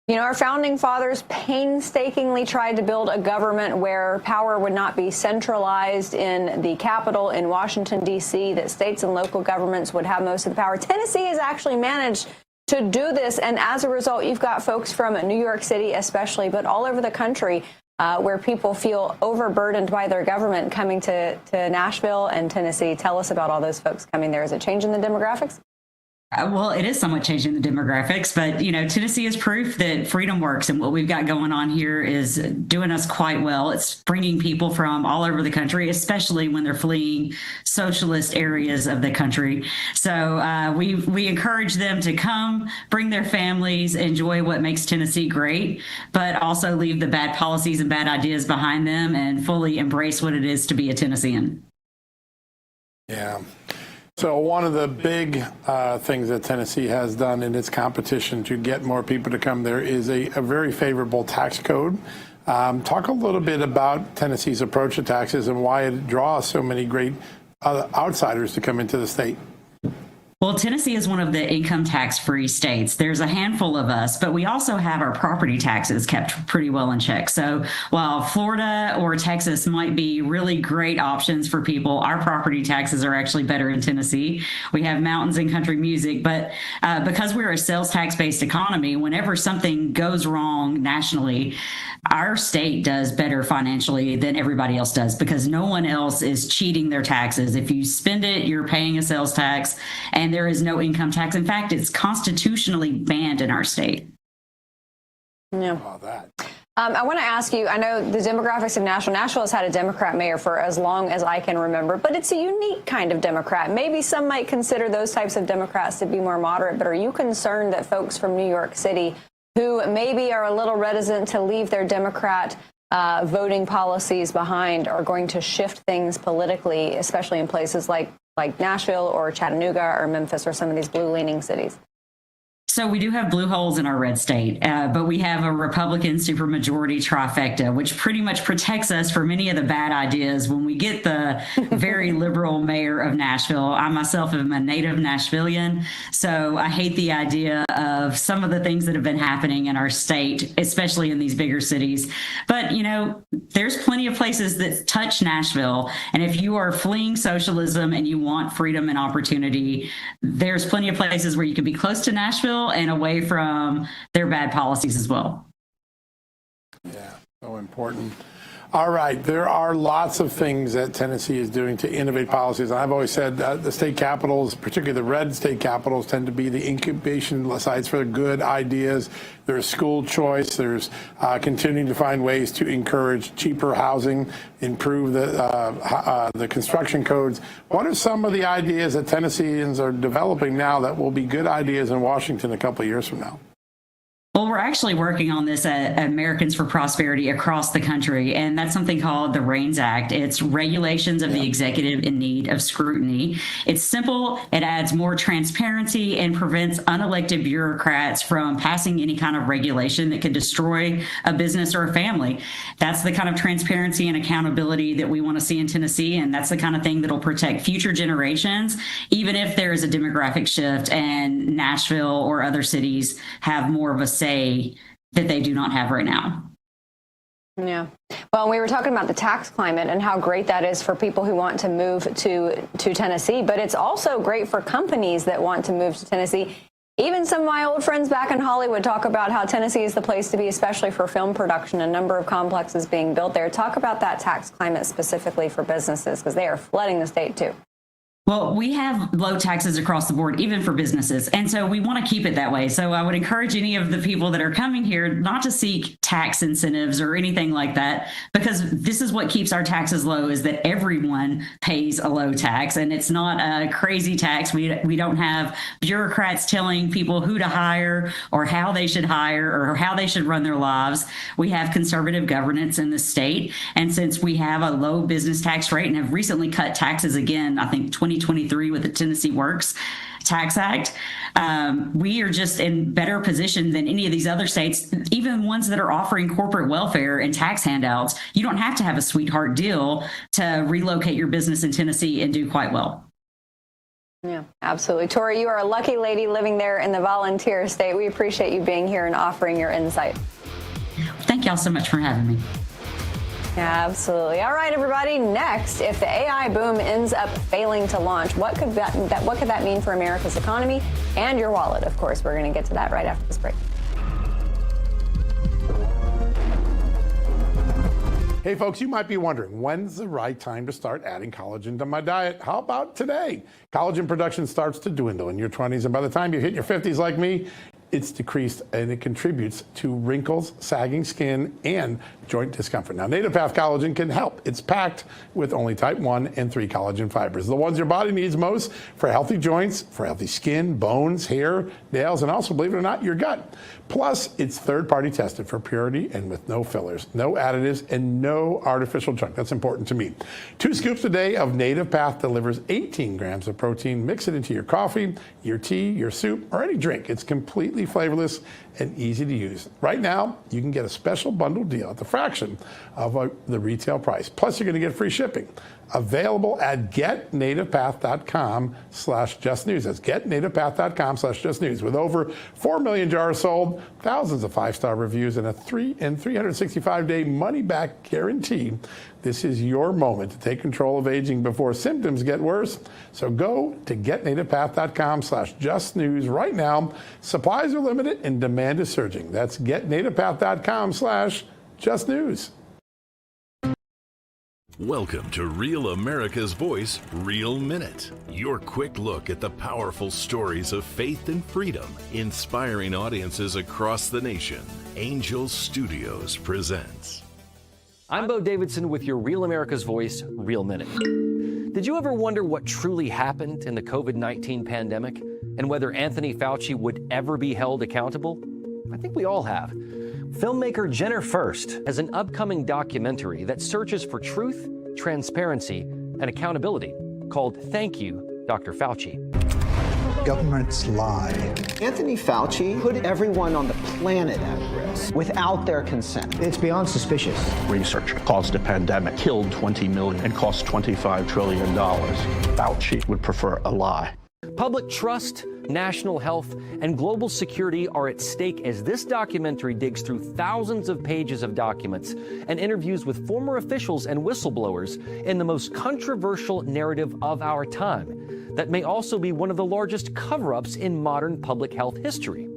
[SPEAKER 24] You know, our founding fathers painstakingly tried to build a government where power would not be centralized in the Capitol in Washington, D.C., that states and local governments would have most of the power. Tennessee has actually managed to do this, and as a result, you've got folks from New York City especially, but all over the country where people feel overburdened by their government coming to Nashville and Tennessee. Tell us about all those folks coming there. Is it changing the demographics?
[SPEAKER 25] Well, it is somewhat changing the demographics, but, you know, Tennessee is proof that freedom works. And what we've got going on here is doing us quite well. It's bringing people from all over the country, especially when they're fleeing socialist areas of the country. So we encourage them to come, bring their families, enjoy what makes Tennessee great, but also leave the bad policies and bad ideas behind them and fully embrace what it is to be a Tennessean.
[SPEAKER 21] Yeah. So one of the big things that Tennessee has done in its competition to get more people to come there is a very favorable tax code. Talk a little bit about Tennessee's approach to taxes and why it draws so many great outsiders to come into the state.
[SPEAKER 25] Well, Tennessee is one of the income tax-free states. There's a handful of us, but we also have our property taxes kept pretty well in check. So while Florida or Texas might be really great options for people, our property taxes are actually better in Tennessee. We have mountains and country music, but because we're a sales tax-based economy, whenever something goes wrong nationally, our state does better financially than everybody else does because no one else is cheating their taxes. If you spend it, you're paying a sales tax, and there is no income tax. In fact, it's constitutionally banned in our state.
[SPEAKER 24] Yeah. I want to ask you, I know the demographics of Nashville. Nashville has had a Democrat mayor for as long as I can remember, but it's a unique kind of Democrat. Maybe some might consider those types of Democrats to be more moderate, but are you concerned that folks from New York City who maybe are a little reticent to leave their Democrat voting policies behind are going to shift things politically, especially in places like Nashville or Chattanooga or Memphis or some of these blue-leaning cities?
[SPEAKER 25] So we do have blue holes in our red state, but we have a Republican supermajority trifecta, which pretty much protects us for many of the bad ideas when we get the very liberal mayor of Nashville. I myself am a native Nashvillian, so I hate the idea of some of the things that have been happening in our state, especially in these bigger cities. But, you know, there's plenty of places that touch Nashville, and if you are fleeing socialism and you want freedom and opportunity, there's plenty of places where you can be close to Nashville and away from their bad policies as well.
[SPEAKER 21] Yeah, so important. All right, there are lots of things that Tennessee is doing to innovate policies. I've always said the state capitals, particularly the red state capitals, tend to be the incubation sites for good ideas. There's school choice. There's continuing to find ways to encourage cheaper housing, improve the construction codes. What are some of the ideas that Tennesseans are developing now that will be good ideas in Washington a couple of years from now?
[SPEAKER 25] Well, we're actually working on this at Americans for Prosperity across the country, and that's something called the REINS Act. It's regulations of the executive in need of scrutiny. It's simple, it adds more transparency, and prevents unelected bureaucrats from passing any kind of regulation that could destroy a business or a family. That's the kind of transparency and accountability that we want to see in Tennessee, and that's the kind of thing that'll protect future generations, even if there is a demographic shift and Nashville or other cities have more of a say that they do not have right now.
[SPEAKER 24] Yeah. Well, we were talking about the tax climate and how great that is for people who want to move to Tennessee, but it's also great for companies that want to move to Tennessee. Even some of my old friends back in Hollywood talk about how Tennessee is the place to be, especially for film production, a number of complexes being built there. Talk about that tax climate specifically for businesses, because they are flooding the state too.
[SPEAKER 25] Well, we have low taxes across the board, even for businesses. And so we want to keep it that way. So I would encourage any of the people that are coming here not to seek tax incentives or anything like that, because this is what keeps our taxes low, is that everyone pays a low tax. And it's not a crazy tax. We don't have bureaucrats telling people who to hire or how they should hire or how they should run their lives. We have conservative governance in the state. And since we have a low business tax rate and have recently cut taxes again, I think 2023 with the Tennessee Works Tax Act, we are just in better position than any of these other states, even ones that are offering corporate welfare and tax handouts. You don't have to have a sweetheart deal to relocate your business in Tennessee and do quite well.
[SPEAKER 24] Yeah, absolutely. Tori, you are a lucky lady living there in the volunteer state. We appreciate you being here and offering your insight.
[SPEAKER 25] Thank y'all so much for having me.
[SPEAKER 24] Absolutely. All right, everybody. Next, if the AI boom ends up failing to launch, what could that mean for America's economy and your wallet? Of course, we're going to get to that right after this break.
[SPEAKER 21] Hey folks, you might be wondering, when's the right time to start adding collagen to my diet? How about today? Collagen production starts to dwindle in your 20s, and by the time you hit your 50s like me, it's decreased, and it contributes to wrinkles, sagging skin, and joint discomfort. Now, Native Path Collagen can help. It's packed with only type 1 and 3 collagen fibers, the ones your body needs most for healthy joints, for healthy skin, bones, hair, nails, and also, believe it or not, your gut. Plus, it's third-party tested for purity and with no fillers, no additives, and no artificial junk. That's important to me. 2 scoops a day of Native Path delivers 18 grams of protein. Mix it into your coffee, your tea, your soup, or any drink. It's completely flavorless and easy to use. Right now, you can get a special bundle deal at the fraction of the retail price. Plus, you're going to get free shipping. Available at getnativepath.com/justnews. That's getnativepath.com/justnews. With over 4 million jars sold, thousands of 5-star reviews, and a 365-day money-back guarantee, this is your moment to take control of aging before symptoms get worse. So go to getnativepath.com/justnews right now. Supplies are limited and demand is surging. That's getnativepath.com/justnews.
[SPEAKER 9] Welcome to Real America's Voice, Real Minute. Your quick look at the powerful stories of faith and freedom, inspiring audiences across the nation. Angel Studios presents.
[SPEAKER 26] I'm Bo Davidson with your Real America's Voice, Real Minute. Did you ever wonder what truly happened in the COVID-19 pandemic and whether Anthony Fauci would ever be held accountable? I think we all have. Filmmaker Jenner First has an upcoming documentary that searches for truth, transparency, and accountability called Thank You, Dr. Fauci.
[SPEAKER 6] Governments lie.
[SPEAKER 10] Anthony Fauci put everyone on the planet at risk without their consent.
[SPEAKER 6] It's beyond suspicious.
[SPEAKER 22] Research caused a pandemic, killed 20 million, and cost $25 trillion. Fauci would prefer a lie.
[SPEAKER 26] Public trust, national health, and global security are at stake as this documentary digs through thousands of pages of documents and interviews with former officials and whistleblowers in the most controversial narrative of our time that may also be one of the largest cover-ups in modern public health history.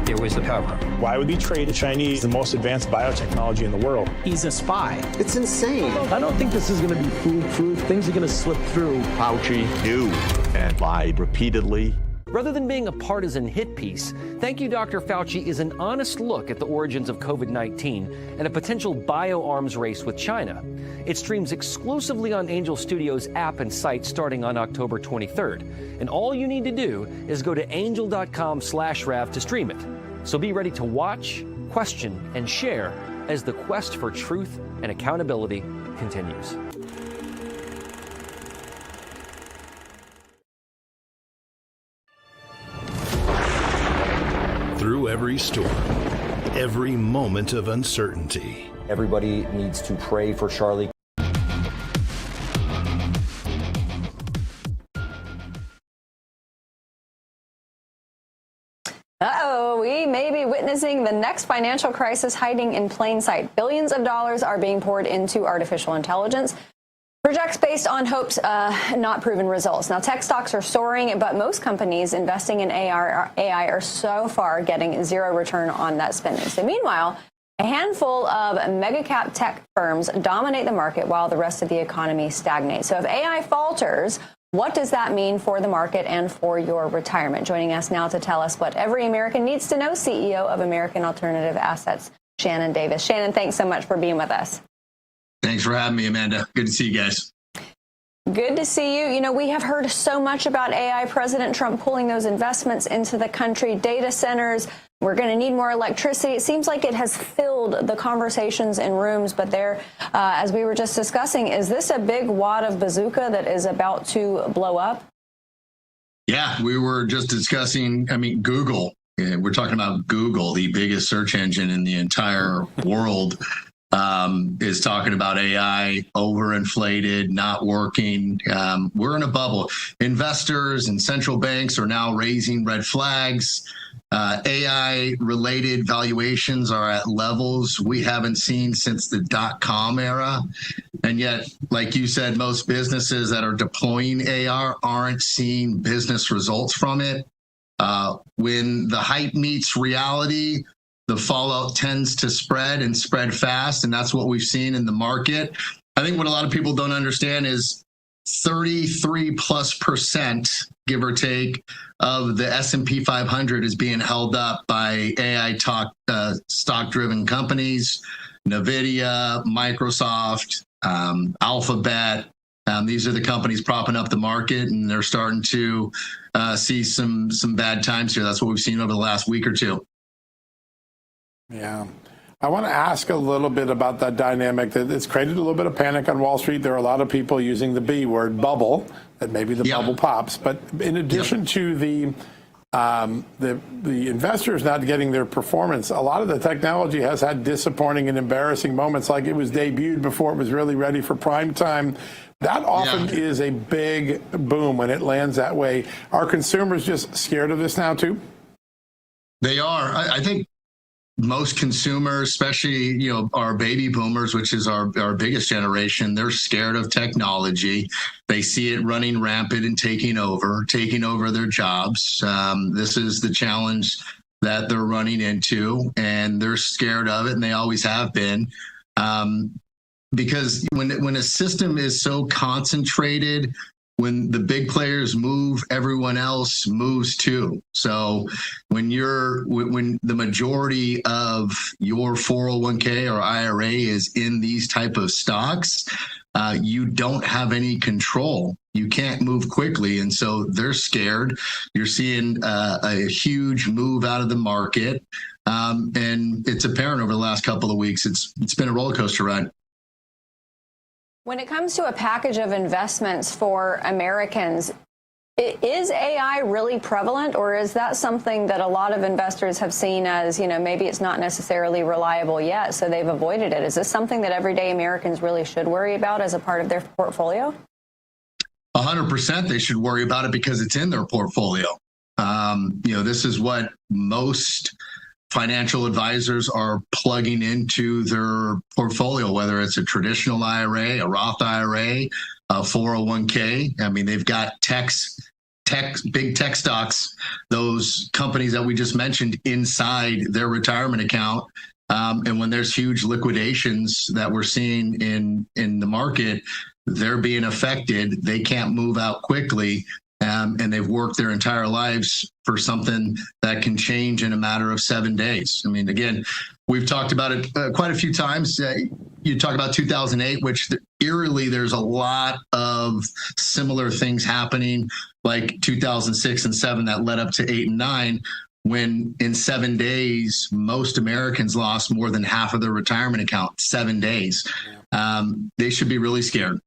[SPEAKER 4] There was a cover-up.
[SPEAKER 8] Why would we trade the Chinese the most advanced biotechnology in the world?
[SPEAKER 4] He's a spy.
[SPEAKER 10] It's insane.
[SPEAKER 1] I don't think this is going to be foolproof. Things are going to slip through.
[SPEAKER 15] Fauci knew and lied repeatedly.
[SPEAKER 26] Rather than being a partisan hit piece, Thank You, Dr. Fauci is an honest look at the origins of COVID-19 and a potential bioarms race with China. It streams exclusively on Angel Studios app and site starting on October 23rd. And all you need to do is go to angel.com/Rav to stream it. So be ready to watch, question, and share as the quest for truth and accountability continues.
[SPEAKER 9] Through every storm, every moment of uncertainty.
[SPEAKER 23] Everybody needs to pray for Charlie.
[SPEAKER 24] Uh-oh, we may be witnessing the next financial crisis hiding in plain sight. Billions of dollars are being poured into artificial intelligence. Projects based on hopes, not proven results. Now, tech stocks are soaring, but most companies investing in AI are so far getting zero return on that spending. So meanwhile, a handful of mega cap tech firms dominate the market while the rest of the economy stagnates. So if AI falters, what does that mean for the market and for your retirement? Joining us now to tell us what every American needs to know, CEO of American Alternative Assets, Shannon Davis. Shannon, thanks so much for being with us.
[SPEAKER 7] Thanks for having me, Amanda. Good to see you guys.
[SPEAKER 24] Good to see you. You know, we have heard so much about AI, President Trump pulling those investments into the country, data centers. We're going to need more electricity. It seems like it has filled the conversations in rooms, but there, as we were just discussing, is this a big wad of bazooka that is about to blow up?
[SPEAKER 7] Yeah, we were just discussing, Google. We're talking about Google, the biggest search engine in the entire world, is talking about AI, overinflated, not working. We're in a bubble. Investors and central banks are now raising red flags. AI-related valuations are at levels we haven't seen since the dot-com era. And yet, like you said, most businesses that are deploying AI aren't seeing business results from it. When the hype meets reality, the fallout tends to spread and spread fast, and that's what we've seen in the market. I think what a lot of people don't understand is 33+%, give or take, of the S&P 500 is being held up by AI stock-driven companies, NVIDIA, Microsoft, Alphabet. These are the companies propping up the market, and they're starting to see some bad times here. That's what we've seen over the last week or two.
[SPEAKER 21] Yeah. I want to ask a little bit about that dynamic that it's created a little bit of panic on Wall Street. There are a lot of people using the B word, bubble, that maybe the bubble pops. But in addition to the investors not getting their performance, a lot of the technology has had disappointing and embarrassing moments, like it was debuted before it was really ready for prime time. That often is a big boom when it lands that way. Are consumers just scared of this now, too?
[SPEAKER 7] They are. I think most consumers, especially, our baby boomers, which is our biggest generation, they're scared of technology. They see it running rampant and taking over their jobs. This is the challenge that they're running into, and they're scared of it, and they always have been. Because when a system is so concentrated, when the big players move, everyone else moves too. So when the majority of your 401k or IRA is in these type of stocks, you don't have any control. You can't move quickly. And so they're scared. You're seeing a huge move out of the market. And it's apparent over the last couple of weeks. It's been a roller coaster ride.
[SPEAKER 24] When it comes to a package of investments for Americans, is AI really prevalent, or is that something that a lot of investors have seen as, maybe it's not necessarily reliable yet, so they've avoided it? Is this something that everyday Americans really should worry about as a part of their portfolio?
[SPEAKER 7] 100% they should worry about it because it's in their portfolio. This is what most financial advisors are plugging into their portfolio, whether it's a traditional IRA, a Roth IRA, a 401k. They've got big tech stocks, those companies that we just mentioned, inside their retirement account. And when there's huge liquidations that we're seeing in the market, they're being affected. They can't move out quickly. And they've worked their entire lives for something that can change in a matter of 7 days. Again, we've talked about it quite a few times. You talk about 2008, which eerily there's a lot of similar things happening, like 2006 and 7 that led up to 8 and 9. when in 7 days, most Americans lost more than half of their retirement account. 7 days. They should be really scared.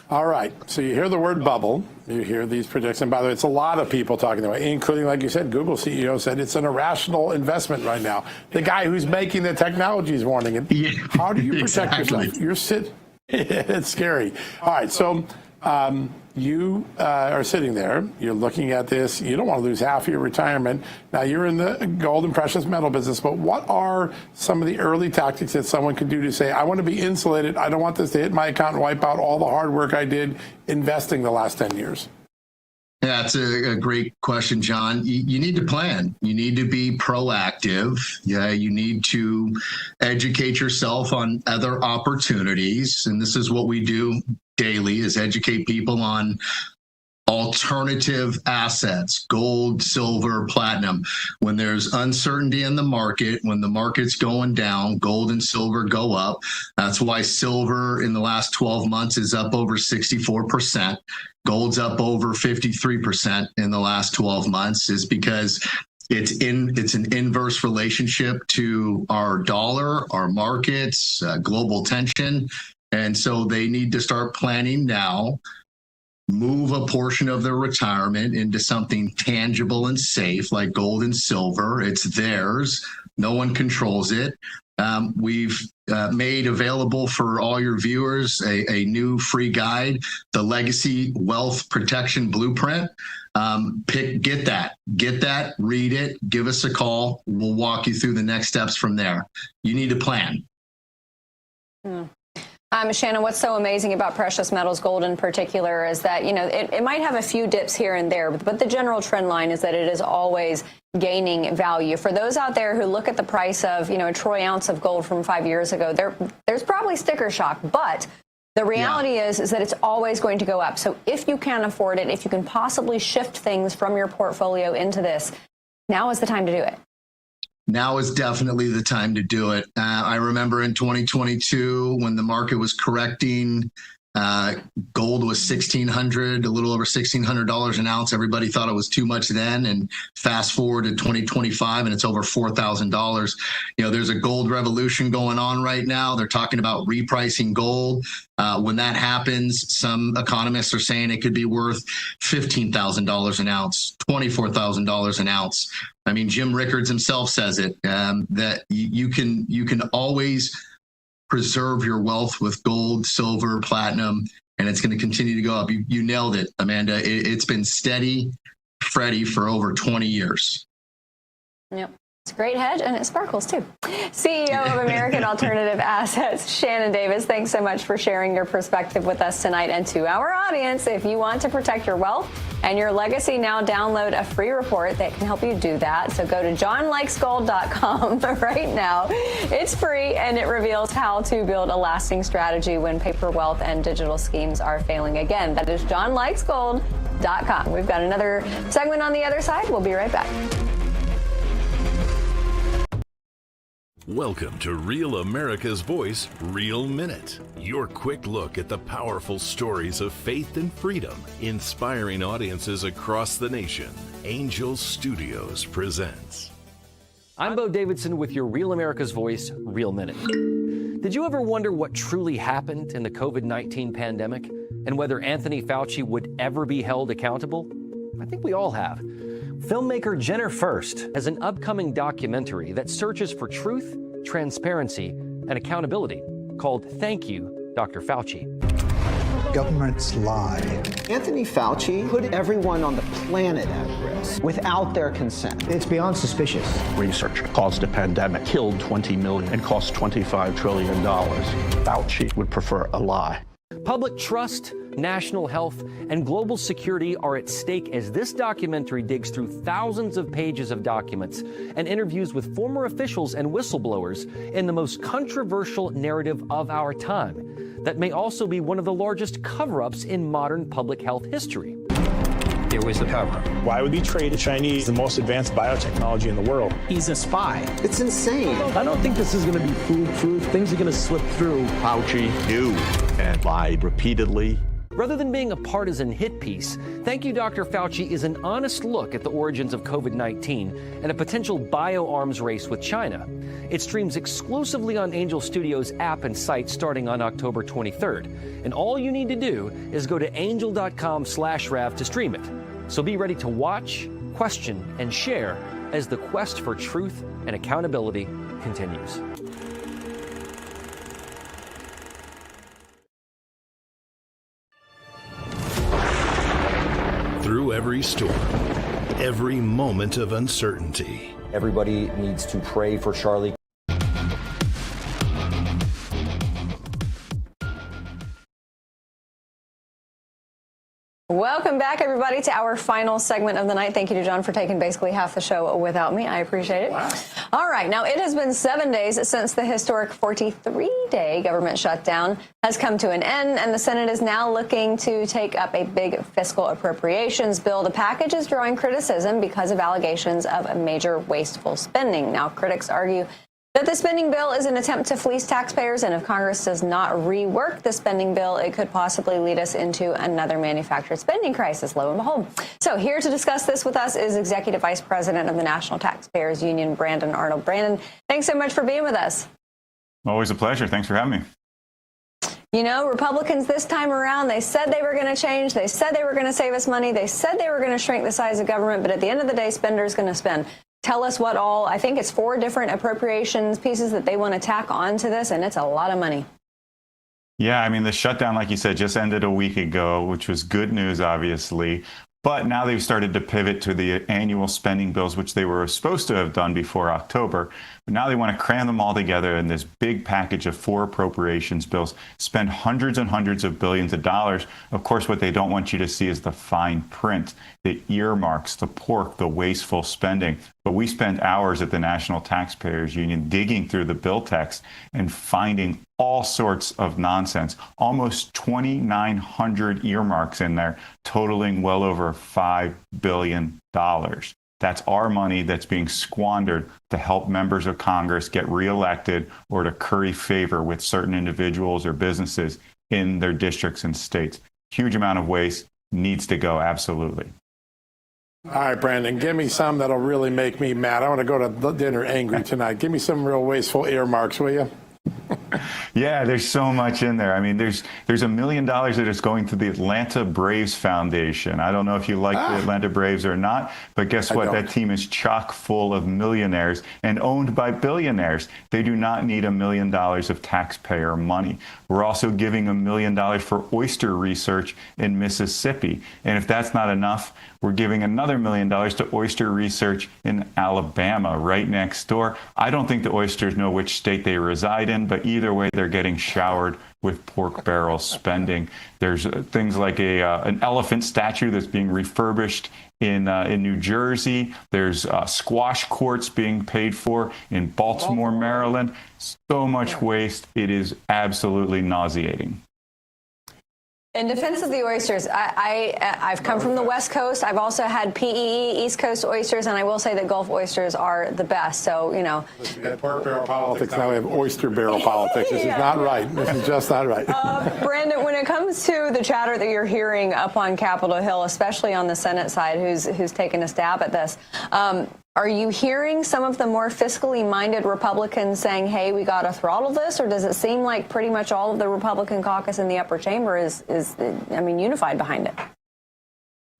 [SPEAKER 21] All right. So you hear the word bubble. You hear these predictions. By the way, it's a lot of people talking about it, including, like you said, Google CEO said it's an irrational investment right now. The guy who's making the technology is warning it. Yeah, how do you protect yourself? It's scary. All right. So you are sitting there. You're looking at this. You don't want to lose half of your retirement. Now, you're in the gold and precious metal business, but what are some of the early tactics that someone can do to say, I want to be insulated. I don't want this to hit my account and wipe out all the hard work I did investing the last 10 years?
[SPEAKER 7] Yeah, that's a great question, John. You need to plan. You need to be proactive. Yeah, you need to educate yourself on other opportunities. And this is what we do daily, is educate people on alternative assets, gold, silver, platinum. When there's uncertainty in the market, when the market's going down, gold and silver go up. That's why silver in the last 12 months is up over 64%. Gold's up over 53% in the last 12 months, is because it's an inverse relationship to our dollar, our markets, global tension. And so they need to start planning now, move a portion of their retirement into something tangible and safe like gold and silver. It's theirs. No one controls it. We've made available for all your viewers a new free guide, the Legacy Wealth Protection Blueprint. Get that, read it, give us a call. We'll walk you through the next steps from there. You need to plan.
[SPEAKER 24] Shannon, what's so amazing about precious metals, gold in particular, is that, it might have a few dips here and there, but the general trend line is that it is always gaining value. For those out there who look at the price of, a troy ounce of gold from 5 years ago, there's probably sticker shock, but the reality is that it's always going to go up. So if you can afford it, if you can possibly shift things from your portfolio into this, now is the time to do it.
[SPEAKER 7] Now is definitely the time to do it. I remember in 2022 when the market was correcting, gold was $1,600, a little over $1,600 an ounce. Everybody thought it was too much then. And fast forward to 2025 and it's over $4,000. There's a gold revolution going on right now. They're talking about repricing gold. When that happens, some economists are saying it could be worth $15,000 an ounce, $24,000 an ounce. I mean, Jim Rickards himself says it, that you can always preserve your wealth with gold, silver, platinum, and it's going to continue to go up. You nailed it, Amanda. It's been steady, Freddie, for over 20 years.
[SPEAKER 24] Yep. It's a great hedge, and it sparkles, too. CEO of American Alternative Assets, Shannon Davis, thanks so much for sharing your perspective with us tonight. And to our audience, if you want to protect your wealth and your legacy, now download a free report that can help you do that. So go to johnlikesgold.com right now. It's free, and it reveals how to build a lasting strategy when paper wealth and digital schemes are failing. Again, that is johnlikesgold.com. We've got another segment on the other side. We'll be right back.
[SPEAKER 9] Welcome to Real America's Voice, Real Minute. Your quick look at the powerful stories of faith and freedom, inspiring audiences across the nation. Angel Studios presents.
[SPEAKER 26] I'm Bo Davidson with your Real America's Voice, Real Minute. Did you ever wonder what truly happened in the COVID-19 pandemic and whether Anthony Fauci would ever be held accountable? I think we all have. Filmmaker Jenner First has an upcoming documentary that searches for truth, transparency, and accountability called Thank You, Dr. Fauci.
[SPEAKER 6] Governments lie.
[SPEAKER 10] Anthony Fauci put everyone on the planet at risk without their consent.
[SPEAKER 6] It's beyond suspicious.
[SPEAKER 22] Research caused a pandemic, killed 20 million, and cost $25 trillion. Fauci would prefer a lie.
[SPEAKER 26] Public trust, national health, and global security are at stake as this documentary digs through thousands of pages of documents and interviews with former officials and whistleblowers in the most controversial narrative of our time that may also be one of the largest cover-ups in modern public health history.
[SPEAKER 4] There was a cover-up.
[SPEAKER 8] Why would he trade the Chinese the most advanced biotechnology in the world?
[SPEAKER 4] He's a spy.
[SPEAKER 10] It's insane.
[SPEAKER 1] I don't think this is going to be foolproof. Things are going to slip through.
[SPEAKER 15] Fauci knew and lied repeatedly.
[SPEAKER 26] Rather than being a partisan hit piece, Thank You, Dr. Fauci is an honest look at the origins of COVID-19 and a potential bioarms race with China. It streams exclusively on Angel Studios app and site starting on October 23rd. And all you need to do is go to angel.com/Rav to stream it. So be ready to watch, question, and share as the quest for truth and accountability continues.
[SPEAKER 9] Through every storm, every moment of uncertainty.
[SPEAKER 23] Everybody needs to pray for Charlie.
[SPEAKER 24] Welcome back, everybody, to our final segment of the night. Thank you to John for taking basically half the show without me. I appreciate it. Wow. All right. Now, it has been 7 days since the historic 43-day government shutdown has come to an end, and the Senate is now looking to take up a big fiscal appropriations bill. The package is drawing criticism because of allegations of major wasteful spending. Now, critics argue that the spending bill is an attempt to fleece taxpayers, and if Congress does not rework the spending bill, it could possibly lead us into another manufactured spending crisis, lo and behold. So here to discuss this with us is Executive Vice President of the National Taxpayers Union, Brandon Arnold. Brandon, thanks so much for being with us.
[SPEAKER 11] Always a pleasure. Thanks for having me.
[SPEAKER 24] You know, Republicans this time around, they said they were going to change. They said they were going to save us money. They said they were going to shrink the size of government. But at the end of the day, spenders going to spend. Tell us what all, I think it's 4 different appropriations pieces that they want to tack onto this, and it's a lot of money.
[SPEAKER 11] Yeah, I mean, the shutdown, like you said, just ended a week ago, which was good news, obviously. But now they've started to pivot to the annual spending bills, which they were supposed to have done before October. But now they want to cram them all together in this big package of 4 appropriations bills, spend hundreds and hundreds of billions of dollars. Of course, what they don't want you to see is the fine print, the earmarks, the pork, the wasteful spending. But we spent hours at the National Taxpayers Union digging through the bill text and finding all sorts of nonsense, almost 2,900 earmarks in there, totaling well over $5 billion. That's our money that's being squandered to help members of Congress get reelected or to curry favor with certain individuals or businesses in their districts and states. Huge amount of waste, needs to go, absolutely.
[SPEAKER 21] All right, Brandon, give me some that'll really make me mad. I want to go to dinner angry tonight. Give me some real wasteful earmarks, will you?
[SPEAKER 11] Yeah, there's so much in there. I mean, there's $1 million that is going to the Atlanta Braves Foundation. I don't know if you like the Atlanta Braves or not, but guess what? That team is chock full of millionaires and owned by billionaires. They do not need $1 million of taxpayer money. We're also giving $1 million for oyster research in Mississippi. And if that's not enough, we're giving another $1 million to oyster research in Alabama, right next door. I don't think the oysters know which state they reside in, but either way, they're getting showered with pork barrel spending. There's things like an elephant statue that's being refurbished in New Jersey. There's squash courts being paid for in Baltimore, Maryland. So much waste. It is absolutely nauseating.
[SPEAKER 24] In defense of the oysters, I've come from the West Coast. I've also had PEE, East Coast oysters, and I will say that Gulf oysters are the best. So, you know.
[SPEAKER 21] We had pork barrel politics, now we have oyster barrel politics. This is not right. This is just not right.
[SPEAKER 24] Brandon, when it comes to the chatter that you're hearing up on Capitol Hill, especially on the Senate side, who's taken a stab at this, are you hearing some of the more fiscally minded Republicans saying, hey, we got to throttle this? Or does it seem like pretty much all of the Republican caucus in the upper chamber is unified behind it?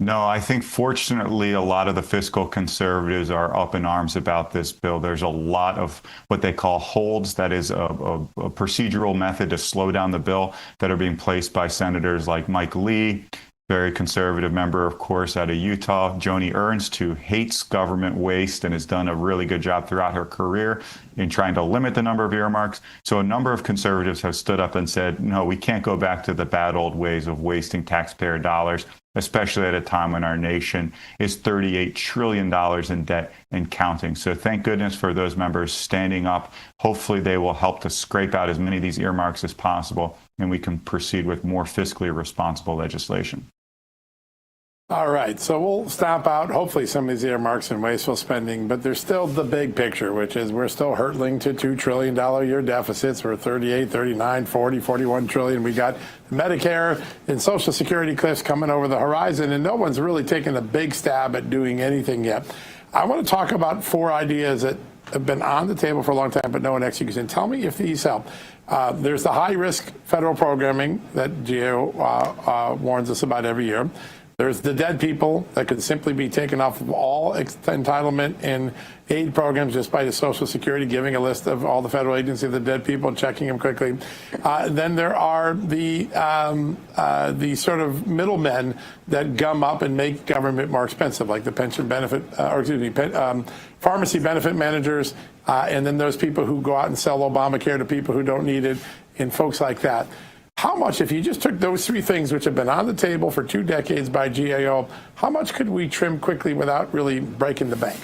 [SPEAKER 11] No, I think fortunately a lot of the fiscal conservatives are up in arms about this bill. There's a lot of what they call holds, that is a procedural method to slow down the bill, that are being placed by senators like Mike Lee, very conservative member, of course, out of Utah, Joni Ernst, who hates government waste and has done a really good job throughout her career in trying to limit the number of earmarks. So a number of conservatives have stood up and said, no, we can't go back to the bad old ways of wasting taxpayer dollars, especially at a time when our nation is $38 trillion in debt and counting. So thank goodness for those members standing up. Hopefully they will help to scrape out as many of these earmarks as possible, and we can proceed with more fiscally responsible legislation.
[SPEAKER 21] All right, so we'll stamp out hopefully some of these earmarks and wasteful spending, but there's still the big picture, which is we're still hurtling to $2 trillion a year deficits. We're 38, 39, 40, 41 trillion. We got Medicare and Social Security cliffs coming over the horizon, and no one's really taken a big stab at doing anything yet. I want to talk about 4 ideas that have been on the table for a long time, but no one executes. And tell me if these help. There's the high-risk federal programming that GAO warns us about every year. There's the dead people that could simply be taken off of all entitlement and aid programs just by the Social Security giving a list of all the federal agencies of the dead people and checking them quickly. Then there are the sort of middlemen that gum up and make government more expensive, like the pension benefit, pharmacy benefit managers, and then those people who go out and sell Obamacare to people who don't need it, and folks like that. How much, if you just took those 3 things, which have been on the table for 2 decades by GAO, how much could we trim quickly without really breaking the bank?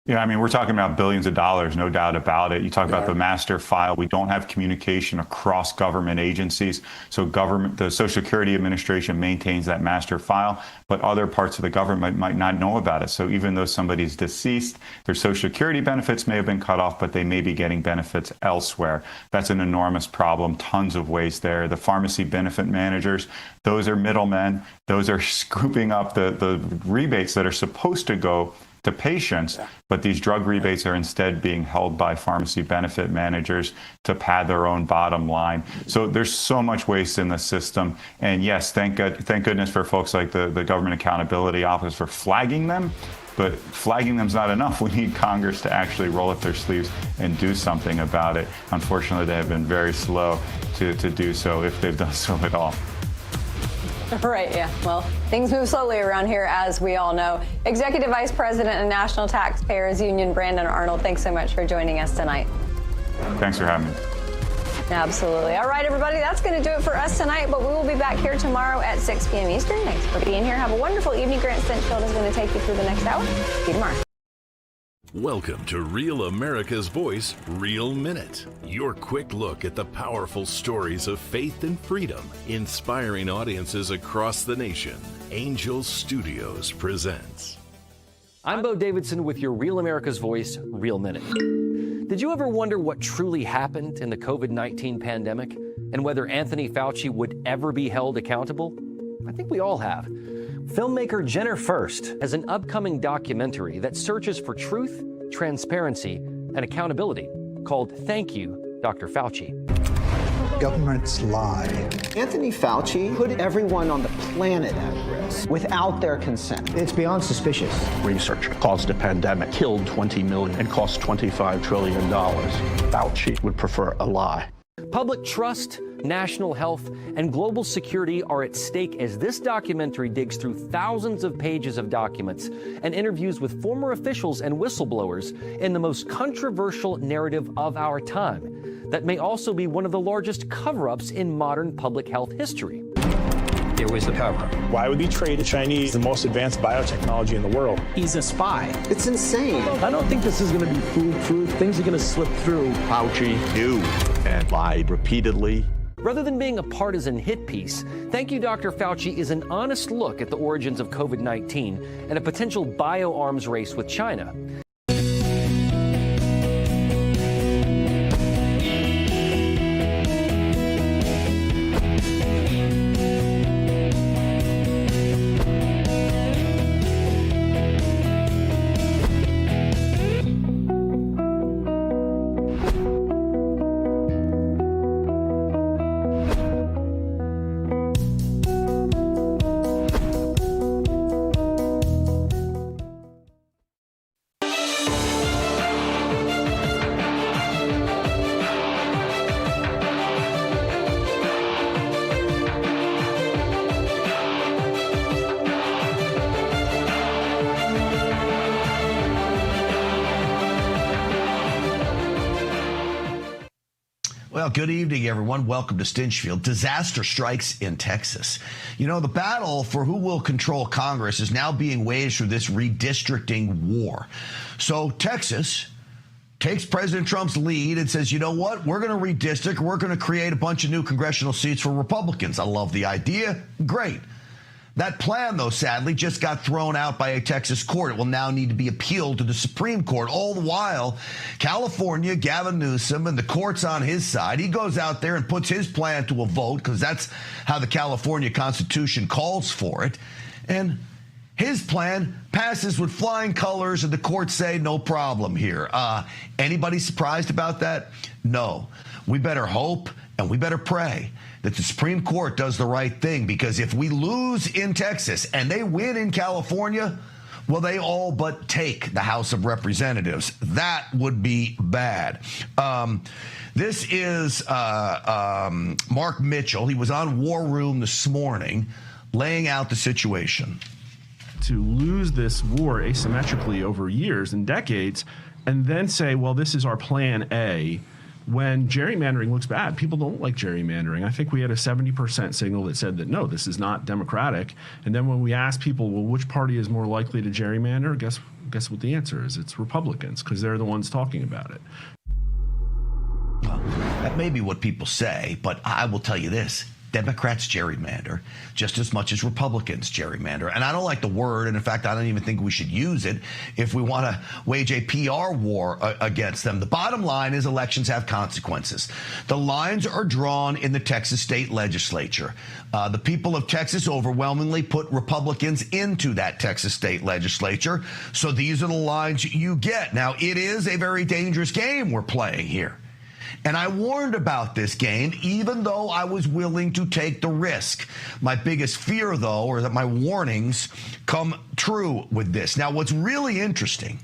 [SPEAKER 11] Yeah, I mean, we're talking about billions of dollars, no doubt about it. You talk about the master file. We don't have communication across government agencies. So the Social Security Administration maintains that master file, but other parts of the government might not know about it. So even though somebody's deceased, their Social Security benefits may have been cut off, but they may be getting benefits elsewhere. That's an enormous problem. Tons of waste there. The pharmacy benefit managers, those are middlemen. Those are scooping up the rebates that are supposed to go to patients, but these drug rebates are instead being held by pharmacy benefit managers to pad their own bottom line. So there's so much waste in the system. And yes, thank goodness for folks like the Government Accountability Office for flagging them. But flagging them's not enough. We need Congress to actually roll up their sleeves and do something about it. Unfortunately, they have been very slow to do so, if they've done so at all.
[SPEAKER 24] Right, yeah. Well, things move slowly around here, as we all know. Executive Vice President and National Taxpayers Union, Brandon Arnold, thanks so much for joining us tonight.
[SPEAKER 11] Thanks for having me.
[SPEAKER 24] Absolutely. All right, everybody, that's going to do it for us tonight, but we will be back here tomorrow at 6 p.m. Eastern. Thanks for being here. Have a wonderful evening. Grant Stinchfield is going to take you through the next hour. See you tomorrow.
[SPEAKER 9] Welcome to Real America's Voice, Real Minute. Your quick look at the powerful stories of faith and freedom, inspiring audiences across the nation. Angel Studios presents.
[SPEAKER 26] I'm Bo Davidson with your Real America's Voice, Real Minute. Did you ever wonder what truly happened in the COVID-19 pandemic and whether Anthony Fauci would ever be held accountable? I think we all have. Filmmaker Jenner First has an upcoming documentary that searches for truth, transparency, and accountability called Thank You, Dr. Fauci.
[SPEAKER 6] Governments lie.
[SPEAKER 10] Anthony Fauci put everyone on the planet at risk without their consent.
[SPEAKER 6] It's beyond suspicious.
[SPEAKER 22] Research caused a pandemic, killed 20 million, and cost $25 trillion. Fauci would prefer a lie.
[SPEAKER 26] Public trust, national health, and global security are at stake as this documentary digs through thousands of pages of documents and interviews with former officials and whistleblowers in the most controversial narrative of our time that may also be one of the largest cover-ups in modern public health history.
[SPEAKER 4] There was a cover-up.
[SPEAKER 8] Why would he trade the Chinese the most advanced biotechnology in the world?
[SPEAKER 4] He's a spy.
[SPEAKER 10] It's insane.
[SPEAKER 1] I don't think this is going to be foolproof. Things are going to slip through.
[SPEAKER 15] Fauci knew and lied repeatedly.
[SPEAKER 26] Rather than being a partisan hit piece, Thank You, Dr. Fauci is an honest look at the origins of COVID-19 and a potential bioarms race with China.
[SPEAKER 12] Well, good evening, everyone. Welcome to Stinchfield. Disaster strikes in Texas. You know, the battle for who will control Congress is now being waged through this redistricting war. So Texas takes President Trump's lead and says, you know what, we're going to redistrict. We're going to create a bunch of new congressional seats for Republicans. I love the idea. Great. That plan, though, sadly, just got thrown out by a Texas court. It will now need to be appealed to the Supreme Court. All the while, California, Gavin Newsom, and the court's on his side. He goes out there and puts his plan to a vote because that's how the California Constitution calls for it. And his plan passes with flying colors, and the courts say no problem here. Anybody surprised about that? No. We better hope and we better pray that the Supreme Court does the right thing, because if we lose in Texas and they win in California, well, they all but take the House of Representatives. That would be bad. This is Mark Mitchell. He was on War Room this morning laying out the situation.
[SPEAKER 13] To lose this war asymmetrically over years and decades and then say, well, this is our plan A, when gerrymandering looks bad. People don't like gerrymandering. I think we had a 70% signal that said that, no, this is not democratic. And then when we ask people, well, which party is more likely to gerrymander, guess what the answer is? It's Republicans, because they're the ones talking about it.
[SPEAKER 12] Well, that may be what people say, but I will tell you this. Democrats gerrymander just as much as Republicans gerrymander. And I don't like the word, and in fact, I don't even think we should use it if we want to wage a PR war against them. The bottom line is elections have consequences. The lines are drawn in the Texas state legislature. The people of Texas overwhelmingly put Republicans into that Texas state legislature. So these are the lines you get. Now, it is a very dangerous game we're playing here. And I warned about this game, even though I was willing to take the risk. My biggest fear, though, or that my warnings come true with this. Now, what's really interesting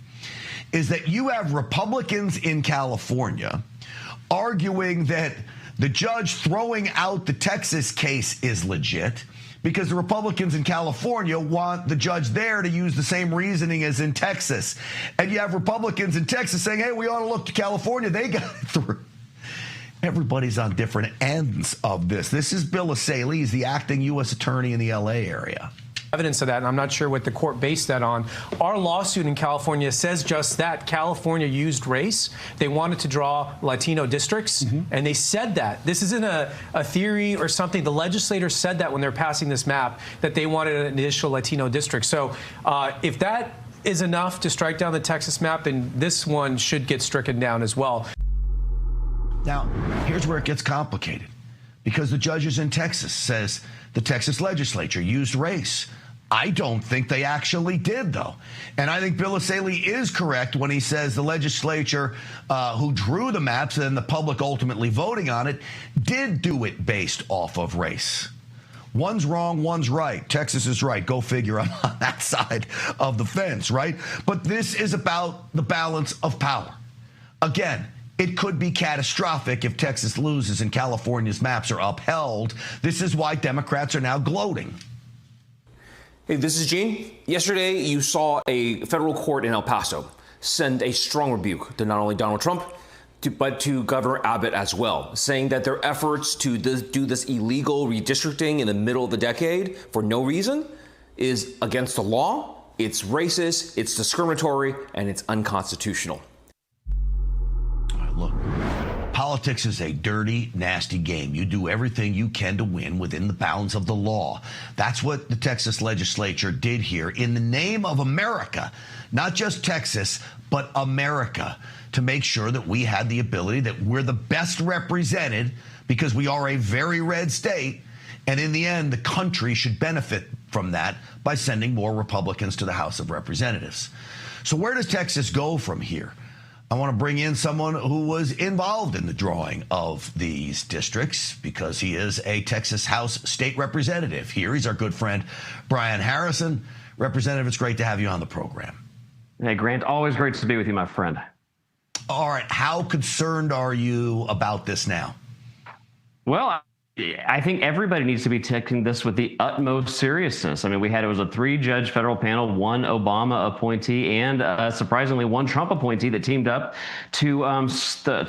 [SPEAKER 12] is that you have Republicans in California arguing that the judge throwing out the Texas case is legit, because the Republicans in California want the judge there to use the same reasoning as in Texas. And you have Republicans in Texas saying, hey, we ought to look to California. They got it through. Everybody's on different ends of this. This is Bill Asaley. He's the acting U.S. attorney in the L.A. area.
[SPEAKER 14] Evidence of that, and I'm not sure what the court based that on. Our lawsuit in California says just that. California used race. They wanted to draw Latino districts, and they said that. This isn't a theory or something. The legislators said that when they're passing this map, that they wanted an additional Latino district. So if that is enough to strike down the Texas map, then this one should get stricken down as well.
[SPEAKER 12] Now, here's where it gets complicated, because the judges in Texas says the Texas legislature used race. I don't think they actually did, though. And I think Bill Asaley is correct when he says the legislature who drew the maps and the public ultimately voting on it did do it based off of race. One's wrong, one's right. Texas is right. Go figure. I'm on that side of the fence, right? But this is about the balance of power. Again, it could be catastrophic if Texas loses and California's maps are upheld. This is why Democrats are now gloating.
[SPEAKER 16] Hey, this is Gene. Yesterday, you saw a federal court in El Paso send a strong rebuke to not only Donald Trump, but to Governor Abbott as well, saying that their efforts to do this illegal redistricting in the middle of the decade for no reason is against the law, it's racist, it's discriminatory, and it's unconstitutional.
[SPEAKER 12] Look, politics is a dirty, nasty game. You do everything you can to win within the bounds of the law. That's what the Texas legislature did here in the name of America, not just Texas, but America, to make sure that we had the ability, that we're the best represented, because we are a very red state. And in the end, the country should benefit from that by sending more Republicans to the House of Representatives. So where does Texas go from here? I want to bring in someone who was involved in the drawing of these districts, because he is a Texas House state representative here. He's our good friend, Brian Harrison. Representative, it's great to have you on the program.
[SPEAKER 18] Hey, Grant, always great to be with you, my friend.
[SPEAKER 12] All right. How concerned are you about this now?
[SPEAKER 18] Well, I think everybody needs to be taking this with the utmost seriousness. I mean, it was a 3-judge federal panel, 1 Obama appointee, and surprisingly 1 Trump appointee that teamed up to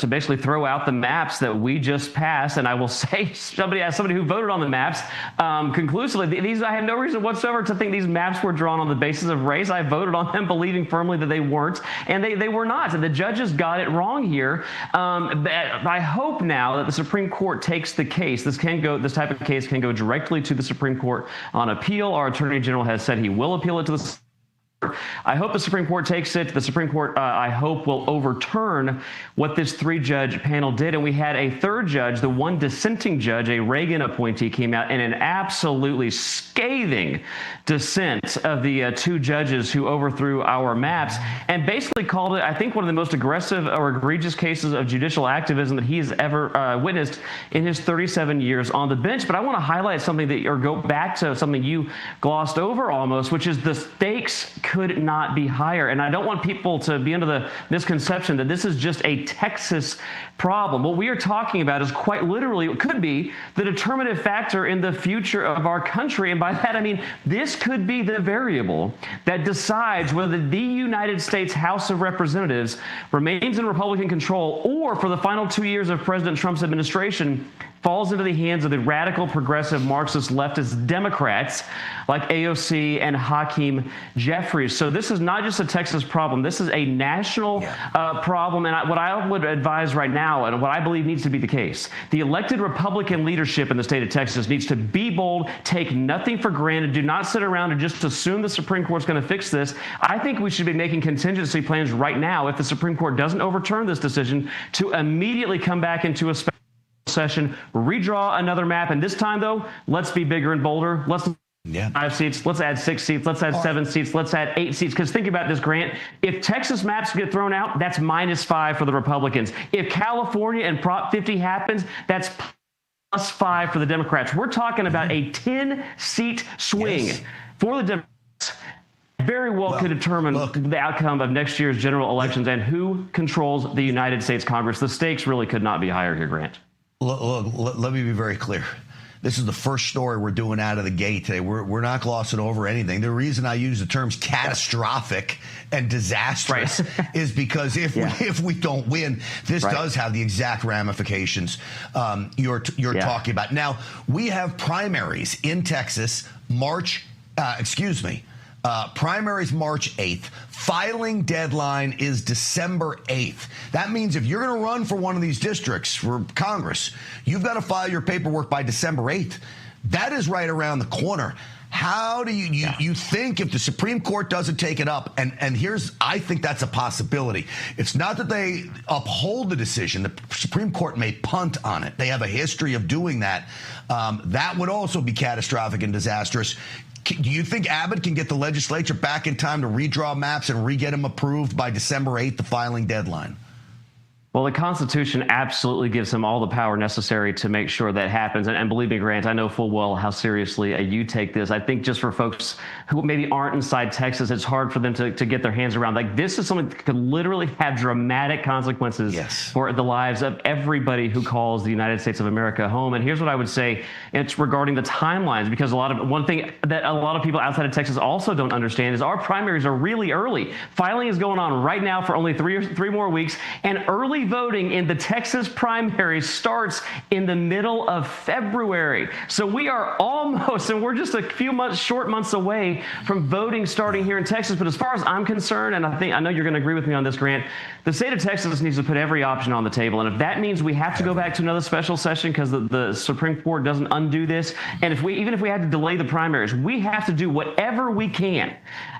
[SPEAKER 18] basically throw out the maps that we just passed. And I will say, somebody who voted on the maps conclusively, I have no reason whatsoever to think these maps were drawn on the basis of race. I voted on them believing firmly that they weren't, and they were not. And the judges got it wrong here. I hope now that the Supreme Court takes the case. The this type of case can go directly to the Supreme Court on appeal. Our Attorney General has said he will appeal it to the I hope the Supreme Court takes it. The Supreme Court, I hope, will overturn what this 3-judge panel did. And we had a 3rd judge, the one dissenting judge, a Reagan appointee, came out in an absolutely scathing dissent of the 2 judges who overthrew our maps and basically called it, I think, one of the most aggressive or egregious cases of judicial activism that he has ever witnessed in his 37 years on the bench. But I want to highlight something or go back to something you glossed over almost, which is the stakes could not be higher. And I don't want people to be under the misconception that this is just a Texas problem. What we are talking about is quite literally, it could be the determinative factor in the future of our country. And by that, I mean, this could be the variable that decides whether the United States House of Representatives remains in Republican control or, for the final 2 years of President Trump's administration, falls into the hands of the radical, progressive, Marxist, leftist Democrats like AOC and Hakeem Jeffries. So this is not just a Texas problem. This is a national problem. And what I would advise right now, and what I believe needs to be the case, the elected Republican leadership in the state of Texas needs to be bold, take nothing for granted, do not sit around and just assume the Supreme Court's going to fix this. I think we should be making contingency plans right now, if the Supreme Court doesn't overturn this decision, to immediately come back into a special session, redraw another map, and this time, though, let's be bigger and bolder. Let's 5 seats. Let's add 6 seats. Let's add 7 seats. Let's add 8 seats. Because think about this, Grant. If Texas maps get thrown out, that's -5 for the Republicans. If California and Prop 50 happens, that's +5 for the Democrats. We're talking about a 10-seat swing for the Democrats. Very well could determine the outcome of next year's general elections and who controls the United States Congress. The stakes really could not be higher here, Grant.
[SPEAKER 12] Look, let me be very clear. This is the first story we're doing out of the gate today. We're not glossing over anything. The reason I use the terms catastrophic and disastrous is because if we don't win, this does have the exact ramifications you're talking about. Now, we have primaries in Texas, primaries March 8th. Filing deadline is December 8th. That means if you're going to run for one of these districts for Congress, you've got to file your paperwork by December 8th. That is right around the corner. How do you think if the Supreme Court doesn't take it up, and I think that's a possibility. It's not that they uphold the decision. The Supreme Court may punt on it. They have a history of doing that. That would also be catastrophic and disastrous. Do you think Abbott can get the legislature back in time to redraw maps and re-get them approved by December 8th, the filing deadline?
[SPEAKER 18] Well, the Constitution absolutely gives him all the power necessary to make sure that happens. And believe me, Grant, I know full well how seriously you take this. I think just for folks who maybe aren't inside Texas, it's hard for them to get their hands around. Like, this is something that could literally have dramatic consequences for the lives of everybody who calls the United States of America home. And here's what I would say. It's regarding the timelines, because one thing that a lot of people outside of Texas also don't understand is our primaries are really early. Filing is going on right now for only three more weeks, and early voting in the Texas primary starts in the middle of February. So we are almost, and we're just a few short months away from voting starting here in Texas. But as far as I'm concerned, and I know you're going to agree with me on this, Grant, the state of Texas needs to put every option on the table. And if that means we have to go back to another special session because the Supreme Court doesn't undo this, and even if we had to delay the primaries, we have to do whatever we can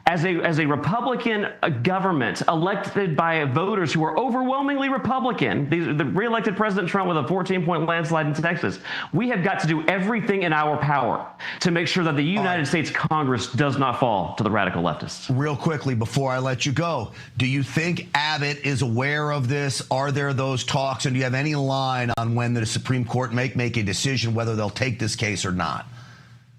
[SPEAKER 18] as a Republican government elected by voters who are overwhelmingly Republican, the reelected President Trump with a 14-point landslide in Texas. We have got to do everything in our power to make sure that the United States Congress does not fall to the radical leftists.
[SPEAKER 12] Real quickly, before I let you go, do you think Abbott is aware of this? Are there those talks? And do you have any line on when the Supreme Court make a decision whether they'll take this case or not?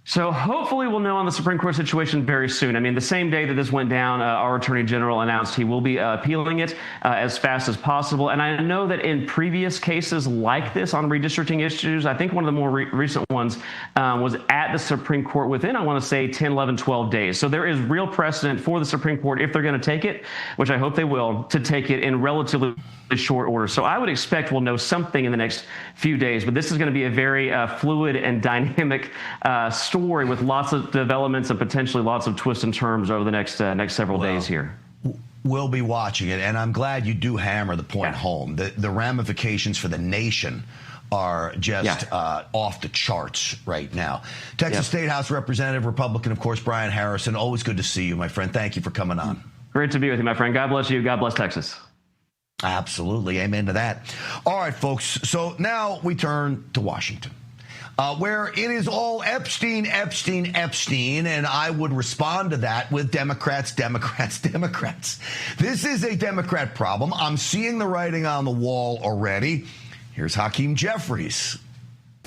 [SPEAKER 18] So hopefully we'll know on the Supreme Court situation very soon. I mean, the same day that this went down, our Attorney General announced he will be appealing it as fast as possible. And I know that in previous cases like this on redistricting issues, I think one of the more recent ones was at the Supreme Court within, I want to say, 10, 11, 12 days. So there is real precedent for the Supreme Court, if they're going to take it, which I hope they will, to take it in relatively short order. So I would expect we'll know something in the next few days. But this is going to be a very fluid and dynamic story with lots of developments and potentially lots of twists and turns over the next several days here.
[SPEAKER 12] We'll be watching it, and I'm glad you do hammer the point home. The ramifications for the nation are just off the charts right now. Texas State House Representative, Republican, of course, Brian Harrison. Always good to see you, my friend. Thank you for coming on.
[SPEAKER 18] Great to be with you, my friend. God bless you. God bless Texas.
[SPEAKER 12] Absolutely. Amen to that. All right, folks. So now we turn to Washington, where it is all Epstein, Epstein, Epstein, and I would respond to that with Democrats, Democrats, Democrats. This is a Democrat problem. I'm seeing the writing on the wall already. Here's Hakeem Jeffries.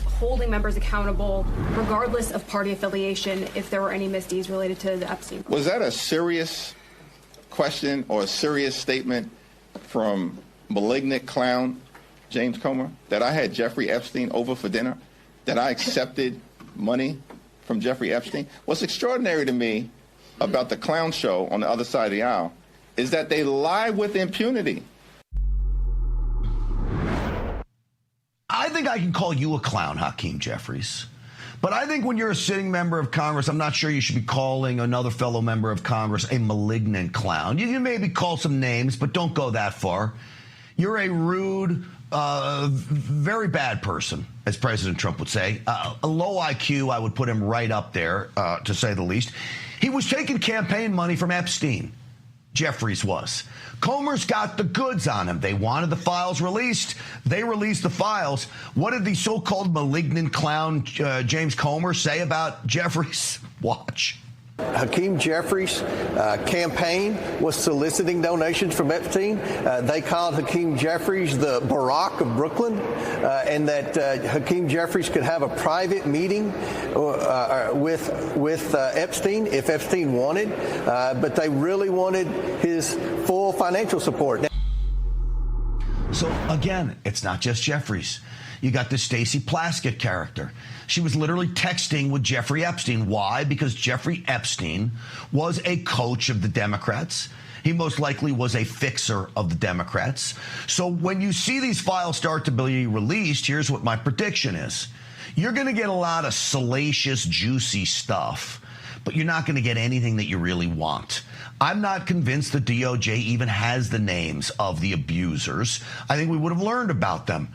[SPEAKER 2] Holding members accountable, regardless of party affiliation, if there were any misdeeds related to the Epstein.
[SPEAKER 3] Was that a serious question or a serious statement from malignant clown James Comer, that I had Jeffrey Epstein over for dinner, that I accepted money from Jeffrey Epstein? What's extraordinary to me about the clown show on the other side of the aisle is that they lie with impunity.
[SPEAKER 12] I think I can call you a clown, Hakeem Jeffries. But I think when you're a sitting member of Congress, I'm not sure you should be calling another fellow member of Congress a malignant clown. You can maybe call some names, but don't go that far. You're a rude, very bad person, as President Trump would say. A low IQ, I would put him right up there, to say the least. He was taking campaign money from Epstein. Jeffries was. Comer's got the goods on him. They wanted the files released. They released the files. What did the so-called malignant clown James Comer say about Jeffries? Watch.
[SPEAKER 5] Hakeem Jeffries' campaign was soliciting donations from Epstein. They called Hakeem Jeffries the Barack of Brooklyn, and that Hakeem Jeffries could have a private meeting with Epstein if Epstein wanted, but they really wanted his full financial support.
[SPEAKER 12] So, again, it's not just Jeffries. You got this Stacey Plaskett character. She was literally texting with Jeffrey Epstein. Why? Because Jeffrey Epstein was a coach of the Democrats. He most likely was a fixer of the Democrats. So when you see these files start to be released, here's what my prediction is. You're going to get a lot of salacious, juicy stuff, but you're not going to get anything that you really want. I'm not convinced the DOJ even has the names of the abusers. I think we would have learned about them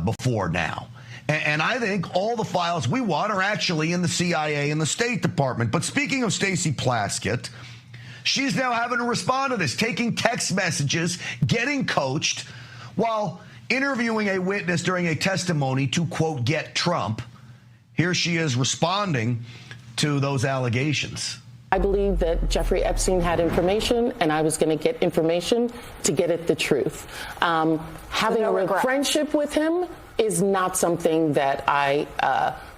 [SPEAKER 12] before now. And I think all the files we want are actually in the CIA and the State Department. But speaking of Stacey Plaskett, she's now having to respond to this, taking text messages, getting coached, while interviewing a witness during a testimony to, quote, get Trump. Here she is responding to those allegations.
[SPEAKER 17] I believe that Jeffrey Epstein had information, and I was going to get information to get at the truth. Having a friendship with him is not something that I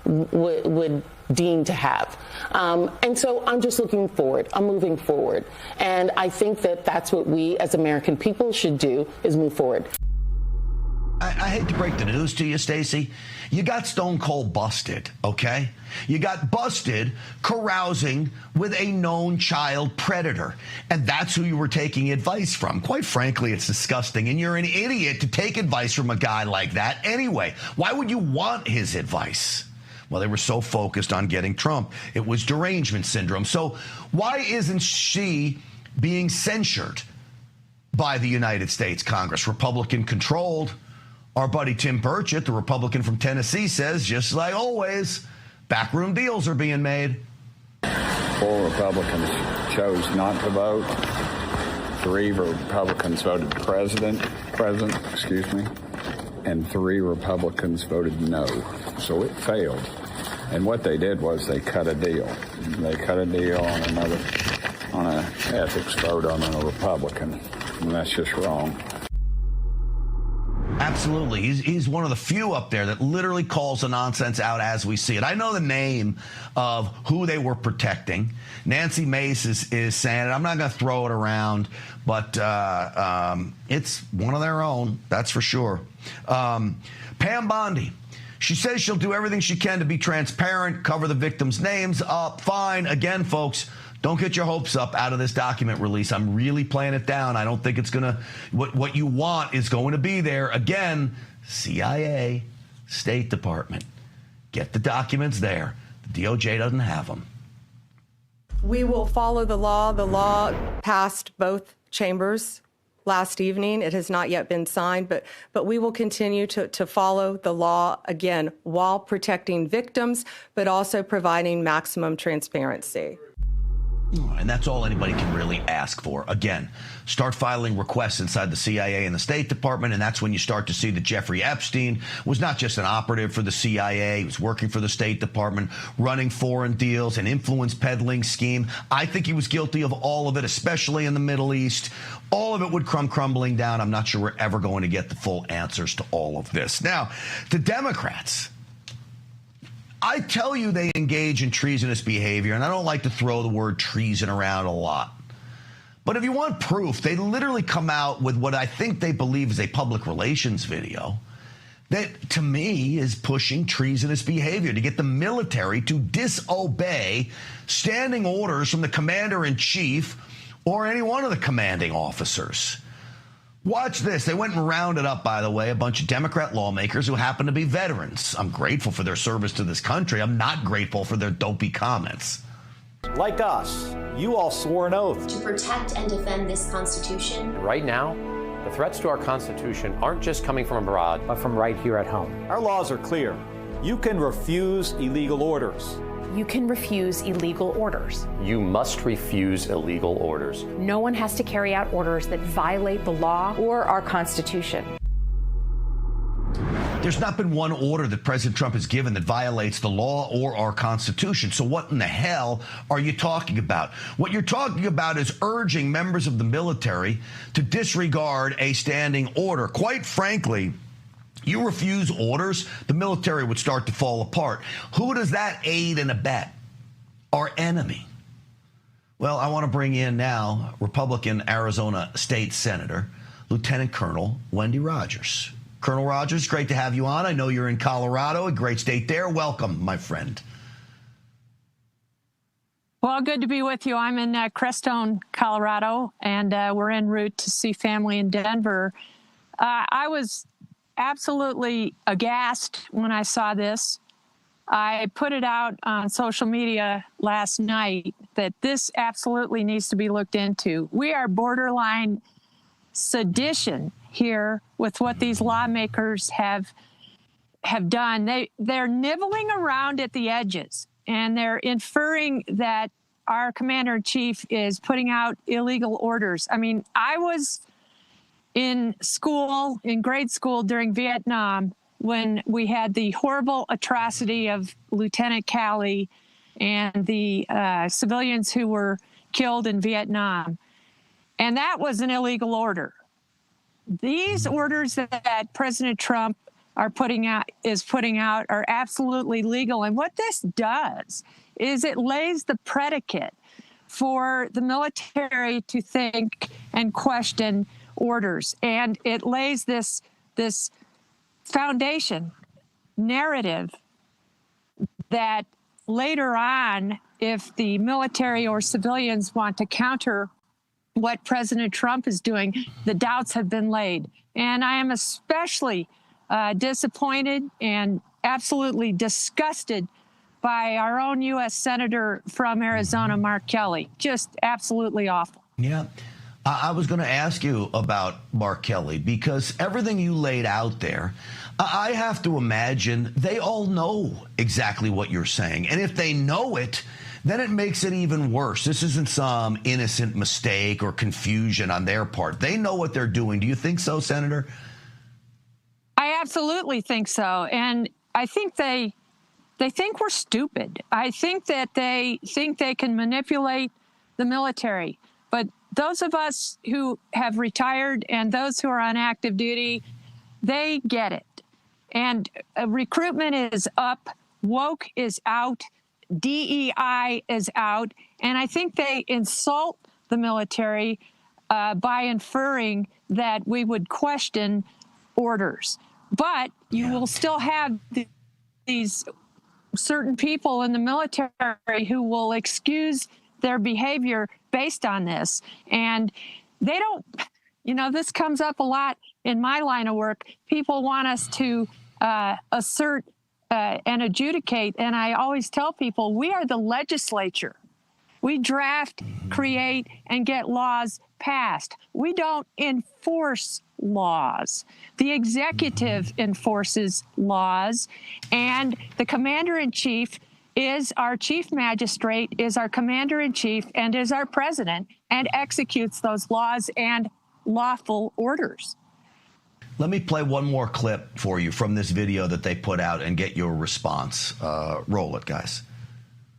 [SPEAKER 17] would deem to have. And so I'm just looking forward. I'm moving forward. And I think that that's what we as American people should do, is move forward.
[SPEAKER 12] I hate to break the news to you, Stacey. You got stone cold busted, okay? You got busted carousing with a known child predator. And that's who you were taking advice from. Quite frankly, it's disgusting. And you're an idiot to take advice from a guy like that anyway. Why would you want his advice? Well, they were so focused on getting Trump. It was derangement syndrome. So why isn't she being censured by the United States Congress? Republican controlled. Our buddy Tim Burchett, the Republican from Tennessee, says, just like always, backroom deals are being made.
[SPEAKER 19] 4 Republicans chose not to vote. 3 Republicans voted present, and 3 Republicans voted no. So it failed. And what they did was they cut a deal. They cut a deal on an ethics vote on a Republican, and that's just wrong.
[SPEAKER 12] Absolutely. He's one of the few up there that literally calls the nonsense out as we see it. I know the name of who they were protecting. Nancy Mace is saying it. I'm not going to throw it around, but it's one of their own, that's for sure. Pam Bondi. She says she'll do everything she can to be transparent, cover the victims' names up. Fine. Again, folks, don't get your hopes up out of this document release. I'm really playing it down. I don't think it's going to, what you want is going to be there. Again, CIA, State Department. Get the documents there. The DOJ doesn't have them.
[SPEAKER 20] We will follow the law. The law passed both chambers
[SPEAKER 7] last evening. It has not yet been signed, but we will continue to follow the law, again, while protecting victims, but also providing maximum transparency.
[SPEAKER 12] And that's all anybody can really ask for. Again, start filing requests inside the CIA and the State Department, and that's when you start to see that Jeffrey Epstein was not just an operative for the CIA, he was working for the State Department, running foreign deals, an influence peddling scheme. I think he was guilty of all of it, especially in the Middle East. All of it would come crumbling down. I'm not sure we're ever going to get the full answers to all of this. Now, the Democrats, I tell you they engage in treasonous behavior, and I don't like to throw the word treason around a lot. But if you want proof, they literally come out with what I think they believe is a public relations video that, to me, is pushing treasonous behavior to get the military to disobey standing orders from the commander-in-chief or any one of the commanding officers. Watch this. They went and rounded up, by the way, a bunch of Democrat lawmakers who happen to be veterans. I'm grateful for their service to this country. I'm not grateful for their dopey comments.
[SPEAKER 11] Like us, you all swore an oath
[SPEAKER 20] to protect and defend this Constitution.
[SPEAKER 26] Right now, the threats to our Constitution aren't just coming from abroad, but from right here at home.
[SPEAKER 11] Our laws are clear. You can refuse illegal orders.
[SPEAKER 21] You can refuse illegal orders.
[SPEAKER 26] You must refuse illegal orders.
[SPEAKER 21] No one has to carry out orders that violate the law or our Constitution.
[SPEAKER 12] There's not been one order that President Trump has given that violates the law or our Constitution. So what in the hell are you talking about? What you're talking about is urging members of the military to disregard a standing order. Quite frankly, you refuse orders, the military would start to fall apart. Who does that aid and abet? Our enemy. Well, I want to bring in now Republican Arizona State Senator, Lieutenant Colonel Wendy Rogers. Colonel Rogers, great to have you on. I know you're in Colorado, a great state there. Welcome, my friend.
[SPEAKER 23] Well, good to be with you. I'm in Crestone, Colorado, and we're en route to see family in Denver. I was absolutely aghast when I saw this. I put it out on social media last night that this absolutely needs to be looked into. We are borderline sedition here with what these lawmakers have done. They're nibbling around at the edges, and they're inferring that our commander-in-chief is putting out illegal orders. I mean, I was in school, in grade school during Vietnam, when we had the horrible atrocity of Lieutenant Calley and the civilians who were killed in Vietnam. And that was an illegal order. These orders that President Trump is putting out are absolutely legal. And what this does is it lays the predicate for the military to think and question orders, and it lays this foundation narrative that later on, if the military or civilians want to counter what President Trump is doing, the doubts have been laid. And I am especially disappointed and absolutely disgusted by our own U.S. Senator from Arizona, Mark Kelly. Just absolutely awful.
[SPEAKER 12] Yeah. I was going to ask you about Mark Kelly, because everything you laid out there, I have to imagine they all know exactly what you're saying. And if they know it, then it makes it even worse. This isn't some innocent mistake or confusion on their part. They know what they're doing. Do you think so, Senator?
[SPEAKER 23] I absolutely think so. And I think they think we're stupid. I think that they think they can manipulate the military. But those of us who have retired and those who are on active duty, they get it. And recruitment is up, woke is out, DEI is out, and I think they insult the military by inferring that we would question orders. But you will still have these certain people in the military who will excuse their behavior based on this. And they don't, this comes up a lot in my line of work. People want us to assert and adjudicate. And I always tell people, we are the legislature. We draft, create, and get laws passed. We don't enforce laws. The executive enforces laws, and the commander-in-chief is our chief magistrate, is our commander-in-chief, and is our president, and executes those laws and lawful orders.
[SPEAKER 12] Let me play one more clip for you from this video that they put out and get your response. Roll it, guys.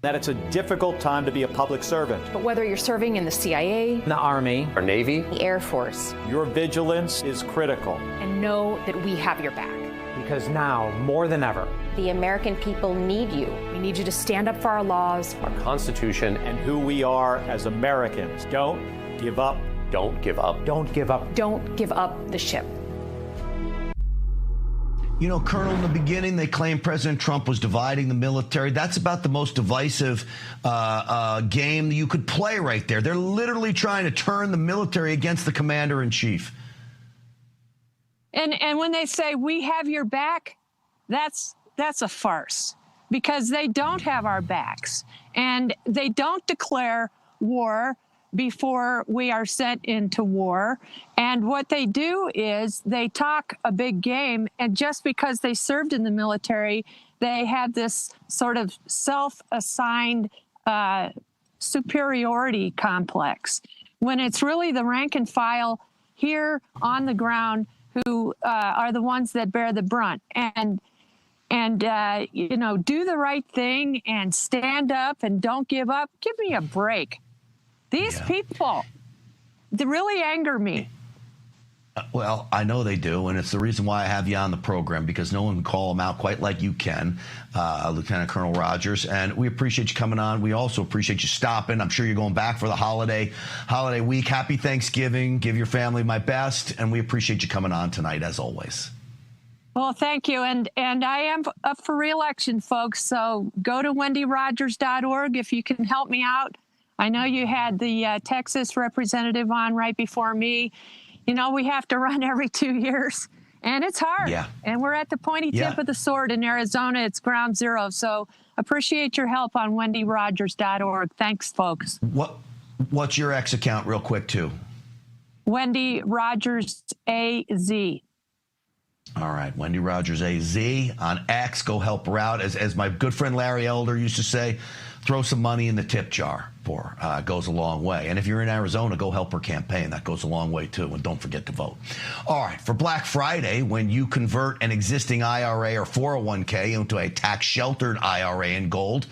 [SPEAKER 11] That it's a difficult time to be a public servant.
[SPEAKER 21] But whether you're serving in the CIA,
[SPEAKER 26] The Army,
[SPEAKER 11] Or Navy,
[SPEAKER 21] the Air Force,
[SPEAKER 11] your vigilance is critical.
[SPEAKER 21] and know that we have your back.
[SPEAKER 26] because now, more than ever,
[SPEAKER 21] The American people need you. We need you to stand up for our laws,
[SPEAKER 11] our Constitution, and who we are as Americans. Don't give up. Don't give up.
[SPEAKER 26] don't give up.
[SPEAKER 21] Don't give up the ship.
[SPEAKER 12] You know, Colonel, in the beginning, they claimed President Trump was dividing the military. That's about the most divisive game that you could play right there. They're literally trying to turn the military against the commander-in-chief.
[SPEAKER 23] And when they say we have your back, that's a farce, because they don't have our backs, and they don't declare war before we are sent into war. And what they do is they talk a big game, and just because they served in the military, they have this sort of self-assigned superiority complex, when it's really the rank and file here on the ground who are the ones that bear the brunt. And you know, do the right thing and stand up and don't give up. Give me a break. These people, they really anger me.
[SPEAKER 12] Well, I know they do, and it's the reason why I have you on the program, because no one can call them out quite like you can, Lieutenant Colonel Rogers. And we appreciate you coming on. We also appreciate you stopping. I'm sure you're going back for the holiday week. Happy Thanksgiving. Give your family my best, and we appreciate you coming on tonight, as always.
[SPEAKER 23] Well, thank you. And I am up for re-election, folks, so go to wendyrogers.org if you can help me out. I know you had the Texas representative on right before me. You know, we have to run every 2 years, and it's hard.
[SPEAKER 12] Yeah.
[SPEAKER 23] And we're at the pointy tip of the sword in Arizona. It's ground zero. So appreciate your help on wendyrogers.org. Thanks, folks.
[SPEAKER 12] What's your X account real quick, too?
[SPEAKER 23] Wendy Rogers AZ.
[SPEAKER 12] All right, Wendy Rogers AZ on X. Go help her out. As my good friend Larry Elder used to say, throw some money in the tip jar for her. Goes a long way. And if you're in Arizona, go help her campaign. That goes a long way, too. And don't forget to vote. All right, for Black Friday, when you convert an existing IRA or 401k into a tax-sheltered IRA in gold,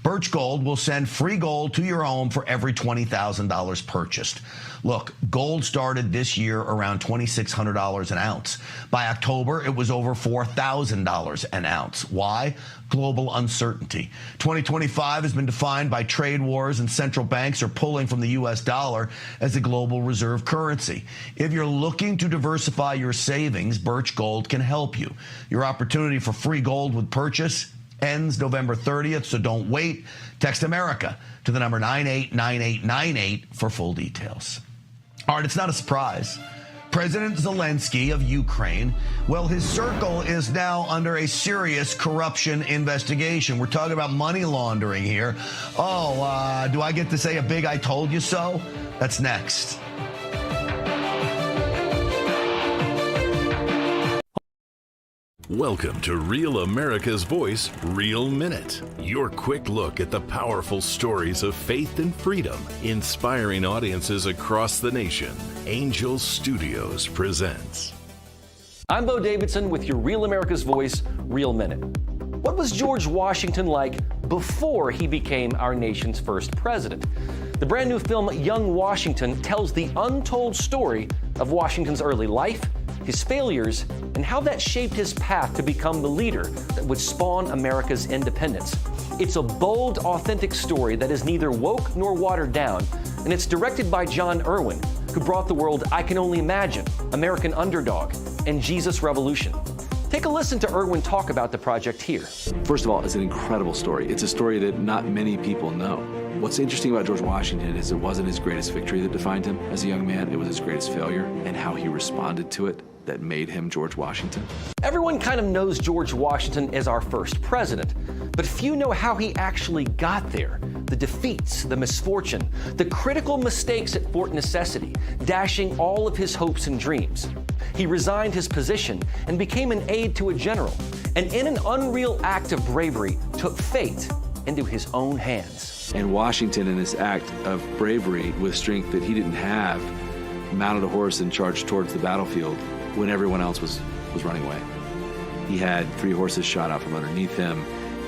[SPEAKER 12] Birch Gold will send free gold to your home for every $20,000 purchased. Look, gold started this year around $2,600 an ounce. By October, it was over $4,000 an ounce. Why? Global uncertainty. 2025 has been defined by trade wars, and central banks are pulling from the U.S. dollar as the global reserve currency. If you're looking to diversify your savings, Birch Gold can help you. Your opportunity for free gold with purchase ends November 30th, so don't wait. Text America to the number 989898 for full details. All right, it's not a surprise. President Zelensky of Ukraine, well, his circle is now under a serious corruption investigation. We're talking about money laundering here. Oh, do I get to say a big I told you so? That's next.
[SPEAKER 6] Welcome to Real America's Voice, Real Minute. Your quick look at the powerful stories of faith and freedom, inspiring audiences across the nation. Angel Studios presents.
[SPEAKER 26] I'm Bo Davidson with your Real America's Voice, Real Minute. What was George Washington like before he became our nation's first president? The brand new film Young Washington tells the untold story of Washington's early life, his failures, and how that shaped his path to become the leader that would spawn America's independence. It's a bold, authentic story that is neither woke nor watered down, and it's directed by John Irwin, who brought the world I Can Only Imagine, American Underdog, and Jesus Revolution. Take a listen to Irwin talk about the project here.
[SPEAKER 8] First of all, it's an incredible story. It's a story that not many people know. What's interesting about George Washington is it wasn't his greatest victory that defined him as a young man. It was his greatest failure and how he responded to it that made him George Washington.
[SPEAKER 26] Everyone kind of knows George Washington as our first president, but few know how he actually got there. the defeats, the misfortune, the critical mistakes at Fort Necessity, dashing all of his hopes and dreams. He resigned his position and became an aide to a general, and in an unreal act of bravery, took fate into his own hands.
[SPEAKER 8] And Washington, in this act of bravery with strength that he didn't have, mounted a horse and charged towards the battlefield when everyone else was running away. He had 3 horses shot out from underneath him.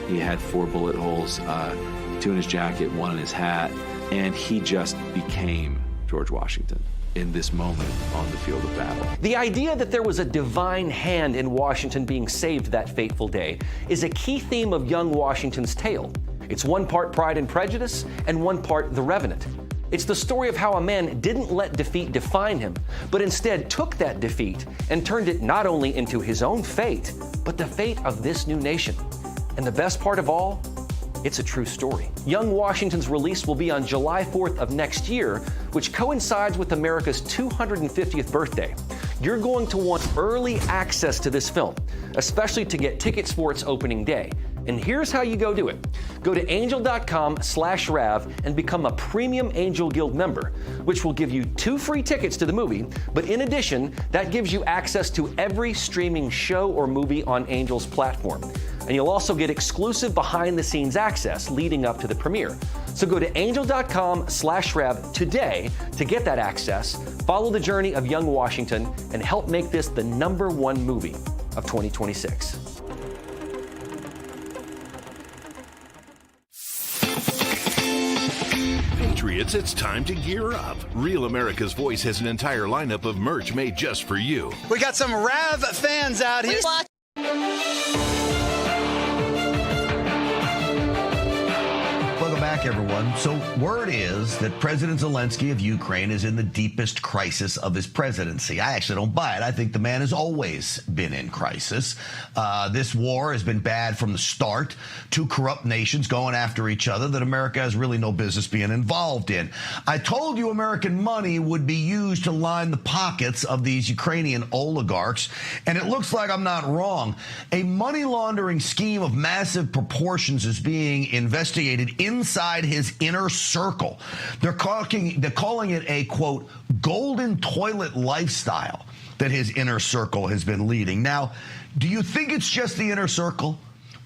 [SPEAKER 8] He had 4 bullet holes, 2 in his jacket, 1 in his hat, and he just became George Washington in this moment on the field of battle.
[SPEAKER 26] The idea that there was a divine hand in Washington being saved that fateful day is a key theme of young Washington's tale. It's one part Pride and Prejudice and one part The Revenant. It's the story of how a man didn't let defeat define him, but instead took that defeat and turned it not only into his own fate, but the fate of this new nation. And the best part of all, it's a true story. Young Washington's release will be on July 4th of next year, which coincides with America's 250th birthday. You're going to want early access to this film, especially to get tickets for its opening day. And here's how you go do it. Go to angel.com/Rav and become a premium Angel Guild member, which will give you 2 free tickets to the movie. But in addition, that gives you access to every streaming show or movie on Angel's platform. And you'll also get exclusive behind-the-scenes access leading up to the premiere. So go to angel.com/Rav today to get that access, follow the journey of young Washington, and help make this the #1 movie of 2026.
[SPEAKER 6] Patriots, it's time to gear up. Real America's Voice has an entire lineup of merch made just for you.
[SPEAKER 4] We got some Rav fans out here.
[SPEAKER 12] Welcome back, everyone. So word is that President Zelensky of Ukraine is in the deepest crisis of his presidency. I actually don't buy it. I think the man has always been in crisis. This war has been bad from the start. 2 corrupt nations going after each other that America has really no business being involved in. I told you American money would be used to line the pockets of these Ukrainian oligarchs, and it looks like I'm not wrong. A money laundering scheme of massive proportions is being investigated inside his inner circle. They're calling it a, quote, golden toilet lifestyle that his inner circle has been leading. Now, do you think it's just the inner circle?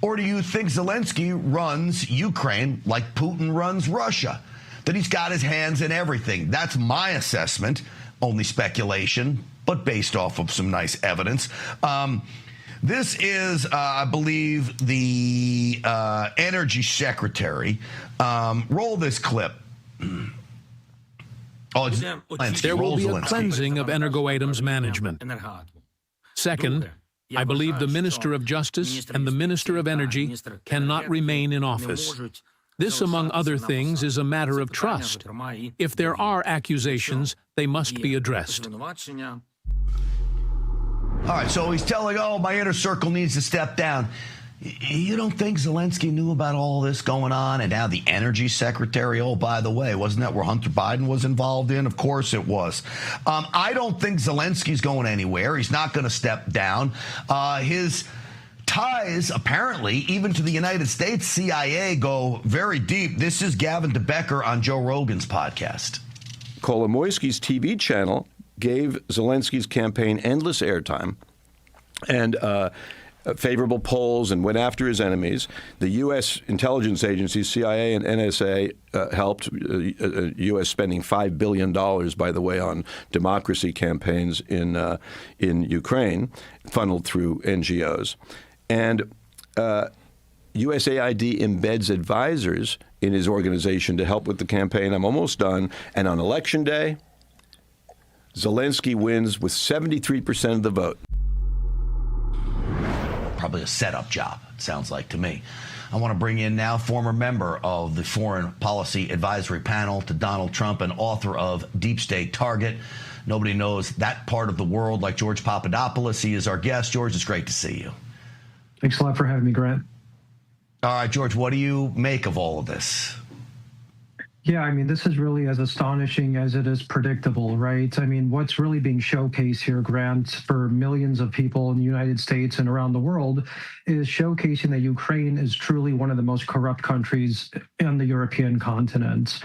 [SPEAKER 12] Or do you think Zelensky runs Ukraine like Putin runs Russia? That he's got his hands in everything? That's my assessment. Only speculation, but based off of some nice evidence. This is, I believe, the energy secretary. Roll this clip.
[SPEAKER 9] There will be a cleansing of Energoatom's management. Second, I believe the Minister of Justice and the Minister of Energy cannot remain in office. This, among other things, is a matter of trust. If there are accusations, they must be addressed.
[SPEAKER 12] All right, so he's telling, my inner circle needs to step down. You don't think Zelensky knew about all this going on? And now the energy secretary, by the way, wasn't that where Hunter Biden was involved in? Of course it was. I don't think Zelensky's going anywhere. He's not going to step down. His ties, apparently, even to the United States CIA, go very deep. This is Gavin DeBecker on Joe Rogan's podcast.
[SPEAKER 10] Kolomoisky's TV channel gave Zelensky's campaign endless airtime and favorable polls and went after his enemies. The U.S. intelligence agencies, CIA and NSA, helped, U.S. spending $5 billion, by the way, on democracy campaigns in Ukraine, funneled through NGOs. And USAID embeds advisors in his organization to help with the campaign. I'm almost done. And on Election Day, Zelensky wins with 73% of the vote.
[SPEAKER 12] Probably a setup job, it sounds like to me. I want to bring in now former member of the Foreign Policy Advisory Panel to Donald Trump and author of Deep State Target. Nobody knows that part of the world like George Papadopoulos. He is our guest. George, it's great to see you.
[SPEAKER 22] Thanks a lot for having me, Grant.
[SPEAKER 12] All right, George, what do you make of all of this?
[SPEAKER 1] Yeah, I mean, this is really as astonishing as it is predictable, right? I mean, what's really being showcased here, Grant, for millions of people in the United States and around the world is showcasing that Ukraine is truly one of the most corrupt countries in the European continent.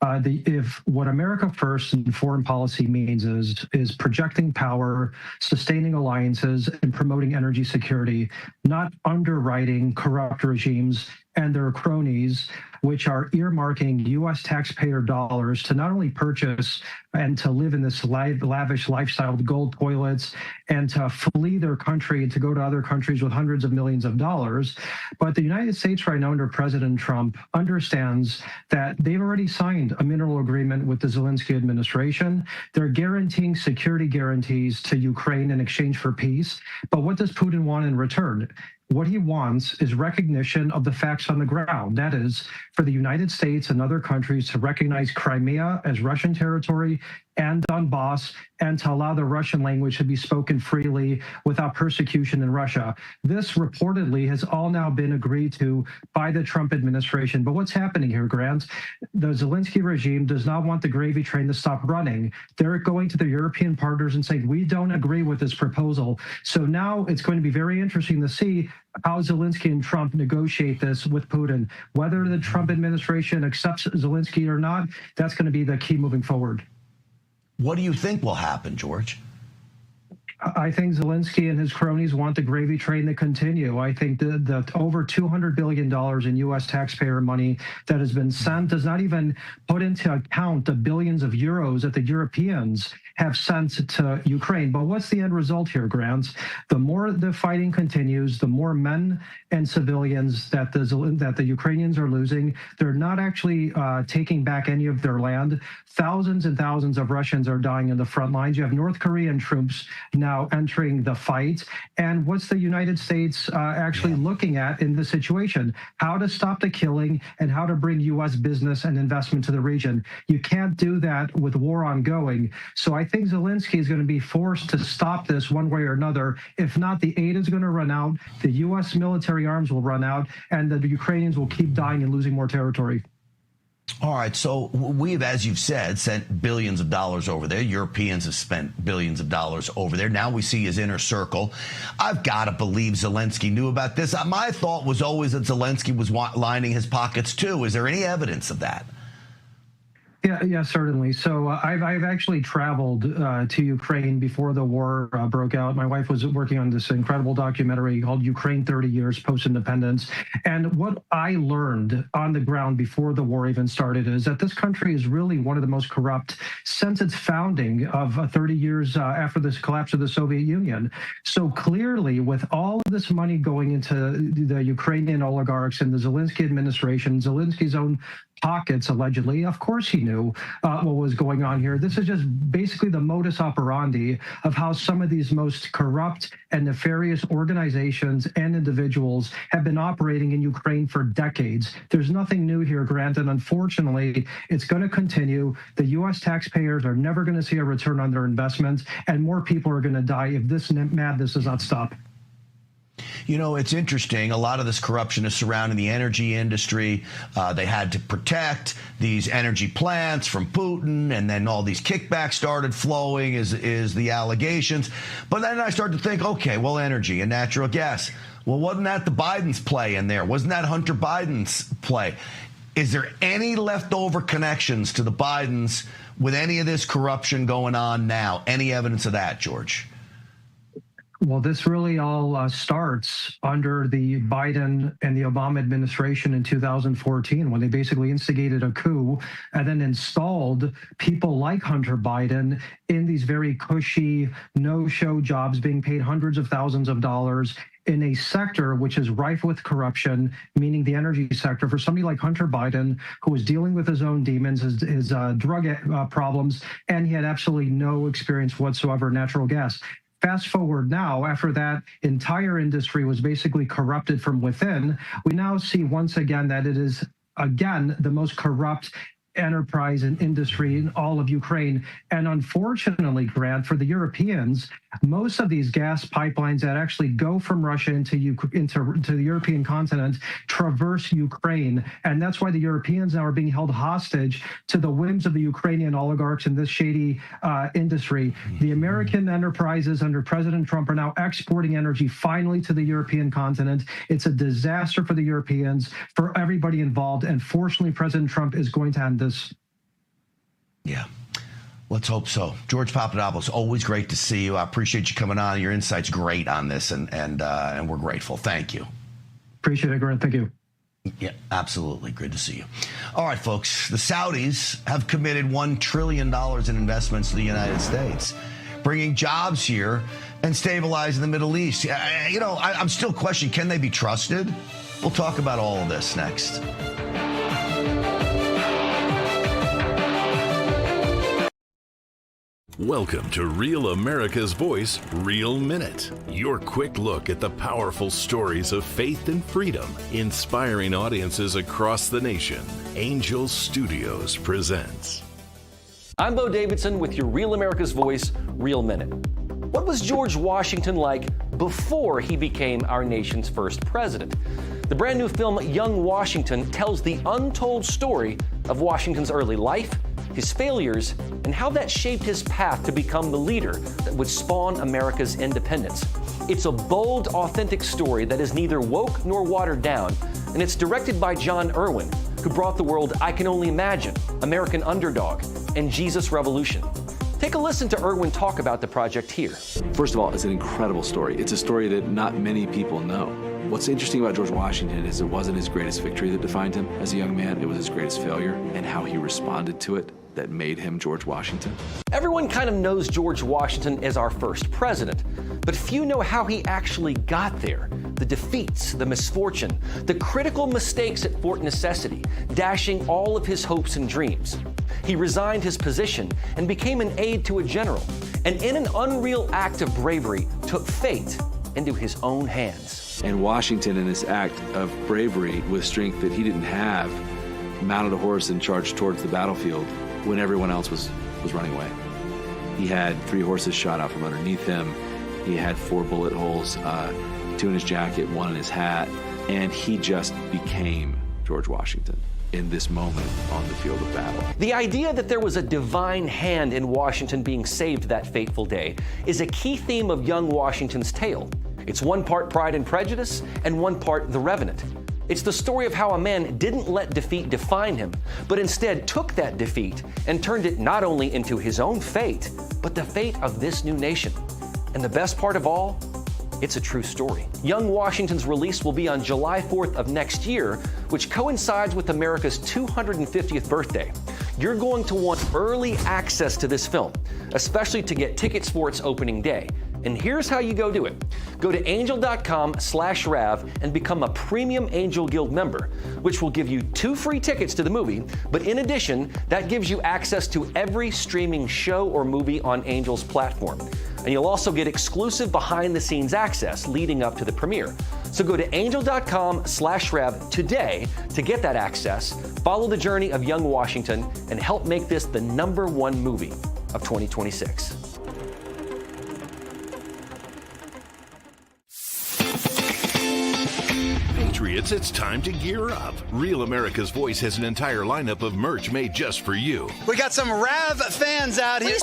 [SPEAKER 1] If what America first in foreign policy means is projecting power, sustaining alliances, and promoting energy security, not underwriting corrupt regimes and their cronies, which are earmarking U.S. taxpayer dollars to not only purchase and to live in this lavish lifestyle with gold toilets and to flee their country and to go to other countries with hundreds of millions of dollars. But the United States right now under President Trump understands that they've already signed a mineral agreement with the Zelensky administration. They're guaranteeing security guarantees to Ukraine in exchange for peace. But what does Putin want in return? What he wants is recognition of the facts on the ground. That is, for the United States and other countries to recognize Crimea as Russian territory and Donbass, and to allow the Russian language to be spoken freely without persecution in Russia. This reportedly has all now been agreed to by the Trump administration. But what's happening here, Grant? The Zelensky regime does not want the gravy train to stop running. They're going to their European partners and saying, we don't agree with this proposal. So now it's going to be very interesting to see how Zelensky and Trump negotiate this with Putin. Whether the Trump administration accepts Zelensky or not, that's going to be the key moving forward.
[SPEAKER 12] What do you think will happen, George?
[SPEAKER 1] I think Zelensky and his cronies want the gravy train to continue. I think the over $200 billion in U.S. taxpayer money that has been sent does not even put into account the billions of euros that the Europeans have sent to Ukraine. But what's the end result here, Grant? The more the fighting continues, the more men and civilians that the Ukrainians are losing. They're not actually taking back any of their land. Thousands and thousands of Russians are dying in the front lines. You have North Korean troops now entering the fight. And what's the United States actually looking at in this situation? How to stop the killing and how to bring U.S. business and investment to the region. You can't do that with war ongoing. So I think Zelensky is going to be forced to stop this one way or another. If not, the aid is going to run out, the U.S. military arms will run out, and the Ukrainians will keep dying and losing more territory.
[SPEAKER 12] All right, so we've, as you've said, sent billions of dollars over there. Europeans have spent billions of dollars over there. Now we see his inner circle. I've got to believe Zelensky knew about this. My thought was always that Zelensky was lining his pockets too. Is there any evidence of that?
[SPEAKER 1] Yeah, certainly. So I've actually traveled to Ukraine before the war broke out. My wife was working on this incredible documentary called Ukraine 30 Years Post-Independence. And what I learned on the ground before the war even started is that this country is really one of the most corrupt since its founding of 30 years after this collapse of the Soviet Union. So clearly, with all of this money going into the Ukrainian oligarchs and the Zelensky administration, Zelensky's own pockets, allegedly, of course he knew what was going on here. This is just basically the modus operandi of how some of these most corrupt and nefarious organizations and individuals have been operating in Ukraine for decades. There's nothing new here, Grant, and unfortunately, it's going to continue. The U.S. taxpayers are never going to see a return on their investments, and more people are going to die if this madness does not stop.
[SPEAKER 12] You know, it's interesting. A lot of this corruption is surrounding the energy industry. They had to protect these energy plants from Putin, and then all these kickbacks started flowing is the allegations. But then I started to think, okay, well, energy and natural gas. Well, wasn't that the Biden's play in there? Wasn't that Hunter Biden's play? Is there any leftover connections to the Bidens with any of this corruption going on now? Any evidence of that, George?
[SPEAKER 1] Well, this really all starts under the Biden and the Obama administration in 2014, when they basically instigated a coup and then installed people like Hunter Biden in these very cushy, no-show jobs, being paid hundreds of thousands of dollars in a sector which is rife with corruption, meaning the energy sector. For somebody like Hunter Biden, who was dealing with his own demons, his drug problems, and he had absolutely no experience whatsoever in natural gas. Fast forward now, after that entire industry was basically corrupted from within, we now see once again that it is, again, the most corrupt enterprise and industry in all of Ukraine. And unfortunately, Grant, for the Europeans, most of these gas pipelines that actually go from Russia into the European continent traverse Ukraine. And that's why the Europeans now are being held hostage to the whims of the Ukrainian oligarchs in this shady industry. The American enterprises under President Trump are now exporting energy finally to the European continent. It's a disaster for the Europeans, for everybody involved. And fortunately, President Trump is going to end this.
[SPEAKER 12] Yeah. Let's hope so. George Papadopoulos, always great to see you. I appreciate you coming on. Your insight's great on this, and we're grateful. Thank you.
[SPEAKER 1] Appreciate it, Grant. Thank you.
[SPEAKER 12] Yeah, absolutely. Good to see you. All right, folks. The Saudis have committed $1 trillion in investments to the United States, bringing jobs here and stabilizing the Middle East. I'm still questioning, can they be trusted? We'll talk about all of this next.
[SPEAKER 6] Welcome to Real America's Voice, Real Minute. Your quick look at the powerful stories of faith and freedom, inspiring audiences across the nation. Angel Studios presents.
[SPEAKER 26] I'm Bo Davidson with your Real America's Voice, Real Minute. What was George Washington like before he became our nation's first president? The brand new film Young Washington tells the untold story of Washington's early life, his failures, and how that shaped his path to become the leader that would spawn America's independence. It's a bold, authentic story that is neither woke nor watered down, and it's directed by John Irwin, who brought the world I Can Only Imagine, American Underdog, and Jesus Revolution. Take a listen to Irwin talk about the project here.
[SPEAKER 8] First of all, it's an incredible story. It's a story that not many people know. What's interesting about George Washington is it wasn't his greatest victory that defined him as a young man. It was his greatest failure and how he responded to it that made him George Washington.
[SPEAKER 26] Everyone kind of knows George Washington as our first president, but few know how he actually got there. The defeats, the misfortune, the critical mistakes at Fort Necessity, dashing all of his hopes and dreams. He resigned his position and became an aide to a general, and in an unreal act of bravery, took fate into his own hands.
[SPEAKER 8] And Washington, in this act of bravery with strength that he didn't have, mounted a horse and charged towards the battlefield when everyone else was running away. He had 3 horses shot out from underneath him. He had 4 bullet holes, 2 in his jacket, 1 in his hat, and he just became George Washington in this moment on the field of battle.
[SPEAKER 26] The idea that there was a divine hand in Washington being saved that fateful day is a key theme of young Washington's tale. It's 1 part Pride and Prejudice and 1 part The Revenant. It's the story of how a man didn't let defeat define him, but instead took that defeat and turned it not only into his own fate, but the fate of this new nation. And the best part of all, it's a true story. Young Washington's release will be on July 4th of next year, which coincides with America's 250th birthday. You're going to want early access to this film, especially to get tickets for its opening day. And here's how you go do it. Go to angel.com/Rav and become a premium Angel Guild member, which will give you 2 free tickets to the movie. But in addition, that gives you access to every streaming show or movie on Angel's platform. And you'll also get exclusive behind-the-scenes access leading up to the premiere. So go to angel.com/Rav today to get that access, follow the journey of young Washington, and help make this the #1 movie of 2026.
[SPEAKER 6] Patriots, it's time to gear up. Real America's Voice has an entire lineup of merch made just for you.
[SPEAKER 4] We got some Rav fans out here.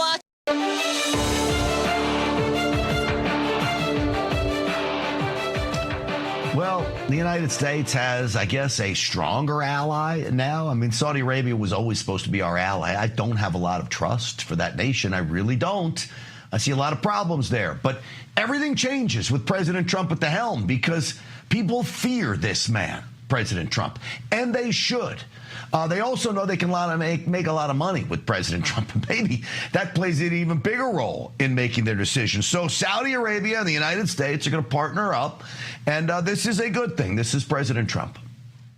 [SPEAKER 12] Well, the United States has, I guess, a stronger ally now. I mean, Saudi Arabia was always supposed to be our ally. I don't have a lot of trust for that nation. I really don't. I see a lot of problems there. But everything changes with President Trump at the helm because people fear this man, President Trump, and they should. They also know they can make a lot of money with President Trump, and maybe that plays an even bigger role in making their decisions. So Saudi Arabia and the United States are going to partner up, and this is a good thing. This is President Trump.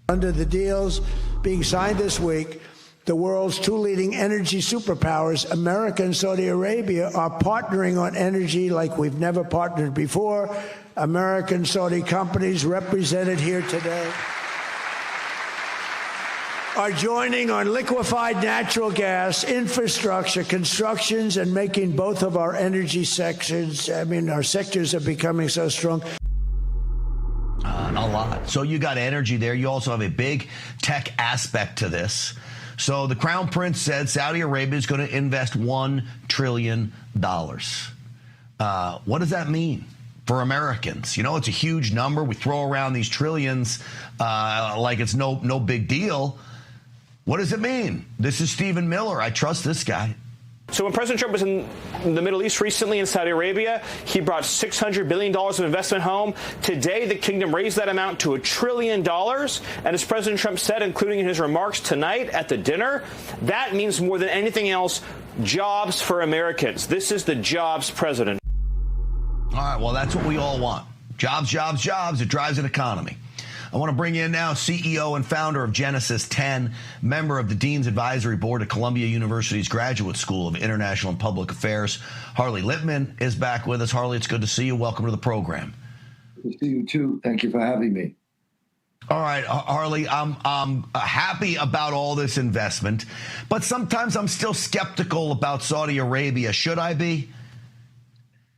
[SPEAKER 13] Under the deals being signed this week, the world's 2 leading energy superpowers, America and Saudi Arabia, are partnering on energy like we've never partnered before. American Saudi companies represented here today are joining on liquefied natural gas, infrastructure, constructions, and making both of our energy sectors, our sectors are becoming so strong.
[SPEAKER 12] A lot. So you got energy there. You also have a big tech aspect to this. So the Crown Prince said Saudi Arabia is going to invest $1 trillion. What does that mean for Americans? You know, it's a huge number. We throw around these trillions like it's no big deal. What does it mean? This is Stephen Miller. I trust this guy.
[SPEAKER 14] So when President Trump was in the Middle East recently in Saudi Arabia, he brought $600 billion of investment home. Today, the kingdom raised that amount to $1 trillion. And as President Trump said, including in his remarks tonight at the dinner, that means more than anything else, jobs for Americans. This is the jobs president.
[SPEAKER 12] All right, well, that's what we all want. Jobs, jobs, jobs. It drives an economy. I want to bring in now CEO and founder of Genesis 10, member of the Dean's Advisory Board at Columbia University's Graduate School of International and Public Affairs. Harley Lippman is back with us. Harley, it's good to see you. Welcome to the program.
[SPEAKER 15] Good to see you, too. Thank you for having me.
[SPEAKER 12] All right, Harley, I'm happy about all this investment, but sometimes I'm still skeptical about Saudi Arabia. Should I be?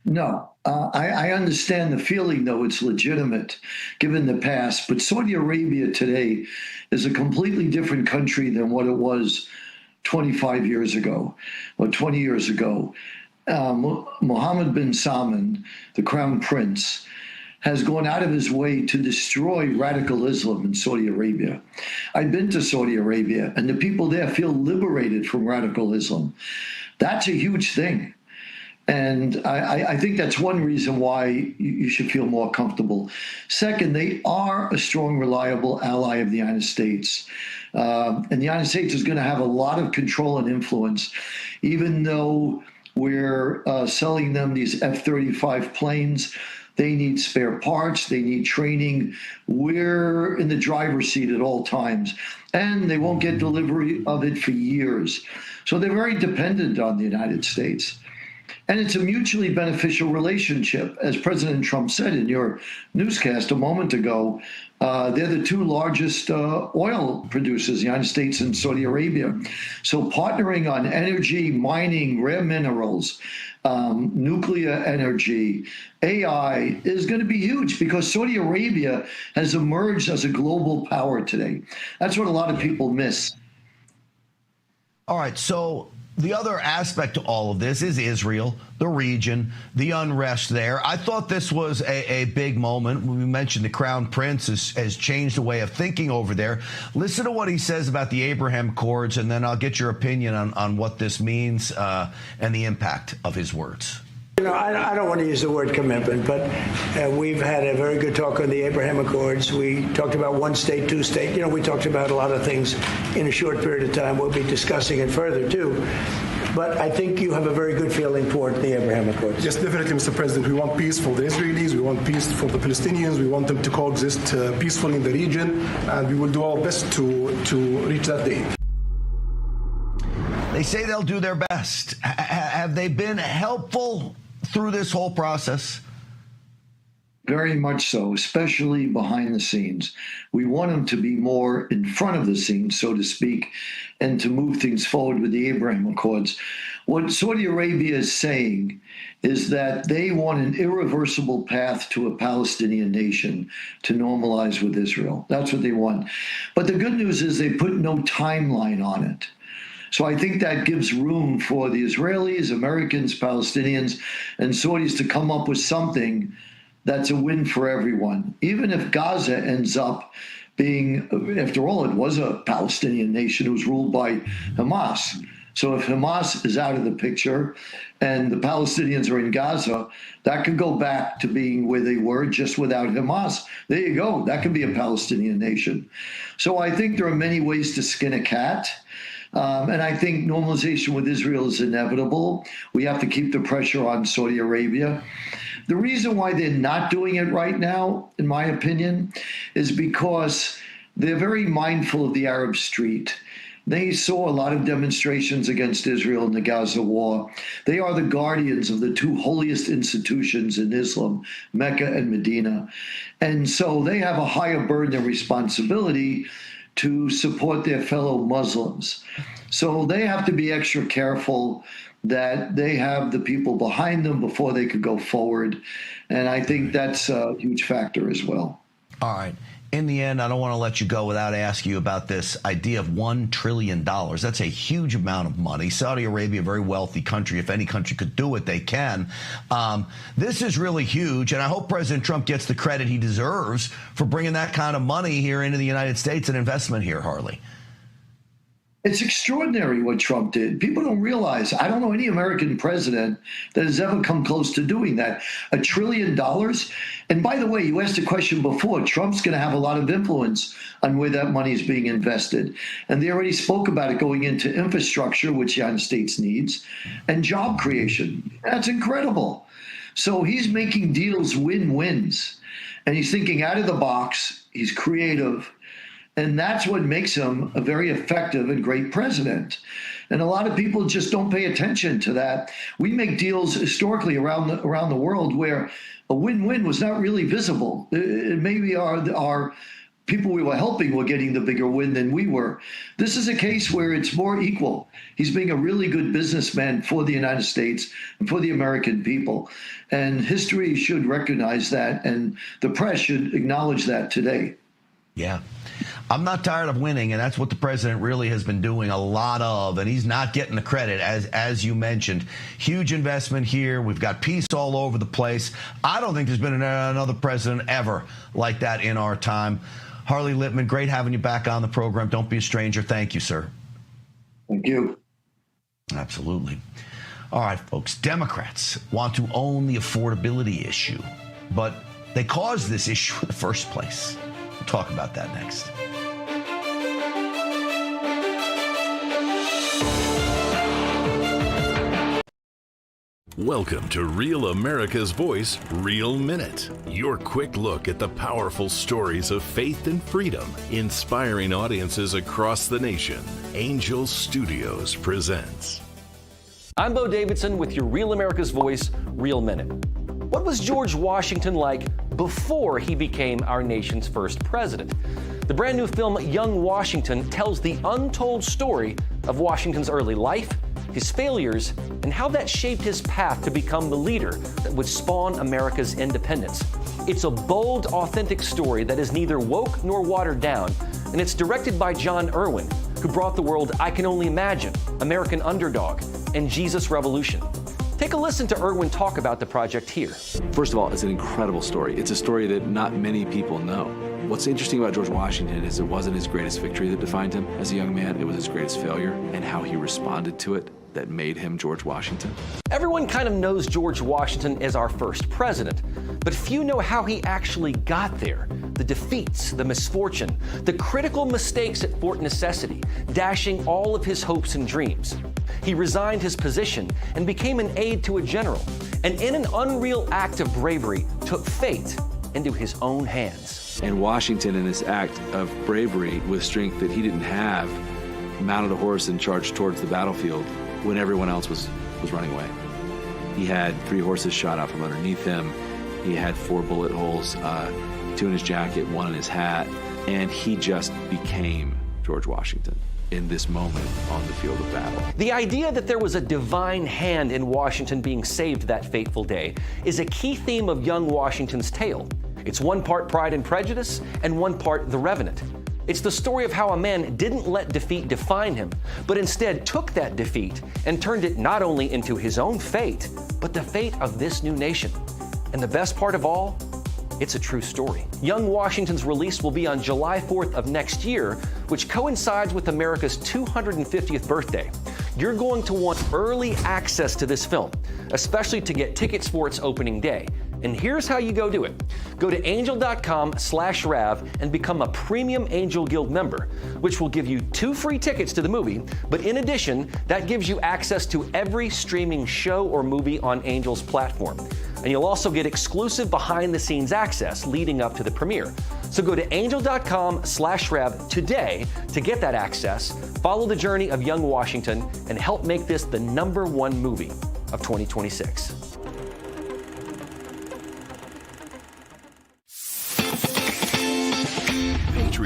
[SPEAKER 15] No. I understand the feeling, though. It's legitimate given the past. But Saudi Arabia today is a completely different country than what it was 25 years ago or 20 years ago. Mohammed bin Salman, the Crown Prince, has gone out of his way to destroy radical Islam in Saudi Arabia. I've been to Saudi Arabia, and the people there feel liberated from radical Islam. That's a huge thing. And I think that's one reason why you should feel more comfortable. Second, they are a strong, reliable ally of the United States. And the United States is going to have a lot of control and influence, even though we're selling them these F-35 planes. They need spare parts. They need training. We're in the driver's seat at all times. And they won't get delivery of it for years. So they're very dependent on the United States. And it's a mutually beneficial relationship. As President Trump said in your newscast a moment ago, they're the two largest oil producers, the United States and Saudi Arabia. So partnering on energy, mining, rare minerals, nuclear energy, AI is going to be huge because Saudi Arabia has emerged as a global power today. That's what a lot of people miss.
[SPEAKER 12] All right, so the other aspect to all of this is Israel, the region, the unrest there. I thought this was a big moment. We mentioned the Crown Prince has changed the way of thinking over there. Listen to what he says about the Abraham Accords, and then I'll get your opinion on what this means and the impact of his words.
[SPEAKER 13] You know, I don't want to use the word commitment, but we've had a very good talk on the Abraham Accords. We talked about one state, two state. You know, we talked about a lot of things in a short period of time. We'll be discussing it further, too. But I think you have a very good feeling toward the Abraham Accords.
[SPEAKER 16] Yes, definitely, Mr. President. We want peace for the Israelis. We want peace for the Palestinians. We want them to coexist peacefully in the region. And we will do our best to reach that day.
[SPEAKER 12] They say they'll do their best. Have they been helpful through this whole process?
[SPEAKER 15] Very much so, especially behind the scenes. We want them to be more in front of the scenes, so to speak, and to move things forward with the Abraham Accords. What Saudi Arabia is saying is that they want an irreversible path to a Palestinian nation to normalize with Israel. That's what they want. But the good news is they put no timeline on it. So I think that gives room for the Israelis, Americans, Palestinians, and Saudis to come up with something that's a win for everyone. Even if Gaza ends up being, after all, it was a Palestinian nation. It was ruled by Hamas. So if Hamas is out of the picture and the Palestinians are in Gaza, that could go back to being where they were just without Hamas. There you go. That could be a Palestinian nation. So I think there are many ways to skin a cat. And I think normalization with Israel is inevitable. We have to keep the pressure on Saudi Arabia. The reason why they're not doing it right now, in my opinion, is because they're very mindful of the Arab street. They saw a lot of demonstrations against Israel in the Gaza war. They are the guardians of the two holiest institutions in Islam, Mecca and Medina. And so they have a higher burden and responsibility to support their fellow Muslims. So they have to be extra careful that they have the people behind them before they could go forward. And I think that's a huge factor as well.
[SPEAKER 12] All right. In the end, I don't want to let you go without asking you about this idea of $1 trillion. That's a huge amount of money. Saudi Arabia, a very wealthy country. If any country could do it, they can. This is really huge, and I hope President Trump gets the credit he deserves for bringing that kind of money here into the United States and investment here, Harley.
[SPEAKER 15] It's extraordinary what Trump did. People don't realize. I don't know any American president that has ever come close to doing that. $1 trillion. And by the way, you asked a question before. Trump's going to have a lot of influence on where that money is being invested. And they already spoke about it going into infrastructure, which the United States needs, and job creation. That's incredible. So he's making deals win-wins. And he's thinking out of the box. He's creative. And that's what makes him a very effective and great president. And a lot of people just don't pay attention to that. We make deals historically around the world where a win-win was not really visible. Maybe our people we were helping were getting the bigger win than we were. This is a case where it's more equal. He's being a really good businessman for the United States and for the American people. And history should recognize that, and the press should acknowledge that today.
[SPEAKER 12] Yeah. I'm not tired of winning, and that's what the president really has been doing a lot of, and he's not getting the credit, as you mentioned. Huge investment here. We've got peace all over the place. I don't think there's been another president ever like that in our time. Harley Littman, great having you back on the program. Don't be a stranger. Thank you, sir.
[SPEAKER 15] Thank you.
[SPEAKER 12] Absolutely. All right, folks. Democrats want to own the affordability issue, but they caused this issue in the first place. We'll talk about that next.
[SPEAKER 6] Welcome to Real America's Voice, Real Minute. Your quick look at the powerful stories of faith and freedom, inspiring audiences across the nation. Angel Studios presents.
[SPEAKER 26] I'm Bo Davidson with your Real America's Voice, Real Minute. What was George Washington like before he became our nation's first president? The brand new film Young Washington tells the untold story of Washington's early life, his failures, and how that shaped his path to become the leader that would spawn America's independence. It's a bold, authentic story that is neither woke nor watered down, and it's directed by John Irwin, who brought the world I Can Only Imagine, American Underdog, and Jesus Revolution. Take a listen to Irwin talk about the project here.
[SPEAKER 8] First of all, it's an incredible story. It's a story that not many people know. What's interesting about George Washington is it wasn't his greatest victory that defined him as a young man. It was his greatest failure and how he responded to it that made him George Washington.
[SPEAKER 26] Everyone kind of knows George Washington as our first president, but few know how he actually got there. The defeats, the misfortune, the critical mistakes at Fort Necessity, dashing all of his hopes and dreams. He resigned his position and became an aide to a general, and in an unreal act of bravery, took fate into his own hands.
[SPEAKER 8] And Washington, in this act of bravery with strength that he didn't have, mounted a horse and charged towards the battlefield when everyone else was running away. He had 3 horses shot out from underneath him. He had 4 bullet holes, 2 in his jacket, 1 in his hat, and he just became George Washington in this moment on the field of battle.
[SPEAKER 26] The idea that there was a divine hand in Washington being saved that fateful day is a key theme of young Washington's tale. It's one part Pride and Prejudice and one part The Revenant. It's the story of how a man didn't let defeat define him, but instead took that defeat and turned it not only into his own fate, but the fate of this new nation. And the best part of all, it's a true story. Young Washington's release will be on July 4th of next year, which coincides with America's 250th birthday. You're going to want early access to this film, especially to get tickets for its opening day. And here's how you go do it. Go to angel.com/Rav and become a premium Angel Guild member, which will give you 2 free tickets to the movie. But in addition, that gives you access to every streaming show or movie on Angel's platform. And you'll also get exclusive behind-the-scenes access leading up to the premiere. So go to angel.com/Rav today to get that access, follow the journey of young Washington, and help make this the #1 movie of 2026.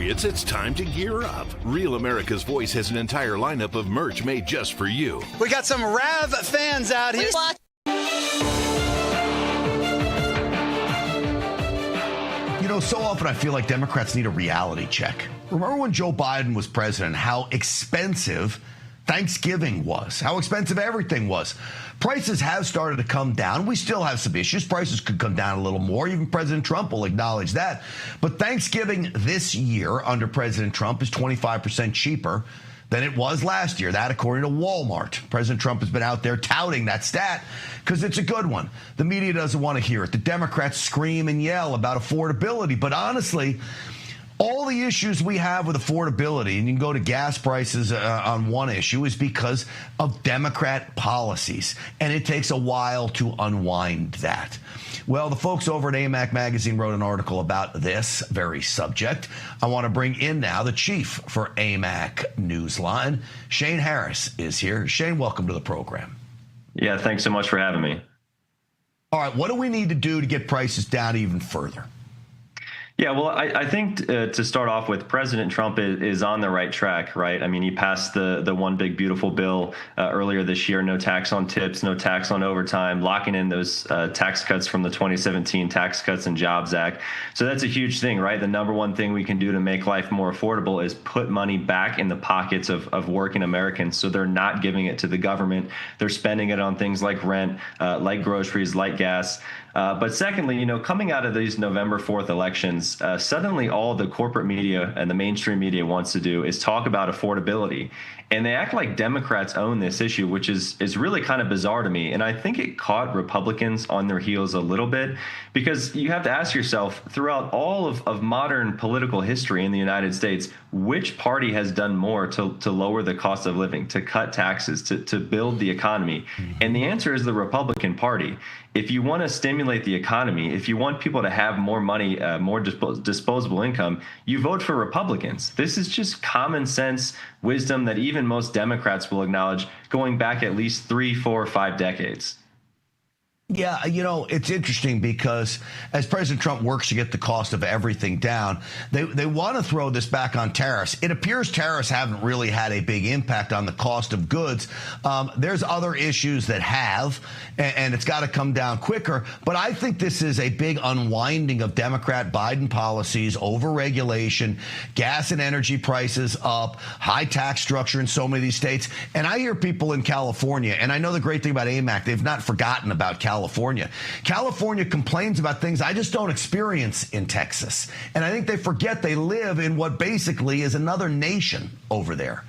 [SPEAKER 6] Patriots, it's time to gear up. Real America's Voice has an entire lineup of merch made just for you.
[SPEAKER 4] We got some Rav fans out here.
[SPEAKER 12] You know, so often I feel like Democrats need a reality check. Remember when Joe Biden was president, how expensive Thanksgiving was, how expensive everything was. Prices have started to come down. We still have some issues. Prices could come down a little more. Even President Trump will acknowledge that. But Thanksgiving this year under President Trump is 25% cheaper than it was last year. That according to Walmart. President Trump has been out there touting that stat because it's a good one. The media doesn't want to hear it. The Democrats scream and yell about affordability. But honestly, all the issues we have with affordability, and you can go to gas prices on one issue, is because of Democrat policies. And it takes a while to unwind that. Well, the folks over at AMAC Magazine wrote an article about this very subject. I want to bring in now the chief for AMAC Newsline. Shane Harris is here. Shane, welcome to the program.
[SPEAKER 2] Yeah, thanks so much for having me.
[SPEAKER 12] All right, what do we need to do to get prices down even further?
[SPEAKER 2] Yeah, well, I think to start off with, President Trump is on the right track, right? I mean, he passed the one big beautiful bill earlier this year, no tax on tips, no tax on overtime, locking in those tax cuts from the 2017 Tax Cuts and Jobs Act. So that's a huge thing, right? The number one thing we can do to make life more affordable is put money back in the pockets of working Americans, so they're not giving it to the government. They're spending it on things like rent, like groceries, like gas. But secondly, you know, coming out of these November 4th elections, suddenly all the corporate media and the mainstream media wants to do is talk about affordability. And they act like Democrats own this issue, which is really kind of bizarre to me. And I think it caught Republicans on their heels a little bit, because you have to ask yourself, throughout all of modern political history in the United States, which party has done more to lower the cost of living, to cut taxes, to build the economy? And the answer is the Republican Party. If you want to stimulate the economy, if you want people to have more money, more disposable income, you vote for Republicans. This is just common sense wisdom that even most Democrats will acknowledge, going back at least 3, 4, 5 decades.
[SPEAKER 12] Yeah, you know, it's interesting because as President Trump works to get the cost of everything down, they want to throw this back on tariffs. It appears tariffs haven't really had a big impact on the cost of goods. There's other issues that have, and it's got to come down quicker. But I think this is a big unwinding of Democrat Biden policies, over-regulation, gas and energy prices up, high tax structure in so many of these states. And I hear people in California, and I know the great thing about AMAC, they've not forgotten about California. California complains about things I just don't experience in Texas. And I think they forget they live in what basically is another nation over there.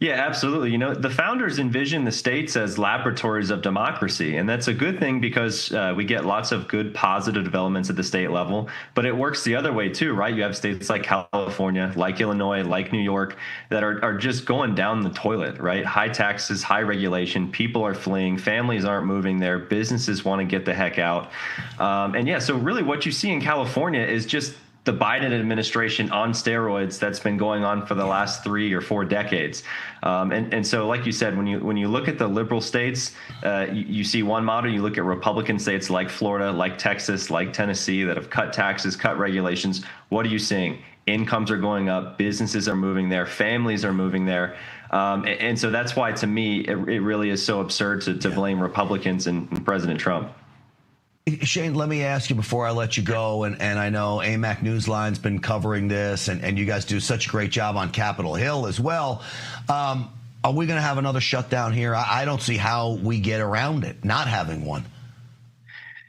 [SPEAKER 2] Yeah, absolutely. You know, the founders envisioned the states as laboratories of democracy, and that's a good thing because we get lots of good positive developments at the state level, but it works the other way too, right? You have states like California, like Illinois, like New York that are just going down the toilet, right? High taxes, high regulation, people are fleeing, families aren't moving there, businesses want to get the heck out. And yeah, so really what you see in California is just the Biden administration on steroids that's been going on for the last 3 or 4 decades. And so, like you said, when you look at the liberal states, you see one model. You look at Republican states like Florida, like Texas, like Tennessee that have cut taxes, cut regulations. What are you seeing? Incomes are going up. Businesses are moving there. Families are moving there. And so that's why, to me, it really is so absurd to blame Republicans and President Trump.
[SPEAKER 12] Shane, let me ask you before I let you go, and I know AMAC Newsline's been covering this, and you guys do such a great job on Capitol Hill as well. Are we going to have another shutdown here? I don't see how we get around it, not having one.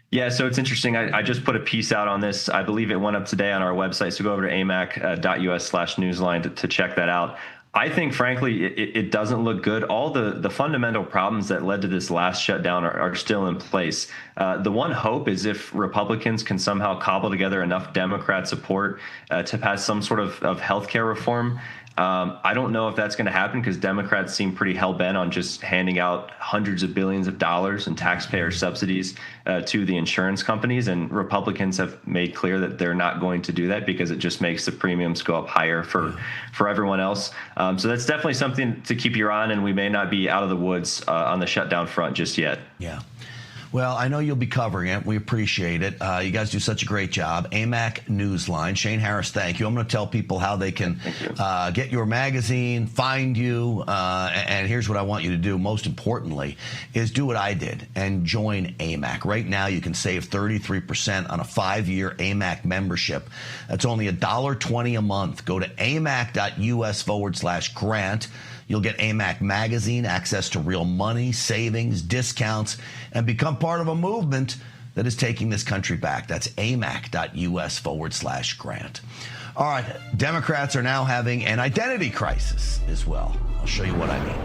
[SPEAKER 2] Yeah, so it's interesting. I just put a piece out on this. I believe it went up today on our website, so go over to amac.us/newsline to check that out. I think, frankly, it doesn't look good. All the fundamental problems that led to this last shutdown are still in place. The one hope is if Republicans can somehow cobble together enough Democrat support to pass some sort of health care reform. I don't know if that's going to happen because Democrats seem pretty hell-bent on just handing out hundreds of billions of dollars in taxpayer subsidies to the insurance companies. And Republicans have made clear that they're not going to do that because it just makes the premiums go up higher for everyone else. So that's definitely something to keep your eye on, and we may not be out of the woods on the shutdown front just yet.
[SPEAKER 12] Yeah. Well, I know you'll be covering it. We appreciate it. You guys do such a great job. AMAC Newsline. Shane Harris, thank you. I'm going to tell people how they can get your magazine, find you, and here's what I want you to do. Most importantly, is do what I did and join AMAC. Right now, you can save 33% on a 5-year AMAC membership. That's only $1.20 a month. Go to amac.us/grant. You'll get AMAC Magazine, access to real money, savings, discounts, and become part of a movement that is taking this country back. That's amac.us/grant. All right, Democrats are now having an identity crisis as well. I'll show you what I mean.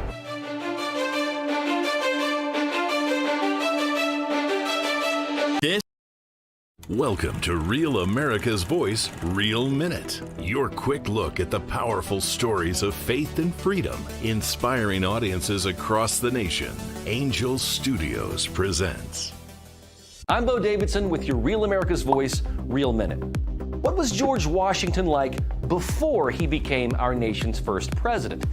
[SPEAKER 6] Welcome to Real America's Voice, Real Minute. Your quick look at the powerful stories of faith and freedom, inspiring audiences across the nation. Angel Studios presents.
[SPEAKER 26] I'm Bo Davidson with your Real America's Voice, Real Minute. What was George Washington like before he became our nation's first president?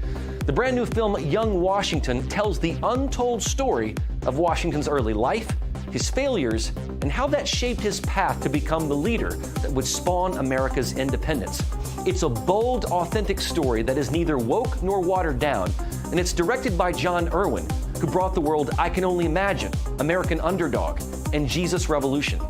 [SPEAKER 26] The brand new film Young Washington tells the untold story of Washington's early life, his failures, and how that shaped his path to become the leader that would spawn America's independence. It's a bold, authentic story that is neither woke nor watered down, and it's directed by John Irwin, who brought the world I Can Only Imagine, American Underdog, and Jesus Revolution.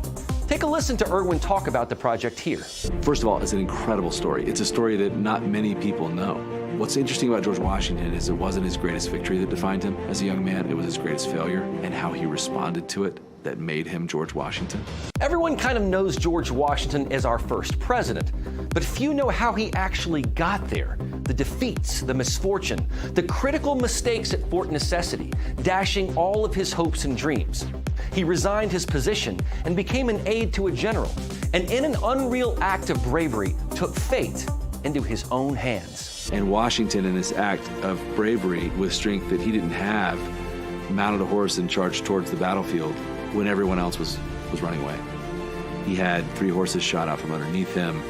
[SPEAKER 26] Take a listen to Irwin talk about the project here.
[SPEAKER 8] First of all, it's an incredible story. It's a story that not many people know. What's interesting about George Washington is it wasn't his greatest victory that defined him as a young man. It was his greatest failure and how he responded to it that made him George Washington.
[SPEAKER 26] Everyone kind of knows George Washington as our first president, but few know how he actually got there. The defeats, the misfortune, the critical mistakes at Fort Necessity, dashing all of his hopes and dreams. He resigned his position and became an aide to a general, and in an unreal act of bravery, took fate into his own hands.
[SPEAKER 8] And Washington, in this act of bravery with strength that he didn't have, mounted a horse and charged towards the battlefield when everyone else was running away. He had 3 horses shot out from underneath him.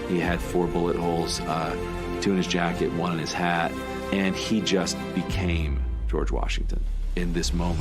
[SPEAKER 8] He had 4 bullet holes, 2 in his jacket, 1 in his hat, and he just became George Washington in this moment.